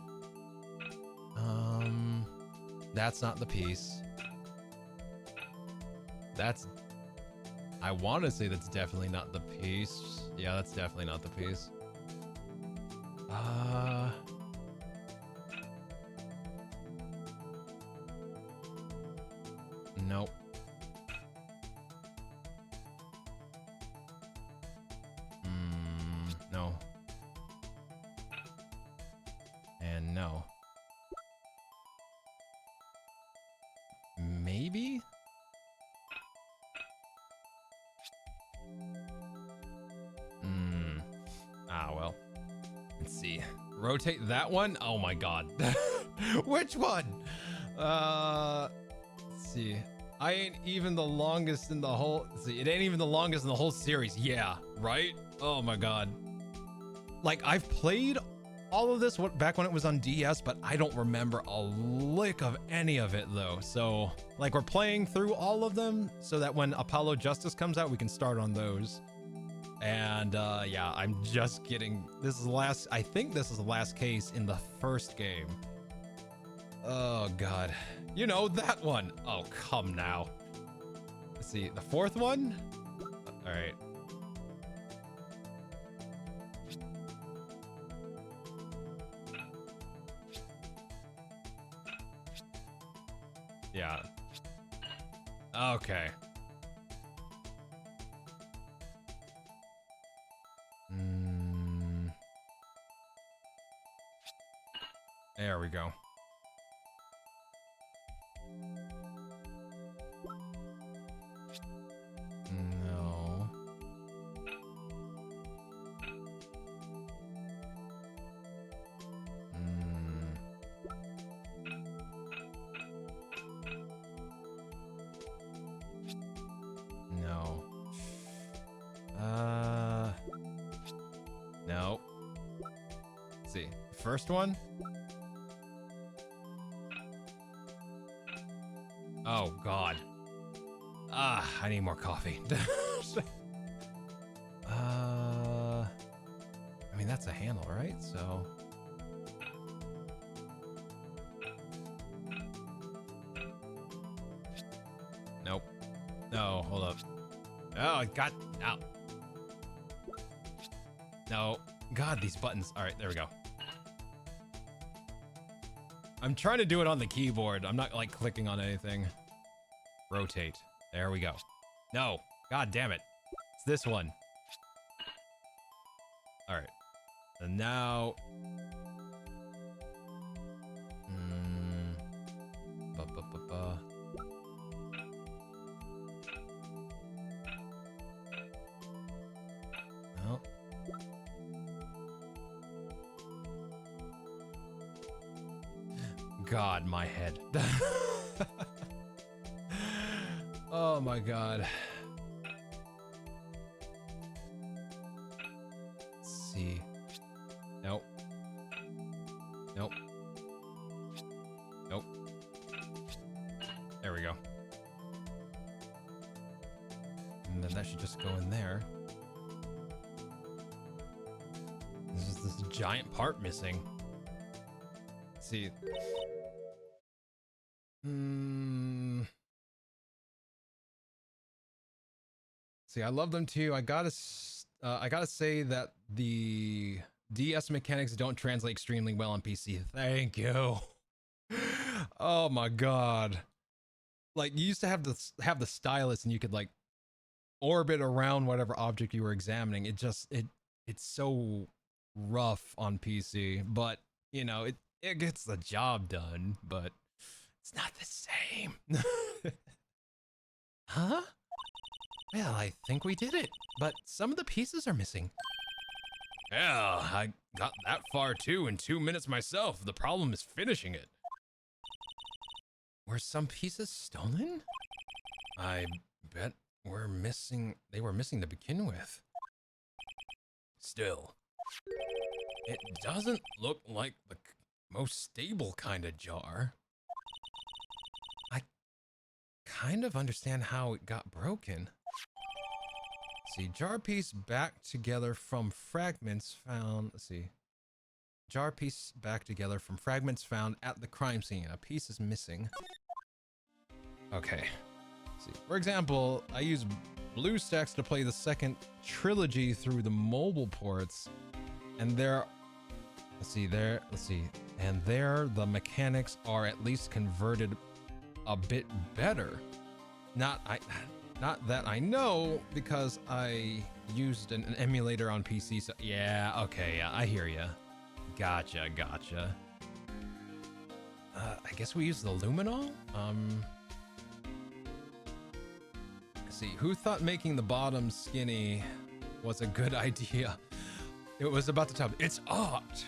That's not the piece. That's, I want to say that's definitely not the piece. Yeah, that's definitely not the piece. Nope. No. And no. Maybe? Well. Let's see. Rotate that one? Oh my god. Which one? Let's see. I ain't even the longest in the whole... See, it ain't even the longest in the whole series. Yeah, right? Oh my god. Like, I've played all of this back when it was on DS, but I don't remember a lick of any of it though. So, like, we're playing through all of them so that when Apollo Justice comes out, we can start on those. And yeah, I'm just kidding. This is the last, I think this is the last case in the first game. Oh god. You know, that one. Oh, come now. Let's see, the fourth one? All right. Yeah. Okay. There we go. No. No. Let's see. First one. Oh, God. Ah, I need more coffee. I mean, that's a handle, right? So... Nope. No, hold up. Oh, it got out. No. God, these buttons. All right, there we go. I'm trying to do it on the keyboard. I'm not, like, clicking on anything. Rotate. There we go. No. God damn it. It's this one. All right. And now... Ba-ba-ba-ba. No. God, my head. Oh my God. Let's see. Nope. Nope. Nope. There we go. And then that should just go in there. There's just this giant part missing. Let's see. See, I love them too. I gotta say that the DS mechanics don't translate extremely well on PC. Thank you. Oh my God. Like, you used to have the stylus and you could like orbit around whatever object you were examining. It's so rough on PC, but you know, it gets the job done, but it's not the same. Huh? Well, I think we did it, but some of the pieces are missing. Yeah, I got that far too in 2 minutes myself. The problem is finishing it. Were some pieces stolen? I bet they were missing to begin with. Still, it doesn't look like the most stable kind of jar. I kind of understand how it got broken. See, jar piece back together from fragments found. Let's see. Jar piece back together from fragments found at the crime scene. A piece is missing. Okay. Let's see. For example, I use BlueStacks to play the second trilogy through the mobile ports, and there. Let's see. And there, the mechanics are at least converted a bit better. Not that I know, because I used an emulator on PC, so yeah, okay, yeah, I hear ya. Gotcha. I guess we use the luminol? Let's see, who thought making the bottom skinny was a good idea? It was about the top. It's art!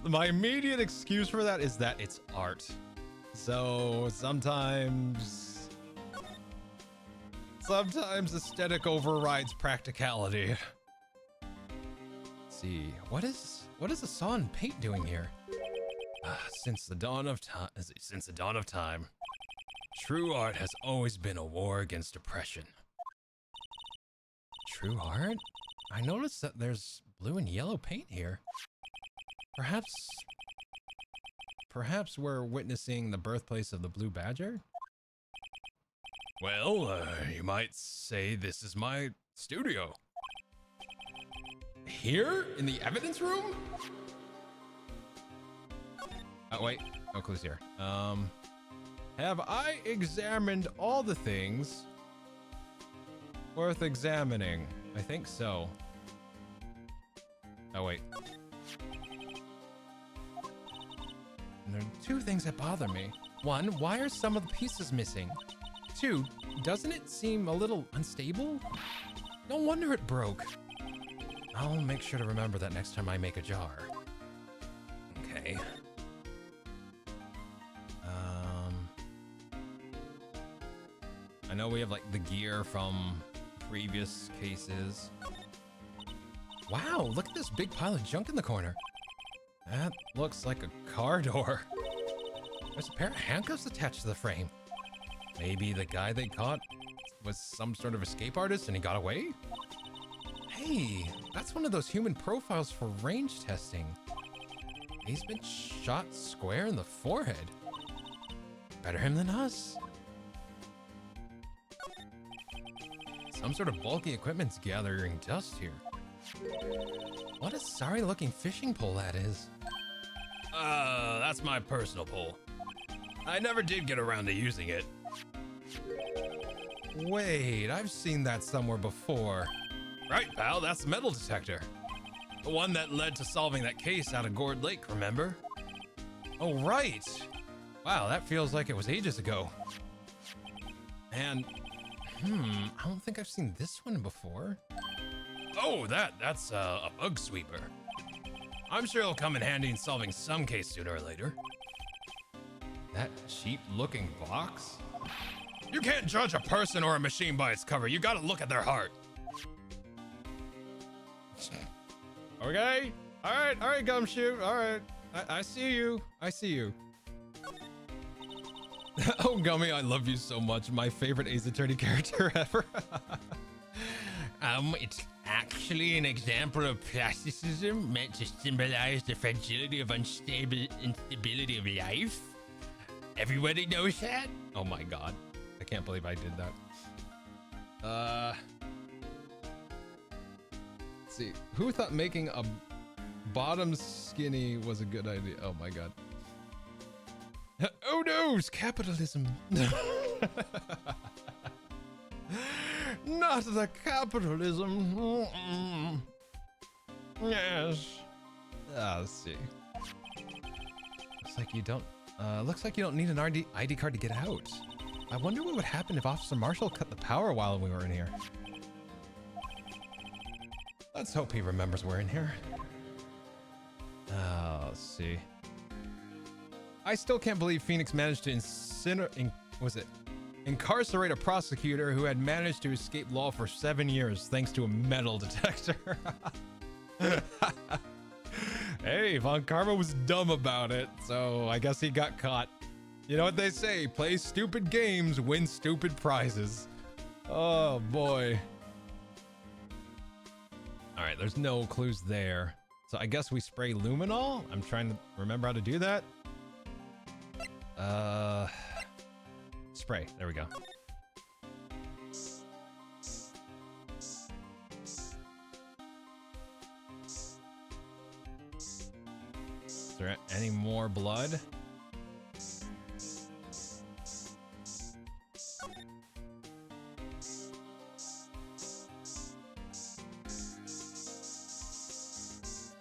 My immediate excuse for that is that it's art. So sometimes aesthetic overrides practicality. Let's see, what is a saw and paint doing here? Since the dawn of time, true art has always been a war against oppression. True art? I noticed that there's blue and yellow paint here. Perhaps we're witnessing the birthplace of the Blue Badger? Well, you might say this is my studio. Here? In the evidence room? Oh, wait. No clues here. Have I examined all the things worth examining? I think so. Oh, wait. And there are two things that bother me. One, why are some of the pieces missing? Two, doesn't it seem a little unstable? No wonder it broke. I'll make sure to remember that next time I make a jar. Okay. I know we have like the gear from previous cases. Wow, look at this big pile of junk in the corner. That looks like a car door. There's a pair of handcuffs attached to the frame. Maybe the guy they caught was some sort of escape artist and he got away? Hey, that's one of those human profiles for range testing. He's been shot square in the forehead. Better him than us. Some sort of bulky equipment's gathering dust here. What a sorry looking fishing pole that is. That's my personal pole. I never did get around to using it. Wait, I've seen that somewhere before. Right, pal, that's the metal detector. The one that led to solving that case out of Gourd Lake, remember? Oh, right. Wow, that feels like it was ages ago. And, I don't think I've seen this one before. Oh, that's a bug sweeper. I'm sure it'll come in handy in solving some case sooner or later. That cheap-looking box? You can't judge a person or a machine by its cover. You gotta look at their heart. Okay. All right, Gumshoe. All right. I see you. I see you. Oh, Gummy, I love you so much. My favorite Ace Attorney character ever. It's actually an example of plasticism meant to symbolize the fragility of instability of life. Everybody knows that? Oh my god. I can't believe I did that. Let's see. Who thought making a bottom skinny was a good idea? Oh my god. Oh no, it's capitalism. Not the capitalism. Yes. Let's see. Looks like you don't need an ID card to get out. I wonder what would happen if Officer Marshall cut the power while we were in here. Let's hope he remembers we're in here. Let's see. I still can't believe Phoenix managed to incarcerate a prosecutor who had managed to escape law for 7 years thanks to a metal detector. Hey, Von Karma was dumb about it, so I guess he got caught. You know what they say, play stupid games, win stupid prizes. Oh boy. All right, there's no clues there. So I guess we spray luminol? I'm trying to remember how to do that. Spray, there we go. Is there any more blood?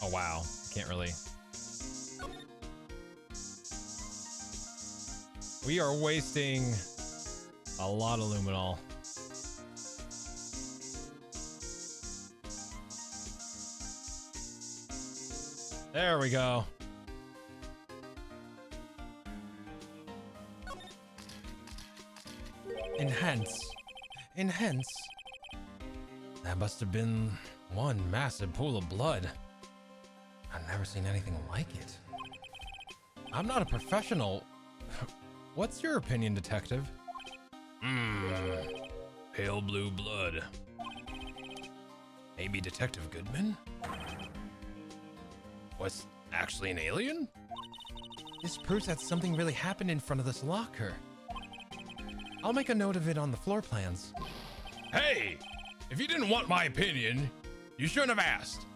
Oh wow, can't really. We are wasting a lot of luminol. There we go. Enhance. Enhance. That must have been one massive pool of blood. I've never seen anything like it. I'm not a professional. What's your opinion, detective? Pale blue blood. Maybe Detective Goodman? What's actually an alien? This proves that something really happened in front of this locker. I'll make a note of it on the floor plans. Hey! If you didn't want my opinion, you shouldn't have asked.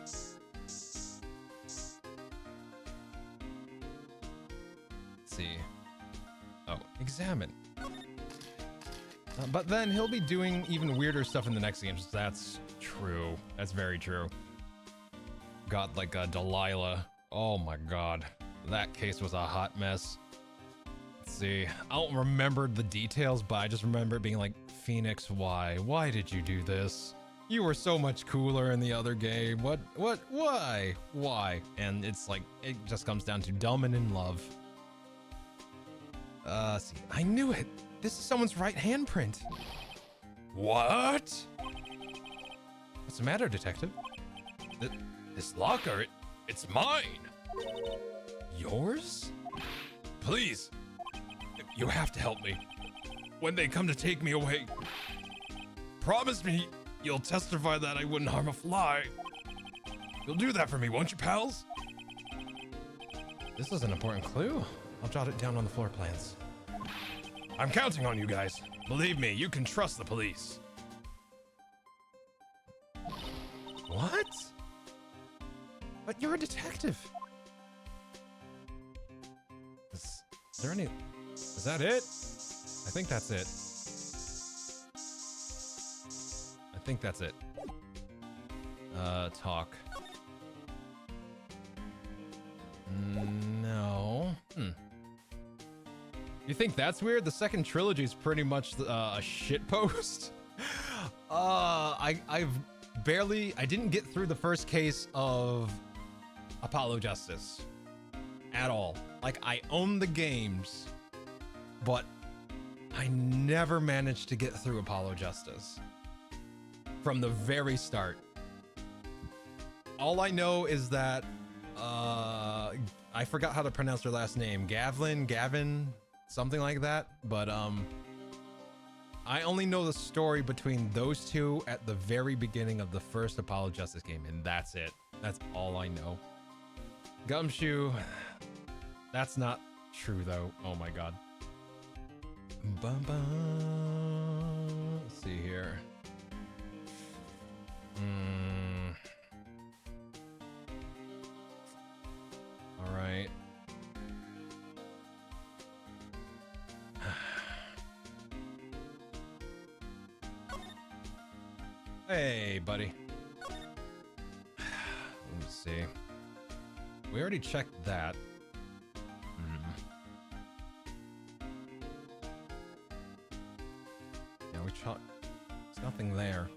Let's see. Oh, examine. But then he'll be doing even weirder stuff in the next games. That's true. That's very true. Got like a Delilah. Oh my god. That case was a hot mess. Let's see. I don't remember the details, but I just remember it being like, Phoenix, why? Why did you do this? You were so much cooler in the other game. Why? Why? And it's like, it just comes down to dumb and in love. See, I knew it. This is someone's right handprint. What? What's the matter, detective? This locker, it's mine. Yours? Please, you have to help me. When they come to take me away, promise me you'll testify that I wouldn't harm a fly. You'll do that for me, won't you, pals? This is an important clue. I'll jot it down on the floor plans. I'm counting on you guys. Believe me, you can trust the police. What? But you're a detective. Is there any... Is that it? I think that's it. I think that's it. Talk. No. You think that's weird? The second trilogy is pretty much a shitpost. I didn't get through the first case of Apollo Justice at all. Like, I own the games, but I never managed to get through Apollo Justice from the very start. All I know is that I forgot how to pronounce her last name. Gavin, something like that. But I only know the story between those two at the very beginning of the first Apollo Justice game, and that's it. That's all I know. Gumshoe, that's not true though. Oh my god. Let's see here. All right. Hey, buddy. Let me see. We already checked that. Yeah, we checked. There's nothing there.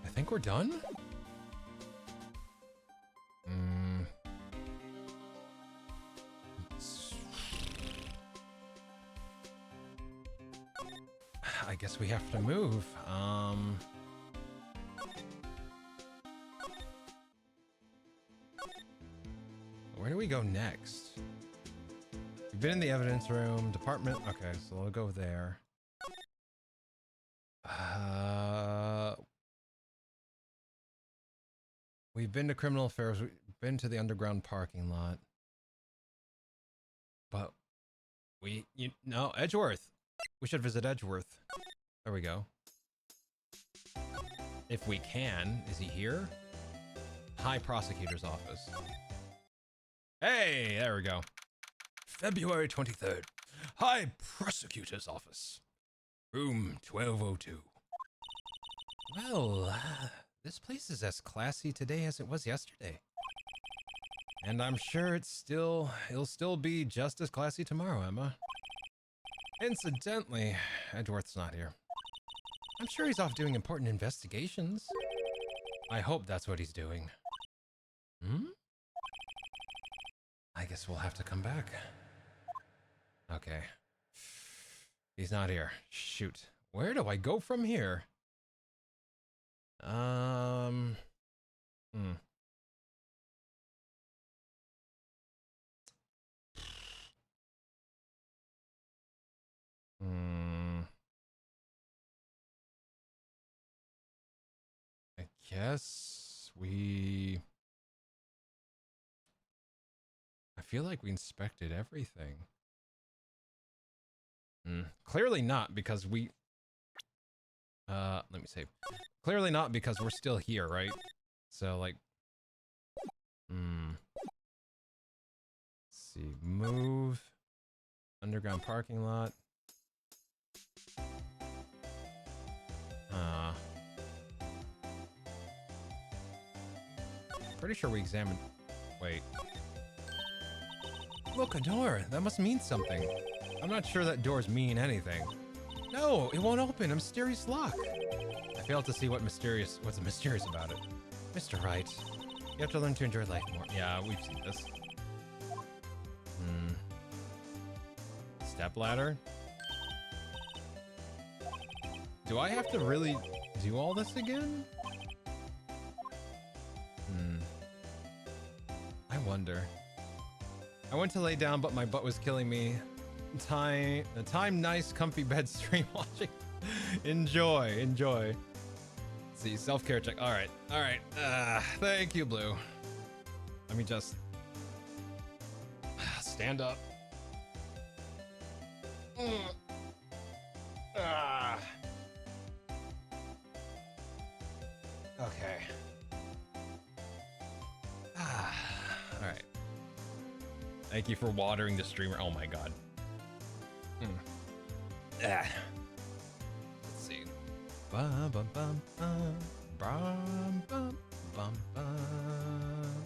I think we're done. I guess we have to move. Where do we go next? We've been in the evidence room, department. Okay, so we'll go there. We've been to criminal affairs. We've been to the underground parking lot. But no, Edgeworth. We should visit Edgeworth. There we go. If we can. Is he here? High Prosecutor's Office. Hey, there we go. February 23rd. High Prosecutor's Office. Room 1202. Well, this place is as classy today as it was yesterday. And I'm sure it'll still be just as classy tomorrow, Emma. Incidentally, Edgeworth's not here. I'm sure he's off doing important investigations. I hope that's what he's doing. I guess we'll have to come back. Okay. He's not here. Shoot. Where do I go from here? I guess I feel like we inspected everything. Clearly not, because let me see. Clearly not, because we're still here, right? So, like, let's see. Move. Underground parking lot. Pretty sure we examined... Wait. Look, a door. That must mean something. I'm not sure that doors mean anything. No, it won't open. A mysterious lock. I fail to see what's mysterious about it. Mr. Wright, you have to learn to enjoy life more. Yeah, we've seen this. Step ladder. Do I have to really do all this again? wonder. I went to lay down, but my butt was killing me. Time nice, comfy bed stream watching. Enjoy. Let's see, self-care check. All right. Thank you, Blue. Let me just stand up. Okay. All right. Thank you for watering the streamer. Oh my god. Let's see. Bum, bum, bum, bum. Bum, bum, bum, bum.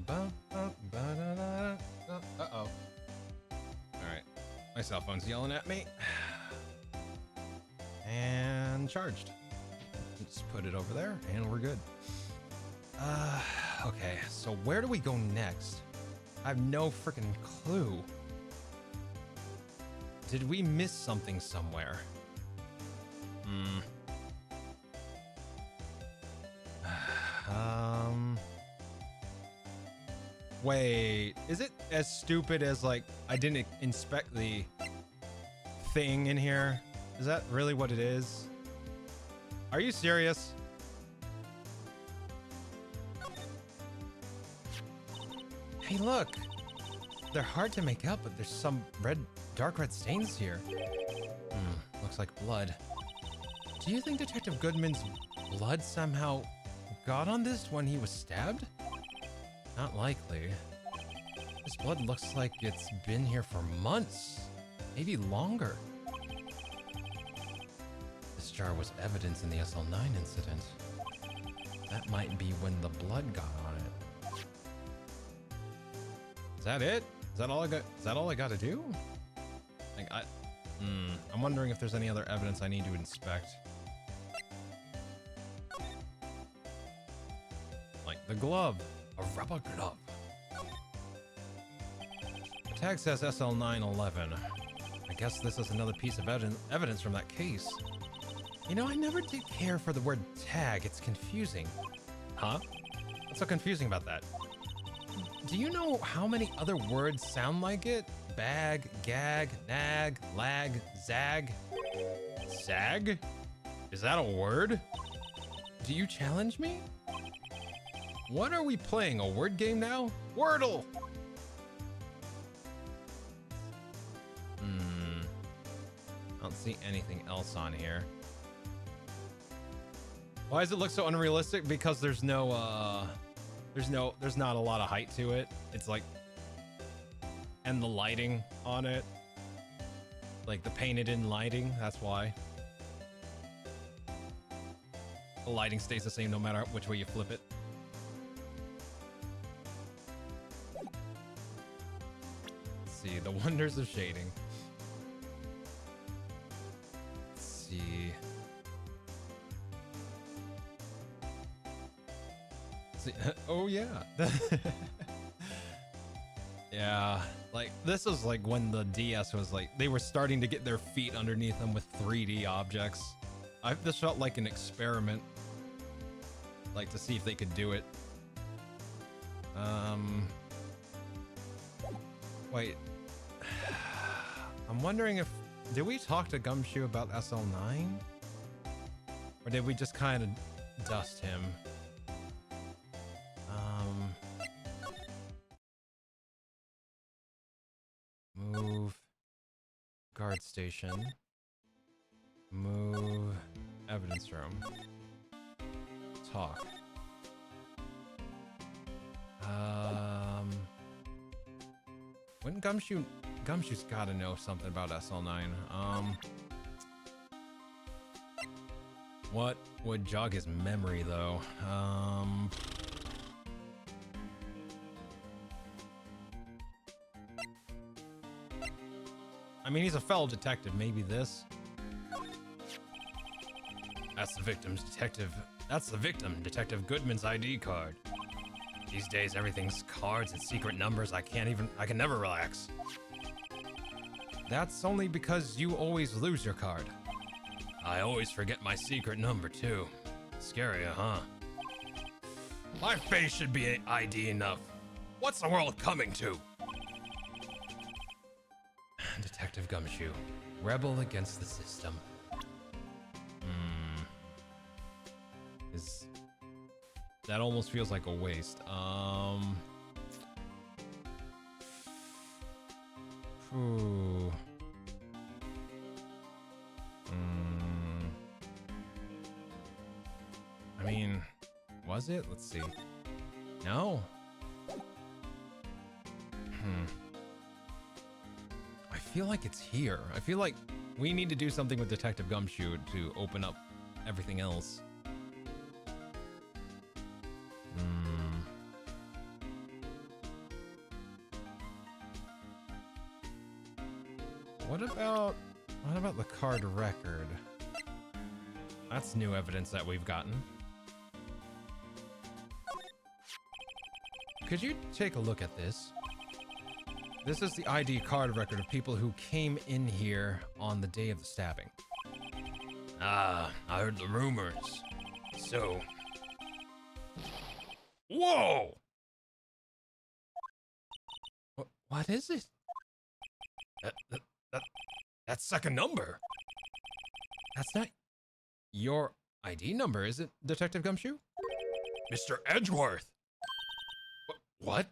Bum, bum, ba-da-da-da. Uh-oh. Alright. My cell phone's yelling at me. And charged. Just put it over there and we're good. Okay, so where do we go next? I have no freaking clue. Did we miss something somewhere? Wait, is it as stupid as like I didn't inspect the thing in here? Is that really what it is? Are you serious? Hey, look. They're hard to make out, but there's some dark red stains here. Looks like blood. Do you think Detective Goodman's blood somehow got on this when he was stabbed? Not likely. This blood looks like it's been here for months, maybe longer. This jar was evidence in the SL9 incident. That might be when the blood got on it. Is that it? Is that all I got? Is that all I got to do? Like I'm wondering if there's any other evidence I need to inspect. Like the glove, a rubber glove. The tag says SL911. I guess this is another piece of evidence from that case. You know, I never did care for the word tag. It's confusing. Huh? What's so confusing about that? Do you know how many other words sound like it? Bag, gag, nag, lag, zag. Zag? Is that a word? Do you challenge me? What are we playing? A word game now? Wordle! I don't see anything else on here. Why does it look so unrealistic? Because there's no there's not a lot of height to it. It's like, and the lighting on it, like the painted in lighting, that's why. The lighting stays the same no matter which way you flip it. Let's see, the wonders of shading. Let's see. Oh yeah. Yeah, like this was like when the DS was like, they were starting to get their feet underneath them with 3D objects. This felt like an experiment, like to see if they could do it. Wait, I'm wondering if, did we talk to Gumshoe about SL9? Or did we just kind of dust him? Move guard station. Move evidence room. Talk. When Gumshoe's gotta know something about SL9. What would jog his memory though? I mean, he's a fellow detective. Maybe this. That's the victim's detective. That's the victim, Detective Goodman's ID card. These days, everything's cards and secret numbers. I can never relax. That's only because you always lose your card. I always forget my secret number too. Scary, huh? My face should be ID enough. What's the world coming to? Detective Gumshoe, rebel against the system. Is that almost feels like a waste? Ooh. I mean, was it? Let's see. No. I feel like it's here. I feel like we need to do something with Detective Gumshoe to open up everything else. What about the card record? That's new evidence that we've gotten. Could you take a look at this? This is the ID card record of people who came in here on the day of the stabbing. Ah, I heard the rumors. So... Whoa! What is it? That second number. That's not your ID number, is it, Detective Gumshoe? Mr. Edgeworth. What?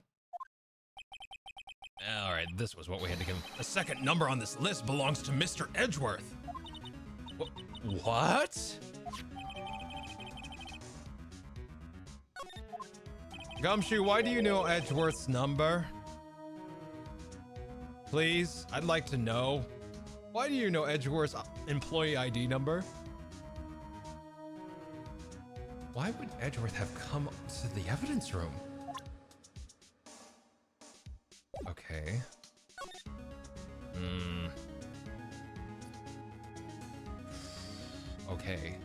All right, this was what we had to give him. The second number on this list belongs to Mr. Edgeworth. What? Gumshoe, why do you know Edgeworth's number? Please, I'd like to know. Why do you know Edgeworth's employee ID number? Why would Edgeworth have come to the evidence room? Okay. Okay.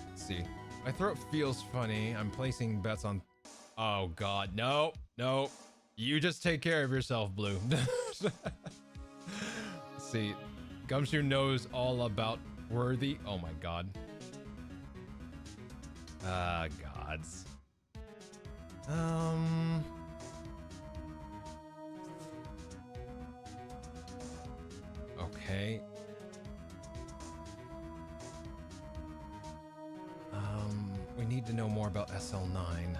Let's see. My throat feels funny. I'm placing bets on... Oh, God. No. No. You just take care of yourself, Blue. Let's see. Gumshoe knows all about Worthy. Oh, my God. Gods. Okay. We need to know more about SL9.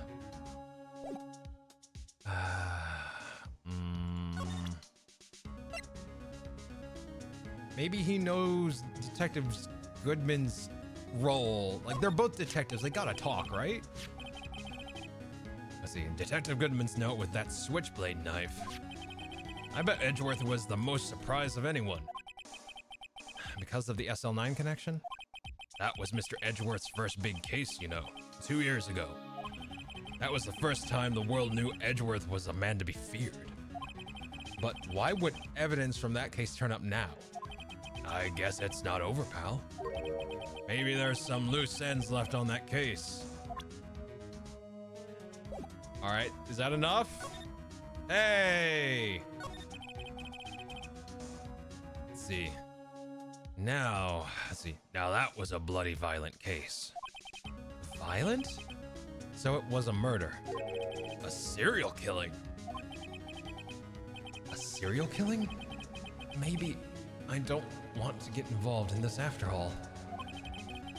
Maybe he knows Detective Goodman's role. Like, they're both detectives. They gotta talk, right? Let's see. Detective Goodman's note with that switchblade knife. I bet Edgeworth was the most surprised of anyone. Because of the SL9 connection? That was Mr. Edgeworth's first big case, you know, 2 years ago. That was the first time the world knew Edgeworth was a man to be feared. But why would evidence from that case turn up now? I guess it's not over, pal. Maybe there's some loose ends left on that case. All right, is that enough? Hey! Let's see. Now, let's see. Now that was a bloody violent case. Violent? So it was a murder. A serial killing. A serial killing? Maybe I don't want to get involved in this after all.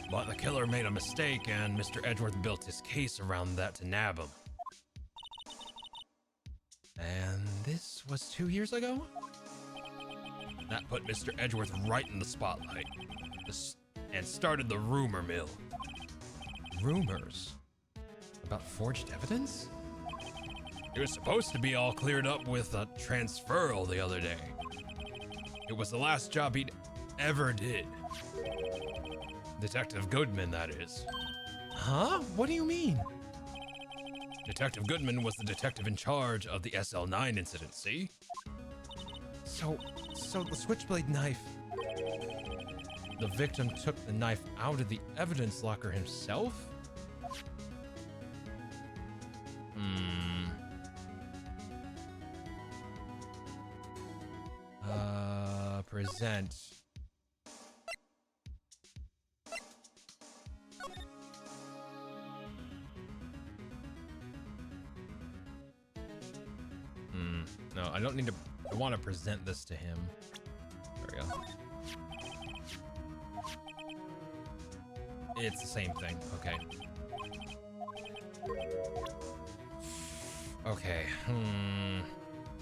But the killer made a mistake and Mr. Edgeworth built his case around that to nab him. And this was 2 years ago? That put Mr. Edgeworth right in the spotlight and started the rumor mill. Rumors? About forged evidence? It was supposed to be all cleared up with a transferal the other day. It was the last job he'd ever did. Detective Goodman, that is. Huh? What do you mean? Detective Goodman was the detective in charge of the SL9 incident, see? So the switchblade knife... The victim took the knife out of the evidence locker himself? Present. No, I don't need to. I want to present this to him. There we go. It's the same thing. Okay. Okay.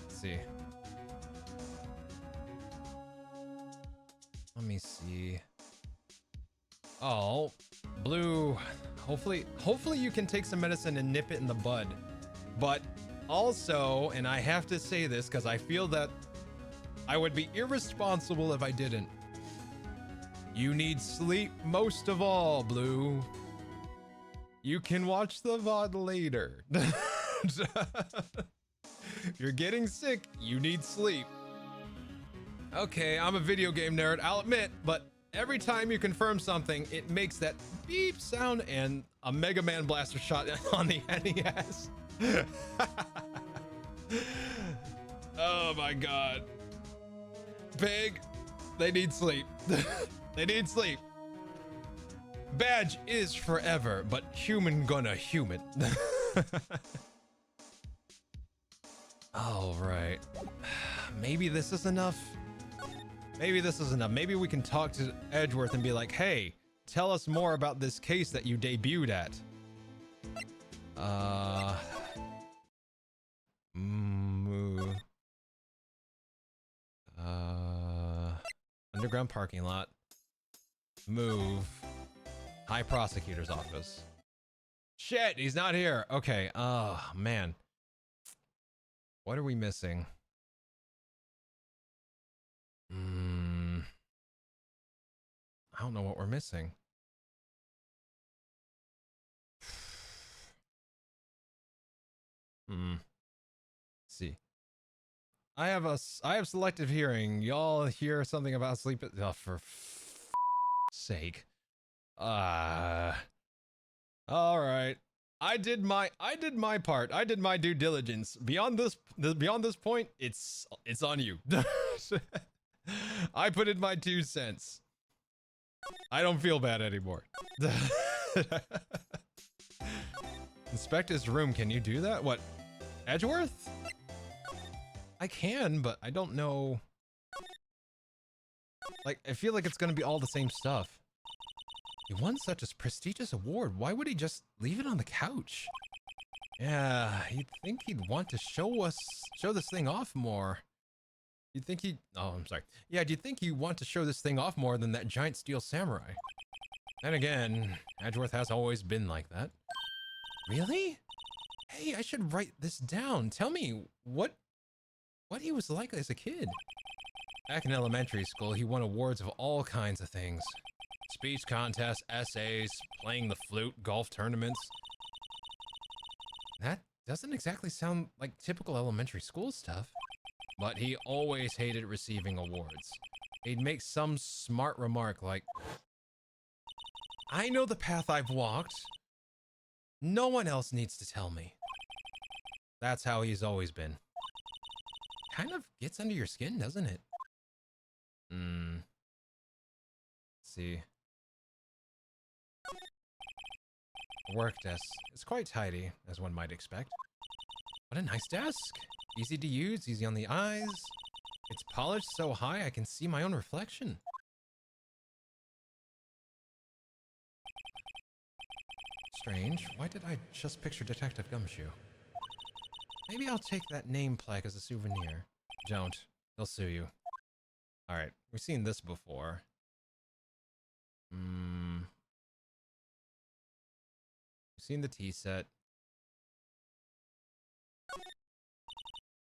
Let's see. Let me see. Oh, Blue. Hopefully you can take some medicine and nip it in the bud. But also, and I have to say this because I feel that I would be irresponsible if I didn't. You need sleep most of all, Blue. You can watch the VOD later. If you're getting sick, you need sleep. Okay, I'm a video game nerd, I'll admit, but every time you confirm something, it makes that beep sound and a Mega Man blaster shot on the NES. Oh my god. Pig, they need sleep. They need sleep. Badge is forever, but human gonna human. All right. Maybe this is enough. Maybe this is enough. Maybe we can talk to Edgeworth and be like, hey, tell us more about this case that you debuted at. Underground parking lot. Move. High prosecutor's office. Shit, he's not here. Okay. Oh, man. What are we missing? I don't know what we're missing. Let's see. I have selective hearing. Y'all hear something about sleep? Oh, for sake. All right. I did my part. I did my due diligence. Beyond this point, it's on you. I put in my 2 cents. I don't feel bad anymore. Inspect his room. Can you do that? What? Edgeworth? I can, but I don't know. Like, I feel like it's gonna be all the same stuff. He won such a prestigious award. Why would he just leave it on the couch? Yeah, you'd think he'd want to show this thing off more. You'd think he'd, oh, I'm sorry. Yeah, do you think he'd want to show this thing off more than that giant steel samurai? And again, Edgeworth has always been like that. Really? Hey, I should write this down. Tell me what he was like as a kid. Back in elementary school, he won awards of all kinds of things. Speech contests, essays, playing the flute, golf tournaments. That doesn't exactly sound like typical elementary school stuff. But he always hated receiving awards. He'd make some smart remark like, I know the path I've walked. No one else needs to tell me. That's how he's always been. Kind of gets under your skin, doesn't it? Let's see. Work desk. It's quite tidy, as one might expect. What a nice desk. Easy to use, easy on the eyes. It's polished so high I can see my own reflection. Strange. Why did I just picture Detective Gumshoe? Maybe I'll take that name plaque as a souvenir. Don't. They'll sue you. Alright, we've seen this before. We've seen the tea set.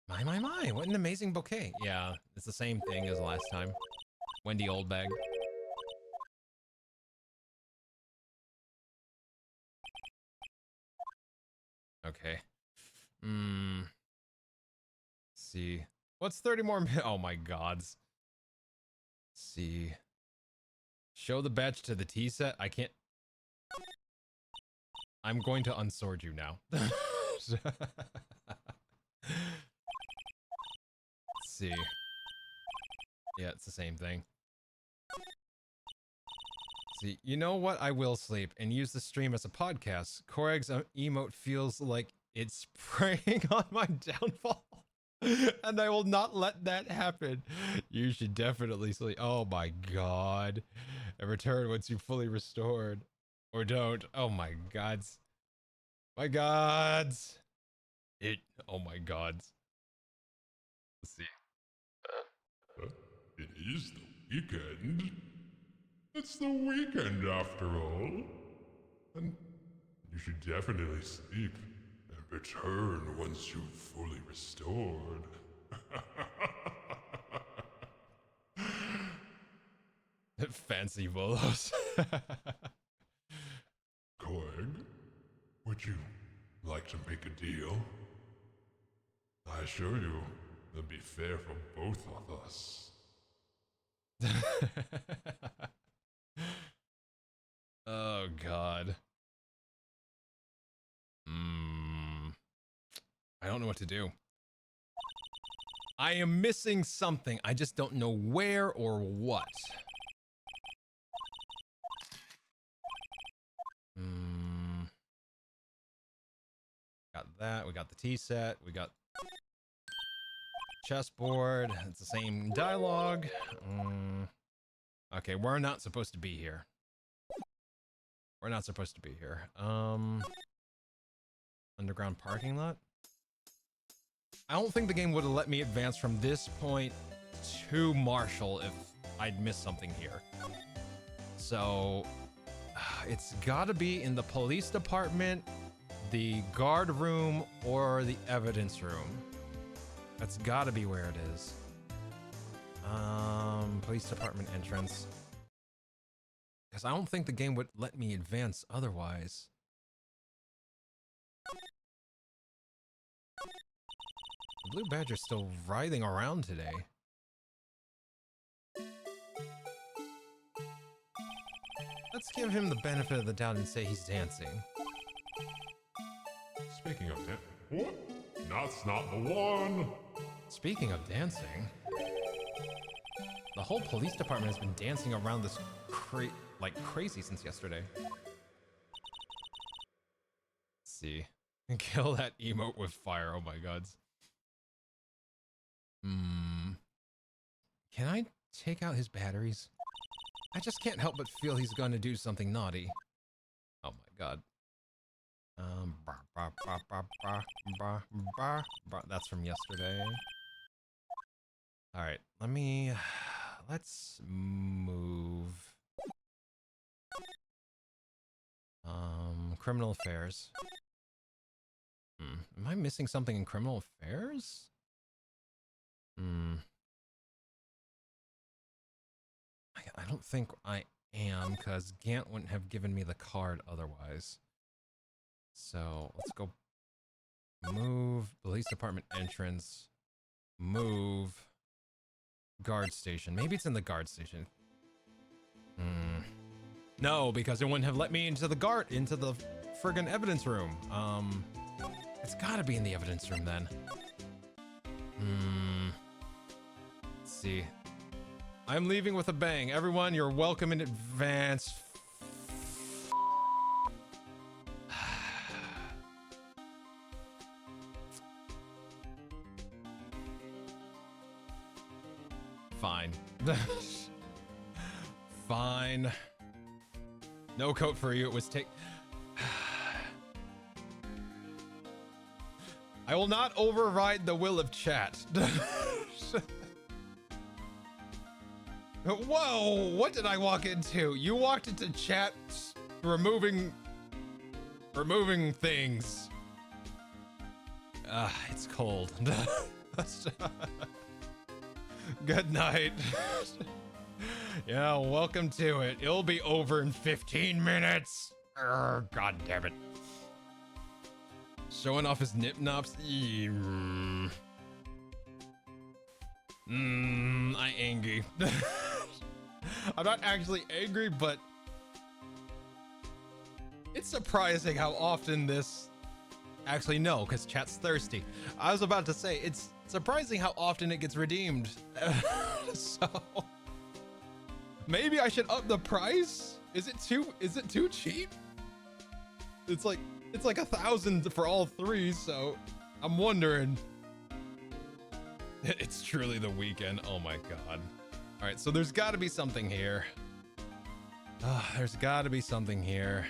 My, what an amazing bouquet. Yeah, it's the same thing as last time. Wendy Oldbag. Okay. Let's see. What's 30 more minutes? Oh my gods. Let's see. Show the badge to the tea set. I can't. I'm going to unsword you now. Let's see. Yeah, it's the same thing. See, you know what? I will sleep and use the stream as a podcast. Korag's emote feels like it's preying on my downfall. And I will not let that happen. You should definitely sleep. Oh my god. And return once you fully restored. Or don't. Oh my gods. My gods. Oh my gods. Let's see. It is the weekend. It's the weekend after all. And you should definitely sleep and return once you've fully restored. Fancy bolos. Koig, would you like to make a deal? I assure you, it'll be fair for both of us. Oh god. I don't know what to do. I am missing something. I just don't know where or what. Got that. We got the tea set. We got chessboard. It's the same dialogue. Okay, we're not supposed to be here. We're not supposed to be here. Underground parking lot? I don't think the game would have let me advance from this point to Marshall if I'd missed something here. So it's gotta be in the police department, the guard room, or the evidence room. That's gotta be where it is. Police department entrance. Because I don't think the game would let me advance otherwise. The blue badger's still writhing around today. Let's give him the benefit of the doubt and say he's dancing. Speaking of that, what? That's not the one! Speaking of dancing, the whole police department has been dancing around this like crazy since yesterday. Let's see. Kill that emote with fire. Oh my gods. Can I take out his batteries? I just can't help but feel he's going to do something naughty. Oh my god. That's from yesterday. All right, let's move. Criminal affairs. Am I missing something in criminal affairs? I don't think I am, because Gant wouldn't have given me the card otherwise. So let's go move police department entrance, move guard station. Maybe it's in the guard station. No, because it wouldn't have let me into the friggin' evidence room. It's gotta be in the evidence room then. Let's see. I'm leaving with a bang. Everyone, you're welcome in advance. Fine. Fine. No coat for you. It was I will not override the will of chat. Whoa, what did I walk into? You walked into chat removing things. It's cold. Good night. Yeah, welcome to it. It'll be over in 15 minutes. God damn it. Showing off his nip nops. I'm angry. I'm not actually angry, but it's surprising how often this... Actually, no, because chat's thirsty. I was about to say, it's surprising how often it gets redeemed. So... maybe I should up the price? Is it too cheap? It's like 1,000 for all three, so I'm wondering. It's truly the weekend. Oh my god. All right, so there's got to be something here. There's got to be something here.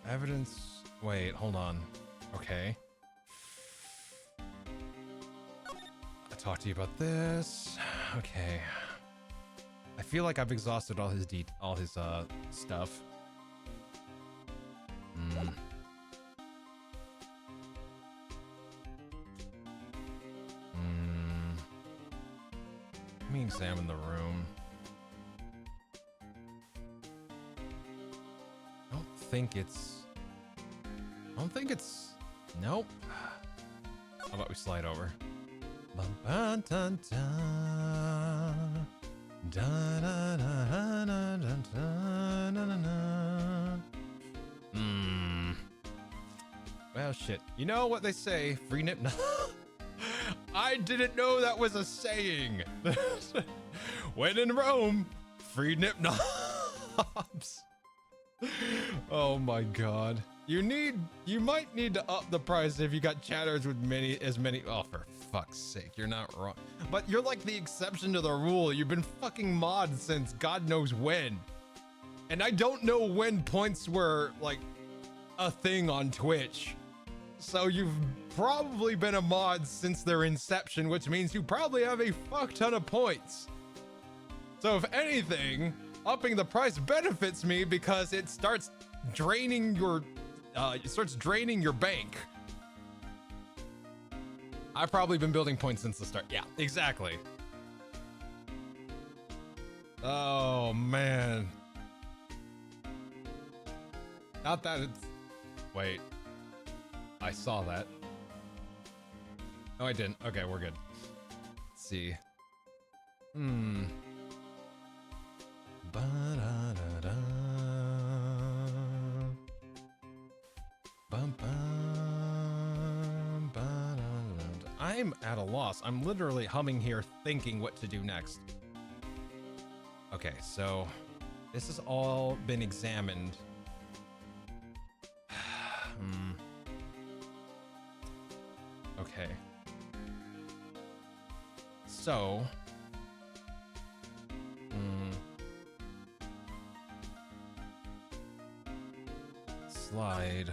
Evidence. Wait, hold on. Okay. I talked to you about this. Okay. I feel like I've exhausted all his stuff. Let me examine the room. I don't think it's. Nope. How about we slide over? Well, shit. You know what they say? Free nip. I didn't know that was a saying. When in Rome, free nip knobs. Oh my god. You might need to up the price if you got chatters with as many. Oh, for fuck's sake, you're not wrong. But you're like the exception to the rule. You've been fucking mod since God knows when. And I don't know when points were like a thing on Twitch. So you've probably been a mod since their inception, which means you probably have a fuck ton of points. So if anything, upping the price benefits me because it starts draining your bank. I've probably been building points since the start. Yeah, exactly. Oh man. Not that it's... Wait. I saw that. No, I didn't. Okay, we're good. Let's see. Ba-da-da-da. Bum-bum. Ba-da-da-da. I'm at a loss. I'm literally humming here thinking what to do next. Okay, so this has all been examined. Okay. So, slide.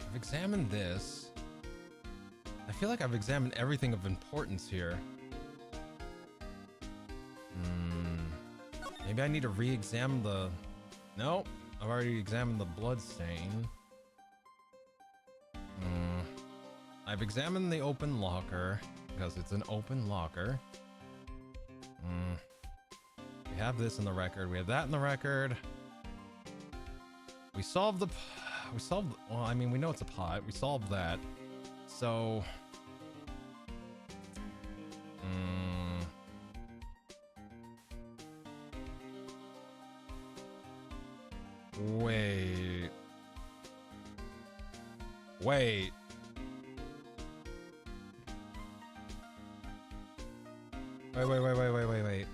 I've examined this. I feel like I've examined everything of importance here. Maybe I need to re-examine the... Nope, I've already examined the blood stain. I've examined the open locker because it's an open locker. We have this in the record. We have that in the record. We solved well, I mean, we know it's a pot. We solved that. So, wait. Wait. Wait.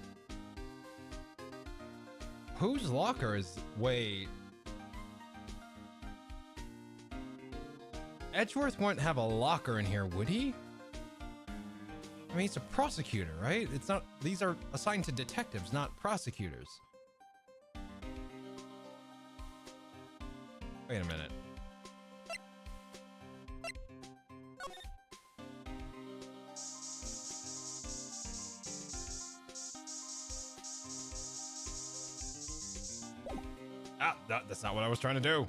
Whose locker is... Wait. Edgeworth wouldn't have a locker in here, would he? I mean, he's a prosecutor, right? It's not... These are assigned to detectives, not prosecutors. Wait a minute. That's not what I was trying to do.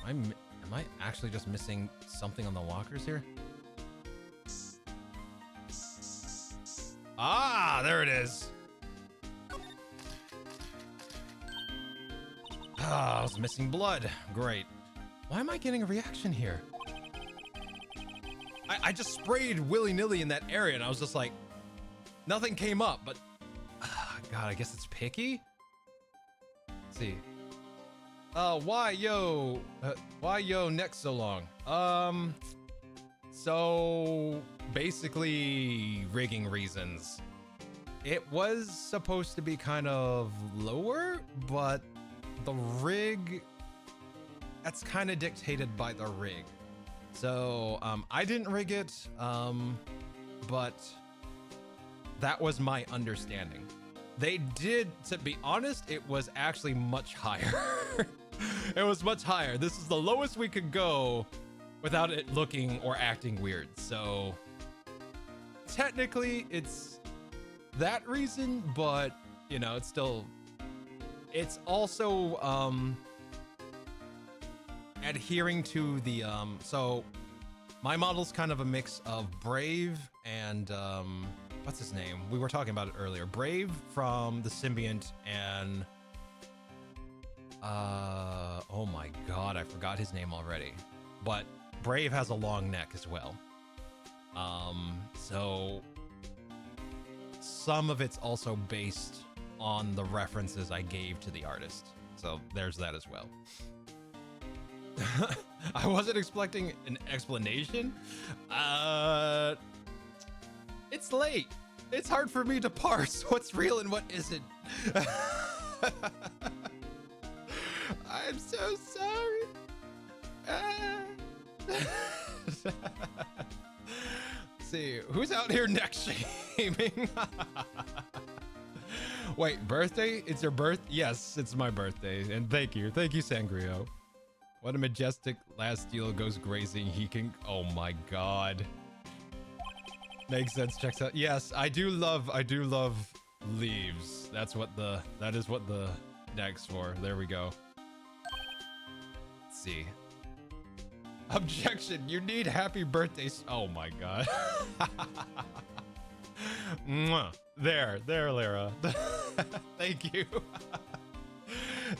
Am I actually just missing something on the lockers here? Ah, there it is. Ah, I was missing blood. Great. Why am I getting a reaction here? I just sprayed willy-nilly in that area and I was just like, nothing came up, but God, I guess it's picky. Let's see. Why yo neck so long? So basically rigging reasons. It was supposed to be kind of lower, but the rig, that's kind of dictated by the rig. So I didn't rig it, but that was my understanding. They did, to be honest, it was actually much higher. It was much higher. This is the lowest we could go without it looking or acting weird. So technically it's that reason, but you know, it's still, it's also adhering to the so my model's kind of a mix of Brave and what's his name? We were talking about it earlier. Brave from the Symbiont and oh my god, I forgot his name already. But Brave has a long neck as well. So some of it's also based on the references I gave to the artist. So there's that as well. I wasn't expecting an explanation. It's late. It's hard for me to parse what's real and what isn't. I'm so sorry. See, who's out here neck shaming? Wait, birthday? It's your birth? Yes, it's my birthday. And thank you, Sangrio. What a majestic last steel goes grazing. He can, oh my god. Makes sense, checks out. Yes, I do love leaves. That is what the neck's for. There we go. Let's see. Objection, you need happy birthday. Oh my god. Mwah. There, Lyra. Thank you.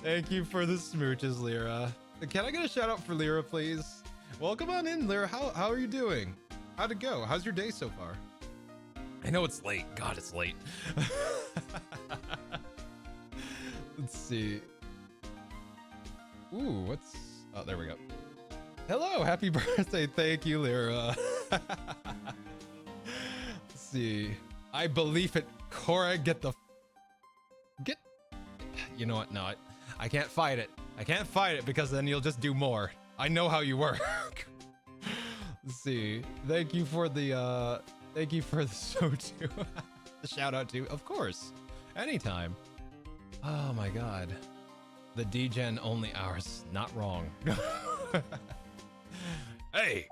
Thank you for the smooches, Lyra. Can I get a shout out for Lyra, please? Welcome on in, Lyra. How are you doing? How'd it go? How's your day so far? I know it's late. God, it's late. Let's see. Ooh, what's... Oh, there we go. Hello, happy birthday. Thank you, Lyra. Let's see. I believe it. Cora, get... You know what? No, I can't fight it. I can't fight it because then you'll just do more. I know how you work. Let's see. Thank you for the so too. The shout out to, of course. Anytime. Oh my god. The D-Gen only hours. Not wrong. Hey,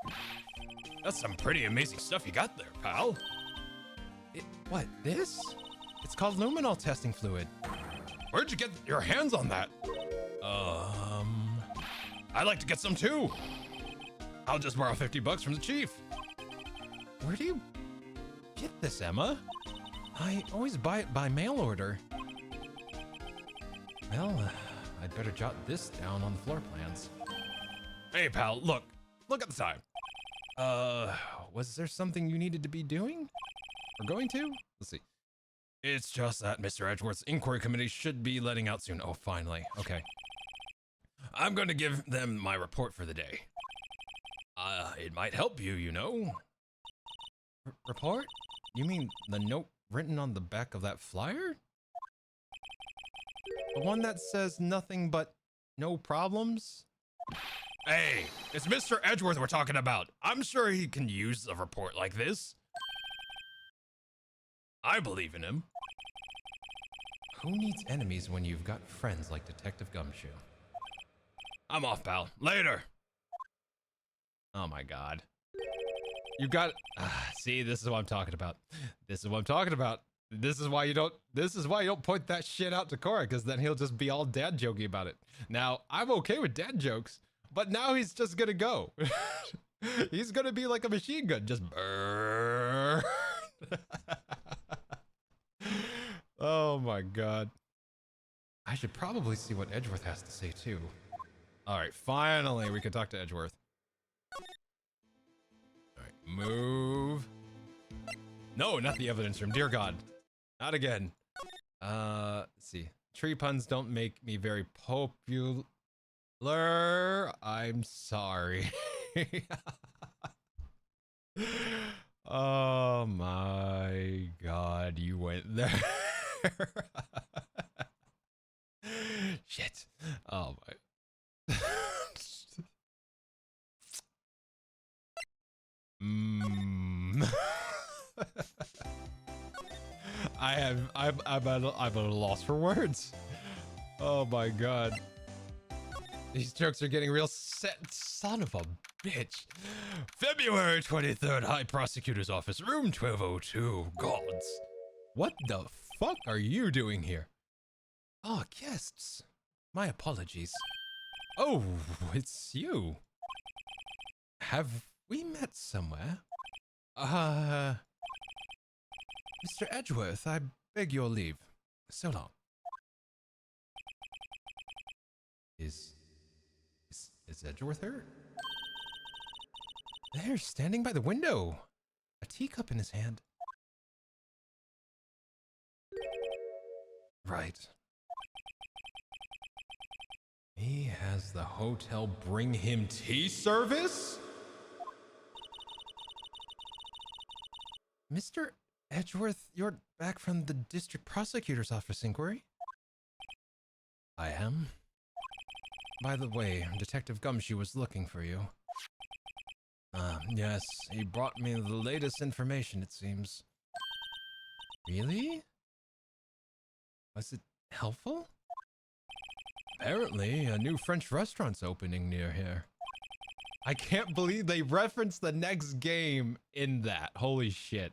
that's some pretty amazing stuff you got there, pal. What, this? It's called luminol testing fluid. Where'd you get your hands on that? I'd like to get some too. I'll just borrow $50 from the chief. Where do you get this, Emma? I always buy it by mail order. Well, I'd better jot this down on the floor plans. Hey, pal, look at the time. Was there something you needed to be doing? Or going to? Let's see. It's just that Mr. Edgeworth's inquiry committee should be letting out soon. Oh, finally. Okay. I'm going to give them my report for the day. It might help you, you know. Report? You mean the note written on the back of that flyer? The one that says nothing but no problems? Hey, it's Mr. Edgeworth we're talking about. I'm sure he can use a report like this. I believe in him. Who needs enemies when you've got friends like Detective Gumshoe? I'm off, pal. Later. Oh my god. You got... see, this is what I'm talking about. This is what I'm talking about. This is why you don't point that shit out to Cora, because then he'll just be all dad jokey about it. Now, I'm okay with dad jokes, but now he's just gonna go. He's gonna be like a machine gun, just burn. Oh my god. I should probably see what Edgeworth has to say too. Alright, finally we can talk to Edgeworth. Alright, move. No, not the evidence room, dear god. Not again. Let's see. Tree puns don't make me very popular. I'm sorry. Oh my god, you went there. Shit. Oh my. I'm at a loss for words. Oh my god. These jokes are getting real set. Son of a bitch. February 23rd, High Prosecutor's Office, room 1202. Gods. What the fuck are you doing here? Oh, guests. My apologies. Oh, it's you. Have we met somewhere? Mr. Edgeworth, I beg your leave. So long. Is Edgeworth hurt? There, standing by the window. A teacup in his hand. Right. He has the hotel bring him tea service? Mr. Edgeworth, you're back from the district prosecutor's office inquiry? I am. By the way, Detective Gumshoe was looking for you. Yes, he brought me the latest information, it seems. Really? Was it helpful? Apparently, a new French restaurant's opening near here. I can't believe they referenced the next game in that. Holy shit.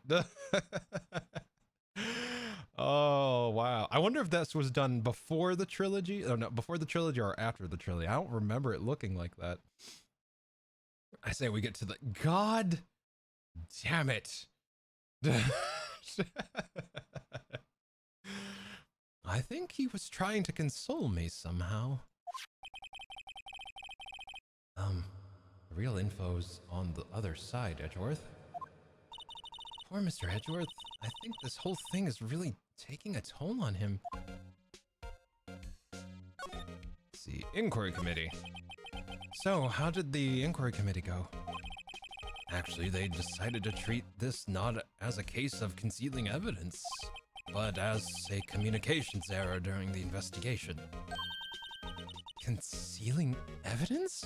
Oh, wow. I wonder if this was done before the trilogy. Oh, no, before the trilogy or after the trilogy. I don't remember it looking like that. I say we get to the... God damn it. I think he was trying to console me somehow. The real info's on the other side, Edgeworth. Poor Mr. Edgeworth. I think this whole thing is really taking a toll on him. Let's see, Inquiry Committee. So, how did the Inquiry Committee go? Actually, they decided to treat this not as a case of concealing evidence, but as a communications error during the investigation. Concealing evidence?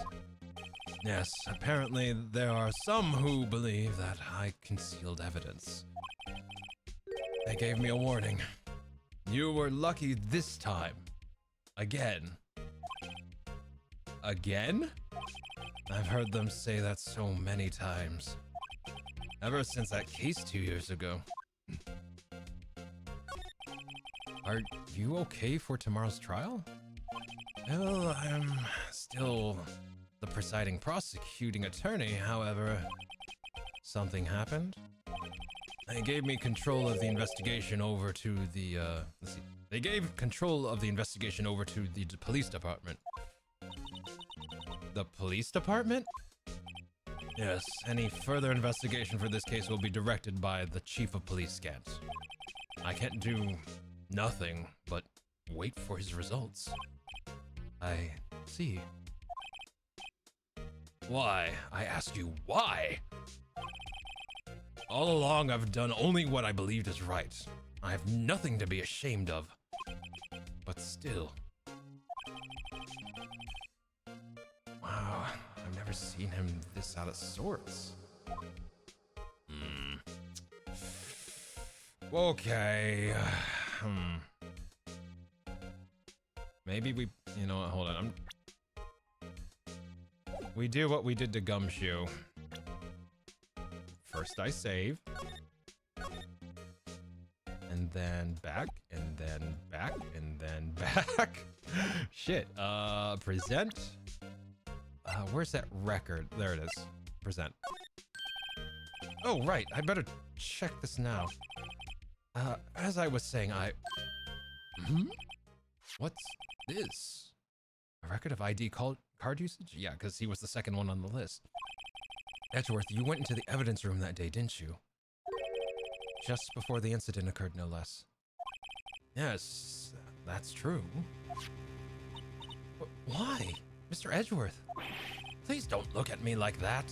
Yes, apparently there are some who believe that I concealed evidence. They gave me a warning. You were lucky this time. Again. Again? I've heard them say that so many times. Ever since that case 2 years ago. Are you okay for tomorrow's trial? Well, I'm still the presiding prosecuting attorney, however, something happened. They gave me control of the investigation over to the, let's see. They gave control of the investigation over to the police department. The police department? Yes, any further investigation for this case will be directed by the chief of police scans. I can't do nothing but wait for his results. I see. Why? I ask you, why? All along, I've done only what I believed is right. I have nothing to be ashamed of. But still. Wow, I've never seen him this out of sorts. Okay. Maybe we... You know what? Hold on. We do what we did to Gumshoe. First I save. And then back. And then back. And then back. Shit. Present. Where's that record? There it is. Present. Oh, right. I better check this now. As I was saying, What's this? A record of ID card usage? Yeah, because he was the second one on the list. Edgeworth, you went into the evidence room that day, didn't you? Just before the incident occurred, no less. Yes, that's true. But why? Mr. Edgeworth, please don't look at me like that.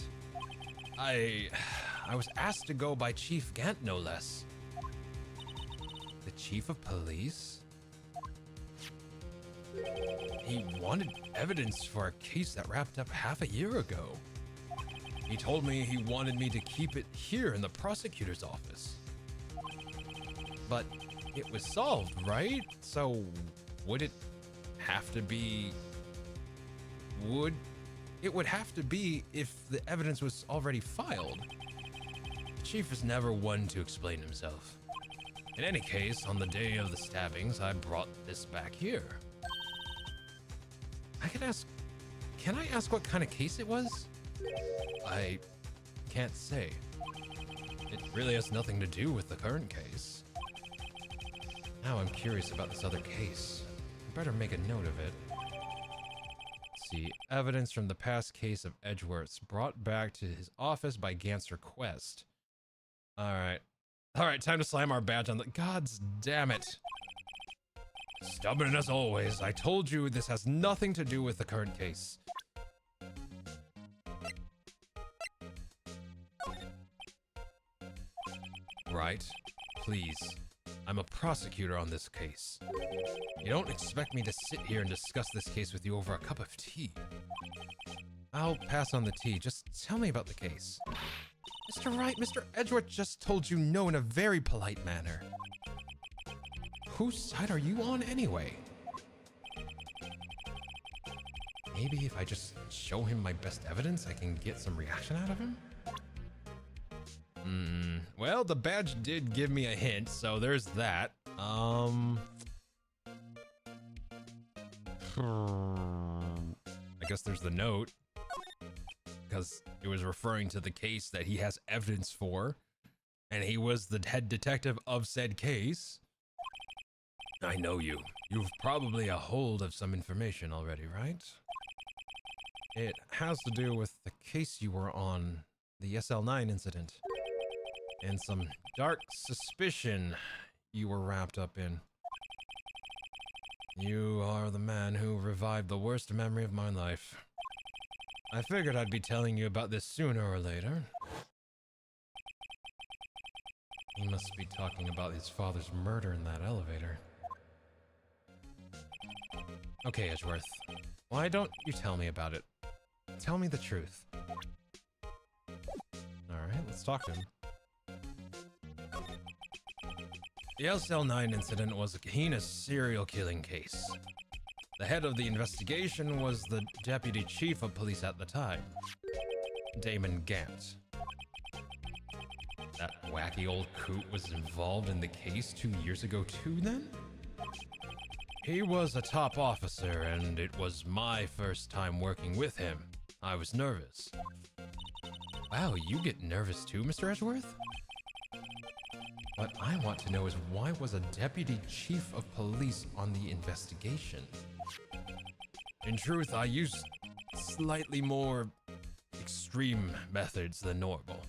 I was asked to go by Chief Gant, no less. The chief of police? He wanted evidence for a case that wrapped up half a year ago. He told me he wanted me to keep it here in the prosecutor's office. But it was solved, right? So would it have to be... It would have to be if the evidence was already filed. The chief is never one to explain himself. In any case, on the day of the stabbings, I brought this back here. Can I ask what kind of case it was? I can't say. It really has nothing to do with the current case. Now I'm curious about this other case. I better make a note of it. Let's see, evidence from the past case of Edgeworth's brought back to his office by Gant's request. Alright, time to slam our badge on the... Gods damn it. Stubborn as always. I told you this has nothing to do with the current case. Right, please. I'm a prosecutor on this case. You don't expect me to sit here and discuss this case with you over a cup of tea. I'll pass on the tea. Just tell me about the case. Mr. Wright, Mr. Edgeworth just told you no in a very polite manner. Whose side are you on anyway? Maybe if I just show him my best evidence, I can get some reaction out of him? Well, the badge did give me a hint, so there's that. I guess there's the note. Because it was referring to the case that he has evidence for. And he was the head detective of said case. I know you. You've probably a hold of some information already, right? It has to do with the case you were on, the SL9 incident. And some dark suspicion you were wrapped up in. You are the man who revived the worst memory of my life. I figured I'd be telling you about this sooner or later. He must be talking about his father's murder in that elevator. Okay, Edgeworth. Why don't you tell me about it? Tell me the truth. Alright, let's talk to him. The SL9 incident was a heinous serial killing case. The head of the investigation was the deputy chief of police at the time, Damon Gant. That wacky old coot was involved in the case 2 years ago too, then? He was a top officer, and it was my first time working with him. I was nervous. Wow, you get nervous too, Mr. Edgeworth? What I want to know is why was a deputy chief of police on the investigation? In truth, I used slightly more extreme methods than normal.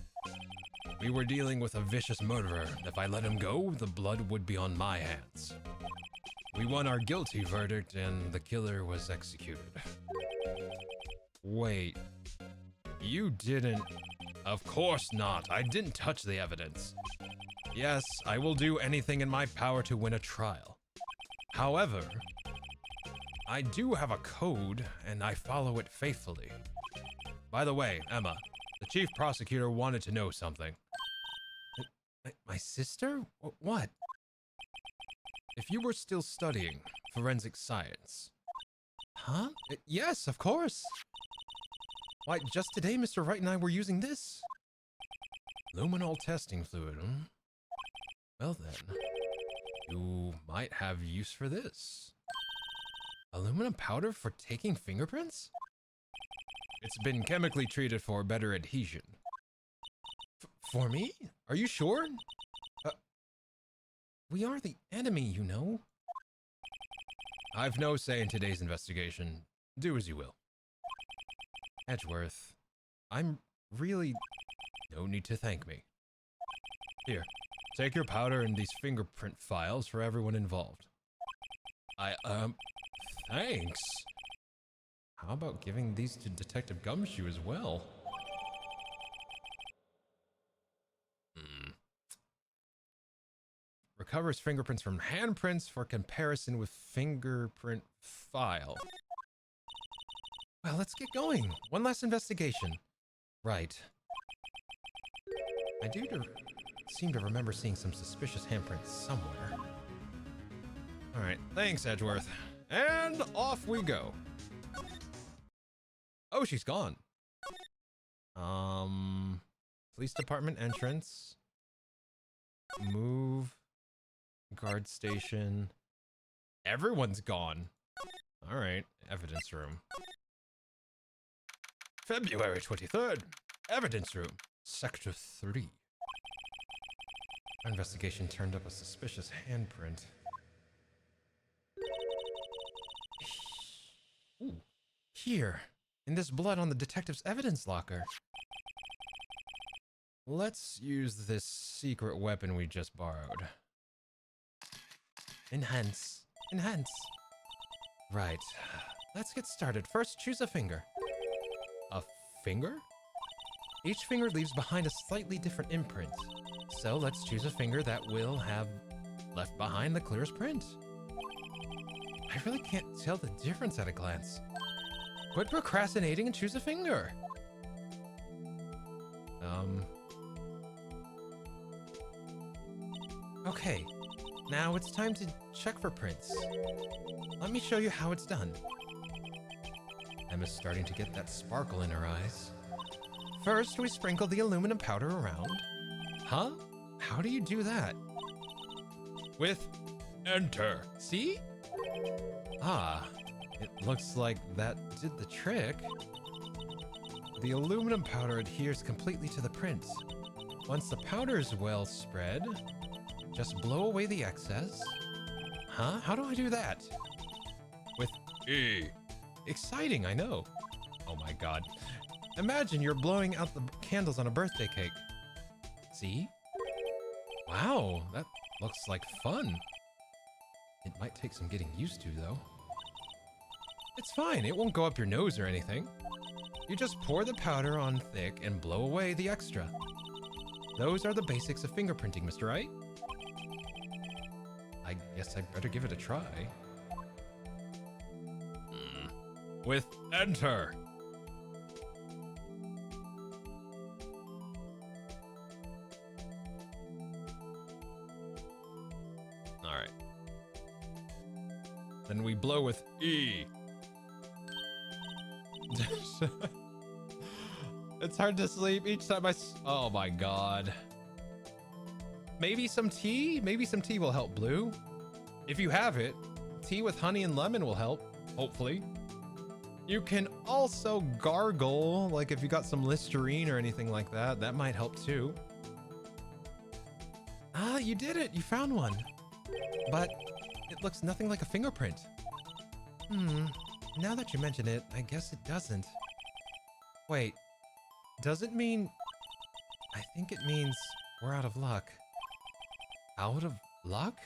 We were dealing with a vicious murderer. If I let him go, the blood would be on my hands. We won our guilty verdict and the killer was executed. Wait, you didn't... Of course not. I didn't touch the evidence. Yes, I will do anything in my power to win a trial. However, I do have a code, and I follow it faithfully. By the way, Emma, the chief prosecutor wanted to know something. My sister? What? If you were still studying forensic science... Huh? Yes, of course. Why, just today Mr. Wright and I were using this. Luminol testing fluid, hmm? Well then, you might have use for this. Aluminum powder for taking fingerprints? It's been chemically treated for better adhesion. For me? Are you sure? We are the enemy, you know. I've no say in today's investigation. Do as you will. Edgeworth, I'm really... No need to thank me. Here, take your powder and these fingerprint files for everyone involved. Thanks. How about giving these to Detective Gumshoe as well? recovers fingerprints from handprints for comparison with fingerprint file. Well, let's get going. One last investigation. Right. I do seem to remember seeing some suspicious handprints somewhere. All right, thanks, Edgeworth. And off we go. Oh, she's gone. Police department entrance. Move. Guard station. Everyone's gone. All right, evidence room. February 23rd. Evidence room. Sector 3. Our investigation turned up a suspicious handprint. Ooh. Here, in this blood on the detective's evidence locker. Let's use this secret weapon we just borrowed. Enhance. Enhance. Right. Let's get started. First, choose a finger. A finger? Each finger leaves behind a slightly different imprint. So let's choose a finger that will have left behind the clearest print. I really can't tell the difference at a glance. Quit procrastinating and choose a finger. Okay, now it's time to check for prints. Let me show you how it's done. Emma's starting to get that sparkle in her eyes. First, we sprinkle the aluminum powder around. Huh? How do you do that? With enter. See? Ah, it looks like that did the trick. The aluminum powder adheres completely to the print. Once the powder is well spread, just blow away the excess. Huh? How do I do that? With E. Exciting, I know. Oh my god. Imagine you're blowing out the candles on a birthday cake. See? Wow, that looks like fun. It might take some getting used to, though. It's fine, it won't go up your nose or anything. You just pour the powder on thick and blow away the extra. Those are the basics of fingerprinting, Mr. Wright. I guess I'd better give it a try. With enter. All right. Then we blow with E. It's hard to sleep each time oh my god. Maybe some tea? Maybe some tea will help, Blue. If you have it, tea with honey and lemon will help, hopefully. You can also gargle, like if you got some Listerine or anything like that, that might help too. Ah, you did it, you found one. But it looks nothing like a fingerprint. Now that you mention it, I guess it doesn't. Wait, does it mean... I think it means we're out of luck. Out of luck?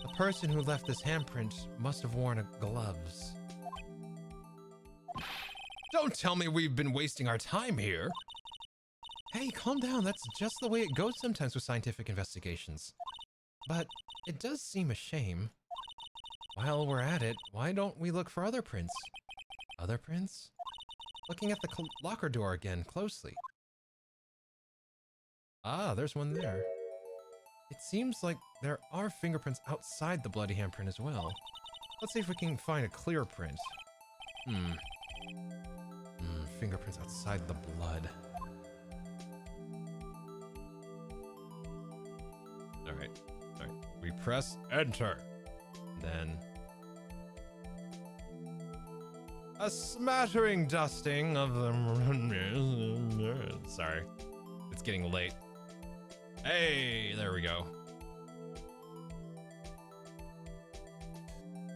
The person who left this handprint must have worn gloves. Don't tell me we've been wasting our time here. Hey, calm down. That's just the way it goes sometimes with scientific investigations. But it does seem a shame. While we're at it, why don't we look for other prints? Other prints? Looking at the locker door again closely. Ah, there's one there. It seems like there are fingerprints outside the bloody handprint as well. Let's see if we can find a clear print. Fingerprints outside the blood. Alright. We press enter. Then... a smattering dusting of the... Sorry. It's getting late. Hey, there we go.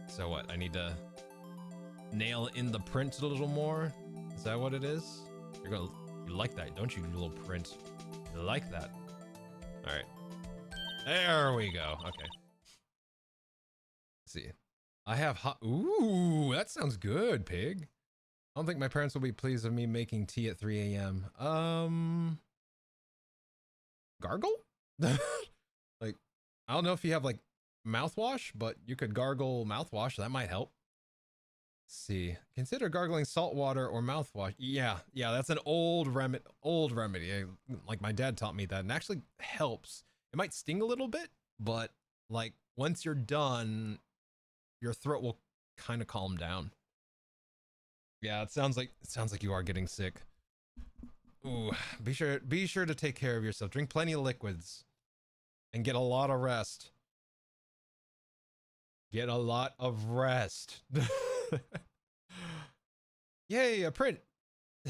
So what? I need to nail in the print a little more? Is that what it is? You like that, don't you, little print? You like that. All right. There we go. Okay. Let's see. I have hot... Ooh, that sounds good, pig. I don't think my parents will be pleased with me making tea at 3 a.m. Gargle? Like, I don't know if you have like mouthwash, but you could gargle mouthwash. That might help. Let's see. Consider gargling salt water or mouthwash. Yeah, that's an old remedy. Like my dad taught me that, and actually helps. It might sting a little bit, but like once you're done, your throat will kind of calm down. Yeah, it sounds like you are getting sick. Ooh, be sure to take care of yourself. Drink plenty of liquids and get a lot of rest. Get a lot of rest. Yay, a print.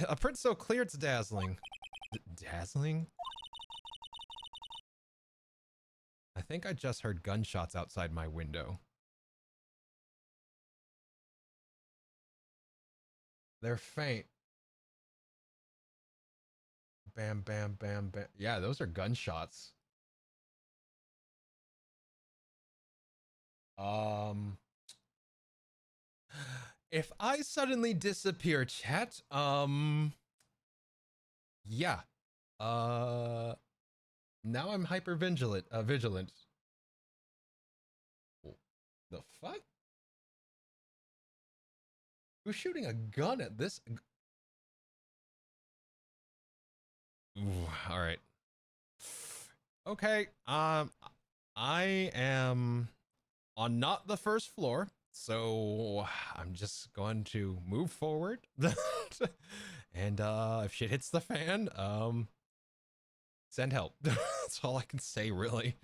A print so clear it's dazzling. Dazzling? I think I just heard gunshots outside my window. They're faint. Bam, bam, bam, bam. Yeah, those are gunshots. If I suddenly disappear, chat, yeah. Now I'm hyper vigilant. The fuck? Who's shooting a gun at this? Ooh, all right. Okay. I am on not the first floor, so I'm just going to move forward. And if shit hits the fan, send help. That's all I can say, really.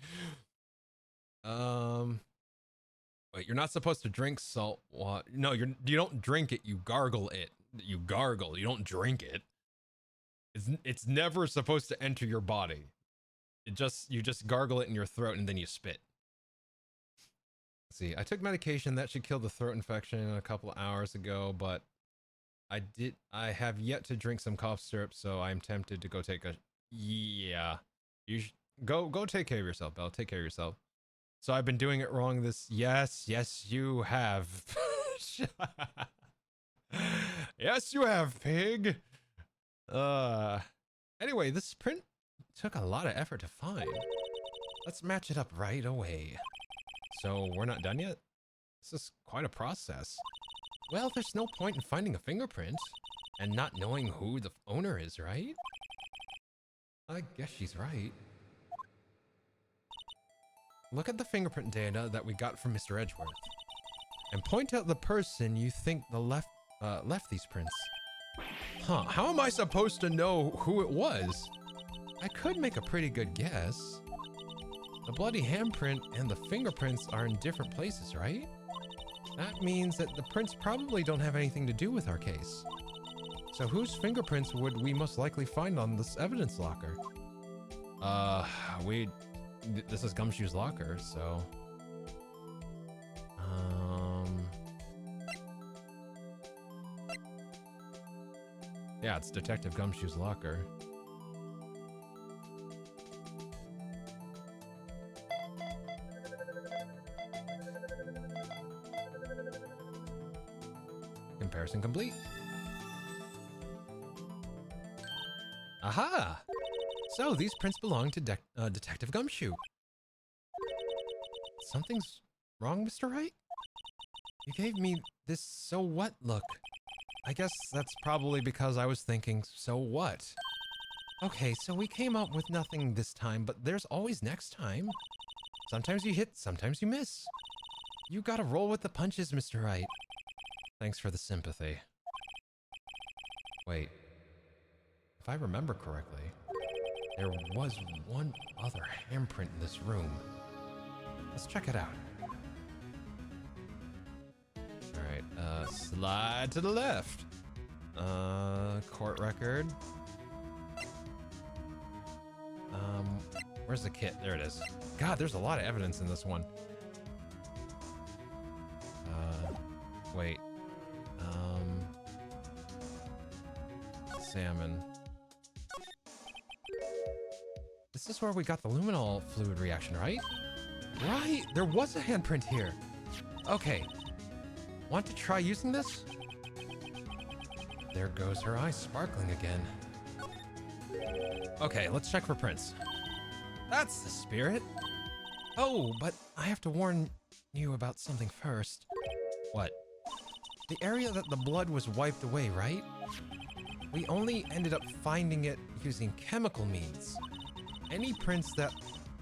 Wait, you're not supposed to drink salt water. No, you don't drink it, you gargle it. You gargle, you don't drink it. It's never supposed to enter your body. You just gargle it in your throat and then you spit. Let's see, I took medication that should kill the throat infection a couple of hours ago, but I have yet to drink some cough syrup, so I'm tempted to go take a... Yeah. You go take care of yourself, Belle. Take care of yourself. So I've been doing it wrong this... Yes, you have. Yes, you have, pig. Anyway, this print took a lot of effort to find. Let's match it up right away. So we're not done yet? This is quite a process. Well, there's no point in finding a fingerprint and not knowing who the owner is, right? I guess she's right. Look at the fingerprint data that we got from Mr. Edgeworth and point out the person you think left these prints. Huh, how am I supposed to know who it was? I could make a pretty good guess. The bloody handprint and the fingerprints are in different places, right? That means that the prints probably don't have anything to do with our case. So whose fingerprints would we most likely find on this evidence locker? This is Gumshoe's locker, so... Yeah, it's Detective Gumshoe's locker. Comparison complete. Aha! So these prints belong to Detective Gumshoe. Something's wrong, Mr. Wright? You gave me this so what look. I guess that's probably because I was thinking, so what? Okay, so we came up with nothing this time, but there's always next time. Sometimes you hit, sometimes you miss. You gotta roll with the punches, Mr. Wright. Thanks for the sympathy. Wait. If I remember correctly, there was one other handprint in this room. Let's check it out. Alright, slide to the left. Court record. Where's the kit? There it is. God, there's a lot of evidence in this one. Wait. Salmon. This is where we got the luminol fluid reaction, right? Right! There was a handprint here. Okay. Want to try using this? There goes her eye sparkling again. Okay, let's check for prints. That's the spirit. Oh, but I have to warn you about something first. What? The area that the blood was wiped away, right? We only ended up finding it using chemical means. Any prints in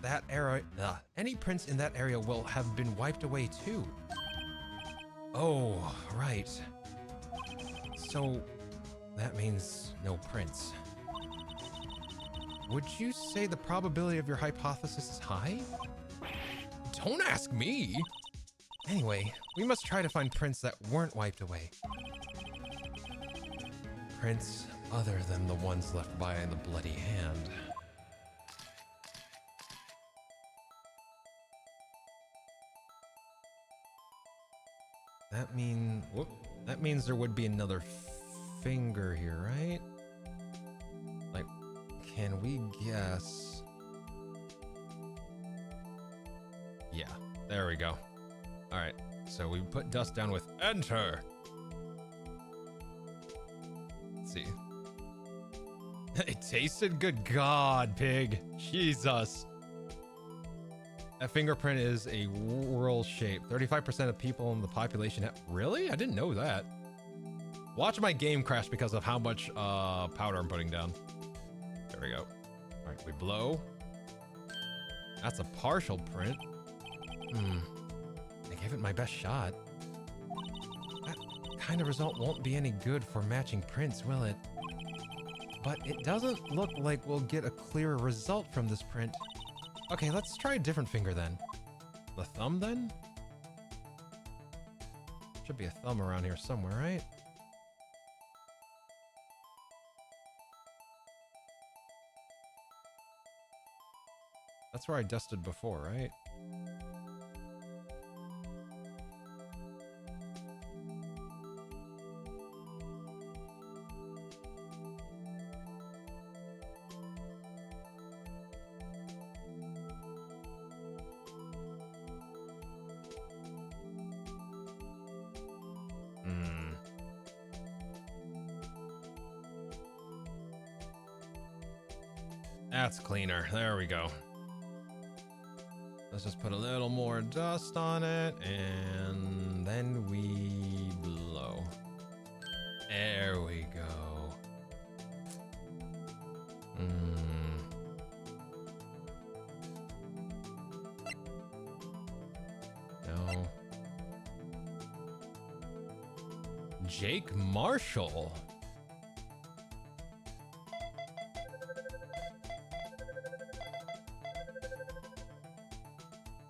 that area will have been wiped away too. Oh, right. So that means no prints. Would you say the probability of your hypothesis is high? Don't ask me. Anyway, we must try to find prints that weren't wiped away. Prints other than the ones left by the bloody hand. That means there would be another finger here, right? Like, can we guess? Yeah, there we go. All right, so we put dust down with enter. Let's see. It tasted good. God, pig. Jesus. That fingerprint is a world shape. 35% of people in the population have... Really? I didn't know that. Watch my game crash because of how much powder I'm putting down. There we go. All right, we blow. That's a partial print. I gave it my best shot. That kind of result won't be any good for matching prints, will it? But it doesn't look like we'll get a clearer result from this print. Okay, let's try a different finger then. The thumb then? Should be a thumb around here somewhere, right? That's where I dusted before, right? That's cleaner. There we go. Let's just put a little more dust on it, and then we blow. There we go. No. Jake Marshall.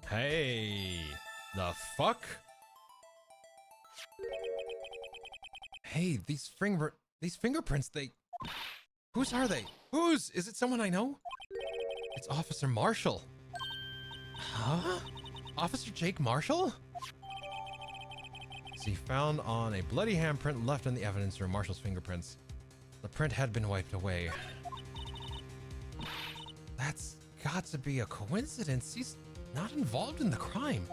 Hey, the fuck? Hey, these fingerprints, whose are they? Whose? Is it someone I know? It's Officer Marshall. Huh? Officer Jake Marshall? See, found on a bloody handprint left in the evidence room, Marshall's fingerprints. The print had been wiped away. That's got to be a coincidence. He's not involved in the crime.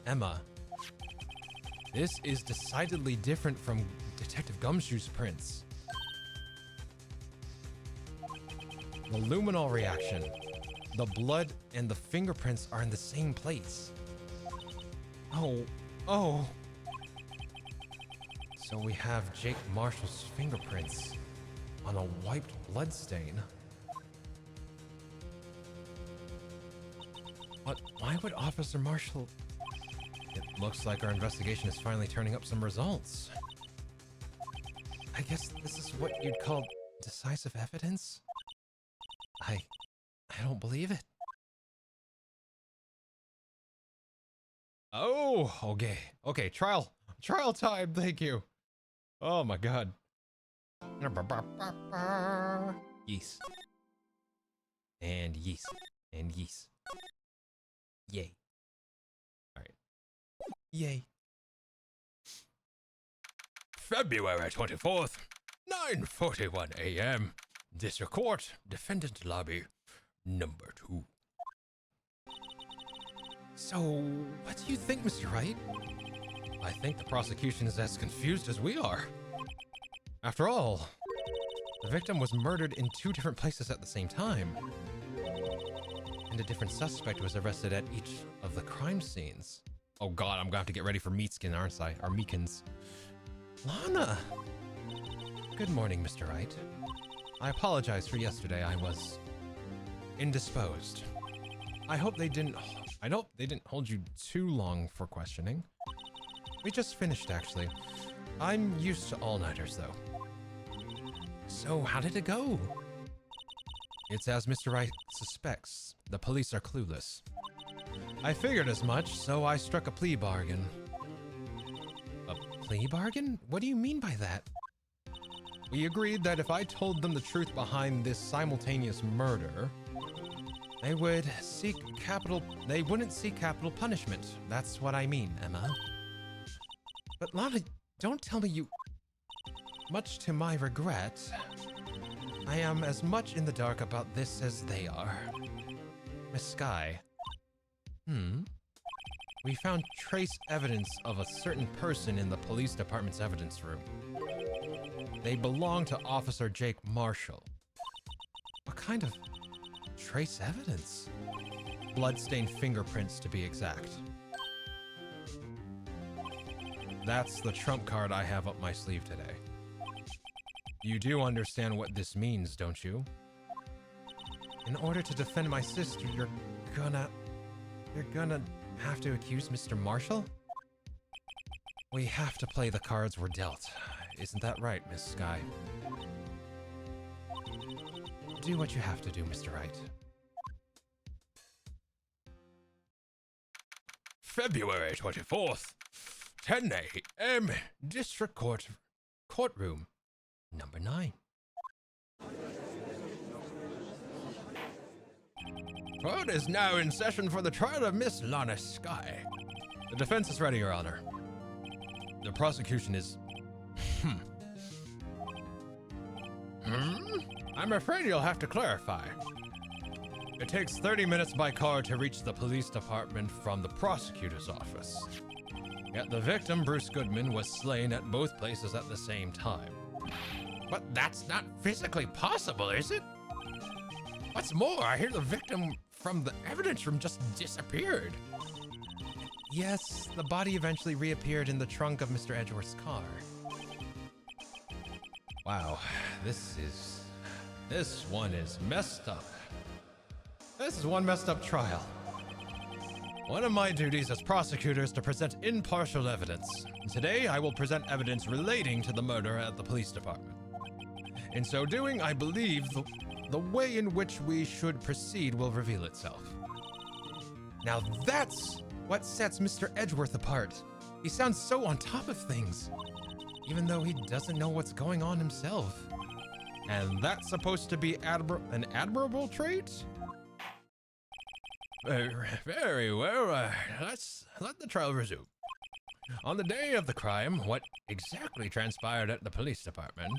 Emma, this is decidedly different from Detective Gumshoe's prints. The luminol reaction. The blood and the fingerprints are in the same place. Oh. So we have Jake Marshall's fingerprints on a wiped blood stain. But why would Officer Marshall... It looks like our investigation is finally turning up some results. I guess this is what you'd call decisive evidence? I don't believe it. Oh, okay, trial time, thank you. Oh my god. Yeast. And yeast. And yeast. Yay. Alright. Yay. February 24th, 9:41 a.m. District Court, Defendant Lobby, number 2. So, what do you think, Mr. Wright? I think the prosecution is as confused as we are. After all, the victim was murdered in 2 different places at the same time. and a different suspect was arrested at each of the crime scenes. Oh god, I'm gonna have to get ready for Meatskin, aren't I? Or Meekins. Lana! Good morning, Mr. Wright. I apologize for yesterday. I was indisposed. I hope they didn't hold you too long for questioning. We just finished, actually. I'm used to all-nighters, though. So, how did it go? It's as Mr. Wright suspects. The police are clueless. I figured as much, so I struck a plea bargain. A plea bargain? What do you mean by that? We agreed that if I told them the truth behind this simultaneous murder, they wouldn't seek capital punishment. That's what I mean, Emma. But Lana, don't tell me you... Much to my regret, I am as much in the dark about this as they are. Miss Sky. We found trace evidence of a certain person in the police department's evidence room. They belong to Officer Jake Marshall. What kind of trace evidence? Bloodstained fingerprints, to be exact. That's the trump card I have up my sleeve today. You do understand what this means, don't you? In order to defend my sister, you're gonna have to accuse Mr. Marshall? We have to play the cards we're dealt. Isn't that right, Miss Sky? Do what you have to do, Mr. Wright. February 24th, 10 a.m. District Courtroom, number 9. Court is now in session for the trial of Miss Lana Sky. The defense is ready, Your Honor. The prosecution is... I'm afraid you'll have to clarify. It takes 30 minutes by car to reach the police department from the prosecutor's office. Yet the victim, Bruce Goodman, was slain at both places at the same time. But that's not physically possible, is it? What's more, I hear the victim from the evidence room just disappeared. Yes, the body eventually reappeared in the trunk of Mr. Edgeworth's car. Wow, this one is messed up. This is one messed up trial. One of my duties as prosecutor is to present impartial evidence. Today, I will present evidence relating to the murder at the police department. In so doing, I believe the way in which we should proceed will reveal itself. Now that's what sets Mr. Edgeworth apart. He sounds so on top of things, even though he doesn't know what's going on himself. And that's supposed to be an admirable trait? Very well, let's let the trial resume. On the day of the crime, what exactly transpired at the police department?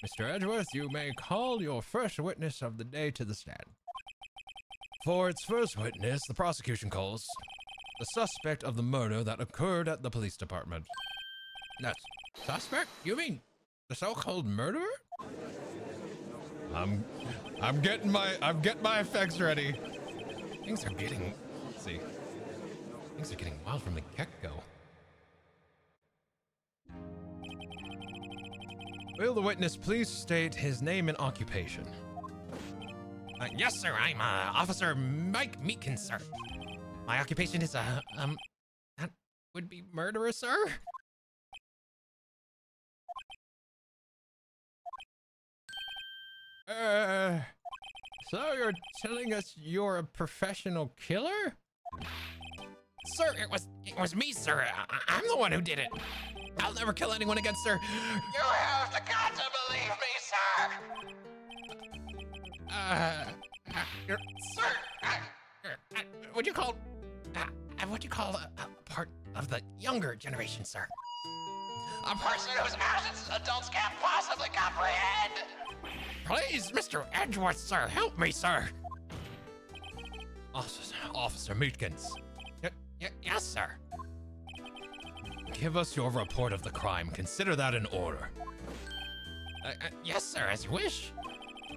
Mr. Edgeworth, you may call your first witness of the day to the stand. For its first witness, the prosecution calls the suspect of the murder that occurred at the police department. That's suspect? You mean the so-called murderer? I'm getting my effects ready. Things are getting wild from the get-go. Will the witness please state his name and occupation? Yes, sir. I'm Officer Mike Meekins, sir. My occupation is that would be murderer, sir. So you're telling us you're a professional killer? Sir, it was me, sir. I'm the one who did it. I'll never kill anyone again, sir. You have the guts to believe me, sir. Sir, would you call a part of the younger generation, sir? A person whose actions adults can't possibly comprehend. Please, Mr. Edgeworth, sir, help me, sir. Officer Meatkins. Yes, sir. Give us your report of the crime. Consider that in order. Yes, sir, as you wish.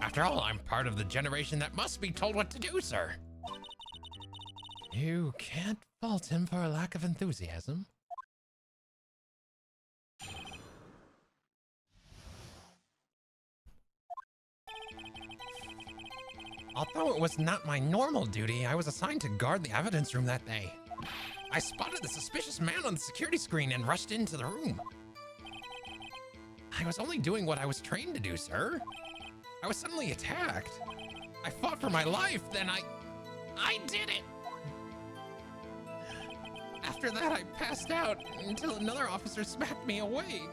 After all, I'm part of the generation that must be told what to do, sir. You can't fault him for a lack of enthusiasm. Although it was not my normal duty, I was assigned to guard the evidence room that day. I spotted the suspicious man on the security screen and rushed into the room. I was only doing what I was trained to do, sir. I was suddenly attacked. I fought for my life, then I did it! After that, I passed out until another officer smacked me awake.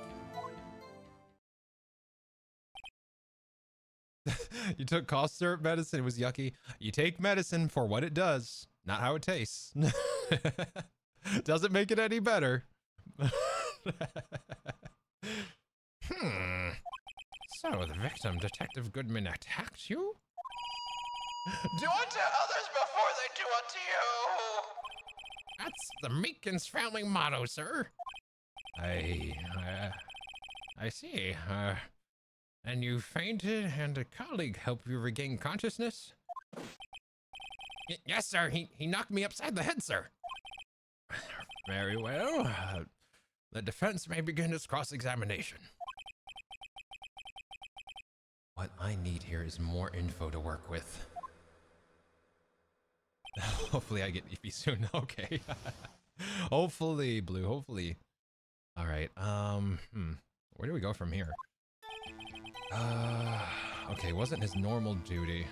You took cough syrup medicine, it was yucky. You take medicine for what it does, not how it tastes. Doesn't make it any better. So the victim, Detective Goodman, attacked you? Do unto others before they do unto you. That's the Meekins family motto, sir. I see. And you fainted and a colleague helped you regain consciousness? Yes, sir. He knocked me upside the head, sir. very well. The defense may begin its cross-examination. What I need here is more info to work with. Hopefully I get Eevee soon. Okay. Hopefully, Blue. Hopefully. All right. Where do we go from here? Okay. Wasn't his normal duty.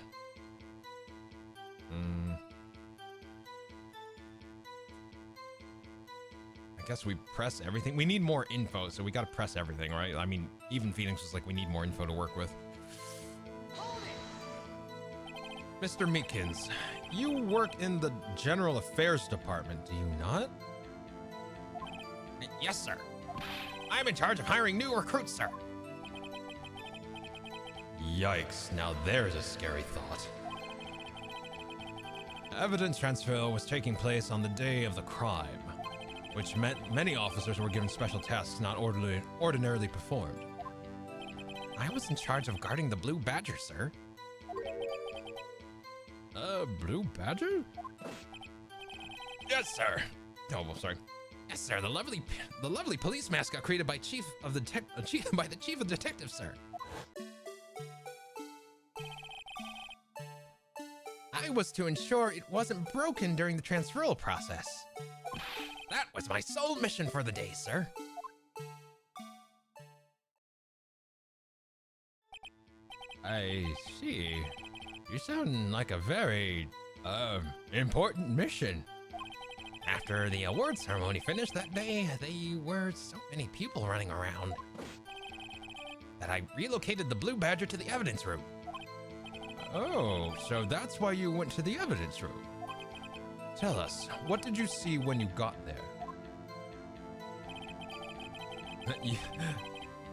I guess we press everything. We need more info, so we gotta press everything, right? I mean, even Phoenix was like, we need more info to work with. Mr. Meekins, you work in the General Affairs Department, do you not? Yes, sir. I'm in charge of hiring new recruits, sir. Yikes, now there's a scary thought. Evidence transfer was taking place on the day of the crime, which meant many officers were given special tasks not ordinarily performed. I was in charge of guarding the Blue Badger, sir. Blue Badger? Yes, sir. Oh, well, sorry. Yes, sir. The lovely police mascot created by the chief of detectives, sir. I was to ensure it wasn't broken during the transferal process. That was my sole mission for the day, sir. I see. You sound like a very, important mission. After the award ceremony finished that day, there were so many people running around that I relocated the Blue Badger to the evidence room. Oh, so that's why you went to the evidence room. Tell us, what did you see when you got there?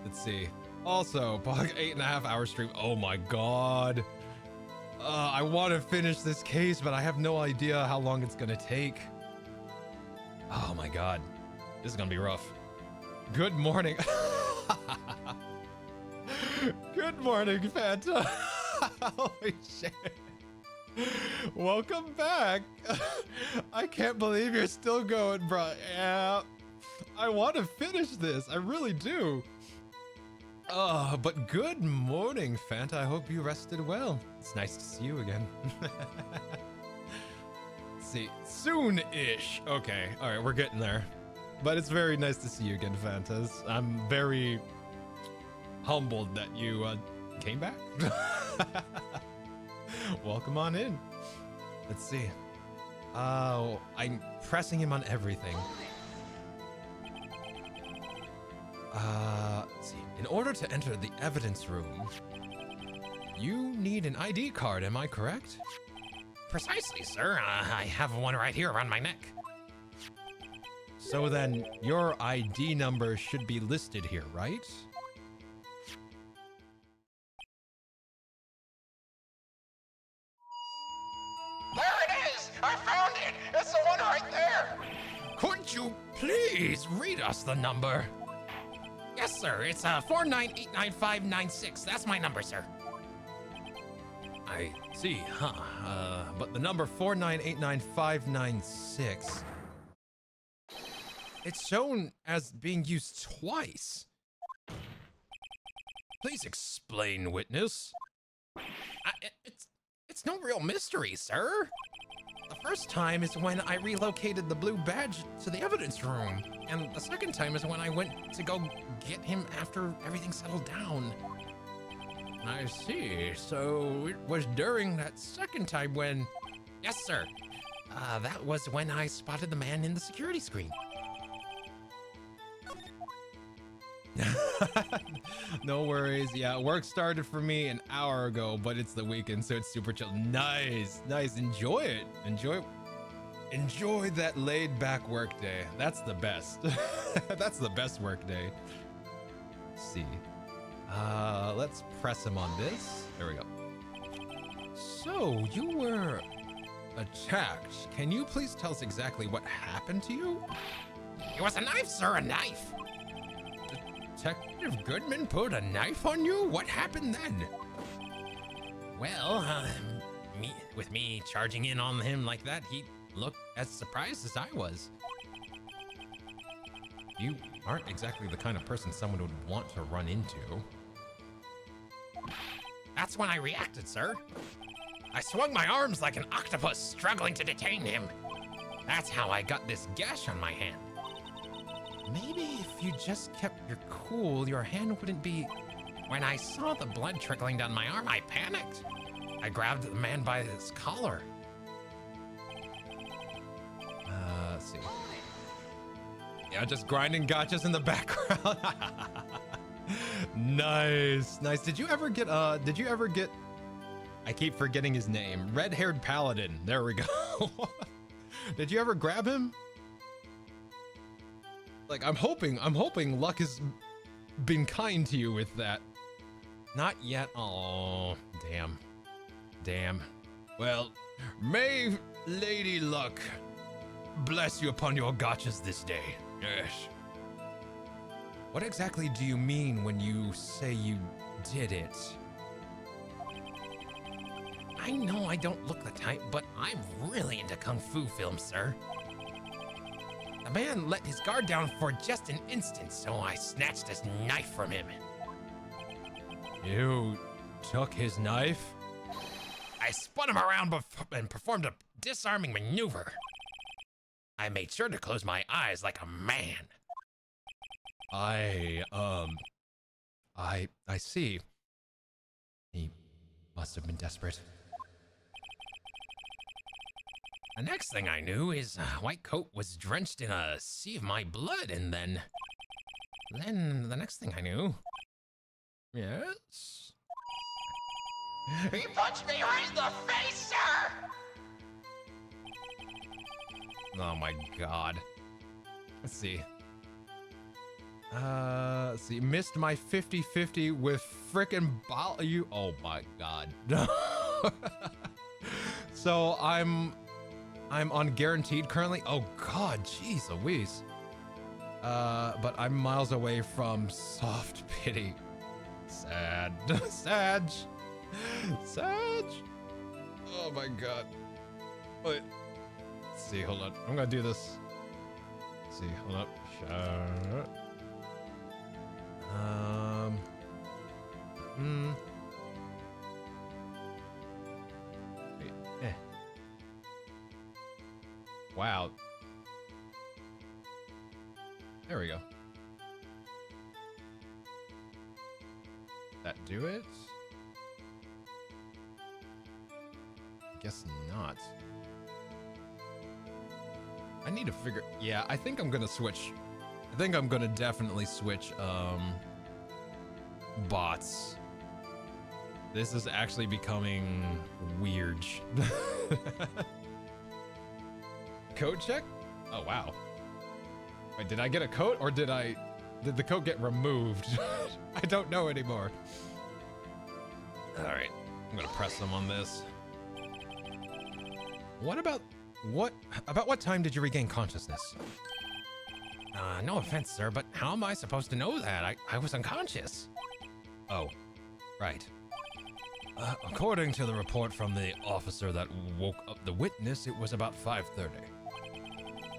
Let's see. Also, Pog 8.5 hour stream. Oh my god. I want to finish this case, but I have no idea how long it's gonna take. Oh my god. This is gonna be rough. Good morning. Good morning, Fanta. Holy shit. Welcome back. I can't believe you're still going, bro. Yeah. I want to finish this. I really do. But good morning, Fanta. I hope you rested well. It's nice to see you again. Let's see, soon-ish. Okay, all right, we're getting there. But it's very nice to see you again, Fantas. I'm very humbled that you came back. Welcome on in. Let's see. Oh, I'm pressing him on everything. Let's see. In order to enter the evidence room, you need an ID card, am I correct? Precisely, sir. I have one right here around my neck. So then, your ID number should be listed here, right? There it is! I found it! It's the one right there! Could you please read us the number? Yes, sir. It's 4989596. That's my number, sir. I see, huh? But the number 4989596, it's shown as being used twice. Please explain, witness. It's no real mystery, sir. The first time is when I relocated the blue badge to the evidence room, and the second time is when I went to go get him after everything settled down. I see. So it was during that second time when... Yes, sir. That was when I spotted the man in the security screen. No worries. Yeah, work started for me an hour ago, but it's the weekend, so it's super chill. Nice, nice. Enjoy it. Enjoy that laid back work day. That's the best. That's the best work day. Let's see. Let's press him on this. There we go. So you were attacked. Can you please tell us exactly what happened to you? It was a knife, sir, a knife. Detective Goodman put a knife on you? What happened then? Well, with me charging in on him like that, he looked as surprised as I was. You aren't exactly the kind of person someone would want to run into. That's when I reacted, sir. I swung my arms like an octopus struggling to detain him. That's how I got this gash on my hand. Maybe if you just kept your cool, your hand wouldn't be... When I saw the blood trickling down my arm, I panicked. I grabbed the man by his collar. Let's see. Yeah, just grinding gotchas in the background. Nice, nice. Did you ever get, I keep forgetting his name. Red-haired paladin. There we go. Did you ever grab him? Like, I'm hoping luck has been kind to you with that. Not yet. Oh, damn. Well, may Lady Luck bless you upon your gotchas this day. Yes. What exactly do you mean when you say you did it? I know I don't look the type, but I'm really into kung fu films, sir. The man let his guard down for just an instant, so I snatched his knife from him. You took his knife? I spun him around and performed a disarming maneuver. I made sure to close my eyes like a man. I see. He must have been desperate. The next thing I knew, his white coat was drenched in a sea of my blood, and then the next thing I knew... Yes? He punched me right in the face, sir! Oh my god. Let's see. Missed my 50-50 with frickin' you. Oh my god. So I'm on guaranteed currently. Oh god, jeez Louise. But I'm miles away from soft pity. Sad. Sag. Oh my god. Wait. Let's see, hold on. I'm gonna do this. Let's see, hold up. Wait, Wow. There we go. That do it? Guess not. I need to figure... Yeah, I think I'm gonna switch. I think I'm gonna definitely switch, bots. This is actually becoming weird. Code check? Oh, wow. Wait, did I get a coat or did the coat get removed? I don't know anymore. All right, I'm gonna press them on this. About what time did you regain consciousness? No offense, sir, but how am I supposed to know that? I was unconscious. Oh, right. According to the report from the officer that woke up the witness, it was about 5:30.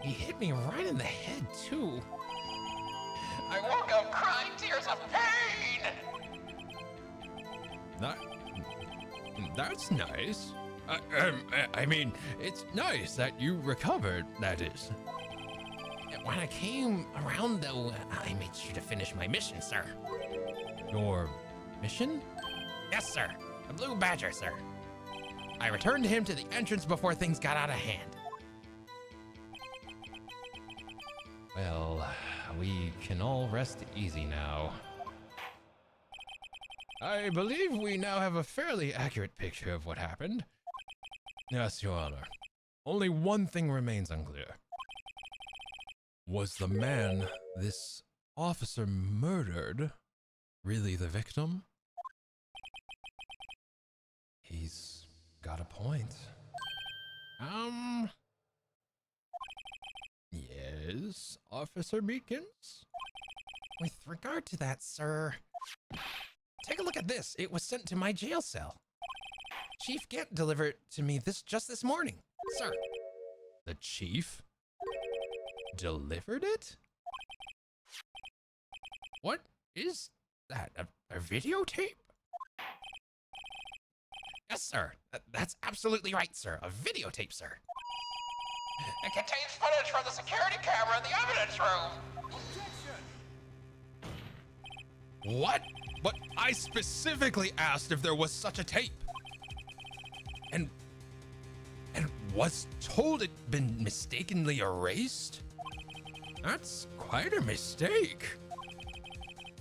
He hit me right in the head, too. I woke up crying tears of pain! That's nice. I mean, it's nice that you recovered, that is. When I came around, though, I made sure to finish my mission, sir. Your mission? Yes, sir. The Blue Badger, sir. I returned him to the entrance before things got out of hand. Well, we can all rest easy now. I believe we now have a fairly accurate picture of what happened. Yes, Your Honor. Only one thing remains unclear. Was the man this officer murdered really the victim? He's got a point. Yes, Officer Meekins? With regard to that, sir, take a look at this. It was sent to my jail cell. Chief Gant delivered it to me just this morning, sir. The chief delivered it? What is that? A videotape? Yes, sir. That's absolutely right, sir. A videotape, sir. It contains footage from the security camera in the evidence room! Objection! What? But I specifically asked if there was such a tape. And was told it'd been mistakenly erased? That's quite a mistake.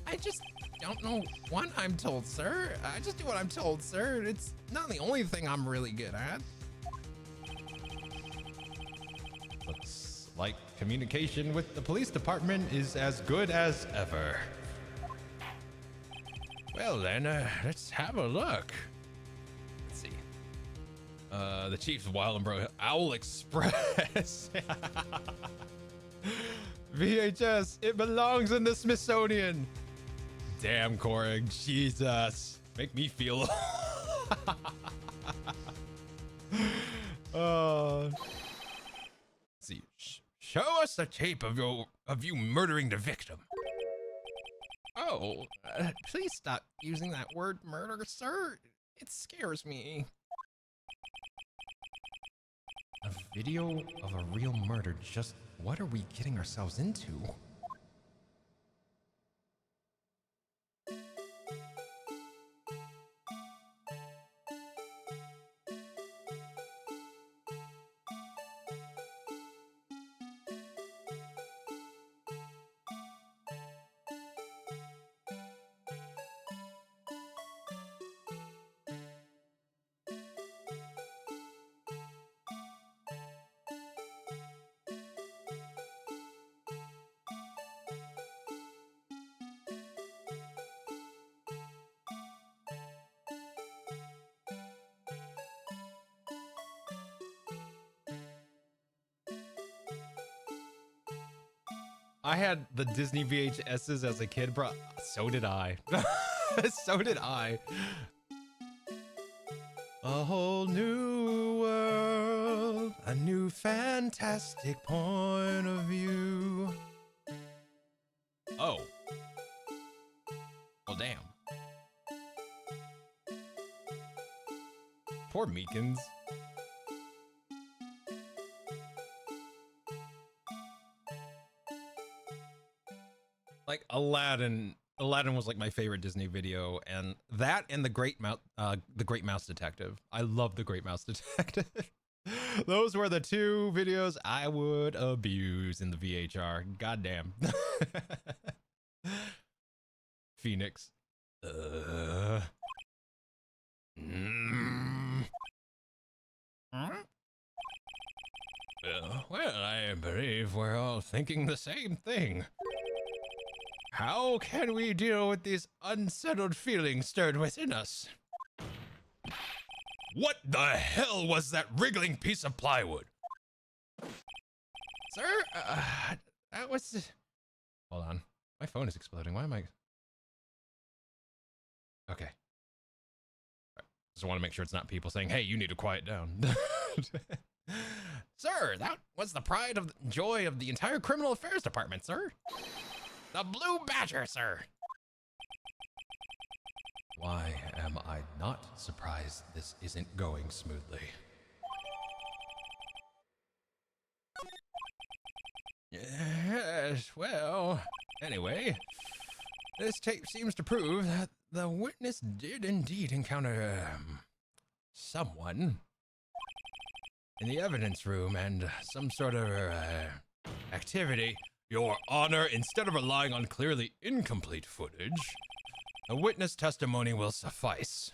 I just don't know what I'm told, sir. I just do what I'm told, sir. It's not the only thing I'm really good at. Looks like communication with the police department is as good as ever. Well then, let's have a look. Let's see. The Chief's Wild and Bro Owl Express. VHS, it belongs in the Smithsonian. Damn, Korg, Jesus. Make me feel. Let's see. Show us the tape of you murdering the victim. Oh, please stop using that word murder, sir. It scares me. A video of a real murder. Just what are we getting ourselves into? I had the Disney VHSs as a kid, bro. So did I. So did I. A whole new world, a new fantastic point of view. Oh. Well, damn. Poor Meekins. Like Aladdin was like my favorite Disney video, and that and the Great Mouse Detective. I love the Great Mouse Detective. Those were the two videos I would abuse in the VHR. Goddamn. Phoenix. Well, I believe we're all thinking the same thing. How can we deal with these unsettled feelings stirred within us? What the hell was that wriggling piece of plywood? Sir, that was... Hold on. My phone is exploding. Why am I... Okay. Just want to make sure it's not people saying, hey, you need to quiet down. Sir, that was the pride of joy of the entire criminal affairs department, sir. The Blue Badger, sir. Why am I not surprised this isn't going smoothly? Yes, well, anyway, this tape seems to prove that the witness did indeed encounter someone in the evidence room and some sort of activity. Your Honor, instead of relying on clearly incomplete footage, a witness testimony will suffice.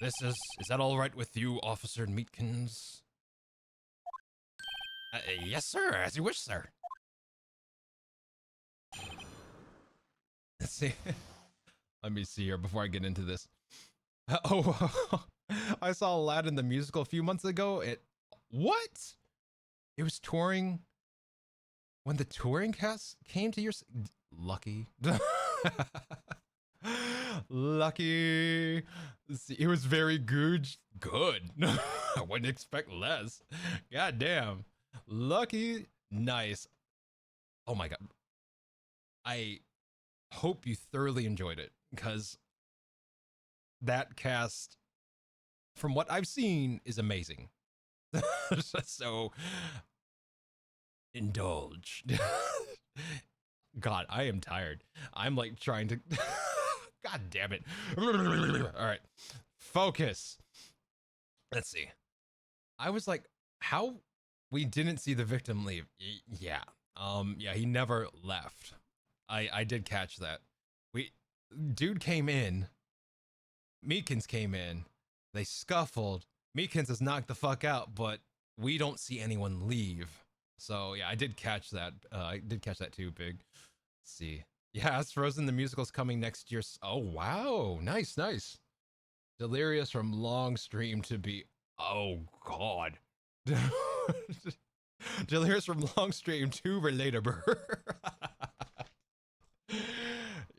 Is that all right with you, Officer Meatkins? Yes, sir, as you wish, sir. Let's see. Let me see here before I get into this. Oh, I saw Aladdin the musical a few months ago. What? It was touring when the touring cast came to your... Lucky. Lucky. See, it was very good. Good. I wouldn't expect less. God damn. Lucky. Nice. Oh my God. I hope you thoroughly enjoyed it, because that cast, from what I've seen, is amazing. So indulge. God, I am tired. I'm like trying to God damn it. All right, focus. Let's see. I was like, how we didn't see the victim leave? Yeah. Yeah, he never left. I did catch that. Dude came in. Meekins came in. They scuffled. Meekins is knocked the fuck out, but we don't see anyone leave. So yeah, I did catch that. I did catch that too, Big. Let's see. Yeah, it's Frozen the musical's coming next year. Oh wow, nice, nice. Delirious from Longstream to be. Oh God. Delirious from Longstream to Relatable.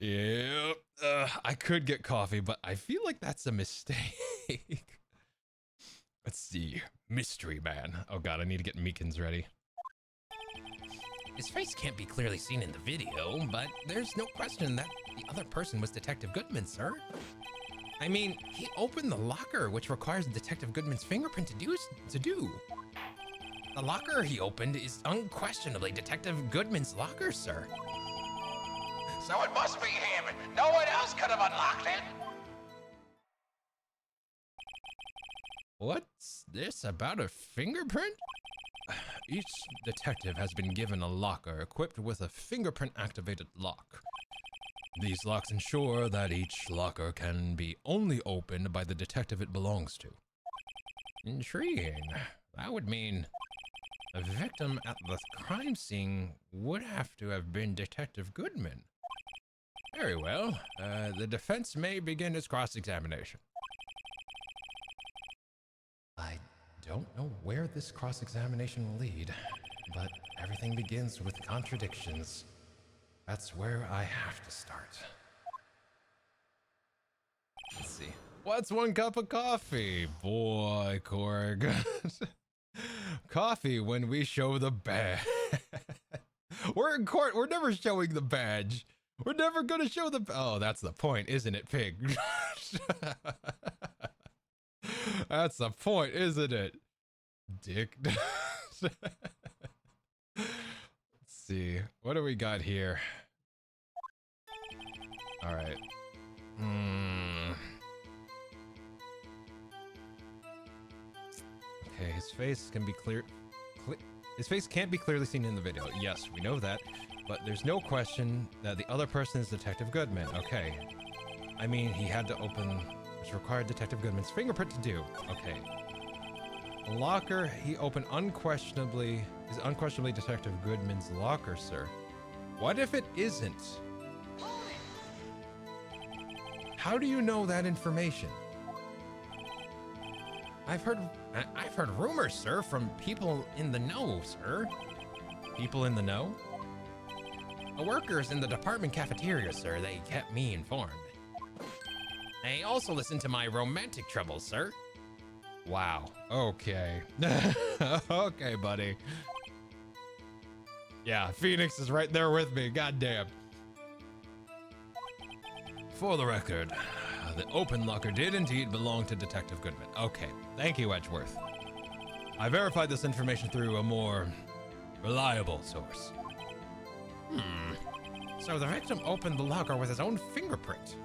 Yep. I could get coffee, but I feel like that's a mistake. Let's see. Mystery Man. Oh God, I need to get Meekins ready. His face can't be clearly seen in the video, but there's no question that the other person was Detective Goodman, sir. I mean, he opened the locker, which requires Detective Goodman's fingerprint to do. The locker he opened is unquestionably Detective Goodman's locker, sir. So it must be him. No one else could have unlocked it. What's this about a fingerprint? Each detective has been given a locker equipped with a fingerprint-activated lock. These locks ensure that each locker can be only opened by the detective it belongs to. Intriguing. That would mean the victim at the crime scene would have to have been Detective Goodman. Very well. The defense may begin its cross-examination. I don't know where this cross-examination will lead, but everything begins with contradictions. That's where I have to start. Let's see. What's one cup of coffee? Boy, Korg. Coffee when we show the badge. We're in court. We're never showing the badge. We're never gonna show the... Oh, that's the point, isn't it, Pig? That's the point, isn't it? Dick. Let's see. What do we got here? All right. Okay, his face can be clear. His face can't be clearly seen in the video. Yes, we know that. But there's no question that the other person is Detective Goodman. Okay. I mean, he had to open, which required Detective Goodman's fingerprint to do. Okay. The locker he opened is unquestionably Detective Goodman's locker, sir. What if it isn't? How do you know that information? I've heard rumors, sir, from people in the know, sir. People in the know? The workers in the department cafeteria, sir, they kept me informed. They also listen to my romantic troubles, sir. Wow. Okay. Okay, buddy. Yeah, Phoenix is right there with me. God damn. For the record, the open locker did indeed belong to Detective Goodman. Okay, thank you, Edgeworth. I verified this information through a more reliable source. So the victim opened the locker with his own fingerprint.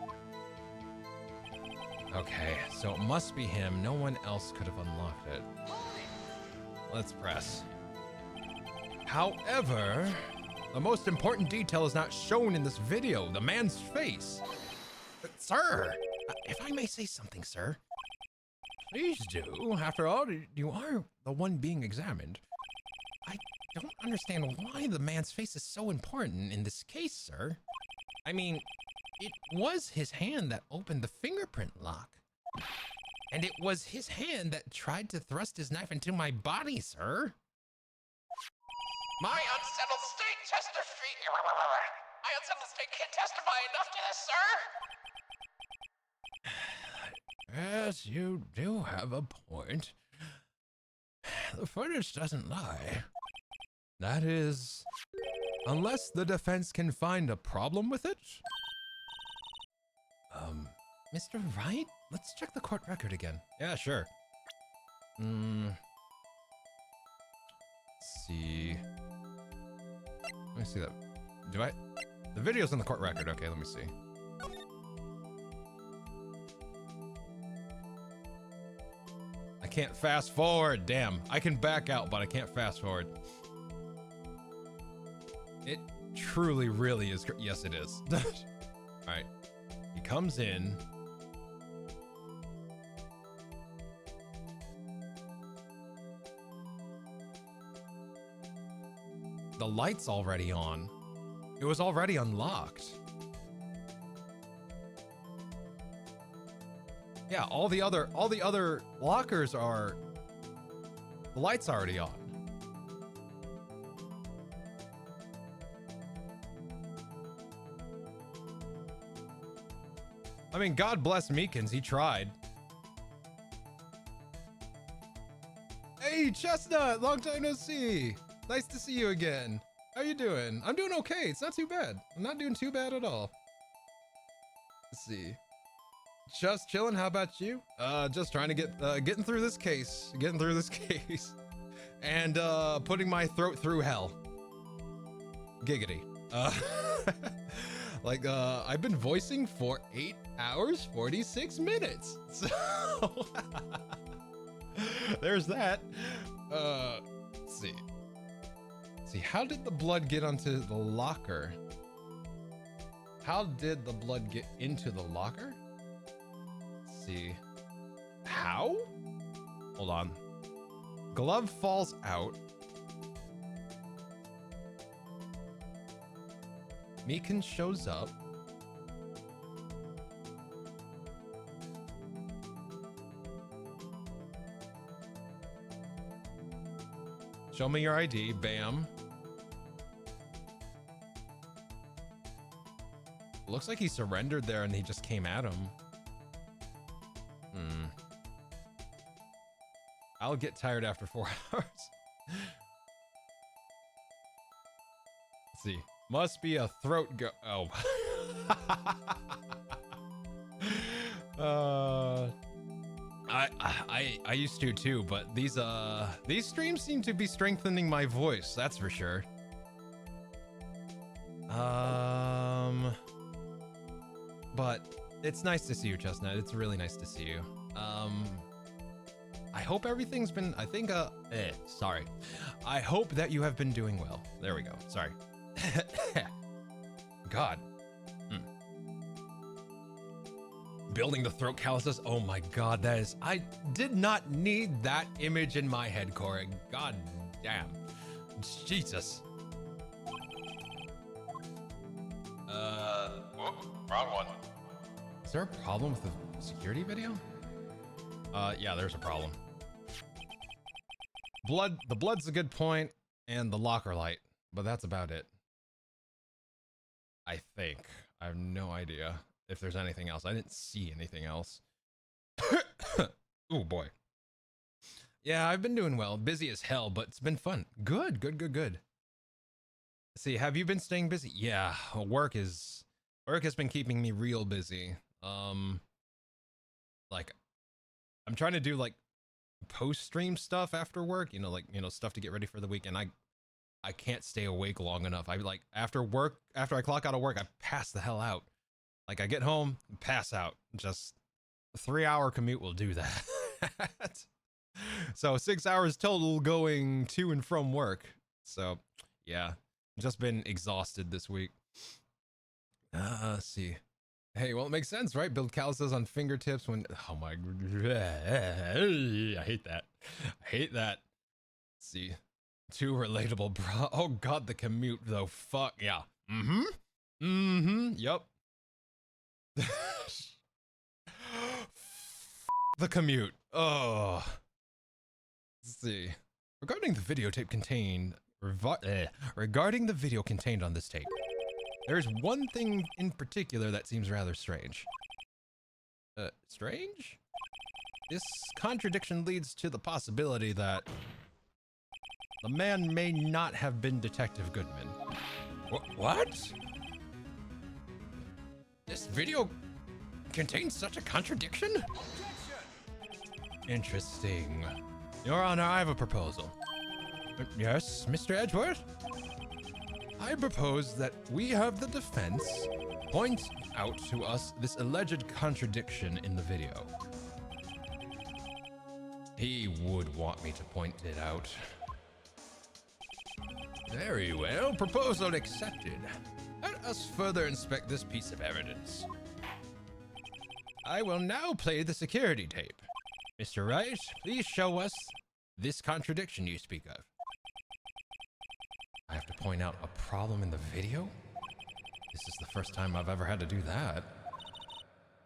Okay, so it must be him. No one else could have unlocked it. Let's press. However, the most important detail is not shown in this video, the man's face. Sir, if I may say something, sir. Please do. After all, you are the one being examined. I don't understand why the man's face is so important in this case, sir. I mean, it was his hand that opened the fingerprint lock. And it was his hand that tried to thrust his knife into my body, sir. My unsettled state My unsettled state can't testify enough to this, sir. Yes, you do have a point. The footage doesn't lie. That is, unless the defense can find a problem with it. Mr. Wright, let's check the court record again. Yeah, sure. Let's see. Let me see that. The video's in the court record. Okay, let me see. I can't fast forward. Damn. I can back out, but I can't fast forward. It truly, really is. Yes, it is. All right. He comes in. The light's already on. It was already unlocked. Yeah, all the other lockers are, the light's already on. I mean, God bless Meekins, he tried. Hey, Chestnut, long time no see. Nice to see you again. How you doing? I'm doing okay. It's not too bad. I'm not doing too bad at all. Let's see. Just chilling. How about you? Just trying to getting through this case. Getting through this case. And putting my throat through hell. Giggity. Like I've been voicing for 8 hours 46 minutes. So there's that. Let's see. How did the blood get onto the locker? How did the blood get into the locker? Let's see. How? Hold on. Glove falls out. Meekin shows up. Show me your ID. Bam. Looks like he surrendered there and he just came at him. I'll get tired after 4 hours. Let's see. Must be a throat go. Oh. I used to too, but these streams seem to be strengthening my voice. That's for sure. But it's nice to see you, Chestnut. It's really nice to see you. I hope everything's been, sorry. I hope that you have been doing well. There we go. Sorry. God. Building the throat calluses. Oh my God, that is, I did not need that image in my head, Corey. God damn. Jesus. Whoop, wrong one. Is there a problem with the security video? Yeah, there's a problem. The blood's a good point, and the locker light, but that's about it. I think. I have no idea. if there's anything else. I didn't see anything else. Oh boy. Yeah, I've been doing well. Busy as hell, but it's been fun. Good, good, good, good. See, have you been staying busy? Yeah, work has been keeping me real busy. Like I'm trying to do like post-stream stuff after work, stuff to get ready for the weekend. I can't stay awake long enough. I like after I clock out of work, I pass the hell out. Like I get home, pass out. Just a 3-hour commute will do that. So 6 hours total going to and from work. So yeah, just been exhausted this week. Let's see. Hey, well, it makes sense, right? Build calluses on fingertips when, oh my, I hate that. I hate that. Let's see. Too relatable, bro. Oh God, the commute though. Fuck yeah. Yep. The commute. Oh. Let's see. Regarding the video contained on this tape, there's one thing in particular that seems rather strange. Strange? This contradiction leads to the possibility that the man may not have been Detective Goodman. What? This video contains such a contradiction? Interesting. Your Honor, I have a proposal. Yes, Mr. Edgeworth? I propose that we have the defense point out to us this alleged contradiction in the video. He would want me to point it out. Very well, proposal accepted. Let us further inspect this piece of evidence. I will now play the security tape. Mr. Wright, please show us this contradiction you speak of. I have to point out a problem in the video? This is the first time I've ever had to do that.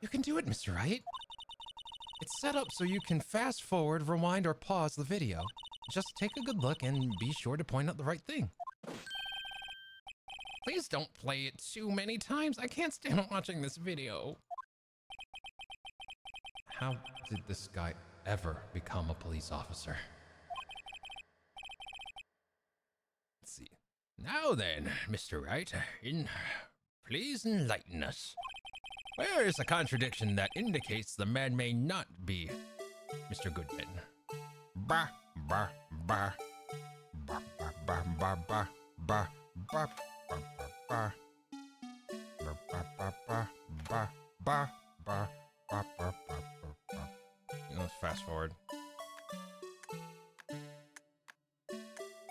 You can do it, Mr. Wright. It's set up so you can fast forward, rewind, or pause the video. Just take a good look and be sure to point out the right thing. Please don't play it too many times. I can't stand watching this video. How did this guy ever become a police officer? Let's see. Now then, Mr. Wright, please enlighten us. Where is the contradiction that indicates the man may not be Mr. Goodman? Bah, bah, bah. Bah, bah, bah, bah, bah, bah, bah, bah, bah, bah. Bah, bah, bah, bah, bah, bah, bah, bah, bah, bah. Let's fast forward.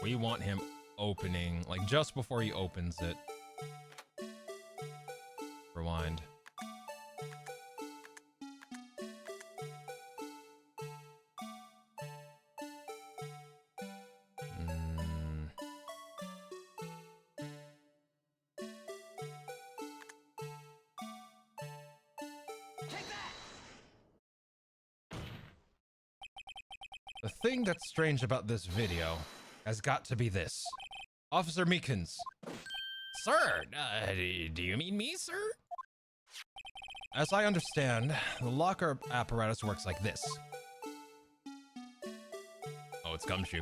We want him opening, like just before he opens it. Rewind. The thing that's strange about this video has got to be this. Officer Meekins. Sir, do you mean me, sir? As I understand, the locker apparatus works like this. Oh, it's gumshoe.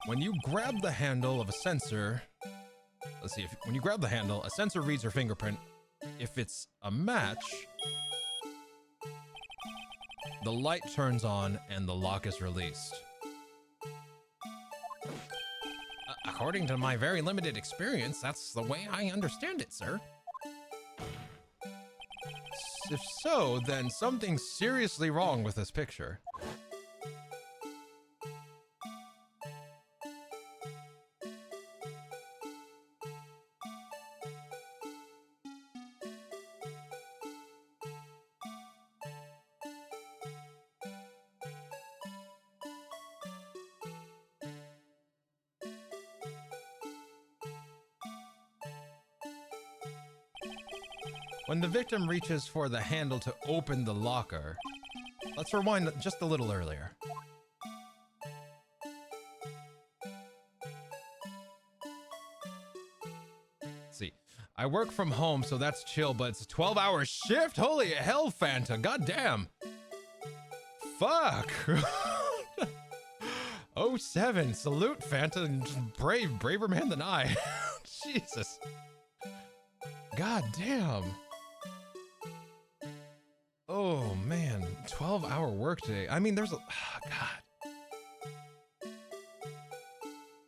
When you grab the handle of a sensor, let's see, when you grab the handle, a sensor reads your fingerprint. If it's a match, the light turns on and the lock is released. According to my very limited experience, that's the way I understand it, sir. If so, then something's seriously wrong with this picture. When the victim reaches for the handle to open the locker, let's rewind just a little earlier. Let's see. I work from home, so that's chill, but it's a 12-hour shift? Holy hell, Fanta, goddamn. Fuck. Oh, 07, salute, Fanta, braver man than I. Jesus. God damn. Oh man, 12-hour workday. I mean, there's a, God.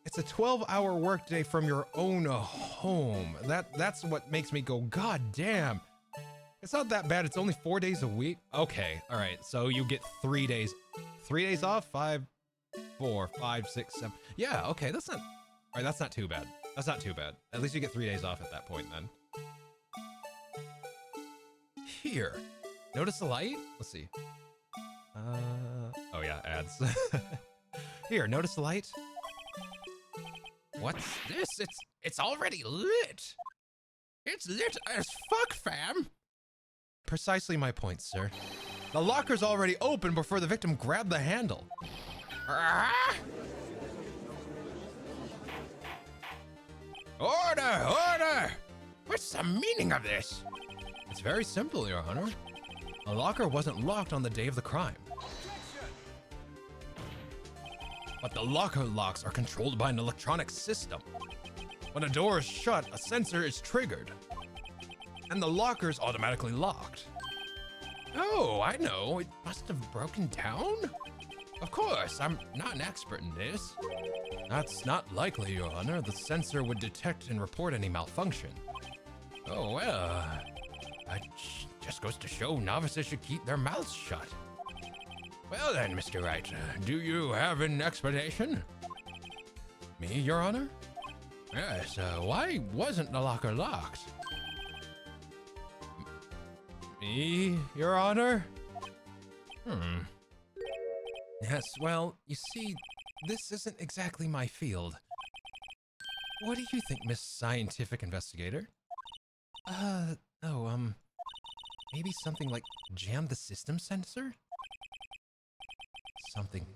It's a 12-hour workday from your own home. That's what makes me go, God damn. It's not that bad. It's only 4 days a week. Okay, all right. So you get 3 days. 3 days off? 5, 4, 5, 6, 7. Yeah, okay. That's not, all right, that's not too bad. That's not too bad. At least you get 3 days off at that point then. Here. Notice the light? Let's see. Oh yeah, ads. Here, notice the light? What's this? It's already lit. It's lit as fuck, fam. Precisely my point, sir. The locker's already open before the victim grabbed the handle. Ah! Order! Order! What's the meaning of this? It's very simple, Your Honor. The locker wasn't locked on the day of the crime. But the locker locks are controlled by an electronic system. When a door is shut, a sensor is triggered. And the locker is automatically locked. Oh, I know. It must have broken down? Of course, I'm not an expert in this. That's not likely, Your Honor. The sensor would detect and report any malfunction. Oh, well, that just goes to show novices should keep their mouths shut. Well then, Mr. Wright, do you have an explanation? Me, Your Honor? Yes, why wasn't the locker locked? Me, Your Honor? Yes, well, you see, this isn't exactly my field. What do you think, Miss Scientific Investigator? Maybe something like jam the system sensor? Something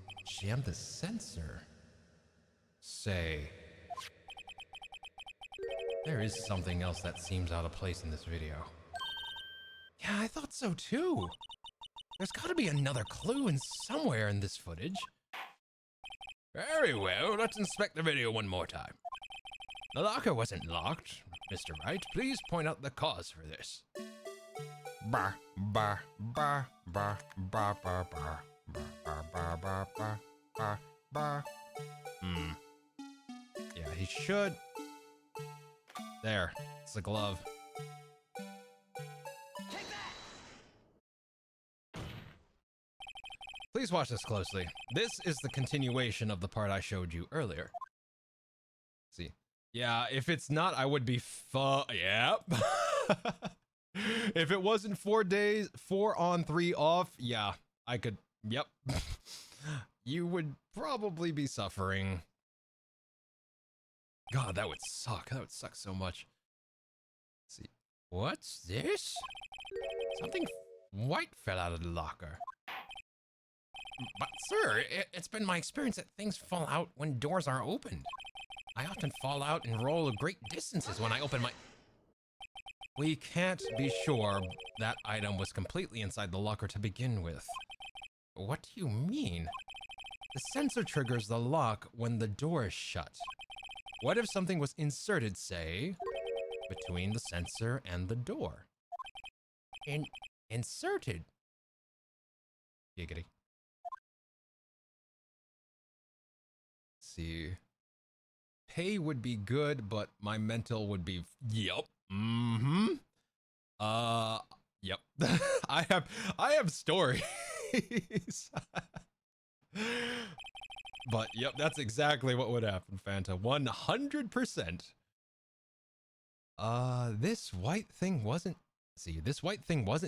jam the sensor? Say, there is something else that seems out of place in this video. Yeah, I thought so too. There's gotta be another clue in somewhere in this footage. Very well, let's inspect the video one more time. The locker wasn't locked. Mr. Wright, please point out the cause for this. Bar, bar, bar, bar, bar, bar, bar, bar, bar, bar, bar, bar, bar. Yeah, he should. There, it's the glove. Please watch this closely. This is the continuation of the part I showed you earlier. See. Yeah, if it's not, I would be yep. If it wasn't 4 days, 4 on, 3 off, yeah, I could, yep. You would probably be suffering. God, that would suck. That would suck so much. Let's see. What's this? Something white fell out of the locker. But sir, it's been my experience that things fall out when doors are opened. I often fall out and roll great distances when I open my... We can't be sure that item was completely inside the locker to begin with. What do you mean? The sensor triggers the lock when the door is shut. What if something was inserted, say, between the sensor and the door? Inserted? Giggity. Let's see. Pay would be good, but my mental would be, yep. Yep. I have stories. But yep, that's exactly what would happen, Fanta. 100%. This white thing wasn't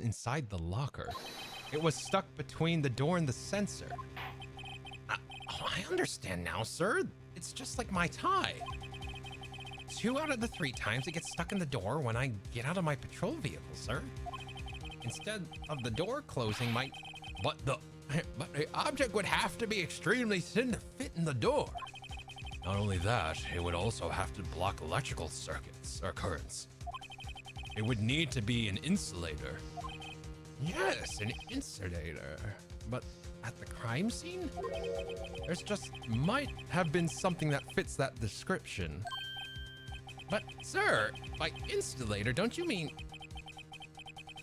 inside the locker. It was stuck between the door and the sensor. I understand now, sir. It's just like my tie. 2 out of the 3 times it gets stuck in the door when I get out of my patrol vehicle, sir. Instead of the door closing, but the object would have to be extremely thin to fit in the door. Not only that, it would also have to block electrical circuits or currents. It would need to be an insulator. Yes, an insulator. But at the crime scene? There's just might have been something that fits that description. But, sir, by insulator, don't you mean...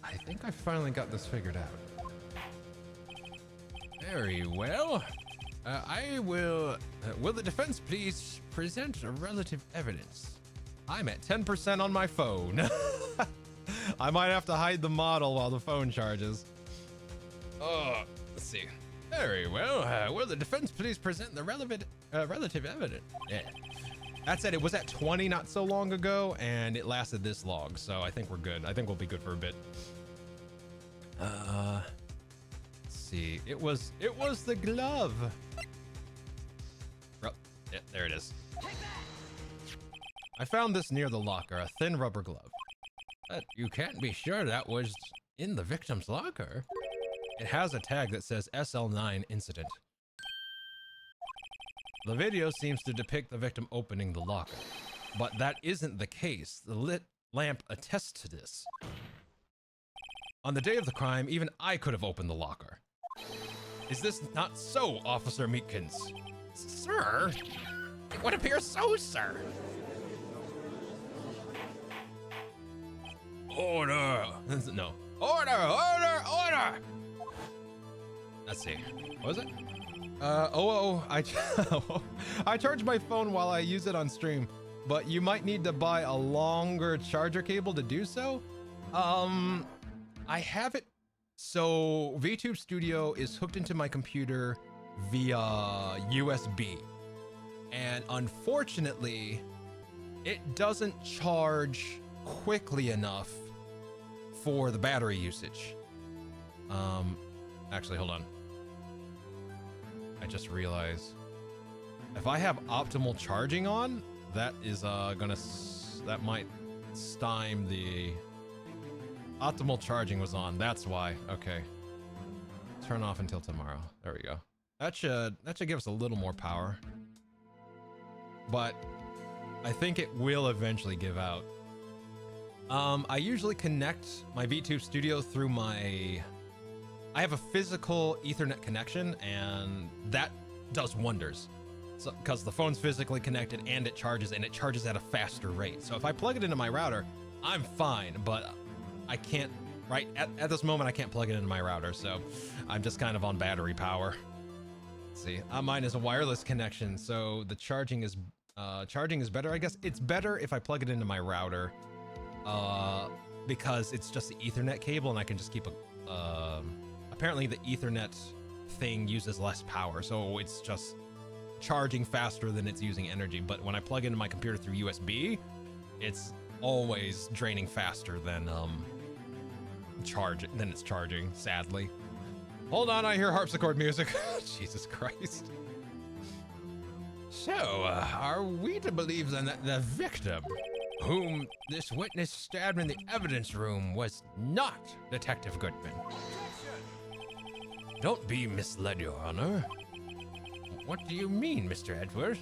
I think I finally got this figured out. Very well. I will... will the defense please present relative evidence? I'm at 10% on my phone. I might have to hide the model while the phone charges. Oh, let's see. Very well. Will the defense please present the relative evidence? Yeah. That said, it was at 20 not so long ago, and it lasted this long, so I think we're good. I think we'll be good for a bit. Let's see. It was the glove. Oh, yeah, there it is. I found this near the locker, a thin rubber glove. But you can't be sure that was in the victim's locker. It has a tag that says SL9 incident. The video seems to depict the victim opening the locker, but that isn't the case. The lit lamp attests to this. On the day of the crime, even I could have opened the locker. Is this not so, Officer Meatkins? Sir? It would appear so, sir. Order! No. Order! Let's see. What was it? I charge my phone while I use it on stream, but you might need to buy a longer charger cable to do so. I have it. So VTube Studio is hooked into my computer via USB. And unfortunately, it doesn't charge quickly enough for the battery usage. Actually, hold on. I just realized if I have optimal charging on, that is that might stymie the optimal charging was on. That's why. Okay. Turn off until tomorrow. There we go. That should give us a little more power. But I think it will eventually give out. I usually connect my VTube Studio through I have a physical Ethernet connection, and that does wonders. So, because the phone's physically connected and it charges at a faster rate. So if I plug it into my router, I'm fine, but I can't, right at this moment, I can't plug it into my router. So I'm just kind of on battery power. Let's see, mine is a wireless connection. So the charging is better. I guess it's better if I plug it into my router, because it's just the Ethernet cable and I can just keep apparently the Ethernet thing uses less power, so it's just charging faster than it's using energy. But when I plug into my computer through USB, it's always draining faster than it's charging, sadly. Hold on, I hear harpsichord music. Jesus Christ. So, are we to believe then that the victim, whom this witness stabbed in the evidence room, was not Detective Goodman? Don't be misled, Your Honor. What do you mean, Mr. Edward?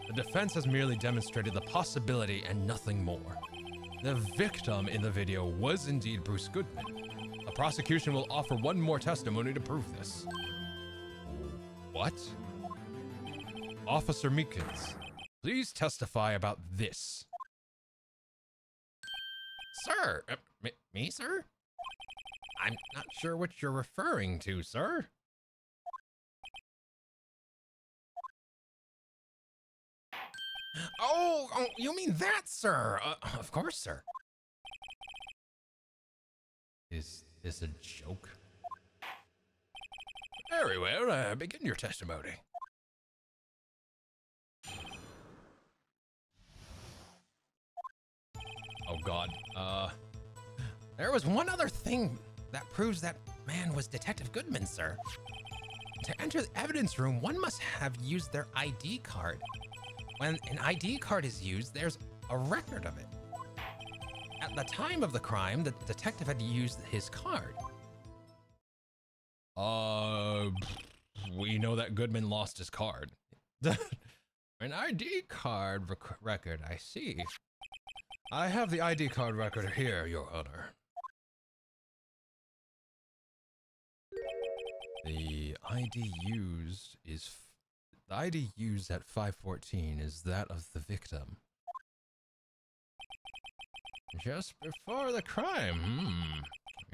The defense has merely demonstrated the possibility and nothing more. The victim in the video was indeed Bruce Goodman. The prosecution will offer one more testimony to prove this. What? Officer Meekins, please testify about this. Sir? Me, sir? I'm not sure what you're referring to, sir. Oh, you mean that, sir? Of course, sir. Is this a joke? Very well, begin your testimony. Oh God, There was one other thing that proves that man was Detective Goodman, sir. To enter the evidence room, one must have used their ID card. When an ID card is used, there's a record of it. At the time of the crime, the detective had used his card. We know that Goodman lost his card. An ID card record, I see. I have the ID card record here, Your Honor. The ID used at 514 is that of the victim. Just before the crime,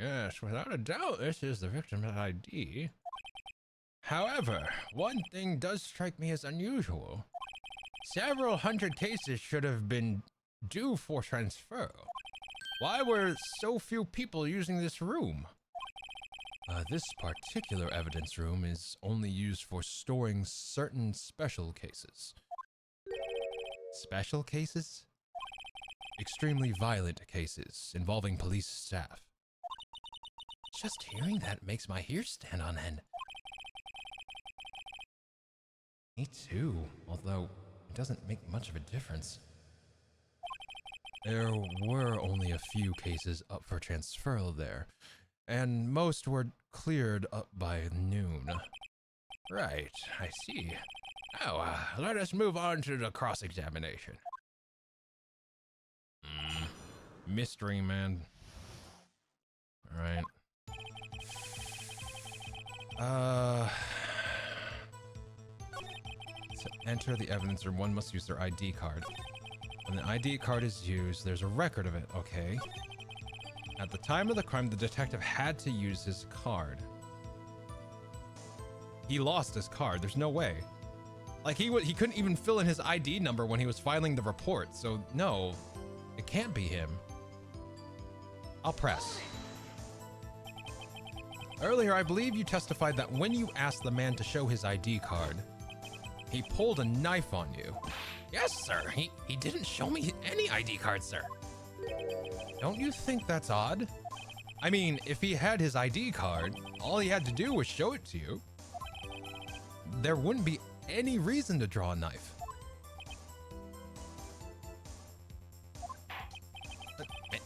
Yes, without a doubt, this is the victim's ID. However, one thing does strike me as unusual. Several hundred cases should have been due for transfer. Why were so few people using this room? This particular evidence room is only used for storing certain special cases. Special cases? Extremely violent cases involving police staff. Just hearing that makes my hair stand on end. Me too, although it doesn't make much of a difference. There were only a few cases up for transferal there, and most were cleared up by noon. Right, I see. Now, let us move on to the cross-examination. Mystery man. Alright. To enter the evidence room, one must use their ID card. When the ID card is used, there's a record of it, okay? At the time of the crime, the detective had to use his card. He lost his card, there's no way. Like, he couldn't even fill in his ID number when he was filing the report, so no, it can't be him. I'll press. Earlier, I believe you testified that when you asked the man to show his ID card, he pulled a knife on you. Yes, sir. He didn't show me any ID card, sir. Don't you think that's odd? I mean, if he had his ID card, all he had to do was show it to you. There wouldn't be any reason to draw a knife.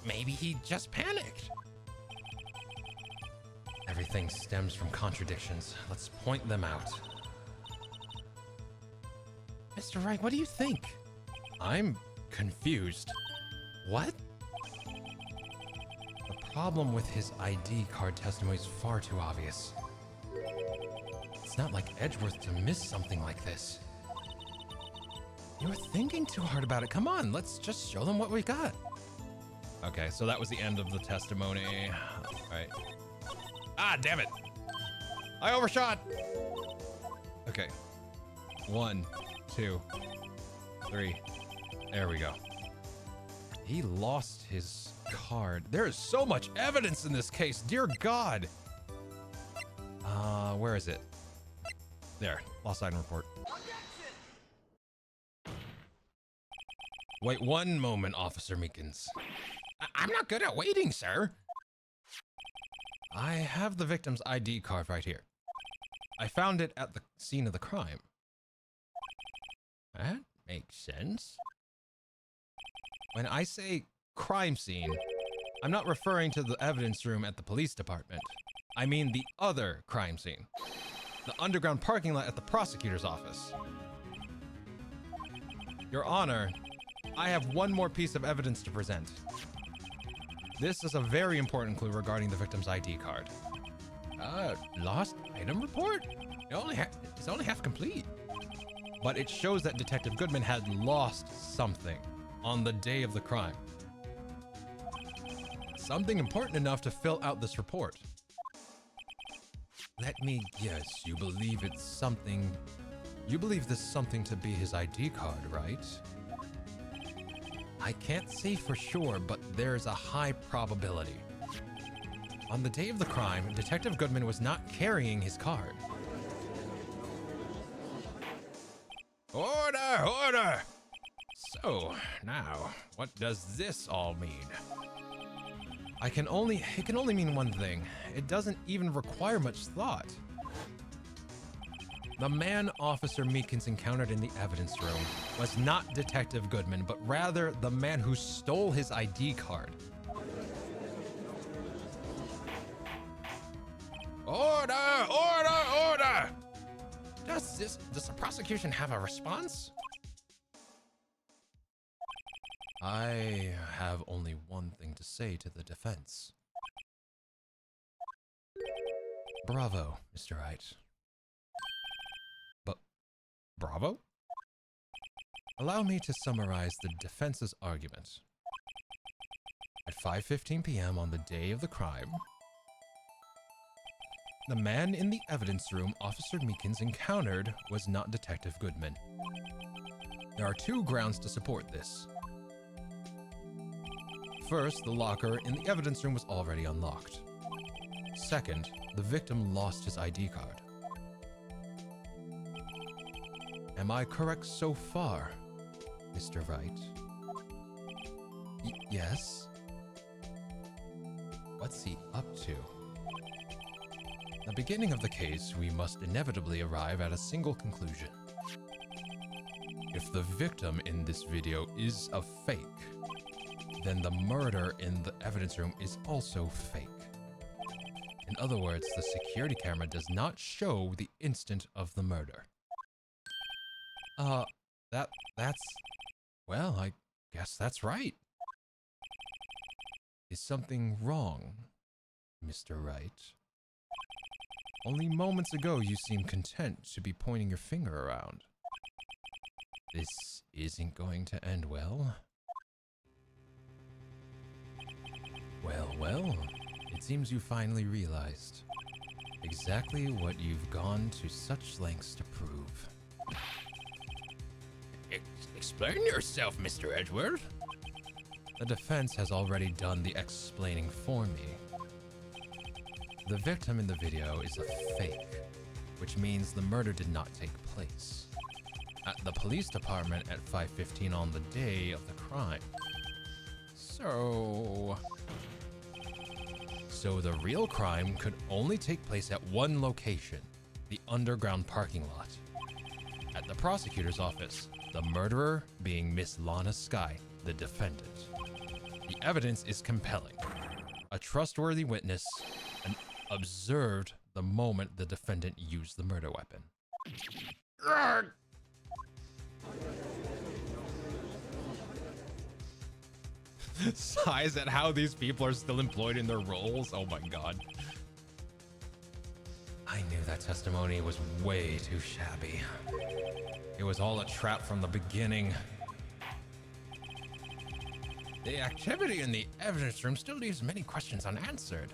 Maybe he just panicked. Everything stems from contradictions. Let's point them out. Mr. Wright, what do you think? I'm confused. What? The problem with his ID card testimony is far too obvious. It's not like Edgeworth to miss something like this. You're thinking too hard about it. Come on, let's just show them what we got. Okay, so that was the end of the testimony. All right. Ah, damn it. I overshot. Okay. 1, 2, 3. There we go. He lost his card. There is so much evidence in this case. Dear God. Where is it? There. Lost item report. Wait one moment, Officer Meekins. I'm not good at waiting, sir. I have the victim's ID card right here. I found it at the scene of the crime. That makes sense. When I say crime scene, I'm not referring to the evidence room at the police department. I mean the other crime scene. The underground parking lot at the prosecutor's office. Your Honor, I have one more piece of evidence to present. This is a very important clue regarding the victim's ID card. Lost item report? It's only half complete. But it shows that Detective Goodman had lost something on the day of the crime. Something important enough to fill out this report. Let me guess, you believe it's something... You believe this something to be his ID card, right? I can't say for sure, but there's a high probability. On the day of the crime, Detective Goodman was not carrying his card. Order! Order! So, now, what does this all mean? It can only mean one thing. It doesn't even require much thought. The man Officer Meekins encountered in the evidence room was not Detective Goodman, but rather the man who stole his ID card. Order! Order! Order! Does the prosecution have a response? I have only one thing to say to the defense. Bravo, Mr. Wright. But, bravo? Allow me to summarize the defense's argument. At 5:15 p.m. on the day of the crime, the man in the evidence room Officer Meekins encountered was not Detective Goodman. There are two grounds to support this. First, the locker in the evidence room was already unlocked. Second, the victim lost his ID card. Am I correct so far, Mr. Wright? Yes? What's he up to? The beginning of the case, we must inevitably arrive at a single conclusion. If the victim in this video is a fake, then the murder in the evidence room is also fake. In other words, the security camera does not show the instant of the murder. Well, I guess that's right. Is something wrong, Mr. Wright? Only moments ago you seemed content to be pointing your finger around. This isn't going to end well. Well, it seems you finally realized exactly what you've gone to such lengths to prove. Explain yourself, Mr. Edward. The defense has already done the explaining for me. The victim in the video is a fake, which means the murder did not take place at the police department at 5:15 on the day of the crime. So the real crime could only take place at one location, the underground parking lot. At the prosecutor's office, the murderer being Miss Lana Skye, the defendant. The evidence is compelling. A trustworthy witness observed the moment the defendant used the murder weapon. Sighs at how these people are still employed in their roles. Oh my god. I knew that testimony was way too shabby. It was all a trap from the beginning. The activity in the evidence room still leaves many questions unanswered.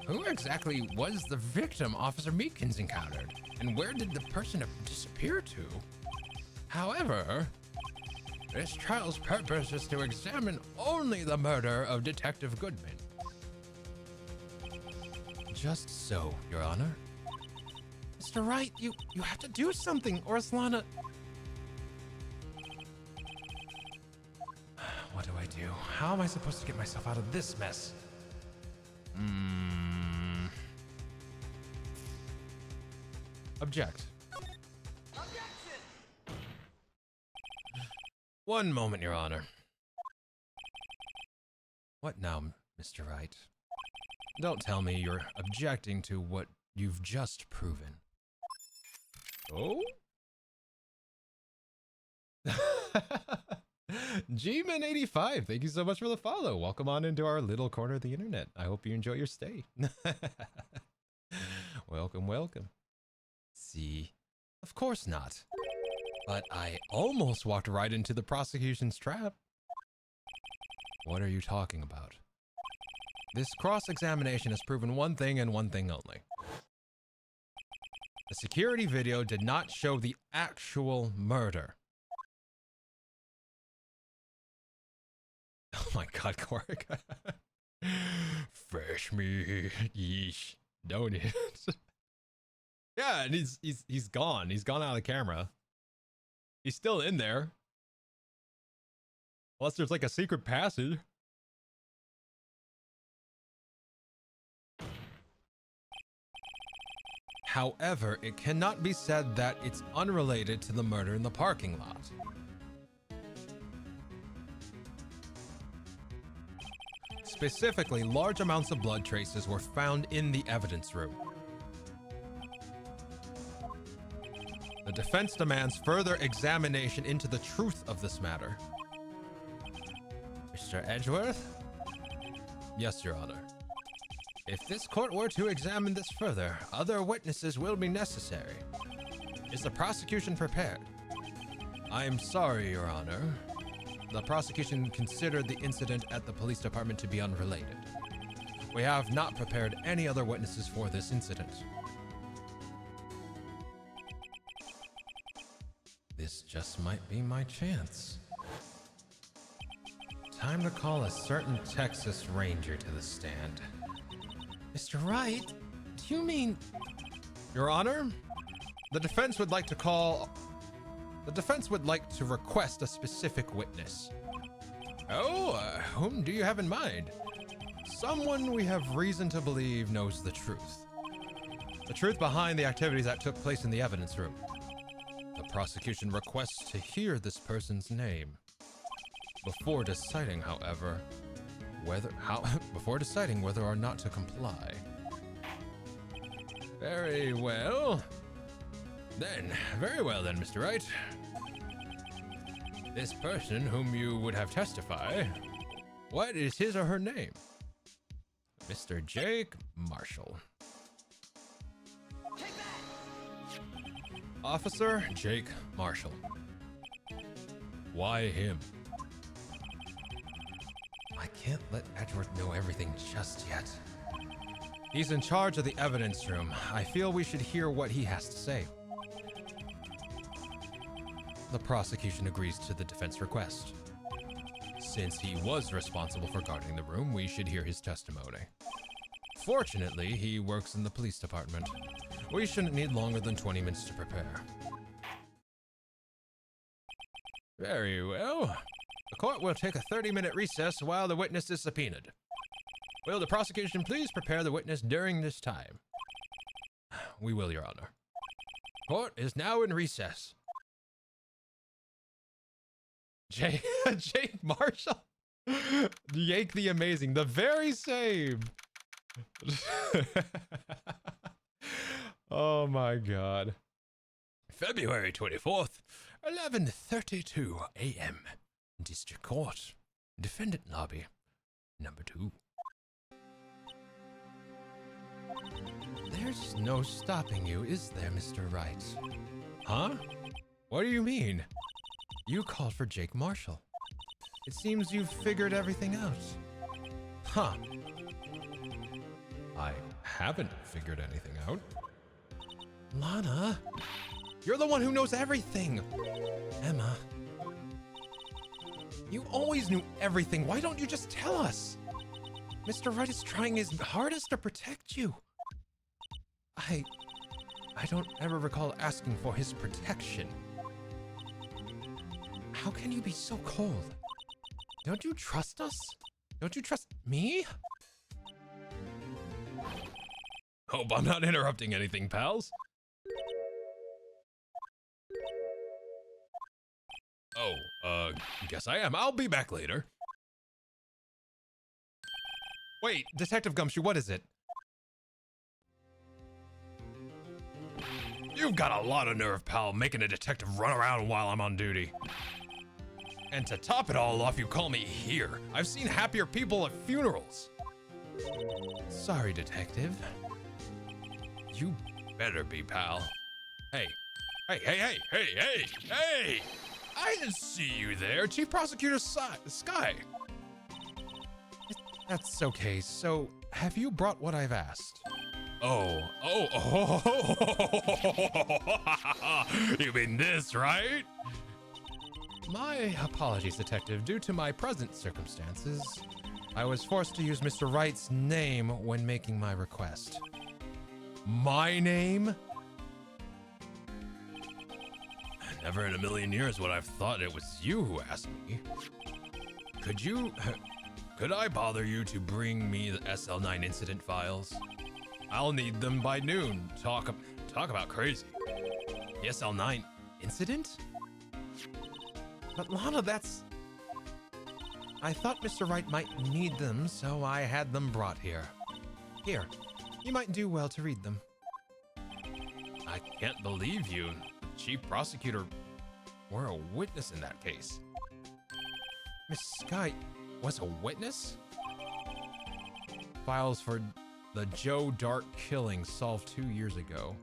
Who exactly was the victim Officer Meekins encountered? And where did the person disappear to? However, this trial's purpose is to examine only the murder of Detective Goodman. Just so, Your Honor. Mr. Wright, you have to do something, or else Lana... What do I do? How am I supposed to get myself out of this mess? Object. Objection! One moment, Your Honor. What now, Mr. Wright? Don't tell me you're objecting to what you've just proven. Oh? Gman85, thank you so much for the follow. Welcome on into our little corner of the internet. I hope you enjoy your stay. Welcome. See, of course not. But I almost walked right into the prosecution's trap. What are you talking about? This cross-examination has proven one thing and one thing only. The security video did not show the actual murder. Oh my god, Cork. Fresh meat. Yeesh. Don't it? Yeah, and he's gone. He's gone out of the camera. He's still in there. Unless there's like a secret passage. However, it cannot be said that it's unrelated to the murder in the parking lot. Specifically, large amounts of blood traces were found in the evidence room. The defense demands further examination into the truth of this matter. Mr. Edgeworth? Yes, Your Honor. If this court were to examine this further, other witnesses will be necessary. Is the prosecution prepared? I am sorry, Your Honor. The prosecution considered the incident at the police department to be unrelated. We have not prepared any other witnesses for this incident. This just might be my chance. Time to call a certain Texas Ranger to the stand. Mr. Wright, do you mean... Your Honor, the defense would like to request a specific witness. Oh, whom do you have in mind? Someone we have reason to believe knows the truth. The truth behind the activities that took place in the evidence room. The prosecution requests to hear this person's name. Before deciding, however, whether or not to comply. Very well then, Mr. Wright. This person whom you would have testify, what is his or her name? Mr. Jake Marshall. Officer Jake Marshall. Why him? I can't let Edgeworth know everything just yet. He's in charge of the evidence room. I feel we should hear what he has to say. The prosecution agrees to the defense request. Since he was responsible for guarding the room, we should hear his testimony. Fortunately, he works in the police department. We shouldn't need longer than 20 minutes to prepare. Very well. The court will take a 30-minute recess while the witness is subpoenaed. Will the prosecution please prepare the witness during this time? We will, Your Honor. Court is now in recess. Jake Marshall? Jake the Amazing, the very same. Oh my God. February 24th, 11:32 a.m. District Court, Defendant Lobby, number 2. There's no stopping you, is there, Mr. Wright? Huh? What do you mean? You called for Jake Marshall. It seems you've figured everything out. Huh. I haven't figured anything out. Lana, you're the one who knows everything. Emma, you always knew everything. Why don't you just tell us? Mr. Wright is trying his hardest to protect you. I don't ever recall asking for his protection. How can you be so cold? Don't you trust us? Don't you trust me? Hope I'm not interrupting anything, pals. Oh, guess I am. I'll be back later. Wait, Detective Gumshoe, what is it? You've got a lot of nerve, pal, making a detective run around while I'm on duty. And to top it all off, you call me here. I've seen happier people at funerals. Sorry, Detective. You better be, pal. Hey. Hey! I didn't see you there, Chief Prosecutor Sky. That's okay, so have you brought what I've asked? Oh. You mean this, right? My apologies, Detective. Due to my present circumstances, I was forced to use Mr. Wright's name when making my request. My name? Never in a million years would I've thought it was you who asked me. Could I bother you to bring me the SL9 incident files? I'll need them by noon. Talk about crazy. The SL9 incident? But Lana, I thought Mr. Wright might need them, so I had them brought here. Here, you might do well to read them. I can't believe you, Chief Prosecutor, were a witness in that case. Miss Sky, was a witness? Files for the Joe Dart killing solved 2 years ago.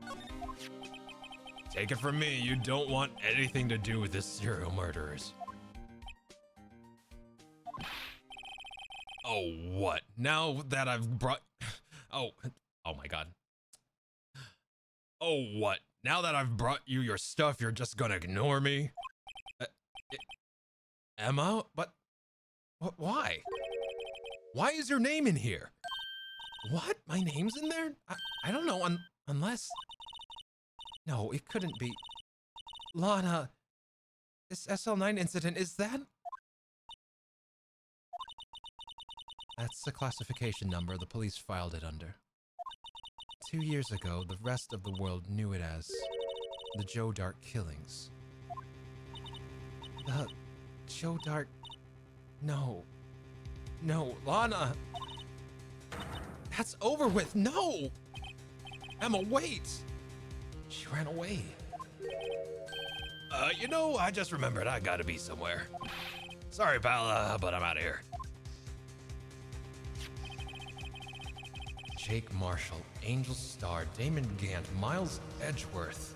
Take it from me, you don't want anything to do with the serial murderers. Oh, what? Now that I've brought... Oh my god. Oh, what? Now that I've brought you your stuff, you're just gonna ignore me? Emma? But... Why? Why is your name in here? What? My name's in there? I don't know, unless... No, it couldn't be. Lana, this SL9 incident, is that? That's the classification number the police filed it under. 2 years ago, the rest of the world knew it as the Joe Dart killings. The Joe Dart... No. No, Lana! That's over with, no! Emma, wait! She ran away. You know, I just remembered I gotta be somewhere. Sorry, pal, but I'm out of here. Jake Marshall, Angel Starr, Damon Gant, Miles Edgeworth.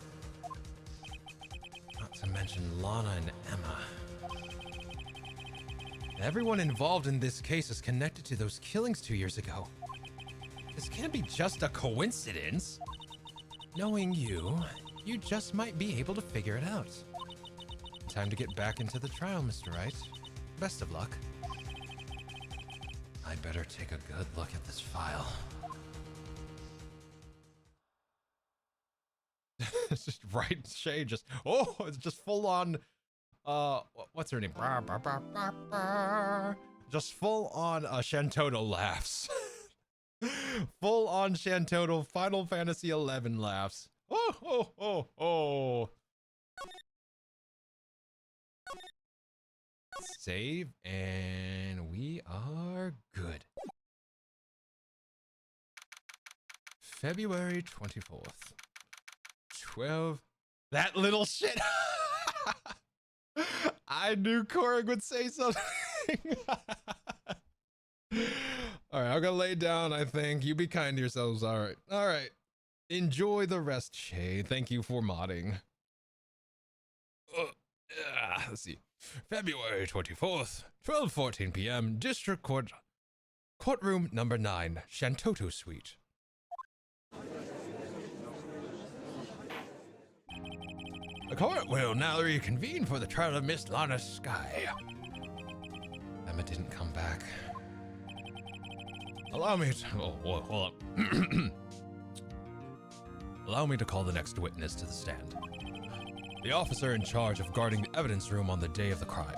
Not to mention Lana and Emma. Everyone involved in this case is connected to those killings 2 years ago. This can't be just a coincidence. Knowing you just might be able to figure it out. Time to get back into the trial, Mr. Wright. Best of luck. I'd better take a good look at this file. It's just right shade, just it's just full on what's her name? Just full on Shantoto laughs. Full on Shantoto Final Fantasy XI laughs. Oh. Save, and we are good. February 24th. 12. That little shit. I knew Korig would say something. All right, I'm gonna lay down, I think. You be kind to yourselves. All right. Enjoy the rest, Shay. Thank you for modding. Let's see. February 24th, 12:14 p.m. District Court, courtroom number 9, Shantoto Suite. The court will now reconvene for the trial of Miss Lana Sky. Emma didn't come back. Allow me to... Oh, hold up. Allow me to call the next witness to the stand. The officer in charge of guarding the evidence room on the day of the crime.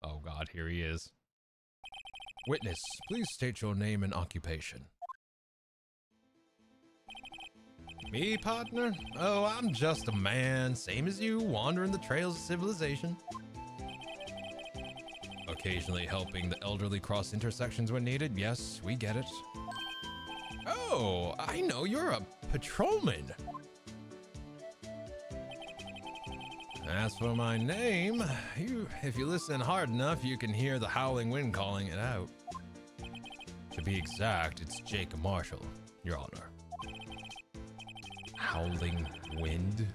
Oh god, here he is. Witness, please state your name and occupation. Me, partner? Oh, I'm just a man, same as you, wandering the trails of civilization. Occasionally helping the elderly cross intersections when needed. Yes, we get it. Oh, I know, you're a patrolman. As for my name, if you listen hard enough, you can hear the howling wind calling it out. To be exact, it's Jake Marshall, Your Honor. Howling wind?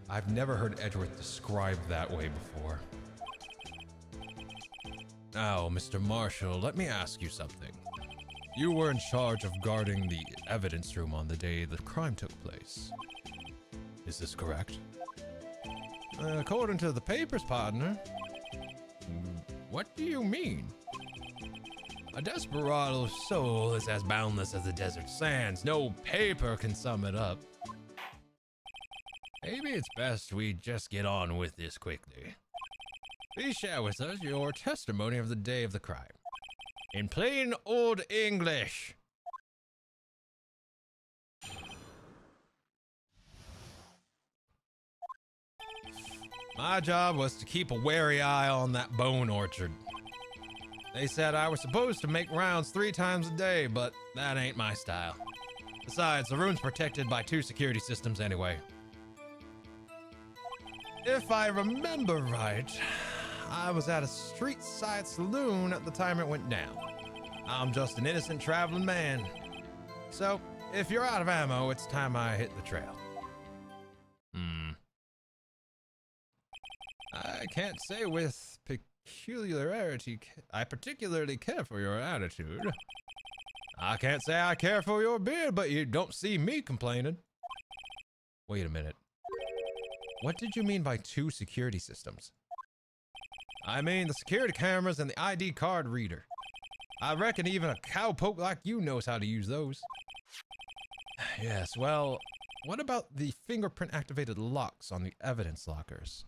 I've never heard Edgeworth described that way before. Now, Mr. Marshall, let me ask you something. You were in charge of guarding the evidence room on the day the crime took place. Is this correct? According to the papers, partner. What do you mean? A desperado's soul is as boundless as the desert sands. No paper can sum it up. Maybe it's best we just get on with this quickly. Please share with us your testimony of the day of the crime. In plain old English. My job was to keep a wary eye on that bone orchard. They said I was supposed to make rounds 3 times a day, but that ain't my style. Besides, the room's protected by 2 security systems anyway. If I remember right, I was at a street side saloon at the time it went down. I'm just an innocent traveling man. So, if you're out of ammo, it's time I hit the trail. I can't say with peculiarity I particularly care for your attitude. I can't say I care for your beard, but you don't see me complaining. Wait a minute. What did you mean by 2 security systems? I mean the security cameras and the ID card reader. I reckon even a cowpoke like you knows how to use those. Yes, well, what about the fingerprint activated locks on the evidence lockers?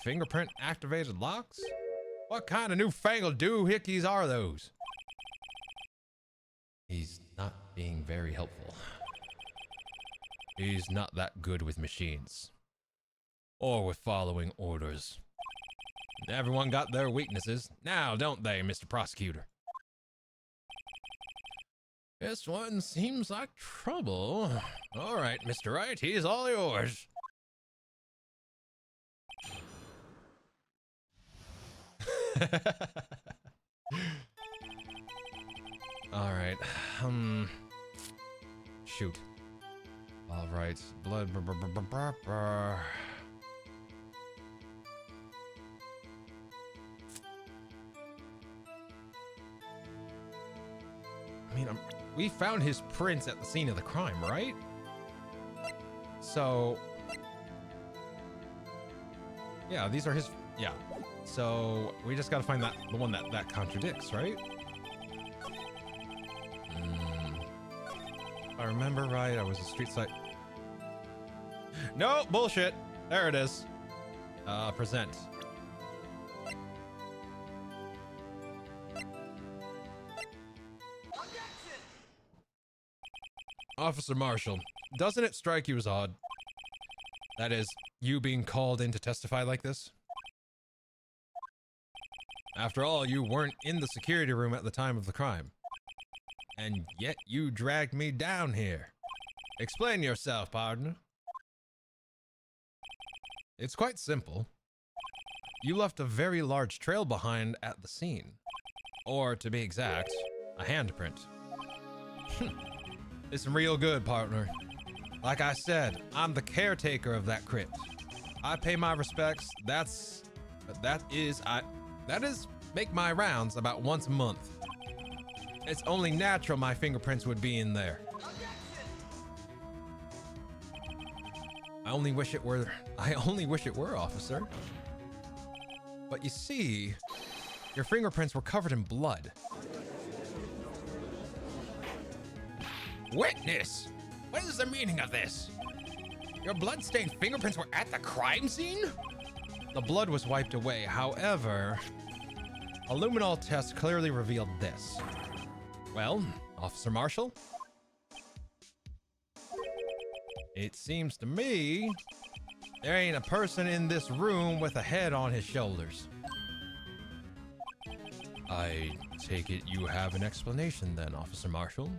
Fingerprint activated locks? What kind of newfangled doohickeys are those? He's not being very helpful. He's not that good with machines. Or with following orders. Everyone got their weaknesses. Now, don't they, Mr. Prosecutor? This one seems like trouble. All right, Mr. Wright, he's all yours. All right. Shoot. All right. Blood. I mean, we found his prints at the scene of the crime, right? So, yeah, these are his. Yeah. So we just gotta find the one that contradicts, right? If I remember right, I was a street side. No, bullshit. There it is. Present. Objection! Officer Marshall, doesn't it strike you as odd? That is, you being called in to testify like this? After all, you weren't in the security room at the time of the crime. And yet you dragged me down here. Explain yourself, partner. It's quite simple. You left a very large trail behind at the scene. Or, to be exact, a handprint. It's real good, partner. Like I said, I'm the caretaker of that crypt. I pay my respects. That is make my rounds about once a month. It's only natural my fingerprints would be in there. I only wish it were, officer. But you see, your fingerprints were covered in blood. Witness! What is the meaning of this? Your blood-stained fingerprints were at the crime scene? The blood was wiped away. However, a luminol test clearly revealed this. Well, Officer Marshall? It seems to me there ain't a person in this room with a head on his shoulders. I take it you have an explanation then, Officer Marshall?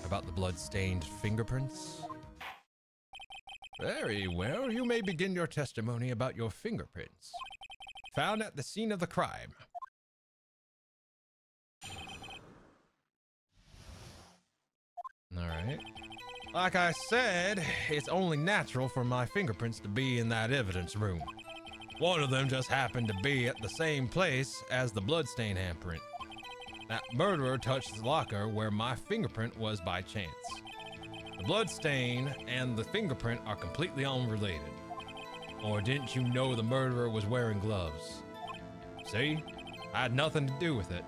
About the blood-stained fingerprints? Very well, you may begin your testimony about your fingerprints. Found at the scene of the crime. Alright. Like I said, it's only natural for my fingerprints to be in that evidence room. One of them just happened to be at the same place as the bloodstain handprint. That murderer touched the locker where my fingerprint was by chance. The bloodstain and the fingerprint are completely unrelated. Or didn't you know the murderer was wearing gloves? See? I had nothing to do with it.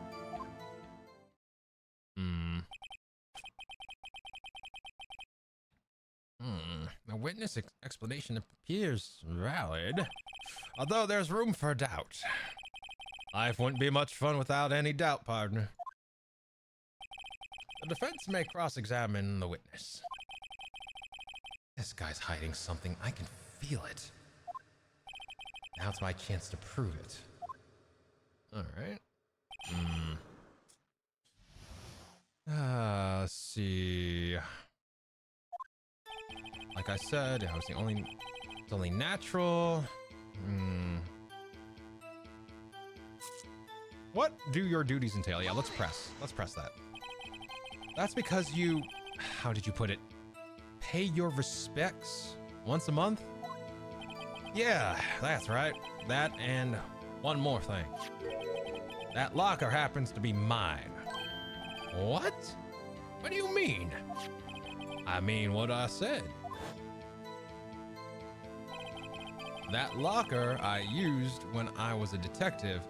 The witness explanation appears valid, although there's room for doubt. Life wouldn't be much fun without any doubt, partner. The defense may cross-examine the witness. This guy's hiding something. I can feel it. Now it's my chance to prove it. All right. Let's see. Like I said, it's only natural. What do your duties entail? Yeah, let's press that. That's because you, how did you put it? Pay your respects once a month? Yeah, that's right. That and one more thing. That locker happens to be mine. What? What do you mean? I mean what I said. That locker I used when I was a detective.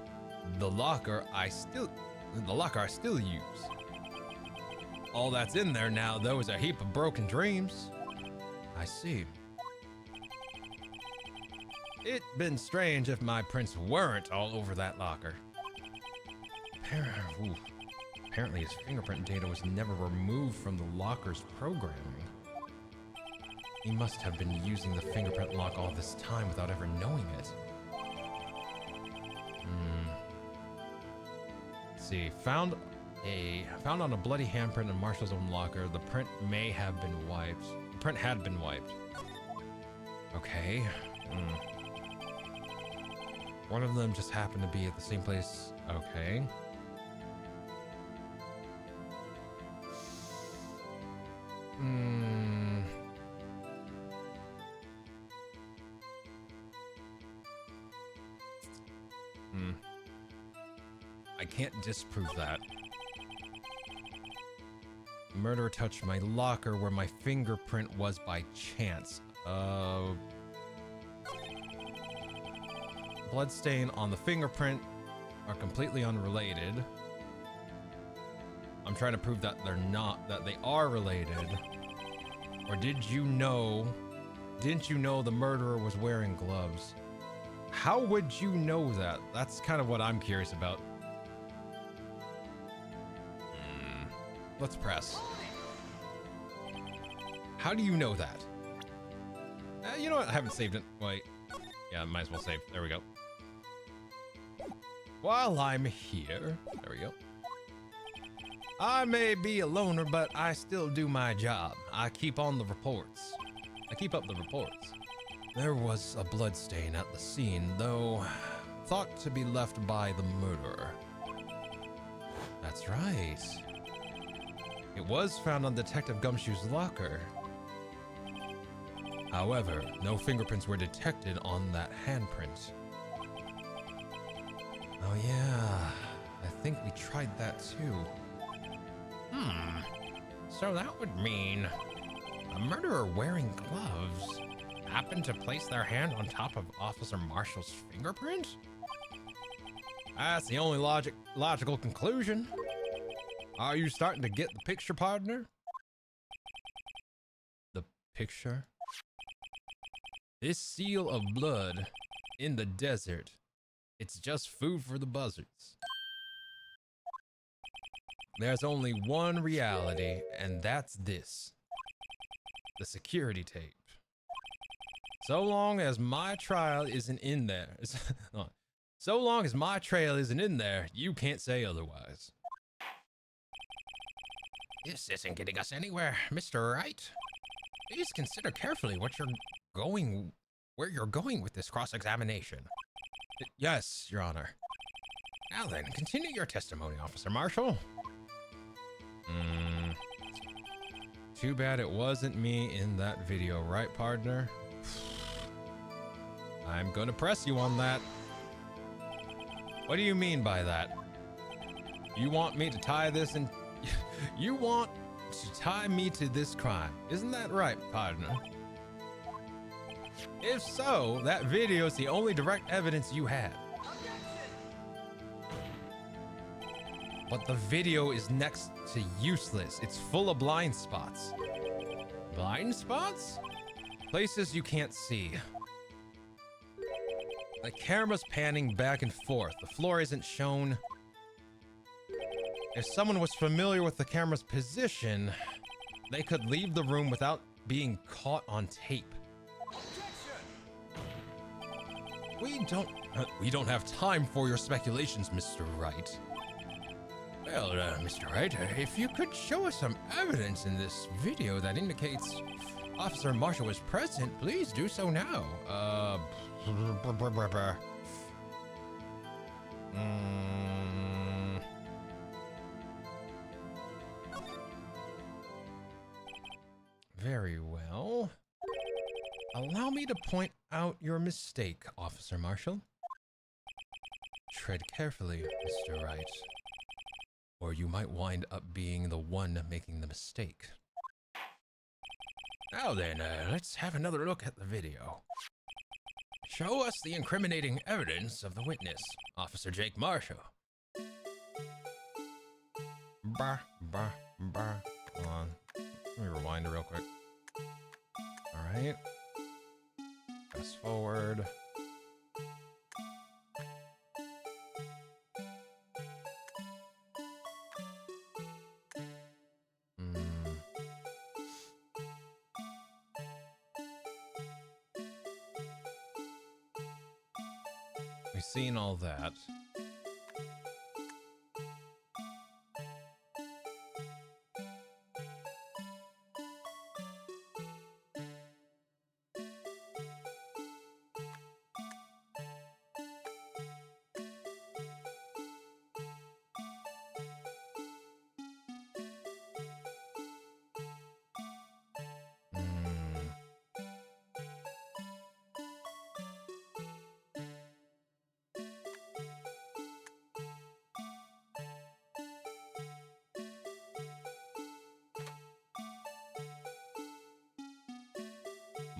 The locker I still use. All that's in there now, though, is a heap of broken dreams. I see. It'd been strange if my prints weren't all over that locker. Apparently his fingerprint data was never removed from the locker's programming. He must have been using the fingerprint lock all this time without ever knowing it. Let's see, found on a bloody handprint in Marshall's own locker. The print may have been wiped. The print had been wiped. Okay. One of them just happened to be at the same place. Okay. I can't disprove that. The murderer touched my locker where my fingerprint was by chance. Bloodstain on the fingerprint are completely unrelated. I'm trying to prove that they're not, that they are related. Or didn't you know the murderer was wearing gloves? How would you know that? That's kind of what I'm curious about. Let's press. How do you know that? You know what? I haven't saved it. Wait. Yeah, might as well save. There we go. While I'm here, there we go. I may be a loner, but I still do my job. I keep on the reports. I keep up the reports. There was a bloodstain at the scene, though thought to be left by the murderer. That's right. It was found on Detective Gumshoe's locker. However, no fingerprints were detected on that handprint. Oh yeah, I think we tried that too. So that would mean a murderer wearing gloves happened to place their hand on top of Officer Marshall's fingerprint? That's the only logical conclusion. Are you starting to get the picture, partner? The picture? This seal of blood in the desert, it's just food for the buzzards. There's only one reality, and that's this. The security tape. So long as my trial isn't in there, so long as my trail isn't in there, you can't say otherwise. This isn't getting us anywhere, Mr. Wright. Please consider carefully where you're going with this cross-examination. Yes, Your Honor. Now then, continue your testimony, Officer Marshall. Too bad it wasn't me in that video, right, partner? I'm gonna press you on that. What do you mean by that? You want me to tie this in? You want to tie me to this crime, isn't that right, partner? If so, that video is the only direct evidence you have. But the video is next to useless. It's full of blind spots. Blind spots? Places you can't see. The camera's panning back and forth. The floor isn't shown. If someone was familiar with the camera's position, they could leave the room without being caught on tape. We don't have time for your speculations, Mr. Wright. Well, Mr. Wright, if you could show us some evidence in this video that indicates Officer Marshall was present, please do so now. Very well. Allow me to point out your mistake, Officer Marshall. Tread carefully, Mr. Wright, or you might wind up being the one making the mistake. Now then, let's have another look at the video. Show us the incriminating evidence of the witness, Officer Jake Marshall. Hold on. Let me rewind it real quick. All right. Fast forward. We've seen all that.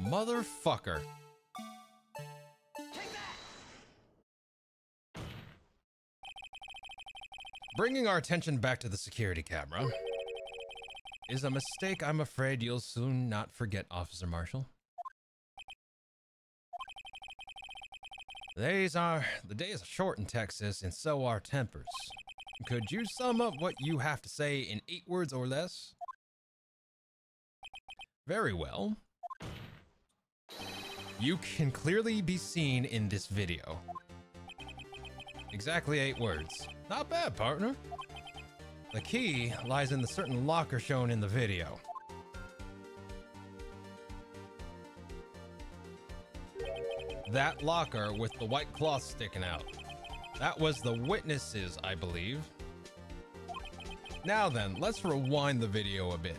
Motherfucker. Bringing our attention back to the security camera is a mistake I'm afraid you'll soon not forget, Officer Marshall. The days are short in Texas, and so are tempers. Could you sum up what you have to say in 8 words or less? Very well. You can clearly be seen in this video. Exactly 8 words. Not bad, partner. The key lies in the certain locker shown in the video. That locker with the white cloth sticking out. That was the witnesses, I believe. Now then, let's rewind the video a bit.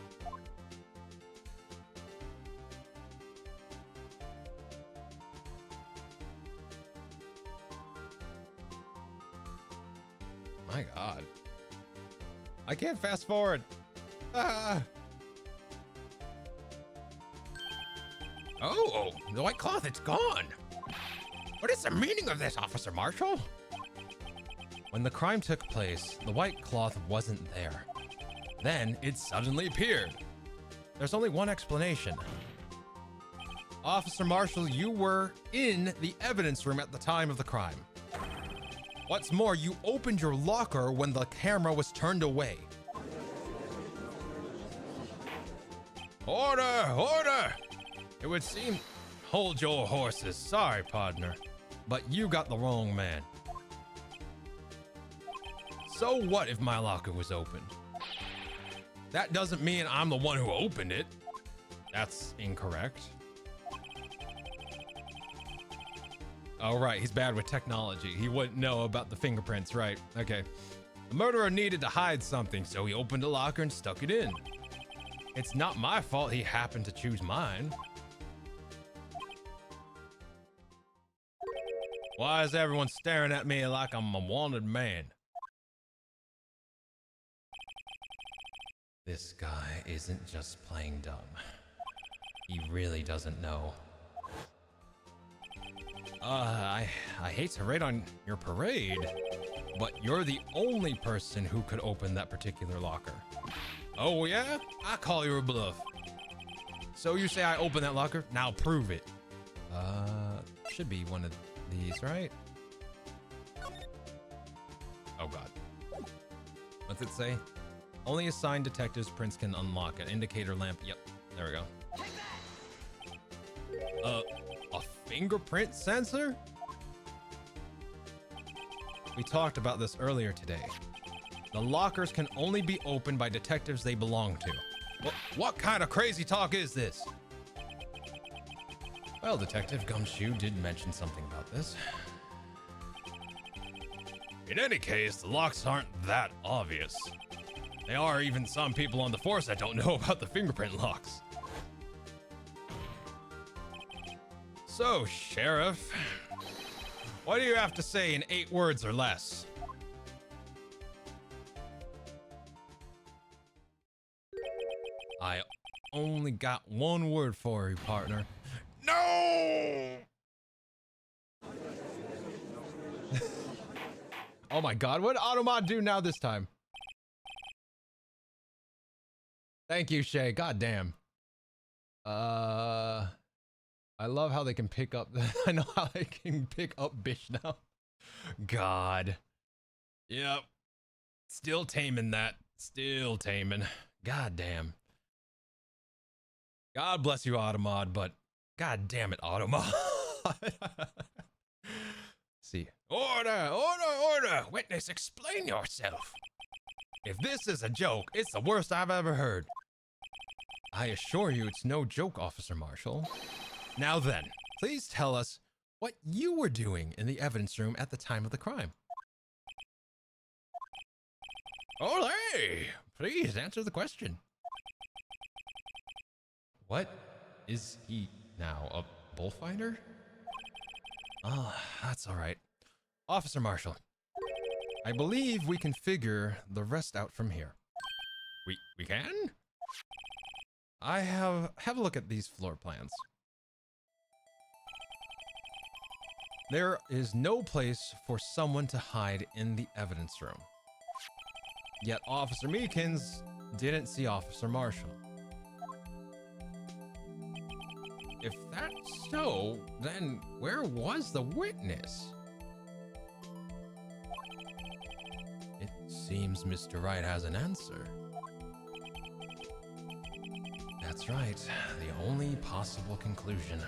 My God. I can't fast forward. Ah. Oh, the white cloth, it's gone. What is the meaning of this, Officer Marshall? When the crime took place, the white cloth wasn't there. Then it suddenly appeared. There's only one explanation. Officer Marshall, you were in the evidence room at the time of the crime. What's more, you opened your locker when the camera was turned away. Order! Order! It would seem... Hold your horses. Sorry, partner. But you got the wrong man. So what if my locker was opened? That doesn't mean I'm the one who opened it. That's incorrect. Oh, right, he's bad with technology. He wouldn't know about the fingerprints, right? Okay. The murderer needed to hide something, so he opened a locker and stuck it in. It's not my fault he happened to choose mine. Why is everyone staring at me like I'm a wanted man? This guy isn't just playing dumb. He really doesn't know. I hate to raid on your parade, but you're the only person who could open that particular locker. Oh yeah? I call your bluff. So you say I opened that locker? Now prove it. Should be one of these, right? Oh God. What's it say? Only assigned detectives prints can unlock an indicator lamp. Yep, there we go. A fingerprint sensor? We talked about this earlier today. The lockers can only be opened by detectives they belong to. What kind of crazy talk is this? Well, Detective Gumshoe did mention something about this. In any case, the locks aren't that obvious. There are even some people on the force that don't know about the fingerprint locks. So, Sheriff, what do you have to say in 8 words or less? I only got 1 word for you, partner. No! Oh my god, what did Automod do now this time? Thank you, Shay. God damn. I love how they can pick up I know how they can pick up Bish now. God. Yep. Still taming that. Still taming. God damn. God bless you, Automod, but god damn it, Automod. See. Order! Order! Order! Witness, explain yourself. If this is a joke, it's the worst I've ever heard. I assure you it's no joke, Officer Marshall. Now then, please tell us what you were doing in the evidence room at the time of the crime. Olé! Please answer the question. What is he now, a bullfighter? Oh, that's all right. Officer Marshall, I believe we can figure the rest out from here. We can? I have a look at these floor plans. There is no place for someone to hide in the evidence room. Yet Officer Meekins didn't see Officer Marshall. If that's so, then where was the witness? It seems Mr. Wright has an answer. That's right, the only possible conclusion.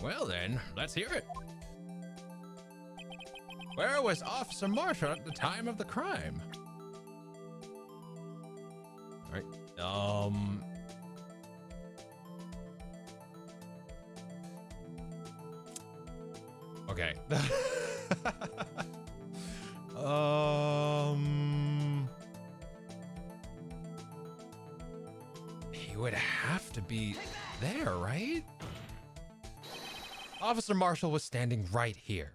Well then, let's hear it. Where was Officer Marshall at the time of the crime? All right, okay. He would have to be there, right? Officer Marshall was standing right here.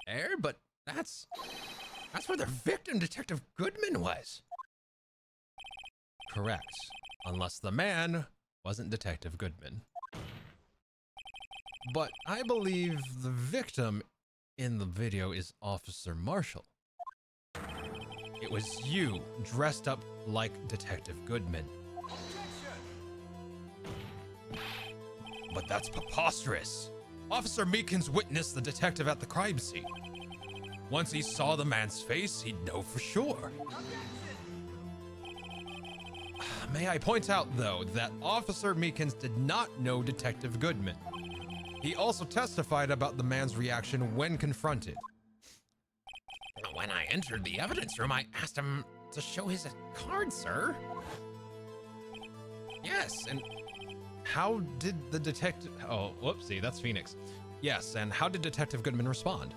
There, but that's where the victim, Detective Goodman, was. Correct. Unless the man wasn't Detective Goodman. But I believe the victim in the video is Officer Marshall. It was you dressed up like Detective Goodman. But that's preposterous. Officer Meekins witnessed the detective at the crime scene. Once he saw the man's face, he'd know for sure. May I point out, though, that Officer Meekins did not know Detective Goodman. He also testified about the man's reaction when confronted. When I entered the evidence room, I asked him to show his card, sir. Yes, and how did the detective... Oh, whoopsie, that's Phoenix. Yes, and how did Detective Goodman respond?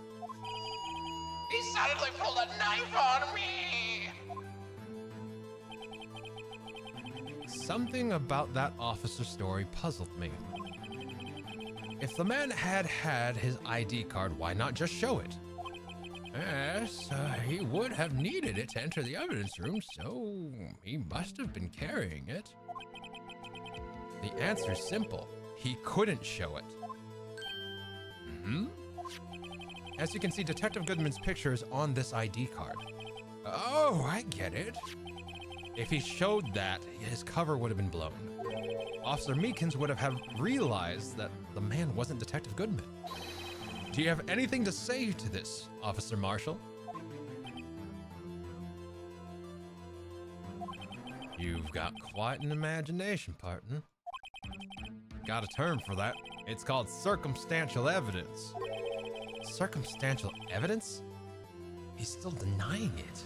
He suddenly pulled a knife on me! Something about that officer's story puzzled me. If the man had had his ID card, why not just show it? Yes, he would have needed it to enter the evidence room, so he must have been carrying it. The answer's simple. He couldn't show it. As you can see, Detective Goodman's picture is on this ID card. Oh, I get it. If he showed that, his cover would have been blown. Officer Meekins would have realized that the man wasn't Detective Goodman. Do you have anything to say to this, Officer Marshall? You've got quite an imagination, partner. Got a term for that. It's called circumstantial evidence. Circumstantial evidence? He's still denying it.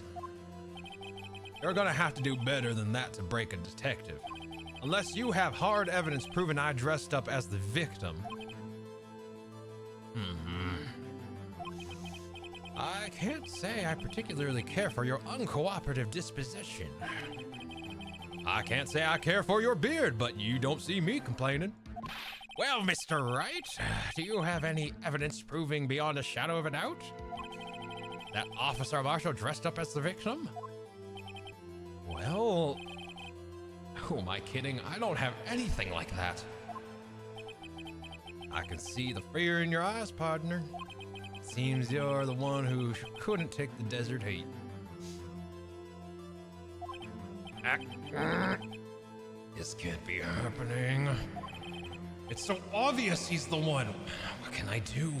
You're gonna have to do better than that to break a detective. Unless you have hard evidence proving I dressed up as the victim. I can't say I particularly care for your uncooperative disposition. I can't say I care for your beard, but you don't see me complaining. Well, Mr. Wright, do you have any evidence proving beyond a shadow of a doubt that Officer Marshall dressed up as the victim? Well, who am I kidding? I don't have anything like that. I can see the fear in your eyes, partner. Seems you're the one who couldn't take the desert heat. This can't be happening. It's so obvious he's the one. What can I do?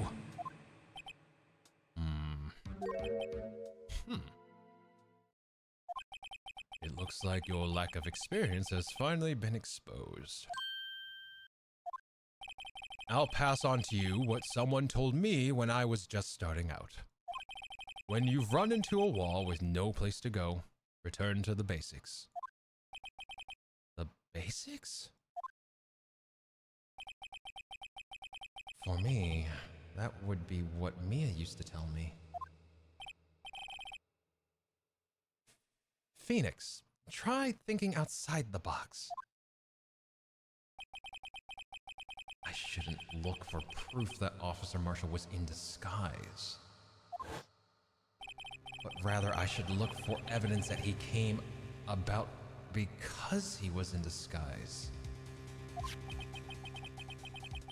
It looks like your lack of experience has finally been exposed. I'll pass on to you what someone told me when I was just starting out. When you've run into a wall with no place to go, return to the basics. The basics? For me, that would be what Mia used to tell me. Phoenix, try thinking outside the box. I shouldn't look for proof that Officer Marshall was in disguise. But rather, I should look for evidence that he came about because he was in disguise.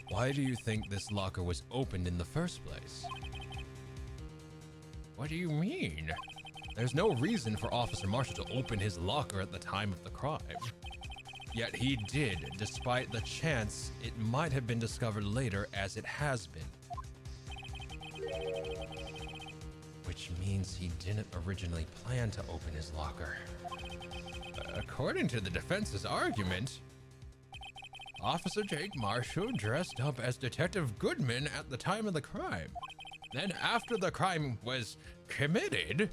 Why do you think this locker was opened in the first place? What do you mean? There's no reason for Officer Marshall to open his locker at the time of the crime. Yet he did, despite the chance it might have been discovered later, as it has been. Which means he didn't originally plan to open his locker. According to the defense's argument, Officer Jake Marshall dressed up as Detective Goodman at the time of the crime. Then after the crime was committed,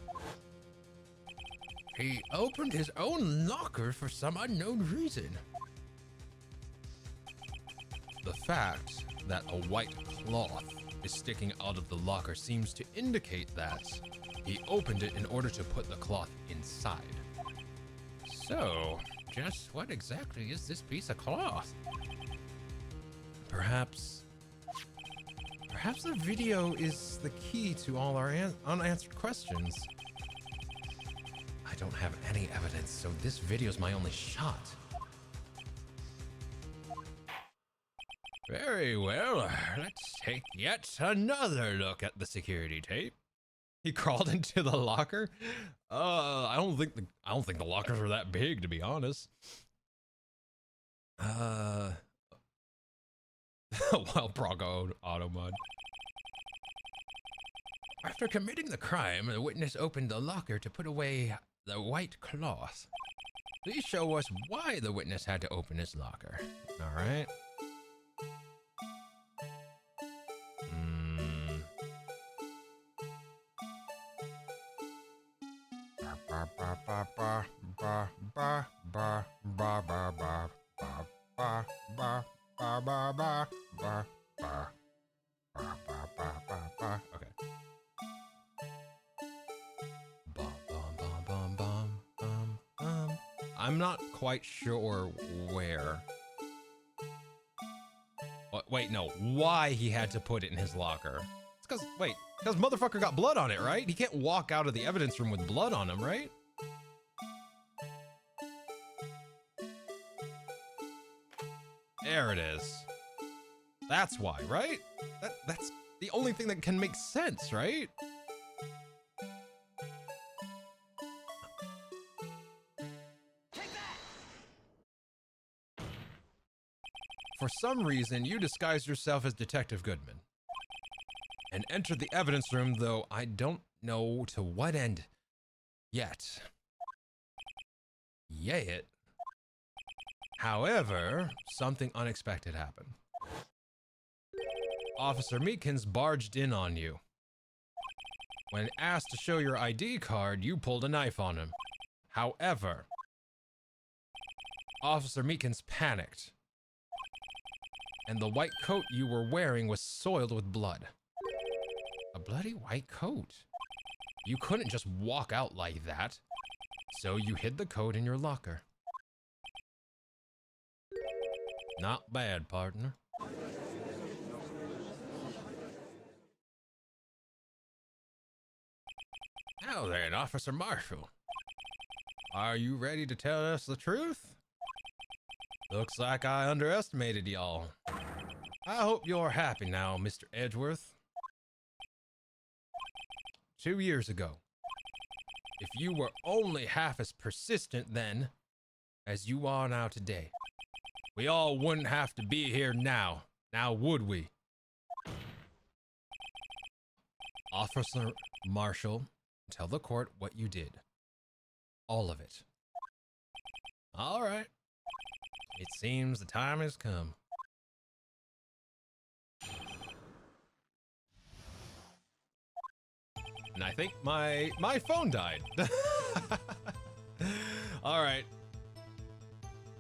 he opened his own locker for some unknown reason. The fact that a white cloth is sticking out of the locker seems to indicate that he opened it in order to put the cloth inside. So, just what exactly is this piece of cloth? Perhaps the video is the key to all our unanswered questions. I don't have any evidence, so this video is my only shot. Very well, let's take yet another look at the security tape. He crawled into the locker. I don't think the lockers are that big, to be honest. Well, Bronco Automod. After committing the crime, the witness opened the locker to put away the white cloth. Please show us why the witness had to open his locker. All right. Okay. I'm not quite sure where. Wait, no. Why he had to put it in his locker? It's because motherfucker got blood on it, right? He can't walk out of the evidence room with blood on him, right? There it is. That's why, right? That's the only thing that can make sense, right? For some reason, you disguised yourself as Detective Goodman and entered the evidence room, though I don't know to what end yet. Yet. However, something unexpected happened. Officer Meekins barged in on you. When asked to show your ID card, you pulled a knife on him. However, Officer Meekins panicked, and the white coat you were wearing was soiled with blood. A bloody white coat? You couldn't just walk out like that, so you hid the coat in your locker. Not bad, partner. Now then, Officer Marshall. Are you ready to tell us the truth? Looks like I underestimated y'all. I hope you're happy now, Mr. Edgeworth. 2 years ago, if you were only half as persistent then as you are now today, we all wouldn't have to be here now would we? Officer Marshall, tell the court what you did. All of it. All right. It seems the time has come. And I think my phone died. All right.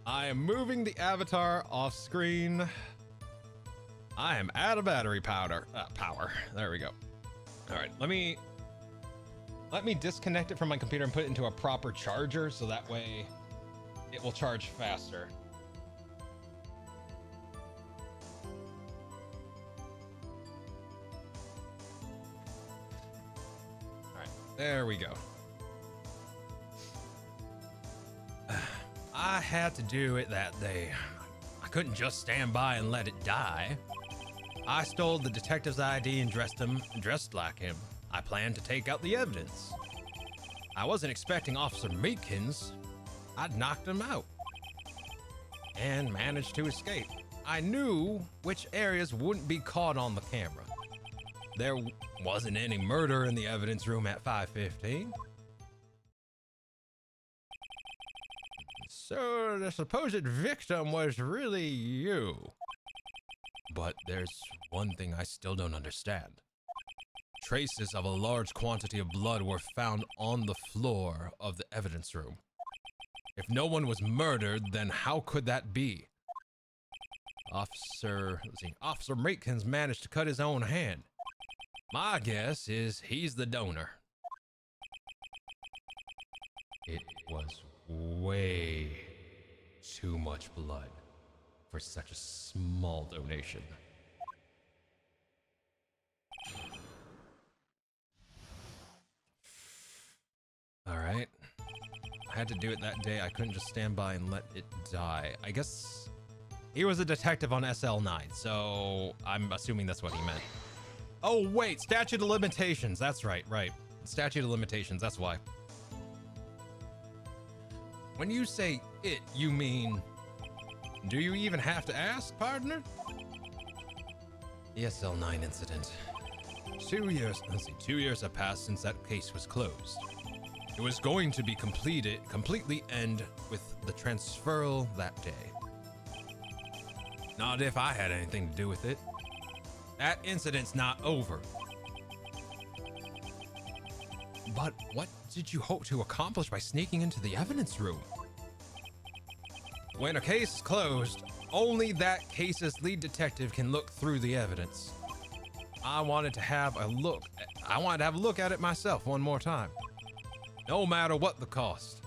I am moving the avatar off screen. I am out of battery power. There we go. All right, let me disconnect it from my computer and put it into a proper charger so that way it will charge faster. All right, there we go. I had to do it that day. I couldn't just stand by and let it die. I stole the detective's ID and dressed like him. I planned to take out the evidence. I wasn't expecting Officer Meekins. I'd knocked him out and managed to escape. I knew which areas wouldn't be caught on the camera. There wasn't any murder in the evidence room at 5:15. So the supposed victim was really you. But there's one thing I still don't understand. Traces of a large quantity of blood were found on the floor of the evidence room. If no one was murdered, then how could that be? Officer Meekins managed to cut his own hand. My guess is he's the donor. It was way too much blood for such a small donation. All right. I had to do it that day. I couldn't just stand by and let it die. I guess he was a detective on SL9, so I'm assuming that's what he meant. Oh, wait, statute of limitations. That's right. Statute of limitations, that's why. When you say it, you mean... Do you even have to ask, partner? The SL9 incident. 2 years have passed since that case was closed. It was going to be completely end with the transferal that day. Not if I had anything to do with it. That incident's not over. But what did you hope to accomplish by sneaking into the evidence room? When a case is closed, only that case's lead detective can look through the evidence. I wanted to have a look at it myself one more time. No matter what the cost.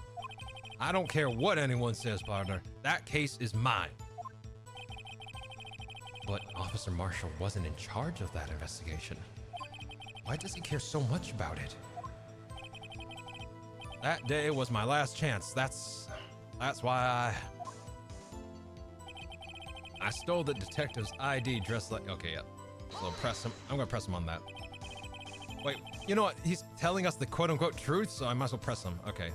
I don't care what anyone says, partner. That case is mine. But Officer Marshall wasn't in charge of that investigation. Why does he care so much about it? That day was my last chance. That's why I stole the detective's ID dressed like... Okay, yeah. So press him. I'm gonna press him on that. Wait, you know what? He's telling us the quote-unquote truth, so I might as well press him. Okay.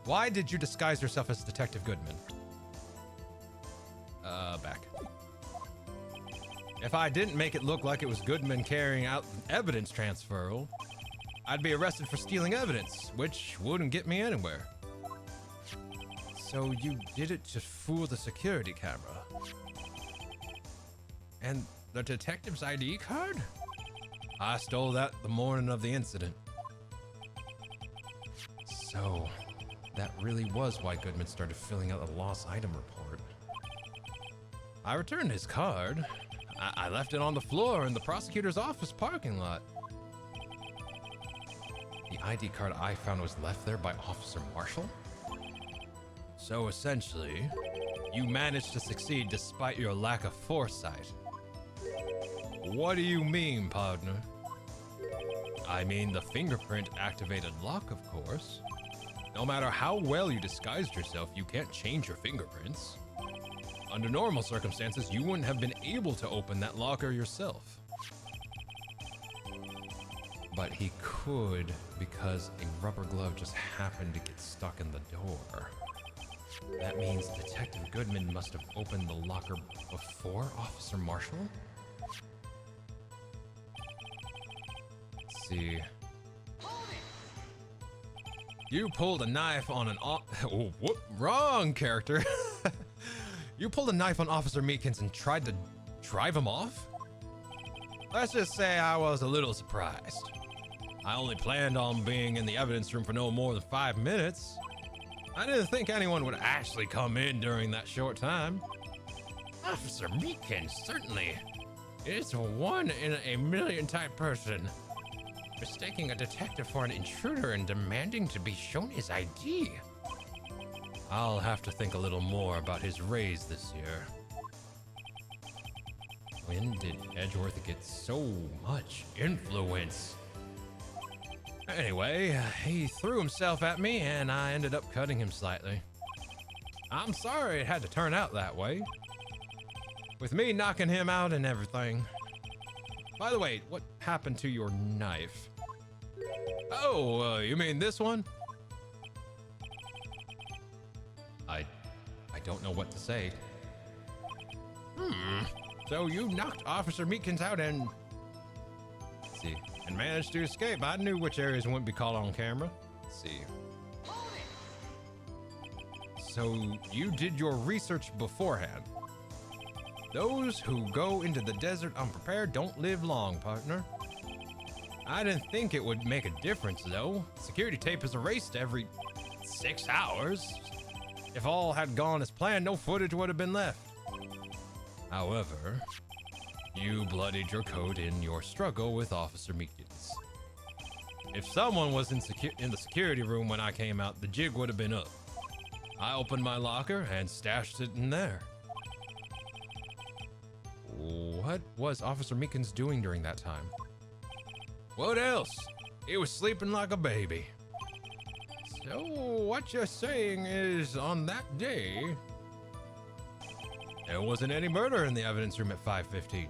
Why did you disguise yourself as Detective Goodman? Back. If I didn't make it look like it was Goodman carrying out evidence transferal, I'd be arrested for stealing evidence, which wouldn't get me anywhere. So you did it to fool the security camera. And the detective's ID card? I stole that the morning of the incident. So, that really was why Goodman started filling out the lost item report. I returned his card. I left it on the floor in the prosecutor's office parking lot. The ID card I found was left there by Officer Marshall? So essentially, you managed to succeed despite your lack of foresight. What do you mean, partner? I mean the fingerprint activated lock, of course. No matter how well you disguised yourself, you can't change your fingerprints. Under normal circumstances, you wouldn't have been able to open that locker yourself. But he could because a rubber glove just happened to get stuck in the door. That means Detective Goodman must have opened the locker before Officer Marshall? Let's see. You pulled a knife on an oh, whoop, wrong character. You pulled a knife on Officer Meekins and tried to drive him off? Let's just say I was a little surprised. I only planned on being in the evidence room for no more than 5 minutes. I didn't think anyone would actually come in during that short time. Officer Meekins, certainly. It's a 1 in a million type person. Mistaking a detective for an intruder and demanding to be shown his ID. I'll have to think a little more about his raise this year. When did Edgeworth get so much influence? Anyway, he threw himself at me and I ended up cutting him slightly. I'm sorry it had to turn out that way. With me knocking him out and everything. By the way, what happened to your knife? Oh, you mean this one? I don't know what to say. So you knocked Officer Meekins out and... Let's see. And managed to escape. I knew which areas wouldn't be caught on camera. Let's see. So you did your research beforehand. Those who go into the desert unprepared don't live long, partner. I didn't think it would make a difference, though. Security tape is erased every 6 hours. If all had gone as planned, no footage would have been left. However, you bloodied your coat in your struggle with Officer Meekins. If someone was in the security room when I came out, the jig would have been up. I opened my locker and stashed it in there. What was Officer Meekins doing during that time? What else? He was sleeping like a baby. So what you're saying is on that day, there wasn't any murder in the evidence room at 5:15.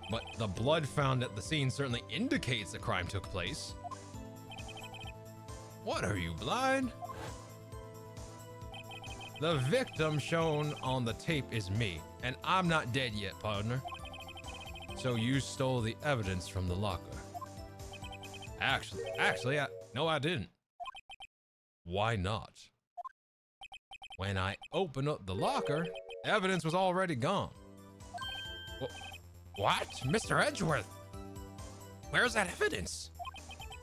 But the blood found at the scene certainly indicates a crime took place. What, are you blind? The victim shown on the tape is me, and I'm not dead yet, partner. So you stole the evidence from the locker. Actually, no, I didn't. Why not? When I opened up the locker, the evidence was already gone. What? Mr. Edgeworth? Where's that evidence?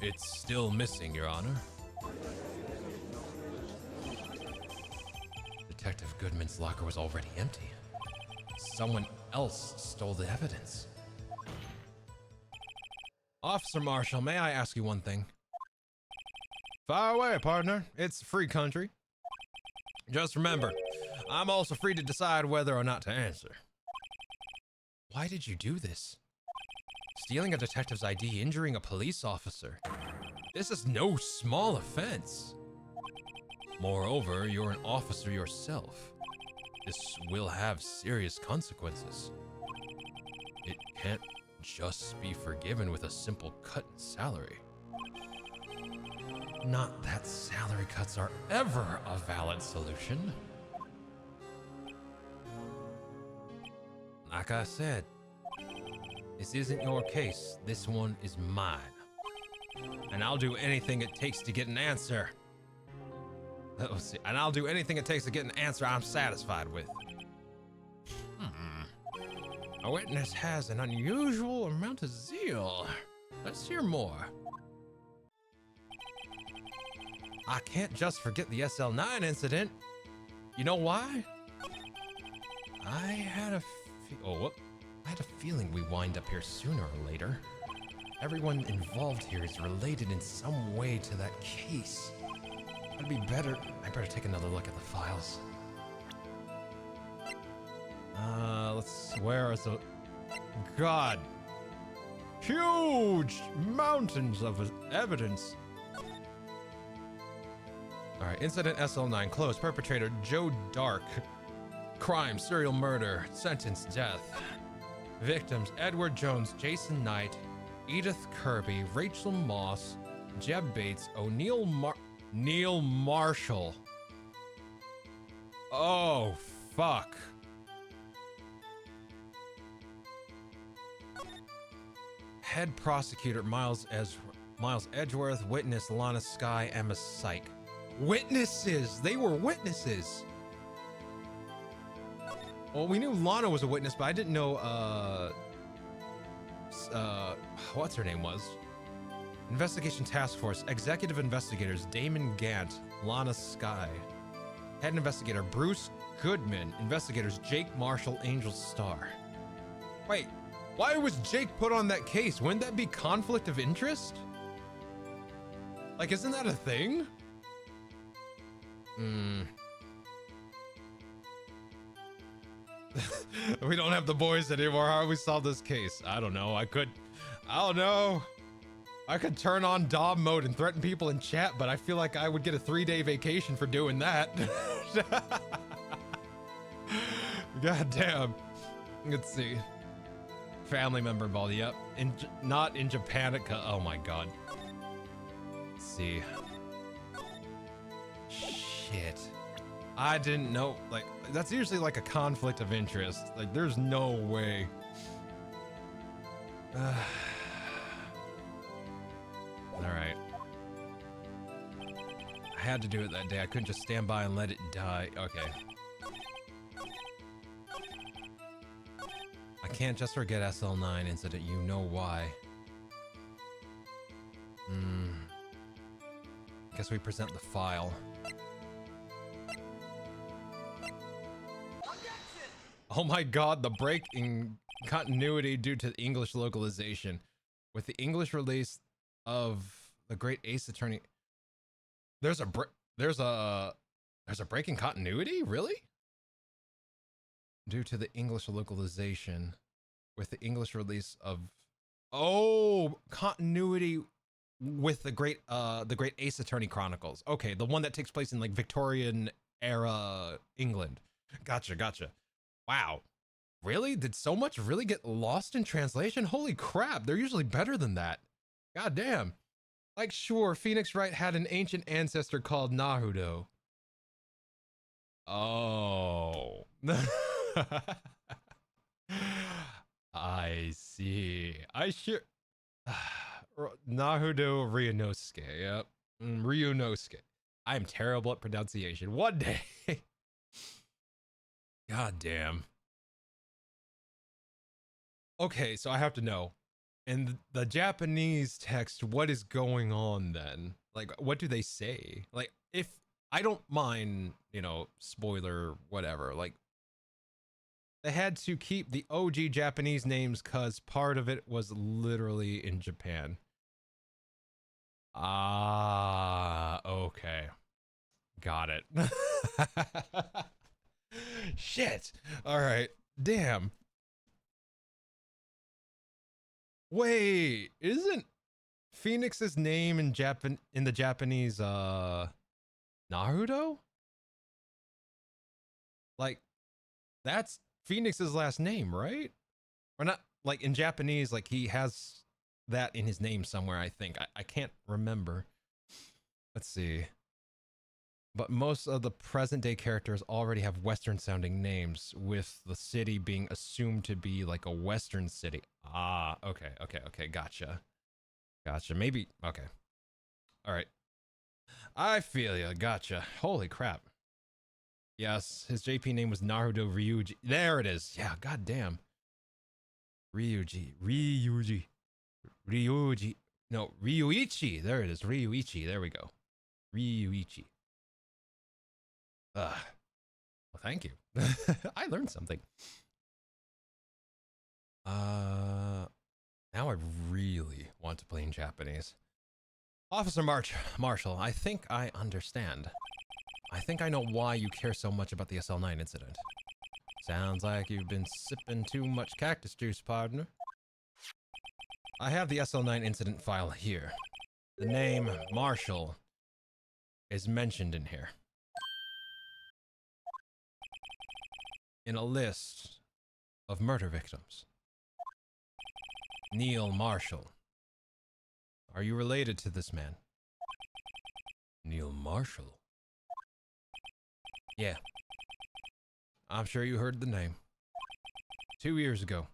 It's still missing, Your Honor. Detective Goodman's locker was already empty. Someone else stole the evidence. Officer Marshall, may I ask you one thing? Fire away, partner. It's a free country. Just remember, I'm also free to decide whether or not to answer. Why did you do this? Stealing a detective's ID, injuring a police officer. This is no small offense. Moreover, you're an officer yourself. This will have serious consequences. It can't just be forgiven with a simple cut in salary. Not that salary cuts are ever a valid solution. Like I said, this isn't your case. This one is mine. And I'll do anything it takes to get an answer. Let's see. And I'll do anything it takes to get an answer I'm satisfied with. A witness has an unusual amount of zeal. Let's hear more. I can't just forget the SL9 incident. You know why? I had a feeling we wind up here sooner or later. Everyone involved here is related in some way to that case. I better take another look at the files. Where is the... God. Huge mountains of evidence. All right, incident SL9 closed. Perpetrator Joe Dark. Crime, serial murder, sentence, death. Victims Edward Jones, Jason Knight, Edith Kirby, Rachel Moss, Jeb Bates, Neil Marshall. Oh, fuck. Head prosecutor Miles Edgeworth, witness Lana Sky, Emma Syke. Witnesses! They were witnesses! Well, we knew Lana was a witness, but I didn't know, what's her name was? Investigation Task Force, Executive Investigators, Damon Gant, Lana Sky. Head Investigator, Bruce Goodman. Investigators, Jake Marshall, Angel Star. Wait, why was Jake put on that case? Wouldn't that be conflict of interest? Like, isn't that a thing? We don't have the boys anymore. How do we solve this case? I don't know. I don't know. I could turn on Dom mode and threaten people in chat, but I feel like I would get a 3-day vacation for doing that. God damn. Let's see. Family member involved. Yep. Not in Japanica. Oh my god. Let's see. Shit. I didn't know. Like, that's usually like a conflict of interest. Like, there's no way. Alright. I had to do it that day. I couldn't just stand by and let it die. Okay. I can't just forget SL9 incident. You know why. Guess we present the file. Oh my god, the break in continuity due to the English localization. With the English release of the Great Ace Attorney, there's a break in continuity? Really? Due to the English localization with the English release of continuity with the Great Ace Attorney Chronicles. Okay, the one that takes place in like Victorian era England. Gotcha. Wow. Really? Did so much really get lost in translation? Holy crap, they're usually better than that. God damn. Like, sure, Phoenix Wright had an ancient ancestor called Naruto. Oh. I see. Naruto Ryunosuke. Yep. Ryunosuke. I am terrible at pronunciation. One day. God damn. Okay, so I have to know. In the Japanese text, what is going on then? Like, what do they say? Like, if I don't mind, you know, spoiler, whatever, like, they had to keep the OG Japanese names because part of it was literally in Japan. Ah, okay. Got it. Shit. All right. Damn. Wait, isn't Phoenix's name in the Japanese Naruto? Like, that's Phoenix's last name, right? Or not, like in Japanese, like he has that in his name somewhere, I think. I can't remember. Let's see. But most of the present day characters already have Western sounding names, with the city being assumed to be like a Western city. Ah, okay. Gotcha. Maybe, okay. All right. I feel ya. Gotcha. Holy crap. Yes, his JP name was Naruto Ryuji. There it is. Yeah, goddamn. Ryuji. No, Ryuichi. There it is. Ryuichi. There we go. Ryuichi. Well, thank you. I learned something. Now I really want to play in Japanese. Officer Marshall, I think I understand. I think I know why you care so much about the SL9 incident. Sounds like you've been sipping too much cactus juice, partner. I have the SL9 incident file here. The name Marshall is mentioned in here. In a list of murder victims. Neil Marshall. Are you related to this man? Neil Marshall? Yeah. I'm sure you heard the name. 2 years ago.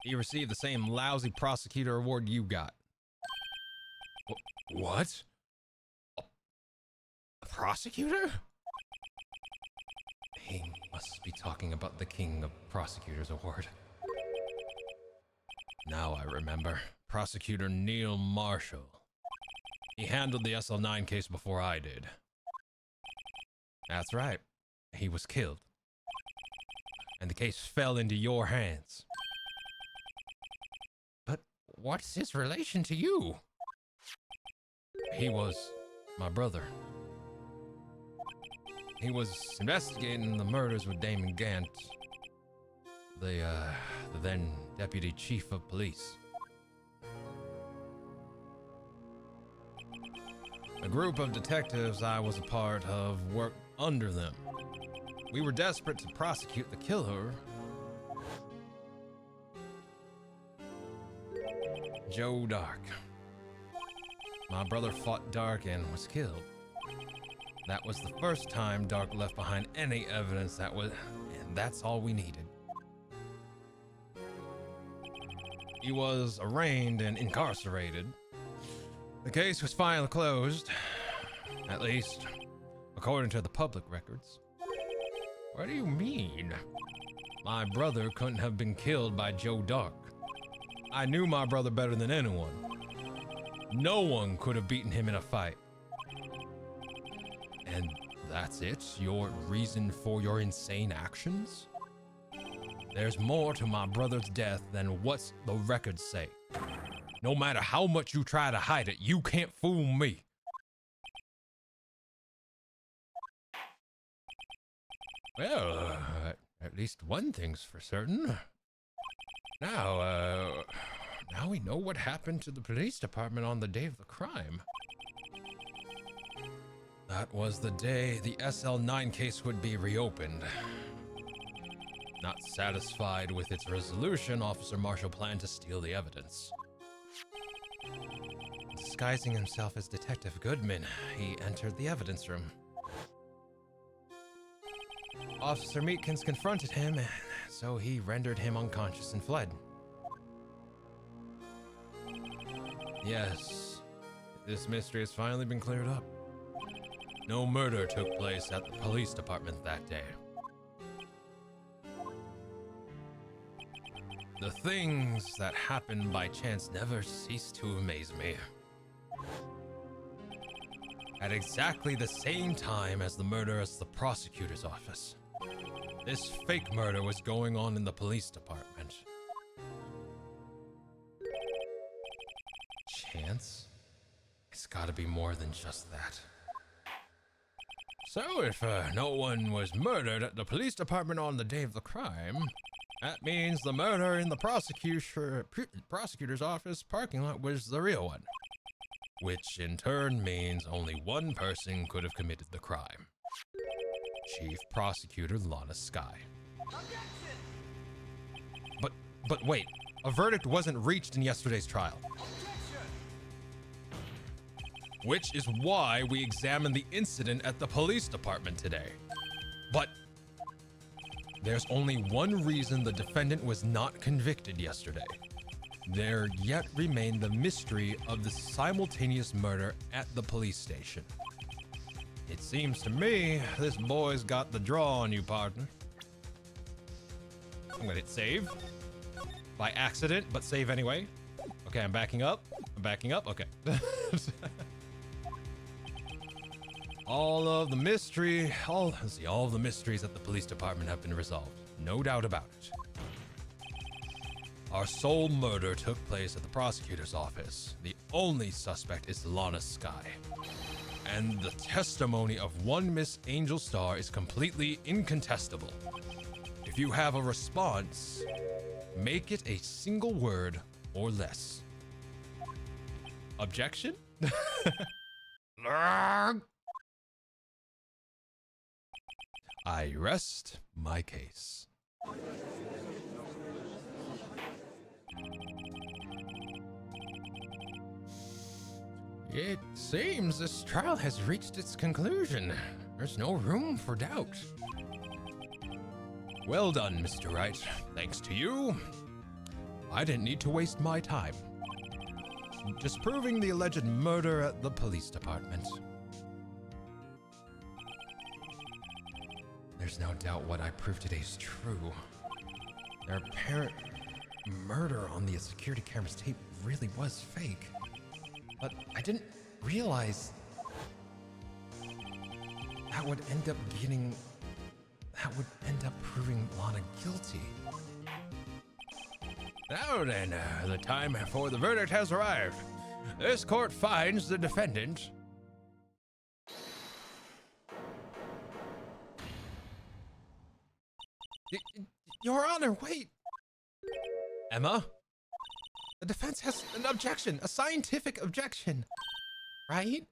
He received the same lousy prosecutor award you got. What? A prosecutor? He must be talking about the King of Prosecutors Award. Now I remember. Prosecutor Neil Marshall. He handled the SL9 case before I did. That's right. He was killed. And the case fell into your hands. But what's his relation to you? He was my brother. He was investigating the murders with Damon Gant, the then deputy chief of police. A group of detectives I was a part of worked under them. We were desperate to prosecute the killer, Joe Dark. My brother fought Dark and was killed. That was the first time Dark left behind any evidence and that's all we needed. He was arraigned and incarcerated. The case was finally closed, at least according to the public records. What do you mean? My brother couldn't have been killed by Joe Dark. I knew my brother better than anyone. No one could have beaten him in a fight. And that's it? Your reason for your insane actions? There's more to my brother's death than what's the records say. No matter how much you try to hide it, you can't fool me. Well, at least one thing's for certain. Now we know what happened to the police department on the day of the crime. That was the day the SL9 case would be reopened. Not satisfied with its resolution, Officer Marshall planned to steal the evidence. Disguising himself as Detective Goodman, he entered the evidence room. Officer Meatkins confronted him, so he rendered him unconscious and fled. Yes, this mystery has finally been cleared up. No murder took place at the police department that day. The things that happen by chance never cease to amaze me. At exactly the same time as the murder at the prosecutor's office, this fake murder was going on in the police department. Chance? It's gotta be more than just that. So if no one was murdered at the police department on the day of the crime, that means the murder in the prosecutor's office parking lot was the real one. Which in turn means only one person could have committed the crime. Chief Prosecutor Lana Sky. Objection! But wait, a verdict wasn't reached in yesterday's trial. Objection! Which is why we examined the incident at the police department today. But there's only one reason the defendant was not convicted yesterday. There yet remained the mystery of the simultaneous murder at the police station. It seems to me this boy's got the draw on you, partner. I'm gonna hit save. By accident, but save anyway. Okay, I'm backing up. I'm Backing up? Okay. All of the mysteries at the police department have been resolved. No doubt about it. Our sole murder took place at the prosecutor's office. The only suspect is Lana Sky. And the testimony of one Miss Angel Star is completely incontestable. If you have a response, make it a single word or less. Objection? I rest my case. It seems this trial has reached its conclusion. There's no room for doubt. Well done, Mr. Wright. Thanks to you, I didn't need to waste my time disproving the alleged murder at the police department. There's no doubt what I proved today is true. Their apparent murder on the security camera's tape really was fake. But I didn't realize that would end up proving Lana guilty. Now then, the time for the verdict has arrived. This court finds the defendant Your Honor, wait! Emma? The defense has an objection, a scientific objection, right?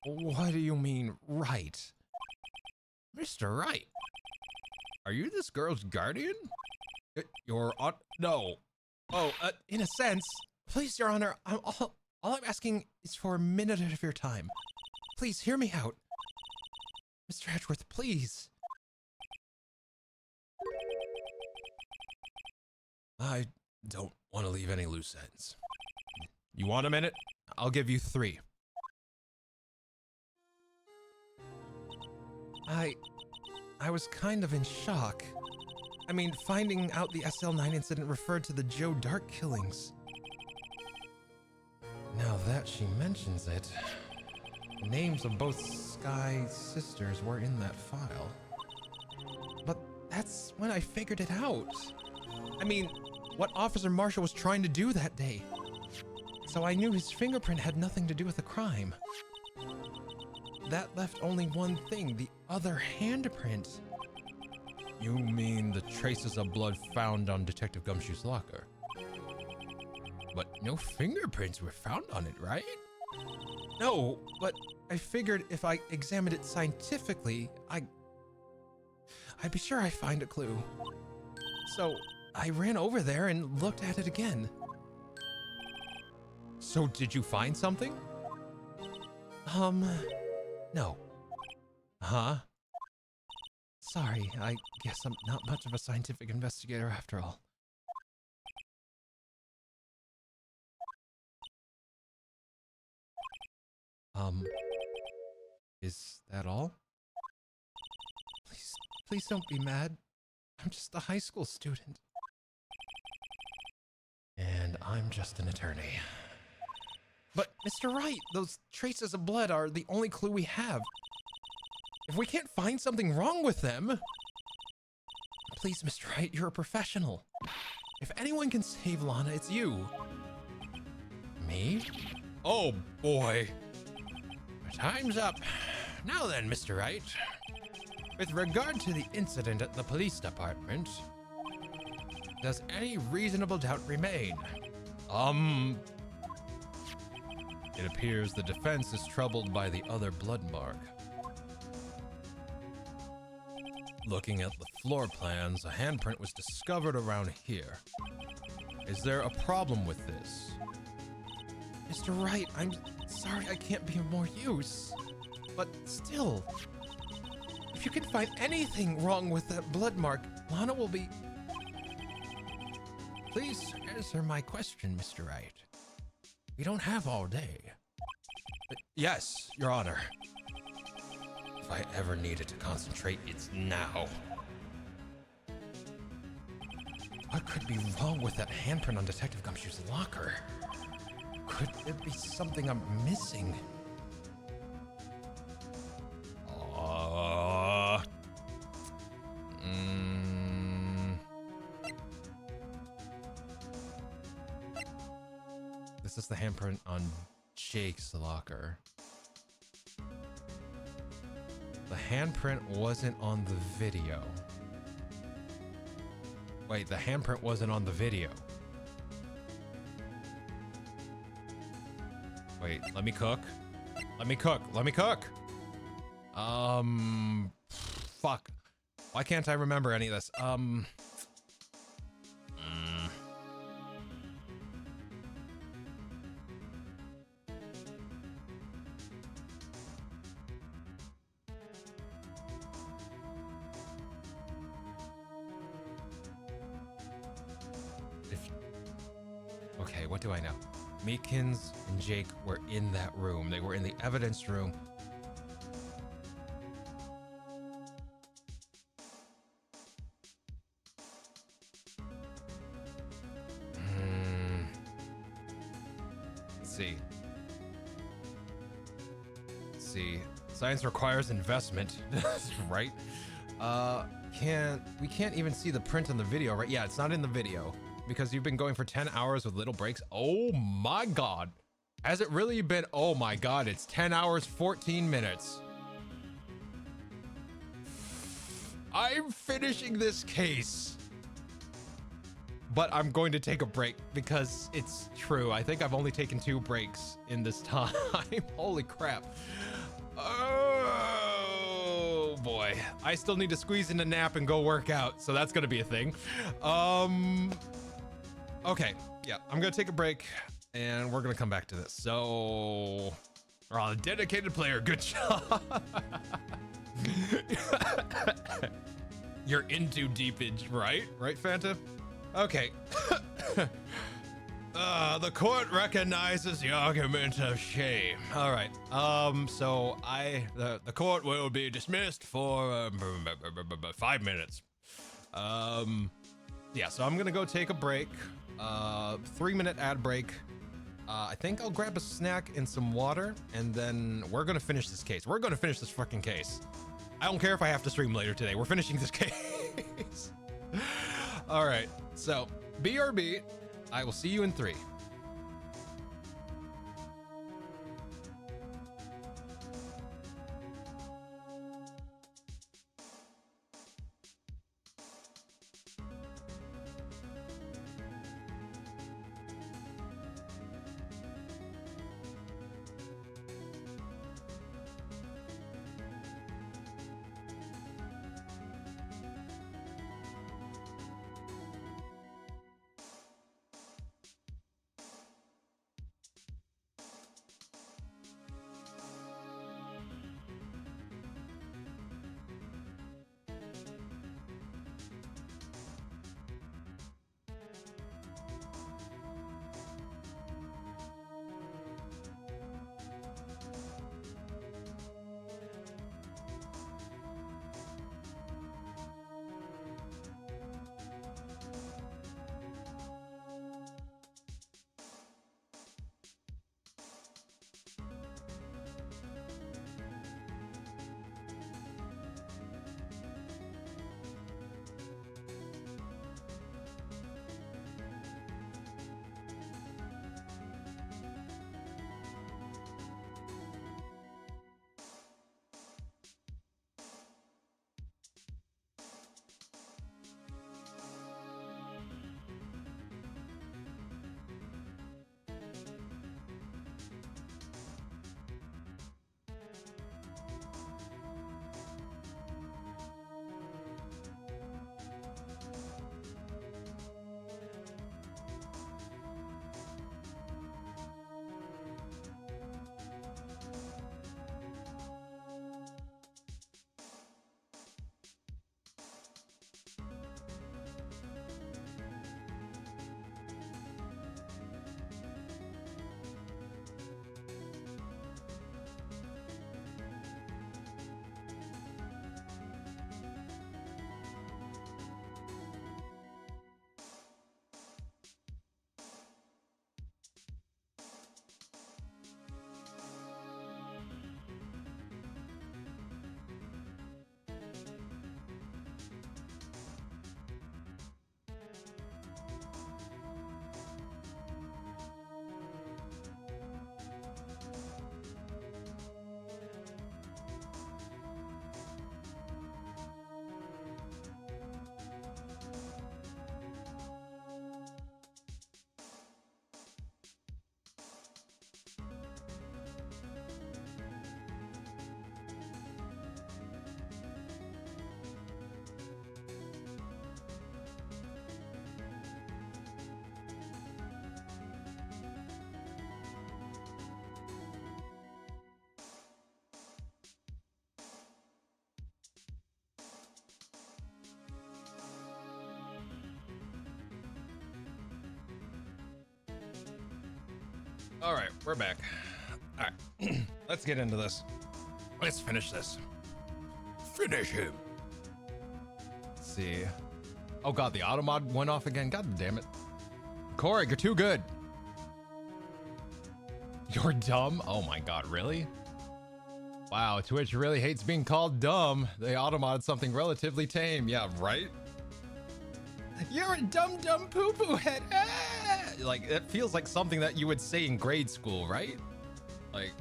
What do you mean, right? Mr. Wright, are you this girl's guardian? No. Oh, in a sense. Please, Your Honor, all I'm asking is for a minute of your time. Please, hear me out. Mr. Edgeworth, please. I don't want to leave any loose ends. You want a minute? I'll give you 3. I was kind of in shock. I mean, finding out the SL9 incident referred to the Joe Dark killings. Now that she mentions it, the names of both Sky's sisters were in that file. But that's when I figured it out. I mean, what Officer Marshall was trying to do that day. So I knew his fingerprint had nothing to do with the crime. That left only one thing, the other handprint. You mean the traces of blood found on Detective Gumshoe's locker? But no fingerprints were found on it, right? No, but I figured if I examined it scientifically, I'd be sure I'd find a clue. So I ran over there and looked at it again. So did you find something? No. Huh? Sorry, I guess I'm not much of a scientific investigator after all. Is that all? Please don't be mad. I'm just a high school student. And I'm just an attorney. But, Mr. Wright, those traces of blood are the only clue we have. If we can't find something wrong with them... Please, Mr. Wright, you're a professional. If anyone can save Lana, it's you. Me? Oh, boy. Time's up. Now then, Mr. Wright. With regard to the incident at the police department, does any reasonable doubt remain? It appears the defense is troubled by the other blood mark. Looking at the floor plans, a handprint was discovered around here. Is there a problem with this? Mr. Wright, I'm sorry I can't be of more use. But still, if you can find anything wrong with that blood mark, Lana will be... Please answer my question, Mr. Wright. We don't have all day. Yes, Your Honor. If I ever needed to concentrate, it's now. What could be wrong with that handprint on Detective Gumshoe's locker? Could it be something I'm missing? This is the handprint on Jake's locker. The handprint wasn't on the video. Wait, the handprint wasn't on the video. Wait, let me cook. Let me cook. Let me cook. Fuck. Why can't I remember any of this? Okay, what do I know? Meekins and Jake were in that room. They were in the evidence room. Let's see. Let's see. Science requires investment, right? We can't even see the print on the video, right? Yeah, it's not in the video. Because you've been going for 10 hours with little breaks. Oh my God. Has it really been? Oh my God, it's 10 hours, 14 minutes. I'm finishing this case. But I'm going to take a break because it's true. I think I've only taken 2 breaks in this time. Holy crap. Oh boy. I still need to squeeze in a nap and go work out. So that's going to be a thing. Okay, yeah, I'm gonna take a break and we're gonna come back to this. So, a dedicated player, good job. You're in too deep, right? Right, Fanta? Okay. The court recognizes the argument of shame. All right. So the court will be dismissed for 5 minutes. Yeah, so I'm gonna go take a break. 3-minute ad break. I think I'll grab a snack and some water, and then we're gonna finish this case. We're gonna finish this fucking case. I don't care if I have to stream later today. We're finishing this case. All right, so BRB. I will see you in 3. All right, we're back. All right, let's get into this. Let's finish this. Finish him. Let's see. Oh god, the automod went off again. God damn it. Corey, you're too good. You're dumb? Oh my god, really? Wow, Twitch really hates being called dumb. They automodded something relatively tame. Yeah, right? You're a dumb poo-poo head. Ah! Like, it feels like something that you would say in grade school, right? Like,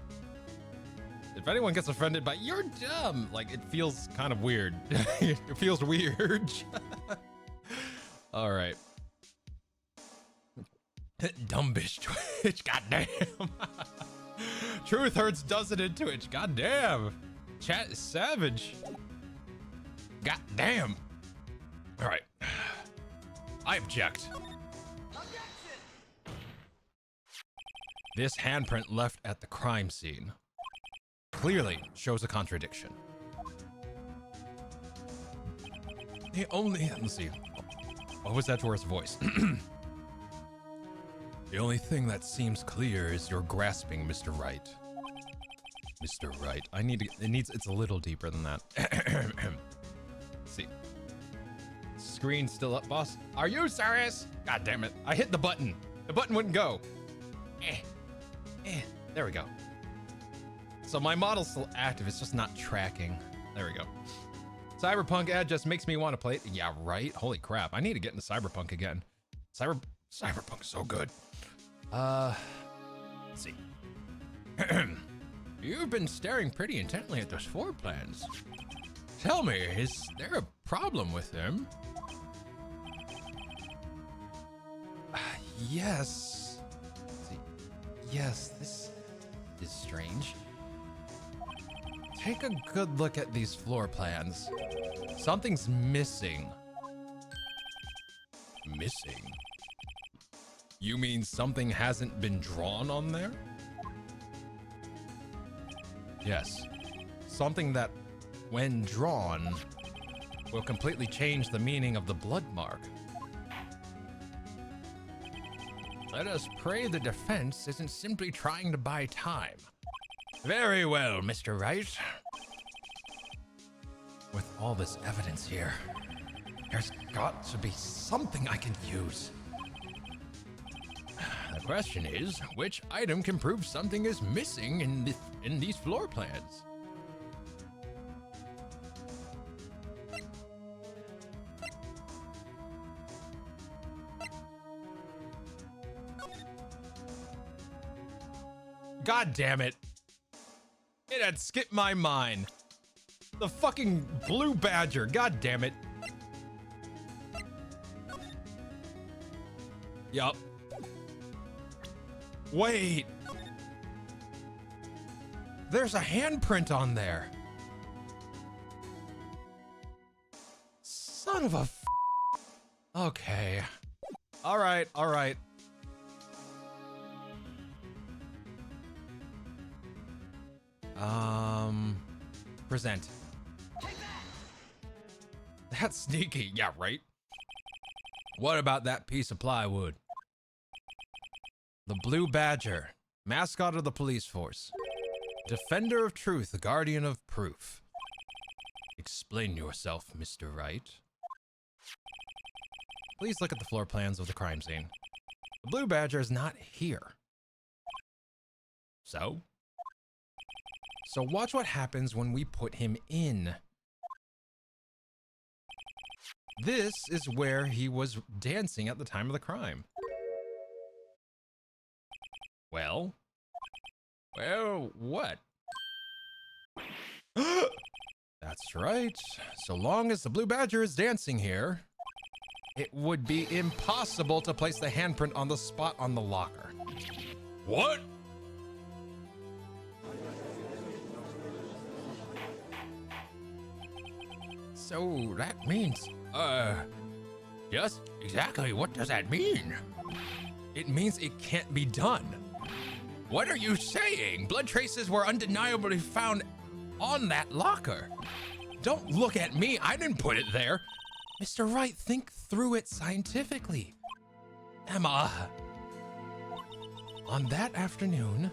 if anyone gets offended by "you're dumb," like, it feels kind of weird. It feels weird. All right. Dumb bitch Twitch, goddamn. Truth hurts, doesn't it, Twitch? Goddamn. Chat is savage. Goddamn. All right. I object. Objection! This handprint left at the crime scene clearly shows a contradiction. The only, let's see. What was that Dwarf's voice? The only thing that seems clear is you're grasping, Mr. Wright. Mr. Wright. I need to, it's a little deeper than that. Let's see. Screen still up, boss? Are you serious? God damn it. I hit the button. The button wouldn't go. There we go. So my model's still active, it's just not tracking. There we go. Cyberpunk ad just makes me want to play it. Yeah, right? Holy crap. I need to get into Cyberpunk again. Cyberpunk's so good. Let's see. You've been staring pretty intently at those floor plans. Tell me, is there a problem with them? Yes. Let's see. Yes, this is strange. Take a good look at these floor plans. Something's missing. Missing? You mean something hasn't been drawn on there? Yes. Something that, when drawn, will completely change the meaning of the blood mark. Let us pray the defense isn't simply trying to buy time. Very well, Mr. Wright. With all this evidence here, there's got to be something I can use. The question is, which item can prove something is missing in these floor plans? God damn it. It had skipped my mind. The fucking blue badger. God damn it. Yup. Wait. There's a handprint on there. Son of a f. Okay. All right. Present. That's sneaky. Yeah, right? What about that piece of plywood? The Blue Badger, mascot of the police force. Defender of truth, the guardian of proof. Explain yourself, Mr. Wright. Please look at the floor plans of the crime scene. The Blue Badger is not here. So watch what happens when we put him in. This is where he was dancing at the time of the crime. Well, what? That's right. So long as the Blue Badger is dancing here, it would be impossible to place the handprint on the spot on the locker. What? So that means, just exactly what does that mean? It means it can't be done. What are you saying? Blood traces were undeniably found on that locker. Don't look at me, I didn't put it there. Mr. Wright, think through it scientifically. Emma. On that afternoon,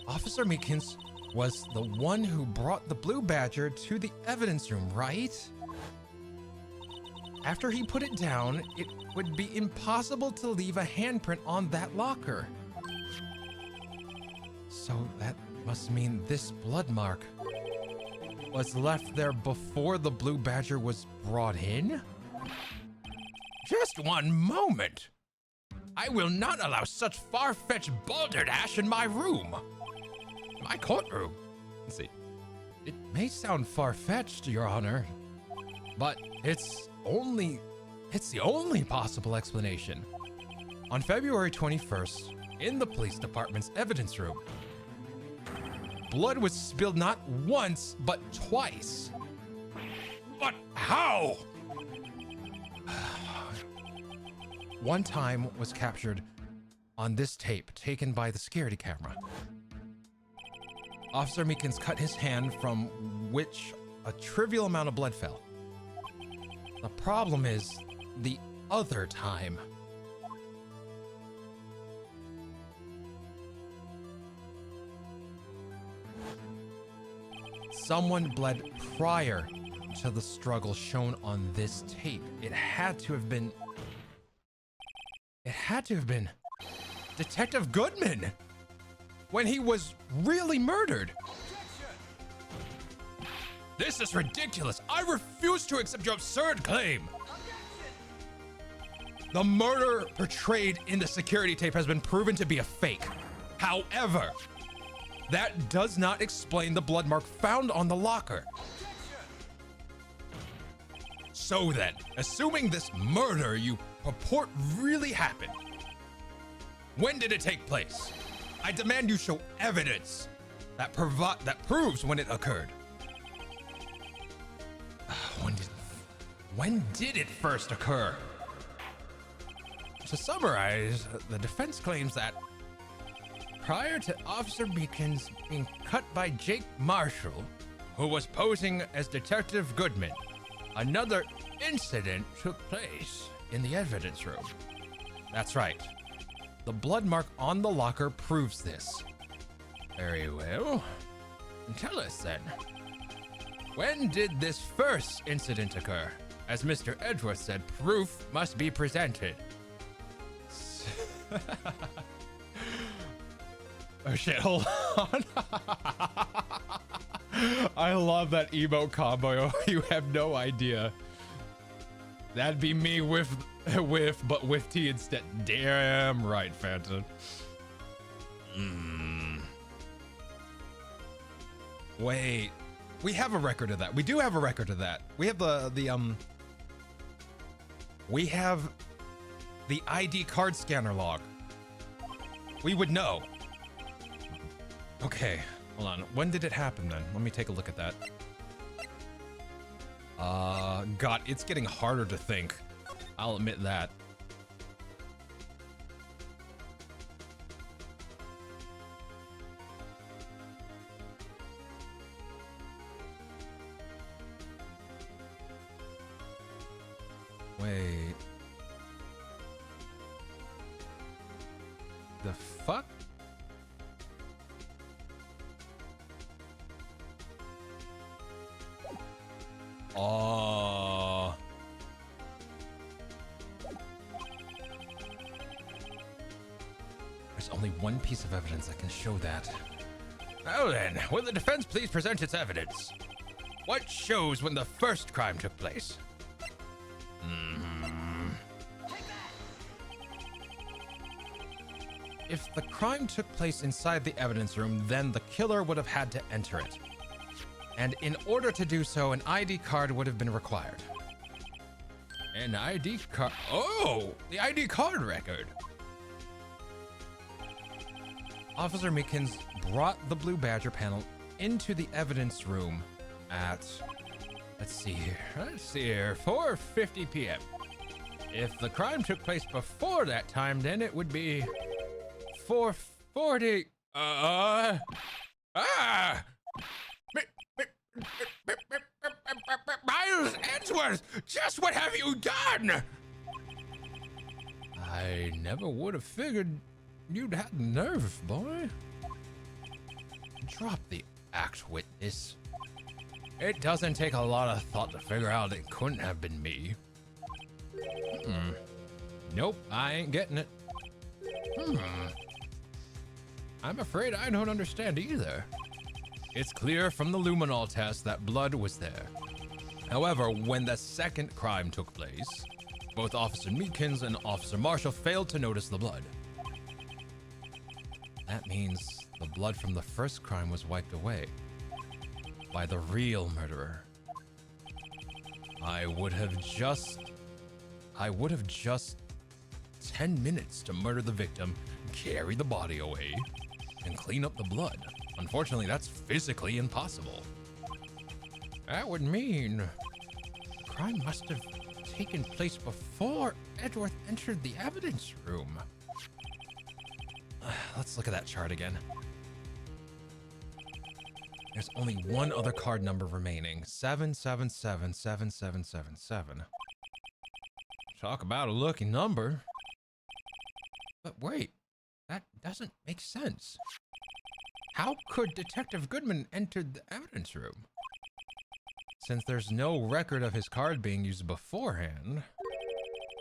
Officer Meekins was the one who brought the Blue Badger to the evidence room, right? After he put it down, it would be impossible to leave a handprint on that locker. So that must mean this blood mark was left there before the Blue Badger was brought in? Just one moment. I will not allow such far-fetched balderdash in my room. My courtroom. Let's see. It may sound far-fetched, Your Honor, but it's the only possible explanation. On February 21st, in the police department's evidence room, blood was spilled not once, but twice. But how? One time was captured on this tape taken by the security camera. Officer Meekins cut his hand from which a trivial amount of blood fell. The problem is the other time. Someone bled prior to the struggle shown on this tape. It had to have been Detective Goodman when he was really murdered. This is ridiculous. I refuse to accept your absurd claim. The murder portrayed in the security tape has been proven to be a fake. However, that does not explain the blood mark found on the locker. So then, assuming this murder you purport really happened, when did it take place? I demand you show evidence that proves when it occurred. When did it first occur? To summarize, the defense claims that prior to Officer Meekins being cut by Jake Marshall, who was posing as Detective Goodman, another incident took place in the evidence room. That's right. The blood mark on the locker proves this. Very well. Tell us then. When did this first incident occur? As Mr. Edgeworth said, proof must be presented. Oh shit, hold on. I love that emote combo. You have no idea. That'd be me with T instead. Damn right, Phantom. Wait. We have a record of that. We do have a record of that. We have we have the ID card scanner log. We would know. Okay, hold on. When did it happen then? Let me take a look at that. God, it's getting harder to think. I'll admit that. Wait. The fuck? Oh. There's only one piece of evidence that can show that. Now then, will the defense please present its evidence? What shows when the first crime took place? If the crime took place inside the evidence room, then the killer would have had to enter it. And in order to do so, an ID card would have been required. An ID card? Oh, the ID card record. Officer Meekins brought the Blue Badger panel into the evidence room at, let's see here, 4:50 p.m. If the crime took place before that time, then it would be 4:40. Miles Edgeworth, just what have you done? I never would have figured you'd had nerve, boy. Drop the act, witness. It doesn't take a lot of thought to figure out it couldn't have been me. Nope, I ain't getting it. I'm afraid I don't understand either. It's clear from the luminol test that blood was there. However, when the second crime took place, both Officer Meekins and Officer Marshall failed to notice the blood. That means the blood from the first crime was wiped away by the real murderer. I would have just 10 minutes to murder the victim, carry the body away, and clean up the blood. Unfortunately, that's physically impossible. That would mean the crime must have taken place before Edgeworth entered the evidence room. Let's look at that chart again. There's only one other card number remaining, 7777777. Talk about a lucky number. But wait, that doesn't make sense. How could Detective Goodman enter the evidence room? Since there's no record of his card being used beforehand,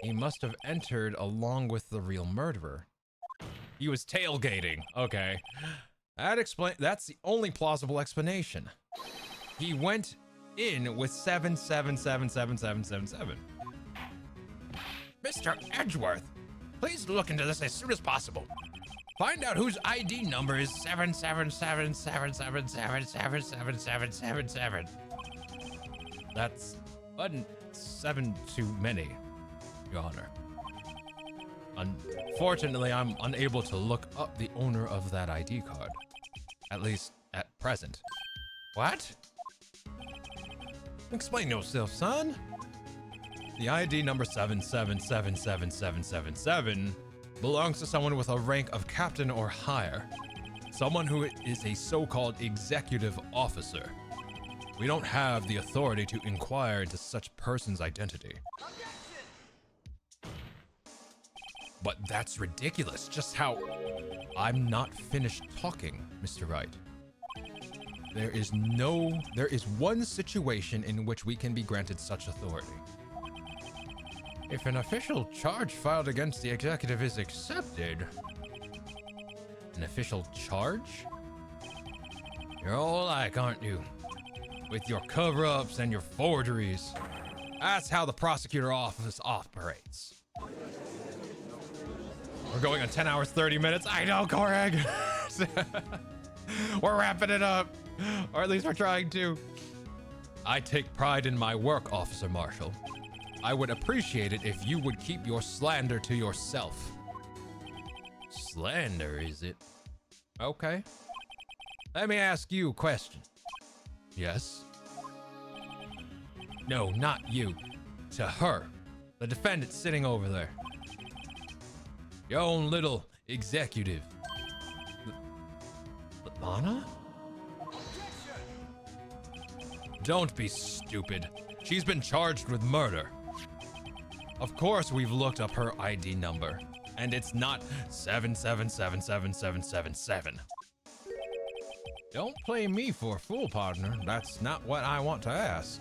he must have entered along with the real murderer. He was tailgating. Okay. That's the only plausible explanation. He went in with 7777777. Mr. Edgeworth, please look into this as soon as possible. Find out whose ID number is 77777777777. That's 7 too many, Your Honor. Unfortunately, I'm unable to look up the owner of that ID card. At least at present. What? Explain yourself, son. The ID number 7777777 belongs to someone with a rank of captain or higher. Someone who is a so-called executive officer. We don't have the authority to inquire into such person's identity. But that's ridiculous. Just how... I'm not finished talking, Mr. Wright. There is one situation in which we can be granted such authority. If an official charge filed against the executive is accepted... An official charge? You're all alike, aren't you? With your cover-ups and your forgeries. That's how the prosecutor office operates. We're going on 10 hours, 30 minutes. I know, Korag. We're wrapping it up. Or at least we're trying to. I take pride in my work, Officer Marshall. I would appreciate it if you would keep your slander to yourself. Slander, is it? Okay. Let me ask you a question. Yes? No, not you. To her. The defendant sitting over there. Your own little executive. Lana? Don't be stupid. She's been charged with murder. Of course we've looked up her ID number. And it's not 7777777. Don't play me for a fool, partner. That's not what I want to ask.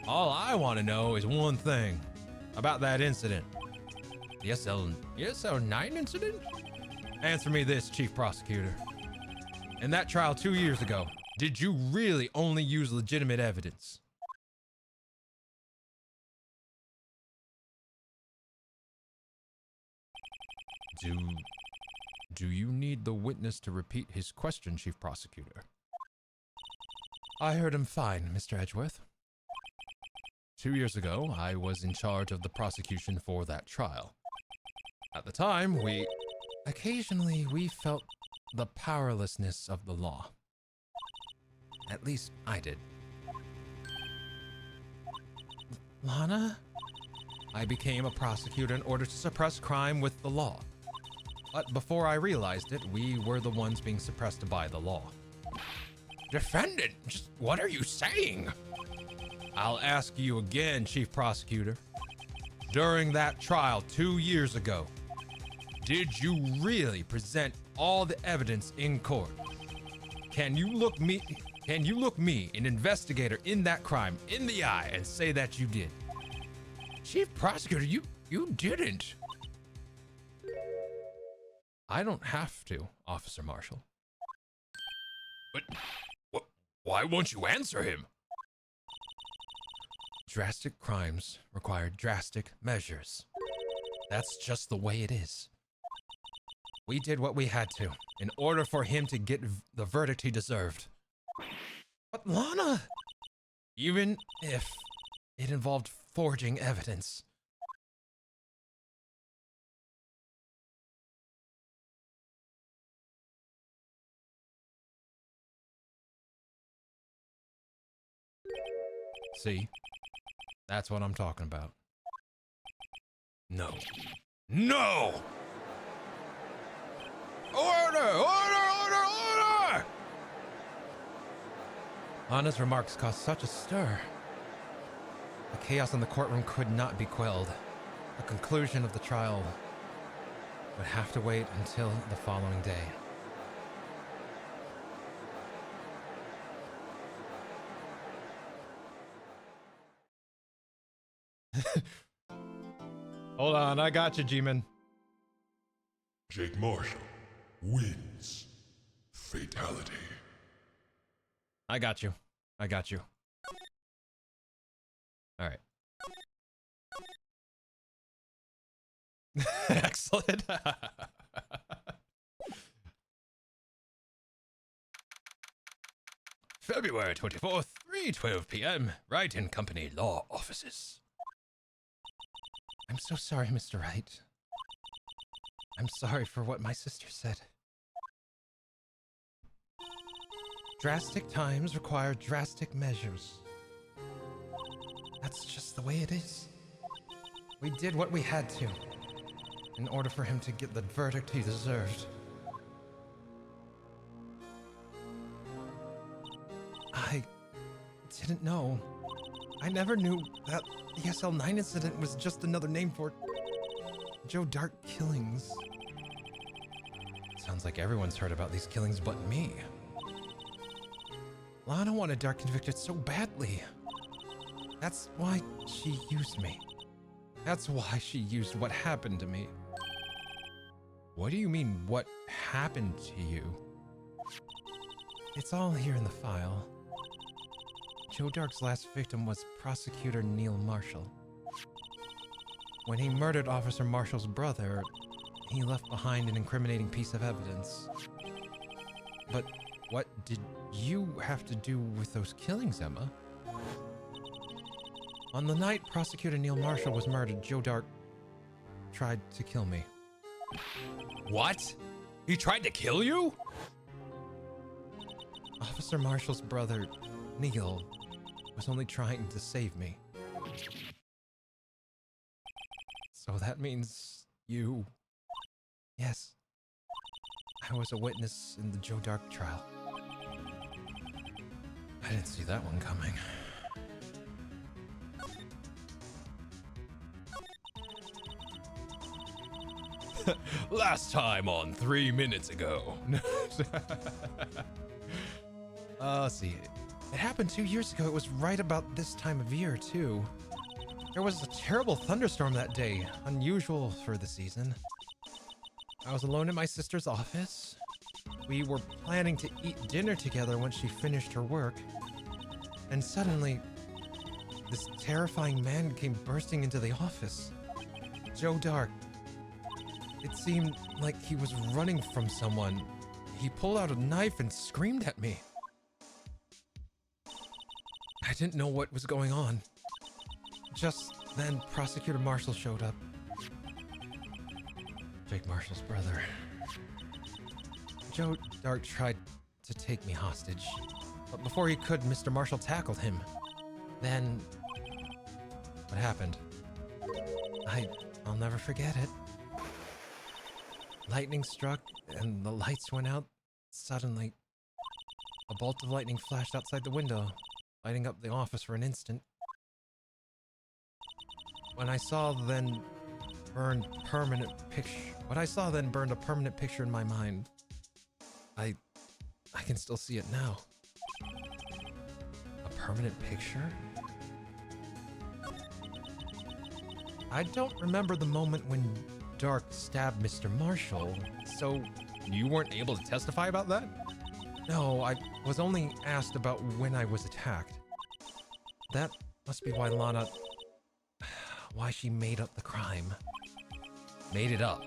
All I want to know is one thing. About that incident. The SL9 incident? Answer me this, Chief Prosecutor. In that trial 2 years ago, did you really only use legitimate evidence? Do you need the witness to repeat his question, Chief Prosecutor? I heard him fine, Mr. Edgeworth. 2 years ago, I was in charge of the prosecution for that trial. At the time, occasionally we felt the powerlessness of the law. At least I did. Lana? I became a prosecutor in order to suppress crime with the law. But before I realized it, we were the ones being suppressed by the law. Defendant, just what are you saying? I'll ask you again, Chief Prosecutor. during that trial 2 years ago, did you really present all the evidence in court? Can you look me, an investigator in that crime, in the eye and say that you did? Chief Prosecutor, you didn't. I don't have to, Officer Marshall. But why won't you answer him? Drastic crimes require drastic measures. That's just the way it is. We did what we had to in order for him to get the verdict he deserved. But Lana, even if it involved forging evidence. See, that's what I'm talking about. No. No! Order! Lana's remarks caused such a stir. The chaos in the courtroom could not be quelled. The conclusion of the trial would have to wait until the following day. Hold on, I got you, G-Man. Jake Marshall wins. Fatality. I got you. All right. Excellent. February 24th, 3:12 p.m. Wright and Company Law Offices. I'm so sorry, Mr. Wright. I'm sorry for what my sister said. Drastic times require drastic measures. That's just the way it is. We did what we had to in order for him to get the verdict he deserved. I didn't know. I never knew that the SL9 incident was just another name for Joe Dark killings. Sounds like everyone's heard about these killings but me. Lana wanted Dark convicted so badly. That's why she used me. That's why she used what happened to me. What do you mean, what happened to you? It's all here in the file. Joe Dark's last victim was Prosecutor Neil Marshall. When he murdered Officer Marshall's brother, he left behind an incriminating piece of evidence. But what did you have to do with those killings, Emma? On the night Prosecutor Neil Marshall was murdered, Joe Dark tried to kill me. What? He tried to kill you? Officer Marshall's brother, Neil, was only trying to save me. So that means you... Yes. I was a witness in the Joe Dark trial. I didn't see that one coming. Last time on 3 minutes ago. Let's see. It happened 2 years ago. It was right about this time of year, too. There was a terrible thunderstorm that day, unusual for the season. I was alone in my sister's office. We were planning to eat dinner together when she finished her work. And suddenly, this terrifying man came bursting into the office. Joe Dark. It seemed like he was running from someone. He pulled out a knife and screamed at me. I didn't know what was going on. Just then, Prosecutor Marshall showed up. Jake Marshall's brother. Joe Dark tried to take me hostage, but before he could, Mr. Marshall tackled him. Then, what happened? I'll never forget it. Lightning struck and the lights went out. Suddenly, a bolt of lightning flashed outside the window, lighting up the office for an instant. What I saw then burned a permanent picture in my mind. I can still see it now. A permanent picture? I don't remember the moment when Dark stabbed Mr. Marshall. So you weren't able to testify about that? No, I was only asked about when I was attacked. That must be why Lana... why she made up the crime. Made it up?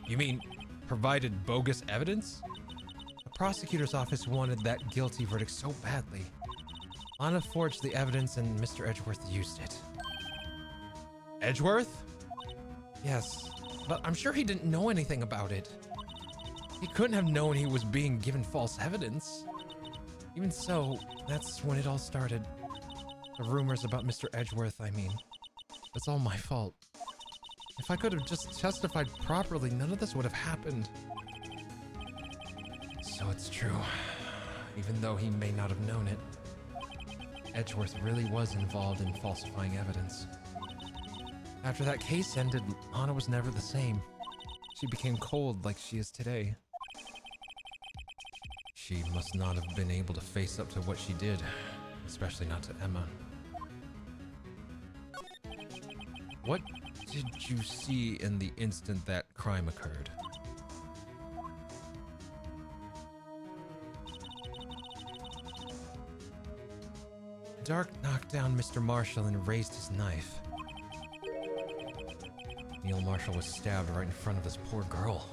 You mean provided bogus evidence? The prosecutor's office wanted that guilty verdict so badly. Lana forged the evidence and Mr. Edgeworth used it. Edgeworth? Yes, but I'm sure he didn't know anything about it. He couldn't have known he was being given false evidence. Even so, that's when it all started. The rumors about Mr. Edgeworth, I mean. It's all my fault. If I could have just testified properly, none of this would have happened. So it's true. Even though he may not have known it, Edgeworth really was involved in falsifying evidence. After that case ended, Lana was never the same. She became cold like she is today. She must not have been able to face up to what she did, especially not to Emma. What did you see in the instant that crime occurred? Dark knocked down Mr. Marshall and raised his knife. Neil Marshall was stabbed right in front of this poor girl.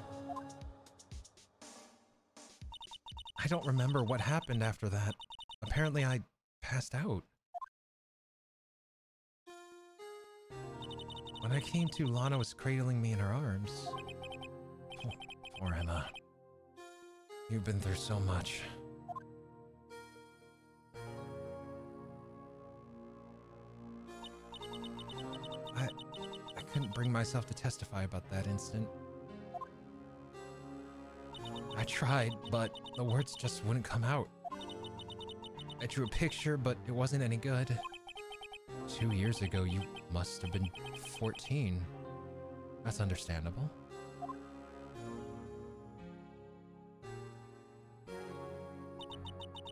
I don't remember what happened after that. Apparently I passed out. When I came to, Lana was cradling me in her arms. Poor Emma. You've been through so much. I couldn't bring myself to testify about that instant. I tried, but the words just wouldn't come out. I drew a picture, but it wasn't any good. 2 years ago, you must have been 14. That's understandable.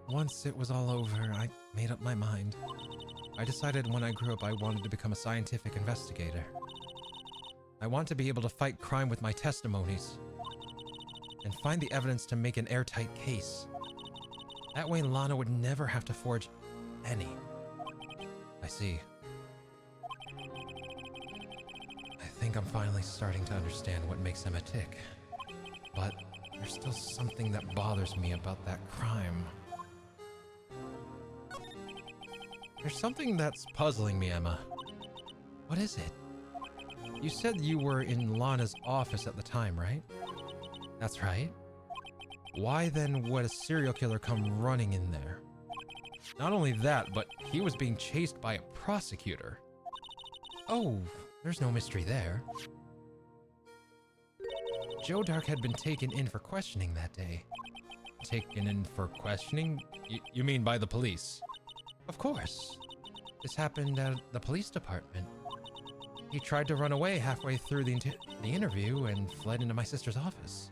Once it was all over, I made up my mind. I decided when I grew up I wanted to become a scientific investigator. I want to be able to fight crime with my testimonies and find the evidence to make an airtight case. That way Lana would never have to forge any. I see. I think I'm finally starting to understand what makes Emma tick. But there's still something that bothers me about that crime. There's something that's puzzling me, Emma. What is it? You said you were in Lana's office at the time, right? That's right. Why then would a serial killer come running in there? Not only that, but he was being chased by a prosecutor. Oh, there's no mystery there. Joe Dark had been taken in for questioning that day. Taken in for questioning? You mean by the police? Of course. This happened at the police department. He tried to run away halfway through the interview and fled into my sister's office.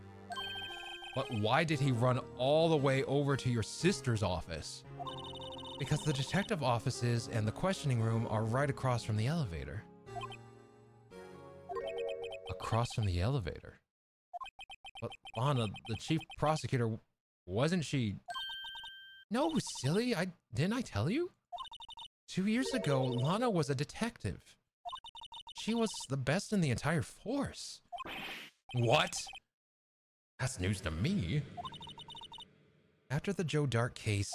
But why did he run all the way over to your sister's office? Because the detective offices and the questioning room are right across from the elevator. Across from the elevator? But Lana, the chief prosecutor, wasn't she... No, silly, didn't I tell you? 2 years ago, Lana was a detective. She was the best in the entire force. What? That's news to me. After the Joe Dark case,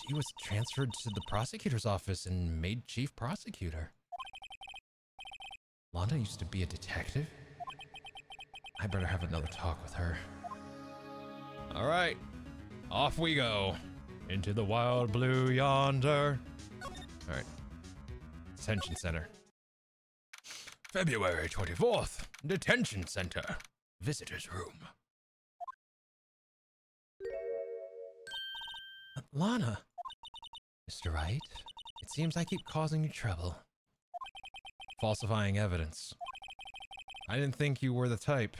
she was transferred to the prosecutor's office and made chief prosecutor. Lana used to be a detective? I better have another talk with her. All right, off we go. Into the wild blue yonder. All right, detention center. February 24th, detention center, visitor's room. Lana. Mr. Wright, it seems I keep causing you trouble. falsifying evidence. I didn't think you were the type.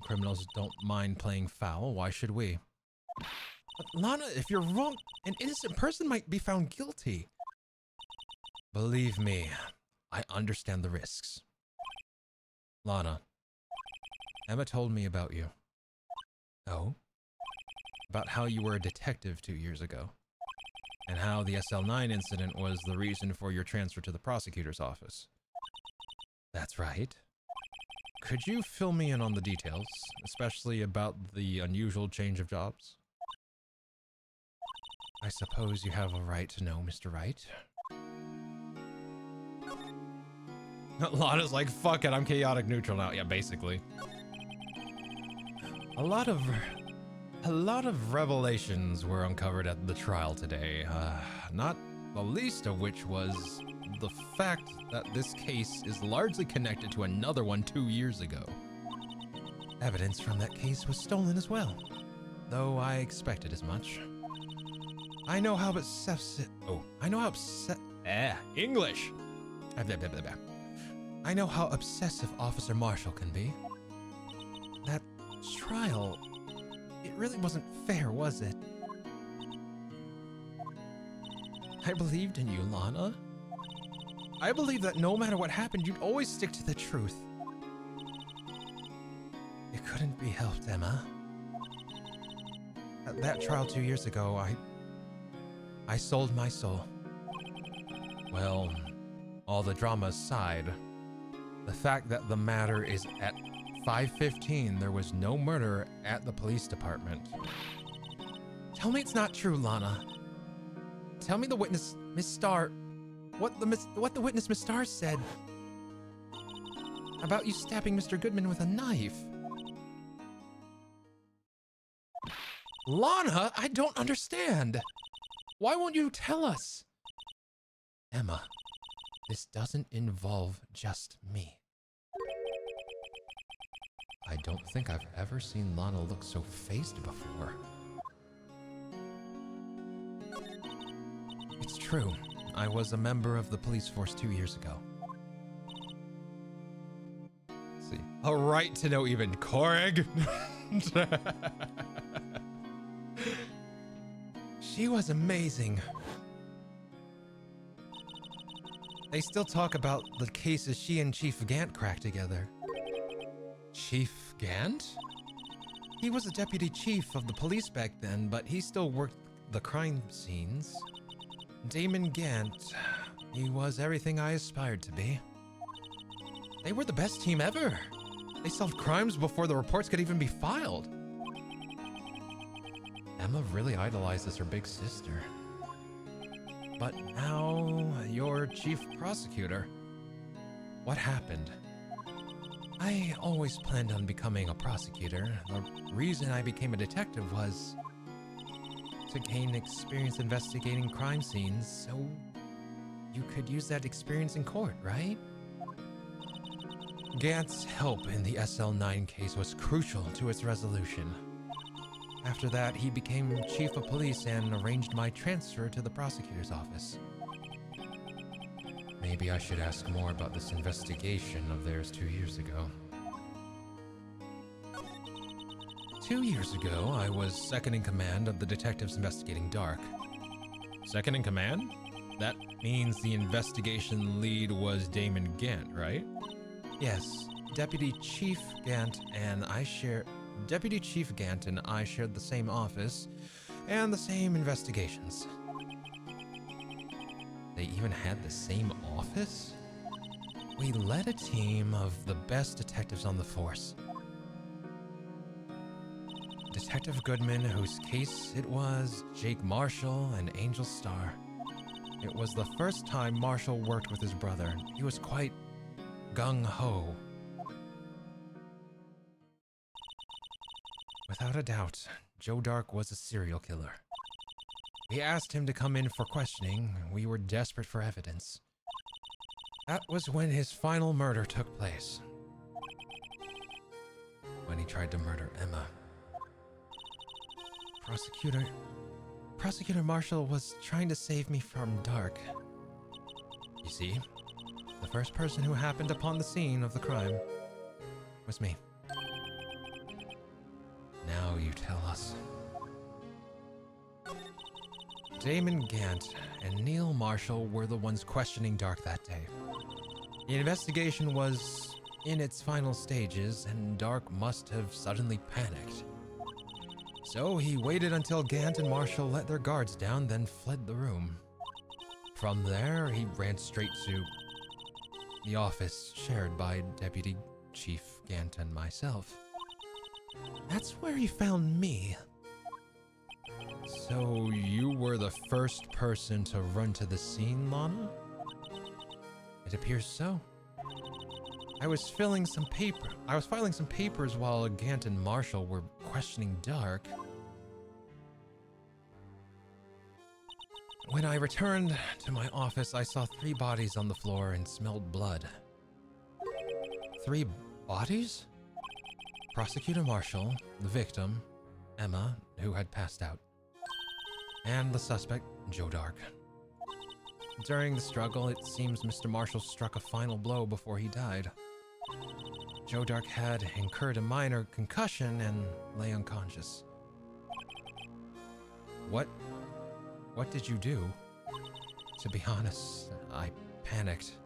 Criminals don't mind playing foul. Why should we? But Lana, if you're wrong, an innocent person might be found guilty. Believe me, I understand the risks. Lana, Emma told me about you. Oh? About how you were a detective 2 years ago. And how the SL9 incident was the reason for your transfer to the prosecutor's office. That's right. Could you fill me in on the details, especially about the unusual change of jobs? I suppose you have a right to know, Mr. Wright. Lana's like, fuck it, I'm chaotic neutral now. Yeah, basically. A lot of revelations were uncovered at the trial today, not the least of which was the fact that this case is largely connected to another one 2 years ago. Evidence from that case was stolen as well, though I expected as much. I know how English! I know how obsessive Officer Marshall can be. That trial, it really wasn't fair, was it? I believed in you, Lana. I believed that no matter what happened, you'd always stick to the truth. It couldn't be helped, Emma. At that trial 2 years ago, I sold my soul. Well, all the drama aside, the fact that the matter is at 5:15, there was no murder at the police department. Tell me it's not true, Lana. Tell me the witness, Miss Starr, what the witness, Miss Starr, said about you stabbing Mr. Goodman with a knife. Lana, I don't understand. Why won't you tell us? Emma, this doesn't involve just me. I don't think I've ever seen Lana look so phased before. It's true. I was a member of the police force 2 years ago. Let's see. A right to know even Korg. She was amazing. They still talk about the cases she and Chief Gant cracked together. Chief Gant? He was a deputy chief of the police back then, but he still worked the crime scenes. Damon Gant, he was everything I aspired to be. They were the best team ever. They solved crimes before the reports could even be filed. Emma really idolizes her big sister. But now you're chief prosecutor. What happened? I always planned on becoming a prosecutor. The reason I became a detective was to gain experience investigating crime scenes, so you could use that experience in court, right? Gant's help in the SL9 case was crucial to its resolution. After that, he became chief of police and arranged my transfer to the prosecutor's office. Maybe I should ask more about this investigation of theirs 2 years ago. 2 years ago, I was second in command of the detectives investigating Dark. Second in command? That means the investigation lead was Damon Gant, right? Yes, Deputy Chief Gant and I shared the same office and the same investigations. They even had the same office? We led a team of the best detectives on the force. Detective Goodman, whose case it was, Jake Marshall, and Angel Starr. It was the first time Marshall worked with his brother. He was quite gung-ho. Without a doubt, Joe Dark was a serial killer. We asked him to come in for questioning. We were desperate for evidence. That was when his final murder took place. When he tried to murder Emma. Prosecutor Marshall was trying to save me from Dark. You see, The first person who happened upon the scene of the crime was me. Now you tell us. Damon Gant and Neil Marshall were the ones questioning Dark that day. The investigation was in its final stages, and Dark must have suddenly panicked. So he waited until Gant and Marshall let their guards down, then fled the room. From there, he ran straight to the office shared by Deputy Chief Gant and myself. That's where he found me. So you were the first person to run to the scene, Lana? It appears so. I was filing some papers while Gant and Marshall were questioning Dark. When I returned to my office, I saw 3 bodies on the floor and smelled blood. 3 bodies? Prosecutor Marshall, the victim, Emma, who had passed out, and the suspect, Joe Dark. During the struggle, it seems Mr. Marshall struck a final blow before he died. Joe Dark had incurred a minor concussion and lay unconscious. What did you do? To be honest, I panicked.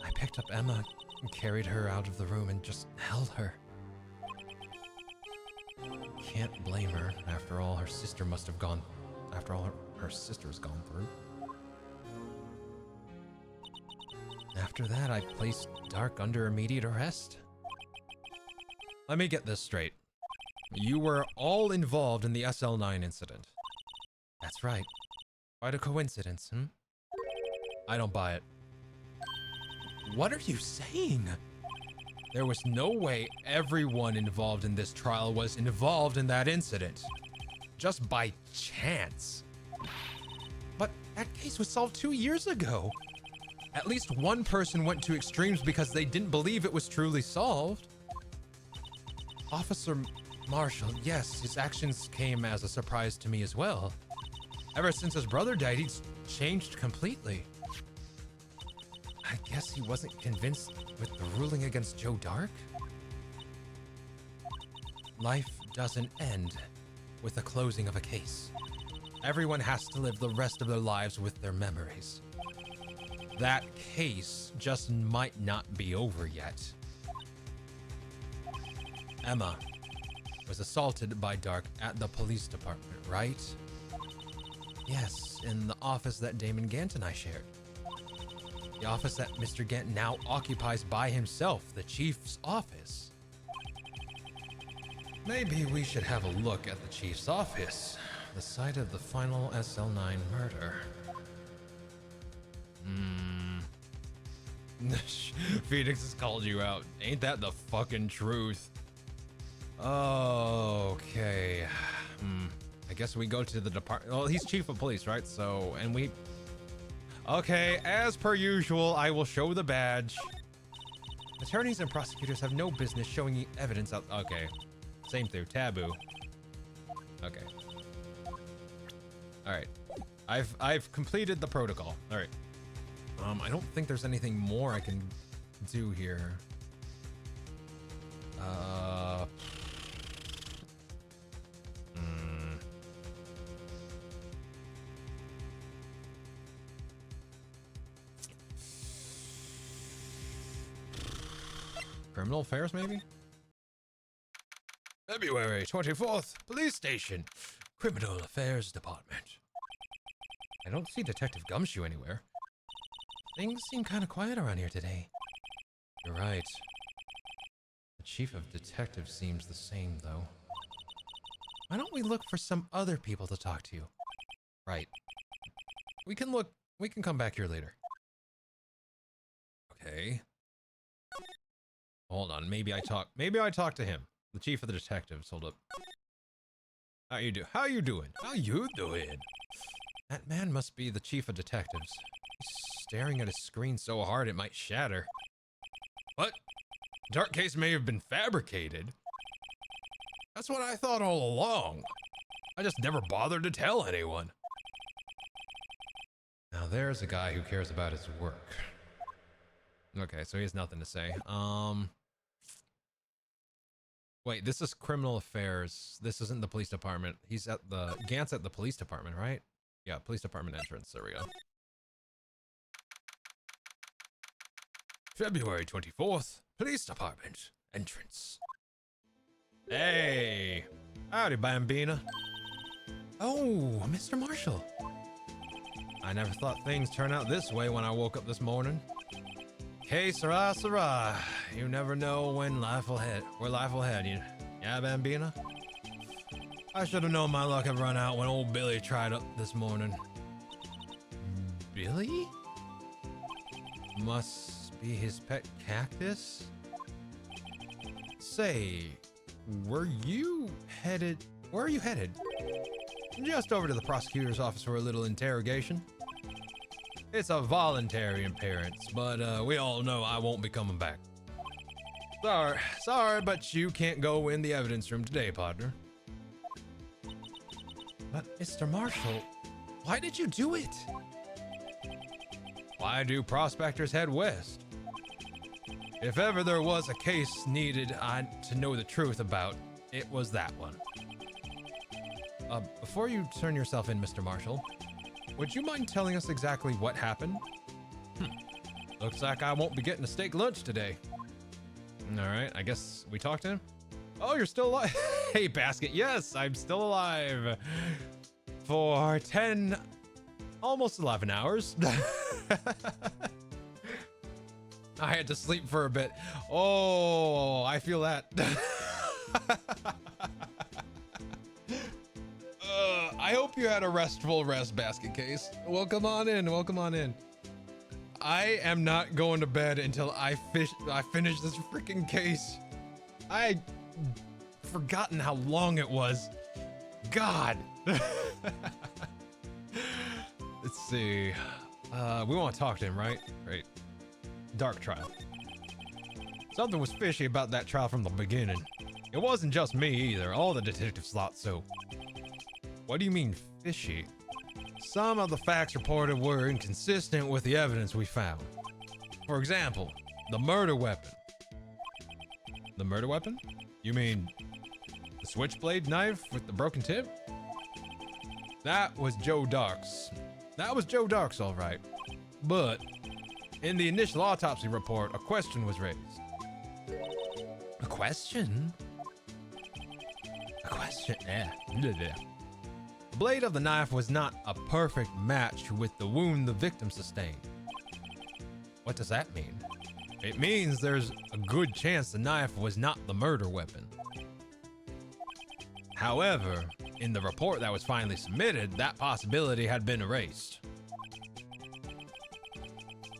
I picked up Emma and carried her out of the room and just held her. Can't blame her after all her sister's gone through. After that, I placed Dark under immediate arrest. Let me get this straight. You were all involved in the SL9 incident. That's right. Quite a coincidence, hmm? I don't buy it. What are you saying? There was no way everyone involved in this trial was involved in that incident. Just by chance. But that case was solved 2 years ago. At least one person went to extremes because they didn't believe it was truly solved. Officer Marshall, yes, his actions came as a surprise to me as well. Ever since his brother died, he's changed completely. I guess he wasn't convinced with the ruling against Joe Dark? Life doesn't end with the closing of a case. Everyone has to live the rest of their lives with their memories. That case just might not be over yet. Emma was assaulted by Dark at the police department, right? Yes, in the office that Damon Gant and I shared. The office that Mr. Gant now occupies by himself, the chief's office. Maybe we should have a look at the chief's office, the site of the final SL9 murder. Phoenix has called you out. Ain't that the fucking truth? Okay. I guess we go to the department. Well, he's chief of police, right? So, and we... Okay, as per usual, I will show the badge. Attorneys and prosecutors have no business showing you evidence out. Okay. Same thing. Taboo. Okay. All right. I've completed the protocol. All right. I don't think there's anything more I can do here. Criminal affairs, maybe? February 24th, police station, criminal affairs department. I don't see Detective Gumshoe anywhere. Things seem kind of quiet around here today. You're right. The chief of detectives seems the same, though. Why don't we look for some other people to talk to? Right. We can come back here later. Okay. Hold on, maybe I talk to him. The chief of the detectives. Hold up. How you doing? How you doing? That man must be the chief of detectives. He's staring at a screen so hard it might shatter. What? Dark case may have been fabricated. That's what I thought all along. I just never bothered to tell anyone. Now there's a guy who cares about his work. Okay, so he has nothing to say. Wait, this is criminal affairs. This isn't the police department. He's at the Gant's at the police department, right? Yeah, police department entrance. There we go. February 24th, police department entrance. Hey, howdy, Bambina. Oh, Mr. Marshall. I never thought things turned out this way when I woke up this morning. Hey, Sarah, Sarah. You never know when life will head, where life will head you. Yeah, Bambina? I should have known my luck had run out when old Billy tried up this morning. Billy? Must be his pet cactus? Say, where are you headed? Just over to the prosecutor's office for a little interrogation. It's a voluntary appearance, but we all know I won't be coming back. Sorry, but you can't go in the evidence room today, partner. But Mr. Marshall, why did you do it? Why do prospectors head west? If ever there was a case needed to know the truth about, it was that one. Before you turn yourself in, Mr. Marshall, would you mind telling us exactly what happened? Looks like I won't be getting a steak lunch today. All right, I guess we talked to him. Oh, you're still alive. Hey, Basket. Yes, I'm still alive for 10, almost 11 hours. I had to sleep for a bit. Oh, I feel that. I hope you had a restful rest, Basket Case. Welcome on in. Welcome on in. I am not going to bed until I finish this freaking case. I forgotten how long it was. God. Let's see. We want to talk to him, right? Right. Dark trial. Something was fishy about that trial from the beginning. It wasn't just me either. All the detectives thought so. What do you mean fishy? Some of the facts reported were inconsistent with the evidence we found. For example, the murder weapon. The murder weapon? You mean the switchblade knife with the broken tip? That was Joe Dark's. That was Joe Dark's, all right. But in the initial autopsy report, a question was raised. A question? A question? Yeah. The blade of the knife was not a perfect match with the wound the victim sustained. What does that mean? It means there's a good chance the knife was not the murder weapon. However, in the report that was finally submitted, that possibility had been erased.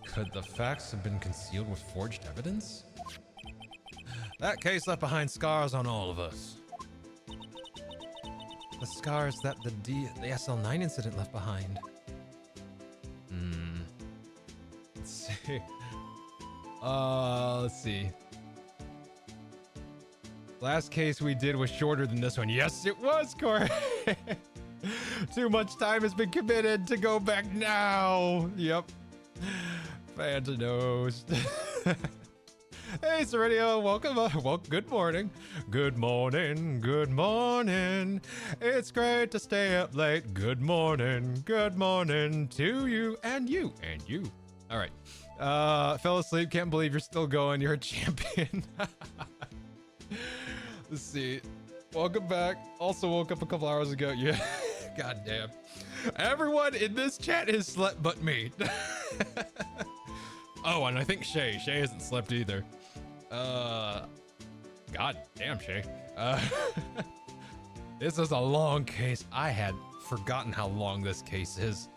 Could the facts have been concealed with forged evidence? That case left behind scars on all of us. The scars that the SL9 incident left behind. Let's see. Let's see. Last case we did was shorter than this one. Yes, it was, Corey. Too much time has been committed to go back now. Yep. Fantanos. Hey, Serenio, welcome. Well, good morning. Good morning. Good morning. It's great to stay up late. Good morning. Good morning to you and you and you. All right. Fell asleep. Can't believe you're still going. You're a champion. Let's see. Welcome back. Also woke up a couple hours ago. Yeah. God damn. Everyone in this chat has slept but me. Oh, and I think Shay. Shay hasn't slept either. God damn, Shay. This is a long case. I had forgotten how long this case is.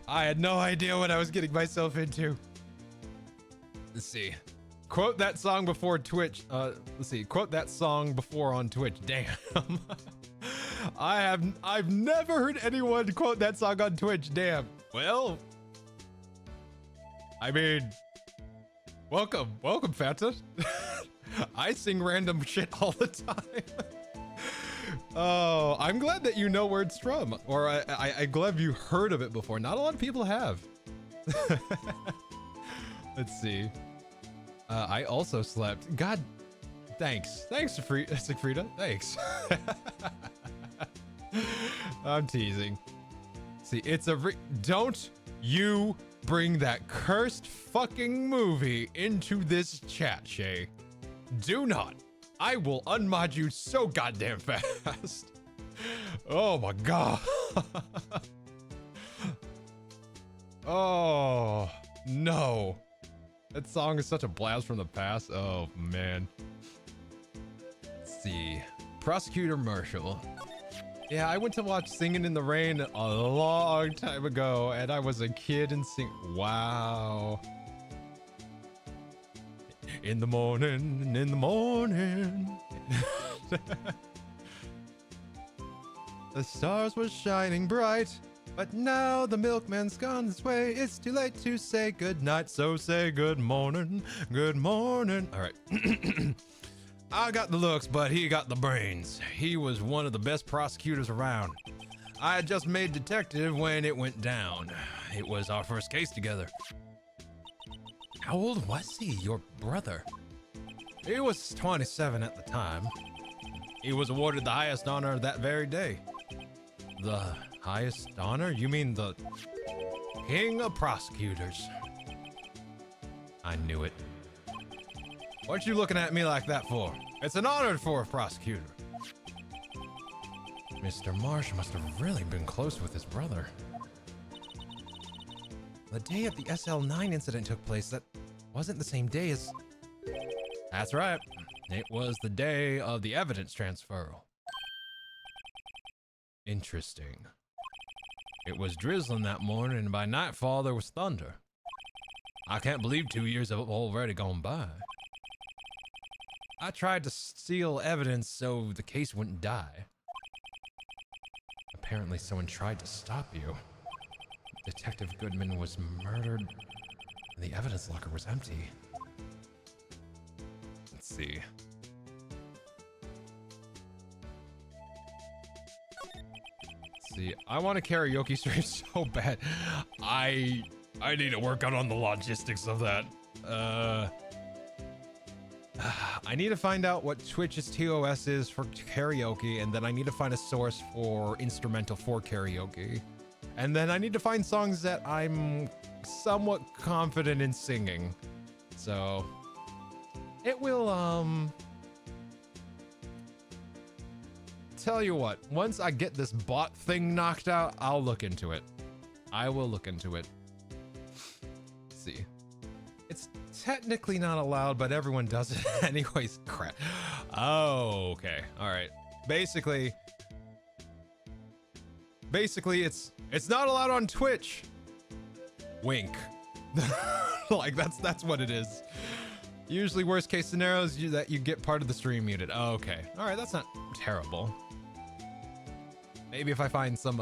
I had no idea what I was getting myself into. Let's see. Quote that song before Twitch. Let's see. Quote that song before on Twitch. Damn. I've never heard anyone quote that song on Twitch. Damn. Well, I mean, welcome, Fanta. I sing random shit all the time. Oh, I'm glad that you know where it's from, or I'm glad you heard of it before. Not a lot of people have. Let's see. I also slept. God, thanks. Thanks, Siegfrieda. Thanks. I'm teasing. See, it's a don't you bring that cursed fucking movie into this chat, Shay. Do not. I will unmod you so goddamn fast. Oh my god. Oh no. That song is such a blast from the past. Oh man. Let's see. Prosecutor Marshall. Yeah, I went to watch Singing in the Rain a long time ago, and I was a kid and wow. In the morning, in the morning. The stars were shining bright, but now the milkman's gone this way. It's too late to say goodnight, so say good morning, good morning. All right. I got the looks, but he got the brains. He was one of the best prosecutors around. I had just made detective when it went down. It was our first case together. How old was he, your brother? He was 27 at the time. He was awarded the highest honor that very day. The highest honor? You mean the King of Prosecutors? I knew it. What you looking at me like that for? It's an honor for a prosecutor. Mr. Marsh must have really been close with his brother. The day of the SL9 incident took place, that wasn't the same day as... That's right. It was the day of the evidence transfer. Interesting. It was drizzling that morning, and by nightfall there was thunder. I can't believe 2 years have already gone by. I tried to steal evidence so the case wouldn't die. Apparently someone tried to stop you. Detective Goodman was murdered, and the evidence locker was empty. Let's see. I want a karaoke stream so bad. I need to work out on the logistics of that. I need to find out what Twitch's TOS is for karaoke, and then I need to find a source for instrumental for karaoke. And then I need to find songs that I'm somewhat confident in singing. So it will, tell you what, once I get this bot thing knocked out, I'll look into it. I will look into it. Let's see. It's technically not allowed, but everyone does it anyways. Crap. Oh, okay. All right. Basically, it's not allowed on Twitch. Wink. Like that's what it is. Usually worst case scenarios that you get part of the stream muted. Oh, okay. All right, that's not terrible. Maybe if I find some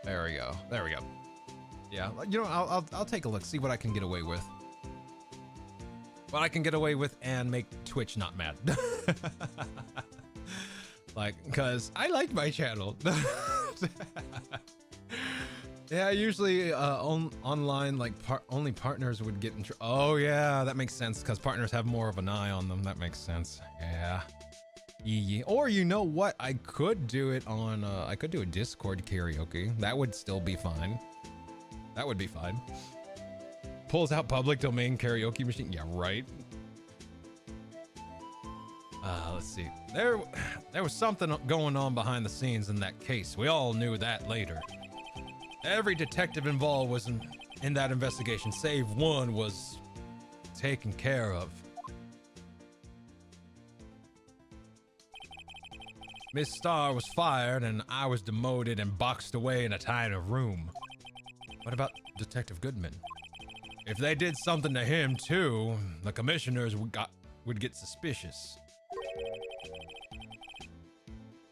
there we go. There we go. Yeah, you know, I'll take a look, see what I can get away with. What I can get away with and make Twitch not mad. Like, cause I like my channel. Yeah, usually online, like only partners would get in trouble. Oh yeah, that makes sense, because partners have more of an eye on them. That makes sense. Yeah. Or you know what? I could do it on, I could do a Discord karaoke. That would still be fine. That would be fine. Pulls out public domain karaoke machine. Yeah, right. Let's see. There was something going on behind the scenes in that case. We all knew that later. Every detective involved was in that investigation, save one was taken care of. Miss Starr was fired and I was demoted and boxed away in a tiny room. What about Detective Goodman? If they did something to him too, the commissioners would get suspicious.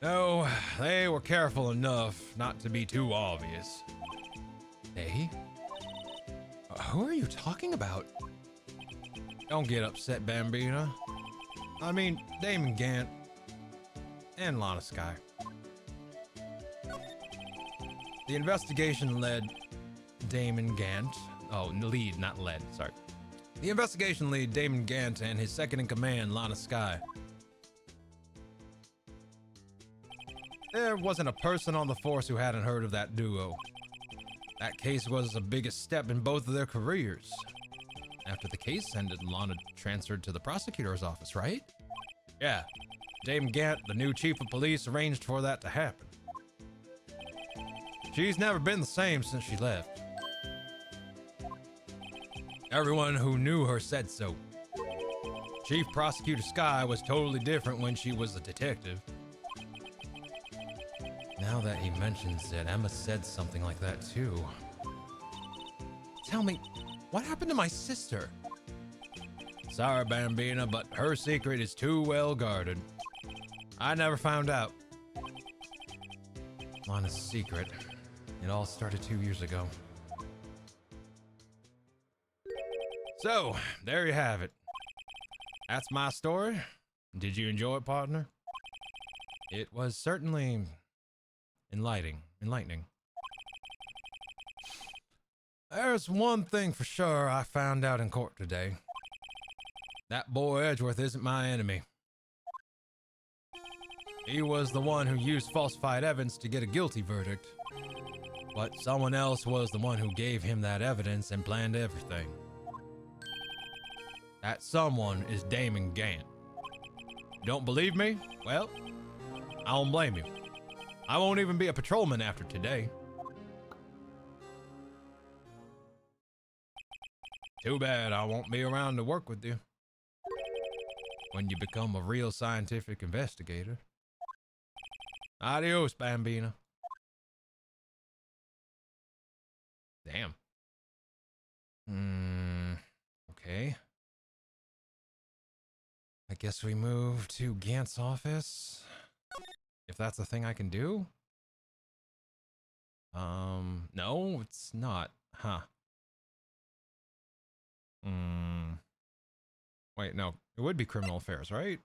No, they were careful enough not to be too obvious. Hey? Who are you talking about? Don't get upset, Bambina. I mean, Damon Gant and Lana Sky. The investigation led Damon Gant. Oh, lead, not lead. Sorry. The investigation lead, Damon Gant, and his second in command, Lana Skye. There wasn't a person on the force who hadn't heard of that duo. That case was the biggest step in both of their careers. After the case ended, Lana transferred to the prosecutor's office, right? Yeah. Damon Gant, the new chief of police, arranged for that to happen. She's never been the same since she left. Everyone who knew her said so. Chief Prosecutor Skye was totally different when she was a detective. Now that he mentions it, Emma said something like that too. Tell me, what happened to my sister? Sorry, Bambina, but her secret is too well guarded. I never found out. Lana's secret. It all started 2 years ago. So, there you have it. That's my story. Did you enjoy it, partner? It was certainly enlightening. There's one thing for sure I found out in court today. That boy Edgeworth isn't my enemy. He was the one who used falsified evidence to get a guilty verdict. But someone else was the one who gave him that evidence and planned everything. That someone is Damon Gant. Don't believe me? Well, I don't blame you. I won't even be a patrolman after today. Too bad I won't be around to work with you when you become a real scientific investigator. Adios, Bambina. Damn. Okay. I guess we move to Gant's office. If that's a thing I can do? No, it's not. Huh. Wait, no. It would be criminal affairs, right?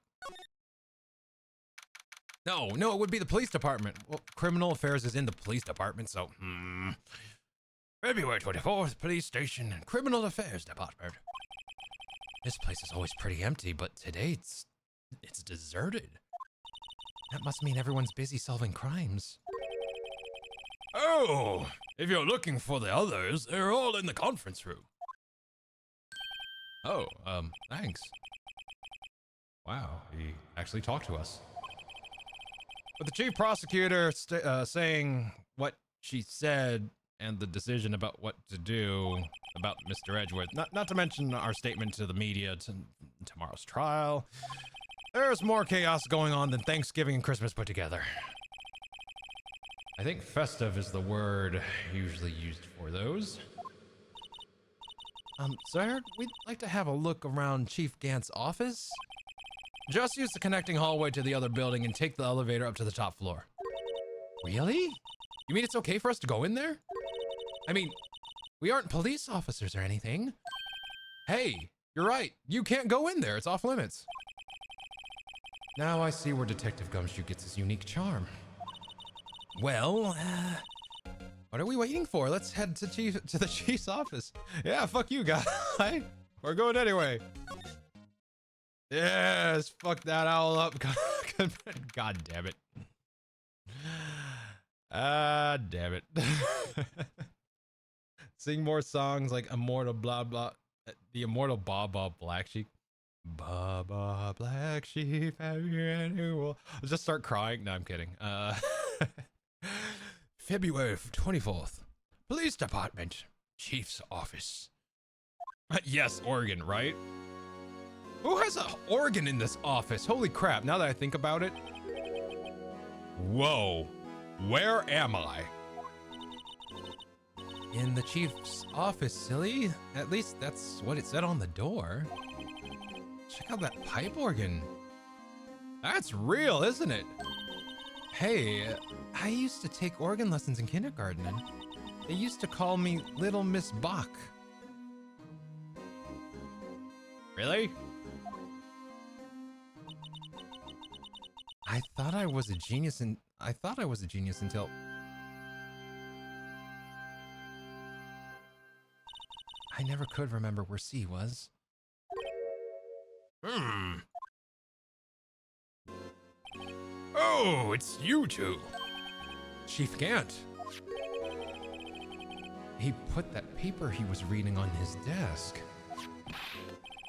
No, it would be the police department. Well, criminal affairs is in the police department, so... February 24th, police station and criminal affairs department. This place is always pretty empty, but today it's deserted. That must mean everyone's busy solving crimes. Oh, if you're looking for the others, they're all in the conference room. Oh, thanks. Wow, he actually talked to us. But the chief prosecutor saying what she said and the decision about what to do about Mr. Edgeworth, not to mention our statement to the media to tomorrow's trial. There's more chaos going on than Thanksgiving and Christmas put together. I think festive is the word usually used for those. Sir, we'd like to have a look around Chief Gant's office. Just use the connecting hallway to the other building and take the elevator up to the top floor. Really? You mean it's okay for us to go in there? I mean, we aren't police officers or anything. Hey, you're right. You can't go in there. It's off limits. Now I see where Detective Gumshoe gets his unique charm. Well, what are we waiting for? Let's head to the chief's office. Yeah, fuck you guys. We're going anyway. Yes, fuck that owl up. God damn it. Damn it. Sing more songs like Immortal blah blah. The Immortal Baba Black Sheep. Baba Black Sheep, have you annual? I'll just start crying. No, I'm kidding. February 24th. Police Department. Chief's office. Yes, Oregon, right? Who has an organ in this office? Holy crap, now that I think about it. Whoa. Where am I? In the chief's office, silly. At least that's what it said on the door. Check out that pipe organ. That's real, isn't it? Hey, I used to take organ lessons in kindergarten, and they used to call me Little Miss Bach. Really? I thought I was a genius until... I never could remember where C was. Oh, it's you two. Chief Gant. He put that paper he was reading on his desk.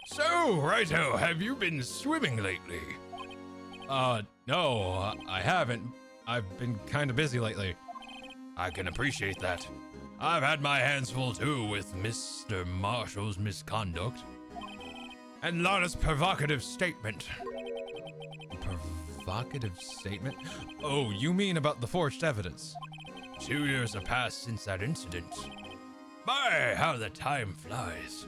So, righto, have you been swimming lately? No, I haven't. I've been kind of busy lately. I can appreciate that. I've had my hands full too with Mr. Marshall's misconduct. And Lana's provocative statement. Provocative statement? Oh, you mean about the forged evidence? 2 years have passed since that incident. My, how the time flies.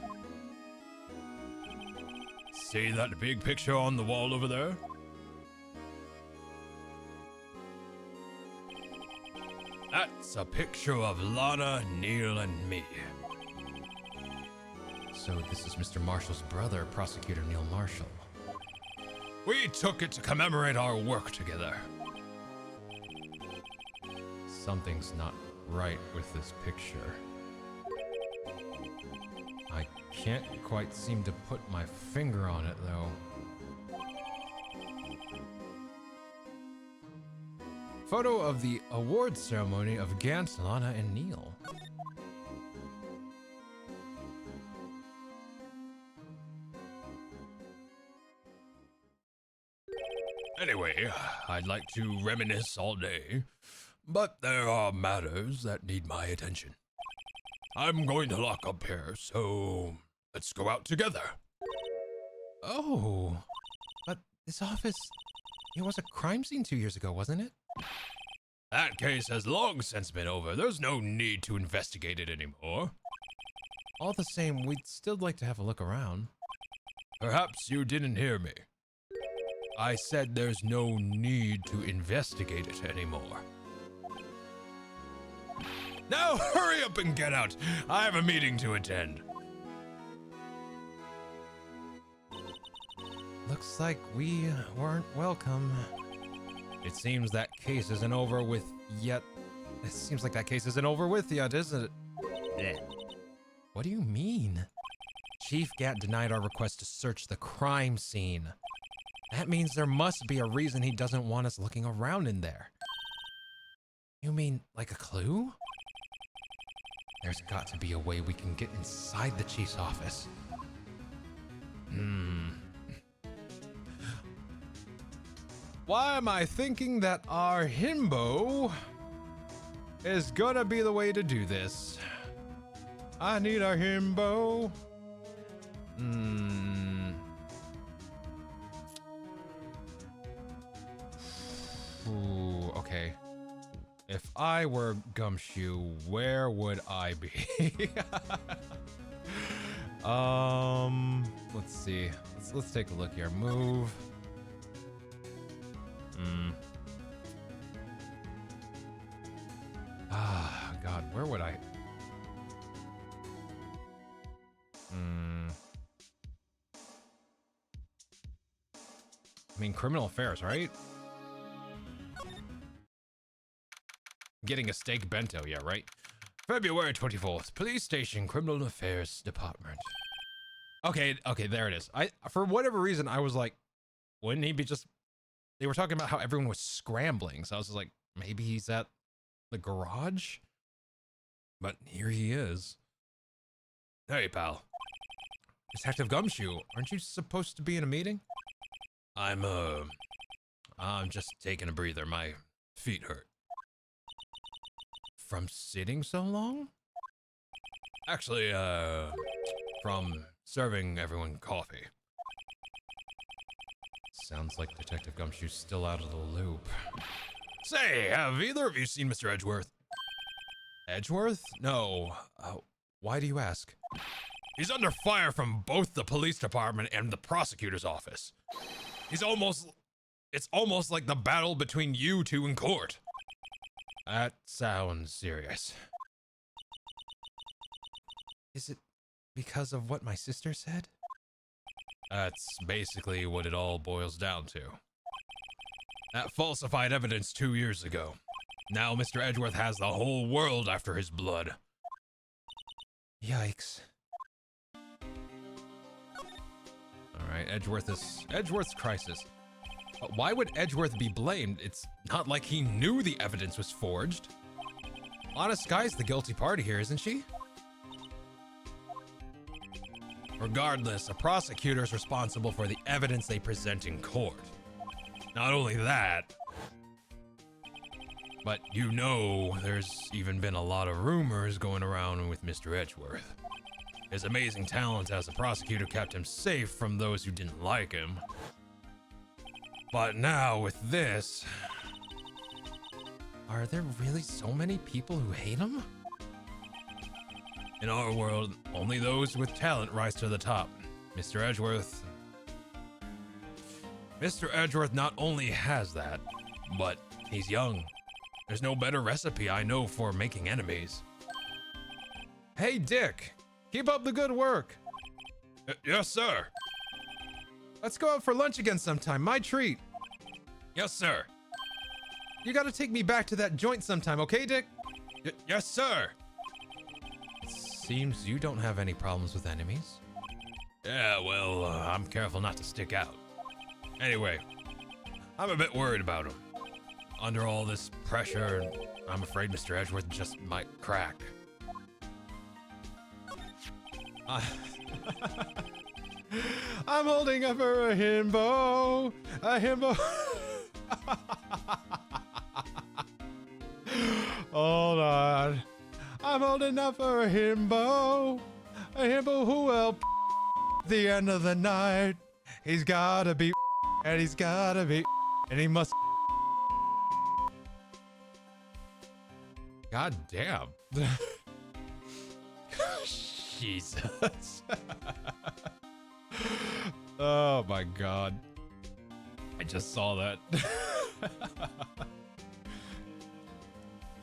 See that big picture on the wall over there? That's a picture of Lana, Neil, and me. So this is Mr. Marshall's brother, Prosecutor Neil Marshall. We took it to commemorate our work together. Something's not right with this picture. I can't quite seem to put my finger on it, though. Photo of the award ceremony of Gant, Lana, and Neil. Anyway, I'd like to reminisce all day, but there are matters that need my attention. I'm going to lock up here, so let's go out together. Oh, but this office, it was a crime scene 2 years ago, wasn't it? That case has long since been over. There's no need to investigate it anymore. All the same, we'd still like to have a look around. Perhaps you didn't hear me. I said there's no need to investigate it anymore. Now hurry up and get out. I have a meeting to attend. Looks like we weren't welcome. It seems that case isn't over with yet. It seems like that case isn't over with yet, isn't it? Blech. What do you mean? Chief Gant denied our request to search the crime scene. That means there must be a reason he doesn't want us looking around in there. You mean like a clue? There's got to be a way we can get inside the chief's office. Why am I thinking that our himbo is gonna be the way to do this? I need our himbo. Ooh, okay. If I were Gumshoe, where would I be? Let's see. Let's take a look here. Move. Ah, God, where would I? I mean, criminal affairs, right? Getting a steak bento, yeah, right? February 24th, Police Station Criminal Affairs Department. Okay, there it is. For whatever reason, I was like, wouldn't he be just... They were talking about how everyone was scrambling, so I was just like, maybe he's at the garage? But here he is. Hey, pal. Detective Gumshoe, aren't you supposed to be in a meeting? I'm just taking a breather. My feet hurt. From sitting so long? Actually, from serving everyone coffee. Sounds like Detective Gumshoe's still out of the loop. Say, have either of you seen Mr. Edgeworth? Edgeworth? No. Why do you ask? He's under fire from both the police department and the prosecutor's office. It's almost like the battle between you two in court. That sounds serious. Is it because of what my sister said? That's basically what it all boils down to. That falsified evidence 2 years ago. Now Mr. Edgeworth has the whole world after his blood. Yikes. All right, Edgeworth's crisis. But why would Edgeworth be blamed? It's not like he knew the evidence was forged. Honest Sky's the guilty party here, isn't she? Regardless, a prosecutor is responsible for the evidence they present in court. Not only that, but you know there's even been a lot of rumors going around with Mr. Edgeworth. His amazing talent as a prosecutor kept him safe from those who didn't like him. But now with this, are there really so many people who hate him? In our world, only those with talent rise to the top. Mr. Edgeworth not only has that, but he's young. There's no better recipe I know for making enemies. Hey, Dick, keep up the good work. Yes, sir. Let's go out for lunch again sometime, my treat. Yes, sir. You gotta take me back to that joint sometime, okay, Dick? Yes, sir. Seems you don't have any problems with enemies. Yeah, well, I'm careful not to stick out. Anyway, I'm a bit worried about him. Under all this pressure, I'm afraid Mr. Edgeworth just might crack. I'm holding up for a himbo. Hold on. I'm holding up for a himbo who will the end of the night. He's gotta be and he's gotta be and he must. God damn. Jesus. Oh my God. I just saw that.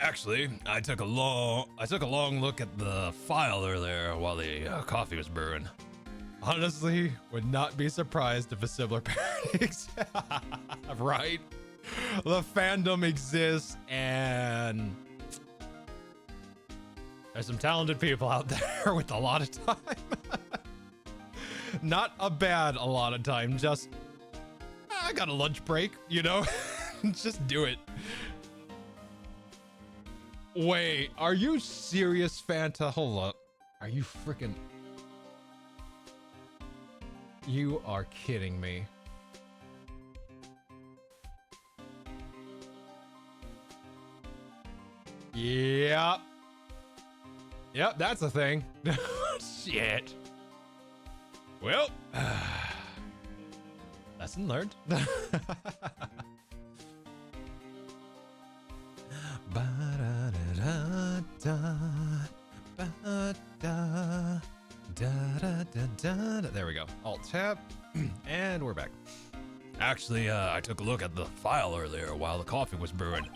Actually, I took a long look at the file earlier while the coffee was brewing. Honestly, would not be surprised if a similar parody exists. Right? The fandom exists, and there's some talented people out there with a lot of time. Not a lot of time, just I got a lunch break, you know? Just do it. Wait, are you serious, Fanta? Hold up. Are you freaking... You are kidding me. Yep. Yep, that's a thing. Shit. Well, lesson learned. There we go. Alt-tab. And we're back. Actually, I took a look at the file earlier while the coffee was brewing.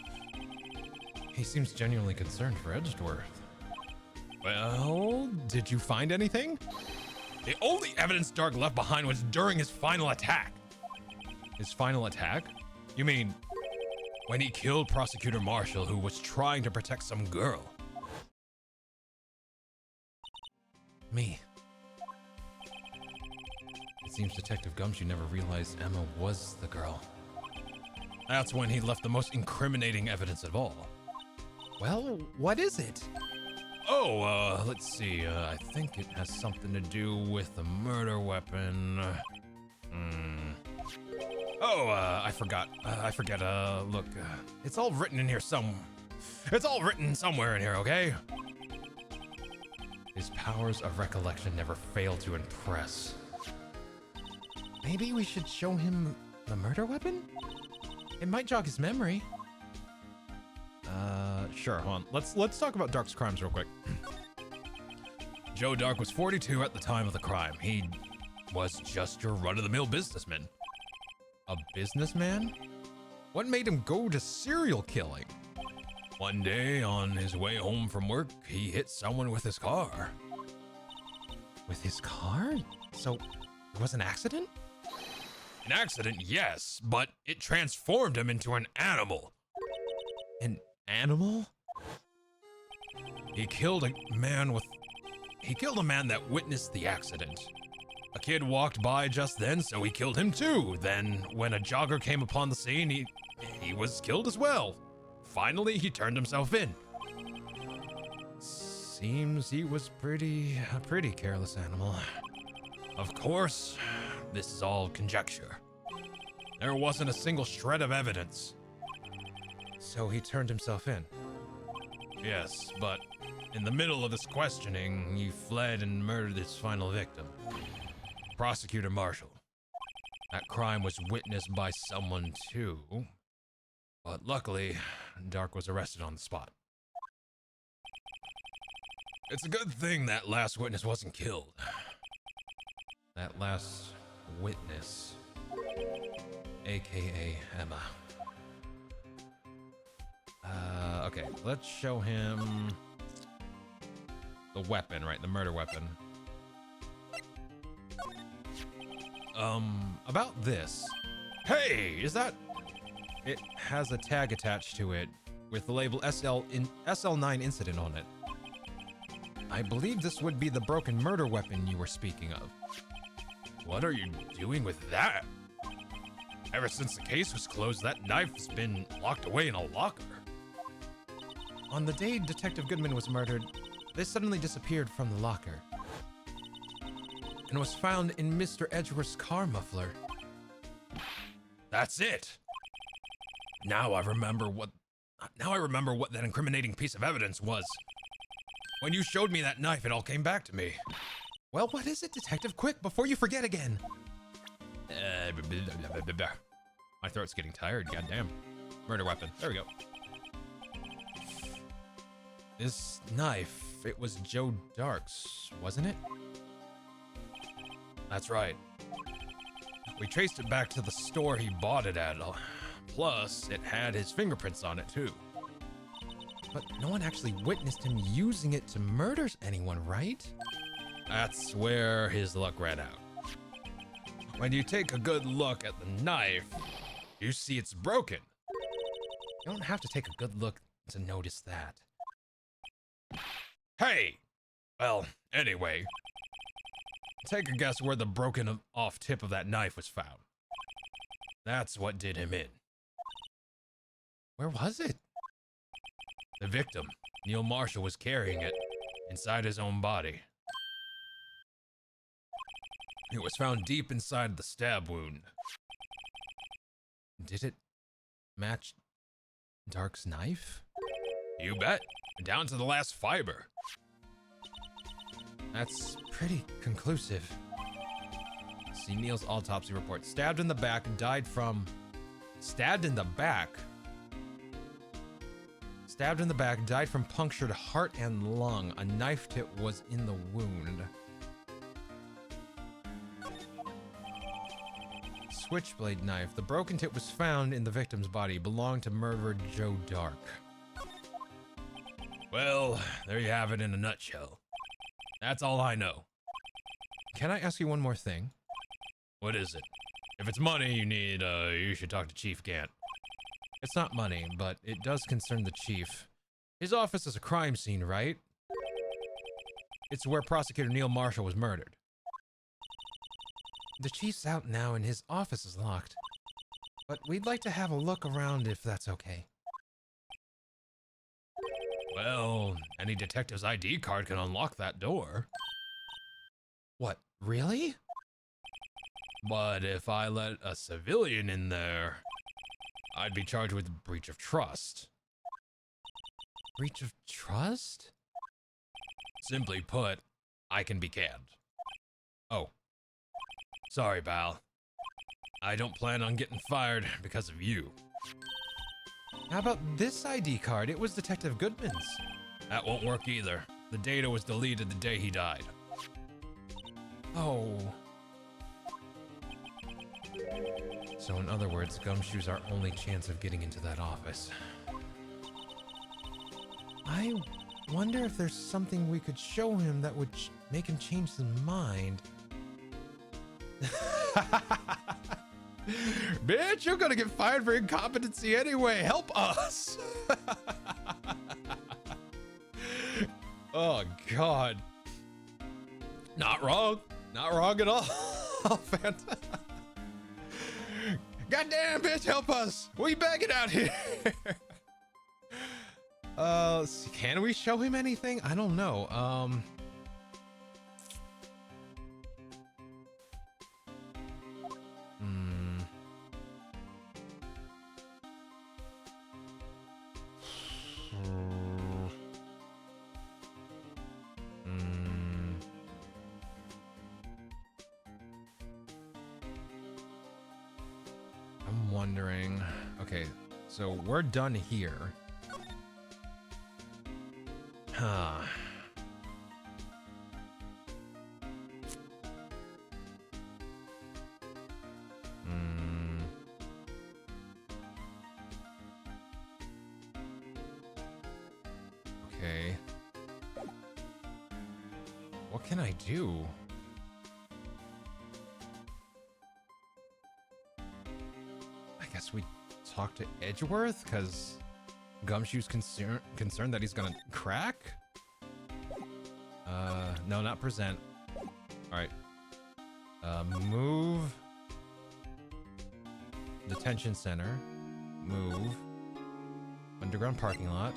He seems genuinely concerned for Edgeworth. Well, did you find anything? The only evidence Dark left behind was during his final attack. His final attack? You mean when he killed Prosecutor Marshall, who was trying to protect some girl? Me. It seems Detective Gumshoe never realized Emma was the girl. That's when he left the most incriminating evidence of all. Well, what is it? Oh, let's see. I think it has something to do with the murder weapon. Oh, I forgot. Look, it's all written in here It's all written somewhere in here, okay? His powers of recollection never fail to impress. Maybe we should show him the murder weapon? It might jog his memory. Sure, hold on. Let's talk about Dark's crimes real quick. Joe Dark was 42 at the time of the crime. He was just your run-of-the-mill businessman. A businessman? What made him go to serial killing? One day, on his way home from work, he hit someone with his car. With his car? So, it was an accident? An accident, yes, but it transformed him into an animal. An animal? He killed a man that witnessed the accident. A kid walked by just then, so he killed him too. Then, when a jogger came upon the scene, he was killed as well. Finally, he turned himself in. Seems he was a pretty careless animal. Of course, this is all conjecture. There wasn't a single shred of evidence. So he turned himself in. Yes, but in the middle of this questioning, he fled and murdered his final victim. Prosecutor Marshall. That crime was witnessed by someone too. But luckily, Dark was arrested on the spot. It's a good thing that last witness wasn't killed. That last witness, aka Emma. Okay, let's show him the weapon, right? The murder weapon. About this. Hey, is that? It has a tag attached to it with the label SL9 incident on it. I believe this would be the broken murder weapon you were speaking of. What are you doing with that? Ever since the case was closed, that knife has been locked away in a locker. On the day Detective Goodman was murdered, they suddenly disappeared from the locker and was found in Mr. Edgeworth's car muffler. That's it. Now I remember what that incriminating piece of evidence was. When you showed me that knife, it all came back to me. Well, what is it, Detective? Quick, before you forget again. My throat's getting tired, goddamn. Murder weapon, there we go. This knife, it was Joe Dark's, wasn't it? That's right. We traced it back to the store he bought it at. Plus, it had his fingerprints on it too. But no one actually witnessed him using it to murder anyone, right? That's where his luck ran out. When you take a good look at the knife, you see it's broken. You don't have to take a good look to notice that. Hey! Well, anyway, take a guess where the broken off tip of that knife was found. That's what did him in. Where was it? The victim, Neil Marshall, was carrying it inside his own body. It was found deep inside the stab wound. Did it match Dark's knife? You bet. Down to the last fiber. That's pretty conclusive. See Neil's autopsy report. Stabbed in the back, died from... Stabbed in the back? Stabbed in the back, died from punctured heart and lung. A knife tip was in the wound. Switchblade knife. The broken tip was found in the victim's body. Belonged to murderer Joe Dark. Well, there you have it in a nutshell. That's all I know. Can I ask you one more thing? What is it? If it's money you need, you should talk to Chief Gant. It's not money, but it does concern the chief. His office is a crime scene, right? It's where Prosecutor Neil Marshall was murdered. The chief's out now and his office is locked. But we'd like to have a look around if that's okay. Well, any detective's ID card can unlock that door. What, really? But if I let a civilian in there, I'd be charged with breach of trust. Breach of trust? Simply put, I can be canned. Oh. Sorry, pal. I don't plan on getting fired because of you. How about this ID card? It was Detective Goodman's. That won't work either. The data was deleted the day he died. Oh. So in other words, Gumshoe's our only chance of getting into that office. I wonder if there's something we could show him that would make him change his mind. Bitch, you're gonna get fired for incompetency anyway. Help us. Oh, God. Not wrong. Not wrong at all. Fantastic. Goddamn bitch, help us! We begging out here. Can we show him anything? I don't know. I'm wondering. Okay, so we're done here. Huh. Okay. What can I do? I guess we talk to Edgeworth, because Gumshoe's concerned that he's gonna crack? No, not present. Alright. Move. Detention center. Move. Underground parking lot.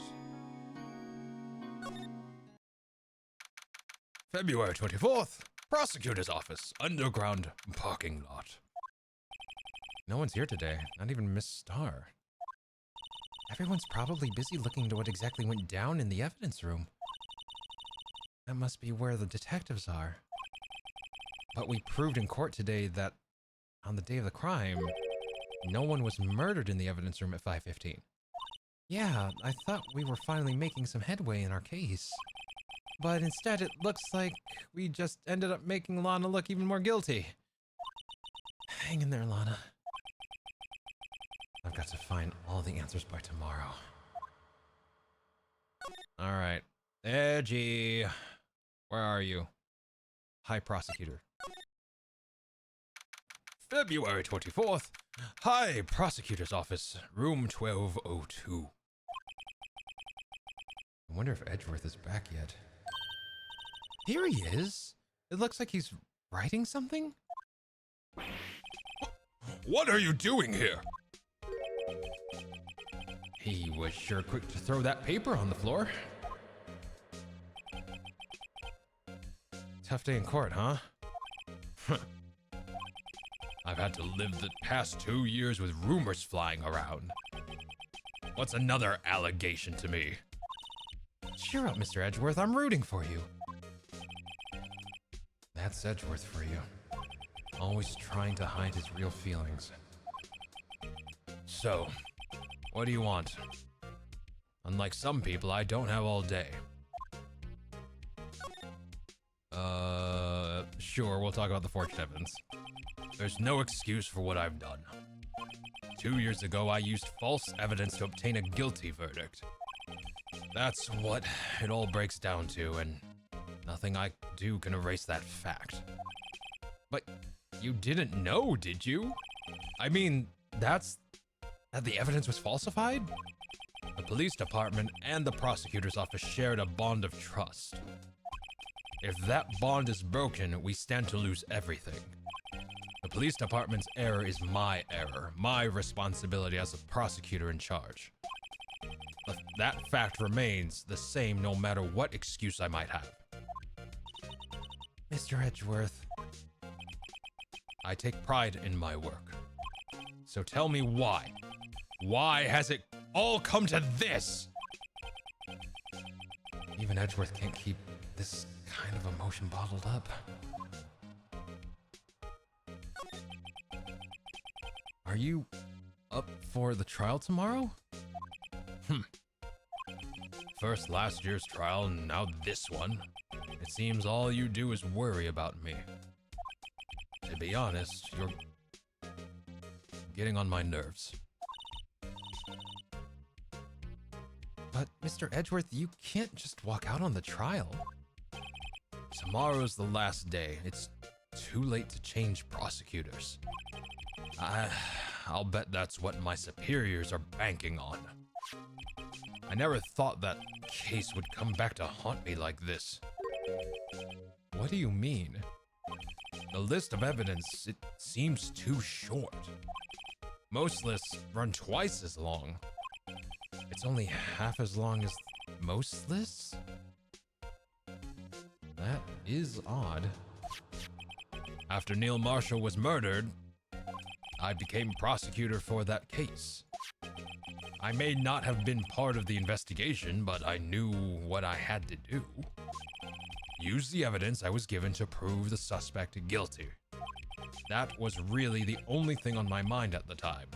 February 24th. Prosecutor's office. Underground parking lot. No one's here today. Not even Miss Starr. Everyone's probably busy looking into what exactly went down in the evidence room. That must be where the detectives are. But we proved in court today that on the day of the crime, no one was murdered in the evidence room at 5:15. Yeah, I thought we were finally making some headway in our case. But instead, it looks like we just ended up making Lana look even more guilty. Hang in there, Lana. I've got to find all the answers by tomorrow. All right. Edgy. Where are you? Hi, prosecutor. February 24th. Hi, prosecutor's office. Room 1202. I wonder if Edgeworth is back yet. Here he is. It looks like he's writing something. What are you doing here? He was sure quick to throw that paper on the floor. Tough day in court, huh? I've had to live the past 2 years with rumors flying around. What's another allegation to me? Cheer up, Mr. Edgeworth. I'm rooting for you. That's Edgeworth for you. Always trying to hide his real feelings. So, what do you want? Unlike some people, I don't have all day. Sure, we'll talk about the forged evidence. There's no excuse for what I've done. 2 years ago, I used false evidence to obtain a guilty verdict. That's what it all breaks down to, and nothing I do can erase that fact. But you didn't know, did you? I mean, that the evidence was falsified? The police department and the prosecutor's office shared a bond of trust. If that bond is broken, we stand to lose everything. The police department's error is my error, my responsibility as a prosecutor in charge. But that fact remains the same no matter what excuse I might have. Mr. Edgeworth, I take pride in my work. So tell me why. Why has it all come to this? Even Edgeworth can't keep this kind of emotion bottled up. Are you up for the trial tomorrow? First last year's trial, and now this one. It seems all you do is worry about me. To be honest, you're getting on my nerves. But, Mr. Edgeworth, you can't just walk out on the trial. Tomorrow's the last day. It's too late to change prosecutors. I'll bet that's what my superiors are banking on. I never thought that case would come back to haunt me like this. What do you mean? The list of evidence, it seems too short. Most lists run twice as long. It's only half as long as most lists? That is odd. After Neil Marshall was murdered, I became prosecutor for that case. I may not have been part of the investigation, but I knew what I had to do. Use the evidence I was given to prove the suspect guilty. That was really the only thing on my mind at the time.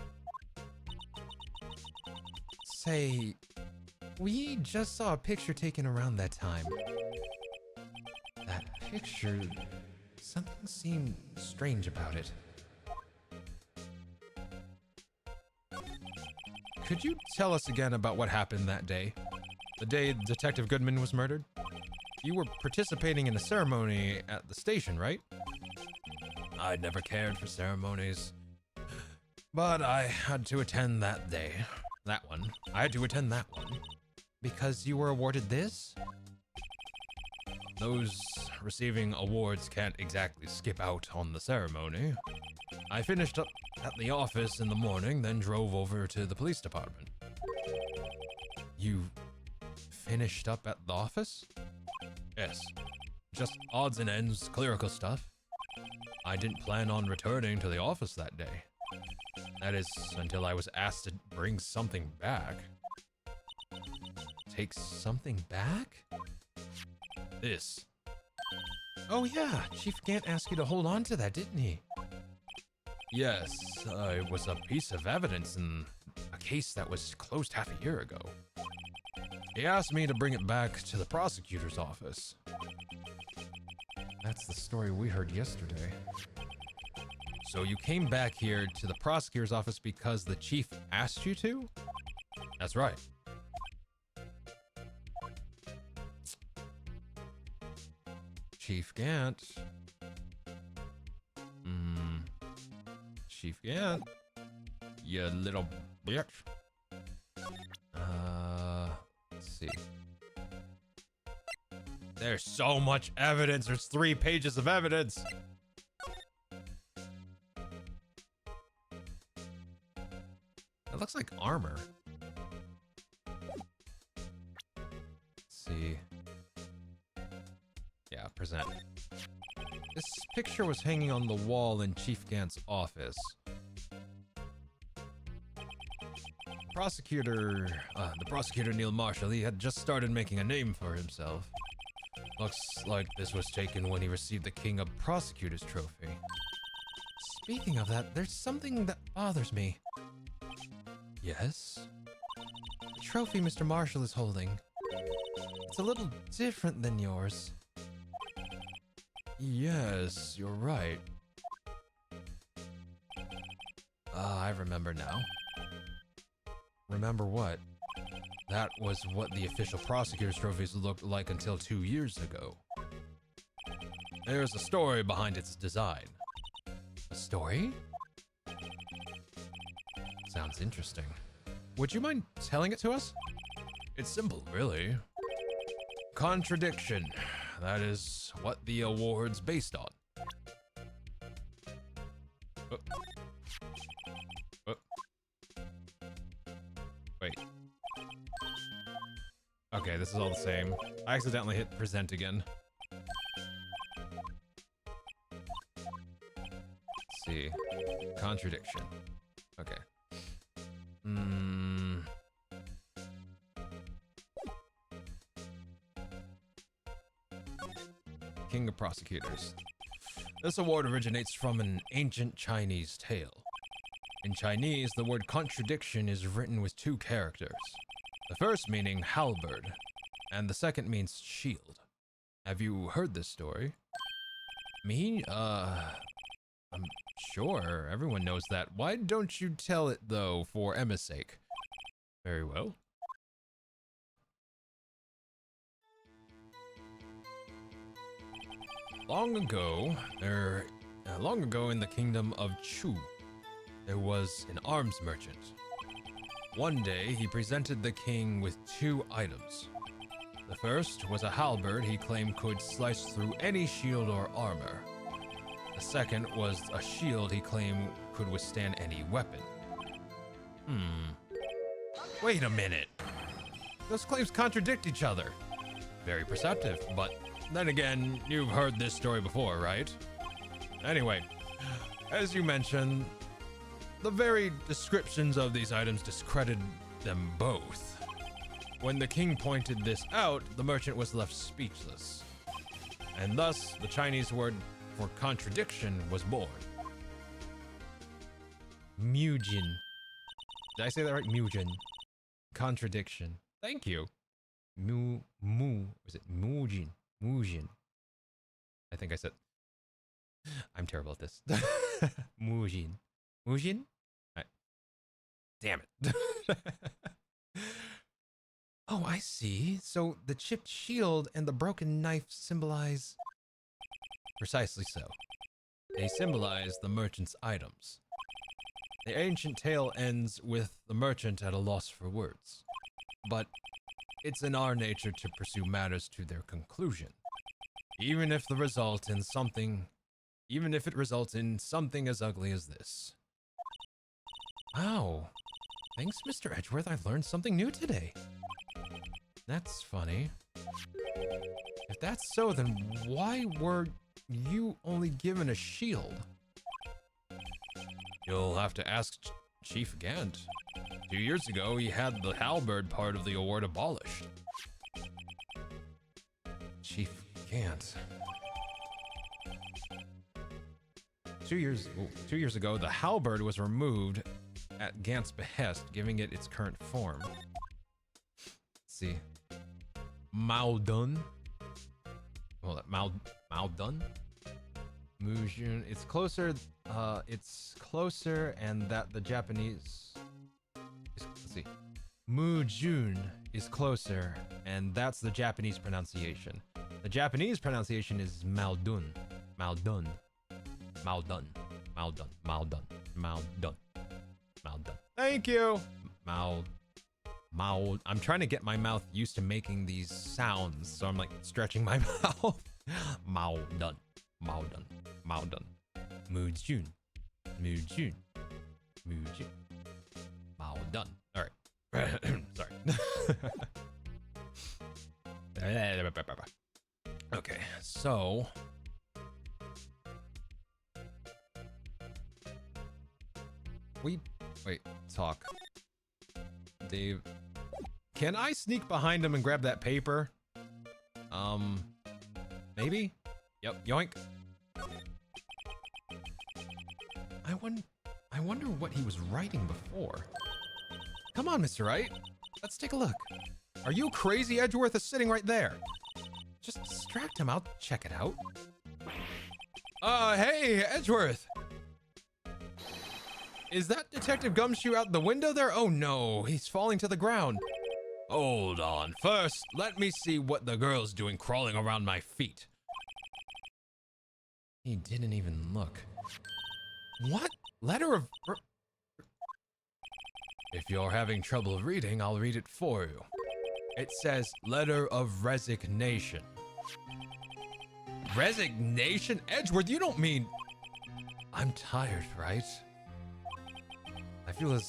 Say, we just saw a picture taken around that time. That picture, something seemed strange about it. Could you tell us again about what happened that day? The day Detective Goodman was murdered? You were participating in a ceremony at the station, right? I'd never cared for ceremonies, but I had to attend that day. That one. I had to attend that one. Because you were awarded this? Those receiving awards can't exactly skip out on the ceremony. I finished up at the office in the morning, then drove over to the police department. You finished up at the office? Yes. Just odds and ends, clerical stuff. I didn't plan on returning to the office that day. That is, until I was asked to bring something back. Take something back? This. Oh yeah, Chief Gant asked you to hold on to that, didn't he? Yes, it was a piece of evidence in a case that was closed half a year ago. He asked me to bring it back to the prosecutor's office. That's the story we heard yesterday. So you came back here to the prosecutor's office because the chief asked you to? That's right. Chief Gant. Chief Gant. You little bitch. Let's see. There's so much evidence. There's 3 pages of evidence. It looks like armor. Let's see. Yeah, present. This picture was hanging on the wall in Chief Gant's office. The prosecutor Neil Marshall, he had just started making a name for himself. Looks like this was taken when he received the King of Prosecutors trophy. Speaking of that, there's something that bothers me. Yes? The trophy Mr. Marshall is holding. It's a little different than yours. Yes, you're right. I remember now. Remember what? That was what the official prosecutor's trophies looked like until 2 years ago. There's a story behind its design. A story? Sounds interesting. Would you mind telling it to us? It's simple, really. Contradiction. That is what the award's based on. Wait. Okay, this is all the same. I accidentally hit present again. Let's see. Contradiction. Okay. King of Prosecutors. This award originates from an ancient Chinese tale. In Chinese, the word contradiction is written with 2 characters. The first meaning halberd, and the second means shield. Have you heard this story? Me? I'm sure everyone knows that. Why don't you tell it, though, for Emma's sake? Very well. Long ago in the kingdom of Chu, there was an arms merchant. One day, he presented the king with 2 items. The first was a halberd he claimed could slice through any shield or armor. The second was a shield he claimed could withstand any weapon. Wait a minute. Those claims contradict each other. Very perceptive, but then again, you've heard this story before, right? Anyway, as you mentioned, the very descriptions of these items discredited them both. When the king pointed this out, the merchant was left speechless. And thus, the Chinese word for contradiction was born. Mujin. Did I say that right? Mujin. Contradiction. Thank you. Was it Mujin? Mujin. I think I said. I'm terrible at this. Mujin. Mujin? Damn it. Oh, I see. So the chipped shield and the broken knife symbolize... Precisely so. They symbolize the merchant's items. The ancient tale ends with the merchant at a loss for words. But it's in our nature to pursue matters to their conclusion. Even if it results in something as ugly as this. Wow. Thanks, Mr. Edgeworth. I've learned something new today. That's funny. If that's so, then why were you only given a shield? You'll have to ask Chief Gant. 2 years ago, he had the halberd part of the award abolished. Chief Gant. 2 years ago, the halberd was removed at Gant's behest, giving it its current form. Let's see. Maodun. Well, Maodun? Mujun. It's closer, and that the Japanese... Let's see. Mujun is closer, and that's the Japanese pronunciation. The Japanese pronunciation is Maodun. Maodun. Maodun. Maodun. Maodun. Maodun. Maodun. Thank you! I'm trying to get my mouth used to making these sounds, so I'm like stretching my mouth. Maodun. Maodun. Maodun. Mujun. Mujun. Mujun. Maodun. Alright. Sorry. Okay, so... Wait, talk. Dave. Can I sneak behind him and grab that paper? Maybe? Yep, yoink. I wonder what he was writing before. Come on, Mr. Wright. Let's take a look. Are you crazy? Edgeworth is sitting right there. Just distract him. I'll check it out. Hey, Edgeworth. Is that Detective Gumshoe out the window there? Oh no, he's falling to the ground. Hold on. First, let me see what the girl's doing crawling around my feet. He didn't even look. What? Letter of... If you're having trouble reading, I'll read it for you. It says, letter of resignation. Resignation? Edgeworth, you don't mean... I'm tired, right? I feel as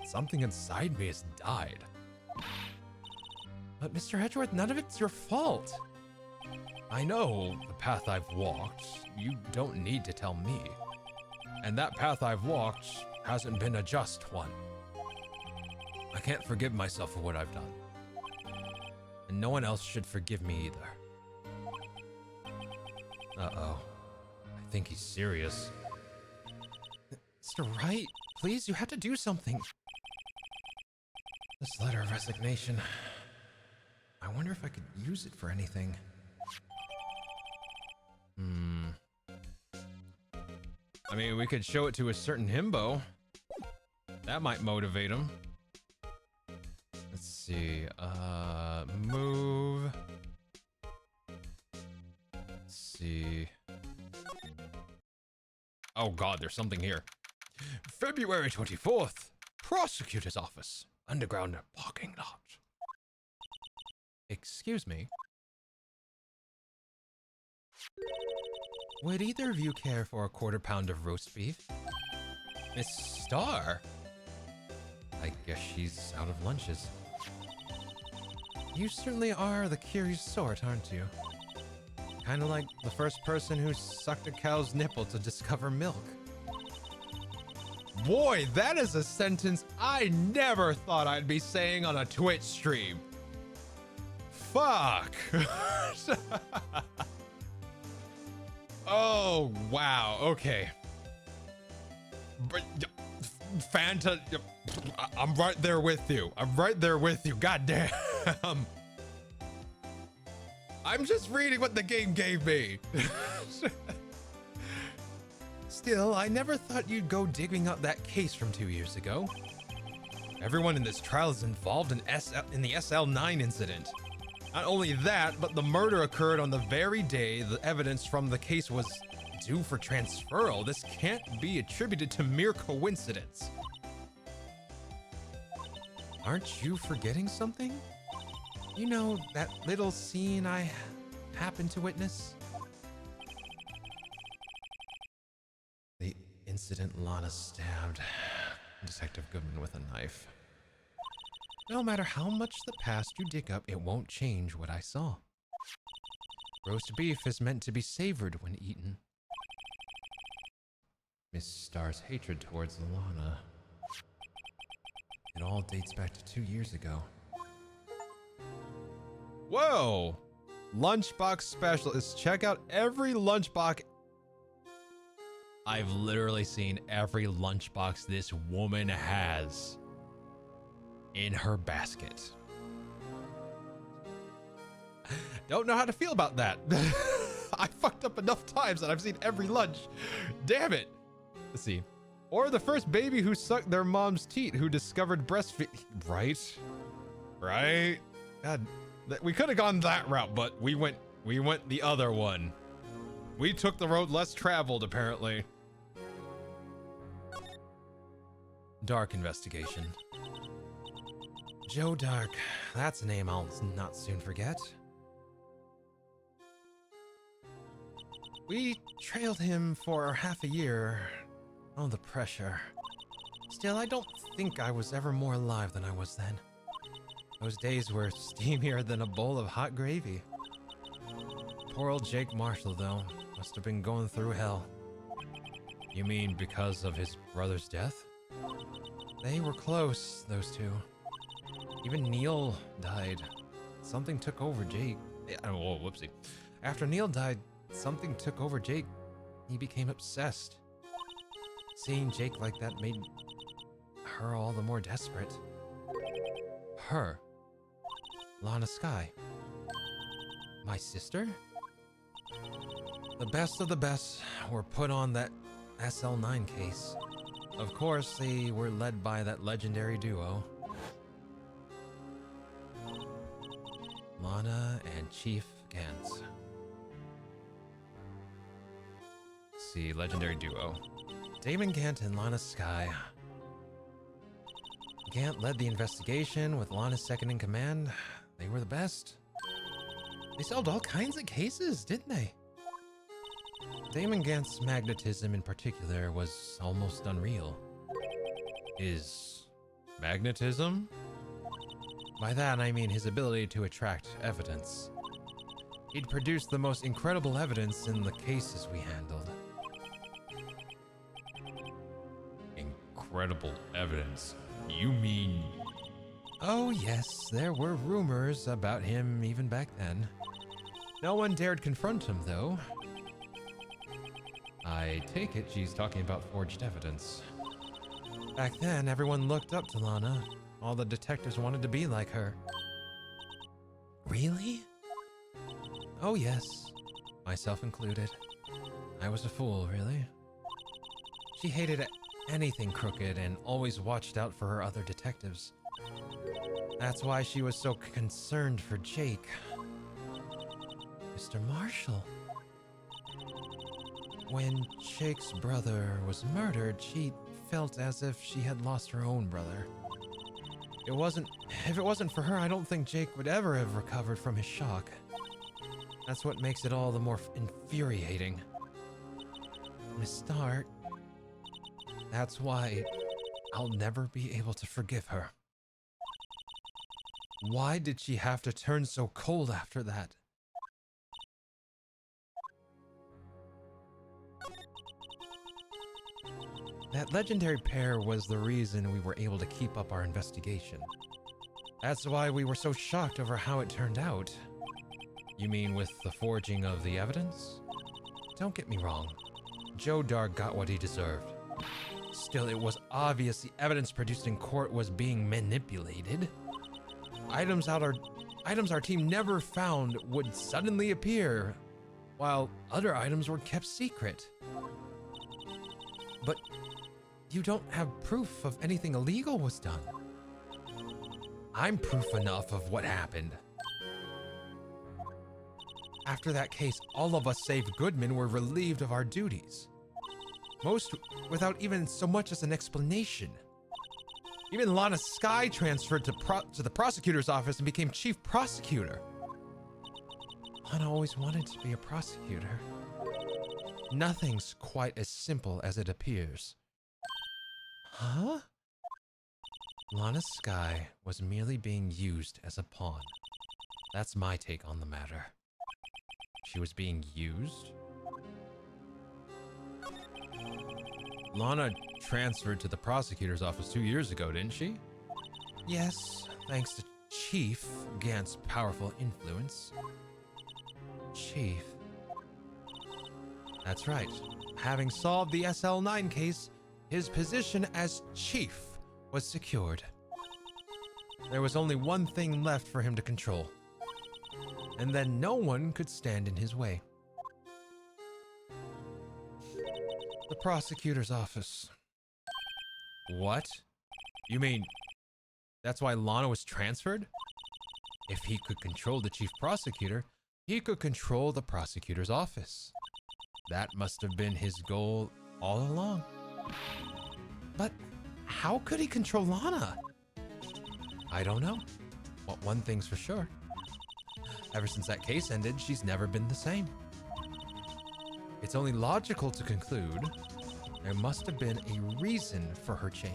something inside me has died. But Mr. Edgeworth, none of it's your fault. I know the path I've walked. You don't need to tell me. And that path I've walked hasn't been a just one. I can't forgive myself for what I've done. And no one else should forgive me either. Uh-oh. I think he's serious. Mr. Wright, please, you have to do something. This letter of resignation. I wonder if I could use it for anything. I mean, we could show it to a certain himbo. That might motivate him. Let's see. Move. Let's see. Oh god, there's something here. February 24th. Prosecutor's office. Underground parking lot. Excuse me. Would either of you care for a quarter pound of roast beef? Miss Star? I guess she's out of lunches. You certainly are the curious sort, aren't you? Kinda like the first person who sucked a cow's nipple to discover milk. Boy, that is a sentence I never thought I'd be saying on a Twitch stream. Fuck. Oh, wow. Okay. But Fanta, I'm right there with you. I'm right there with you. God damn. I'm just reading what the game gave me. Still, I never thought you'd go digging up that case from 2 years ago. Everyone in this trial is involved in the SL9 incident. Not only that, but the murder occurred on the very day the evidence from the case was due for transferal. This can't be attributed to mere coincidence. Aren't you forgetting something? You know, that little scene I happened to witness? The incident Lana stabbed Detective Goodman with a knife. No matter how much the past you dig up, it won't change what I saw. Roast beef is meant to be savored when eaten. Miss Star's hatred towards Lana. It all dates back to 2 years ago. Whoa! Lunchbox specialist. Check out every lunchbox. I've literally seen every lunchbox this woman has in her basket. Don't know how to feel about that. I fucked up enough times that I've seen every lunch. Damn it. Let's see. Or the first baby who sucked their mom's teat who discovered breastfeeding. Right? Right? God, we could have gone that route, but we went the other one. We took the road less traveled, apparently. Dark investigation. Joe Dark. That's a name I'll not soon forget. We trailed him for half a year. Oh, the pressure. Still, I don't think I was ever more alive than I was then. Those days were steamier than a bowl of hot gravy. Poor old Jake Marshall, though, must have been going through hell. You mean because of his brother's death? They were close, those two. Even Neil died. Something took over Jake. Oh, whoopsie. After Neil died, something took over Jake. He became obsessed. Seeing Jake like that made her all the more desperate. Her. Lana Skye. My sister? The best of the best were put on that SL9 case. Of course, they were led by that legendary duo. Lana and Chief Gantz. See, legendary duo. Damon Gant and Lana Skye. Gant led the investigation with Lana second in command. They were the best. They solved all kinds of cases, didn't they? Damon Gant's magnetism in particular was almost unreal. Is magnetism? By that I mean his ability to attract evidence. He'd produced the most incredible evidence in the cases we handled. Incredible evidence? You mean... Oh yes, there were rumors about him even back then. No one dared confront him, though. I take it she's talking about forged evidence. Back then, everyone looked up to Lana. All the detectives wanted to be like her. Really? Oh yes, myself included. I was a fool, really. She hated anything crooked and always watched out for her other detectives. That's why she was so concerned for Jake. Mr. Marshall. When Jake's brother was murdered, she felt as if she had lost her own brother. If it wasn't for her, I don't think Jake would ever have recovered from his shock. That's what makes it all the more infuriating. Miss Stark. That's why I'll never be able to forgive her. Why did she have to turn so cold after that? That legendary pair was the reason we were able to keep up our investigation. That's why we were so shocked over how it turned out. You mean with the forging of the evidence? Don't get me wrong. Joe Dark got what he deserved. Still, it was obvious the evidence produced in court was being manipulated. Items our team never found would suddenly appear, while other items were kept secret. But you don't have proof of anything illegal was done. I'm proof enough of what happened. After that case, all of us save Goodman were relieved of our duties. Most without even so much as an explanation. Even Lana Skye transferred to the prosecutor's office and became chief prosecutor. Lana always wanted to be a prosecutor. Nothing's quite as simple as it appears. Huh? Lana Skye was merely being used as a pawn. That's my take on the matter. She was being used? Lana transferred to the prosecutor's office 2 years ago, didn't she? Yes, thanks to Chief Gant's powerful influence. Chief? That's right. Having solved the SL9 case, his position as chief was secured. There was only one thing left for him to control. And then no one could stand in his way. The prosecutor's office. What? You mean that's why Lana was transferred? If he could control the chief prosecutor, he could control the prosecutor's office. That must have been his goal all along. But how could he control Lana? I don't know. But one thing's for sure. Ever since that case ended, she's never been the same. It's only logical to conclude there must have been a reason for her change.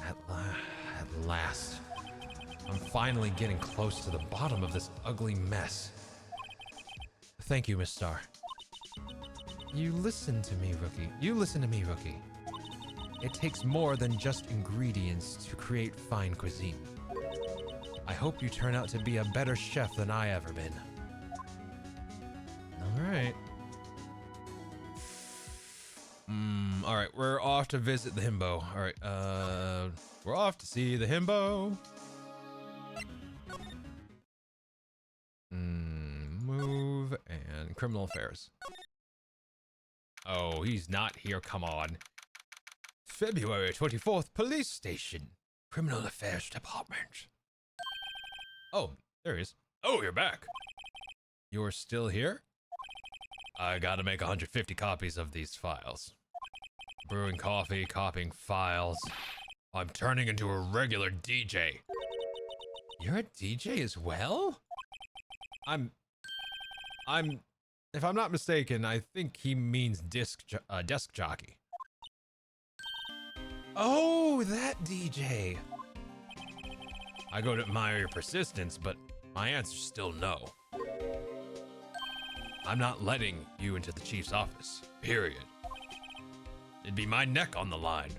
At last, I'm finally getting close to the bottom of this ugly mess. Thank you, Miss Star. You listen to me, Rookie. It takes more than just ingredients to create fine cuisine. I hope you turn out to be a better chef than I ever been. Alright. Alright, we're off to visit the himbo. Alright, we're off to see the himbo. Move and criminal affairs. Oh, he's not here, come on. February 24th, police station. Criminal affairs department. Oh, there he is. Oh, you're back. You're still here? I gotta make 150 copies of these files. Brewing coffee, copying files. I'm turning into a regular DJ. You're a DJ as well? If I'm not mistaken, I think he means desk jockey. Oh, that DJ. I go to admire your persistence, but my answer's still no. I'm not letting you into the chief's office, period. It'd be my neck on the line.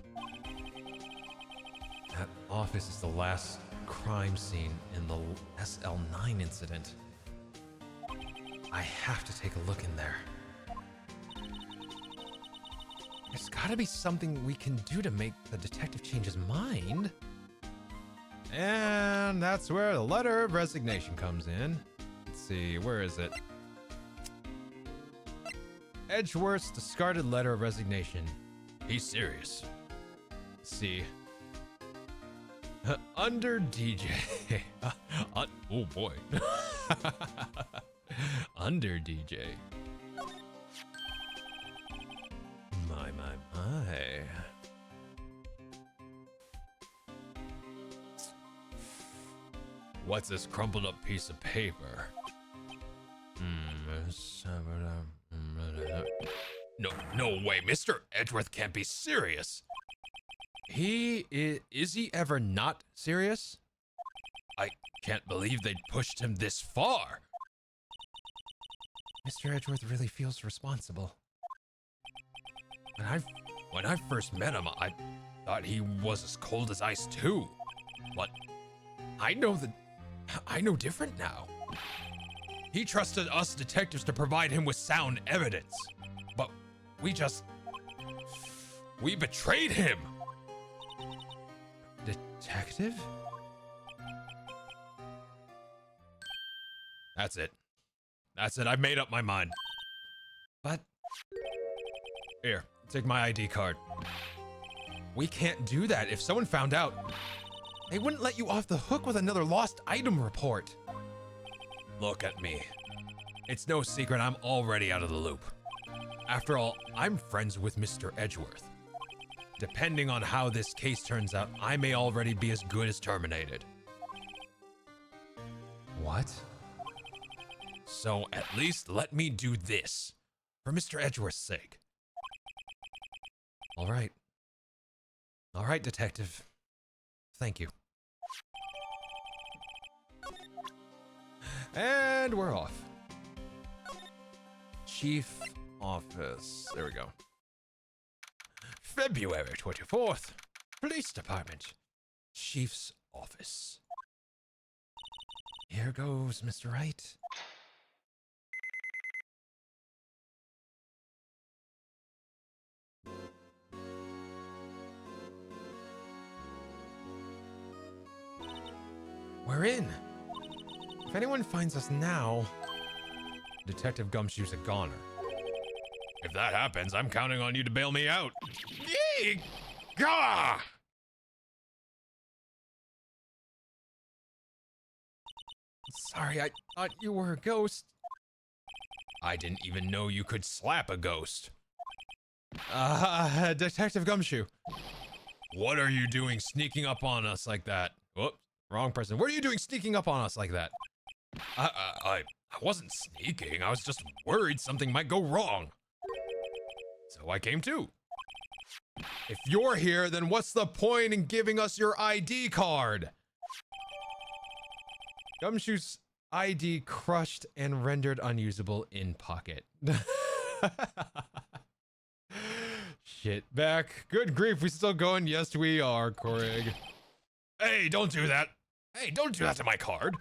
That office is the last crime scene in the SL9 incident. I have to take a look in there. There's gotta be something we can do to make the detective change his mind. And that's where the letter of resignation comes in. Let's see, where is it? Edgeworth's discarded letter of resignation. He's serious. Let's see. Under DJ. Oh boy. Under DJ. My. What's this crumpled up piece of paper? No way, Mr. Edgeworth can't be serious. Is he ever not serious? I can't believe they'd pushed him this far. Mr. Edgeworth really feels responsible. When I first met him, I thought he was as cold as ice too. But I know different now. He trusted us detectives to provide him with sound evidence. But we betrayed him. Detective? That's it. I've made up my mind. But here, take my ID card. We can't do that. If someone found out, they wouldn't let you off the hook with another lost item report. Look at me. It's no secret I'm already out of the loop. After all, I'm friends with Mr. Edgeworth. Depending on how this case turns out, I may already be as good as terminated. What? So at least let me do this, for Mr. Edgeworth's sake. All right, detective. Thank you. And we're off. Chief Office. There we go. February 24th. Police Department. Chief's Office. Here goes, Mr. Wright. We're in. If anyone finds us now, Detective Gumshoe's a goner. If that happens, I'm counting on you to bail me out. Yee! Gah! Sorry, I thought you were a ghost. I didn't even know you could slap a ghost. Detective Gumshoe. What are you doing sneaking up on us like that? Whoops, wrong person. What are you doing sneaking up on us like that? I wasn't sneaking. I was just worried something might go wrong. So I came too. If you're here, then what's the point in giving us your ID card? Gumshoe's ID crushed and rendered unusable in pocket. Shit, back. Good grief, we still going? Yes, we are, Korig. Hey, don't do that. Hey, don't do that to my card.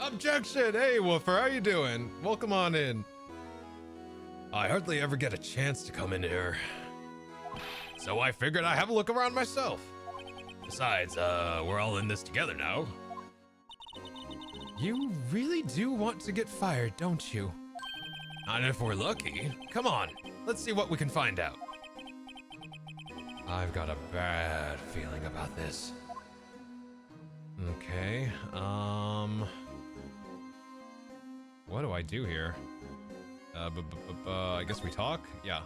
Objection! Hey, Woofer, how you doing? Welcome on in. I hardly ever get a chance to come in here, so I figured I'd have a look around myself. Besides, we're all in this together now. You really do want to get fired, don't you? Not if we're lucky. Come on, let's see what we can find out. I've got a bad feeling about this. Okay, what do I do here? I guess we talk? Yeah.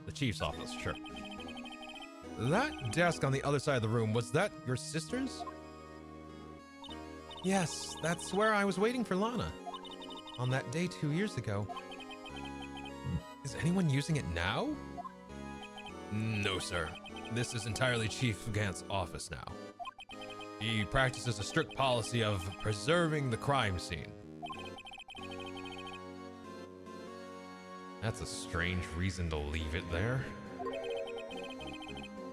The chief's office, sure. That desk on the other side of the room, was that your sister's? Yes, that's where I was waiting for Lana. On that day 2 years ago. Is anyone using it now? No, sir. This is entirely Chief Gant's office now. He practices a strict policy of preserving the crime scene. That's a strange reason to leave it there.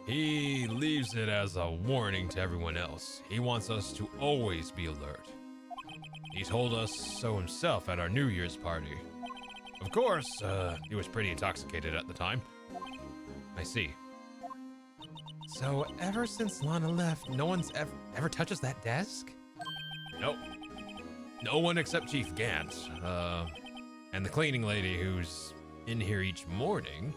He leaves it as a warning to everyone else. He wants us to always be alert. He told us so himself at our New Year's party. Of course, he was pretty intoxicated at the time. I see. So ever since Lana left, no one's ever touches that desk? Nope. No one except Chief Gant, and the cleaning lady who's in here each morning.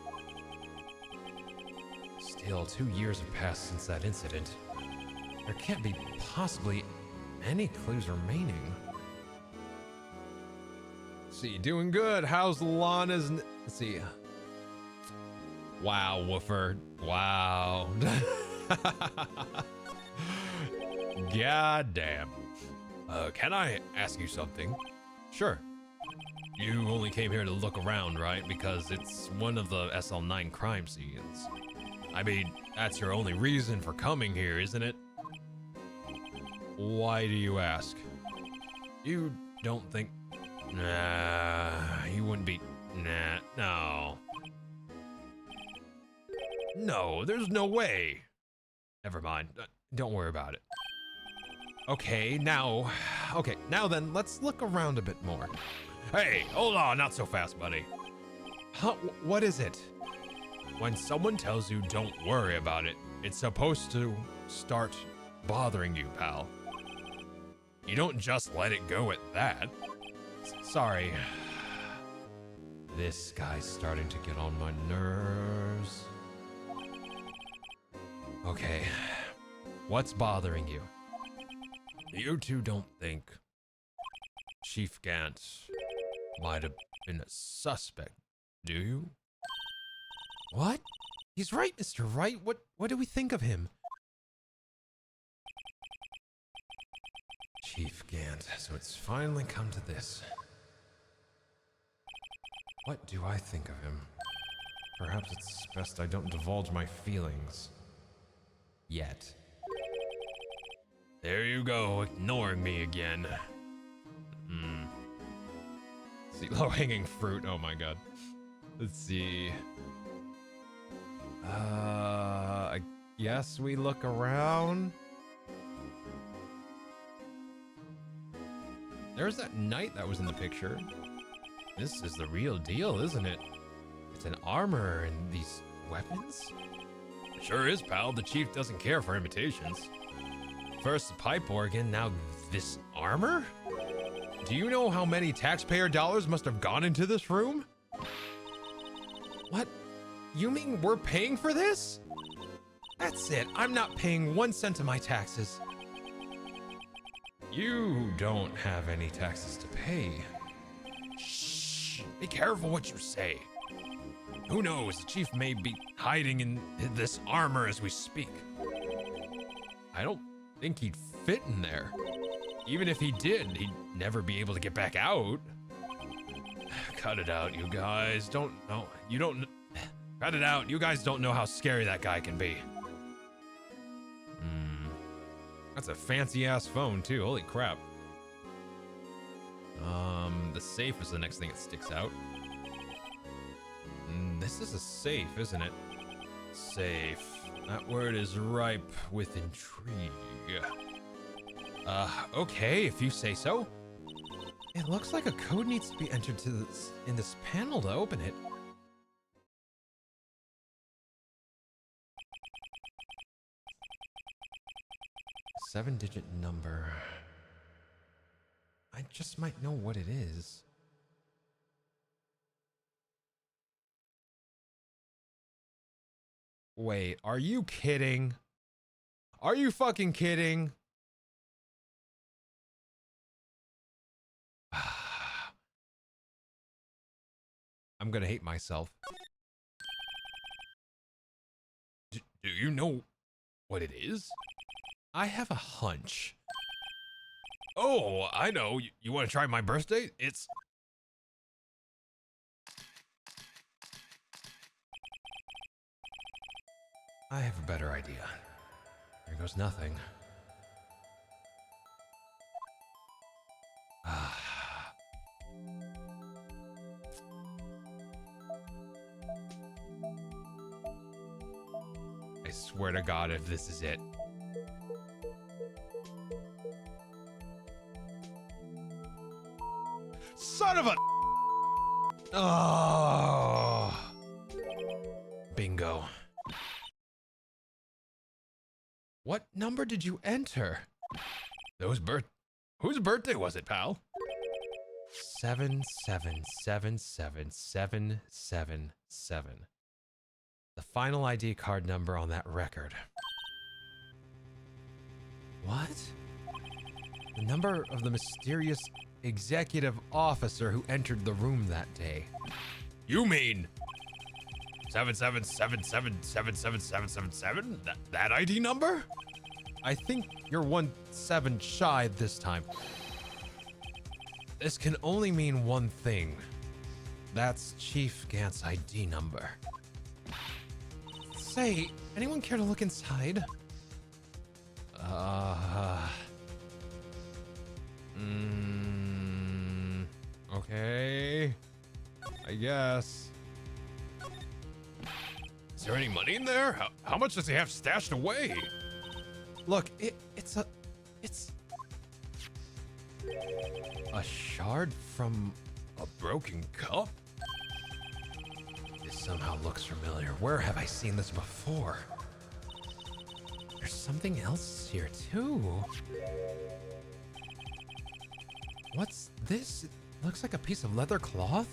Still, 2 years have passed since that incident. There can't be possibly any clues remaining. Let's see, doing good. How's Lana's... Let's see. Wow, Woofer. Wow. God damn. Can I ask you something? Sure. You only came here to look around, right? Because it's one of the SL9 crime scenes. I mean, that's your only reason for coming here, isn't it? Why do you ask? You don't think... Nah, you wouldn't be... Nah, no. No, there's no way. Never mind. Don't worry about it. Okay, now then, let's look around a bit more. Hey, hold on, not so fast, buddy. Huh, what is it? When someone tells you don't worry about it, it's supposed to start bothering you, pal. You don't just let it go at that. Sorry. This guy's starting to get on my nerves. Okay, what's bothering you? You two don't think Chief Gant might have been a suspect, do you? What? He's right, Mr. Wright. What do we think of him? Chief Gant, so it's finally come to this. What do I think of him? Perhaps it's best I don't divulge my feelings. Yet. There you go, ignoring me again. See, low-hanging fruit, oh my god. Let's see. I guess we look around. There's that knight that was in the picture. This is the real deal, isn't it? It's an armor and these weapons? Sure is, pal. The chief doesn't care for imitations. First the pipe organ, now this armor? Do you know how many taxpayer dollars must have gone into this room? What? You mean we're paying for this? That's it. I'm not paying 1 cent of my taxes. You don't have any taxes to pay. Shh. Be careful what you say. Who knows? The chief may be hiding in this armor as we speak. I don't think he'd fit in there. Even if he did, he'd never be able to get back out. Cut it out, you guys. Don't know. You don't. Cut it out. You guys don't know how scary that guy can be. That's a fancy ass phone too. Holy crap. The safe is the next thing that sticks out. This is a safe, isn't it? Safe. That word is ripe with intrigue. Okay, if you say so. It looks like a code needs to be entered in this panel to open it. Seven-digit number. I just might know what it is. Wait, are you kidding? Are you fucking kidding? I'm gonna hate myself. Do you know what it is? I have a hunch. Oh, I know. You want to try my birthday? It's... I have a better idea. There goes nothing. I swear to God if this is it. Son of a... Oh. Bingo. What number did you enter? Whose birthday was it, pal? 7777777. The final ID card number on that record. What? The number of the mysterious executive officer who entered the room that day. You mean 777777777. That ID number? I think you're 17 shy this time. This can only mean one thing. That's Chief Gant's ID number. Say, anyone care to look inside? Okay. I guess. Is there any money in there? How much does he have stashed away? Look, it's a shard from a broken cup? This somehow looks familiar. Where have I seen this before? There's something else here too. What's this? It looks like a piece of leather cloth.